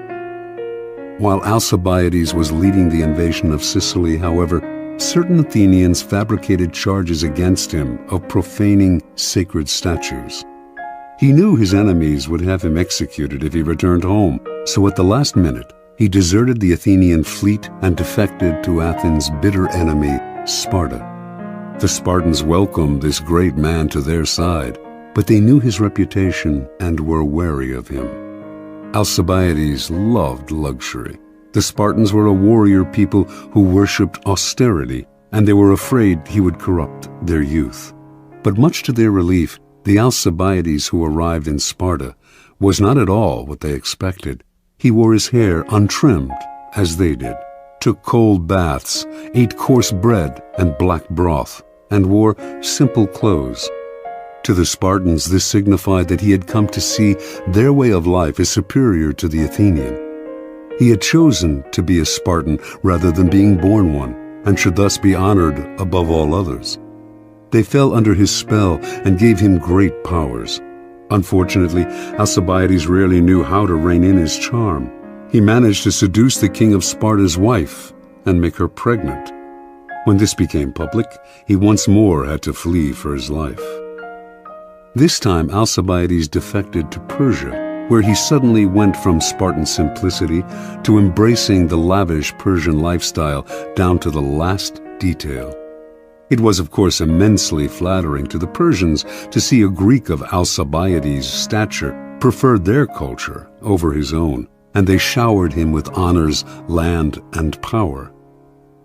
While Alcibiades was leading the invasion of Sicily, however, certain Athenians fabricated charges against him of profaning sacred statues. He knew his enemies would have him executed if he returned home, so at the last minute, he deserted the Athenian fleet and defected to Athens' bitter enemy, Sparta. The Spartans welcomed this great man to their side, but they knew his reputation and were wary of him. Alcibiades loved luxury. The Spartans were a warrior people who worshipped austerity, and they were afraid he would corrupt their youth. But much to their relief, the Alcibiades who arrived in Sparta was not at all what they expected. He wore his hair untrimmed, as they did, took cold baths, ate coarse bread and black broth, and wore simple clothes. To the Spartans, this signified that he had come to see their way of life as superior to the Athenian. He had chosen to be a Spartan rather than being born one, and should thus be honored above all others. They fell under his spell and gave him great powers. Unfortunately, Alcibiades rarely knew how to rein in his charm. He managed to seduce the king of Sparta's wife and make her pregnant. When this became public, he once more had to flee for his life. This time, Alcibiades defected to Persia, where he suddenly went from Spartan simplicity to embracing the lavish Persian lifestyle down to the last detail. It was, of course, immensely flattering to the Persians to see a Greek of Alcibiades' stature preferred their culture over his own, and they showered him with honors, land, and power.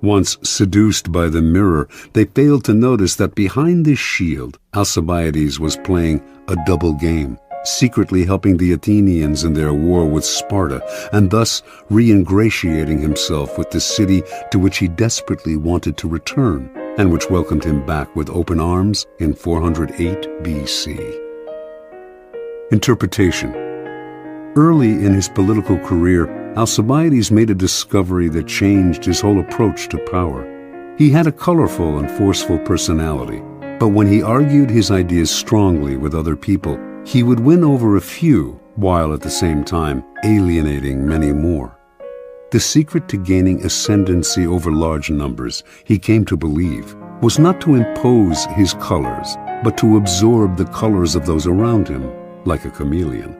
Once seduced by the mirror, they failed to notice that behind this shield, Alcibiades was playing a double game, secretly helping the Athenians in their war with Sparta, and thus re-ingratiating himself with the city to which he desperately wanted to return, and which welcomed him back with open arms in 408 BC. Interpretation. Early in his political career, Alcibiades made a discovery that changed his whole approach to power. He had a colorful and forceful personality, but when he argued his ideas strongly with other people, he would win over a few, while at the same time alienating many more. The secret to gaining ascendancy over large numbers, he came to believe, was not to impose his colors, but to absorb the colors of those around him, like a chameleon.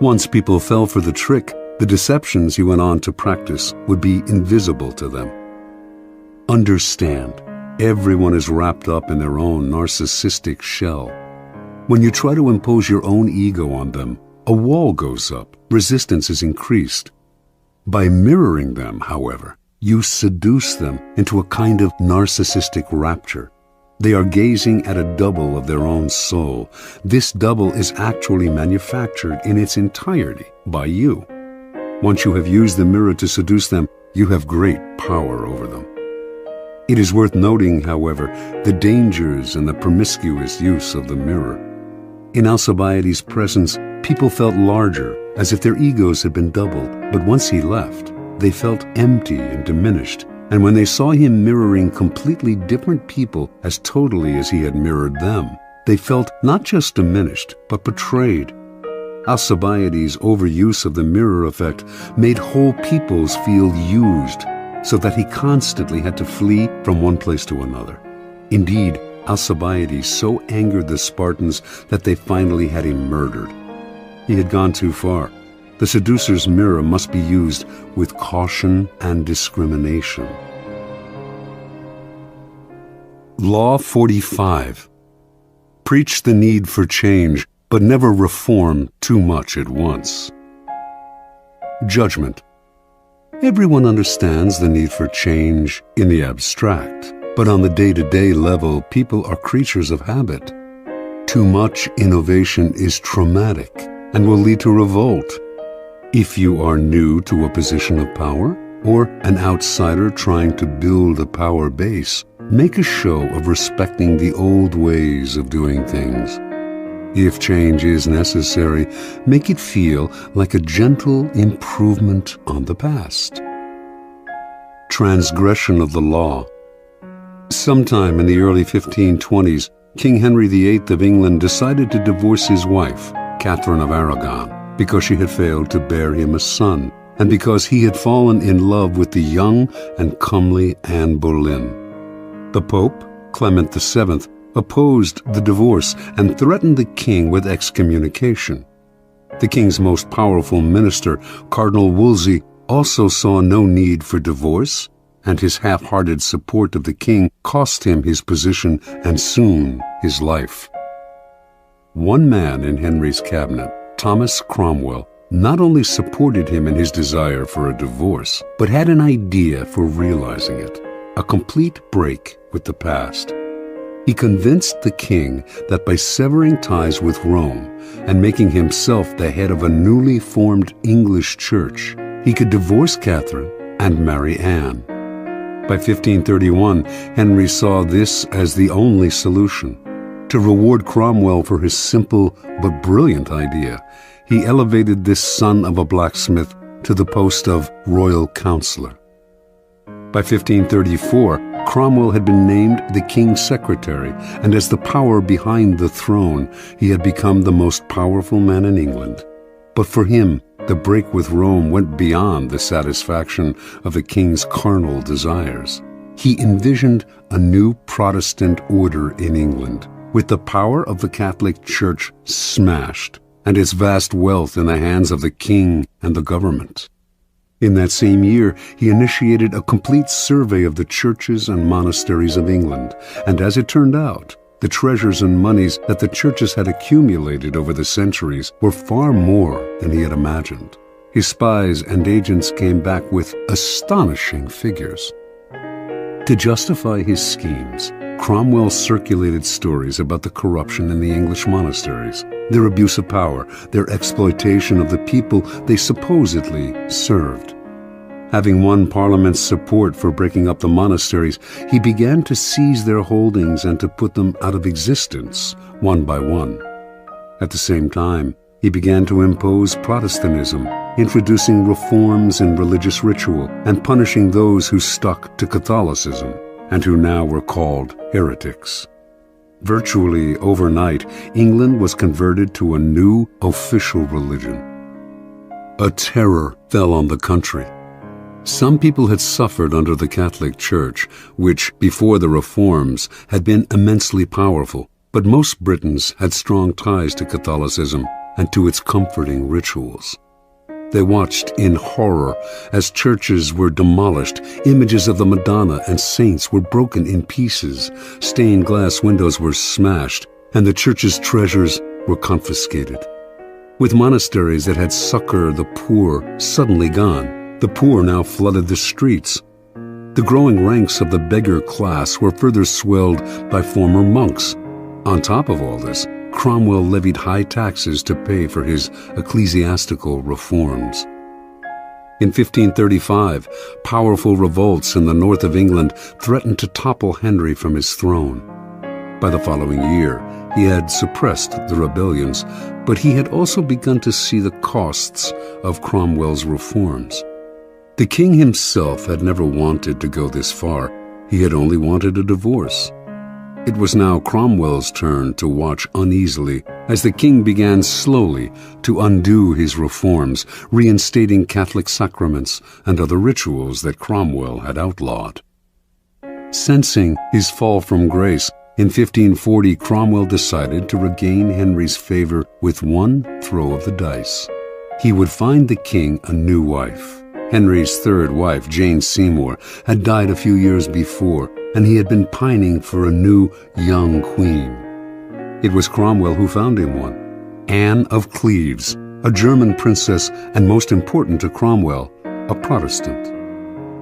Once people fell for the trick, the deceptions he went on to practice would be invisible to them. Understand, everyone is wrapped up in their own narcissistic shell. When you try to impose your own ego on them, a wall goes up, resistance is increased. By mirroring them, however, you seduce them into a kind of narcissistic rapture. They are gazing at a double of their own soul. This double is actually manufactured in its entirety by you. Once you have used the mirror to seduce them, you have great power over them. It is worth noting, however, the dangers and the promiscuous use of the mirror. In Alcibiades' presence, people felt larger, as if their egos had been doubled. But once he left, they felt empty and diminished. And when they saw him mirroring completely different people as totally as he had mirrored them, they felt not just diminished, but betrayed. Alcibiades' overuse of the mirror effect made whole peoples feel used, so that he constantly had to flee from one place to another. Indeed, Alcibiades so angered the Spartans that they finally had him murdered. He had gone too far. The seducer's mirror must be used with caution and discrimination. Law 45. Preach the need for change, but never reform too much at once. Judgment. Everyone understands the need for change in the abstract, but on the day-to-day level, people are creatures of habit. Too much innovation is traumatic and will lead to revolt. If you are new to a position of power, or an outsider trying to build a power base, make a show of respecting the old ways of doing things. If change is necessary, make it feel like a gentle improvement on the past. Transgression of the law. Sometime in the early 1520s, King Henry VIII of England decided to divorce his wife, Catherine of Aragon, because she had failed to bear him a son, and because he had fallen in love with the young and comely Anne Boleyn. The Pope, Clement VII, opposed the divorce and threatened the king with excommunication. The king's most powerful minister, Cardinal Wolsey, also saw no need for divorce, and his half-hearted support of the king cost him his position and soon his life. One man in Henry's cabinet, Thomas Cromwell, not only supported him in his desire for a divorce, but had an idea for realizing it, a complete break with the past. He convinced the king that by severing ties with Rome and making himself the head of a newly formed English church, he could divorce Catherine and marry Anne. By 1531, Henry saw this as the only solution. To reward Cromwell for his simple but brilliant idea, he elevated this son of a blacksmith to the post of royal counselor. By 1534, Cromwell had been named the king's secretary, and as the power behind the throne, he had become the most powerful man in England. But for him, the break with Rome went beyond the satisfaction of the king's carnal desires. He envisioned a new Protestant order in England, with the power of the Catholic Church smashed, and its vast wealth in the hands of the king and the government. In that same year, he initiated a complete survey of the churches and monasteries of England, and as it turned out, the treasures and monies that the churches had accumulated over the centuries were far more than he had imagined. His spies and agents came back with astonishing figures. To justify his schemes, Cromwell circulated stories about the corruption in the English monasteries, their abuse of power, their exploitation of the people they supposedly served. Having won Parliament's support for breaking up the monasteries, he began to seize their holdings and to put them out of existence, one by one. At the same time, he began to impose Protestantism, introducing reforms in religious ritual and punishing those who stuck to Catholicism, and who now were called heretics. Virtually overnight, England was converted to a new official religion. A terror fell on the country. Some people had suffered under the Catholic Church, which, before the reforms, had been immensely powerful, but most Britons had strong ties to Catholicism and to its comforting rituals. They watched in horror as churches were demolished, images of the Madonna and saints were broken in pieces, stained glass windows were smashed, and the church's treasures were confiscated. With monasteries that had succored the poor suddenly gone, the poor now flooded the streets. The growing ranks of the beggar class were further swelled by former monks. On top of all this, Cromwell levied high taxes to pay for his ecclesiastical reforms. In 1535, powerful revolts in the north of England threatened to topple Henry from his throne. By the following year, He had suppressed the rebellions, but he had also begun to see the costs of Cromwell's reforms. The king himself had never wanted to go this far. He had only wanted a divorce. It was now Cromwell's turn to watch uneasily as the king began slowly to undo his reforms, reinstating Catholic sacraments and other rituals that Cromwell had outlawed. Sensing his fall from grace, in 1540 Cromwell decided to regain Henry's favor with one throw of the dice. He would find the king a new wife. Henry's third wife, Jane Seymour, had died a few years before, and he had been pining for a new, young queen. It was Cromwell who found him one, Anne of Cleves, a German princess and, most important to Cromwell, a Protestant.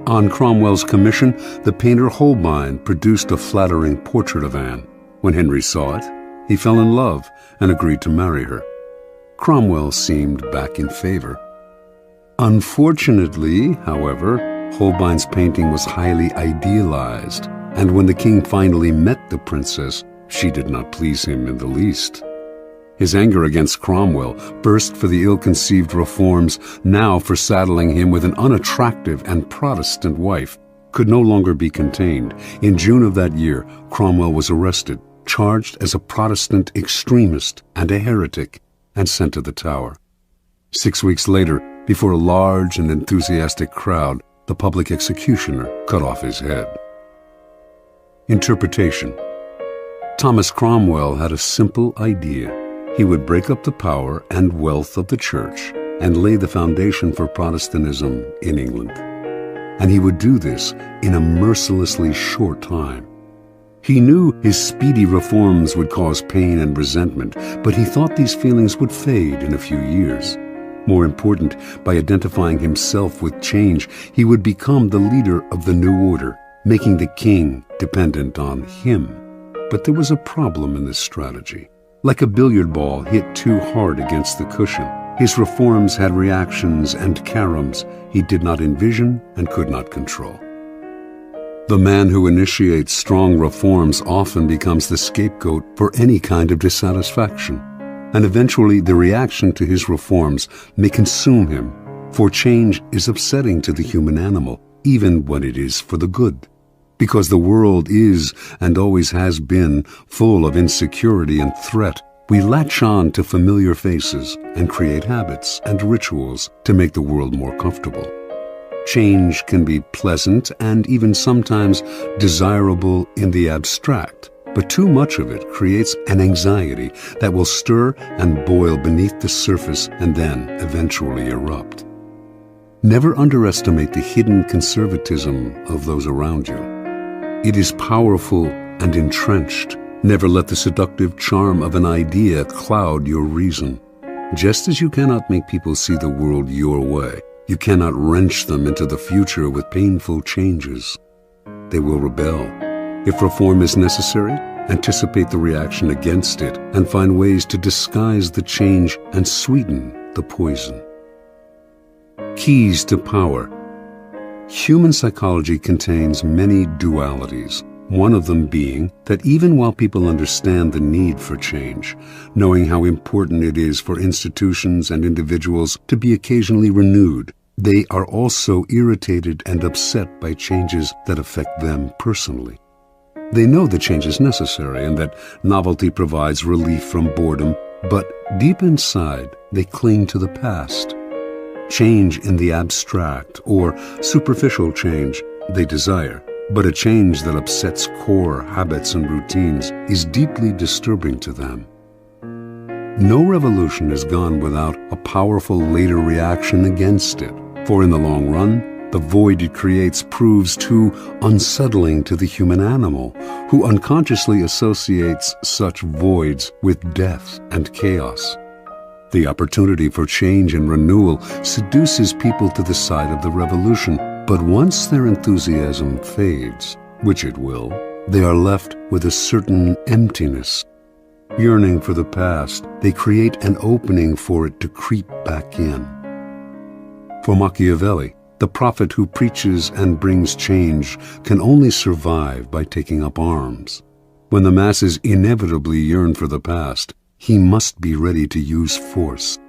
On Cromwell's commission, the painter Holbein produced a flattering portrait of Anne. When Henry saw it, he fell in love and agreed to marry her. Cromwell seemed back in favor. Unfortunately, however, Holbein's painting was highly idealized, and when the king finally met the princess, she did not please him in the least. His anger against Cromwell, first for the ill-conceived reforms, now for saddling him with an unattractive and Protestant wife, could no longer be contained. In June of that year, Cromwell was arrested, charged as a Protestant extremist and a heretic, and sent to the Tower. 6 weeks later, before a large and enthusiastic crowd, the public executioner cut off his head. Interpretation. Thomas Cromwell had a simple idea. He would break up the power and wealth of the church and lay the foundation for Protestantism in England. And he would do this in a mercilessly short time. He knew his speedy reforms would cause pain and resentment, but he thought these feelings would fade in a few years. More important, by identifying himself with change, he would become the leader of the new order, making the king dependent on him. But there was a problem in this strategy. Like a billiard ball hit too hard against the cushion, his reforms had reactions and caroms he did not envision and could not control. The man who initiates strong reforms often becomes the scapegoat for any kind of dissatisfaction, and eventually the reaction to his reforms may consume him, for change is upsetting to the human animal, even when it is for the good. Because the world is, and always has been, full of insecurity and threat, we latch on to familiar faces and create habits and rituals to make the world more comfortable. Change can be pleasant and even sometimes desirable in the abstract, but too much of it creates an anxiety that will stir and boil beneath the surface and then eventually erupt. Never underestimate the hidden conservatism of those around you. It is powerful and entrenched. Never let the seductive charm of an idea cloud your reason. Just as you cannot make people see the world your way, you cannot wrench them into the future with painful changes. They will rebel. If reform is necessary, anticipate the reaction against it and find ways to disguise the change and sweeten the poison. Keys to power. Human psychology contains many dualities, one of them being that even while people understand the need for change, knowing how important it is for institutions and individuals to be occasionally renewed, they are also irritated and upset by changes that affect them personally. They know the change is necessary and that novelty provides relief from boredom, but deep inside, they cling to the past. Change in the abstract or superficial change they desire, but a change that upsets core habits and routines is deeply disturbing to them. No revolution is gone without a powerful later reaction against it, for in the long run, the void it creates proves too unsettling to the human animal, who unconsciously associates such voids with death and chaos. The opportunity for change and renewal seduces people to the side of the revolution, but once their enthusiasm fades, which it will, they are left with a certain emptiness. Yearning for the past, they create an opening for it to creep back in. For Machiavelli, the prophet who preaches and brings change can only survive by taking up arms. When the masses inevitably yearn for the past, he must be ready to use force.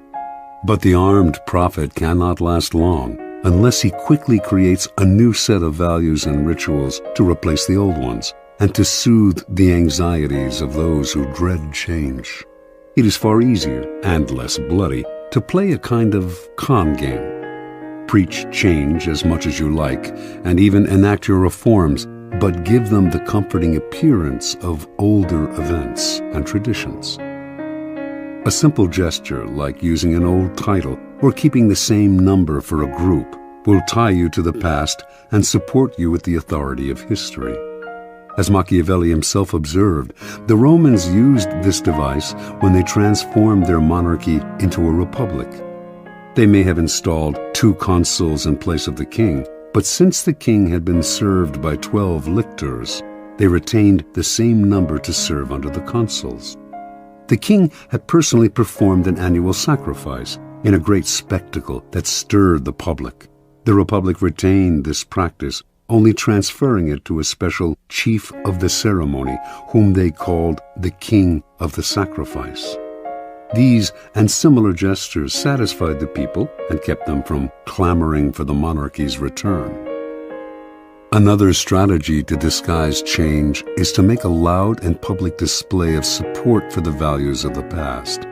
But the armed prophet cannot last long unless he quickly creates a new set of values and rituals to replace the old ones and to soothe the anxieties of those who dread change. It is far easier and less bloody to play a kind of con game. Preach change as much as you like, and even enact your reforms, but give them the comforting appearance of older events and traditions. A simple gesture like using an old title or keeping the same number for a group will tie you to the past and support you with the authority of history. As Machiavelli himself observed, the Romans used this device when they transformed their monarchy into a republic. They may have installed 2 consuls in place of the king, but since the king had been served by 12 lictors, they retained the same number to serve under the consuls. The king had personally performed an annual sacrifice in a great spectacle that stirred the public. The republic retained this practice, only transferring it to a special chief of the ceremony, whom they called the king of the sacrifice. These and similar gestures satisfied the people and kept them from clamoring for the monarchy's return. Another strategy to disguise change is to make a loud and public display of support for the values of the past.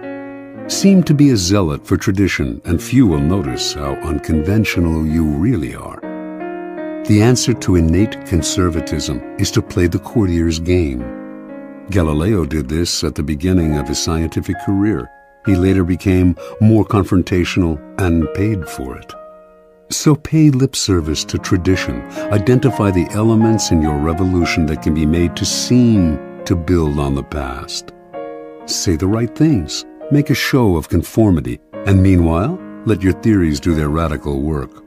Seem to be a zealot for tradition, and few will notice how unconventional you really are. The answer to innate conservatism is to play the courtier's game. Galileo did this at the beginning of his scientific career. He later became more confrontational and paid for it. So pay lip service to tradition. Identify the elements in your revolution that can be made to seem to build on the past. Say the right things. Make a show of conformity, and meanwhile, let your theories do their radical work.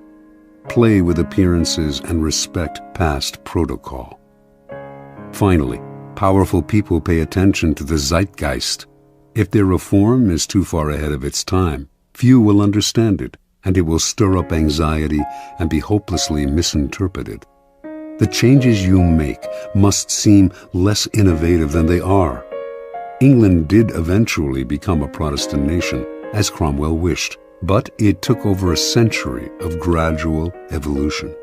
Play with appearances and respect past protocol. Finally, powerful people pay attention to the zeitgeist. If their reform is too far ahead of its time, few will understand it, and it will stir up anxiety and be hopelessly misinterpreted. The changes you make must seem less innovative than they are. England did eventually become a Protestant nation, as Cromwell wished, but it took over a century of gradual evolution.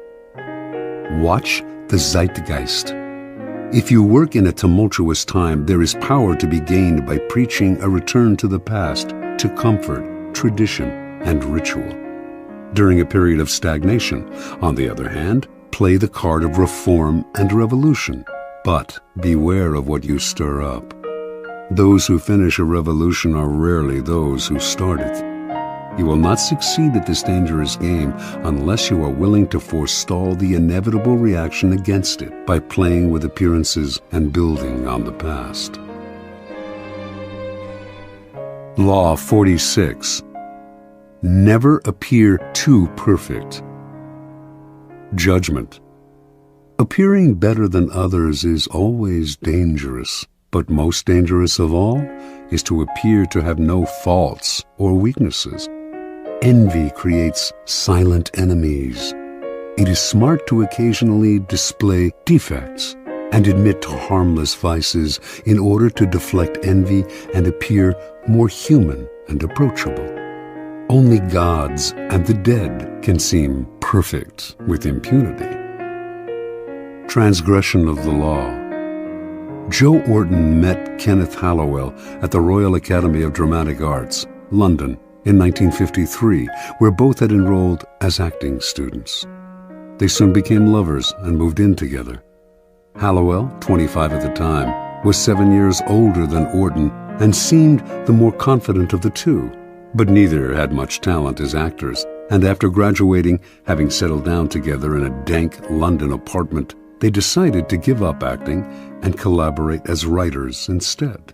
Watch the zeitgeist. If you work in a tumultuous time, there is power to be gained by preaching a return to the past, to comfort, tradition, and ritual. During a period of stagnation, on the other hand, play the card of reform and revolution, but beware of what you stir up. Those who finish a revolution are rarely those who start it. You will not succeed at this dangerous game unless you are willing to forestall the inevitable reaction against it by playing with appearances and building on the past. Law 46. Never appear too perfect. Judgment. Appearing better than others is always dangerous, but most dangerous of all is to appear to have no faults or weaknesses. Envy creates silent enemies. It is smart to occasionally display defects and admit to harmless vices in order to deflect envy and appear more human and approachable. Only gods and the dead can seem perfect with impunity. Transgression of the law. Joe Orton met Kenneth Halliwell at the Royal Academy of Dramatic Arts, London, in 1953, where both had enrolled as acting students. They soon became lovers and moved in together. Halliwell, 25 at the time, was 7 years older than Orton and seemed the more confident of the two, but neither had much talent as actors, and after graduating, having settled down together in a dank London apartment, they decided to give up acting and collaborate as writers instead.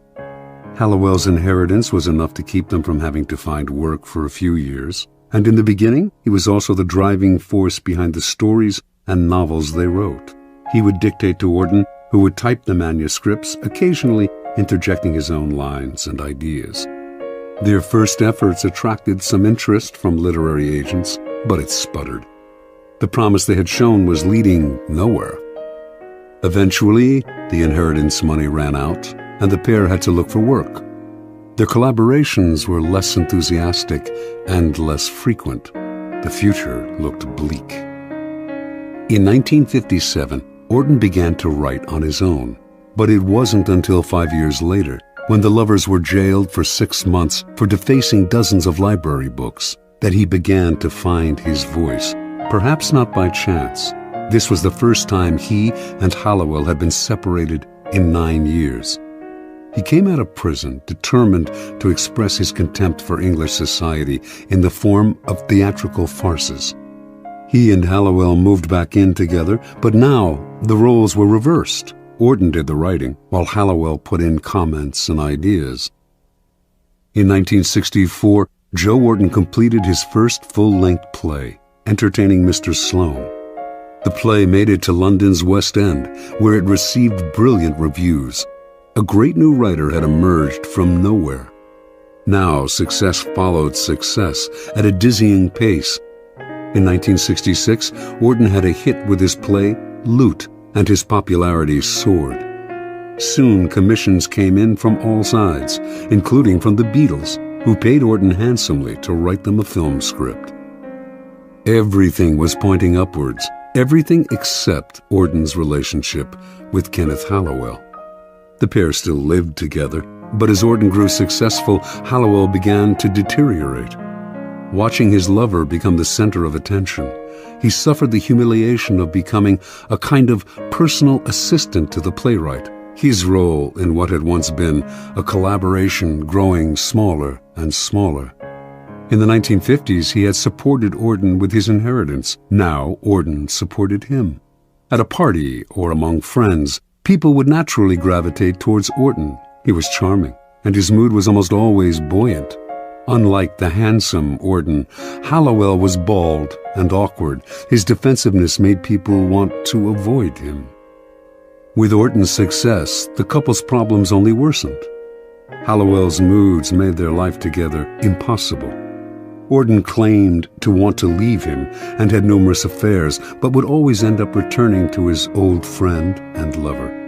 Halliwell's inheritance was enough to keep them from having to find work for a few years, and in the beginning, he was also the driving force behind the stories and novels they wrote. He would dictate to Orton, who would type the manuscripts, occasionally interjecting his own lines and ideas. Their first efforts attracted some interest from literary agents, but it sputtered. The promise they had shown was leading nowhere. Eventually, the inheritance money ran out, and the pair had to look for work. Their collaborations were less enthusiastic and less frequent. The future looked bleak. In 1957, Orton began to write on his own, but it wasn't until 5 years later, when the lovers were jailed for 6 months for defacing dozens of library books, that he began to find his voice, perhaps not by chance. This was the first time he and Hallowell had been separated in 9 years. He came out of prison determined to express his contempt for English society in the form of theatrical farces. He and Hallowell moved back in together, but now the roles were reversed. Orton did the writing, while Hallowell put in comments and ideas. In 1964, Joe Orton completed his first full-length play, Entertaining Mr. Sloane. The play made it to London's West End, where it received brilliant reviews. A great new writer had emerged from nowhere. Now success followed success at a dizzying pace. In 1966, Orton had a hit with his play, Loot, and his popularity soared. Soon commissions came in from all sides, including from the Beatles, who paid Orton handsomely to write them a film script. Everything was pointing upwards, everything except Orton's relationship with Kenneth Hallowell. The pair still lived together, but as Orton grew successful, Hallowell began to deteriorate. Watching his lover become the center of attention, he suffered the humiliation of becoming a kind of personal assistant to the playwright, his role in what had once been a collaboration growing smaller and smaller. In the 1950s, he had supported Orton with his inheritance. Now Orton supported him. At a party or among friends, people would naturally gravitate towards Orton. He was charming, and his mood was almost always buoyant. Unlike the handsome Orton, Hallowell was bald and awkward. His defensiveness made people want to avoid him. With Orton's success, the couple's problems only worsened. Hallowell's moods made their life together impossible. Orton claimed to want to leave him and had numerous affairs, but would always end up returning to his old friend and lover.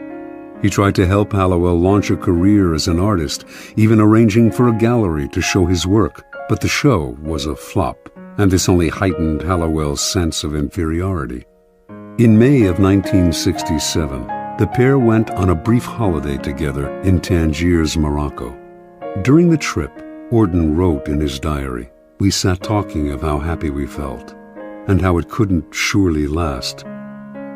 He tried to help Hallowell launch a career as an artist, even arranging for a gallery to show his work, but the show was a flop, and this only heightened Hallowell's sense of inferiority. In May of 1967, the pair went on a brief holiday together in Tangiers, Morocco. During the trip, Orton wrote in his diary, "We sat talking of how happy we felt, and how it couldn't surely last.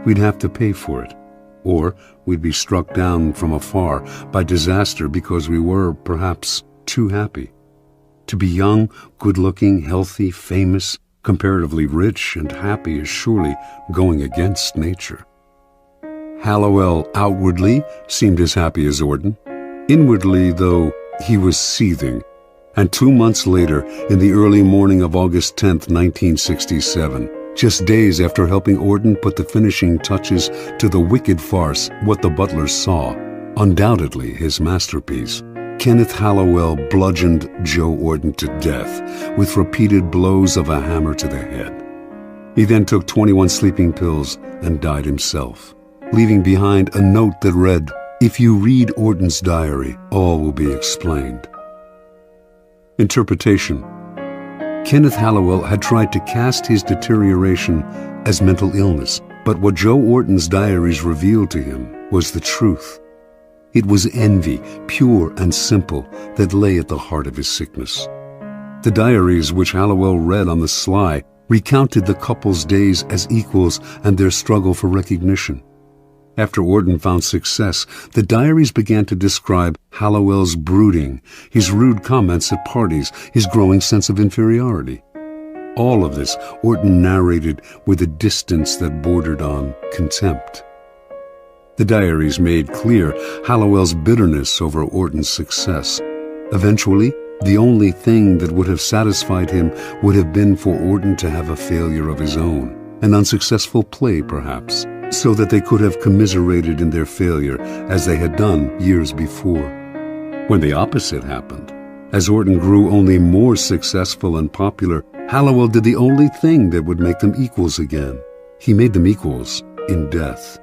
We'd have to pay for it, or we'd be struck down from afar by disaster because we were, perhaps, too happy. To be young, good-looking, healthy, famous, comparatively rich and happy is surely going against nature." Hallowell outwardly seemed as happy as Orton. Inwardly, though, he was seething. And 2 months later, in the early morning of August 10th, 1967, just days after helping Orton put the finishing touches to the wicked farce, What the Butler Saw, undoubtedly his masterpiece, Kenneth Hallowell bludgeoned Joe Orton to death with repeated blows of a hammer to the head. He then took 21 sleeping pills and died himself, leaving behind a note that read, "If you read Orton's diary, all will be explained." Interpretation. Kenneth Hallowell had tried to cast his deterioration as mental illness, but what Joe Orton's diaries revealed to him was the truth. It was envy, pure and simple, that lay at the heart of his sickness. The diaries, which Hallowell read on the sly, recounted the couple's days as equals and their struggle for recognition. After Orton found success, the diaries began to describe Hallowell's brooding, his rude comments at parties, his growing sense of inferiority. All of this Orton narrated with a distance that bordered on contempt. The diaries made clear Hallowell's bitterness over Orton's success. Eventually, the only thing that would have satisfied him would have been for Orton to have a failure of his own, an unsuccessful play perhaps, so that they could have commiserated in their failure as they had done years before. When the opposite happened, as Orton grew only more successful and popular, Hallowell did the only thing that would make them equals again. He made them equals in death.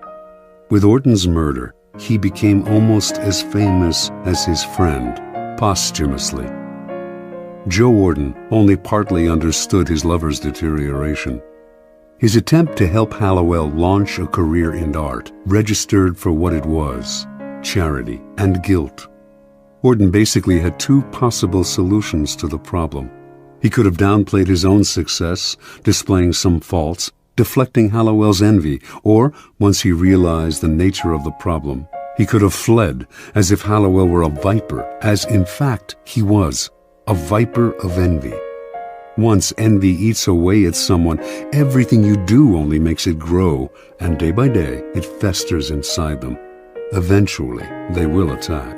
With Orton's murder, he became almost as famous as his friend, posthumously. Joe Orton only partly understood his lover's deterioration. His attempt to help Hallowell launch a career in art registered for what it was: charity and guilt. Orton basically had two possible solutions to the problem. He could have downplayed his own success, displaying some faults, deflecting Hallowell's envy, or, once he realized the nature of the problem, he could have fled as if Hallowell were a viper, as in fact he was, a viper of envy. Once envy eats away at someone, everything you do only makes it grow, and day by day it festers inside them. Eventually, they will attack.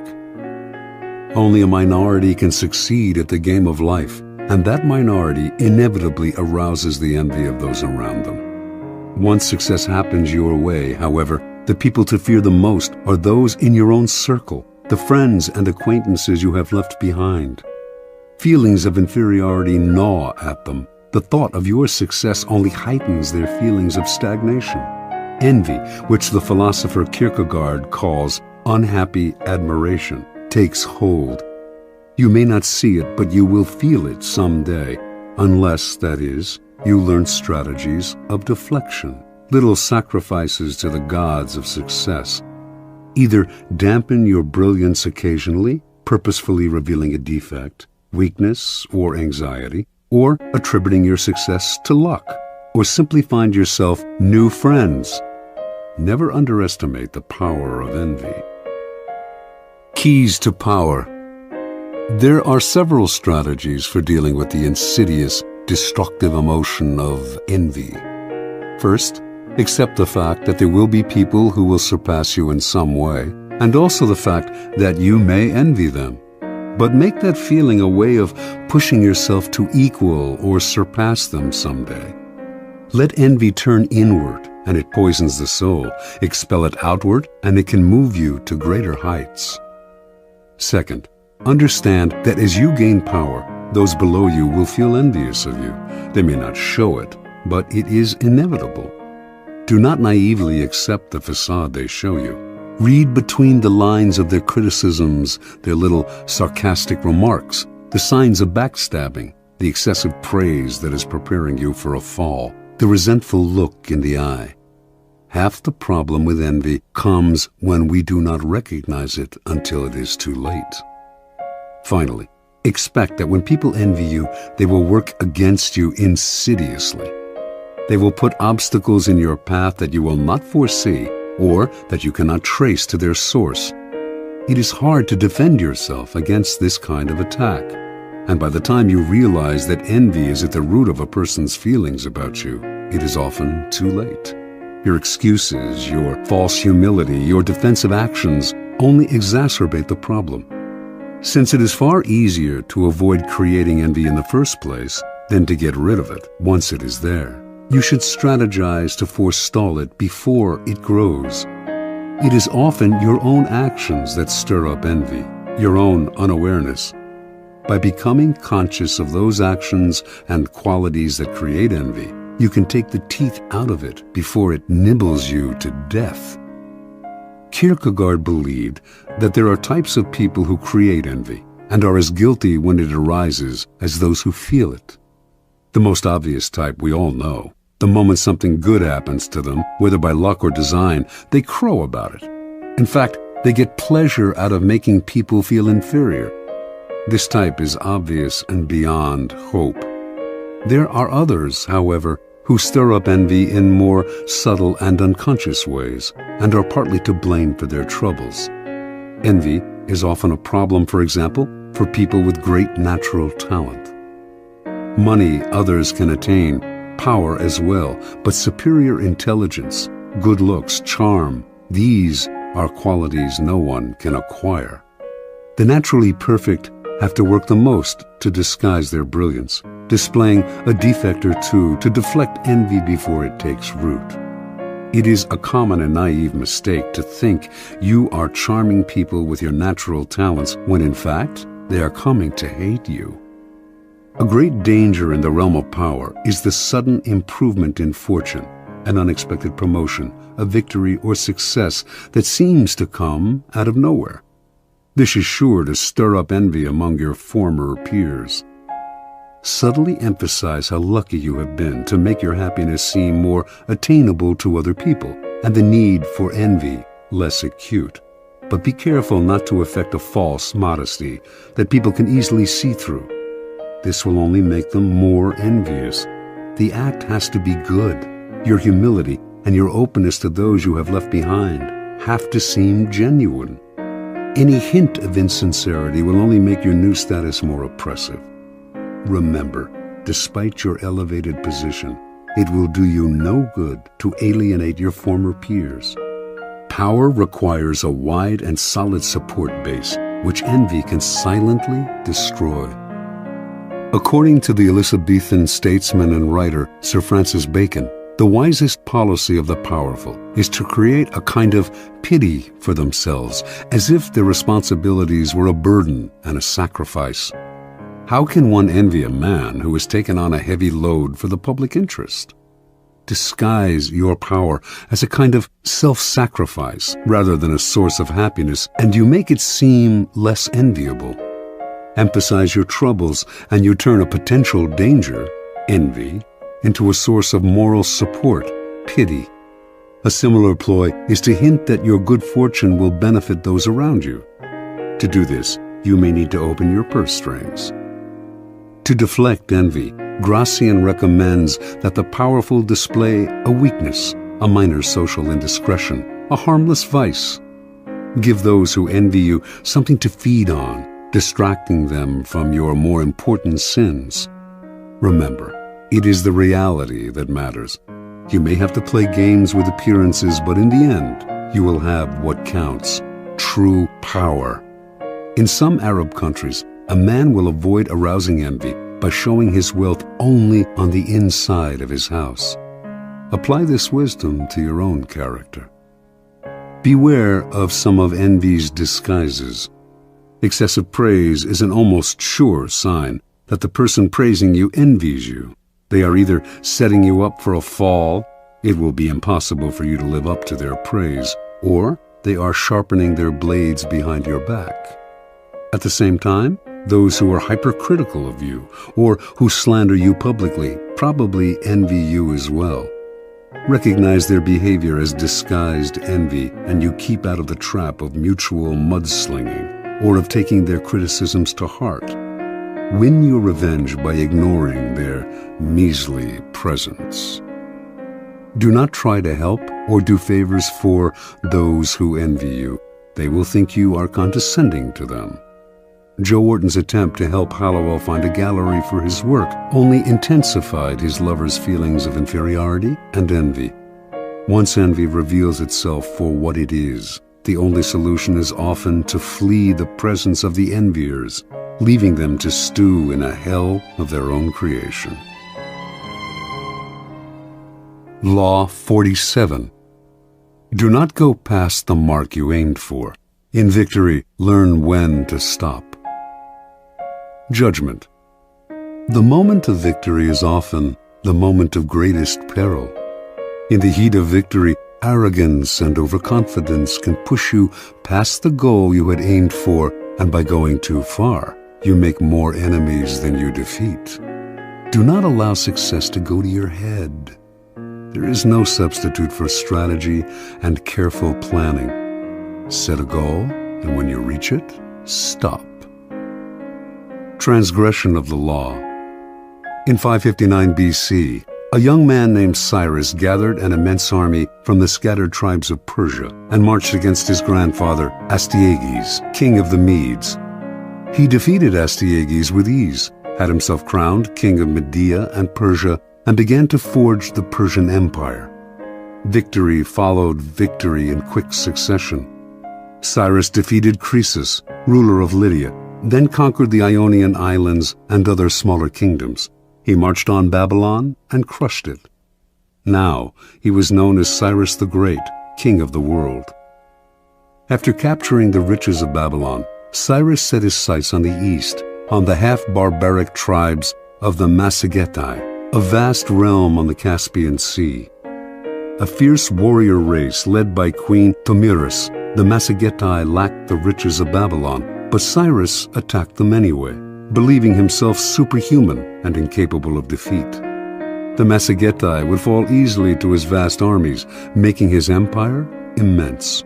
Only a minority can succeed at the game of life, and that minority inevitably arouses the envy of those around them. Once success happens your way, however, the people to fear the most are those in your own circle, the friends and acquaintances you have left behind. Feelings of inferiority gnaw at them. The thought of your success only heightens their feelings of stagnation. Envy, which the philosopher Kierkegaard calls unhappy admiration, takes hold. You may not see it, but you will feel it someday, unless, that is, you learn strategies of deflection, little sacrifices to the gods of success. Either dampen your brilliance occasionally, purposefully revealing a defect, weakness, or anxiety, or attributing your success to luck, or simply find yourself new friends. Never underestimate the power of envy. Keys to power. There are several strategies for dealing with the insidious, destructive emotion of envy. First, accept the fact that there will be people who will surpass you in some way, and also the fact that you may envy them. But make that feeling a way of pushing yourself to equal or surpass them someday. Let envy turn inward, and it poisons the soul. Expel it outward, and it can move you to greater heights. Second, understand that as you gain power, those below you will feel envious of you. They may not show it, but it is inevitable. Do not naively accept the facade they show you. Read between the lines of their criticisms, their little sarcastic remarks, the signs of backstabbing, the excessive praise that is preparing you for a fall, the resentful look in the eye. Half the problem with envy comes when we do not recognize it until it is too late. Finally, expect that when people envy you, they will work against you insidiously. They will put obstacles in your path that you will not foresee, or that you cannot trace to their source. It is hard to defend yourself against this kind of attack, and by the time you realize that envy is at the root of a person's feelings about you, it is often too late. Your excuses, your false humility, your defensive actions only exacerbate the problem. Since it is far easier to avoid creating envy in the first place than to get rid of it once it is there, you should strategize to forestall it before it grows. It is often your own actions that stir up envy, your own unawareness. By becoming conscious of those actions and qualities that create envy, you can take the teeth out of it before it nibbles you to death. Kierkegaard believed that there are types of people who create envy and are as guilty when it arises as those who feel it. The most obvious type we all know. The moment something good happens to them, whether by luck or design, they crow about it. In fact, they get pleasure out of making people feel inferior. This type is obvious and beyond hope. There are others, however, who stir up envy in more subtle and unconscious ways, and are partly to blame for their troubles. Envy is often a problem, for example, for people with great natural talent. Money others can attain, power as well, but superior intelligence, good looks, charm, these are qualities no one can acquire. The naturally perfect have to work the most to disguise their brilliance, displaying a defect or two to deflect envy before it takes root. It is a common and naive mistake to think you are charming people with your natural talents when in fact they are coming to hate you. A great danger in the realm of power is the sudden improvement in fortune an unexpected promotion, a victory or success that seems to come out of nowhere. This is sure to stir up envy among your former peers. Subtly emphasize how lucky you have been to make your happiness seem more attainable to other people, and the need for envy less acute. But be careful not to affect a false modesty that people can easily see through. This will only make them more envious. The act has to be good. Your humility and your openness to those you have left behind have to seem genuine. Any hint of insincerity will only make your new status more oppressive. Remember, despite your elevated position, it will do you no good to alienate your former peers. Power requires a wide and solid support base, which envy can silently destroy. According to the Elizabethan statesman and writer Sir Francis Bacon, the wisest policy of the powerful is to create a kind of pity for themselves, as if their responsibilities were a burden and a sacrifice. How can one envy a man who has taken on a heavy load for the public interest? Disguise your power as a kind of self-sacrifice rather than a source of happiness, and you make it seem less enviable. Emphasize your troubles, and you turn a potential danger, envy, into a source of moral support, pity. A similar ploy is to hint that your good fortune will benefit those around you. To do this, you may need to open your purse strings. To deflect envy, Gracian recommends that the powerful display a weakness, a minor social indiscretion, a harmless vice. Give those who envy you something to feed on, distracting them from your more important sins. Remember, it is the reality that matters. You may have to play games with appearances, but in the end, you will have what counts, true power. In some Arab countries, a man will avoid arousing envy by showing his wealth only on the inside of his house. Apply this wisdom to your own character. Beware of some of envy's disguises. Excessive praise is an almost sure sign that the person praising you envies you. They are either setting you up for a fall, it will be impossible for you to live up to their praise, or they are sharpening their blades behind your back. At the same time, those who are hypercritical of you or who slander you publicly probably envy you as well. Recognize their behavior as disguised envy, and you keep out of the trap of mutual mudslinging or of taking their criticisms to heart. Win your revenge by ignoring their measly presence. Do not try to help or do favors for those who envy you. They will think you are condescending to them. Joe Wharton's attempt to help Hallowell find a gallery for his work only intensified his lover's feelings of inferiority and envy. Once envy reveals itself for what it is, the only solution is often to flee the presence of the enviers, leaving them to stew in a hell of their own creation. Law 47. Do not go past the mark you aimed for. In victory, learn when to stop. Judgment. The moment of victory is often the moment of greatest peril. In the heat of victory, arrogance and overconfidence can push you past the goal you had aimed for, and by going too far, you make more enemies than you defeat. Do not allow success to go to your head. There is no substitute for strategy and careful planning. Set a goal, and when you reach it, stop. Transgression of the law. In 559 BC, a young man named Cyrus gathered an immense army from the scattered tribes of Persia and marched against his grandfather, Astyages, king of the Medes. He defeated Astyages with ease, had himself crowned king of Media and Persia, and began to forge the Persian Empire. Victory followed victory in quick succession. Cyrus defeated Croesus, ruler of Lydia, then conquered the Ionian islands and other smaller kingdoms. He marched on Babylon and crushed it. Now he was known as Cyrus the Great, king of the world. After capturing the riches of Babylon, Cyrus set his sights on the east, on the half-barbaric tribes of the Massagetae, a vast realm on the Caspian Sea. a fierce warrior race led by Queen Tomyris, the Massagetae lacked the riches of Babylon, but Cyrus attacked them anyway, believing himself superhuman and incapable of defeat. The Massagetae would fall easily to his vast armies, making his empire immense.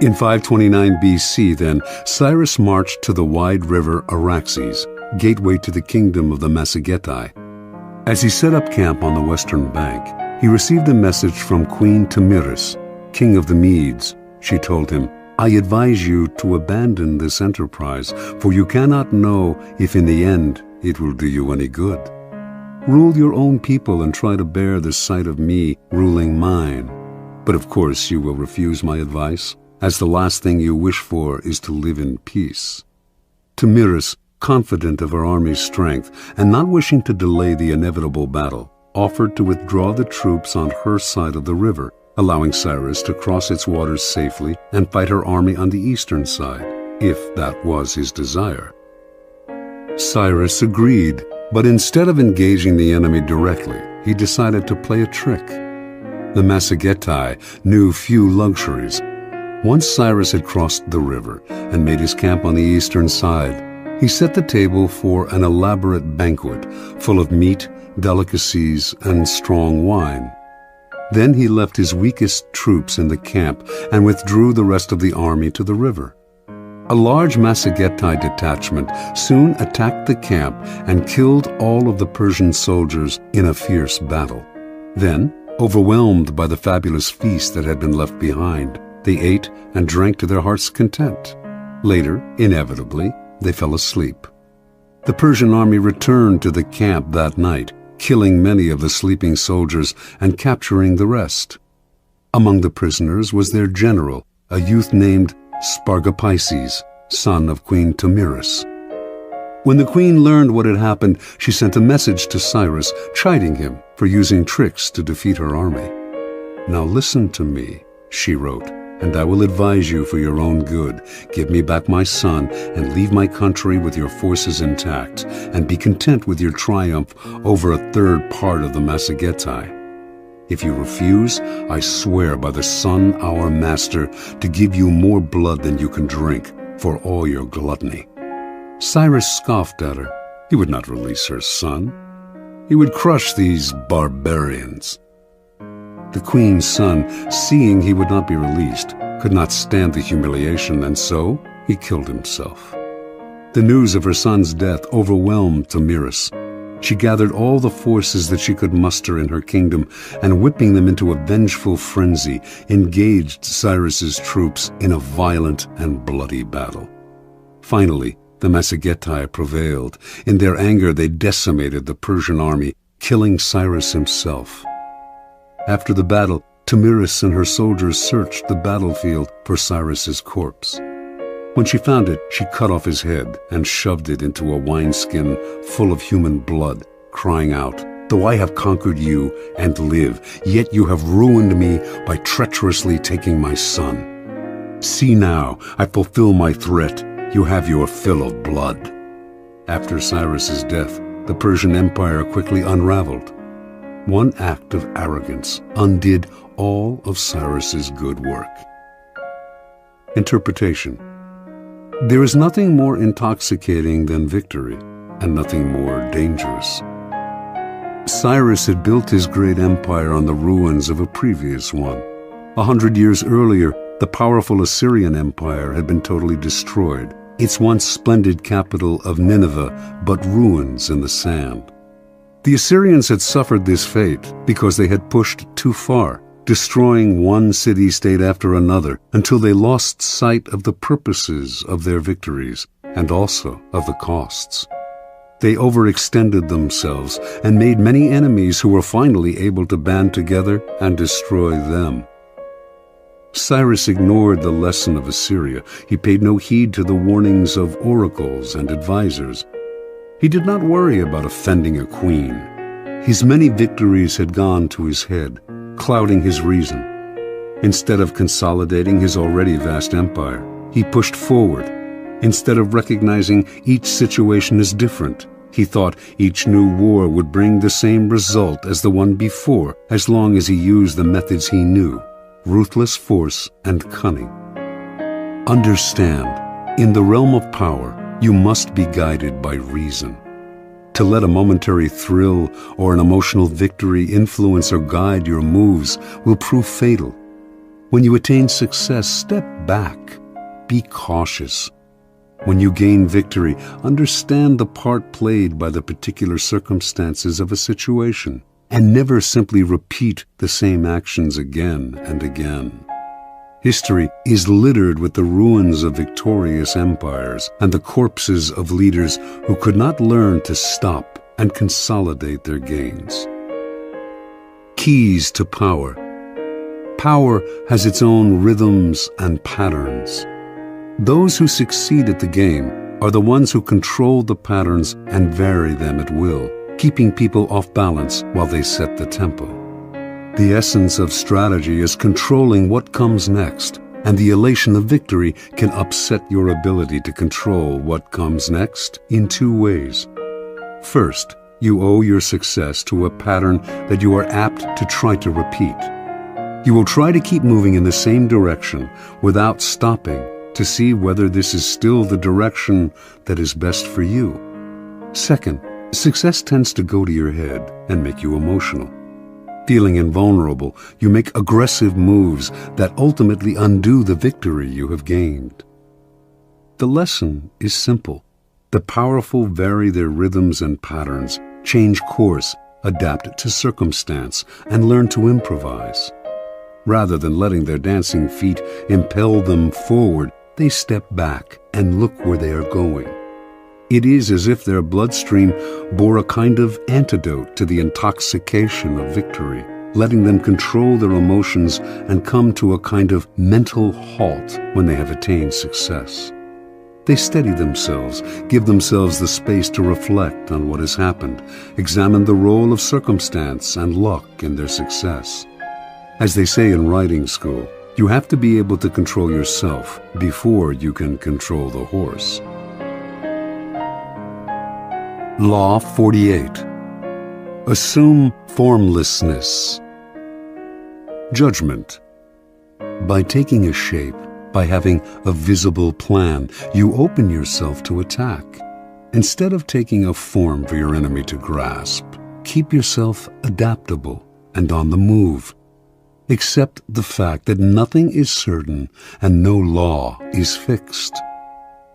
In 529 BC, then, Cyrus marched to the wide river Araxes, gateway to the kingdom of the Massagetae. As he set up camp on the western bank, he received a message from Queen Tomyris, king of the Medes. She told him, "I advise you to abandon this enterprise, for you cannot know if in the end it will do you any good. Rule your own people and try to bear the sight of me ruling mine. But of course you will refuse my advice, as the last thing you wish for is to live in peace." Tomyris, confident of her army's strength and not wishing to delay the inevitable battle, offered to withdraw the troops on her side of the river, allowing Cyrus to cross its waters safely and fight her army on the eastern side, if that was his desire. Cyrus agreed, but instead of engaging the enemy directly, he decided to play a trick. The Massagetae knew few luxuries. Once Cyrus had crossed the river and made his camp on the eastern side, he set the table for an elaborate banquet full of meat, delicacies, and strong wine. Then he left his weakest troops in the camp and withdrew the rest of the army to the river. A large Massagetae detachment soon attacked the camp and killed all of the Persian soldiers in a fierce battle. Then, overwhelmed by the fabulous feast that had been left behind, they ate and drank to their heart's content. Later, inevitably, they fell asleep. The Persian army returned to the camp that night, killing many of the sleeping soldiers and capturing the rest. Among the prisoners was their general, a youth named Spargapises, son of Queen Tomyris. When the queen learned what had happened, she sent a message to Cyrus, chiding him for using tricks to defeat her army. "Now listen to me," she wrote, "and I will advise you for your own good. Give me back my son and leave my country with your forces intact, and be content with your triumph over a third part of the Massagetae. If you refuse, I swear by the sun, our master, to give you more blood than you can drink for all your gluttony." Cyrus scoffed at her. He would not release her son. He would crush these barbarians. The queen's son, seeing he would not be released, could not stand the humiliation, and so he killed himself. The news of her son's death overwhelmed Tomyris. She gathered all the forces that she could muster in her kingdom, and whipping them into a vengeful frenzy, engaged Cyrus's troops in a violent and bloody battle. Finally, the Massagetae prevailed. In their anger, they decimated the Persian army, killing Cyrus himself. After the battle, Tomyris and her soldiers searched the battlefield for Cyrus's corpse. When she found it, she cut off his head and shoved it into a wineskin full of human blood, crying out, "Though I have conquered you and live, yet you have ruined me by treacherously taking my son. See now, I fulfill my threat. You have your fill of blood." After Cyrus's death, the Persian Empire quickly unraveled. One act of arrogance undid all of Cyrus's good work. Interpretation. There is nothing more intoxicating than victory, and nothing more dangerous. Cyrus had built his great empire on the ruins of a previous one. 100 years earlier, the powerful Assyrian Empire had been totally destroyed, its once splendid capital of Nineveh but ruins in the sand. The Assyrians had suffered this fate because they had pushed too far, destroying one city-state after another until they lost sight of the purposes of their victories and also of the costs. They overextended themselves and made many enemies who were finally able to band together and destroy them. Cyrus ignored the lesson of Assyria. He paid no heed to the warnings of oracles and advisors. He did not worry about offending a queen. His many victories had gone to his head, clouding his reason. Instead of consolidating his already vast empire, he pushed forward. Instead of recognizing each situation as different, He thought each new war would bring the same result as the one before, as long as he used the methods he knew: ruthless force and cunning. Understand, in the realm of power, you must be guided by reason. To let a momentary thrill or an emotional victory influence or guide your moves will prove fatal. When you attain success, step back. Be cautious. When you gain victory, understand the part played by the particular circumstances of a situation, and never simply repeat the same actions again and again. History is littered with the ruins of victorious empires and the corpses of leaders who could not learn to stop and consolidate their gains. Keys to power. Power has its own rhythms and patterns. Those who succeed at the game are the ones who control the patterns and vary them at will, keeping people off balance while they set the tempo. The essence of strategy is controlling what comes next, and the elation of victory can upset your ability to control what comes next in two ways. First, you owe your success to a pattern that you are apt to try to repeat. You will try to keep moving in the same direction without stopping to see whether this is still the direction that is best for you. Second, success tends to go to your head and make you emotional. Feeling invulnerable, you make aggressive moves that ultimately undo the victory you have gained. The lesson is simple. The powerful vary their rhythms and patterns, change course, adapt to circumstance, and learn to improvise. Rather than letting their dancing feet impel them forward, they step back and look where they are going. It is as if their bloodstream bore a kind of antidote to the intoxication of victory, letting them control their emotions and come to a kind of mental halt when they have attained success. They steady themselves, give themselves the space to reflect on what has happened, examine the role of circumstance and luck in their success. As they say in riding school, you have to be able to control yourself before you can control the horse. Law 48. Assume formlessness. Judgment. By taking a shape, by having a visible plan, you open yourself to attack. Instead of taking a form for your enemy to grasp, keep yourself adaptable and on the move. Accept the fact that nothing is certain and no law is fixed.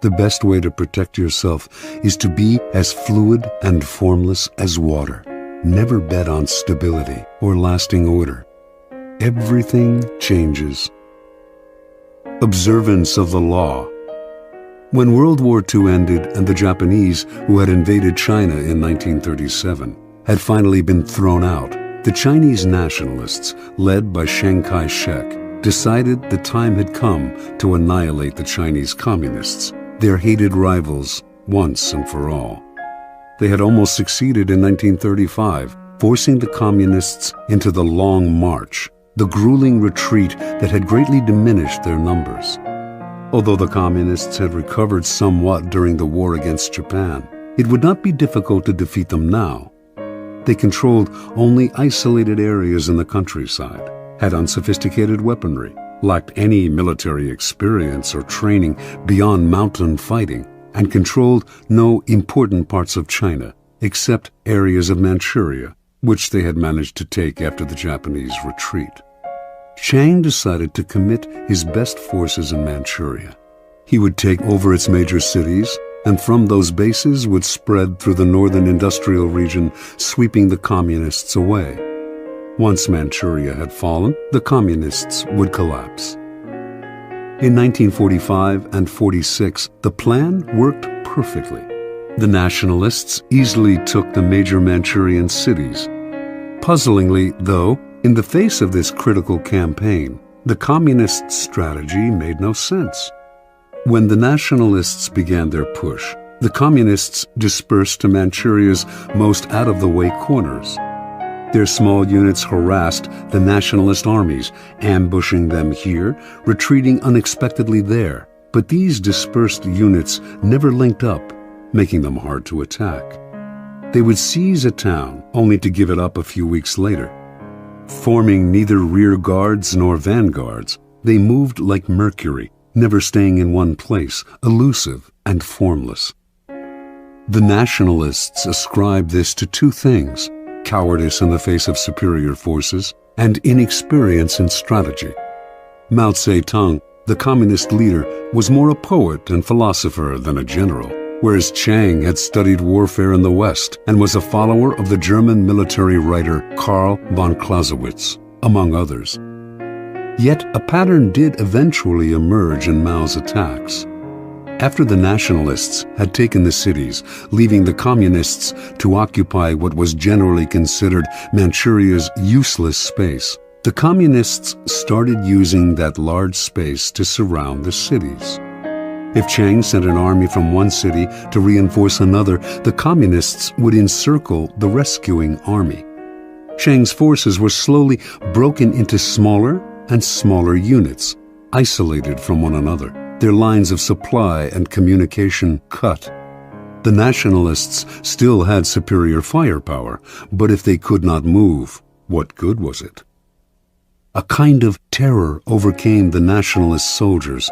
The best way to protect yourself is to be as fluid and formless as water. Never bet on stability or lasting order. Everything changes. Observance of the law. When World War II ended and the Japanese, who had invaded China in 1937, had finally been thrown out, the Chinese nationalists, led by Chiang Kai-shek, decided the time had come to annihilate the Chinese communists, their hated rivals, once and for all. They had almost succeeded in 1935, forcing the communists into the Long March, the grueling retreat that had greatly diminished their numbers. Although the communists had recovered somewhat during the war against Japan, it would not be difficult to defeat them now. They controlled only isolated areas in the countryside, had unsophisticated weaponry, lacked any military experience or training beyond mountain fighting, and controlled no important parts of China, except areas of Manchuria, which they had managed to take after the Japanese retreat. Chiang decided to commit his best forces in Manchuria. He would take over its major cities, and from those bases would spread through the northern industrial region, sweeping the communists away. Once Manchuria had fallen, the communists would collapse. In 1945 and 46, the plan worked perfectly. The nationalists easily took the major Manchurian cities. Puzzlingly, though, in the face of this critical campaign, the communists' strategy made no sense. When the nationalists began their push, the communists dispersed to Manchuria's most out-of-the-way corners. Their small units harassed the nationalist armies, ambushing them here, retreating unexpectedly there. But these dispersed units never linked up, making them hard to attack. They would seize a town only to give it up a few weeks later. Forming neither rear guards nor vanguards, they moved like Mercury, never staying in one place, elusive and formless. The nationalists ascribed this to two things: cowardice in the face of superior forces and inexperience in strategy. Mao Zedong, the communist leader, was more a poet and philosopher than a general, whereas Chiang had studied warfare in the West and was a follower of the German military writer Karl von Clausewitz, among others. Yet a pattern did eventually emerge in Mao's attacks. After the nationalists had taken the cities, leaving the communists to occupy what was generally considered Manchuria's useless space, the communists started using that large space to surround the cities. If Chiang sent an army from one city to reinforce another, the communists would encircle the rescuing army. Chiang's forces were slowly broken into smaller and smaller units, isolated from one another, their lines of supply and communication cut. The nationalists still had superior firepower, but if they could not move, what good was it? A kind of terror overcame the nationalist soldiers.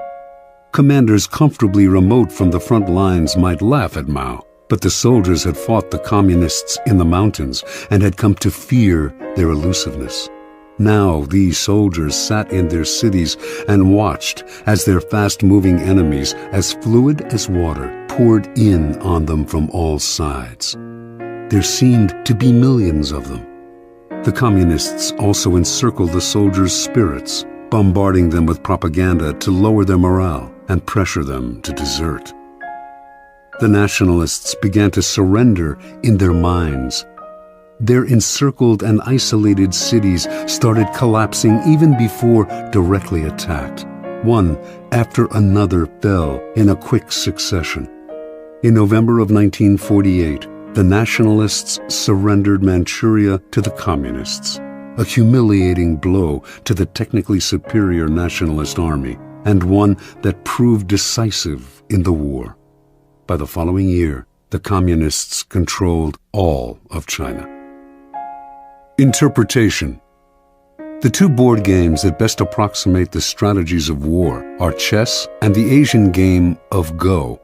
Commanders comfortably remote from the front lines might laugh at Mao, but the soldiers had fought the communists in the mountains and had come to fear their elusiveness. Now these soldiers sat in their cities and watched as their fast-moving enemies, as fluid as water, poured in on them from all sides. There seemed to be millions of them. The communists also encircled the soldiers' spirits, bombarding them with propaganda to lower their morale and pressure them to desert. The nationalists began to surrender in their minds. Their encircled and isolated cities started collapsing even before directly attacked. One after another fell in a quick succession. In November of 1948, the nationalists surrendered Manchuria to the communists, a humiliating blow to the technically superior nationalist army, and one that proved decisive in the war. By the following year, the communists controlled all of China. Interpretation. The two board games that best approximate the strategies of war are chess and the Asian game of Go.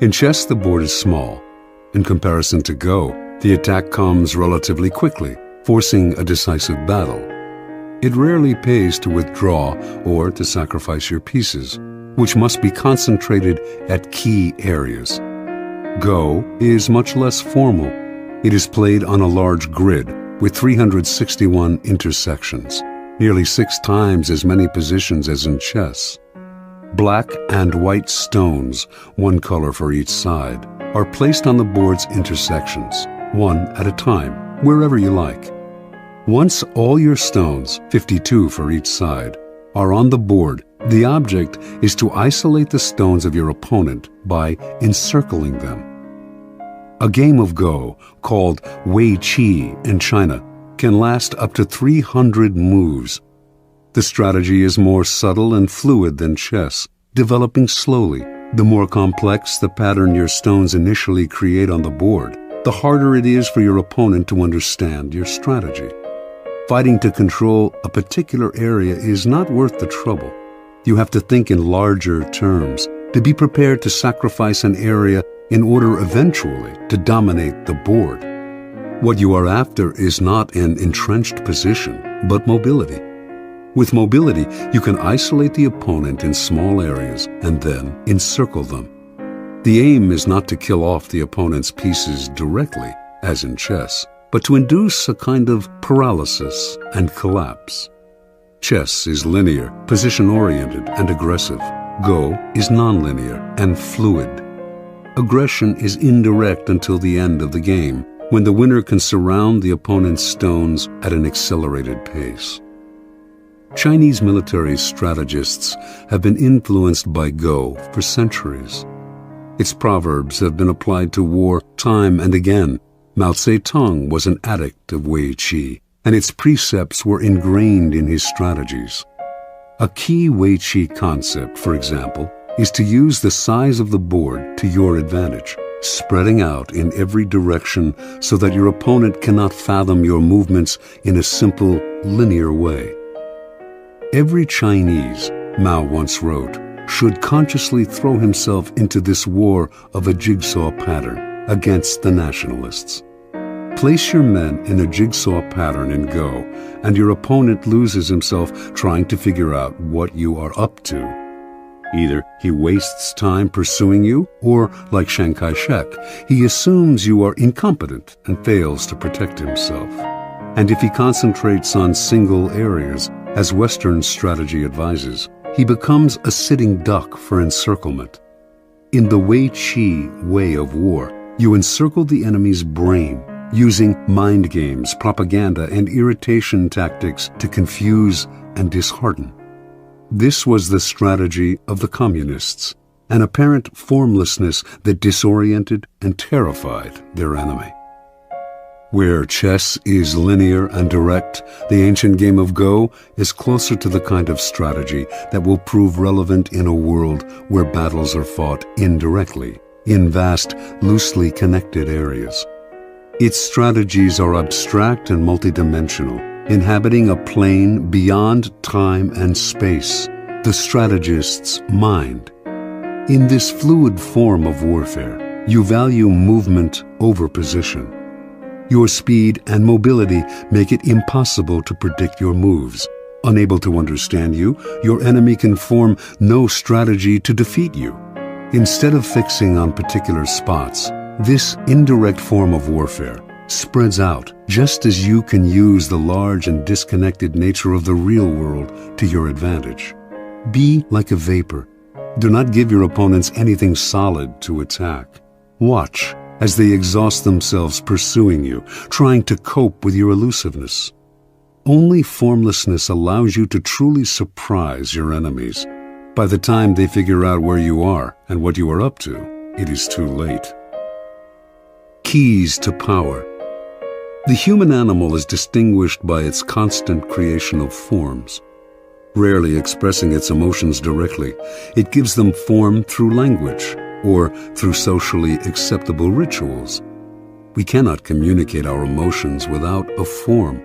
In chess, the board is small. In comparison to Go, the attack comes relatively quickly, forcing a decisive battle. It rarely pays to withdraw or to sacrifice your pieces, which must be concentrated at key areas. Go is much less formal. It is played on a large grid with 361 intersections, nearly 6 times as many positions as in chess. Black and white stones, one color for each side, are placed on the board's intersections, one at a time, wherever you like. Once all your stones, 52 for each side, are on the board, the object is to isolate the stones of your opponent by encircling them. A game of Go, called Wei Qi in China, can last up to 300 moves. The strategy is more subtle and fluid than chess, developing slowly. The more complex the pattern your stones initially create on the board, the harder it is for your opponent to understand your strategy. Fighting to control a particular area is not worth the trouble. You have to think in larger terms, to be prepared to sacrifice an area in order eventually to dominate the board. What you are after is not an entrenched position, but mobility. With mobility, you can isolate the opponent in small areas and then encircle them. The aim is not to kill off the opponent's pieces directly, as in chess, but to induce a kind of paralysis and collapse. Chess is linear, position-oriented, and aggressive. Go is nonlinear and fluid. Aggression is indirect until the end of the game, when the winner can surround the opponent's stones at an accelerated pace. Chinese military strategists have been influenced by Go for centuries. Its proverbs have been applied to war time and again. Mao Zedong was an addict of Wei Qi, and its precepts were ingrained in his strategies. A key Wei Qi concept, for example, is to use the size of the board to your advantage. spreading out in every direction so that your opponent cannot fathom your movements in a simple, linear way. Every Chinese, Mao once wrote, should consciously throw himself into this war of a jigsaw pattern against the nationalists. Place your men in a jigsaw pattern and go, and your opponent loses himself trying to figure out what you are up to. Either he wastes time pursuing you, or, like Chiang Kai-shek, he assumes you are incompetent and fails to protect himself. And if he concentrates on single areas, as Western strategy advises, he becomes a sitting duck for encirclement. In the Wei Qi way of war, you encircle the enemy's brain, using mind games, propaganda, and irritation tactics to confuse and dishearten. This was the strategy of the communists, an apparent formlessness that disoriented and terrified their enemy. Where chess is linear and direct, the ancient game of Go is closer to the kind of strategy that will prove relevant in a world where battles are fought indirectly, in vast, loosely connected areas. Its strategies are abstract and multidimensional, inhabiting a plane beyond time and space, the strategist's mind. In this fluid form of warfare, you value movement over position. Your speed and mobility make it impossible to predict your moves. Unable to understand you, your enemy can form no strategy to defeat you. Instead of fixing on particular spots, this indirect form of warfare spreads out just as you can use the large and disconnected nature of the real world to your advantage. Be like a vapor. Do not give your opponents anything solid to attack. Watch as they exhaust themselves pursuing you, trying to cope with your elusiveness. Only formlessness allows you to truly surprise your enemies. By the time they figure out where you are and what you are up to, it is too late. Keys to power. The human animal is distinguished by its constant creation of forms. Rarely expressing its emotions directly, it gives them form through language, or through socially acceptable rituals. We cannot communicate our emotions without a form.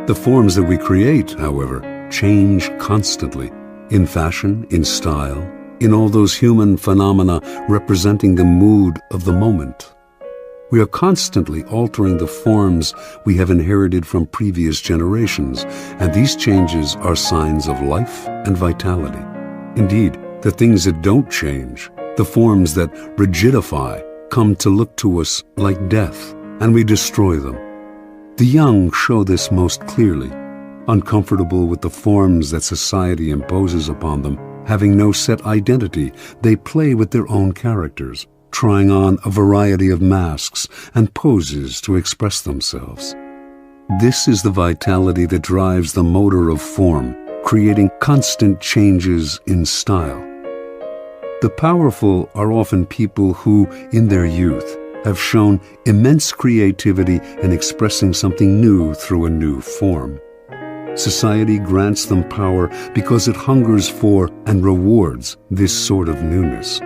The forms that we create, however, change constantly, in fashion, in style, in all those human phenomena representing the mood of the moment. We are constantly altering the forms we have inherited from previous generations, and these changes are signs of life and vitality. Indeed, the things that don't change, the forms that rigidify, come to look to us like death, and we destroy them. The young show this most clearly. Uncomfortable with the forms that society imposes upon them, having no set identity, they play with their own characters, trying on a variety of masks and poses to express themselves. This is the vitality that drives the motor of form, creating constant changes in style. The powerful are often people who, in their youth, have shown immense creativity in expressing something new through a new form. Society grants them power because it hungers for and rewards this sort of newness.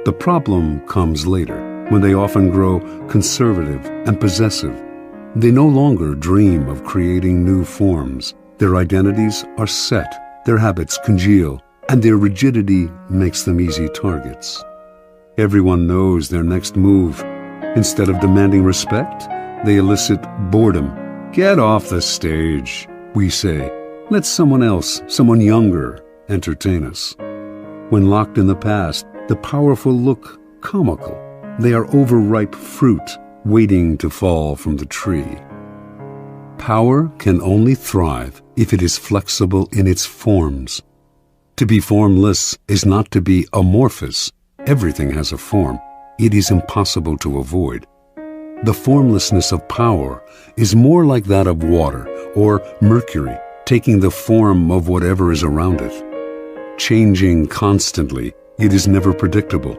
The problem comes later, when they often grow conservative and possessive. They no longer dream of creating new forms. Their identities are set, their habits congeal, and their rigidity makes them easy targets. Everyone knows their next move. Instead of demanding respect, they elicit boredom. Get off the stage, we say. Let someone else, someone younger, entertain us. When locked in the past, the powerful look comical. They are overripe fruit, waiting to fall from the tree. Power can only thrive if it is flexible in its forms. To be formless is not to be amorphous. Everything has a form. It is impossible to avoid. The formlessness of power is more like that of water or mercury, taking the form of whatever is around it. Changing constantly, it is never predictable.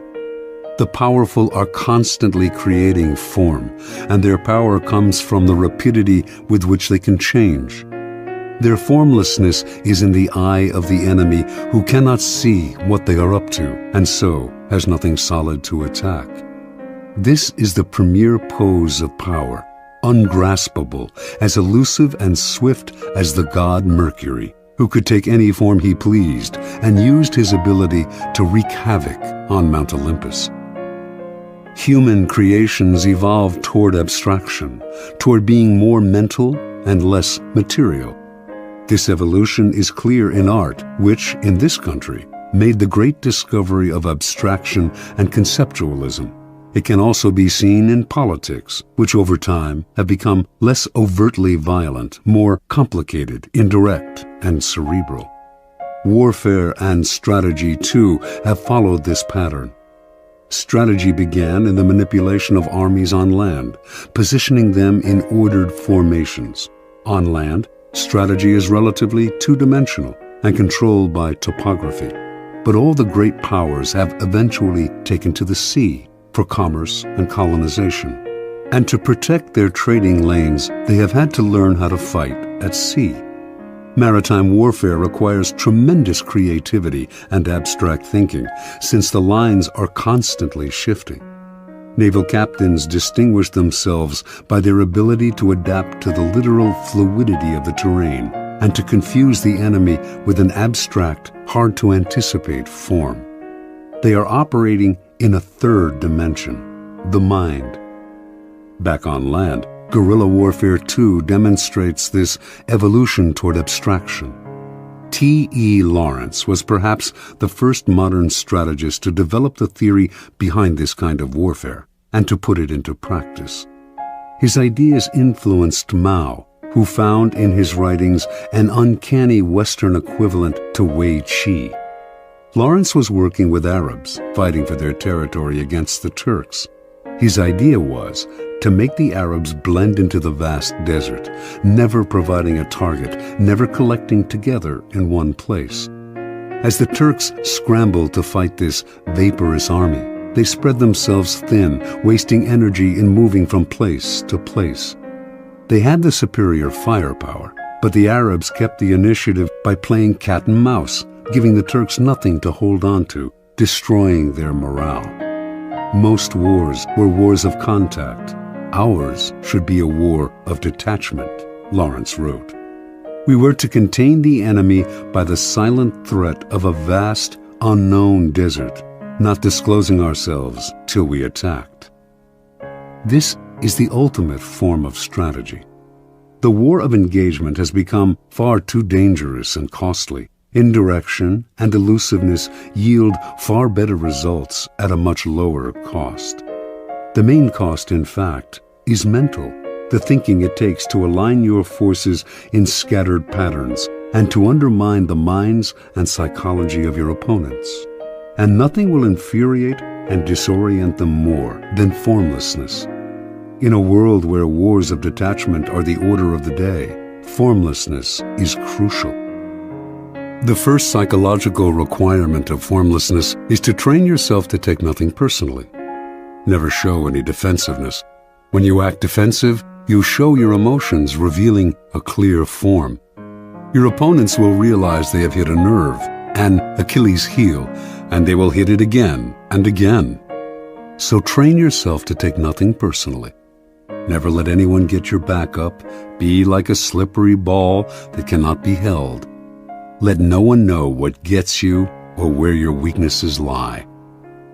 The powerful are constantly creating form, and their power comes from the rapidity with which they can change. Their formlessness is in the eye of the enemy, who cannot see what they are up to, and so has nothing solid to attack. This is the premier pose of power, ungraspable, as elusive and swift as the god Mercury, who could take any form he pleased and used his ability to wreak havoc on Mount Olympus. Human creations evolved toward abstraction, toward being more mental and less material. This evolution is clear in art, which, in this country, made the great discovery of abstraction and conceptualism. It can also be seen in politics, which over time have become less overtly violent, more complicated, indirect, and cerebral. Warfare and strategy, too, have followed this pattern. Strategy began in the manipulation of armies on land, positioning them in ordered formations. On land, strategy is relatively two-dimensional and controlled by topography. But all the great powers have eventually taken to the sea for commerce and colonization. And to protect their trading lanes, they have had to learn how to fight at sea. Maritime warfare requires tremendous creativity and abstract thinking, since the lines are constantly shifting. Naval captains distinguish themselves by their ability to adapt to the literal fluidity of the terrain and to confuse the enemy with an abstract, hard-to-anticipate form. They are operating in a third dimension, the mind. Back on land, guerrilla warfare too demonstrates this evolution toward abstraction. T.E. Lawrence was perhaps the first modern strategist to develop the theory behind this kind of warfare and to put it into practice. His ideas influenced Mao, who found in his writings an uncanny Western equivalent to Wei Qi. Lawrence was working with Arabs, fighting for their territory against the Turks. His idea was to make the Arabs blend into the vast desert, never providing a target, never collecting together in one place. As the Turks scrambled to fight this vaporous army, they spread themselves thin, wasting energy in moving from place to place. They had the superior firepower, but the Arabs kept the initiative by playing cat and mouse, giving the Turks nothing to hold on to, destroying their morale. Most wars were wars of contact. Ours should be a war of detachment, Lawrence wrote. We were to contain the enemy by the silent threat of a vast, unknown desert, not disclosing ourselves till we attacked. This is the ultimate form of strategy. The war of engagement has become far too dangerous and costly. Indirection and elusiveness yield far better results at a much lower cost. The main cost, in fact, is mental, the thinking it takes to align your forces in scattered patterns and to undermine the minds and psychology of your opponents. And nothing will infuriate and disorient them more than formlessness. In a world where wars of detachment are the order of the day, formlessness is crucial. The first psychological requirement of formlessness is to train yourself to take nothing personally. Never show any defensiveness. When you act defensive, you show your emotions, revealing a clear form. Your opponents will realize they have hit a nerve, an Achilles heel, and they will hit it again and again. So train yourself to take nothing personally. Never let anyone get your back up. Be like a slippery ball that cannot be held. Let no one know what gets you or where your weaknesses lie.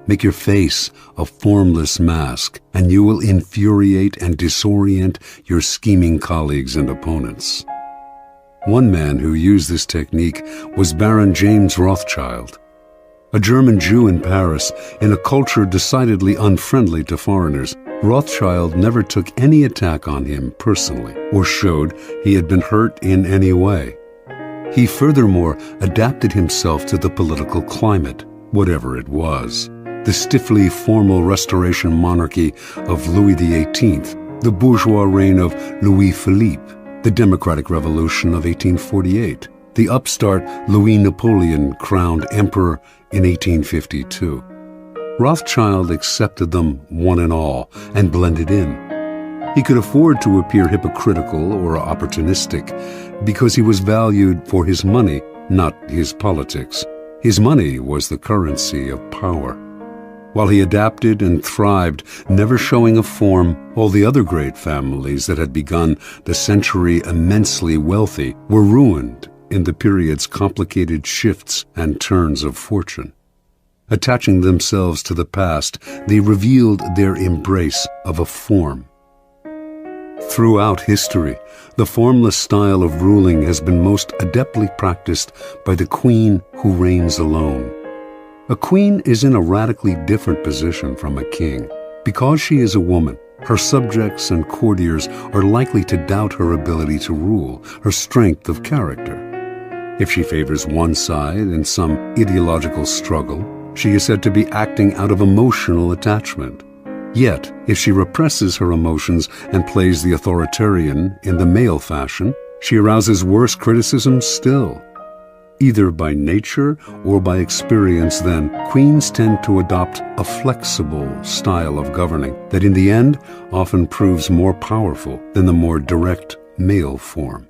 Make your face a formless mask, and you will infuriate and disorient your scheming colleagues and opponents. One man who used this technique was Baron James Rothschild. A German Jew in Paris, in a culture decidedly unfriendly to foreigners, Rothschild never took any attack on him personally or showed he had been hurt in any way. He furthermore adapted himself to the political climate, whatever it was. The stiffly formal Restoration monarchy of Louis XVIII, the bourgeois reign of Louis Philippe, the Democratic Revolution of 1848, the upstart Louis Napoleon crowned emperor in 1852. Rothschild accepted them one and all and blended in. He could afford to appear hypocritical or opportunistic because he was valued for his money, not his politics. His money was the currency of power. While he adapted and thrived, never showing a form, all the other great families that had begun the century immensely wealthy were ruined in the period's complicated shifts and turns of fortune. Attaching themselves to the past, they revealed their embrace of a form. Throughout history, the formless style of ruling has been most adeptly practiced by the queen who reigns alone. A queen is in a radically different position from a king. Because she is a woman, her subjects and courtiers are likely to doubt her ability to rule, her strength of character. If she favors one side in some ideological struggle, she is said to be acting out of emotional attachment. Yet, if she represses her emotions and plays the authoritarian in the male fashion, she arouses worse criticism still. Either by nature or by experience, then, queens tend to adopt a flexible style of governing that in the end often proves more powerful than the more direct male form.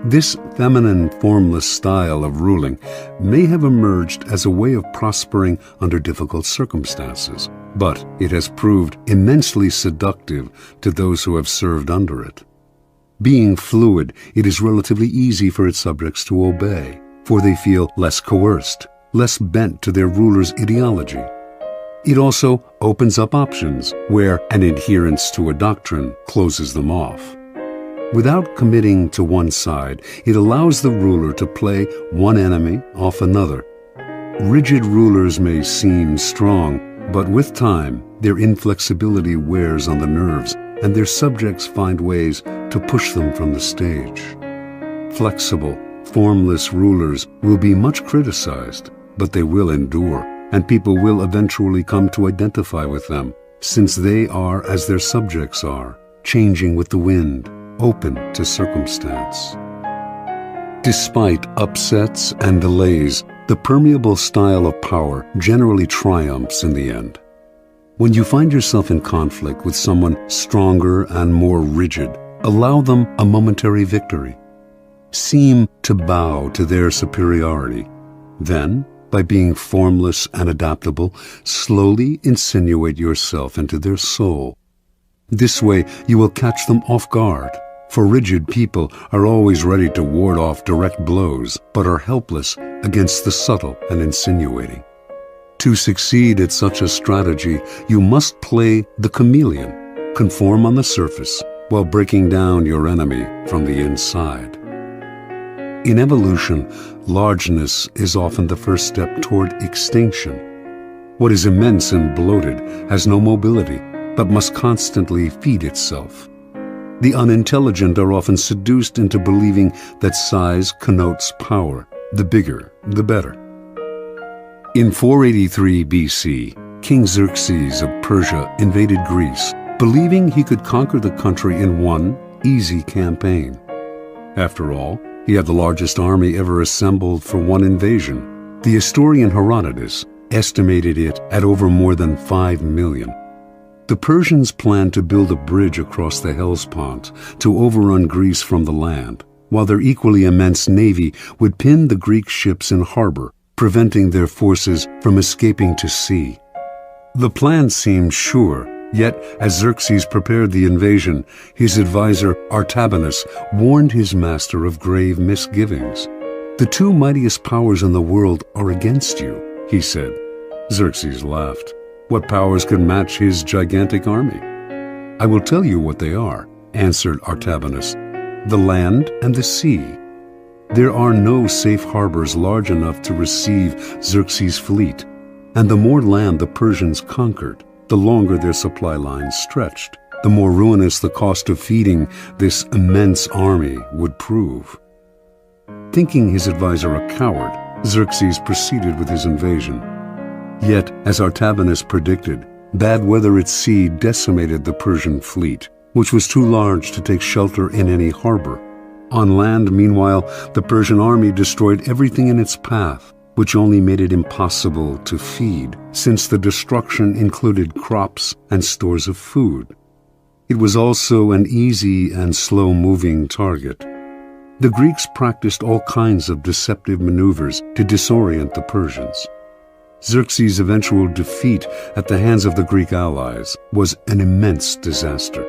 This feminine, formless style of ruling may have emerged as a way of prospering under difficult circumstances, but it has proved immensely seductive to those who have served under it. Being fluid, it is relatively easy for its subjects to obey, for they feel less coerced, less bent to their ruler's ideology. It also opens up options where an adherence to a doctrine closes them off. Without committing to one side, it allows the ruler to play one enemy off another. Rigid rulers may seem strong, but with time, their inflexibility wears on the nerves, and their subjects find ways to push them from the stage. Flexible, formless rulers will be much criticized, but they will endure, and people will eventually come to identify with them, since they are as their subjects are, changing with the wind, open to circumstance. Despite upsets and delays, the permeable style of power generally triumphs in the end. When you find yourself in conflict with someone stronger and more rigid, allow them a momentary victory. Seem to bow to their superiority. Then, by being formless and adaptable, slowly insinuate yourself into their soul. This way, you will catch them off guard, for rigid people are always ready to ward off direct blows, but are helpless against the subtle and insinuating. To succeed at such a strategy, you must play the chameleon, conform on the surface, while breaking down your enemy from the inside. In evolution, largeness is often the first step toward extinction. What is immense and bloated has no mobility, but must constantly feed itself. The unintelligent are often seduced into believing that size connotes power. The bigger, the better. In 483 BC, King Xerxes of Persia invaded Greece, believing he could conquer the country in one easy campaign. After all, he had the largest army ever assembled for one invasion. The historian Herodotus estimated it at over more than 5 million. The Persians planned to build a bridge across the Hellespont to overrun Greece from the land, while their equally immense navy would pin the Greek ships in harbor, preventing their forces from escaping to sea. The plan seemed sure, yet as Xerxes prepared the invasion, his advisor Artabanus warned his master of grave misgivings. "The two mightiest powers in the world are against you," he said. Xerxes laughed. What powers could match his gigantic army? "I will tell you what they are," answered Artabanus. "The land and the sea. There are no safe harbors large enough to receive Xerxes' fleet, and the more land the Persians conquered, the longer their supply lines stretched, the more ruinous the cost of feeding this immense army would prove." Thinking his advisor a coward, Xerxes proceeded with his invasion. Yet, as Artabanus predicted, bad weather at sea decimated the Persian fleet, which was too large to take shelter in any harbor. On land, meanwhile, the Persian army destroyed everything in its path, which only made it impossible to feed, since the destruction included crops and stores of food. It was also an easy and slow-moving target. The Greeks practiced all kinds of deceptive maneuvers to disorient the Persians. Xerxes' eventual defeat at the hands of the Greek allies was an immense disaster.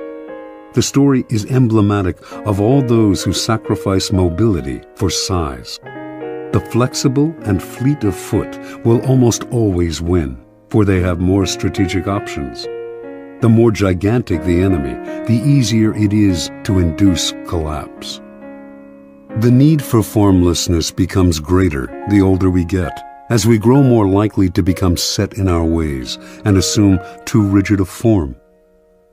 The story is emblematic of all those who sacrifice mobility for size. The flexible and fleet of foot will almost always win, for they have more strategic options. The more gigantic the enemy, the easier it is to induce collapse. The need for formlessness becomes greater the older we get, as we grow more likely to become set in our ways and assume too rigid a form.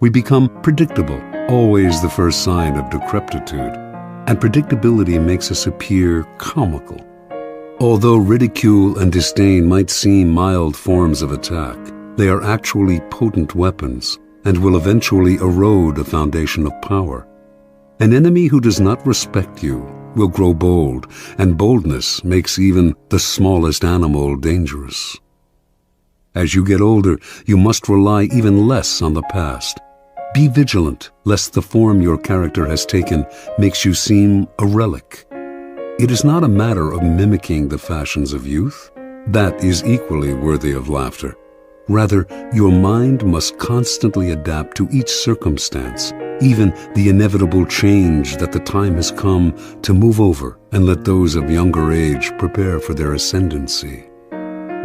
We become predictable, always the first sign of decrepitude, and predictability makes us appear comical. Although ridicule and disdain might seem mild forms of attack, they are actually potent weapons and will eventually erode a foundation of power. An enemy who does not respect you will grow bold, and boldness makes even the smallest animal dangerous. As you get older, you must rely even less on the past. Be vigilant, lest the form your character has taken makes you seem a relic. It is not a matter of mimicking the fashions of youth. That is equally worthy of laughter. Rather, your mind must constantly adapt to each circumstance, even the inevitable change that the time has come to move over and let those of younger age prepare for their ascendancy.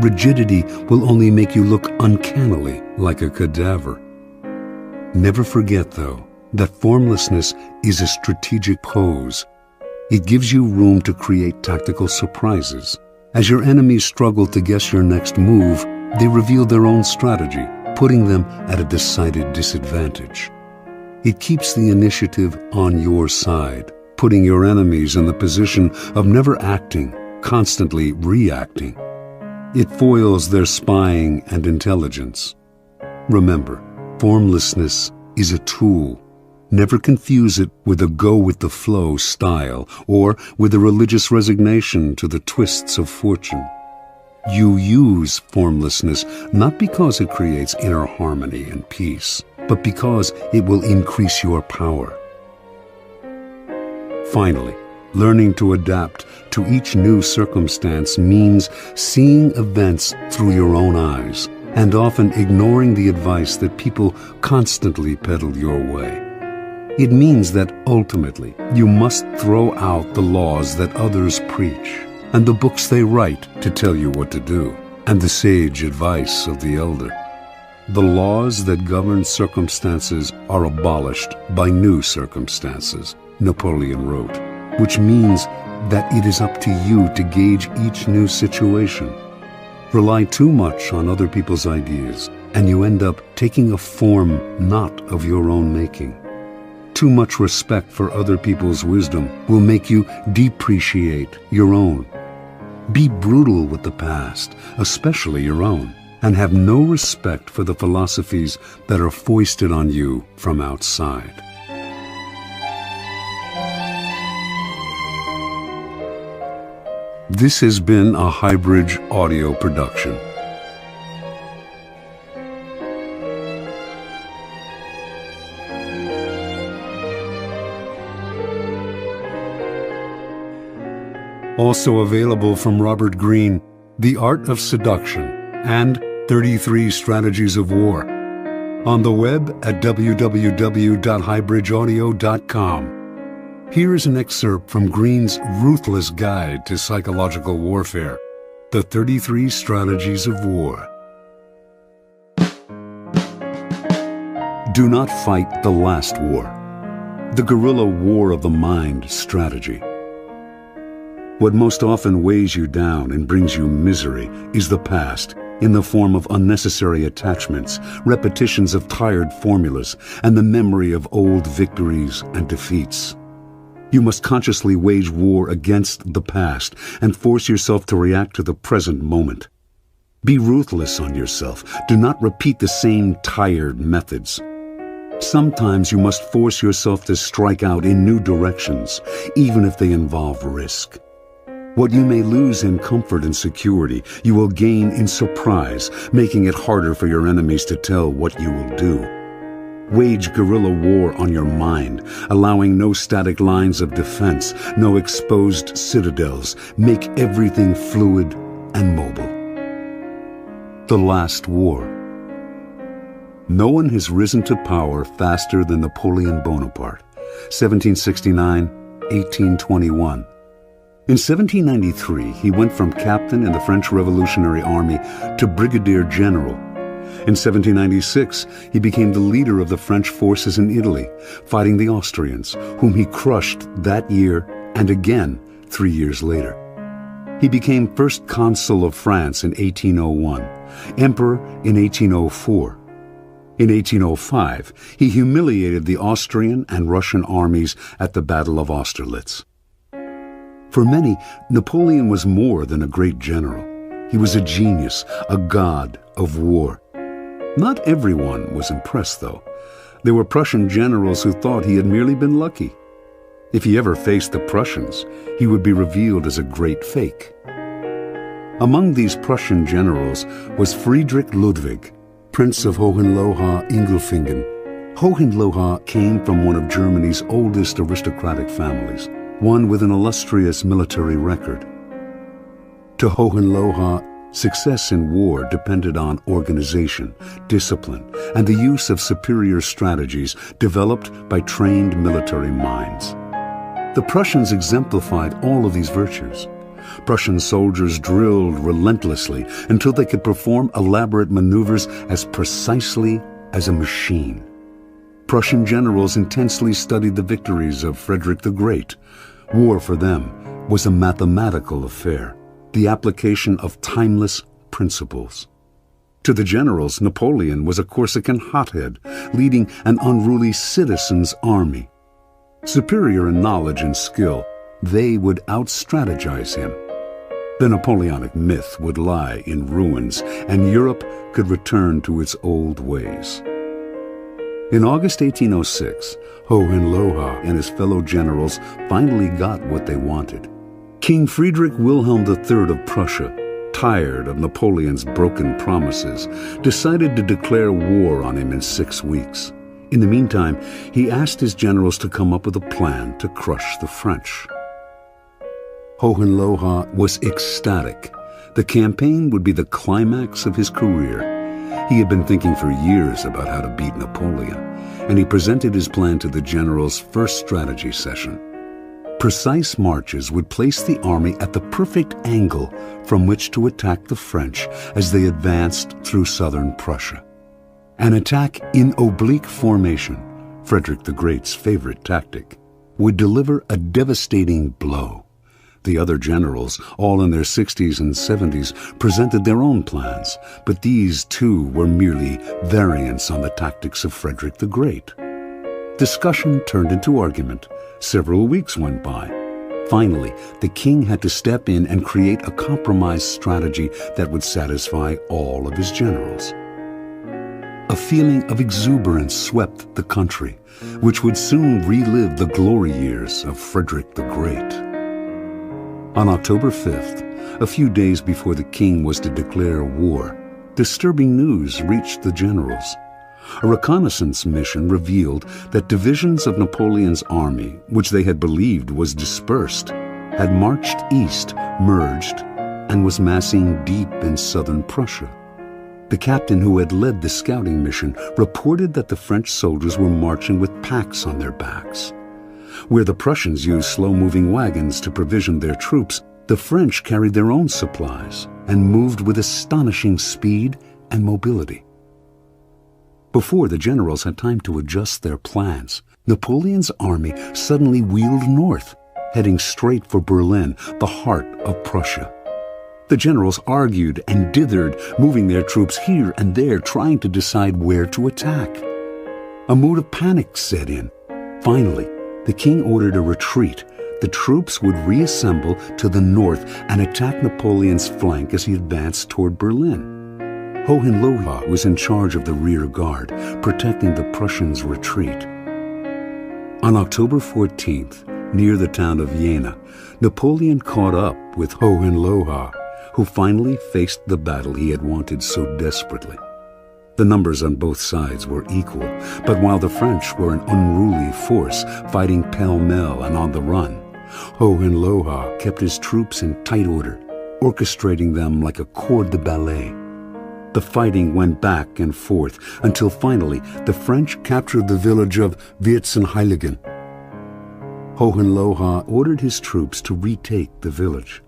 Rigidity will only make you look uncannily like a cadaver. Never forget, though, that formlessness is a strategic pose. It gives you room to create tactical surprises. As your enemies struggle to guess your next move, they reveal their own strategy, putting them at a decided disadvantage. It keeps the initiative on your side, putting your enemies in the position of never acting, constantly reacting. It foils their spying and intelligence. Remember, formlessness is a tool. Never confuse it with a go-with-the-flow style or with a religious resignation to the twists of fortune. You use formlessness not because it creates inner harmony and peace, but because it will increase your power. Finally, learning to adapt to each new circumstance means seeing events through your own eyes and often ignoring the advice that people constantly peddle your way. It means that ultimately you must throw out the laws that others preach and the books they write to tell you what to do, and the sage advice of the elder. The laws that govern circumstances are abolished by new circumstances, Napoleon wrote, which means that it is up to you to gauge each new situation. Rely too much on other people's ideas, and you end up taking a form not of your own making. Too much respect for other people's wisdom will make you depreciate your own. Be brutal with the past, especially your own, and have no respect for the philosophies that are foisted on you from outside. This has been a Highbridge audio production. Also available from Robert Greene, The Art of Seduction and 33 Strategies of War. On the web at www.highbridgeaudio.com. Here is an excerpt from Greene's ruthless guide to psychological warfare, The 33 Strategies of War. Do not fight the last war. The guerrilla war of the mind strategy. What most often weighs you down and brings you misery is the past, in the form of unnecessary attachments, repetitions of tired formulas, and the memory of old victories and defeats. You must consciously wage war against the past and force yourself to react to the present moment. Be ruthless on yourself. Do not repeat the same tired methods. Sometimes you must force yourself to strike out in new directions, even if they involve risk. What you may lose in comfort and security, you will gain in surprise, making it harder for your enemies to tell what you will do. Wage guerrilla war on your mind, allowing no static lines of defense, no exposed citadels. Make everything fluid and mobile. The Last War. No one has risen to power faster than Napoleon Bonaparte, 1769-1821. In 1793, he went from captain in the French Revolutionary Army to brigadier general. In 1796, he became the leader of the French forces in Italy, fighting the Austrians, whom he crushed that year and again 3 years later. He became first consul of France in 1801, emperor in 1804. In 1805, he humiliated the Austrian and Russian armies at the Battle of Austerlitz. For many, Napoleon was more than a great general. He was a genius, a god of war. Not everyone was impressed, though. There were Prussian generals who thought he had merely been lucky. If he ever faced the Prussians, he would be revealed as a great fake. Among these Prussian generals was Friedrich Ludwig, Prince of Hohenlohe-Ingelfingen. Hohenlohe came from one of Germany's oldest aristocratic families, one with an illustrious military record. To Hohenlohe, success in war depended on organization, discipline, and the use of superior strategies developed by trained military minds. The Prussians exemplified all of these virtues. Prussian soldiers drilled relentlessly until they could perform elaborate maneuvers as precisely as a machine. Prussian generals intensely studied the victories of Frederick the Great. War for them was a mathematical affair, the application of timeless principles. To the generals, Napoleon was a Corsican hothead, leading an unruly citizens' army. Superior in knowledge and skill, they would out-strategize him. The Napoleonic myth would lie in ruins, and Europe could return to its old ways. In August 1806, Hohenlohe and his fellow generals finally got what they wanted. King Friedrich Wilhelm III of Prussia, tired of Napoleon's broken promises, decided to declare war on him in 6 weeks. In the meantime, he asked his generals to come up with a plan to crush the French. Hohenlohe was ecstatic. The campaign would be the climax of his career. He had been thinking for years about how to beat Napoleon, and he presented his plan to the generals' first strategy session. Precise marches would place the army at the perfect angle from which to attack the French as they advanced through southern Prussia. An attack in oblique formation, Frederick the Great's favorite tactic, would deliver a devastating blow. The other generals, all in their 60s and 70s, presented their own plans, but these too were merely variants on the tactics of Frederick the Great. Discussion turned into argument. Several weeks went by. Finally, the king had to step in and create a compromise strategy that would satisfy all of his generals. A feeling of exuberance swept the country, which would soon relive the glory years of Frederick the Great. On October 5th, a few days before the king was to declare war, disturbing news reached the generals. A reconnaissance mission revealed that divisions of Napoleon's army, which they had believed was dispersed, had marched east, merged, and was massing deep in southern Prussia. The captain who had led the scouting mission reported that the French soldiers were marching with packs on their backs. Where the Prussians used slow-moving wagons to provision their troops, the French carried their own supplies and moved with astonishing speed and mobility. Before the generals had time to adjust their plans, Napoleon's army suddenly wheeled north, heading straight for Berlin, the heart of Prussia. The generals argued and dithered, moving their troops here and there, trying to decide where to attack. A mood of panic set in. Finally, the king ordered a retreat. The troops would reassemble to the north and attack Napoleon's flank as he advanced toward Berlin. Hohenlohe was in charge of the rear guard, protecting the Prussians' retreat. On October 14th, near the town of Jena, Napoleon caught up with Hohenlohe, who finally faced the battle he had wanted so desperately. The numbers on both sides were equal, but while the French were an unruly force, fighting pell-mell and on the run, Hohenlohe kept his troops in tight order, orchestrating them like a corps de ballet. The fighting went back and forth until finally the French captured the village of Vierzehnheiligen. Hohenlohe ordered his troops to retake the village.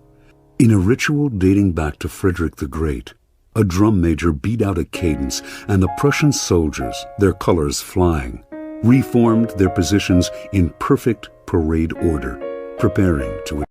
In a ritual dating back to Frederick the Great, a drum major beat out a cadence, and the Prussian soldiers, their colors flying, reformed their positions in perfect parade order, preparing to